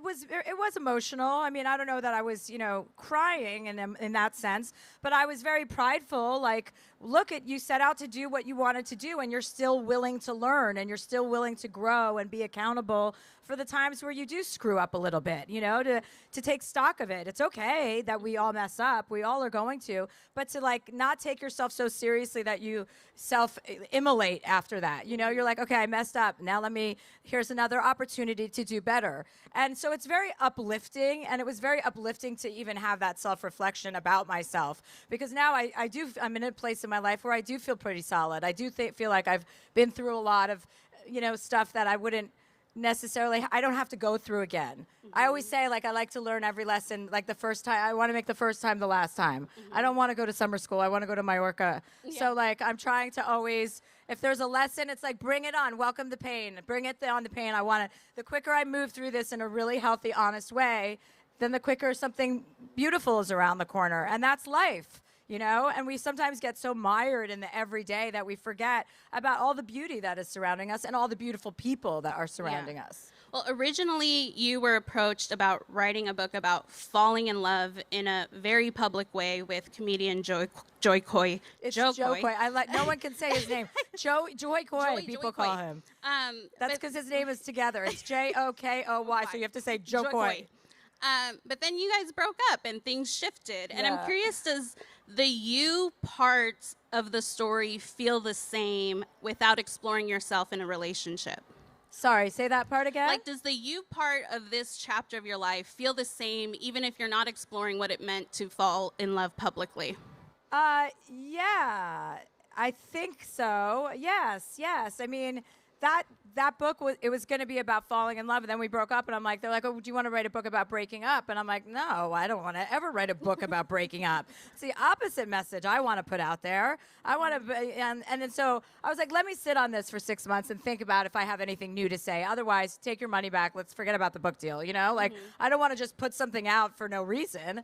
was emotional. I mean, I don't know that I was, you know, crying in that sense, but I was very prideful. Like, look, you set out to do what you wanted to do, and you're still willing to learn, and you're still willing to grow and be accountable for the times where you do screw up a little bit, you know, to take stock of it. It's okay that we all mess up. We all are going to, but to like not take yourself so seriously that you self-immolate after that. You know, you're like, okay, I messed up. Now here's another opportunity to do better. And so it's very uplifting, and it was very uplifting to even have that self-reflection about myself, because now I'm in a place in my life where I do feel pretty solid. I do feel like I've been through a lot of, you know, stuff that I wouldn't necessarily, I don't have to go through again. I always say, like, I like to learn every lesson, like the first time, I want to make the first time the last time. I don't want to go to summer school. I want to go to Mallorca. So like, I'm trying to always, if there's a lesson, it's like, bring it on, welcome the pain, bring it on the pain. I want it. The quicker I move through this in a really healthy, honest way, then the quicker something beautiful is around the corner. And that's life. You know, and we sometimes get so mired in the everyday that we forget about all the beauty that is surrounding us and all the beautiful people that are surrounding us. Well, originally you were approached about writing a book about falling in love in a very public way with comedian Joy Choi. It's Joe Coy. No one can say his name. Joy Coy, people call him. That's because his name is together. It's Jokoy, so you have to say Joe Coy. But then you guys broke up and things shifted. And I'm curious, does the you part of the story feel the same without exploring yourself in a relationship? Sorry, say that part again? Like, does the you part of this chapter of your life feel the same even if you're not exploring what it meant to fall in love publicly? Yeah, I think so. Yes. I mean, that book was going to be about falling in love, and then we broke up, and I'm like, they're like, oh, do you want to write a book about breaking up? And I'm like, no, I don't want to ever write a book about breaking up. It's the opposite message I want to put out there. I want to, and then so I was like, let me sit on this for 6 months and think about if I have anything new to say. Otherwise, take your money back. Let's forget about the book deal. You know, like I don't want to just put something out for no reason.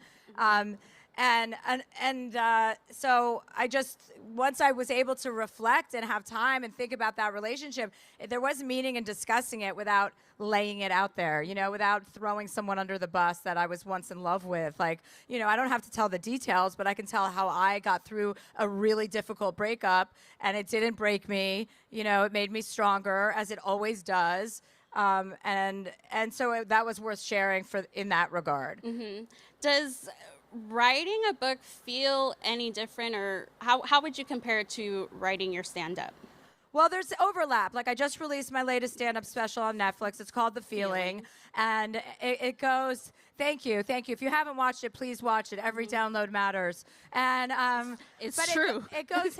So I just, once I was able to reflect and have time and think about that relationship, there was meaning in discussing it without laying it out there, you know, without throwing someone under the bus that I was once in love with. Like, you know, I don't have to tell the details, but I can tell how I got through a really difficult breakup, and it didn't break me. You know, it made me stronger, as it always does. And so that was worth sharing in that regard. Does writing a book feel any different, or how would you compare it to writing your stand-up? Well, there's overlap. Like, I just released my latest stand-up special on Netflix. It's called The Feeling. And it goes, thank you. If you haven't watched it, please watch it. Every download matters. And it's true. It goes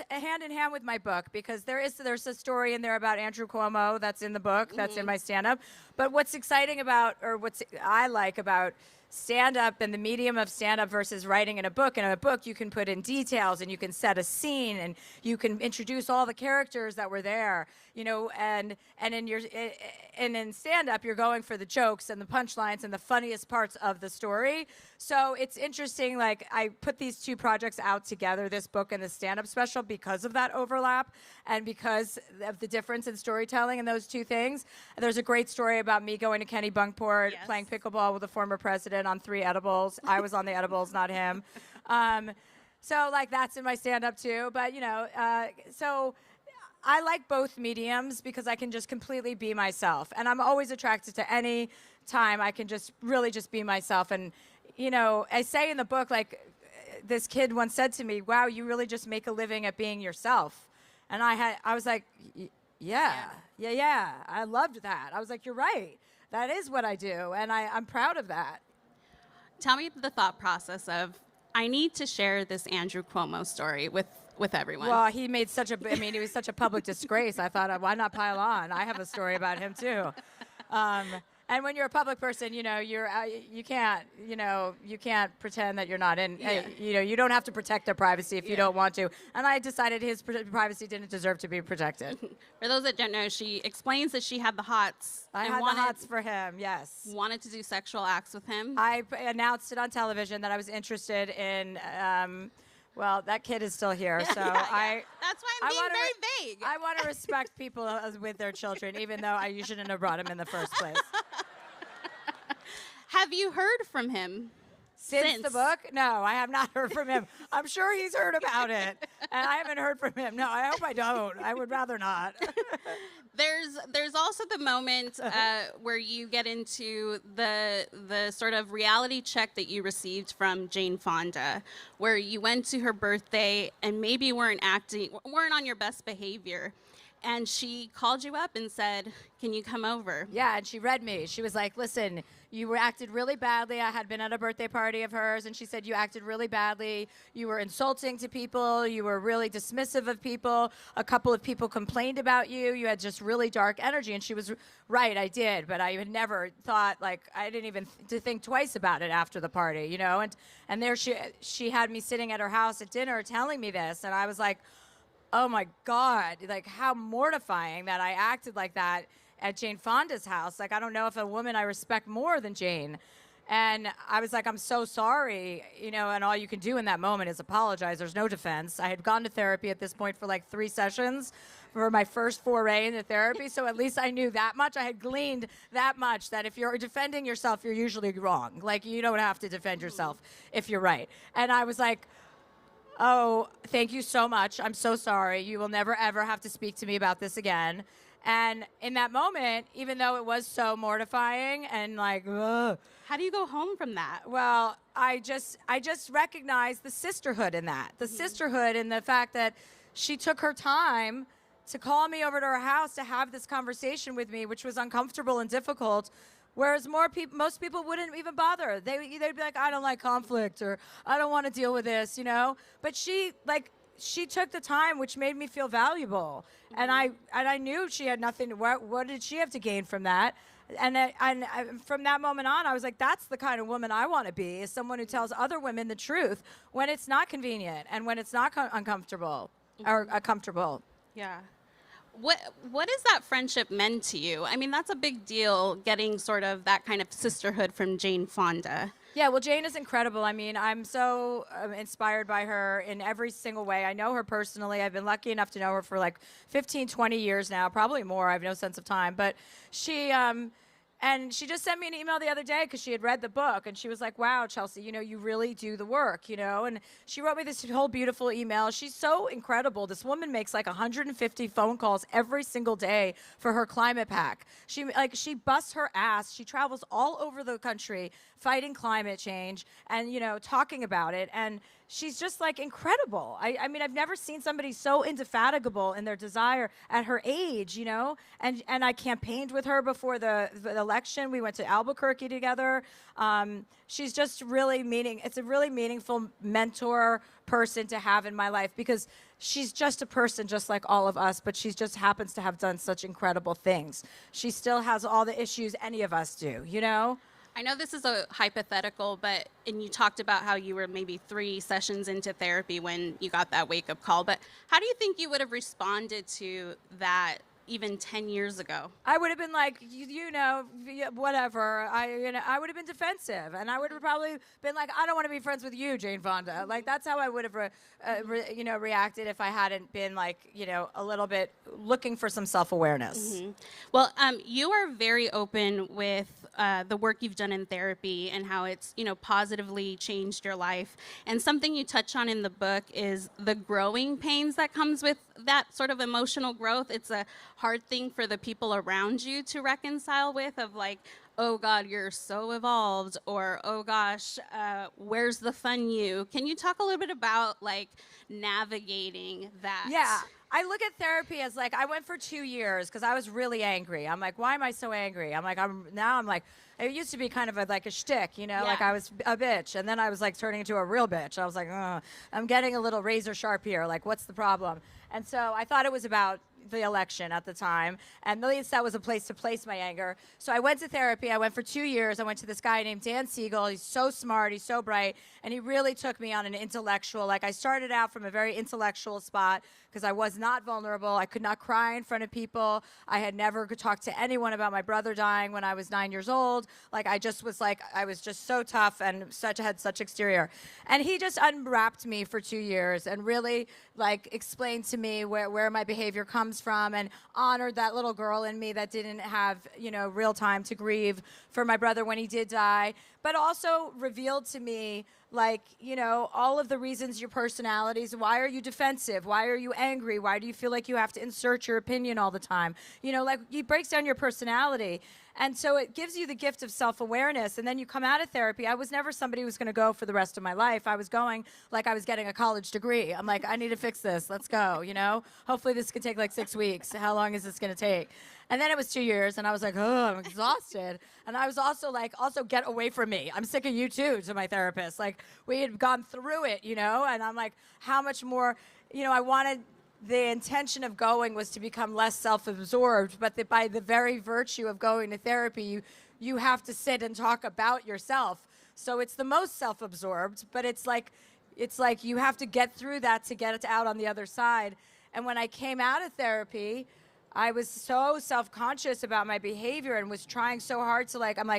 hand in hand with my book, because there's a story in there about Andrew Cuomo that's in the book, that's in my stand-up. But what's exciting about, or what I like about stand-up and the medium of stand-up versus writing in a book. In a book, you can put in details, and you can set a scene, and you can introduce all the characters that were there, you know, and in stand-up, you're going for the jokes and the punchlines and the funniest parts of the story. So it's interesting, like, I put these two projects out together, this book and the stand-up special, because of that overlap and because of the difference in storytelling in those two things. There's a great story about me going to Kennebunkport, playing pickleball with the former president on 3 edibles. I was on the edibles, not him. So like that's in my stand-up too. But so I like both mediums because I can just completely be myself, and I'm always attracted to any time I can just really just be myself. And I say in the book, like this kid once said to me, "Wow, you really just make a living at being yourself." And I was like, yeah, I loved that. I was like, you're right. That is what I do, and I'm proud of that. Tell me the thought process of, I need to share this Andrew Cuomo story with everyone. Well, he was such a public disgrace. I thought, why not pile on? I have a story about him too. And when you're a public person, you can't pretend that you're not in. You don't have to protect their privacy if you don't want to. And I decided his privacy didn't deserve to be protected. For those that don't know, she explains that she had the hots. I had the hots for him. Yes. Wanted to do sexual acts with him. I announced it on television that I was interested in. Well, that kid is still here, so That's why I'm being very vague. I want to respect people with their children, even though you shouldn't have brought him in the first place. Have you heard from him since the book? No, I have not heard from him. I'm sure he's heard about it, and I haven't heard from him. No, I hope I don't. I would rather not. There's also the moment where you get into the sort of reality check that you received from Jane Fonda, where you went to her birthday and maybe weren't on your best behavior. And she called you up and said, "Can you come over?" Yeah, and she read me. She was like, "Listen, you acted really badly." I had been at a birthday party of hers, and she said, "You acted really badly. You were insulting to people. You were really dismissive of people. A couple of people complained about you. You had just really dark energy." And she was right, I did, but I had never thought, I didn't even to think twice about it after the party, And there she had me sitting at her house at dinner telling me this, and I was like, oh my God, how mortifying that I acted like that at Jane Fonda's house. I don't know if a woman I respect more than Jane. And I was like, I'm so sorry, and all you can do in that moment is apologize. There's no defense. I had gone to therapy at this point for 3 sessions for my first foray into therapy. So at least I knew that much. I had gleaned that much that if you're defending yourself, you're usually wrong. You don't have to defend yourself if you're right. And I was like, oh, thank you so much. I'm so sorry. You will never, ever have to speak to me about this again. And in that moment, even though it was so mortifying and ugh. How do you go home from that? Well, I just recognized the sisterhood in that. The sisterhood in the fact that she took her time to call me over to her house to have this conversation with me, which was uncomfortable and difficult. Whereas most people wouldn't even bother. They'd be like, I don't like conflict, or I don't want to deal with this, But she took the time, which made me feel valuable. And I knew she had nothing. What did she have to gain from that? And from that moment on, I was like, that's the kind of woman I want to be, is someone who tells other women the truth when it's not convenient and when it's not uncomfortable or comfortable. Yeah. What has that friendship meant to you? I mean, that's a big deal, getting sort of that kind of sisterhood from Jane Fonda. Yeah, well, Jane is incredible. I mean, I'm so inspired by her in every single way. I know her personally. I've been lucky enough to know her for 15, 20 years now, probably more. I have no sense of time. But she... And she just sent me an email the other day because she had read the book, and she was like, wow, Chelsea, you really do the work, And she wrote me this whole beautiful email. She's so incredible. This woman makes 150 phone calls every single day for her climate pack. She busts her ass. She travels all over the country fighting climate change and, talking about it. And she's just incredible. I mean, I've never seen somebody so indefatigable in their desire at her age, and I campaigned with her before the election. We went to Albuquerque together. She's just it's a really meaningful mentor person to have in my life, because she's just a person just like all of us, but she just happens to have done such incredible things. She still has all the issues any of us do, I know this is a hypothetical, and you talked about how you were maybe 3 sessions into therapy when you got that wake-up call, but how do you think you would have responded to that even 10 years ago? I would have been like, whatever. I would have been defensive, and I would have probably been like, I don't want to be friends with you, Jane Fonda. That's how I would have, reacted if I hadn't been a little bit looking for some self-awareness. Mm-hmm. Well, you are very open with the work you've done in therapy and how it's, positively changed your life. And something you touch on in the book is the growing pains that comes with that sort of emotional growth. It's a hard thing for the people around you to reconcile with, of like, oh God, you're so evolved, or oh gosh, where's the fun you? Can you talk a little bit about like navigating that? Yeah. I look at therapy as like, I went for 2 years because I was really angry. I'm like, why am I so angry? I'm like, it used to be kind of like a shtick, like I was a bitch. And then I was like turning into a real bitch. I was like, I'm getting a little razor sharp here. Like, what's the problem? And so I thought it was about the election at the time, and at least that was a place to place my anger. So I went to therapy. I went for 2 years. I went to this guy named Dan Siegel. He's so smart. He's so bright. And he really took me on an intellectual, like I started out from a very intellectual spot because I was not vulnerable. I could not cry in front of people. I had never talked to anyone about my brother dying when I was 9 years old. Like I was just so tough and had such exterior. And he just unwrapped me for 2 years and really like explained to me where my behavior comes from, and honored that little girl in me that didn't have, real time to grieve for my brother when he did die, but also revealed to me like, all of the reasons your personalities. Why are you defensive? Why are you angry? Why do you feel like you have to insert your opinion all the time? Like he breaks down your personality. And so it gives you the gift of self-awareness. And then you come out of therapy. I was never somebody who was going to go for the rest of my life. I was going like I was getting a college degree. I'm like, I need to fix this. Let's go, Hopefully this could take like 6 weeks. How long is this going to take? And then it was 2 years, and I was like, oh, I'm exhausted. And I was also like, get away from me. I'm sick of you too, to my therapist. Like, we had gone through it, and I'm like, how much more, I wanted. The intention of going was to become less self-absorbed, but by the very virtue of going to therapy, you have to sit and talk about yourself. So it's the most self-absorbed, but it's like you have to get through that to get it out on the other side. And when I came out of therapy, I was so self-conscious about my behavior and was trying so hard to I'm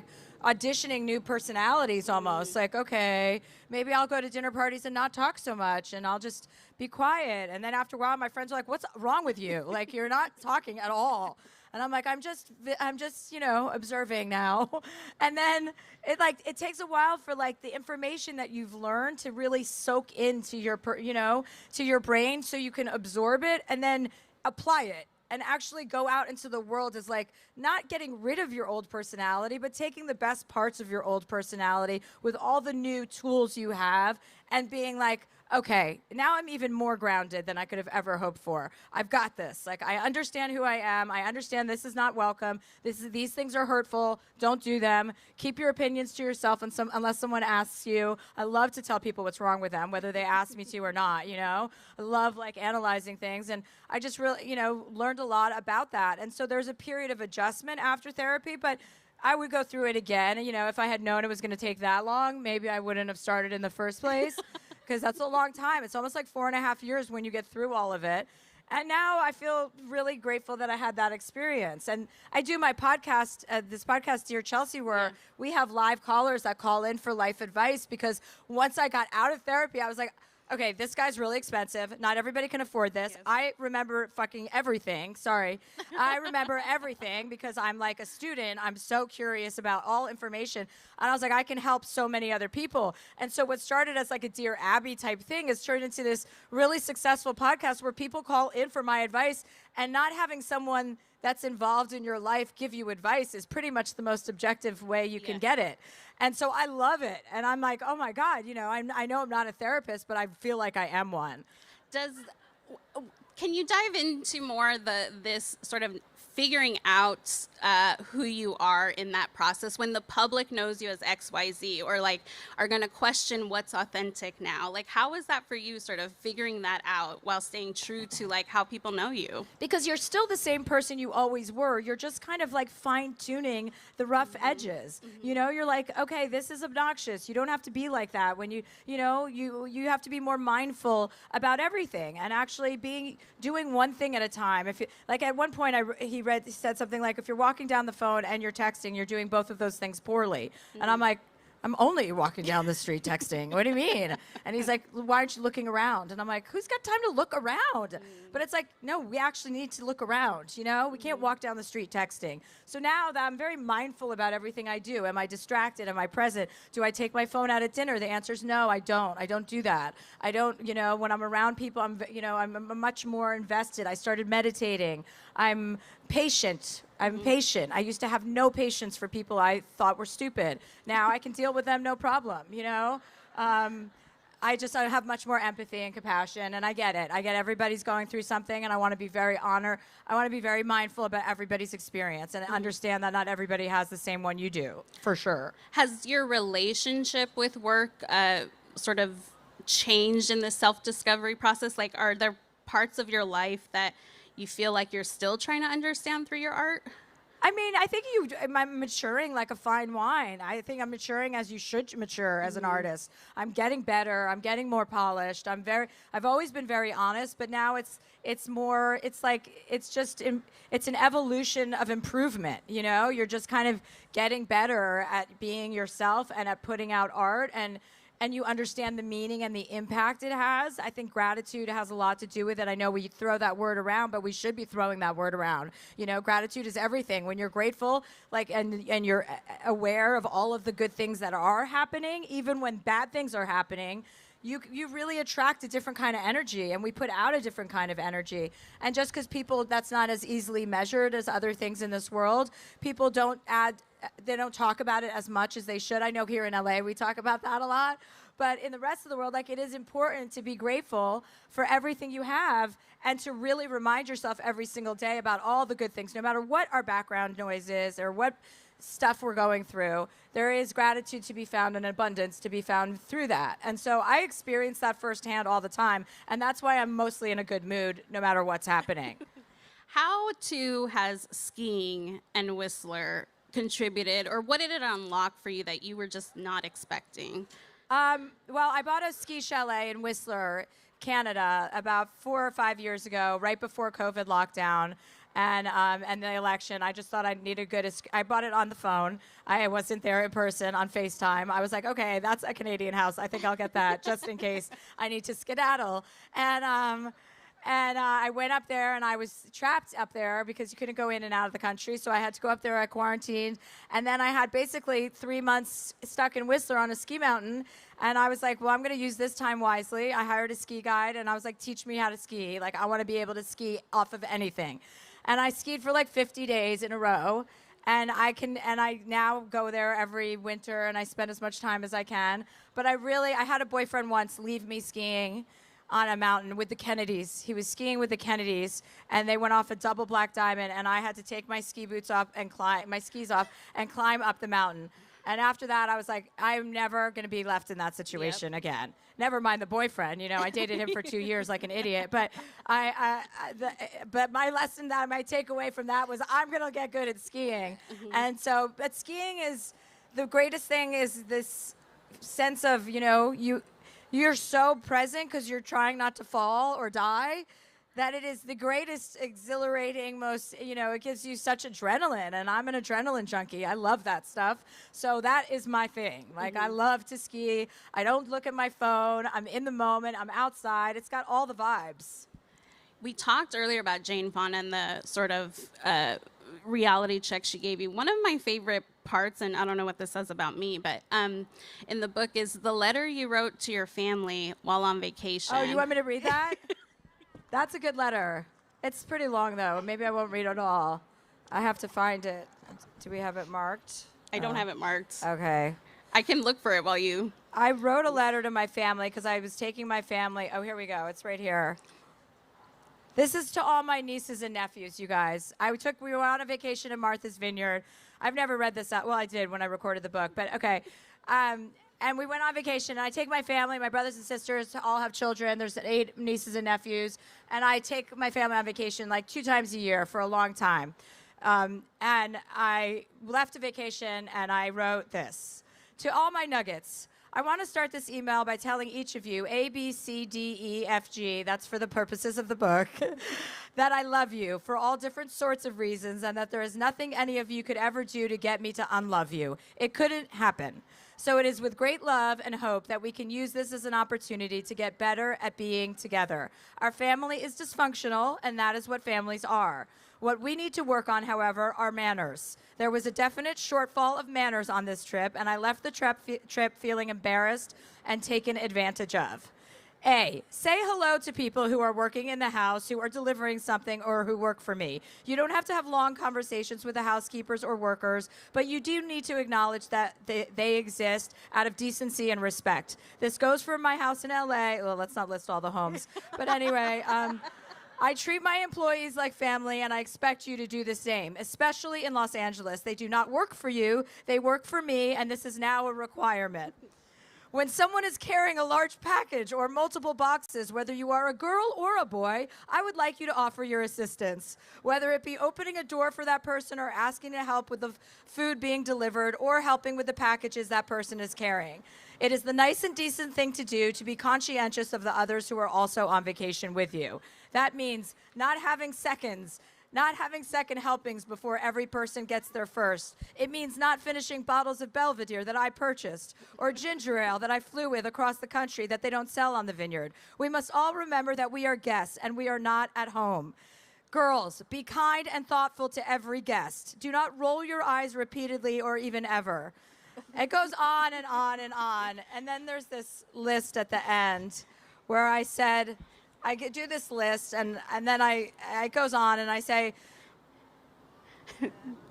auditioning new personalities almost. Like, okay, maybe I'll go to dinner parties and not talk so much and I'll just be quiet. And then after a while, my friends are like, what's wrong with you? Like, you're not talking at all. And I'm like, I'm just, observing now. And then it takes a while for the information that you've learned to really soak into your, to your brain so you can absorb it and then apply it. And actually go out into the world is not getting rid of your old personality, but taking the best parts of your old personality with all the new tools you have and being like, okay, now I'm even more grounded than I could have ever hoped for. I've got this. I understand who I am. I understand this is not welcome. These things are hurtful. Don't do them. Keep your opinions to yourself unless someone asks you. I love to tell people what's wrong with them, whether they ask me to or not, I love analyzing things. And I just really, learned a lot about that. And so there's a period of adjustment after therapy, but I would go through it again. If I had known it was going to take that long, maybe I wouldn't have started in the first place. Because that's a long time. It's almost like 4.5 years when you get through all of it. And now I feel really grateful that I had that experience. And I do my podcast, this podcast, Dear Chelsea, where we have live callers that call in for life advice. Because once I got out of therapy, I was like, okay, this guy's really expensive. Not everybody can afford this. Yes. I remember fucking everything. Sorry. I remember everything because I'm like a student. I'm so curious about all information. And I was like, I can help so many other people. And so what started as a Dear Abby type thing has turned into this really successful podcast where people call in for my advice, and not having someone that's involved in your life give you advice is pretty much the most objective way you can get it. And so I love it. And I'm like, oh my God, I know I'm not a therapist, but I feel like I am one. Can you dive into more this sort of figuring out who you are in that process when the public knows you as XYZ, or are going to question what's authentic now? How is that for you, sort of figuring that out while staying true to how people know you? Because you're still the same person you always were. You're just kind of fine tuning the rough edges. You're like, okay, this is obnoxious. You don't have to be like that. When you have to be more mindful about everything and actually doing one thing at a time. If you, at one point he said something like, if you're walking down the phone and you're texting, you're doing both of those things poorly. And I'm like, I'm only walking down the street texting. What do you mean? And he's like, why aren't you looking around? And I'm like, who's got time to look around? But it's like, no, we actually need to look around, you know? We can't walk down the street texting. So now that I'm very mindful about everything I do, am I distracted? Am I present? Do I take my phone out at dinner? The answer is no, I don't. I don't do that. I don't, you know, when I'm around people, I'm much more invested. I started meditating. I'm patient. Patient. I used to have no patience for people I thought were stupid. Now I can deal with them no problem, you know? I have much more empathy and compassion, and I get it. I get everybody's going through something, and I want to be very I want to be very mindful about everybody's experience and understand that not everybody has the same one you do, for sure. Has your relationship with work sort of changed in the self-discovery process? Like, are there parts of your life that you feel like you're still trying to understand through your art? I mean, I think I'm maturing like a fine wine. I think I'm maturing as you should mature as an artist. I'm getting better. I'm getting more polished. I've always been very honest, but now it's an evolution of improvement, you know? You're just kind of getting better at being yourself and at putting out art, and you understand the meaning and the impact it has. I think gratitude has a lot to do with it. I know we throw that word around, but we should be throwing that word around. You know, gratitude is everything. When you're grateful, and you're aware of all of the good things that are happening, even when bad things are happening, you really attract a different kind of energy, and we put out a different kind of energy. And just because that's not as easily measured as other things in this world, people they don't talk about it as much as they should. I know here in LA we talk about that a lot, but in the rest of the world, it is important to be grateful for everything you have and to really remind yourself every single day about all the good things, no matter what our background noise is or what stuff we're going through. There is gratitude to be found and abundance to be found through that. And so I experience that firsthand all the time, and that's why I'm mostly in a good mood no matter what's happening. How, too, has skiing and Whistler contributed, or what did it unlock for you that you were just not expecting? Well, I bought a ski chalet in Whistler, Canada, about 4 or 5 years ago, right before COVID lockdown and the election. I just thought I needed I bought it on the phone. I wasn't there in person on FaceTime. I was like, okay, that's a Canadian house. I think I'll get that just in case I need to skedaddle. And I went up there, and I was trapped up there because you couldn't go in and out of the country. So I had to go up there. I quarantined. And then I had basically 3 months stuck in Whistler on a ski mountain. And I was like, well, I'm going to use this time wisely. I hired a ski guide, and I was like, teach me how to ski. Like, I want to be able to ski off of anything. And I skied for like 50 days in a row. And I now go there every winter, and I spend as much time as I can. But I had a boyfriend once leave me skiing on a mountain with the Kennedys. He was skiing with the Kennedys, and they went off a double black diamond, and I had to take my ski boots off and my skis off and climb up the mountain. And after that, I was like, I'm never going to be left in that situation again. Never mind the boyfriend. You know, I dated him for 2 years like an idiot. But but my lesson that I might take away from that was I'm going to get good at skiing. Mm-hmm. And so, but skiing is the greatest thing is this sense of, you know, you're so present because you're trying not to fall or die that it is the greatest exhilarating, it gives you such adrenaline. And I'm an adrenaline junkie. I love that stuff. So that is my thing. Like, I love to ski. I don't look at my phone. I'm in the moment. I'm outside. It's got all the vibes. We talked earlier about Jane Fonda and the sort of reality check she gave you. One of my favorite parts, and I don't know what this says about me, but in the book is the letter you wrote to your family while on vacation. Oh, you want me to read that? That's a good letter. It's pretty long, though. Maybe I won't read it all. I have to find it. Do we have it marked? I don't have it marked. Okay. I can look for it while you... I wrote a letter to my family because I was taking my family... Oh, here we go. It's right here. This is to all my nieces and nephews, you guys. We were on a vacation in Martha's Vineyard. I've never read this out. Well, I did when I recorded the book, but okay. And we went on vacation, and I take my family, my brothers and sisters, all have children. There's 8 nieces and nephews. And I take my family on vacation like 2 times a year for a long time. And I left a vacation, and I wrote this. To all my nuggets, I want to start this email by telling each of you, A, B, C, D, E, F, G, that's for the purposes of the book, that I love you for all different sorts of reasons, and that there is nothing any of you could ever do to get me to unlove you. It couldn't happen. So it is with great love and hope that we can use this as an opportunity to get better at being together. Our family is dysfunctional, and that is what families are. What we need to work on, however, are manners. There was a definite shortfall of manners on this trip, and I left the trip feeling embarrassed and taken advantage of. A, say hello to people who are working in the house, who are delivering something, or who work for me. You don't have to have long conversations with the housekeepers or workers, but you do need to acknowledge that they exist out of decency and respect. This goes for my house in LA. Well, let's not list all the homes. But anyway, I treat my employees like family, and I expect you to do the same, especially in Los Angeles. They do not work for you. They work for me, and this is now a requirement. When someone is carrying a large package or multiple boxes, whether you are a girl or a boy, I would like you to offer your assistance, whether it be opening a door for that person or asking to help with the food being delivered or helping with the packages that person is carrying. It is the nice and decent thing to do to be conscientious of the others who are also on vacation with you. That means not having second helpings before every person gets their first. It means not finishing bottles of Belvedere that I purchased or ginger ale that I flew with across the country that they don't sell on the vineyard. We must all remember that we are guests and we are not at home. Girls, be kind and thoughtful to every guest. Do not roll your eyes repeatedly or even ever. It goes on and on and on. And then there's this list at the end where I said, I do this list, and then it goes on, and I say,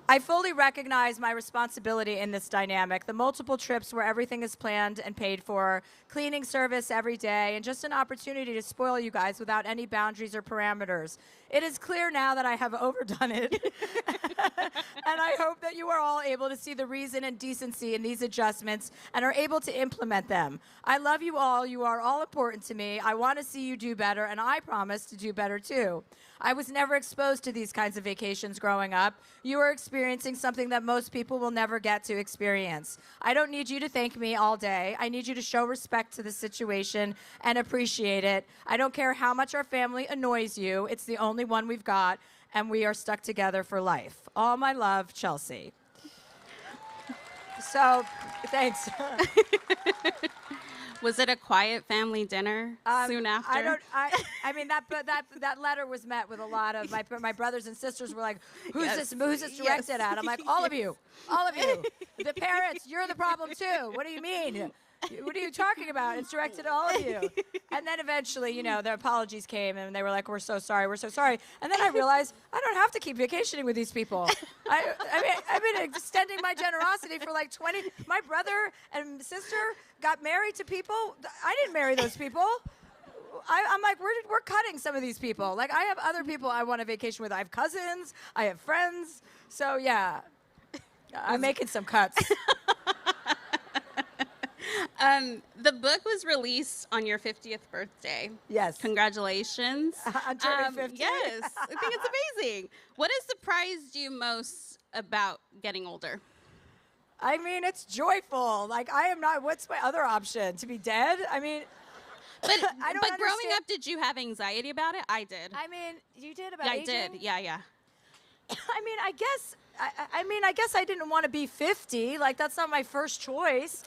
I fully recognize my responsibility in this dynamic. The multiple trips where everything is planned and paid for, cleaning service every day, and just an opportunity to spoil you guys without any boundaries or parameters. It is clear now that I have overdone it. And I hope that you are all able to see the reason and decency in these adjustments and are able to implement them. I love you all. You are all important to me. I want to see you do better, and I promise to do better too. I was never exposed to these kinds of vacations growing up. You are experiencing something that most people will never get to experience. I don't need you to thank me all day. I need you to show respect to the situation and appreciate it. I don't care how much our family annoys you. It's the only one we've got, and we are stuck together for life. All my love, Chelsea. So, thanks. Was it a quiet family dinner soon after? I mean, that letter was met with a lot of my brothers and sisters were like, who's this directed at? I'm like, all of you. The parents, you're the problem too. What do you mean? What are you talking about? It's directed at all of you. And then eventually, their apologies came, and they were like, we're so sorry. And then I realized I don't have to keep vacationing with these people. I've been extending my generosity for like 20. My brother and sister got married to people. I didn't marry those people. I'm like, we're cutting some of these people. Like, I have other people I want to vacation with. I have cousins. I have friends. So, yeah, I'm making some cuts. The book was released on your 50th birthday. Yes. Congratulations. I'm turning 50. Yes. I think it's amazing. What has surprised you most about getting older? I mean, it's joyful. Like, I am not, what's my other option? To be dead? I mean, but I don't but growing understand. up, did you have anxiety about it? I did. I mean, you did about Yeah, I aging? did. Yeah. I mean, I guess I didn't want to be 50. Like, that's not my first choice,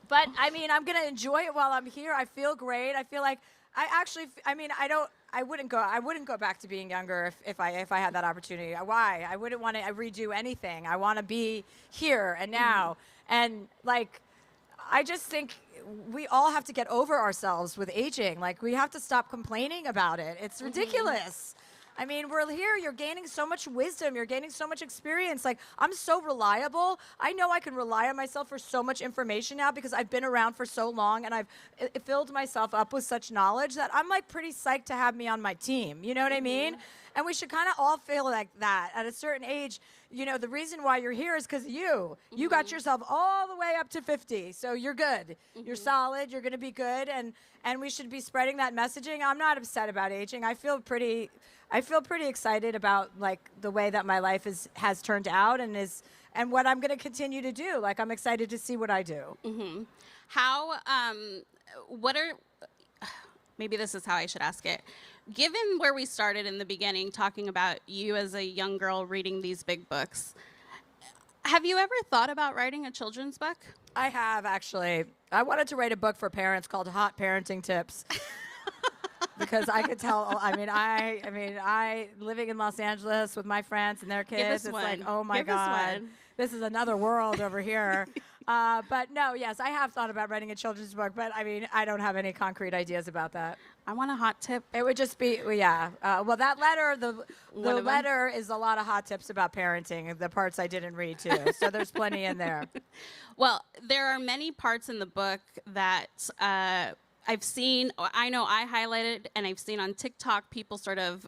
But I mean, I'm gonna enjoy it while I'm here. I feel great. I feel like I wouldn't go back to being younger if I had that opportunity. Why? I wouldn't want to redo anything. I want to be here and now. And like, I just think we all have to get over ourselves with aging. Like, we have to stop complaining about it. It's ridiculous. I mean, we're here. You're gaining so much wisdom. You're gaining so much experience. Like, I'm so reliable. I know I can rely on myself for so much information now because I've been around for so long and I've filled myself up with such knowledge that I'm like pretty psyched to have me on my team. You know what I mean? And we should kind of all feel like that at a certain age. The reason why you're here is because of you. You got yourself all the way up to 50, so you're good. You're solid. You're going to be good, and we should be spreading that messaging. I'm not upset about aging. I feel pretty excited about like the way that my life has turned out and what I'm going to continue to do. Like, I'm excited to see what I do. How? Maybe this is how I should ask it. Given where we started in the beginning, talking about you as a young girl reading these big books, Have you ever thought about writing a children's book? I have, actually. I wanted to write a book for parents called Hot Parenting Tips. Because I could tell, I living in Los Angeles with my friends and their kids, it's like, oh my God, this is another world over here. But no, yes, I have thought about writing a children's book, but I mean, I don't have any concrete ideas about that. I want a hot tip. It would just be, well, that letter, the letter is a lot of hot tips about parenting, the parts I didn't read too. So there's plenty in there. Well, there are many parts in the book that I've seen, I know I highlighted, and I've seen on TikTok people sort of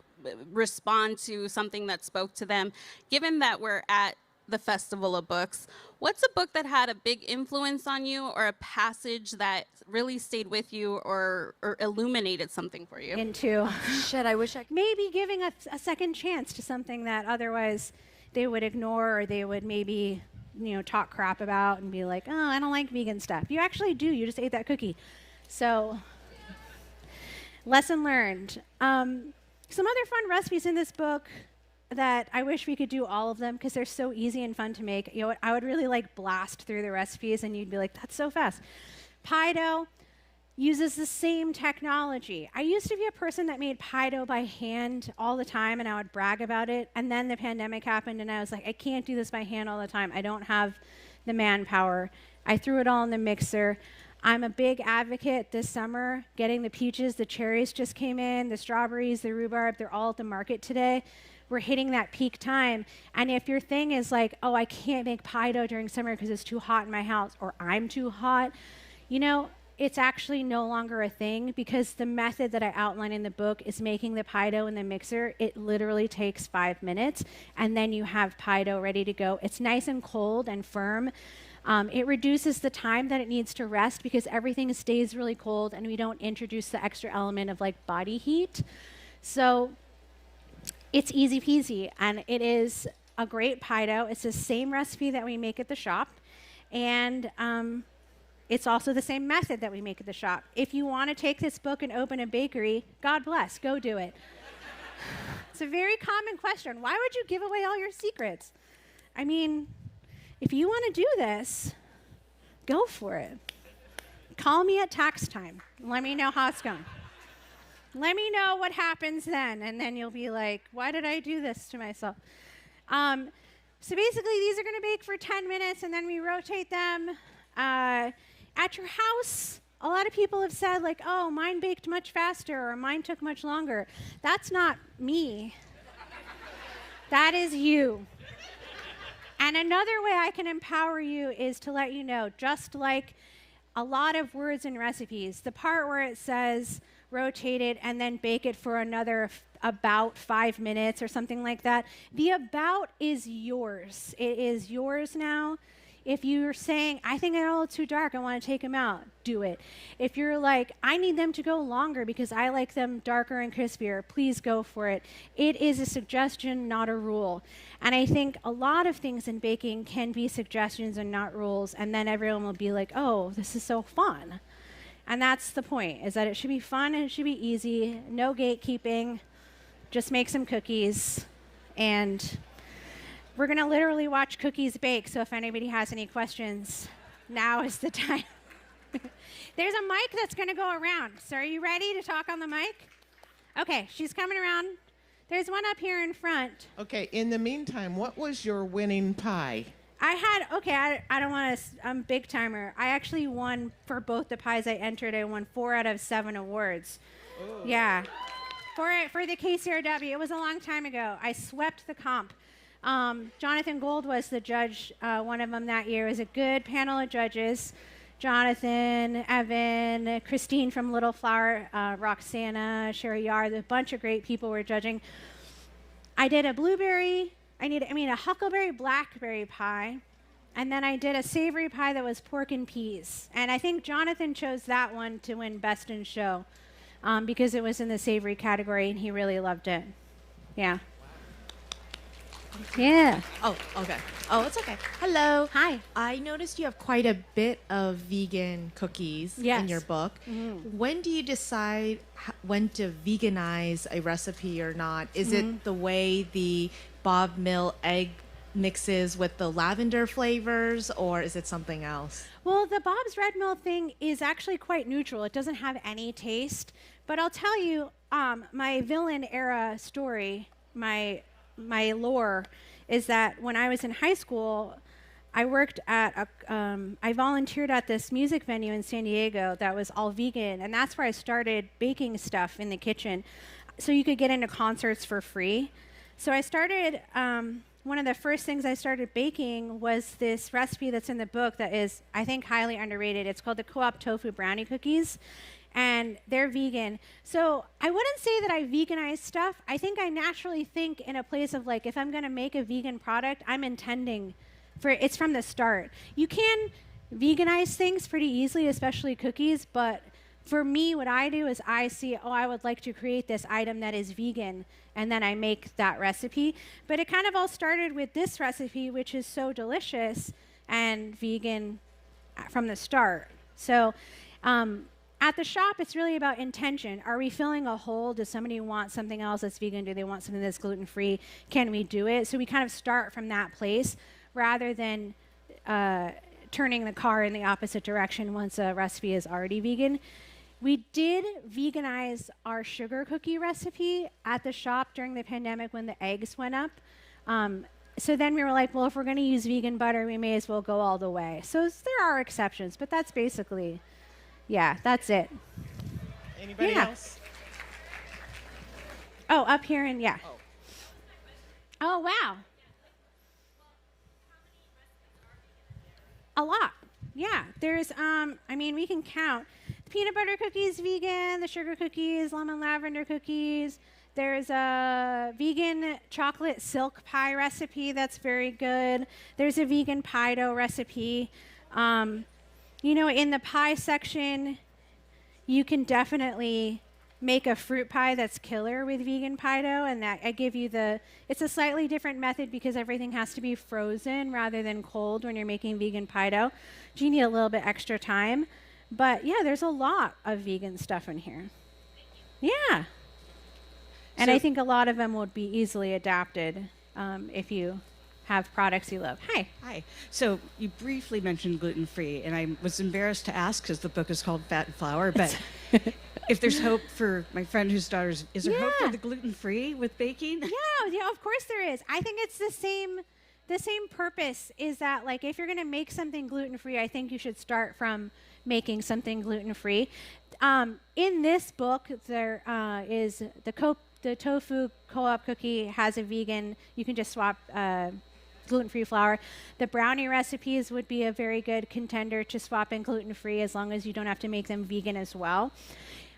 respond to something that spoke to them. Given that we're at the Festival of Books, what's a book that had a big influence on you, or a passage that really stayed with you or illuminated something for you? Shit, I wish I could. Maybe giving a second chance to something that otherwise they would ignore, or they would maybe, talk crap about and be like, oh, I don't like vegan stuff. You actually do. You just ate that cookie. So, lesson learned. Some other fun recipes in this book that I wish we could do all of them because they're so easy and fun to make. I would really blast through the recipes and you'd be like, that's so fast. Pie dough uses the same technology. I used to be a person that made pie dough by hand all the time and I would brag about it. And then the pandemic happened and I was like, I can't do this by hand all the time. I don't have the manpower. I threw it all in the mixer. I'm a big advocate this summer, getting the peaches, the cherries just came in, the strawberries, the rhubarb, they're all at the market today. We're hitting that peak time. And if your thing is like, oh, I can't make pie dough during summer because it's too hot in my house, or I'm too hot, it's actually no longer a thing, because the method that I outline in the book is making the pie dough in the mixer. It literally takes 5 minutes, and then you have pie dough ready to go. It's nice and cold and firm. It reduces the time that it needs to rest because everything stays really cold and we don't introduce the extra element of body heat. So it's easy peasy, and it is a great pie dough. It's the same recipe that we make at the shop, and it's also the same method that we make at the shop. If you want to take this book and open a bakery, God bless, go do it. It's a very common question. Why would you give away all your secrets? I mean, if you want to do this, go for it. Call me at tax time. Let me know how it's going. Let me know what happens then, and then you'll be like, why did I do this to myself? So basically, these are going to bake for 10 minutes, and then we rotate them. At your house, a lot of people have said, oh, mine baked much faster, or mine took much longer. That's not me. That is you. And another way I can empower you is to let you know, just like a lot of words and recipes, the part where it says rotate it and then bake it for another about 5 minutes or something like that, the about is yours. It is yours now. If you're saying, I think they're a little too dark, I want to take them out, do it. If you're like, I need them to go longer because I like them darker and crispier, please go for it. It is a suggestion, not a rule. And I think a lot of things in baking can be suggestions and not rules, and then everyone will be like, oh, this is so fun. And that's the point, is that it should be fun and it should be easy, no gatekeeping, just make some cookies, and we're going to literally watch cookies bake, so if anybody has any questions, now is the time. There's a mic that's going to go around. So are you ready to talk on the mic? Okay, she's coming around. There's one up here in front. Okay, in the meantime, what was your winning pie? I don't want to, I'm a big timer. I actually won for both the pies I entered. I won 4 out of 7 awards. Oh. Yeah. For the KCRW. It was a long time ago. I swept the comp. Jonathan Gold was the judge, one of them that year. It was a good panel of judges. Jonathan, Evan, Christine from Little Flower, Roxana, Sherry Yard, a bunch of great people were judging. I did a a huckleberry blackberry pie, and then I did a savory pie that was pork and peas. And I think Jonathan chose that one to win Best in Show because it was in the savory category, and he really loved it. Yeah. Yeah. Oh, okay. Oh, it's okay. Hello. Hi. I noticed you have quite a bit of vegan cookies in your book. Mm-hmm. When do you decide when to veganize a recipe or not? Is it the way the Bob Mill egg mixes with the lavender flavors, or is it something else? Well, the Bob's Red Mill thing is actually quite neutral. It doesn't have any taste. But I'll tell you, my villain era story, my lore, is that when I was in high school, I worked at I volunteered at this music venue in San Diego that was all vegan, and that's where I started baking stuff in the kitchen, so you could get into concerts for free. So I started. One of the first things I started baking was this recipe that's in the book that is, I think, highly underrated. It's called the Co-op Tofu Brownie Cookies, and they're vegan. So I wouldn't say that I veganize stuff. I think I naturally think in a place of like, if I'm going to make a vegan product, I'm intending for it's from the start. You can veganize things pretty easily, especially cookies, but for me, what I do is I see, I would like to create this item that is vegan, and then I make that recipe. But it kind of all started with this recipe, which is so delicious and vegan from the start. So at the shop, it's really about intention. Are we filling a hole? Does somebody want something else that's vegan? Do they want something that's gluten-free? Can we do it? So we kind of start from that place rather than turning the car in the opposite direction once a recipe is already vegan. We did veganize our sugar cookie recipe at the shop during the pandemic when the eggs went up. So then we were like, well, if we're going to use vegan butter, we may as well go all the way. So there are exceptions, but that's basically, yeah, that's it. Anybody else? Oh, up here and yeah. Oh, wow. A lot. Yeah, there's, I mean, we can count. The peanut butter cookies, vegan. The sugar cookies, lemon lavender cookies. There's a vegan chocolate silk pie recipe that's very good. There's a vegan pie dough recipe. You know, in the pie section, you can definitely make a fruit pie that's killer with vegan pie dough, and that I give you it's a slightly different method because everything has to be frozen rather than cold when you're making vegan pie dough. So you need a little bit extra time. But yeah, there's a lot of vegan stuff in here. Yeah. And I think a lot of them would be easily adapted if you have products you love. Hi. Hi. So you briefly mentioned gluten-free, and I was embarrassed to ask because the book is called Fat and Flour, but if there's hope for my friend whose daughters, is there hope for the gluten-free with baking? Yeah, of course there is. I think it's the same purpose is that, like, if you're going to make something gluten-free, I think you should start from making something gluten-free. In this book, there is the tofu co-op cookie has a vegan, you can just swap gluten-free flour. The brownie recipes would be a very good contender to swap in gluten-free as long as you don't have to make them vegan as well.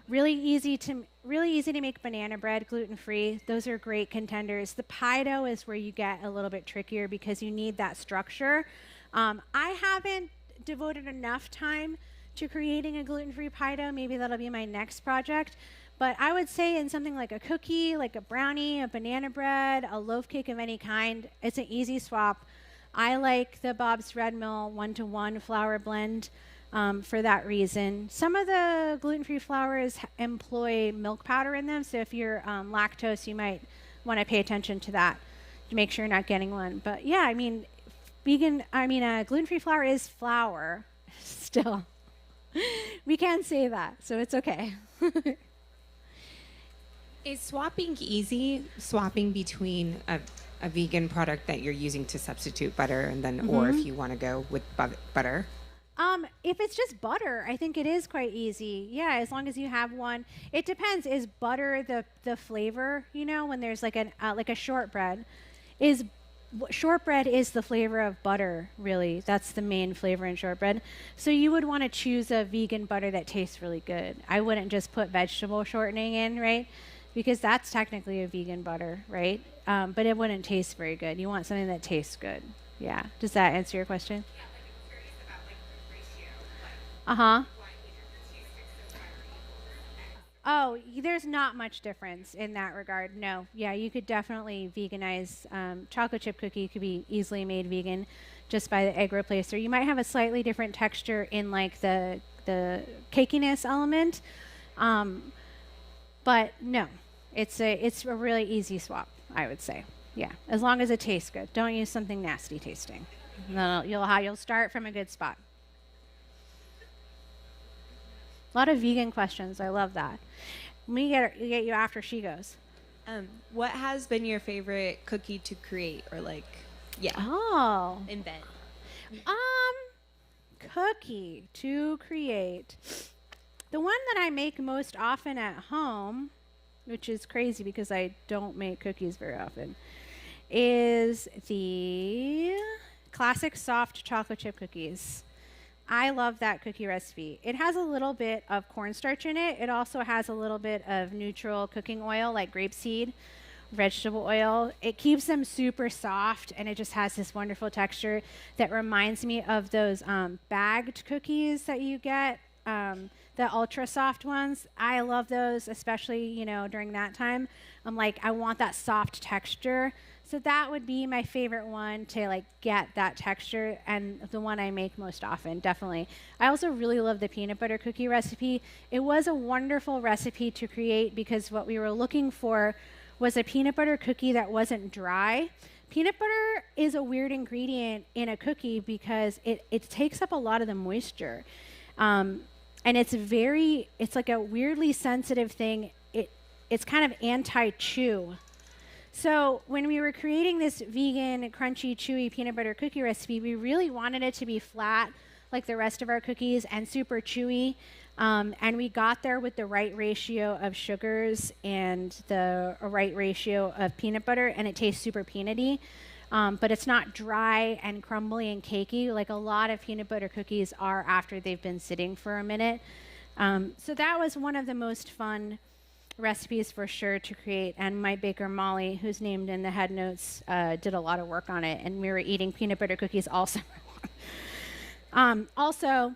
Really easy to make banana bread gluten-free. Those are great contenders. The pie dough is where you get a little bit trickier because you need that structure. I haven't devoted enough time to creating a gluten-free pie dough. Maybe that'll be my next project. But I would say in something like a cookie, like a brownie, a banana bread, a loaf cake of any kind, it's an easy swap. I like the Bob's Red Mill 1-to-1 flour blend for that reason. Some of the gluten-free flours employ milk powder in them, so if you're lactose, you might want to pay attention to that to make sure you're not getting one. But yeah, I mean, gluten-free flour is flour still. We can't say that, so it's okay. Is swapping easy, swapping between a vegan product that you're using to substitute butter and then, or if you want to go with butter? If it's just butter, I think it is quite easy. Yeah, as long as you have one. It depends. Is butter the flavor? You know, when there's like a shortbread, shortbread is the flavor of butter, really. That's the main flavor in shortbread. So you would want to choose a vegan butter that tastes really good. I wouldn't just put vegetable shortening in, right? Because that's technically a vegan butter, right? But it wouldn't taste very good. You want something that tastes good. Yeah. Does that answer your question? Yeah, but I'm curious about like the ratio. Uh-huh. Oh, there's not much difference in that regard. No. Yeah, you could definitely veganize. Chocolate chip cookie could be easily made vegan just by the egg replacer. You might have a slightly different texture in like the cakiness element. But no, it's a really easy swap, I would say. Yeah, as long as it tastes good. Don't use something nasty tasting. No, you'll start from a good spot. A lot of vegan questions. I love that. We get you after she goes. What has been your favorite cookie to create or invent? Cookie to create. The one that I make most often at home, which is crazy because I don't make cookies very often, is the classic soft chocolate chip cookies. I love that cookie recipe. It has a little bit of cornstarch in it. It also has a little bit of neutral cooking oil like grapeseed, vegetable oil. It keeps them super soft, and it just has this wonderful texture that reminds me of those bagged cookies that you get, the ultra soft ones. I love those, especially, during that time. I'm like, I want that soft texture. So that would be my favorite one to get that texture, and the one I make most often, definitely. I also really love the peanut butter cookie recipe. It was a wonderful recipe to create because what we were looking for was a peanut butter cookie that wasn't dry. Peanut butter is a weird ingredient in a cookie because it takes up a lot of the moisture. And it's like a weirdly sensitive thing. It's kind of anti-chew. So when we were creating this vegan, crunchy, chewy peanut butter cookie recipe, we really wanted it to be flat like the rest of our cookies and super chewy. And we got there with the right ratio of sugars and the right ratio of peanut butter, and it tastes super peanutty. But it's not dry and crumbly and cakey like a lot of peanut butter cookies are after they've been sitting for a minute. So that was one of the most fun recipes for sure to create, and my baker Molly, who's named in the head notes, did a lot of work on it, and we were eating peanut butter cookies all summer long. Also,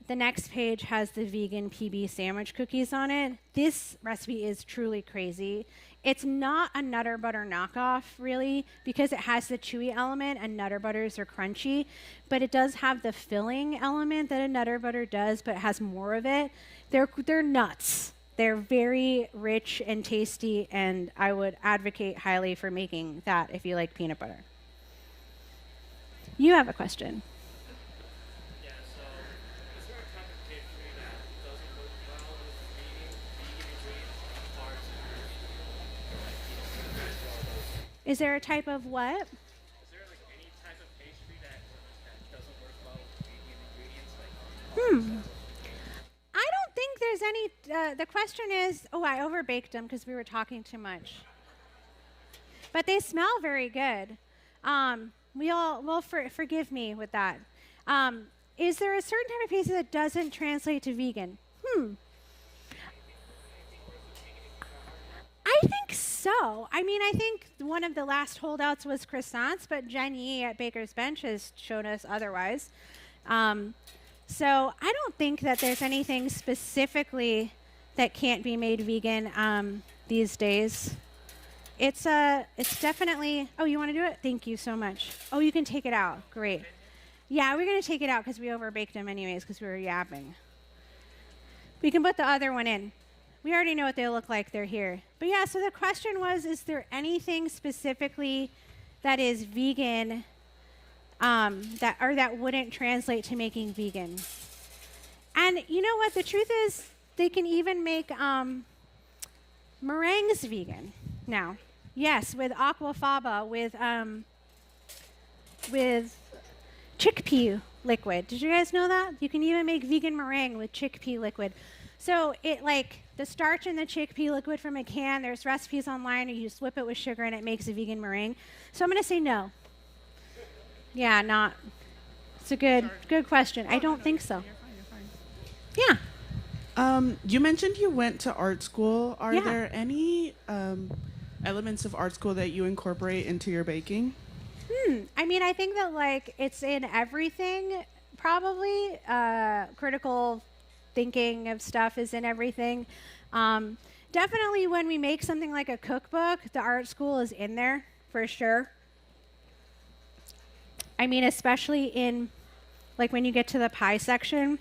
the next page has the vegan PB sandwich cookies on it. This recipe is truly crazy. It's not a Nutter Butter knockoff, really, because it has the chewy element and Nutter Butters are crunchy, but it does have the filling element that a Nutter Butter does, but it has more of it. They're nuts. They're very rich and tasty, and I would advocate highly for making that if you like peanut butter. You have a question. Yeah, so is there a type of pastry that doesn't work well with vegan ingredients? Is there a type of what? Is there any type of pastry that doesn't work well with vegan ingredients? I don't think there's any. The question is, I overbaked them because we were talking too much. But they smell very good. Forgive me with that. Is there a certain type of pastry that doesn't translate to vegan? I think so. I think one of the last holdouts was croissants, but Jen Yee at Baker's Bench has shown us otherwise. So I don't think that there's anything specifically that can't be made vegan these days. It's definitely. Oh, you want to do it? Thank you so much. Oh, you can take it out. Great. Yeah, we're gonna take it out because we overbaked them anyways because we were yapping. We can put the other one in. We already know what they look like. They're here. But yeah. So the question was: is there anything specifically that is vegan? That wouldn't translate to making vegan. And you know what? The truth is, they can even make meringues vegan now. Yes, with aquafaba, with chickpea liquid. Did you guys know that? You can even make vegan meringue with chickpea liquid. So the starch in the chickpea liquid from a can, there's recipes online where you just whip it with sugar and it makes a vegan meringue. So I'm going to say no. Yeah, not. It's a good question. I don't think so. Yeah. You mentioned you went to art school. Are there any elements of art school that you incorporate into your baking? I think that it's in everything, probably. Critical thinking of stuff is in everything. Definitely when we make something like a cookbook, the art school is in there for sure. Especially in, when you get to the pie section,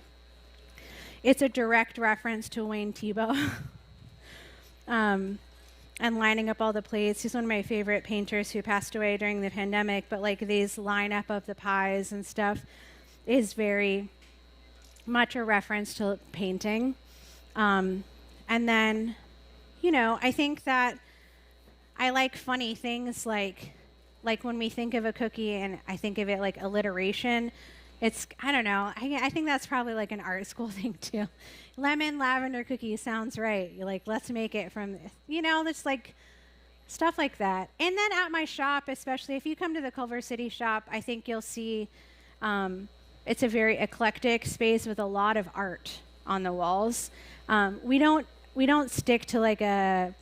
it's a direct reference to Wayne Thiebaud. and lining up all the plates. He's one of my favorite painters who passed away during the pandemic, but like these lineup of the pies and stuff is very much a reference to painting. And then, you know, I think that I like funny things like when we think of a cookie and I think of it like alliteration, it's, I don't know, I think that's probably like an art school thing too. Lemon lavender cookie sounds right. You're like, let's make it from, you know, it's like stuff like that. And then at my shop, especially if you come to the Culver City shop, I think you'll see it's a very eclectic space with a lot of art on the walls. We don't stick to like a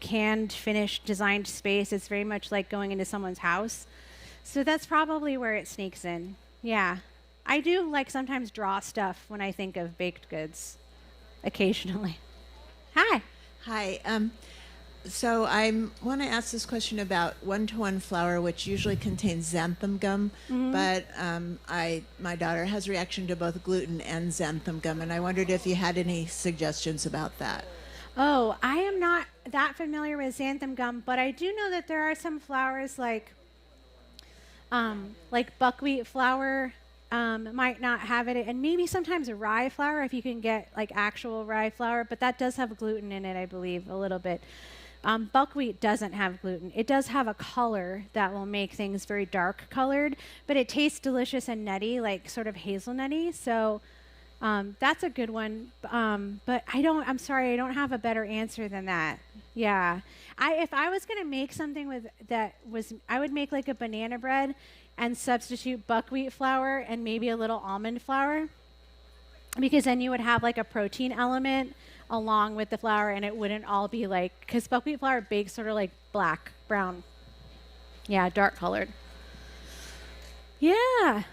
canned, finished, designed space. It's very much like going into someone's house. So that's probably where it sneaks in. Yeah. I do like sometimes draw stuff when I think of baked goods, occasionally. Hi. Hi. So I want to ask this question about one-to-one flour, which usually contains xanthan gum, but my daughter has a reaction to both gluten and xanthan gum, and I wondered if you had any suggestions about that. Oh, I am not that familiar with xanthan gum, but I do know that there are some flours like buckwheat flour might not have it, and maybe sometimes rye flour if you can get like actual rye flour, but that does have gluten in it, I believe, a little bit. Buckwheat doesn't have gluten. It does have a color that will make things very dark colored, but it tastes delicious and nutty, like sort of hazelnutty. So that's a good one. But I'm sorry, I don't have a better answer than that. Yeah. If I was going to make something I would make like a banana bread and substitute buckwheat flour and maybe a little almond flour, because then you would have like a protein element along with the flour, and it wouldn't all be like, because buckwheat flour bakes sort of like black, brown. Yeah, dark colored. Yeah.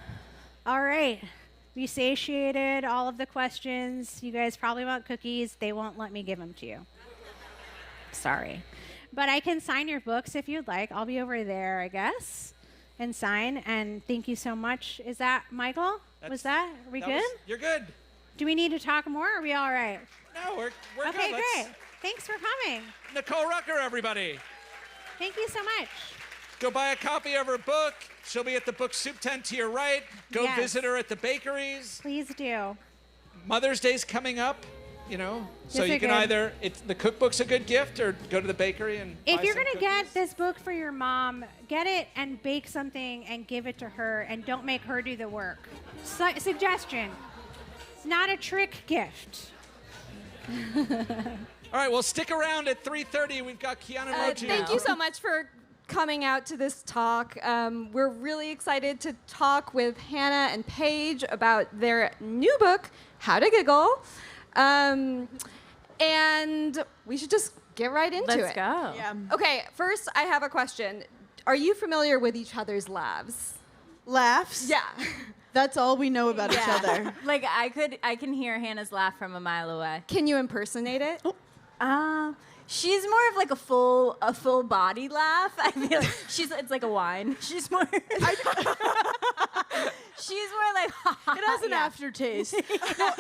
All right. We satiated all of the questions. You guys probably want cookies. They won't let me give them to you. Sorry. But I can sign your books if you'd like. I'll be over there, I guess, and sign. And thank you so much. Is that Michael? Are we good? You're good. Do we need to talk more? Or are we all right? No, we're good. Okay, great. Thanks for coming. Nicole Rucker, everybody. Thank you so much. Go buy a copy of her book. She'll be at the book soup tent to your right. Go visit her at the bakeries. Please do. Mother's Day's coming up, you know, so Yes, you I can could. either, the cookbook's a good gift, or go to the bakery and If buy you're some going to get this book for your mom, get it and bake something and give it to her, and don't make her do the work. Suggestion. It's not a trick gift. All right, well, stick around at 3:30. We've got Kiana Moji. Thank you so much for coming out to this talk. We're really excited to talk with Hannah and Paige about their new book, How to Giggle. And we should just get right into it. Let's go. Yeah. Okay, first I have a question. Are you familiar with each other's laughs? Laughs? Yeah. That's all we know about each other. Like I can hear Hannah's laugh from a mile away. Can you impersonate it? She's more of like a full body laugh. I feel like it's like a whine. She's more she's more like It has an aftertaste. No,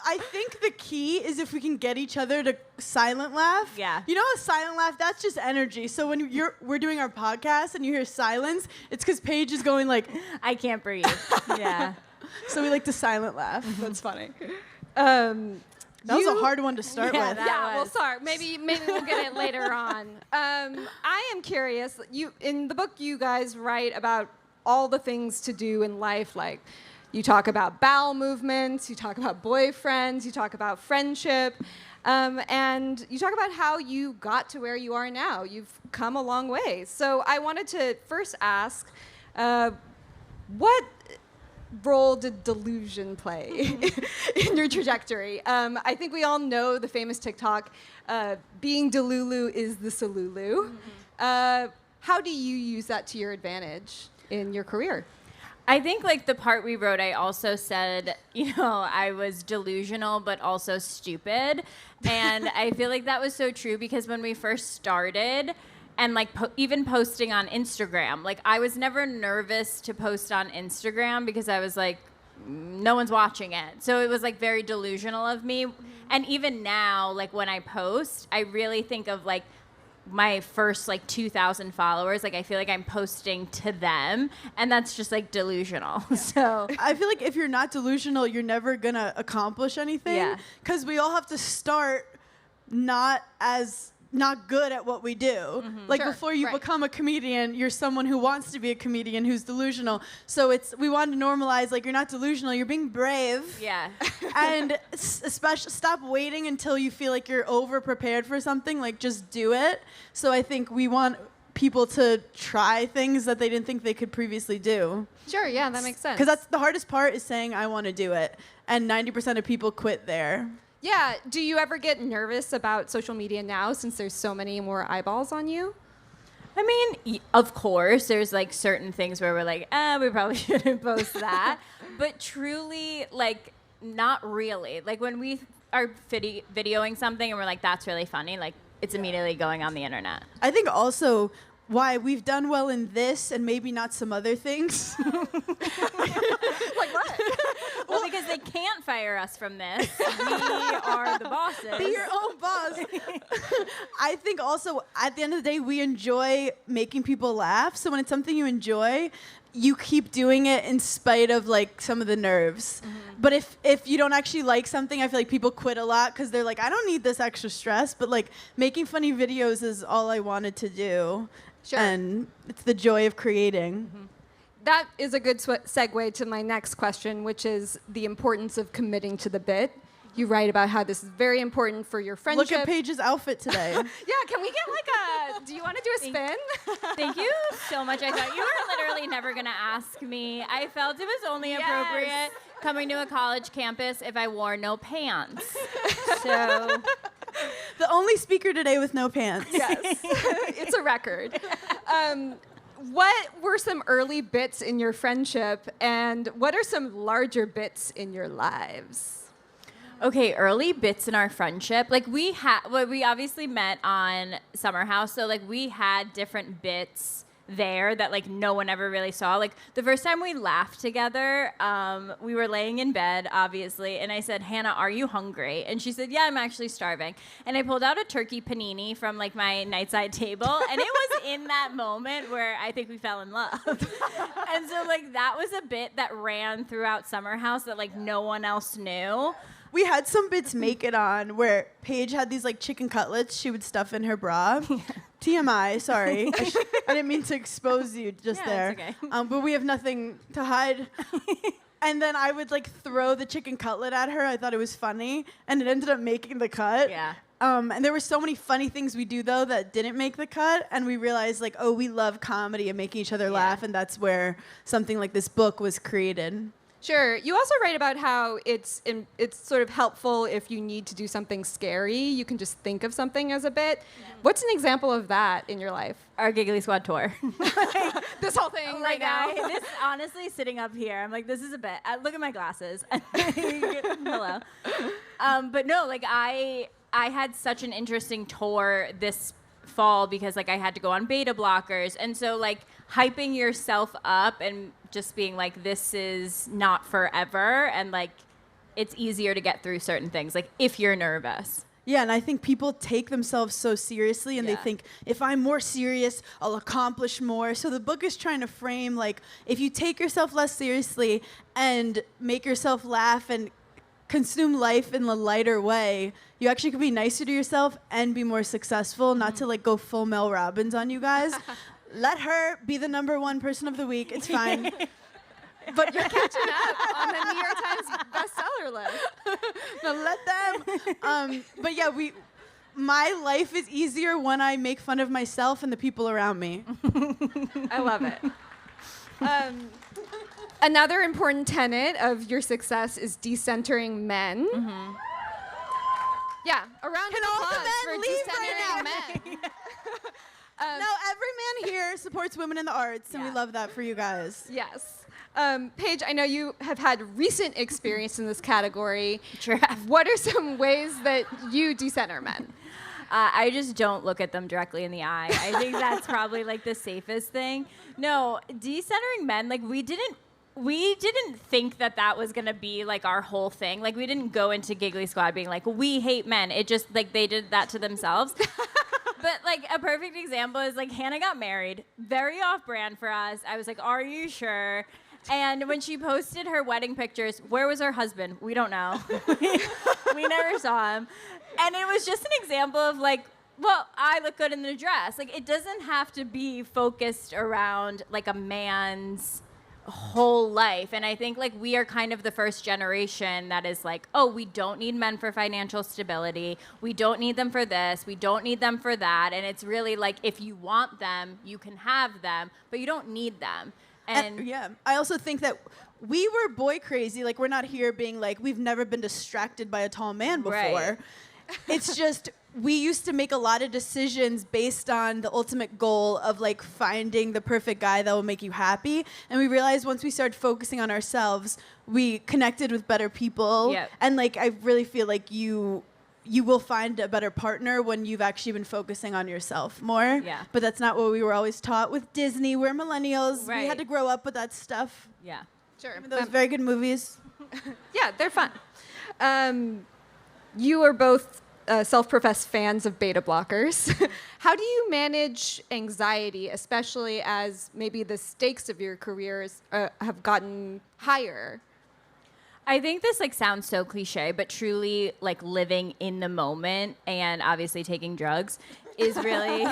I think the key is if we can get each other to silent laugh. Yeah. You know, a silent laugh, that's just energy. So when we're doing our podcast and you hear silence, it's because Paige is going like, I can't breathe. Yeah. So we like to silent laugh. That's funny. That was a hard one to start with. Well, sorry. Maybe we'll get it later on. I am curious. In the book, you guys write about all the things to do in life. Like, you talk about bowel movements, you talk about boyfriends, you talk about friendship, and you talk about how you got to where you are now. You've come a long way. So I wanted to first ask, what role did delusion play in your trajectory? I think we all know the famous TikTok, being Delulu is the Salulu. How do you use that to your advantage in your career? I think like the part we wrote, I also said, I was delusional, but also stupid. And I feel like that was so true because when we first started, and like even posting on Instagram, like I was never nervous to post on Instagram because I was like, no one's watching it. So it was like very delusional of me. And even now, like when I post, I really think of like my first like 2,000 followers. Like I feel like I'm posting to them, and that's just like delusional. So I feel like if you're not delusional, you're never gonna accomplish anything. Yeah. Because we all have to start not good at what we do. Like before you become a comedian, you're someone who wants to be a comedian who's delusional. So we want to normalize, like, you're not delusional, you're being brave. Yeah. And especially stop waiting until you feel like you're over prepared for something, like just do it. So I think we want people to try things that they didn't think they could previously do. Sure, yeah, that makes sense. Because that's the hardest part, is saying I want to do it. And 90% of people quit there. Yeah. Do you ever get nervous about social media now, since there's so many more eyeballs on you? I mean, of course, there's like certain things where we're like, we probably shouldn't post that. But truly, like, not really. Like when we are videoing something and we're like, that's really funny, like it's immediately going on the internet. I think also why we've done well in this and maybe not some other things. Like what? Well, because they can't fire us from this. We are the bosses. Be your own boss. I think also at the end of the day, we enjoy making people laugh. So when it's something you enjoy, you keep doing it in spite of like some of the nerves. But if you don't actually like something, I feel like people quit a lot because they're like, I don't need this extra stress. But like making funny videos is all I wanted to do. Sure. And it's the joy of creating. That is a good segue to my next question, which is the importance of committing to the bit. You write about how this is very important for your friendship. Look at Paige's outfit today. Yeah, can we get like do you want to do a spin? Thank you so much. I thought you were literally never going to ask me. I felt it was only appropriate coming to a college campus if I wore no pants. So the only speaker today with no pants. Yes, it's a record. What were some early bits in your friendship, and what are some larger bits in your lives? Okay, early bits in our friendship. Like we obviously met on Summer House, so like we had different bits there that like no one ever really saw. Like the first time we laughed together, we were laying in bed, obviously, and I said, Hannah, are you hungry? And she said, yeah, I'm actually starving. And I pulled out a turkey panini from like my nightside table, and it was in that moment where I think we fell in love. And so like that was a bit that ran throughout Summer House that like no one else knew. We had some bits make it on where Paige had these like chicken cutlets she would stuff in her bra. TMI, sorry. I didn't mean to expose you just there. It's okay. But we have nothing to hide. And then I would like throw the chicken cutlet at her. I thought it was funny. And it ended up making the cut. Yeah. And there were so many funny things we do, though, that didn't make the cut. And we realized, like, oh, we love comedy and making each other laugh. And that's where something like this book was created. Sure. You also write about how it's sort of helpful if you need to do something scary. You can just think of something as a bit. What's an example of that in your life? Our Giggly Squad tour. This whole thing right now. This honestly, sitting up here, I'm like, this is a bit. Look at my glasses. Hello. But no, like I had such an interesting tour this fall because like I had to go on beta blockers, and so like hyping yourself up and just being like, this is not forever, and like it's easier to get through certain things, like if you're nervous. Yeah, and I think people take themselves so seriously, and they think, if I'm more serious, I'll accomplish more. So the book is trying to frame, like, if you take yourself less seriously and make yourself laugh and consume life in a lighter way, you actually can be nicer to yourself and be more successful, not to, like, go full Mel Robbins on you guys. Let her be the #1 person of the week. It's fine. But you're catching up on the New York Times bestseller list. No, let them. But yeah, my life is easier when I make fun of myself and the people around me. I love it. Another important tenet of your success is decentering men. Mm-hmm. Yeah, a round of applause for leave decentering right men. No, every man here supports women in the arts, and we love that for you guys. Yes. Paige, I know you have had recent experience in this category. Sure. What are some ways that you decenter men? I just don't look at them directly in the eye. I think that's probably like the safest thing. No, decentering men, like we didn't we didn't think that was going to be like our whole thing. Like we didn't go into Giggly Squad being like, we hate men. It just like they did that to themselves. But like a perfect example is like Hannah got married, very off brand for us. I was like, are you sure? And when she posted her wedding pictures, where was her husband? We don't know. We never saw him. And it was just an example of like, well, I look good in the dress. Like it doesn't have to be focused around like a man's whole life. And I think like we are kind of the first generation that is like, oh, we don't need men for financial stability. We don't need them for this. We don't need them for that. And it's really like, if you want them, you can have them, but you don't need them. And yeah, I also think that we were boy crazy. Like we're not here being like, we've never been distracted by a tall man before. Right. It's just, we used to make a lot of decisions based on the ultimate goal of like finding the perfect guy that will make you happy. And we realized once we started focusing on ourselves, we connected with better people. Yep. And like, I really feel like you will find a better partner when you've actually been focusing on yourself more. Yeah. But that's not what we were always taught with Disney. We're millennials. Right. We had to grow up with that stuff. Yeah. Sure. Those very good movies. Yeah, they're fun. You are both self-professed fans of beta blockers. How do you manage anxiety, especially as maybe the stakes of your careers have gotten higher? I think this like sounds so cliche, but truly like living in the moment and obviously taking drugs is really,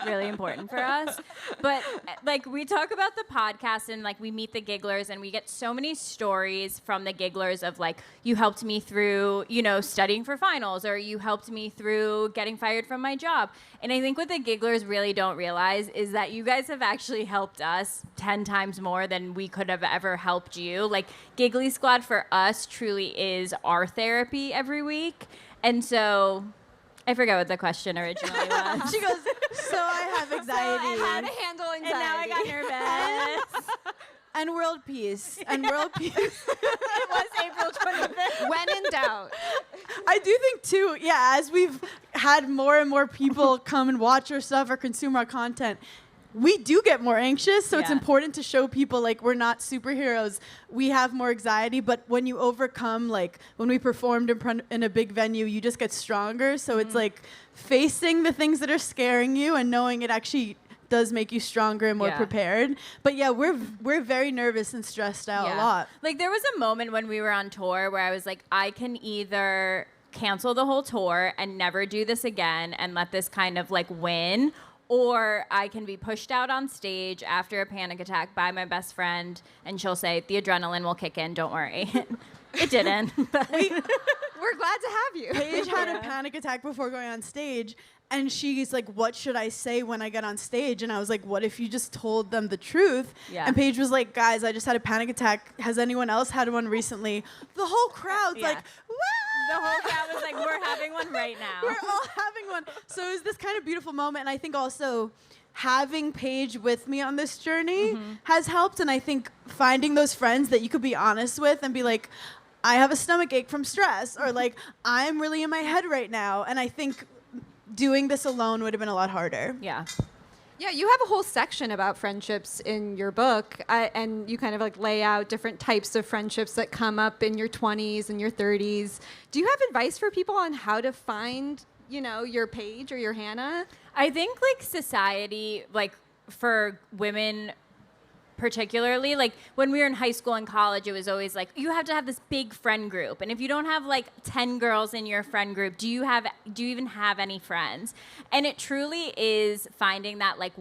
really important for us. But like we talk about the podcast and like we meet the gigglers and we get so many stories from the gigglers of like, you helped me through, you know, studying for finals, or you helped me through getting fired from my job. And I think what the gigglers really don't realize is that you guys have actually helped us 10 times more than we could have ever helped you. Like Giggly Squad for us truly is our therapy every week. And so I forgot what the question originally was. She goes, so I have anxiety. So I had to handle anxiety. And now I got nervous. And world peace. And world peace. It was April 25th. When in doubt. I do think, too, yeah, as we've had more and more people come and watch our stuff or consume our content, we do get more anxious, so it's important to show people like we're not superheroes. We have more anxiety, but when you overcome, like when we performed in a big venue, you just get stronger. So it's like facing the things that are scaring you and knowing it actually does make you stronger and more prepared. But yeah, we're very nervous and stressed out a lot. Like there was a moment when we were on tour where I was like, I can either cancel the whole tour and never do this again and let this kind of like win, or I can be pushed out on stage after a panic attack by my best friend, and she'll say, the adrenaline will kick in, don't worry. It didn't. We're glad to have you. Paige had a panic attack before going on stage, and she's like, what should I say when I get on stage? And I was like, what if you just told them the truth? Yeah. And Paige was like, guys, I just had a panic attack. Has anyone else had one recently? The whole crowd's like, woo! The whole crowd was like, we're having one right now. We're all having one. So it was this kind of beautiful moment. And I think also having Paige with me on this journey has helped. And I think finding those friends that you could be honest with and be like, I have a stomach ache from stress, or like, I'm really in my head right now. And I think doing this alone would have been a lot harder. Yeah. Yeah, you have a whole section about friendships in your book, and you kind of like lay out different types of friendships that come up in your 20s and your 30s. Do you have advice for people on how to find, you know, your Paige or your Hannah? I think like society, like for women particularly, like when we were in high school and college, it was always like, you have to have this big friend group. And if you don't have like 10 girls in your friend group, do you even have any friends? And it truly is finding that like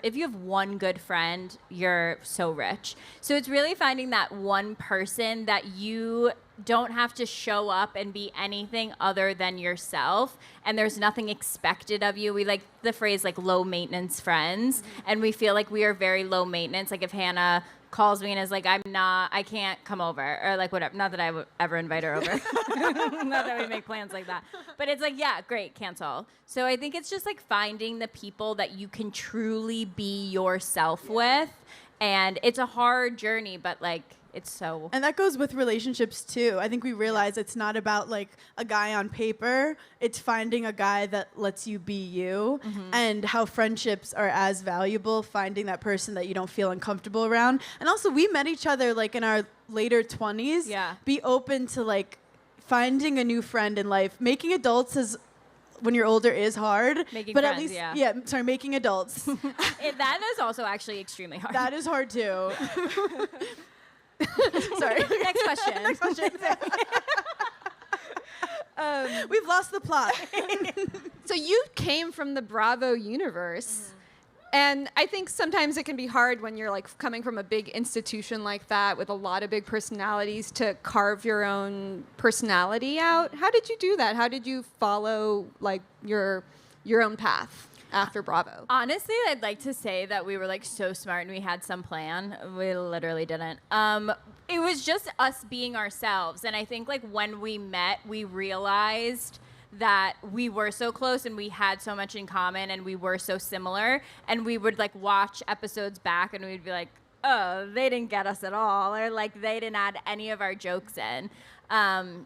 if you have one good friend, you're so rich. So it's really finding that one person that you don't have to show up and be anything other than yourself, and there's nothing expected of you. We like the phrase like low maintenance friends, and we feel like we are very low maintenance. Like if Hannah calls me and is like, I can't come over, or like whatever, not that I would ever invite her over. Not that we make plans like that, but it's like, yeah, great, cancel. So I think it's just like finding the people that you can truly be yourself with, and it's a hard journey, but like It's so. And that goes with relationships too. I think we realize it's not about like a guy on paper. It's finding a guy that lets you be you, and how friendships are as valuable, finding that person that you don't feel uncomfortable around. And also we met each other like in our later 20s. Yeah. Be open to like finding a new friend in life. Making adults is when you're older is hard. Making but friends, at least yeah. sorry, making adults. That is also actually extremely hard. That is hard too. Sorry. Next question. Next question. We've lost the plot. So you came from the Bravo universe. And I think sometimes it can be hard when you're like coming from a big institution like that with a lot of big personalities to carve your own personality out. How did you do that? How did you follow like your own path after Bravo? Honestly, I'd like to say that we were like so smart and we had some plan. We literally didn't. It was just us being ourselves. And I think like when we met, we realized that we were so close and we had so much in common and we were so similar, and we would like watch episodes back and we'd be like, oh, they didn't get us at all, or like they didn't add any of our jokes in. And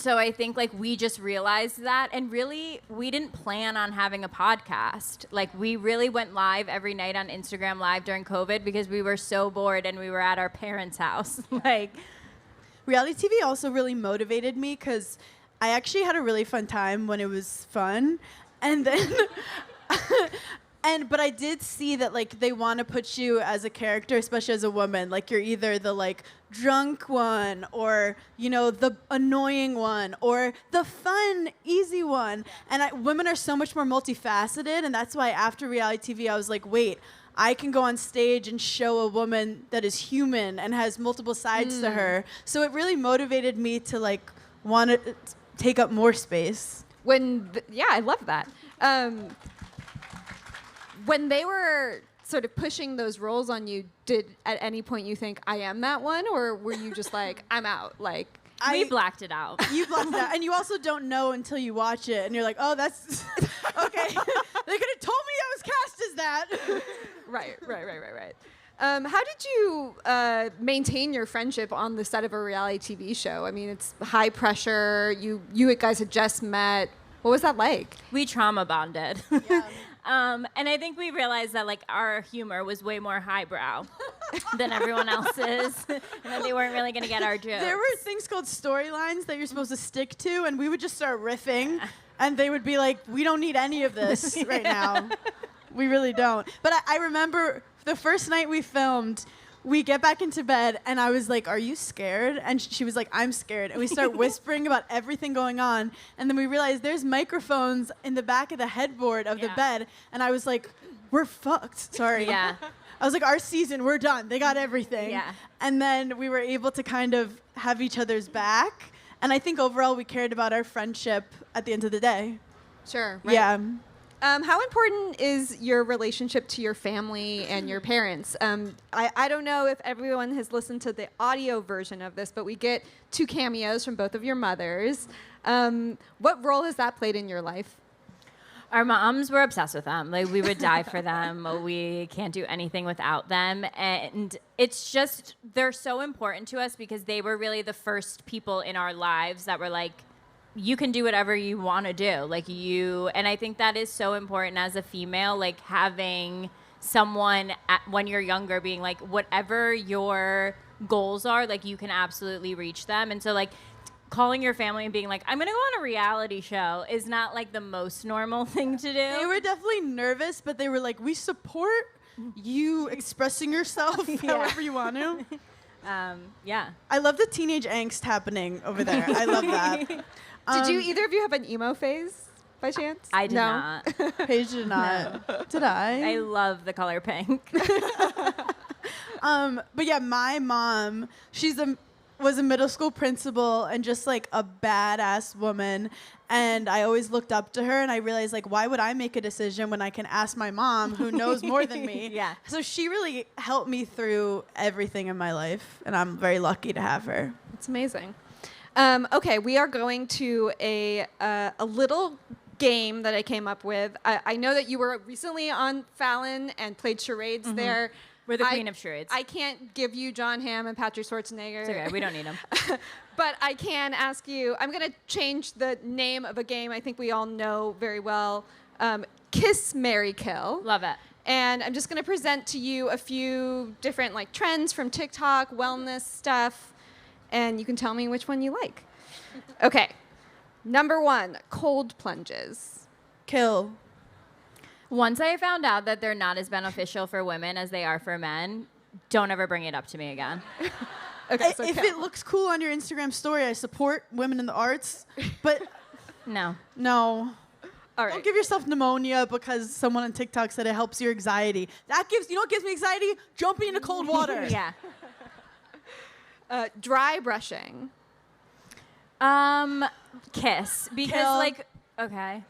so I think like we just realized that, and really we didn't plan on having a podcast. Like we really went live every night on Instagram Live during COVID because we were so bored and we were at our parents' house. Like reality TV also really motivated me because I actually had a really fun time when it was fun. And then, but I did see that like they want to put you as a character, especially as a woman. Like you're either the like drunk one, or, you know, the annoying one, or the fun, easy one. And women are so much more multifaceted. And that's why after reality TV, I was like, wait, I can go on stage and show a woman that is human and has multiple sides to her. So it really motivated me to like want to take up more space. I love that. When they were sort of pushing those roles on you, did at any point you think, I am that one? Or were you just like, I'm out? Like, we blacked it out. You blacked it out. And you also don't know until you watch it. And you're like, oh, that's okay. They could have told me I was cast as that. Right. How did you maintain your friendship on the set of a reality TV show? I mean, it's high pressure. You guys had just met. What was that like? We trauma bonded. Yeah. And I think we realized that like our humor was way more highbrow than everyone else's, and that they weren't really going to get our jokes. There were things called storylines that you're supposed to stick to, and we would just start riffing, and they would be like, we don't need any of this right now. We really don't. But I remember the first night we filmed, we get back into bed, and I was like, are you scared? And she was like, I'm scared. And we start whispering about everything going on. And then we realized there's microphones in the back of the headboard of the bed. And I was like, we're fucked. Sorry. Yeah. I was like, our season, we're done. They got everything. Yeah. And then we were able to kind of have each other's back. And I think overall we cared about our friendship at the end of the day. Sure. Right. Yeah. How important is your relationship to your family and your parents? I don't know if everyone has listened to the audio version of this, but we get 2 cameos from both of your mothers. What role has that played in your life? Our moms were obsessed with them. Like we would die for them. We can't do anything without them. And it's just, they're so important to us because they were really the first people in our lives that were like, you can do whatever you want to do. And I think that is so important as a female, like having someone when you're younger being like, whatever your goals are, like you can absolutely reach them. And so like calling your family and being like, I'm going to go on a reality show is not like the most normal thing to do. They were definitely nervous, but they were like, we support you expressing yourself however you want to. Yeah. I love the teenage angst happening over there. I love that. Did you either of you have an emo phase by chance? I did not. Paige did not. No. Did I? I love the color pink. But yeah, my mom, was a middle school principal and just like a badass woman. And I always looked up to her, and I realized, like, why would I make a decision when I can ask my mom, who knows more than me? Yeah. So she really helped me through everything in my life, and I'm very lucky to have her. It's amazing. Okay, we are going to a little game that I came up with. I know that you were recently on Fallon and played charades there. We're the queen of charades. I can't give you John Hamm and Patrick Schwarzenegger. It's okay. We don't need them. But I can ask you, I'm going to change the name of a game I think we all know very well. Kiss, Marry, Kill. Love it. And I'm just going to present to you a few different like trends from TikTok, wellness stuff, and you can tell me which one you like. Okay. Number 1, cold plunges. Kill. Once I found out that they're not as beneficial for women as they are for men, don't ever bring it up to me again. Okay, so if it looks cool on your Instagram story, I support women in the arts, but no. All right. Don't give yourself pneumonia because someone on TikTok said it helps your anxiety. You know what gives me anxiety? Jumping into cold water. Yeah. Dry brushing. Kiss. Because, Kill. Okay.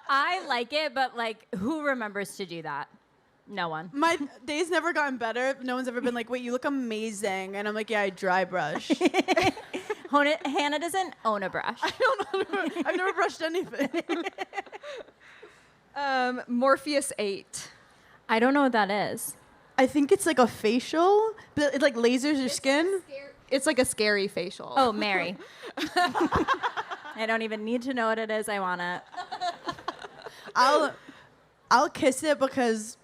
I like it, but, who remembers to do that? No one. My day's never gotten better. No one's ever been like, wait, you look amazing. And I'm like, yeah, I dry brush. Hannah doesn't own a brush. I've never brushed anything. Morpheus 8. I don't know what that is. I think it's like a facial, but it lasers your skin. It's like a scary facial. Oh, Mary. I don't even need to know what it is. I want it. I'll kiss it because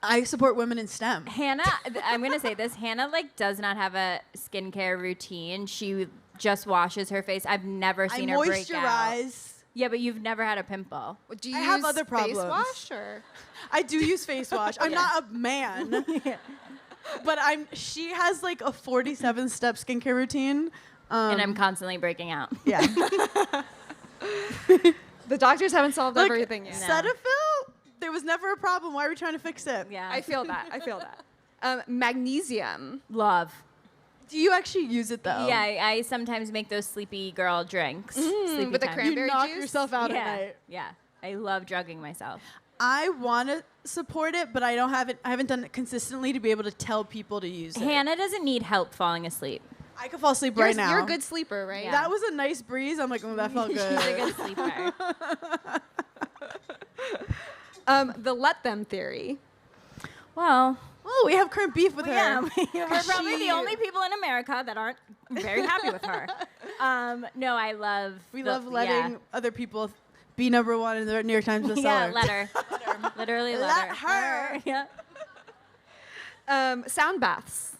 I support women in STEM. Hannah, I'm going to say this. Hannah, does not have a skincare routine. She just washes her face. I've never seen her break out. I moisturize. Yeah, but you've never had a pimple. Do you I have other problems. Face wash or? I do use face wash. I'm not a man. But she has a 47-step skincare routine. And I'm constantly breaking out. Yeah. The doctors haven't solved everything yet. Cetaphil? There was never a problem. Why are we trying to fix it? Yeah. I feel that. Magnesium. Love. Do you actually use it though? Yeah, I sometimes make those sleepy girl drinks. Sleepy with the time. cranberry You knock juice? yourself out yeah. at night. Yeah. I love drugging myself. I want to support it, but I haven't done it consistently to be able to tell people to use it. Hannah doesn't need help falling asleep. I could fall asleep right now. You're a good sleeper, right? Yeah. That was a nice breeze. I'm like, oh, that felt good. She's a good sleeper. The let them theory. Well, we have current beef with her. Yeah, we're probably the only people in America that aren't very happy with her. No, I love. We love letting other people be number one in the New York Times bestseller. Yeah, let her. Literally let her. Yeah. Sound baths.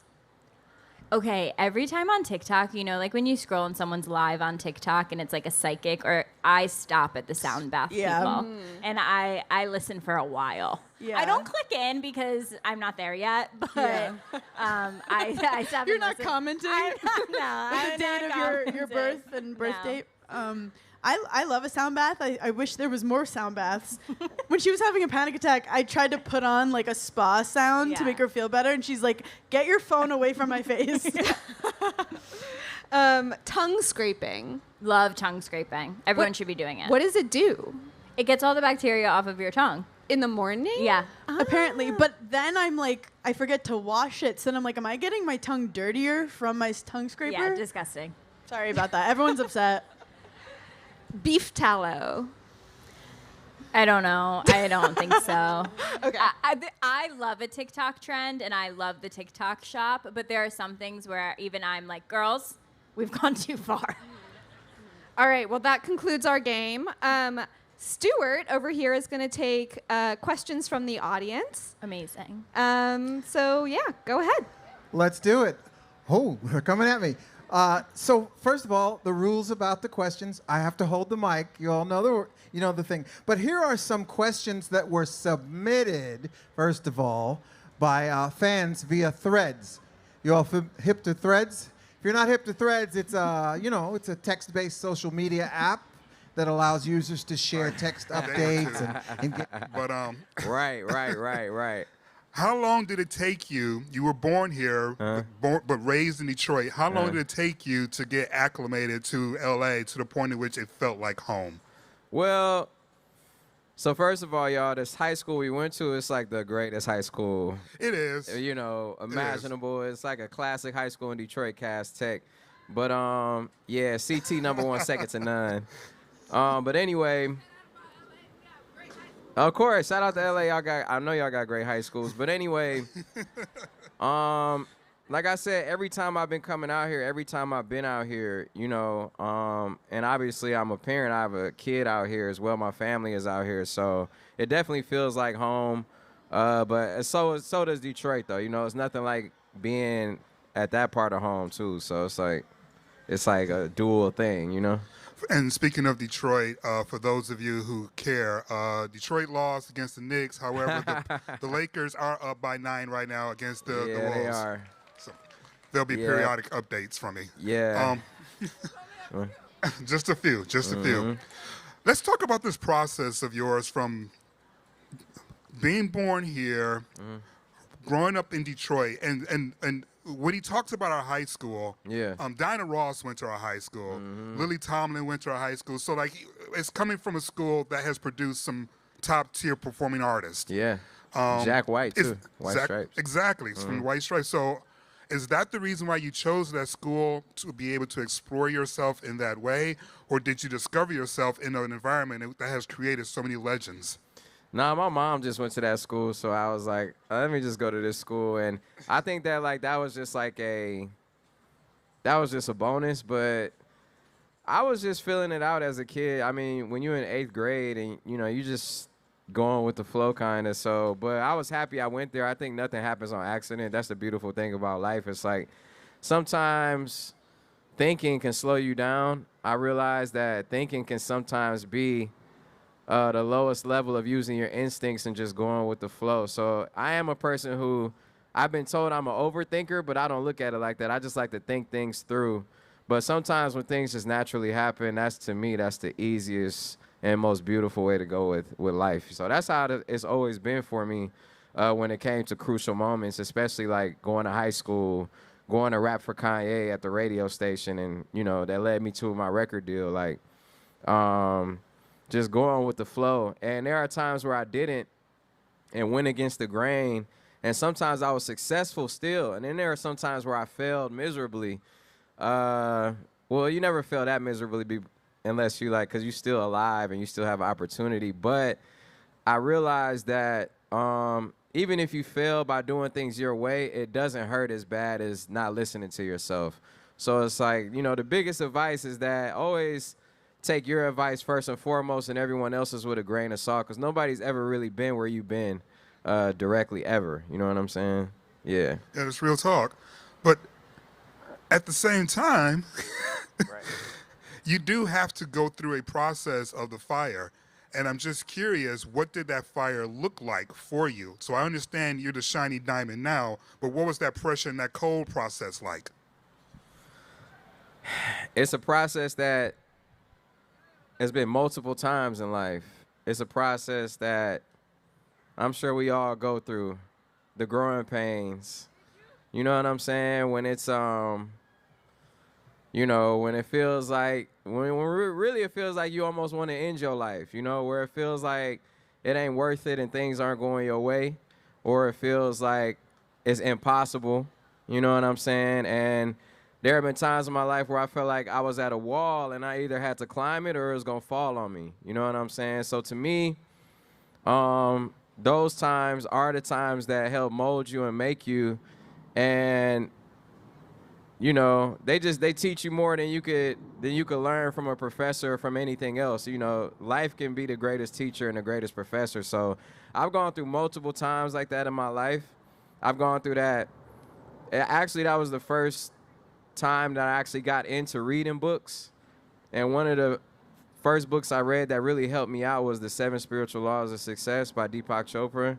Okay, every time on TikTok, when you scroll and someone's live on TikTok and it's like a psychic, or I stop at the sound bath people, and I listen for a while. Yeah. I don't click in because I'm not there yet, but I stop. You're and not listen. commenting? I'm The not date of your birth and birth No. date? I love a sound bath. I wish there was more sound baths. When she was having a panic attack, I tried to put on a spa sound to make her feel better, and she's like, "Get your phone away from my face." Tongue scraping. Love tongue scraping. Everyone should be doing it. What does it do? It gets all the bacteria off of your tongue. In the morning? Yeah. Apparently, but then I'm like, I forget to wash it. So then I'm like, am I getting my tongue dirtier from my tongue scraper? Yeah, disgusting. Sorry about that. Everyone's upset. Beef tallow. I don't know. I don't think so. Okay. I love a TikTok trend, and I love the TikTok shop, but there are some things where even I'm like, girls, we've gone too far. All right, well, that concludes our game. Stuart over here is going to take questions from the audience. Amazing. So, yeah, go ahead. Let's do it. Oh, they're coming at me. So first of all, the rules about the questions. I have to hold the mic. You all know the thing. But here are some questions that were submitted, first of all, by fans via Threads. You all hip to Threads? If you're not hip to Threads, it's it's a text-based social media app that allows users to share text updates and get. But Right. how long did it take you? You were born here, but raised in Detroit. How long did it take you to get acclimated to LA to the point at which it felt like home? Well, so first of all, y'all, this high school we went to is like the greatest high school. It is. Imaginable. It's like a classic high school in Detroit, Cass Tech. But CT number one, second to none. But anyway, Of course, shout out to LA. I know y'all got great high schools. But anyway, like I said, every time I've been coming out here, every time I've been out here, you know, and obviously I'm a parent. I have a kid out here as well. My family is out here, so it definitely feels like home. But so does Detroit, though. You know, it's nothing like being at that part of home too. So it's like a dual thing, you know. And speaking of Detroit, for those of you who care, Detroit lost against the Knicks. However, the Lakers are up by 9 right now against the Wolves. Yeah, they are. So there'll be periodic updates from me. Yeah. Just a few. Mm-hmm. Let's talk about this process of yours from being born here, growing up in Detroit, and when he talks about our high school, Dinah Ross went to our high school, Lily Tomlin went to our high school. So like, it's coming from a school that has produced some top tier performing artists. Yeah. Jack White too. White Stripes. Exactly. It's from White Stripes. So is that the reason why you chose that school, to be able to explore yourself in that way? Or did you discover yourself in an environment that has created so many legends? Nah, my mom just went to that school, so I was like, let me just go to this school. And I think that that was just a bonus, but I was just feeling it out as a kid. I mean, when you're in 8th grade and, you know, you just going with the flow kind of. So, but I was happy I went there. I think nothing happens on accident. That's the beautiful thing about life. It's like sometimes thinking can slow you down. I realized that thinking can sometimes be the lowest level of using your instincts and just going with the flow. So I am a person who, I've been told I'm an overthinker, but I don't look at it like that. I just like to think things through. But sometimes when things just naturally happen, that's, to me, that's the easiest and most beautiful way to go with life. So that's how it's always been for me when it came to crucial moments, especially like going to high school, going to rap for Kanye at the radio station, and, you know, that led me to my record deal. Like, just going with the flow. And there are times where I didn't and went against the grain, and sometimes I was successful still. And then there are some times where I failed miserably. Well, you never fail that miserably unless you because you're still alive and you still have opportunity. But I realized that even if you fail by doing things your way, it doesn't hurt as bad as not listening to yourself. So it's like, you know, the biggest advice is that always take your advice first and foremost and everyone else's with a grain of salt, because nobody's ever really been where you've been directly ever. You know what I'm saying? Yeah. Yeah, it's real talk. But at the same time, you do have to go through a process of the fire. And I'm just curious, what did that fire look like for you? So I understand you're the shiny diamond now, but what was that pressure and that cold process like? It's a process that has been multiple times in life. It's a process that I'm sure we all go through, the growing pains. You know what I'm saying? When it's, you know, when it feels like, when really it feels like you almost want to end your life, you know, where it feels like it ain't worth it and things aren't going your way, or it feels like it's impossible, you know what I'm saying? And there have been times in my life where I felt like I was at a wall and I either had to climb it or it was going to fall on me. You know what I'm saying? So to me, those times are the times that help mold you and make you. And, you know, they teach you more than you could learn from a professor or from anything else. You know, life can be the greatest teacher and the greatest professor. So I've gone through multiple times like that in my life. I've gone through that. Actually, that was the first time that I actually got into reading books. And one of the first books I read that really helped me out was The 7 Spiritual Laws of Success by Deepak Chopra.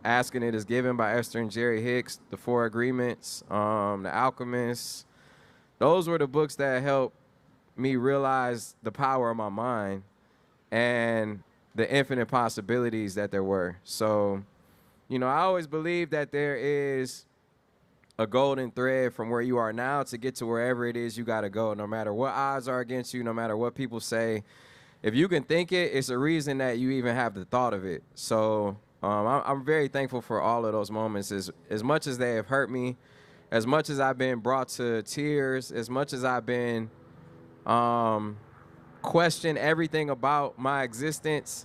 Asking It Is Given by Esther and Jerry Hicks, The 4 Agreements, The Alchemist. Those were the books that helped me realize the power of my mind and the infinite possibilities that there were. So, you know, I always believe that there is a golden thread from where you are now to get to wherever it is you got to go, no matter what odds are against you, no matter what people say. If you can think it, it's a reason that you even have the thought of it. So I'm very thankful for all of those moments. As much as they have hurt me, as much as I've been brought to tears, as much as I've been questioned everything about my existence,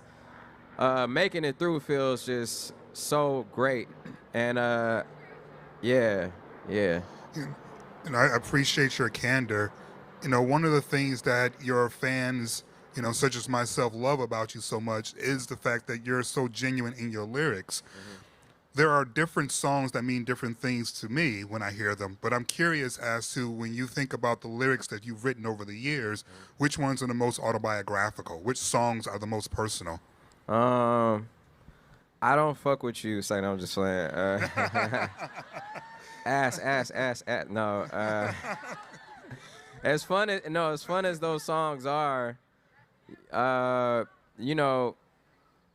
making it through feels just so great. And yeah. And I appreciate your candor. You know, one of the things that your fans, you know, such as myself, love about you so much is the fact that you're so genuine in your lyrics. There are different songs that mean different things to me when I hear them, but I'm curious as to when you think about the lyrics that you've written over the years, which ones are the most autobiographical? Which songs are the most personal? I don't fuck with you, saying I'm just playing. Ass. No. As fun as those songs are, you know,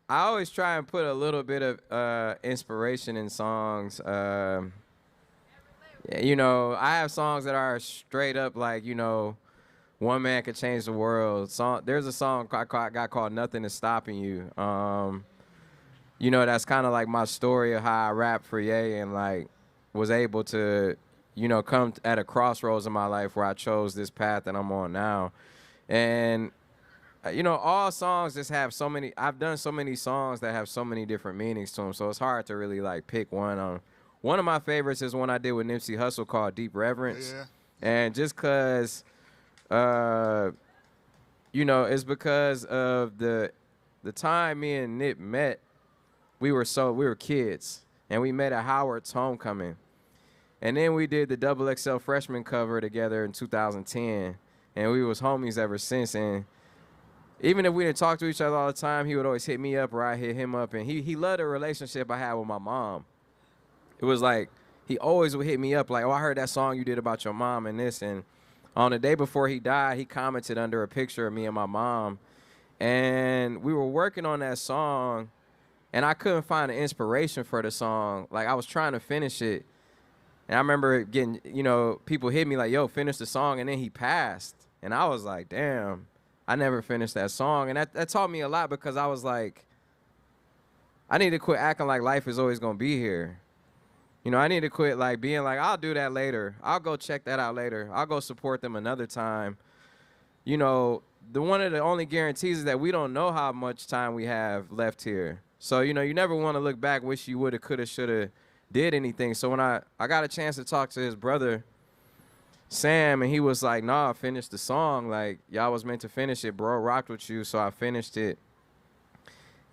I always try and put a little bit of inspiration in songs. You know, I have songs that are straight up like, you know, one man could change the world. There's a song I got called Nothing Is Stopping You. You know, that's kind of like my story of how I rap for Ye and like was able to, you know, come at a crossroads in my life where I chose this path that I'm on now. And you know, all songs just have so many. I've done so many songs that have so many different meanings to them, so it's hard to really like pick one. One of my favorites is one I did with Nipsey Hussle called Deep Reverence, and just cause, you know, it's because of the time me and Nip met. We were kids, and we met at Howard's homecoming, and then we did the XXL freshman cover together in 2010, and we was homies ever since. And even if we didn't talk to each other all the time, he would always hit me up or I hit him up. And he loved the relationship I had with my mom. It was like, he always would hit me up like, oh, I heard that song you did about your mom and this. And on the day before he died, he commented under a picture of me and my mom. And we were working on that song, and I couldn't find an inspiration for the song. Like, I was trying to finish it. And I remember getting, you know, people hit me like, yo, finish the song. And then he passed. And I was like, damn. I never finished that song, and that taught me a lot because I was like, I need to quit acting like life is always gonna be here. You know, I need to quit like being like, I'll do that later. I'll go check that out later. I'll go support them another time. You know, one of the only guarantees is that we don't know how much time we have left here. So, you know, you never want to look back, wish you woulda, coulda, shoulda did anything. So when I got a chance to talk to his brother, Sam, and he was like, nah, finish the song. Like, y'all was meant to finish it, bro. Rocked with you, so I finished it.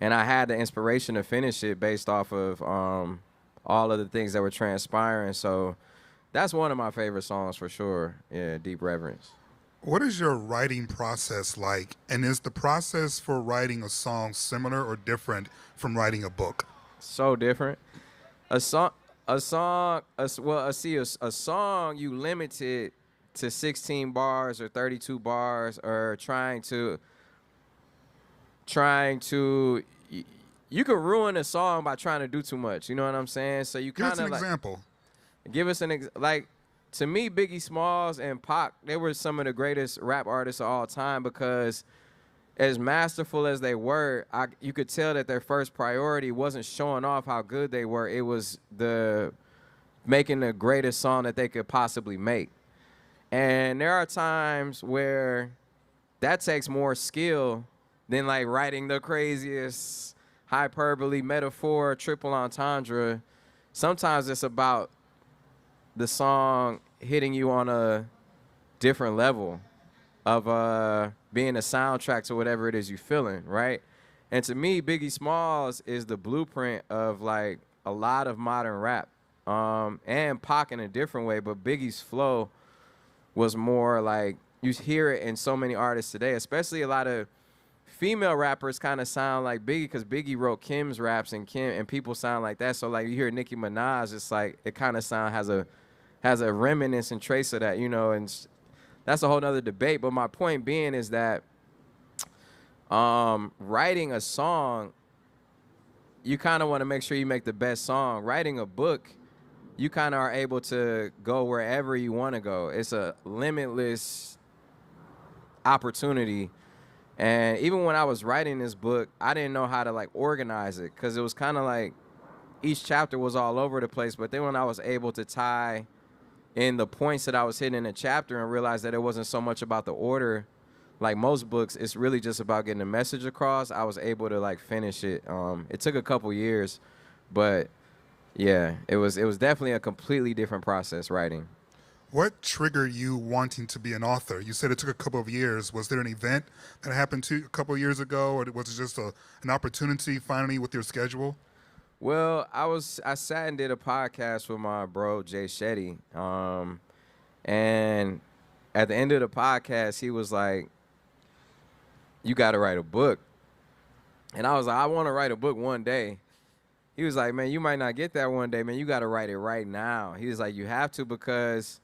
And I had the inspiration to finish it based off of all of the things that were transpiring. So that's one of my favorite songs for sure. Yeah, Deep Reverence. What is your writing process like? And is the process for writing a song similar or different from writing a book? So different. A song you limited to 16 bars or 32 bars, or trying to you can ruin a song by trying to do too much. You know what I'm saying? So you kind of give us an example. Give us like, to me, Biggie Smalls and Pac, they were some of the greatest rap artists of all time because as masterful as they were, you could tell that their first priority wasn't showing off how good they were. It was making the greatest song that they could possibly make. And there are times where that takes more skill than like writing the craziest hyperbole, metaphor, triple entendre. Sometimes it's about the song hitting you on a different level of being a soundtrack to whatever it is you're feeling, right? And to me, Biggie Smalls is the blueprint of like a lot of modern rap, and Pac in a different way, but Biggie's flow was more like, you hear it in so many artists today, especially a lot of female rappers kind of sound like Biggie because Biggie wrote Kim's raps and people sound like that. So like you hear Nicki Minaj, it's like it kind of has a remnants and trace of that, you know, and that's a whole nother debate. But my point being is that writing a song, you kind of want to make sure you make the best song. Writing a book, you kind of are able to go wherever you want to go. It's a limitless opportunity. And even when I was writing this book, I didn't know how to like organize it because it was kind of like each chapter was all over the place. But then when I was able to tie in the points that I was hitting in a chapter and realize that it wasn't so much about the order like most books, it's really just about getting the message across. I was able to like finish it. It took a couple years, but yeah, it was definitely a completely different process writing. What triggered you wanting to be an author? You said it took a couple of years. Was there an event that happened to you a couple of years ago, or was it just an opportunity finally with your schedule? Well, I sat and did a podcast with my bro Jay Shetty, and at the end of the podcast, he was like, "You got to write a book," and I was like, "I want to write a book one day." He was like, "Man, you might not get that one day, man. You got to write it right now." He was like, "You have to because."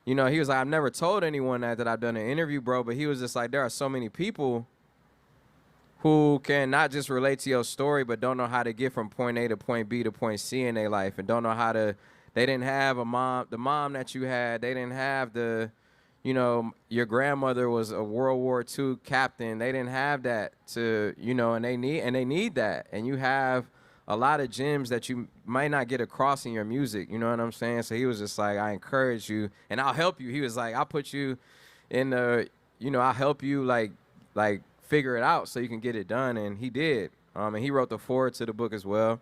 You know, he was like, I've never told anyone that I've done an interview, bro, but he was just like, there are so many people who can not just relate to your story, but don't know how to get from point A to point B to point C in their life, and don't know how to, they didn't have the mom that you had. They didn't have your grandmother was a World War II captain. They didn't have that and they need that. And you have a lot of gems that you might not get across in your music, you know what I'm saying? So he was just like, I encourage you, and I'll help you. He was like, I'll put you in I'll help you like figure it out so you can get it done, and he did. And he wrote the foreword to the book as well.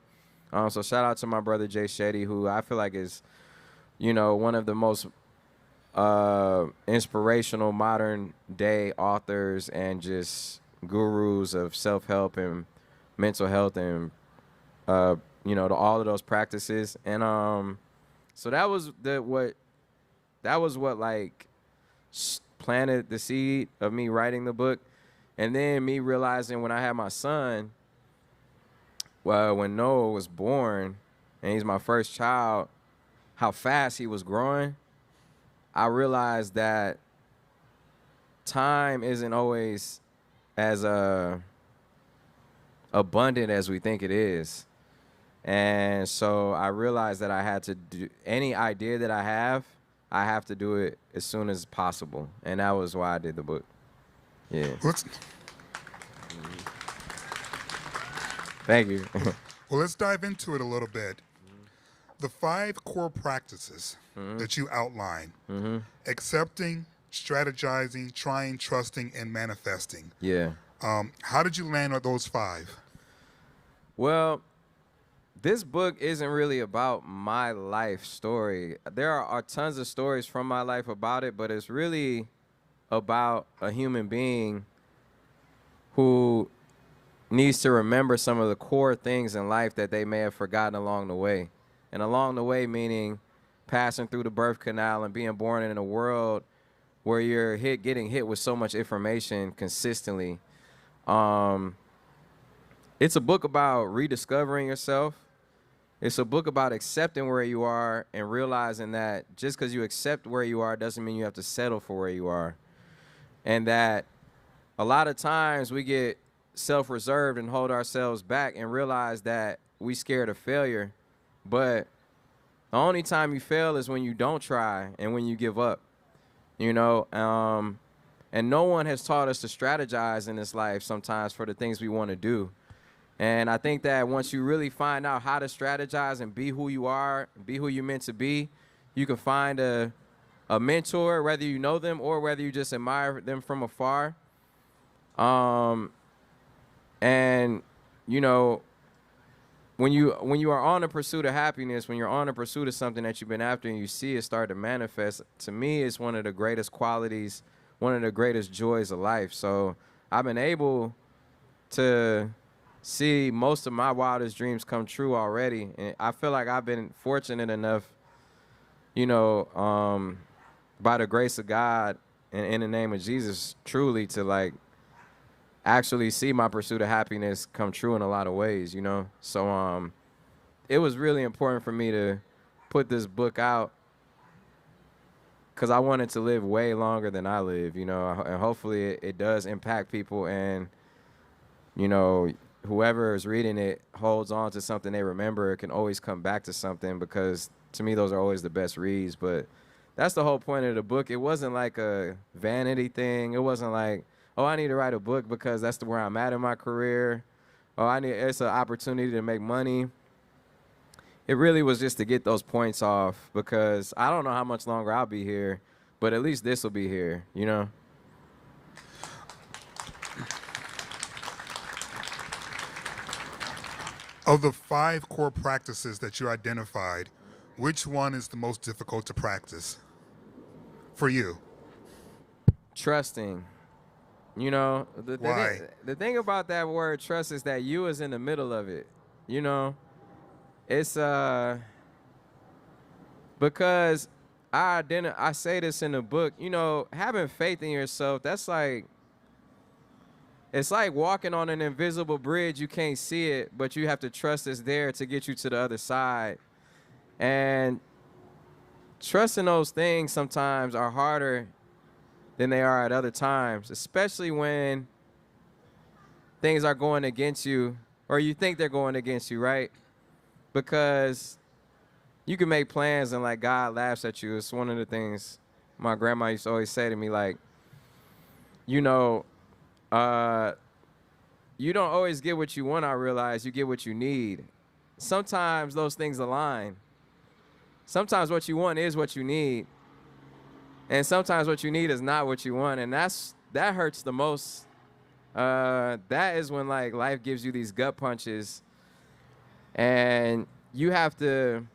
So shout out to my brother Jay Shetty, who I feel like is, one of the most inspirational modern day authors and just gurus of self-help and mental health and to all of those practices. And so that was what like planted the seed of me writing the book. And then me realizing when I had my son, when Noah was born and he's my first child, how fast he was growing, I realized that time isn't always as abundant as we think it is. And so I realized that I had to do any idea that I have to do it as soon as possible. And that was why I did the book. Yeah. Thank you. Well, let's dive into it a little bit. The 5 core practices that you outline: accepting, strategizing, trying, trusting, and manifesting. Yeah. How did you land on those 5? Well, this book isn't really about my life story. There are tons of stories from my life about it, but it's really about a human being who needs to remember some of the core things in life that they may have forgotten along the way. And along the way, meaning passing through the birth canal and being born in a world where you're getting hit with so much information consistently. It's a book about rediscovering yourself. It's a book about accepting where you are and realizing that just because you accept where you are doesn't mean you have to settle for where you are. And that a lot of times we get self-reserved and hold ourselves back and realize that we scared of failure. But the only time you fail is when you don't try and when you give up, and no one has taught us to strategize in this life sometimes for the things we want to do. And I think that once you really find out how to strategize and be who you are, be who you're meant to be, you can find a mentor, whether you know them or whether you just admire them from afar. And when you are on a pursuit of happiness, when you're on a pursuit of something that you've been after and you see it start to manifest, to me, it's one of the greatest qualities, one of the greatest joys of life. So I've been able to see most of my wildest dreams come true already. And I feel like I've been fortunate enough, by the grace of God and in the name of Jesus, truly to actually see my pursuit of happiness come true in a lot of ways, So it was really important for me to put this book out because I wanted to live way longer than I live, and hopefully it does impact people, and, whoever is reading it holds on to something they remember. It can always come back to something, because to me those are always the best reads. But that's the whole point of the book. It wasn't like a vanity thing. It wasn't like, oh, I need to write a book because that's where I'm at in my career. Oh, it's an opportunity to make money. It really was just to get those points off, because I don't know how much longer I'll be here, but at least this will be here, Of the 5 core practices that you identified, which one is the most difficult to practice for you? Trusting. You know, Why? The thing about that word trust is that you is in the middle of it. You know, it's because I say this in the book, you know, having faith in yourself, that's like, it's like walking on an invisible bridge. You can't see it, but you have to trust it's there to get you to the other side. And trusting those things sometimes are harder than they are at other times, especially when things are going against you or you think they're going against you, right? Because you can make plans and like God laughs at you. It's one of the things my grandma used to always say to me, like, you know, you don't always get what you want, I realize. You get what you need. Sometimes those things align. Sometimes what you want is what you need. And sometimes what you need is not what you want. And that hurts the most. That is when like life gives you these gut punches. And you have to,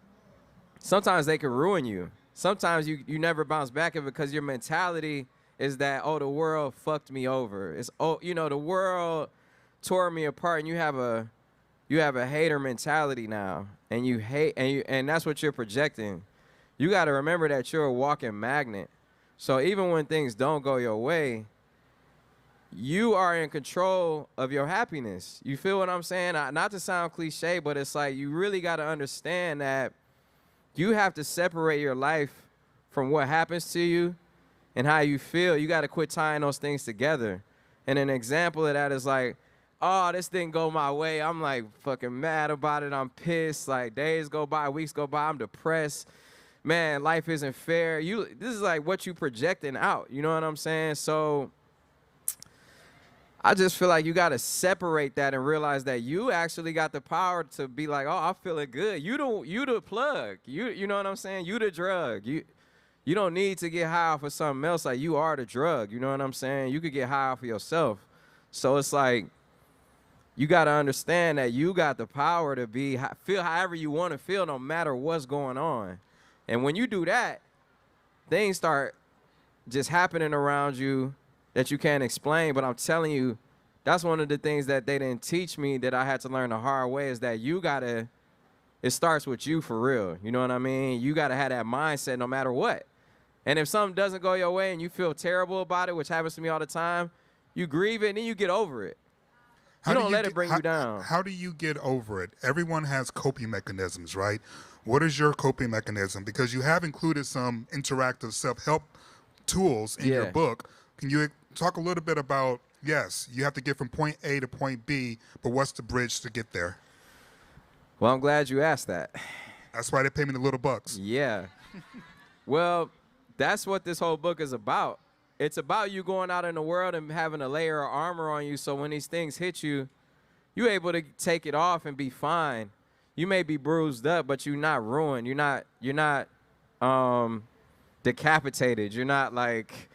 sometimes they can ruin you. Sometimes you never bounce back of it because your mentality is that, oh, the world fucked me over. It's, oh, you know, the world tore me apart, and you have a hater mentality now, and you hate, and that's what you're projecting. You got to remember that you're a walking magnet. So even when things don't go your way, you are in control of your happiness. You feel what I'm saying? Not to sound cliche, but it's like you really got to understand that you have to separate your life from what happens to you and how you feel. You got to quit tying those things together. And an example of that is like, oh, this didn't go my way. I'm like fucking mad about it. I'm pissed. Like days go by, weeks go by. I'm depressed. Man, life isn't fair. This is like what you projecting out. You know what I'm saying? So I just feel like you got to separate that and realize that you actually got the power to be like, oh, I'm feeling good. You the plug. You know what I'm saying? You the drug. You don't need to get high off of something else. Like you are the drug. You know what I'm saying? You could get high off of yourself. So it's like, you got to understand that you got the power to feel however you want to feel no matter what's going on. And when you do that, things start just happening around you that you can't explain. But I'm telling you, that's one of the things that they didn't teach me that I had to learn the hard way is that it starts with you for real. You know what I mean? You got to have that mindset no matter what. And if something doesn't go your way and you feel terrible about it, which happens to me all the time, you grieve it and then you get over it. You don't let it bring you down. How do you get over it? Everyone has coping mechanisms, right? What is your coping mechanism? Because you have included some interactive self-help tools in your book. Can you talk a little bit about, yes, you have to get from point A to point B, but what's the bridge to get there? Well, I'm glad you asked that. That's why they pay me the little bucks. Yeah. Well, that's what this whole book is about. It's about you going out in the world and having a layer of armor on you so when these things hit you, you're able to take it off and be fine. You may be bruised up, but you're not ruined. You're not decapitated. You're not like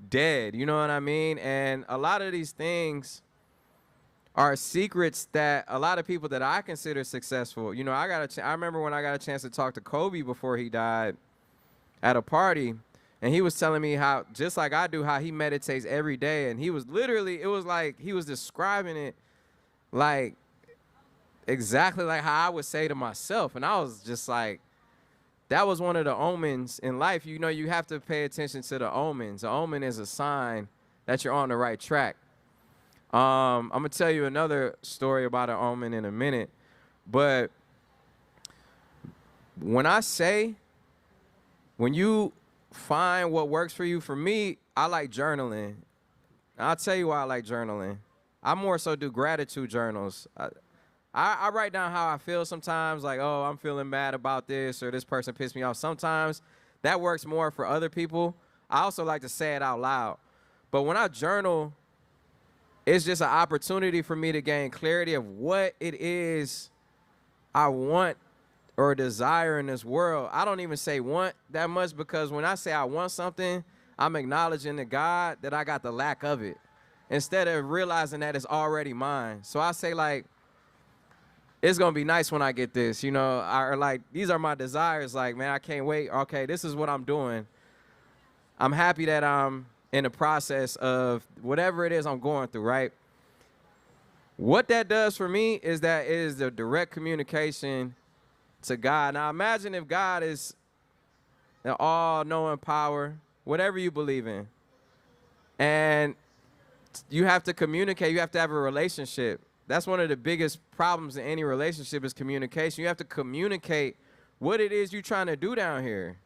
dead. You know what I mean? And a lot of these things are secrets that a lot of people that I consider successful. You know, I remember when I got a chance to talk to Kobe before he died at a party. And he was telling me how, just like I do, how he meditates every day. And he was literally, it was like he was describing it like exactly like how I would say to myself. And I was just like, that was one of the omens in life. You know, you have to pay attention to the omens. The omen is a sign that you're on the right track. I'm going to tell you another story about an omen in a minute. But when you find what works for you. For me, I like journaling. I'll tell you why I like journaling. I more so do gratitude journals. I write down how I feel sometimes, like, oh, I'm feeling mad about this or this person pissed me off. Sometimes that works more for other people. I also like to say it out loud. But when I journal, it's just an opportunity for me to gain clarity of what it is I want or desire in this world. I don't even say want that much because when I say I want something, I'm acknowledging to God that I got the lack of it instead of realizing that it's already mine. So I say, like, it's gonna be nice when I get this, you know, or like these are my desires. Like, man, I can't wait. Okay, this is what I'm doing. I'm happy that I'm in the process of whatever it is I'm going through, right? What that does for me is that it is the direct communication to God. Now imagine if God is an all-knowing power, whatever you believe in, and you have to communicate, you have to have a relationship. That's one of the biggest problems in any relationship is communication. You have to communicate what it is you're trying to do down here.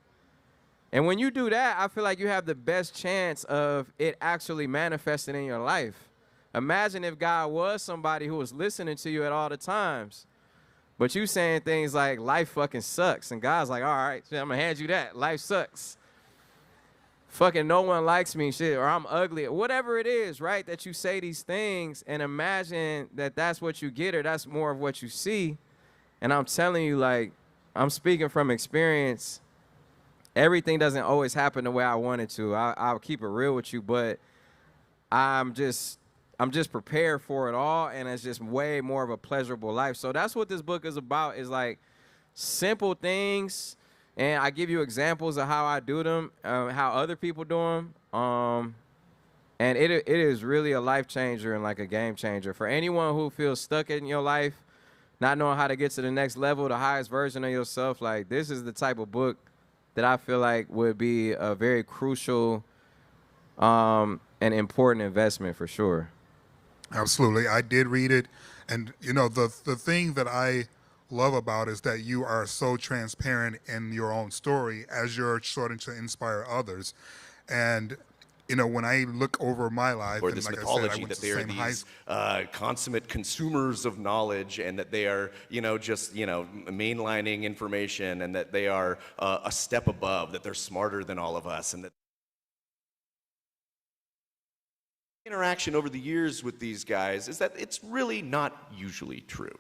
And when you do that, I feel like you have the best chance of it actually manifesting in your life. Imagine if God was somebody who was listening to you at all the times, but you saying things like, life fucking sucks. And God's like, all right, I'm going to hand you that. Life sucks. Fucking no one likes me, shit, or I'm ugly, or whatever it is, right, that you say these things and imagine that that's what you get or that's more of what you see. And I'm telling you, like, I'm speaking from experience. Everything doesn't always happen the way I want it to. I'll keep it real with you, but I'm just prepared for it all, and it's just way more of a pleasurable life. So that's what this book is about, is like simple things. And I give you examples of how I do them, how other people do them. And it is really a life changer and like a game changer. For anyone who feels stuck in your life, not knowing how to get to the next level, the highest version of yourself, like this is the type of book that I feel like would be a very crucial and important investment for sure. Absolutely. I did read it. And, you know, the thing that I love about is that you are so transparent in your own story as you're starting to inspire others. And you know, when I look over my life, or and this like mythology I said, I went that to they the are same high these consummate consumers of knowledge, and that they are, you know, just, you know, mainlining information, and that they are a step above, that they're smarter than all of us, and that interaction over the years with these guys is that it's really not usually true.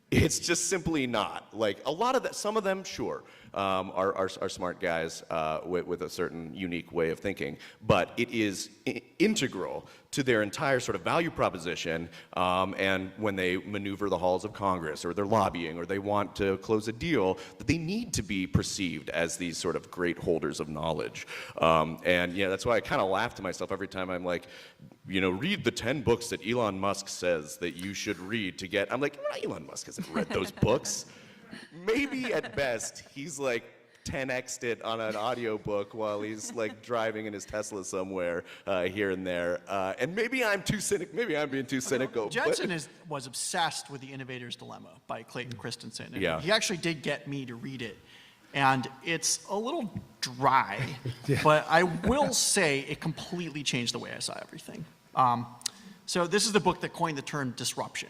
It's just simply not. Like a lot of that, some of them, sure, are smart guys with a certain unique way of thinking, but it is integral to their entire sort of value proposition. And when they maneuver the halls of Congress, or they're lobbying, or they want to close a deal, that they need to be perceived as these sort of great holders of knowledge. And yeah, that's why I kind of laugh to myself every time I'm like, you know, read the 10 books that Elon Musk says that you should read to get. I'm like, Elon Musk hasn't read those books. Maybe at best he's like 10x'd it on an audiobook while he's like driving in his Tesla somewhere here and there. And maybe I'm too cynical. Maybe I'm being too cynical. Jensen was obsessed with The Innovator's Dilemma by Clayton Christensen. And yeah. He actually did get me to read it. And it's a little dry, but I will say it completely changed the way I saw everything. So this is the book that coined the term disruption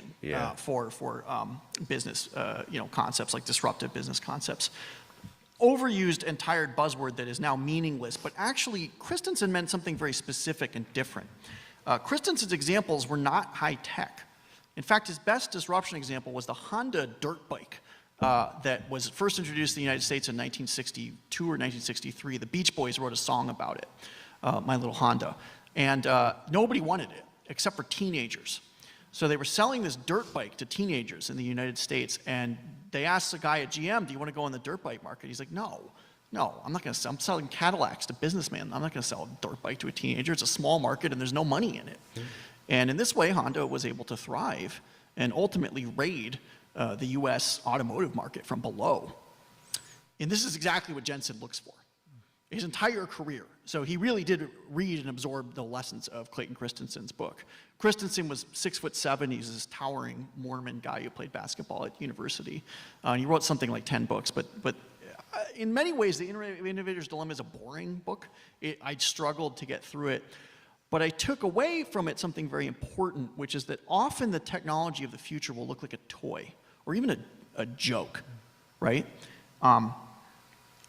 for business, you know, concepts like disruptive business concepts. Overused and tired buzzword that is now meaningless, but actually Christensen meant something very specific and different. Christensen's examples were not high tech. In fact, his best disruption example was the Honda dirt bike that was first introduced in the United States in 1962 or 1963. The Beach Boys wrote a song about it, My Little Honda. And nobody wanted it, except for teenagers. So they were selling this dirt bike to teenagers in the United States, and they asked the guy at GM, do you want to go in the dirt bike market? He's like, no, I'm not going to sell, I'm selling Cadillacs to businessmen. I'm not going to sell a dirt bike to a teenager. It's a small market, and there's no money in it. And in this way, Honda was able to thrive and ultimately raid the US automotive market from below. And this is exactly what Jensen looks for. His entire career. So he really did read and absorb the lessons of Clayton Christensen's book. Christensen was 6'7". He's this towering Mormon guy who played basketball at university. And he wrote something like 10 books, but in many ways, The Innovator's Dilemma is a boring book. I struggled to get through it. But I took away from it something very important, which is that often the technology of the future will look like a toy or even a joke, right?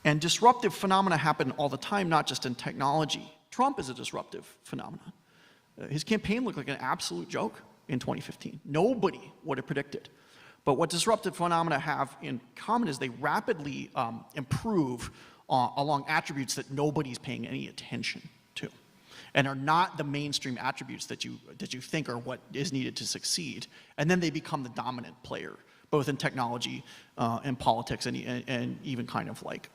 And disruptive phenomena happen all the time, not just in technology. Trump is a disruptive phenomenon. His campaign looked like an absolute joke in 2015. Nobody would have predicted. But what disruptive phenomena have in common is they rapidly improve along attributes that nobody's paying any attention to, and are not the mainstream attributes that you think are what is needed to succeed. And then they become the dominant player. both in technology and politics and even kind of like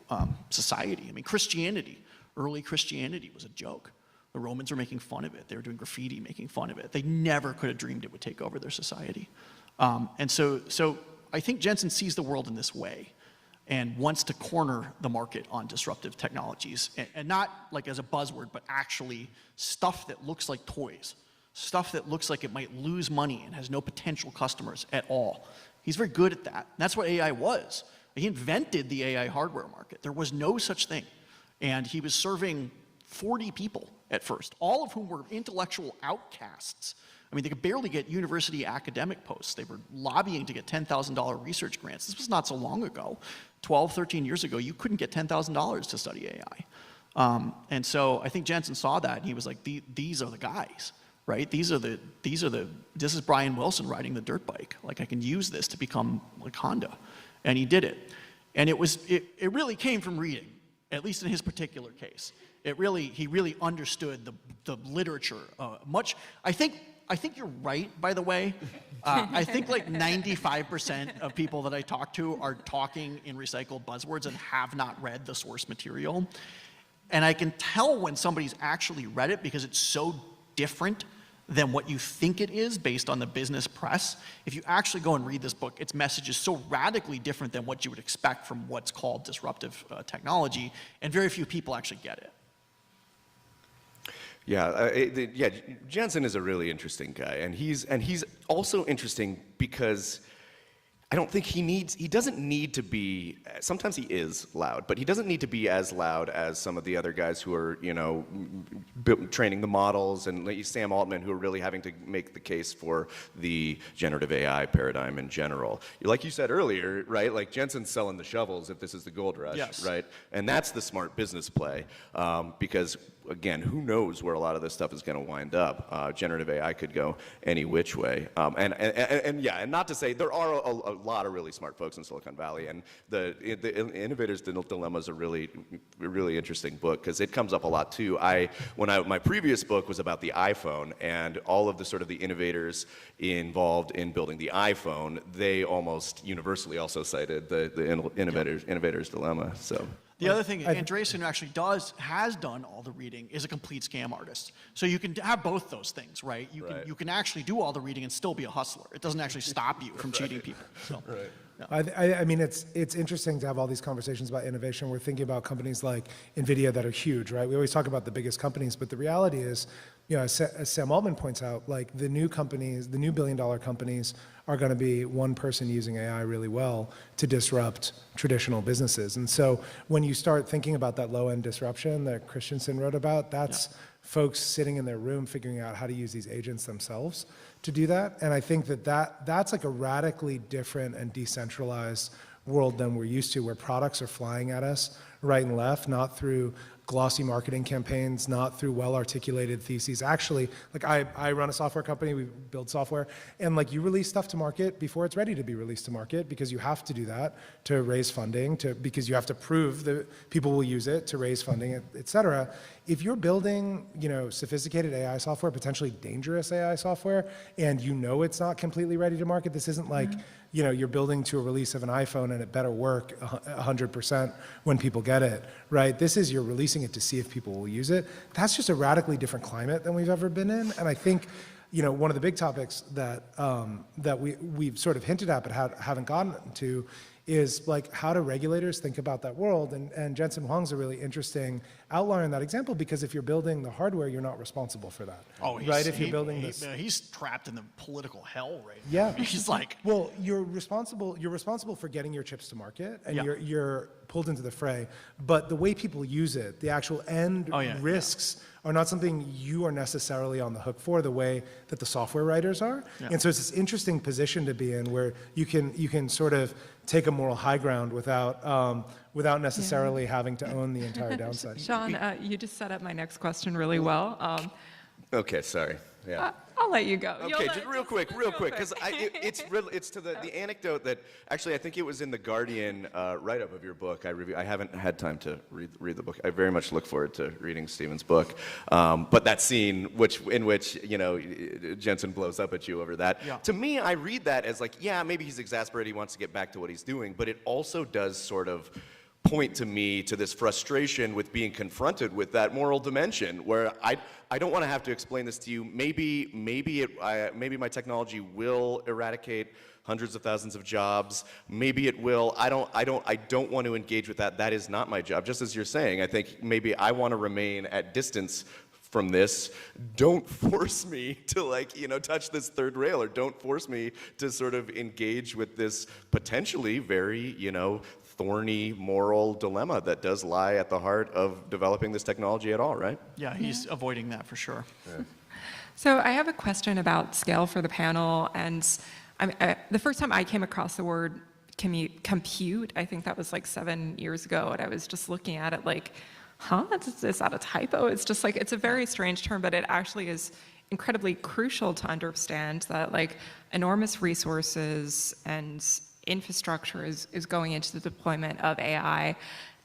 society. I mean, Christianity, early Christianity was a joke. The Romans were making fun of it. They were doing graffiti, making fun of it. They never could have dreamed it would take over their society. And so I think Jensen sees the world in this way and wants to corner the market on disruptive technologies, and not like as a buzzword, but actually stuff that looks like toys, stuff that looks like it might lose money and has no potential customers at all. He's very good at that. And that's what AI was. He invented the AI hardware market. There was no such thing. And he was serving 40 people at first, all of whom were intellectual outcasts. I mean, they could barely get university academic posts. They were lobbying to get $10,000 research grants. This was not so long ago. 12, 13 years ago, you couldn't get $10,000 to study AI. And so I think Jensen saw that, and he was like, these are the guys, right? This is Brian Wilson riding the dirt bike. Like, I can use this to become like Honda. And he did it. And it really came from reading, at least in his particular case. He really understood the literature much. I think you're right, by the way. I think like 95% of people that I talk to are talking in recycled buzzwords and have not read the source material. And I can tell when somebody's actually read it because it's so different than what you think it is based on the business press. If you actually go and read this book, its message is so radically different than what you would expect from what's called disruptive technology, and very few people actually get it. Yeah, Jensen is a really interesting guy, and he's also interesting because I don't think he doesn't need to be, sometimes he is loud, but he doesn't need to be as loud as some of the other guys who are, training the models, and like Sam Altman, who are really having to make the case for the generative AI paradigm in general. Like you said earlier, right, like Jensen's selling the shovels if this is the gold rush, yes. Right? And that's the smart business play, because again, who knows where a lot of this stuff is going to wind up. Generative AI could go any which way. And not to say there are a lot of really smart folks in Silicon Valley, and the Innovator's Dilemma is a really interesting book because it comes up a lot too. My previous book was about the iPhone and all of the sort of the innovators involved in building the iPhone. They almost universally also cited the Innovator's Dilemma. So. The other thing, Andreessen, who actually has done all the reading, is a complete scam artist. So you can have both those things, right? You can actually do all the reading and still be a hustler. It doesn't actually stop you from cheating people. So, I mean, it's interesting to have all these conversations about innovation. We're thinking about companies like NVIDIA that are huge, right? We always talk about the biggest companies, but the reality is, as Sam Altman points out, like the new companies, the new billion-dollar companies are going to be one person using AI really well to disrupt traditional businesses. And so when you start thinking about that low-end disruption that Christensen wrote about, that's folks sitting in their room figuring out how to use these agents themselves to do that. And I think that's like a radically different and decentralized world than we're used to, where products are flying at us right and left, not through glossy marketing campaigns, not through well-articulated theses. Actually, like I run a software company, we build software, and like you release stuff to market before it's ready to be released to market, because you have to do that to raise funding, because you have to prove that people will use it to raise funding, et cetera. If you're building, sophisticated AI software, potentially dangerous AI software, and it's not completely ready to market, this isn't like, you're building to a release of an iPhone and it better work 100% when people get it, right? This is you're releasing it to see if people will use it. That's just a radically different climate than we've ever been in. And I think, one of the big topics that we've sort of hinted at but haven't gotten to is like, how do regulators think about that world? And Jensen Huang's a really interesting outlier in that example, because if you're building the hardware, you're not responsible for that. Oh, right? If you're building this, he's trapped in the political hell right now. Yeah, he's like, well, you're responsible for getting your chips to market, and you're pulled into the fray. But the way people use it, the actual end risks are not something you are necessarily on the hook for, the way that the software writers are. Yeah. And so it's this interesting position to be in, where you can sort of take a moral high ground without necessarily having to own the entire downside. Sean, you just set up my next question really well. Okay, sorry. Yeah. I'll let you go. Okay, just real quick, because it's to the anecdote that actually I think it was in the Guardian write-up of your book. I haven't had time to read the book. I very much look forward to reading Stephen's book. But that scene, in which Jensen blows up at you over that, to me, I read that as like, yeah, maybe he's exasperated. He wants to get back to what he's doing, but it also does sort of point to me to this frustration with being confronted with that moral dimension where I don't want to have to explain this to you. Maybe my technology will eradicate hundreds of thousands of jobs. Maybe it will. I don't want to engage with that. That is not my job. Just as you're saying, I think maybe I want to remain at distance from this. Don't force me to touch this third rail, or don't force me to sort of engage with this potentially very, thorny moral dilemma that does lie at the heart of developing this technology at all, right? Yeah, he's avoiding that for sure. Yeah. So I have a question about scale for the panel, and the first time I came across the word compute, I think that was like 7 years ago, and I was just looking at it like, is that a typo? It's just like, it's a very strange term, but it actually is incredibly crucial to understand that like enormous resources and infrastructure is going into the deployment of AI.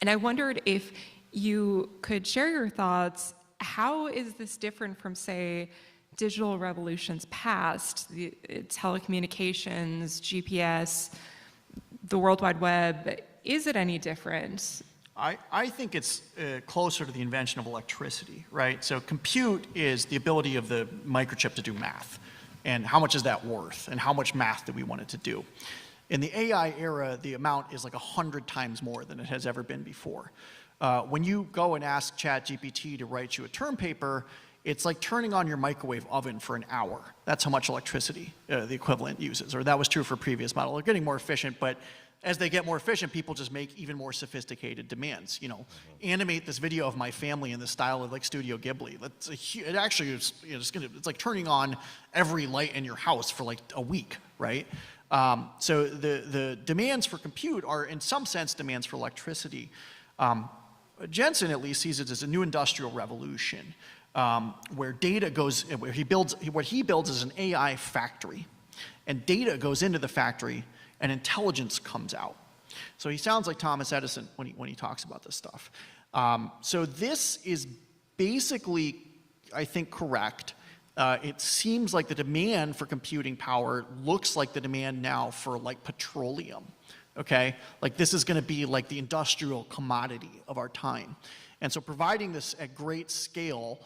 And I wondered if you could share your thoughts. How is this different from, say, digital revolutions past, the telecommunications, GPS, the World Wide Web? Is it any different? I think it's closer to the invention of electricity, right? So compute is the ability of the microchip to do math. And how much is that worth? And how much math do we want it to do? In the AI era, the amount is like 100 times more than it has ever been before. When you go and ask ChatGPT to write you a term paper, it's like turning on your microwave oven for an hour. That's how much electricity the equivalent uses, or that was true for previous model. They're getting more efficient, but as they get more efficient, people just make even more sophisticated demands. Animate this video of my family in the style of like Studio Ghibli. It actually is, it's like turning on every light in your house for like a week, right? So the demands for compute are, in some sense, demands for electricity. Jensen at least sees it as a new industrial revolution, where data goes, what he builds is an AI factory, and data goes into the factory, and intelligence comes out. So he sounds like Thomas Edison when he talks about this stuff. So this is basically, I think, correct. It seems like the demand for computing power looks like the demand now for like petroleum, okay? Like this is gonna be like the industrial commodity of our time. And so providing this at great scale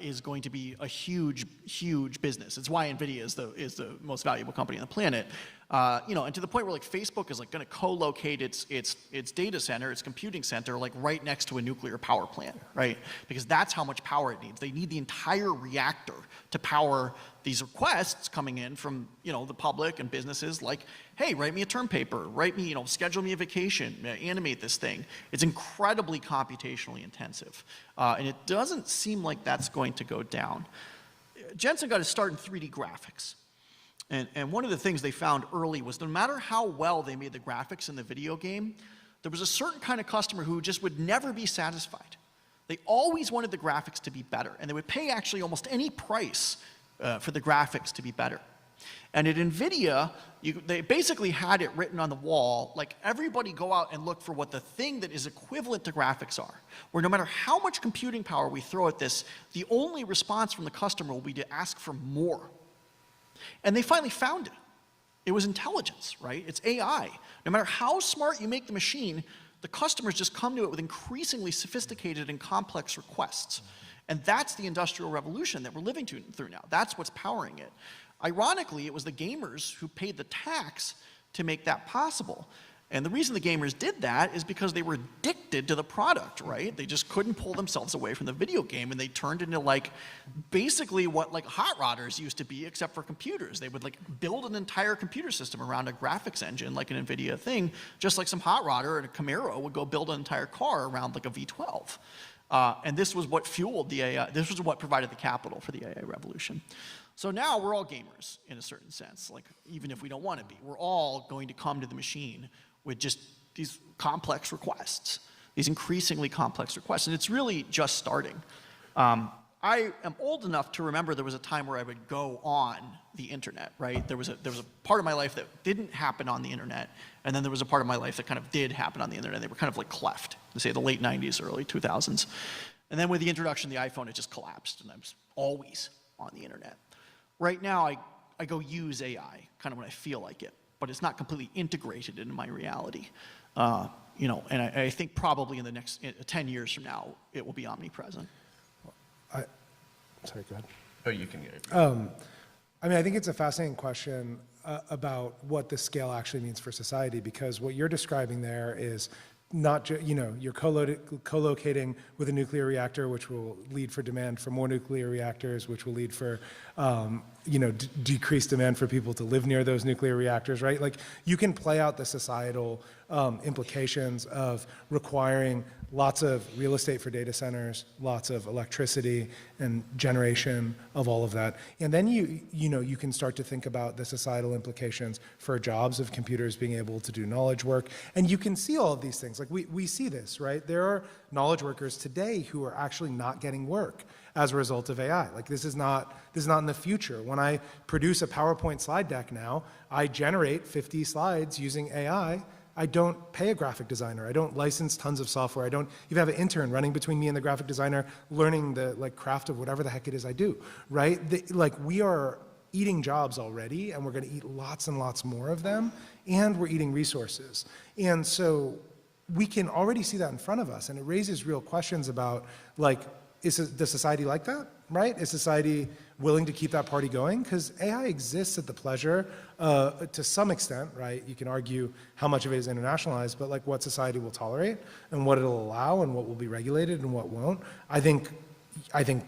is going to be a huge, huge business. It's why NVIDIA is the most valuable company on the planet. And to the point where like Facebook is like going to co-locate its data center, its computing center, like right next to a nuclear power plant, right? Because that's how much power it needs. They need the entire reactor to power these requests coming in from the public and businesses like, hey, write me a term paper, schedule me a vacation, animate this thing. It's incredibly computationally intensive, and it doesn't seem like that's going to go down. Jensen got his start in 3D graphics. And one of the things they found early was no matter how well they made the graphics in the video game, there was a certain kind of customer who just would never be satisfied. They always wanted the graphics to be better, and they would pay actually almost any price for the graphics to be better. And at NVIDIA, they basically had it written on the wall, like everybody go out and look for what the thing that is equivalent to graphics are, where no matter how much computing power we throw at this, the only response from the customer will be to ask for more. And they finally found it. It was intelligence, right? It's AI. No matter how smart you make the machine, the customers just come to it with increasingly sophisticated and complex requests. And that's the industrial revolution that we're living through now. That's what's powering it. Ironically, it was the gamers who paid the tax to make that possible. And the reason the gamers did that is because they were addicted to the product, right? They just couldn't pull themselves away from the video game, and they turned into like basically what like hot rodders used to be, except for computers. They would like build an entire computer system around a graphics engine, like an NVIDIA thing, just like some hot rodder and a Camaro would go build an entire car around like a V12. And this was what fueled the AI, this was what provided the capital for the AI revolution. So now we're all gamers in a certain sense, like even if we don't want to be. We're all going to come to the machine with just these complex requests, these increasingly complex requests, and it's really just starting. I am old enough to remember there was a time where I would go on the internet, right? There was a part of my life that didn't happen on the internet, and then there was a part of my life that kind of did happen on the internet. They were kind of like cleft, say the late 90s, early 2000s. And then with the introduction of the iPhone, it just collapsed, and I was always on the internet. Right now, I go use AI kind of when I feel like it, but it's not completely integrated into my reality. You know, and I think probably in the next 10 years from now, it will be omnipresent. Sorry, go ahead. Oh, you can get it. I mean, I think it's a fascinating question about what the scale actually means for society, because what you're describing there is not just, you know, you're co-locating with a nuclear reactor, which will lead for demand for more nuclear reactors, which will lead for, you know, decreased demand for people to live near those nuclear reactors, right? Like, you can play out the societal implications of requiring lots of real estate for data centers, lots of electricity and generation of all of that. And then you know, you can start to think about the societal implications for jobs of computers being able to do knowledge work. And you can see all of these things. Like, we see this, right? There are knowledge workers today who are actually not getting work as a result of AI. Like, this is not in the future. When I produce a PowerPoint slide deck now, I generate 50 slides using AI. I don't pay a graphic designer. I don't license tons of software. I don't even have an intern running between me and the graphic designer, learning the craft of whatever the heck it is I do, right? We are eating jobs already, and we're going to eat lots and lots more of them, and we're eating resources. And so we can already see that in front of us, and it raises real questions about, like, does society like that, right? Is society willing to keep that party going? Because AI exists at the pleasure, to some extent, right? You can argue how much of it is internationalized, but like what society will tolerate and what it'll allow and what will be regulated and what won't. I think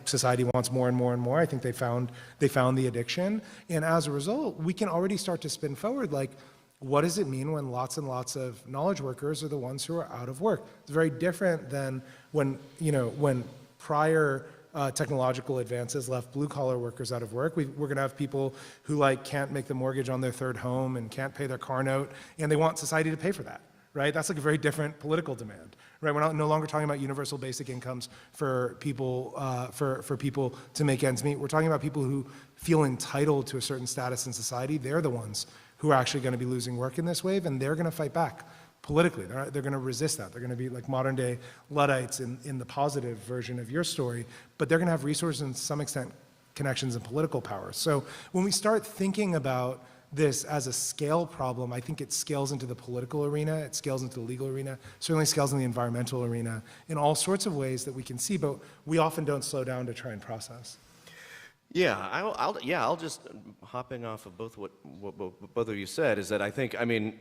society wants more and more and more. I think they found the addiction. And as a result, we can already start to spin forward, like, what does it mean when lots and lots of knowledge workers are the ones who are out of work? It's very different than when prior technological advances left blue-collar workers out of work. We're going to have people who can't make the mortgage on their third home and can't pay their car note, and they want society to pay for that, right? That's like a very different political demand, right? We're no longer talking about universal basic incomes for people for people to make ends meet. We're talking about people who feel entitled to a certain status in society. They're the ones who are actually going to be losing work in this wave, and they're going to fight back politically. They're going to resist that. They're going to be like modern day Luddites in the positive version of your story, but they're going to have resources and to some extent connections and political power. So when we start thinking about this as a scale problem, I think it scales into the political arena, it scales into the legal arena, certainly scales in the environmental arena, in all sorts of ways that we can see, but we often don't slow down to try and process. Yeah, I'll just hopping off of both what both of you said is that I mean,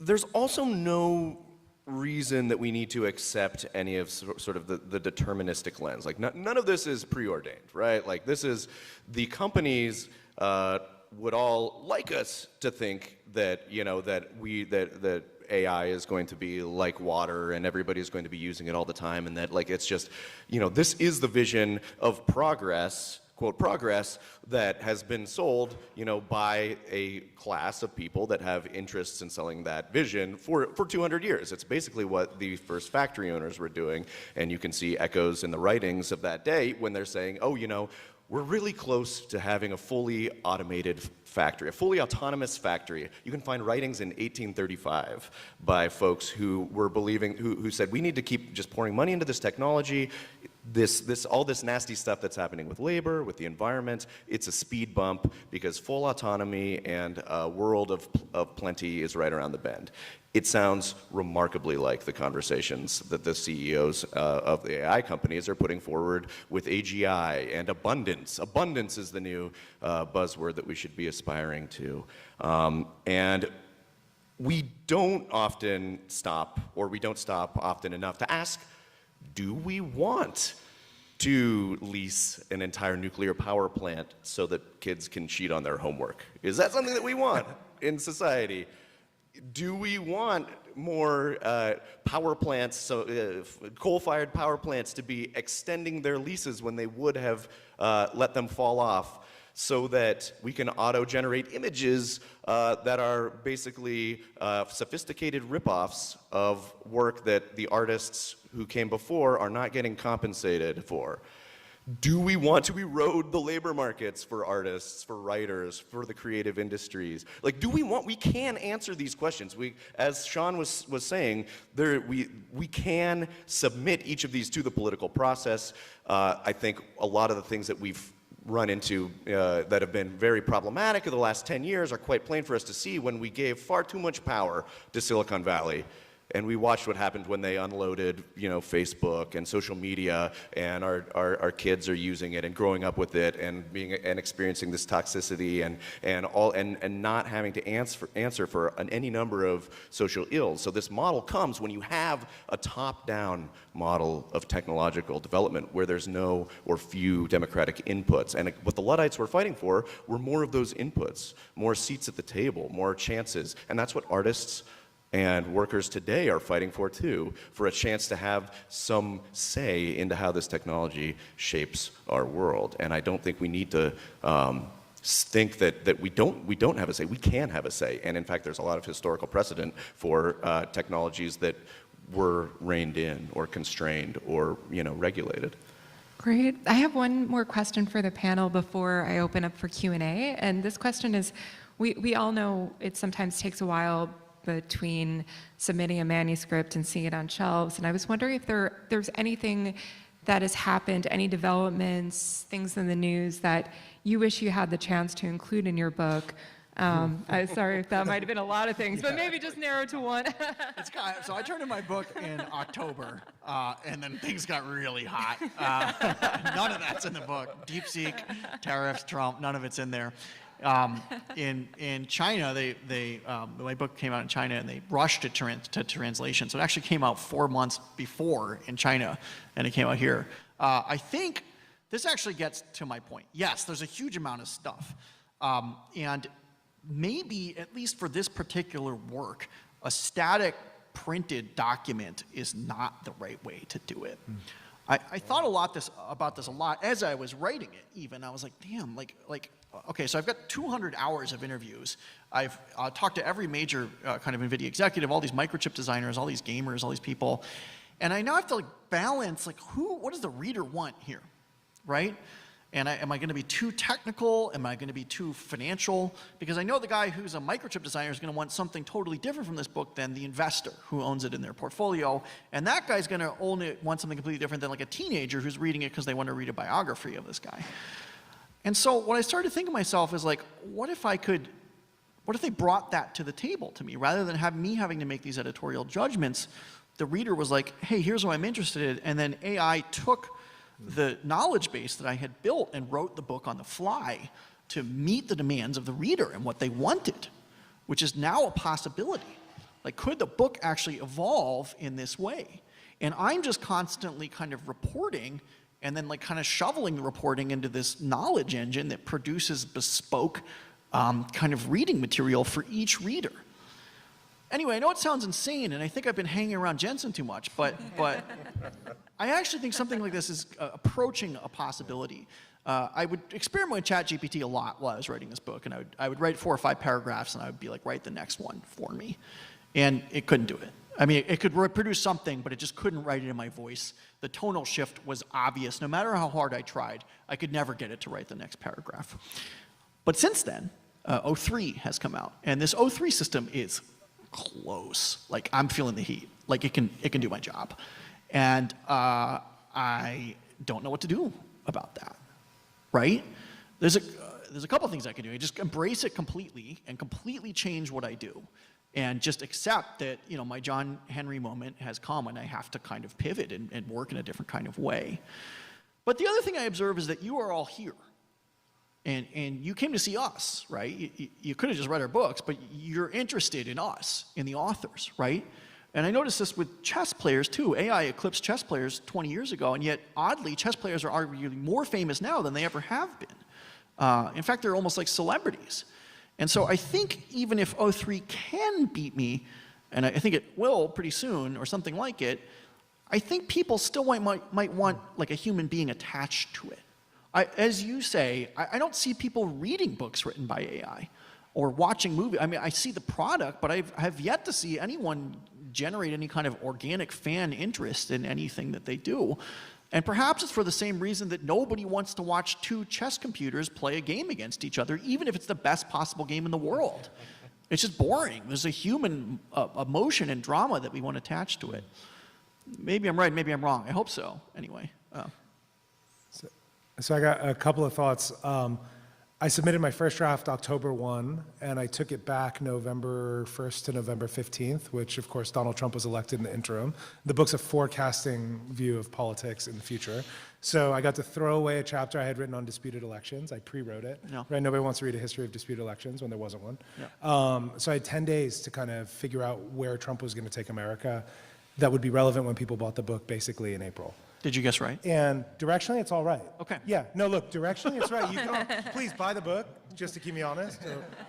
there's also no reason that we need to accept any of sort of the deterministic lens. Like, none of this is preordained, right? Like, this is the companies would all like us to think that that AI is going to be like water and everybody's going to be using it all the time, and that it's just this is the vision of progress, quote, progress, that has been sold, by a class of people that have interests in selling that vision for 200 years. It's basically what the first factory owners were doing, and you can see echoes in the writings of that day when they're saying, oh, we're really close to having a fully automated factory, a fully autonomous factory. You can find writings in 1835 by folks who were believing, who said, we need to keep just pouring money into this technology. All this nasty stuff that's happening with labor, with the environment, it's a speed bump because full autonomy and a world of plenty is right around the bend. It sounds remarkably like the conversations that the CEOs of the AI companies are putting forward with AGI and abundance. Abundance is the new buzzword that we should be aspiring to. And we don't often stop, or we don't stop often enough to ask, do we want to lease an entire nuclear power plant so that kids can cheat on their homework? Is that something that we want in society? Do we want more power plants, coal-fired power plants, to be extending their leases when they would have let them fall off, so that we can auto-generate images that are basically sophisticated ripoffs of work that the artists who came before are not getting compensated for? Do we want to erode the labor markets for artists, for writers, for the creative industries? Like, we can answer these questions. As Sean was saying, we can submit each of these to the political process. I think a lot of the things that we've run into that have been very problematic in the last 10 years are quite plain for us to see when we gave far too much power to Silicon Valley. And we watched what happened when they unloaded, Facebook and social media, and our kids are using it and growing up with it and experiencing this toxicity and not having to answer for any number of social ills. So this model comes when you have a top-down model of technological development where there's no or few democratic inputs. And what the Luddites were fighting for were more of those inputs, more seats at the table, more chances, and that's what artists and workers today are fighting for too, for a chance to have some say into how this technology shapes our world. And I don't think we need to think that we don't have a say. We can have a say. And in fact, there's a lot of historical precedent for technologies that were reined in or constrained or regulated. Great. I have one more question for the panel before I open up for Q&A. And this question is, we all know it sometimes takes a while between submitting a manuscript and seeing it on shelves. And I was wondering if there's anything that has happened, any developments, things in the news that you wish you had the chance to include in your book. I'm sorry if that might have been a lot of things, but maybe just narrow to one. So I turned in my book in October, and then things got really hot. None of that's in the book. DeepSeek, tariffs, Trump, none of it's in there. In China, my book came out in China, and they rushed it to translation. So it actually came out 4 months before in China, and it came out here. I think this actually gets to my point. Yes, there's a huge amount of stuff. And maybe, at least for this particular work, a static printed document is not the right way to do it. I thought about this a lot as I was writing it even. I was like, damn, okay, so I've got 200 hours of interviews. I've talked to every major kind of NVIDIA executive, all these microchip designers, all these gamers, all these people. And I now have to balance, what does the reader want here, right? And am I going to be too technical? Am I going to be too financial? Because I know the guy who's a microchip designer is going to want something totally different from this book than the investor who owns it in their portfolio. And that guy's going to want something completely different than a teenager who's reading it because they want to read a biography of this guy. And so what I started to think of myself is what if they brought that to the table to me? Rather than me having to make these editorial judgments, the reader was like, hey, here's what I'm interested in. And then AI took the knowledge base that I had built and wrote the book on the fly to meet the demands of the reader and what they wanted, which is now a possibility. Could the book actually evolve in this way? And I'm just constantly kind of reporting and then kind of shoveling the reporting into this knowledge engine that produces bespoke kind of reading material for each reader. Anyway, I know it sounds insane, and I think I've been hanging around Jensen too much, but I actually think something like this is approaching a possibility. I would experiment with ChatGPT a lot while I was writing this book, and I would write 4 or 5 paragraphs, and I would be like, write the next one for me. And it couldn't do it. I mean, it could produce something, but it just couldn't write it in my voice. The tonal shift was obvious. No matter how hard I tried, I could never get it to write the next paragraph. But since then, O3 has come out, and this O3 system is close. I'm feeling the heat. It can do my job. And I don't know what to do about that, right? There's a couple things I can do. I just embrace it completely and completely change what I do. And just accept that, my John Henry moment has come and I have to kind of pivot and work in a different kind of way. But the other thing I observe is that you are all here. And you came to see us, right? You could have just read our books, but you're interested in us, in the authors, right? And I noticed this with chess players too. AI eclipsed chess players 20 years ago, and yet oddly, chess players are arguably more famous now than they ever have been. In fact, they're almost like celebrities. And so I think even if O3 can beat me, and I think it will pretty soon, or something like it, I think people still might want a human being attached to it. As you say, I don't see people reading books written by AI or watching movies. I mean, I see the product, but I have yet to see anyone generate any kind of organic fan interest in anything that they do. And perhaps it's for the same reason that nobody wants to watch two chess computers play a game against each other, even if it's the best possible game in the world. It's just boring. There's a human emotion and drama that we want attached to it. Maybe I'm right, maybe I'm wrong. I hope so, anyway. So I got a couple of thoughts. I submitted my first draft October 1, and I took it back November 1st to November 15th, which of course Donald Trump was elected in the interim. The book's a forecasting view of politics in the future. So I got to throw away a chapter I had written on disputed elections. I pre-wrote it. Yeah. Right? Nobody wants to read a history of disputed elections when there wasn't one. Yeah. So I had 10 days to kind of figure out where Trump was going to take America that would be relevant when people bought the book basically in April. Did you guess right? And directionally, it's all right. Okay. Yeah. No, look, directionally, it's right. You can all, please buy the book just to keep me honest,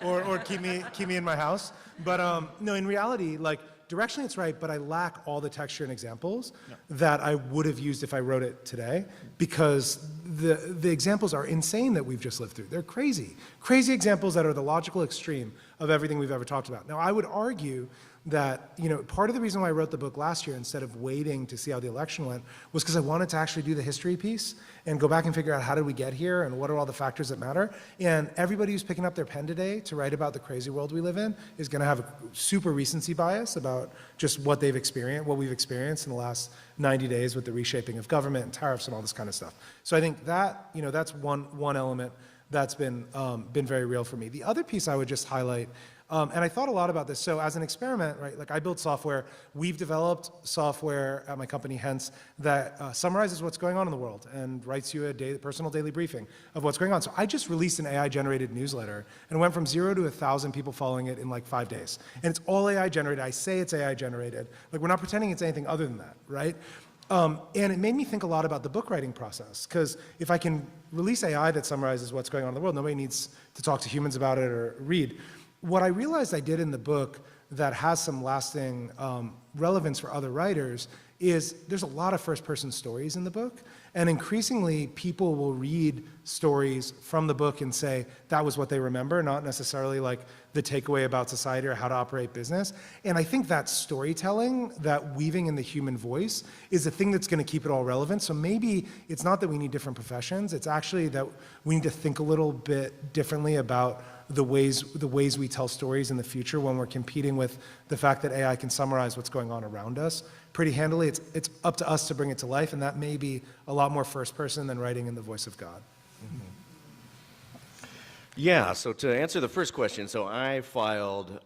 or keep me in my house. But no, in reality, like directionally, it's right. But I lack all the texture and examples that I would have used if I wrote it today, because the examples are insane that we've just lived through. They're crazy examples that are the logical extreme of everything we've ever talked about. Now, I would argue that, you know, part of the reason why I wrote the book last year instead of waiting to see how the election went was because I wanted to actually do the history piece and go back and figure out how did we get here and what are all the factors that matter. And everybody who's picking up their pen today to write about the crazy world we live in is going to have a super recency bias about just what they've experienced, what we've experienced in the last 90 days with the reshaping of government and tariffs and all this kind of stuff. So I think that, you know, that's one element that's been very real for me. The other piece I would just highlight, and I thought a lot about this. So as an experiment, right, like I build software, we've developed software at my company, Hence, that summarizes what's going on in the world and writes you a personal daily briefing of what's going on. So I just released an AI-generated newsletter and went from 0 to 1,000 people following it in like 5 days. And it's all AI-generated. I say it's AI-generated. Like we're not pretending it's anything other than that, right? And it made me think a lot about the book writing process, because if I can release AI that summarizes what's going on in the world, nobody needs to talk to humans about it or read. What I realized I did in the book that has some lasting relevance for other writers is there's a lot of first-person stories in the book, and increasingly people will read stories from the book and say that was what they remember, not necessarily like the takeaway about society or how to operate business. And I think that storytelling, that weaving in the human voice, is the thing that's going to keep it all relevant. So maybe it's not that we need different professions, it's actually that we need to think a little bit differently about the ways we tell stories in the future when we're competing with the fact that AI can summarize what's going on around us pretty handily. It's up to us to bring it to life, and that may be a lot more first person than writing in the voice of God. Yeah, so to answer the first question, so I filed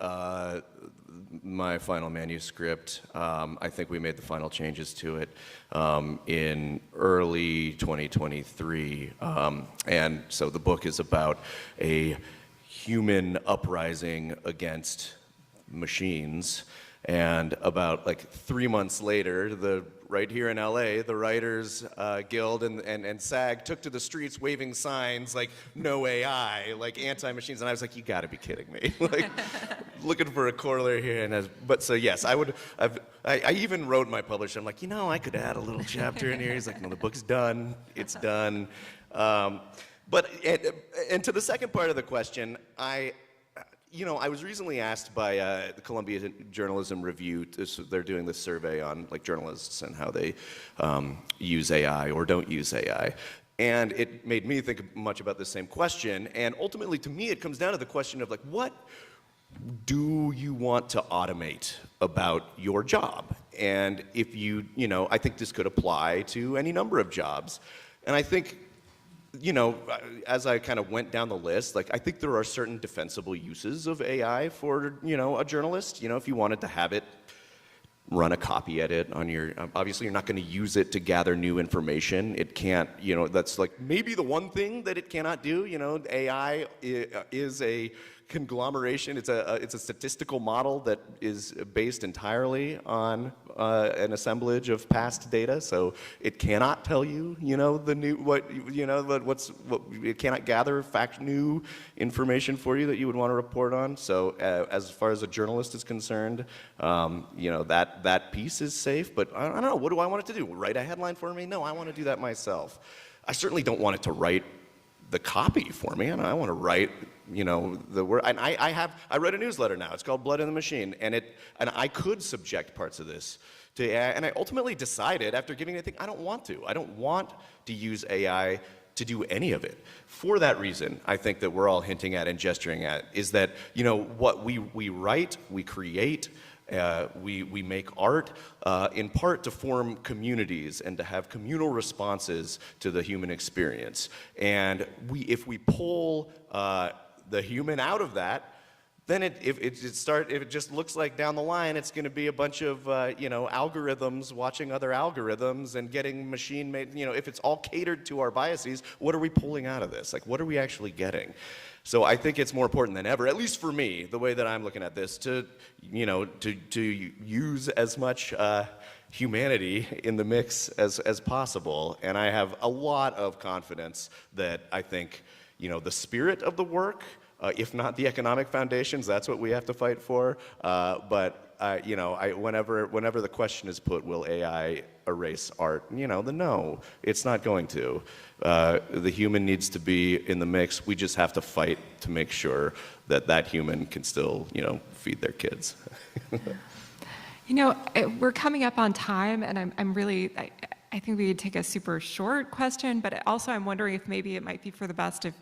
my final manuscript. I think we made the final changes to it in early 2023. And so the book is about a human uprising against machines. And about like 3 months later, right here in LA, the Writers Guild and SAG took to the streets waving signs like "No AI," like anti-machines, and I was like, "You got to be kidding me!" Like, looking for a corollary here. But so yes, I even wrote my publisher. I'm like, I could add a little chapter in here. He's like, "No, the book's done. It's done." But to the second part of the question, I was recently asked by the Columbia Journalism Review. They're doing this survey on like journalists and how they use AI or don't use AI. And it made me think much about the same question. And ultimately, to me, it comes down to the question of like, what do you want to automate about your job? And if I think this could apply to any number of jobs. And I think, as I kind of went down the list, like I think there are certain defensible uses of AI for, a journalist. If you wanted to have it run a copy edit on your, obviously you're not going to use it to gather new information. It can't, that's like maybe the one thing that it cannot do. AI is a conglomeration. It's a statistical model that is based entirely on an assemblage of past data. So it cannot tell you, the new it cannot gather new information for you that you would want to report on. So as far as a journalist is concerned, that piece is safe. But I don't know. What do I want it to do? Write a headline for me? No, I want to do that myself. I certainly don't want it to write the copy for me, and I want to write, the word. And I write a newsletter now. It's called Blood in the Machine, and I could subject parts of this to AI, and I ultimately decided after giving it a think, I don't want to. I don't want to use AI to do any of it. For that reason, I think that we're all hinting at and gesturing at is that, what we write, we create, we make art in part to form communities and to have communal responses to the human experience. And if we pull the human out of that, then if it just looks like down the line it's going to be a bunch of algorithms watching other algorithms and getting machine made. If it's all catered to our biases, what are we pulling out of this? Like, what are we actually getting? So I think it's more important than ever, at least for me, the way that I'm looking at this, to use as much humanity in the mix as possible. And I have a lot of confidence that I think the spirit of the work, if not the economic foundations, that's what we have to fight for. But whenever the question is put, will AI erase art? No, it's not going to. The human needs to be in the mix. We just have to fight to make sure that human can still, feed their kids. We're coming up on time, and I'm really. I think we could take a super short question, but also I'm wondering if maybe it might be for the best if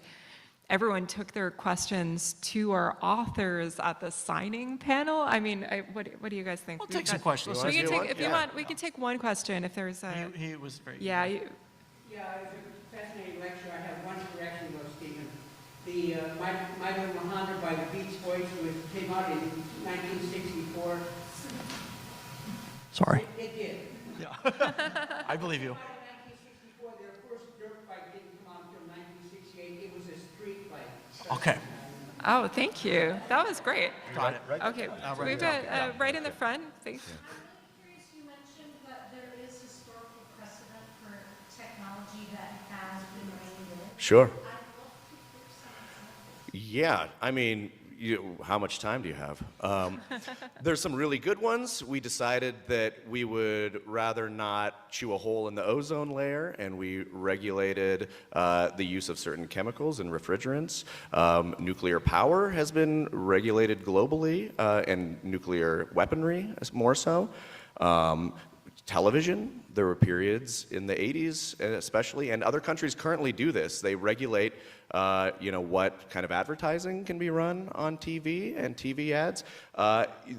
everyone took their questions to our authors at the signing panel. I mean, what do you guys think? We'll take some questions. We can take, if you want, we can take one question if there's a. He was very. Yeah. Yeah, it was a fascinating lecture. I have one correction, though, Stephen. The My Little Muhammad by the Beach Boys came out in 1964. Sorry. It did. Yeah. I believe you. 1964, their first dirt bike didn't come out until 1968. It was a street bike. Okay. Oh, thank you. That was great. Got it. Right. Okay, we've got right in the front. Thanks. You mentioned that there is historical precedent for technology that has been reined in. Sure. Yeah, I mean, how much time do you have? There's some really good ones. We decided that we would rather not chew a hole in the ozone layer, and we regulated the use of certain chemicals and refrigerants. Nuclear power has been regulated globally, and nuclear weaponry more so. Television, there were periods in the 80s especially, and other countries currently do this. They regulate what kind of advertising can be run on TV and TV ads.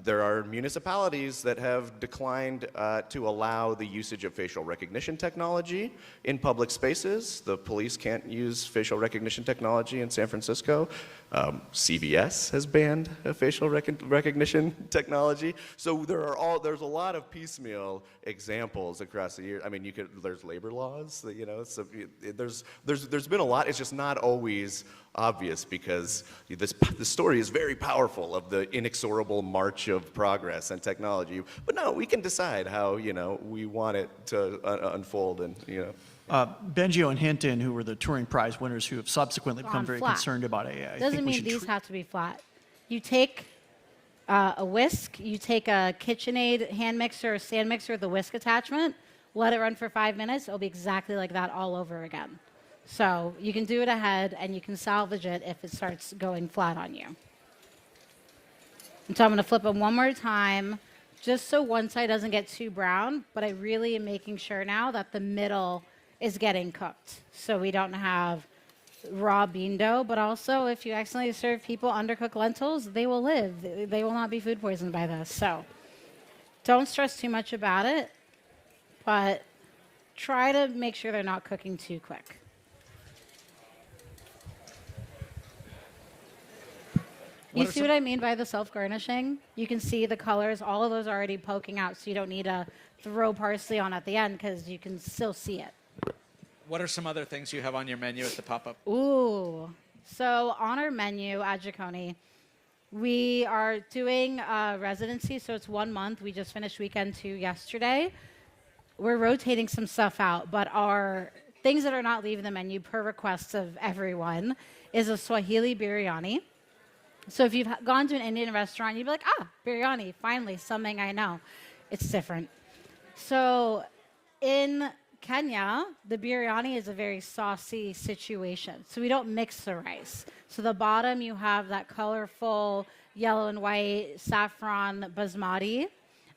There are municipalities that have declined to allow the usage of facial recognition technology in public spaces. The police can't use facial recognition technology in San Francisco. CVS has banned facial recognition technology. So there's a lot of piecemeal examples across the year. I mean, there's labor laws. So there's been a lot. It's just not always obvious because the story is very powerful of the inexorable march of progress and technology. But no, we can decide how we want it to unfold, and Bengio and Hinton, who were the Turing Prize winners, who have subsequently become very concerned about AI. Doesn't mean these have to be flat. You take a whisk, you take a KitchenAid hand mixer or stand mixer with a whisk attachment, let it run for 5 minutes, it'll be exactly like that all over again. So you can do it ahead, and you can salvage it if it starts going flat on you. And so I'm going to flip them one more time, just so one side doesn't get too brown, but I really am making sure now that the middle is getting cooked. So we don't have raw bean dough, but also if you accidentally serve people undercooked lentils, they will live. They will not be food poisoned by this. So don't stress too much about it, but try to make sure they're not cooking too quick. You see what I mean by the self-garnishing? You can see the colors, all of those are already poking out, so you don't need to throw parsley on at the end because you can still see it. What are some other things you have on your menu at the pop-up? Ooh. So on our menu at Giacone, we are doing a residency, so it's 1 month. We just finished weekend 2 yesterday. We're rotating some stuff out, but our things that are not leaving the menu per request of everyone is a Swahili biryani. So if you've gone to an Indian restaurant, you'd be like, biryani, finally, something I know. It's different. So in Kenya, the biryani is a very saucy situation. So we don't mix the rice. So the bottom, you have that colorful yellow and white saffron basmati.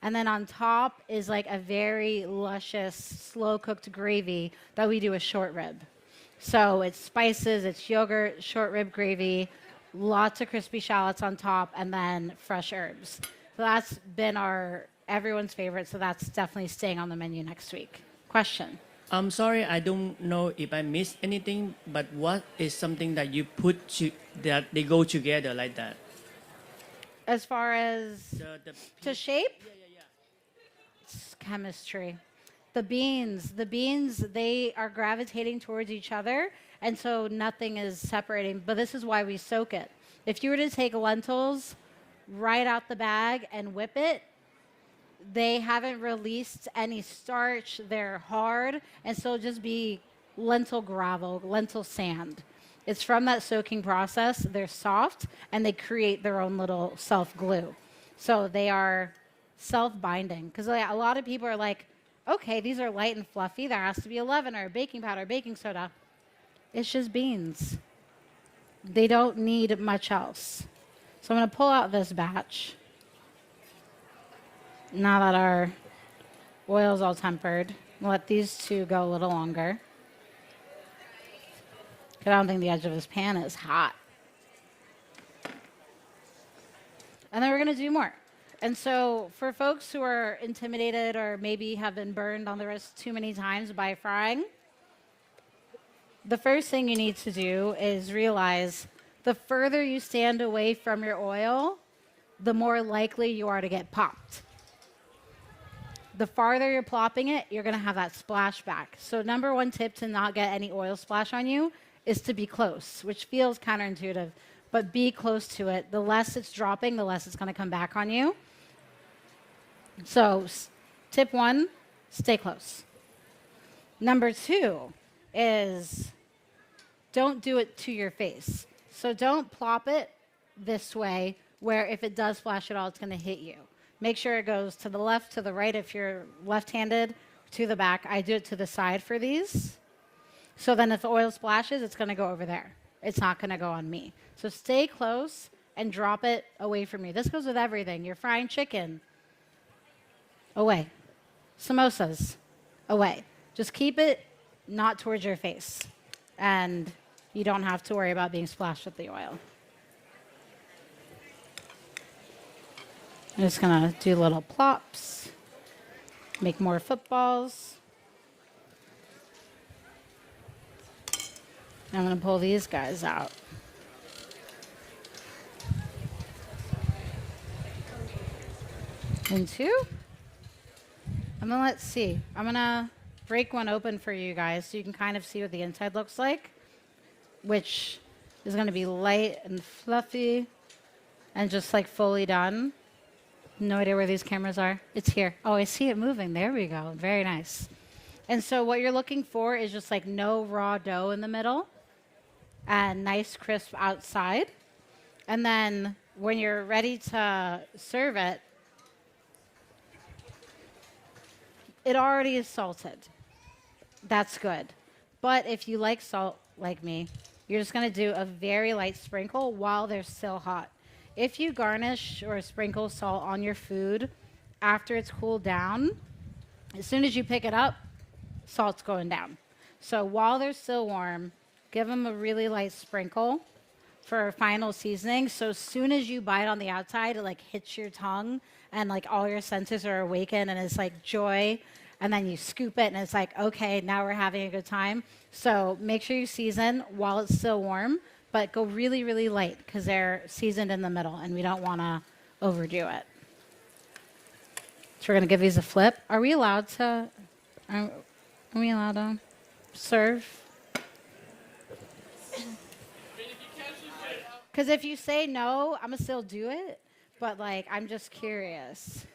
And then on top is like a very luscious, slow-cooked gravy that we do with short rib. So it's spices, it's yogurt, short rib gravy, lots of crispy shallots on top, and then fresh herbs. So that's been everyone's favorite, so that's definitely staying on the menu next week. Question? I'm sorry, I don't know if I missed anything, but what is something that you that they go together like that? As far as to shape? It's chemistry. The beans, they are gravitating towards each other, and so nothing is separating. But this is why we soak it. If you were to take lentils right out the bag and whip it, they haven't released any starch. They're hard, and so it'll just be lentil gravel, lentil sand. It's from that soaking process. They're soft, and they create their own little self-glue. So they are self-binding. Because a lot of people are like, okay, these are light and fluffy. There has to be a leavener, baking powder, baking soda. It's just beans. They don't need much else. So I'm going to pull out this batch. Now that our oil's all tempered, we'll let these two go a little longer. I don't think the edge of this pan is hot. And then we're going to do more. And so for folks who are intimidated or maybe have been burned on the wrist too many times by frying, the first thing you need to do is realize the further you stand away from your oil, the more likely you are to get popped. The farther you're plopping it, you're going to have that splashback. So number one tip to not get any oil splash on you is to be close, which feels counterintuitive, but be close to it. The less it's dropping, the less it's going to come back on you. So tip one, stay close. Number two is don't do it to your face. So don't plop it this way where if it does splash at all, it's going to hit you. Make sure it goes to the left, to the right if you're left-handed, to the back. I do it to the side for these. So then if the oil splashes, it's going to go over there. It's not going to go on me. So stay close and drop it away from you. This goes with everything. You're frying chicken. Away. Samosas. Away. Just keep it not towards your face. And you don't have to worry about being splashed with the oil. I'm just going to do little plops. Make more footballs. I'm going to pull these guys out. And two. And then let's see. I'm going to break one open for you guys so you can kind of see what the inside looks like, which is going to be light and fluffy and just like fully done. No idea where these cameras are. It's here. Oh, I see it moving. There we go. Very nice. And so what you're looking for is just like no raw dough in the middle and nice crisp outside. And then when you're ready to serve it, it already is salted. That's good. But if you like salt like me, you're just going to do a very light sprinkle while they're still hot. If you garnish or sprinkle salt on your food after it's cooled down, as soon as you pick it up, salt's going down. So while they're still warm, give them a really light sprinkle for final seasoning. So as soon as you bite on the outside, it like hits your tongue and like all your senses are awakened and it's like joy. And then you scoop it and it's like, okay, now we're having a good time. So make sure you season while it's still warm, but go really, really light because they're seasoned in the middle and we don't want to overdo it. So we're going to give these a flip. Are we allowed to serve? Because if you say no, I'm going to still do it. But like, I'm just curious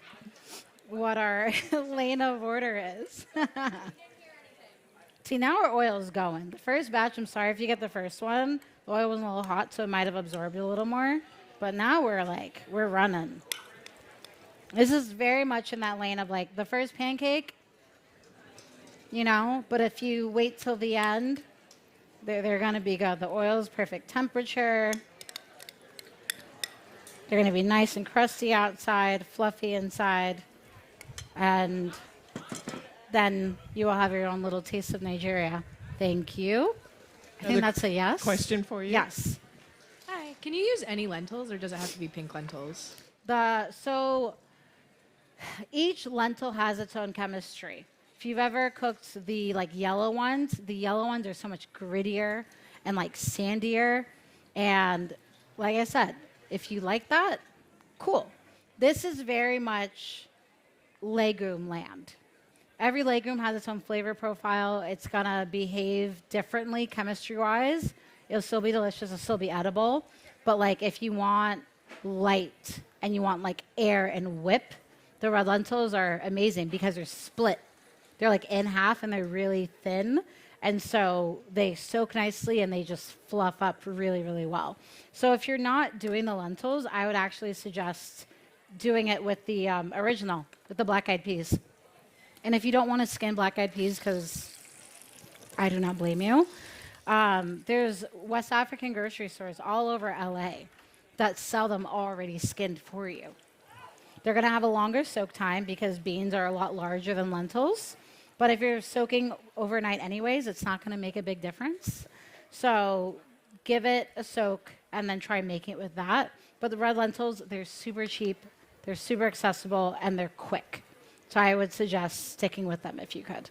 what our lane of order is. See, now our oil is going. The first batch, I'm sorry if you get the first one. The oil was a little hot, so it might have absorbed a little more. But now we're running. This is very much in that lane of like the first pancake. you know, but if you wait till the end, they're going to be good. The oil's perfect temperature. They're going to be nice and crusty outside, fluffy inside, and then you will have your own little taste of Nigeria. Thank you. I think that's a yes. Question for you? Yes. Hi. Can you use any lentils, or does it have to be pink lentils? So each lentil has its own chemistry. If you've ever cooked the yellow ones are so much grittier and sandier. And like I said, if you like that, cool. This is very much legume land. Every legume has its own flavor profile. It's gonna behave differently chemistry-wise. It'll still be delicious. It'll still be edible. But if you want light and you want air and whip, the red lentils are amazing because they're split. They're in half and they're really thin. And so they soak nicely and they just fluff up really, really well. So if you're not doing the lentils, I would actually suggest doing it with the original, with the black-eyed peas. And if you don't want to skin black-eyed peas, because I do not blame you, there's West African grocery stores all over LA that sell them already skinned for you. They're going to have a longer soak time because beans are a lot larger than lentils. But if you're soaking overnight anyways, it's not going to make a big difference. So give it a soak and then try making it with that. But the red lentils, they're super cheap, they're super accessible, and they're quick. So I would suggest sticking with them if you could.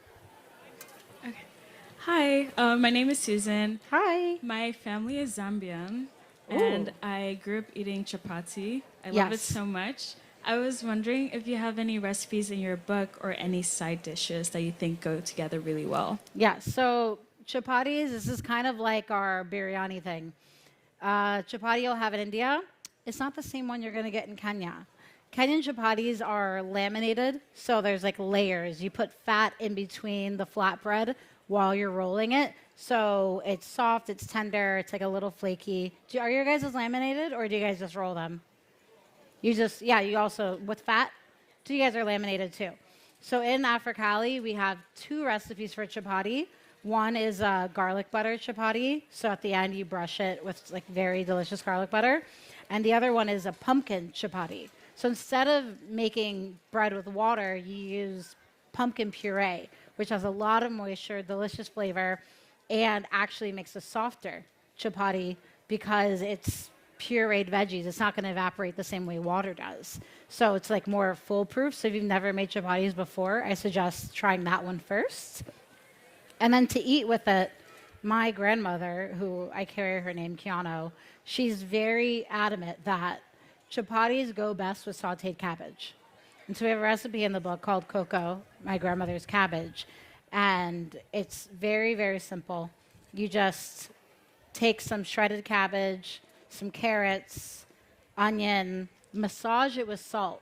Hi, my name is Susan. Hi. My family is Zambian, Ooh. and I grew up eating chapati. I love it Yes. so much. I was wondering if you have any recipes in your book or any side dishes that you think go together really well. Yeah, so chapatis, this is kind of like our biryani thing. Chapati you'll have in India. It's not the same one you're going to get in Kenya. Kenyan chapatis are laminated, so there's layers. You put fat in between the flatbread while you're rolling it. So it's soft, it's tender, it's a little flaky. Are your guys laminated or do you guys just roll them? You also, with fat? So you guys are laminated too. So in Africali, we have 2 recipes for chapati. One is garlic butter chapati. So at the end, you brush it with very delicious garlic butter. And the other one is a pumpkin chapati. So instead of making bread with water, you use pumpkin puree, which has a lot of moisture, delicious flavor, and actually makes a softer chapati because it's pureed veggies. It's not going to evaporate the same way water does. So it's more foolproof. So if you've never made chapatis before, I suggest trying that one first. And then to eat with it, my grandmother, who I carry her name, Keanu, she's very adamant that chapatis go best with sauteed cabbage. And so we have a recipe in the book called Coco, my grandmother's cabbage. And it's very, very simple. You just take some shredded cabbage, some carrots, onion, massage it with salt.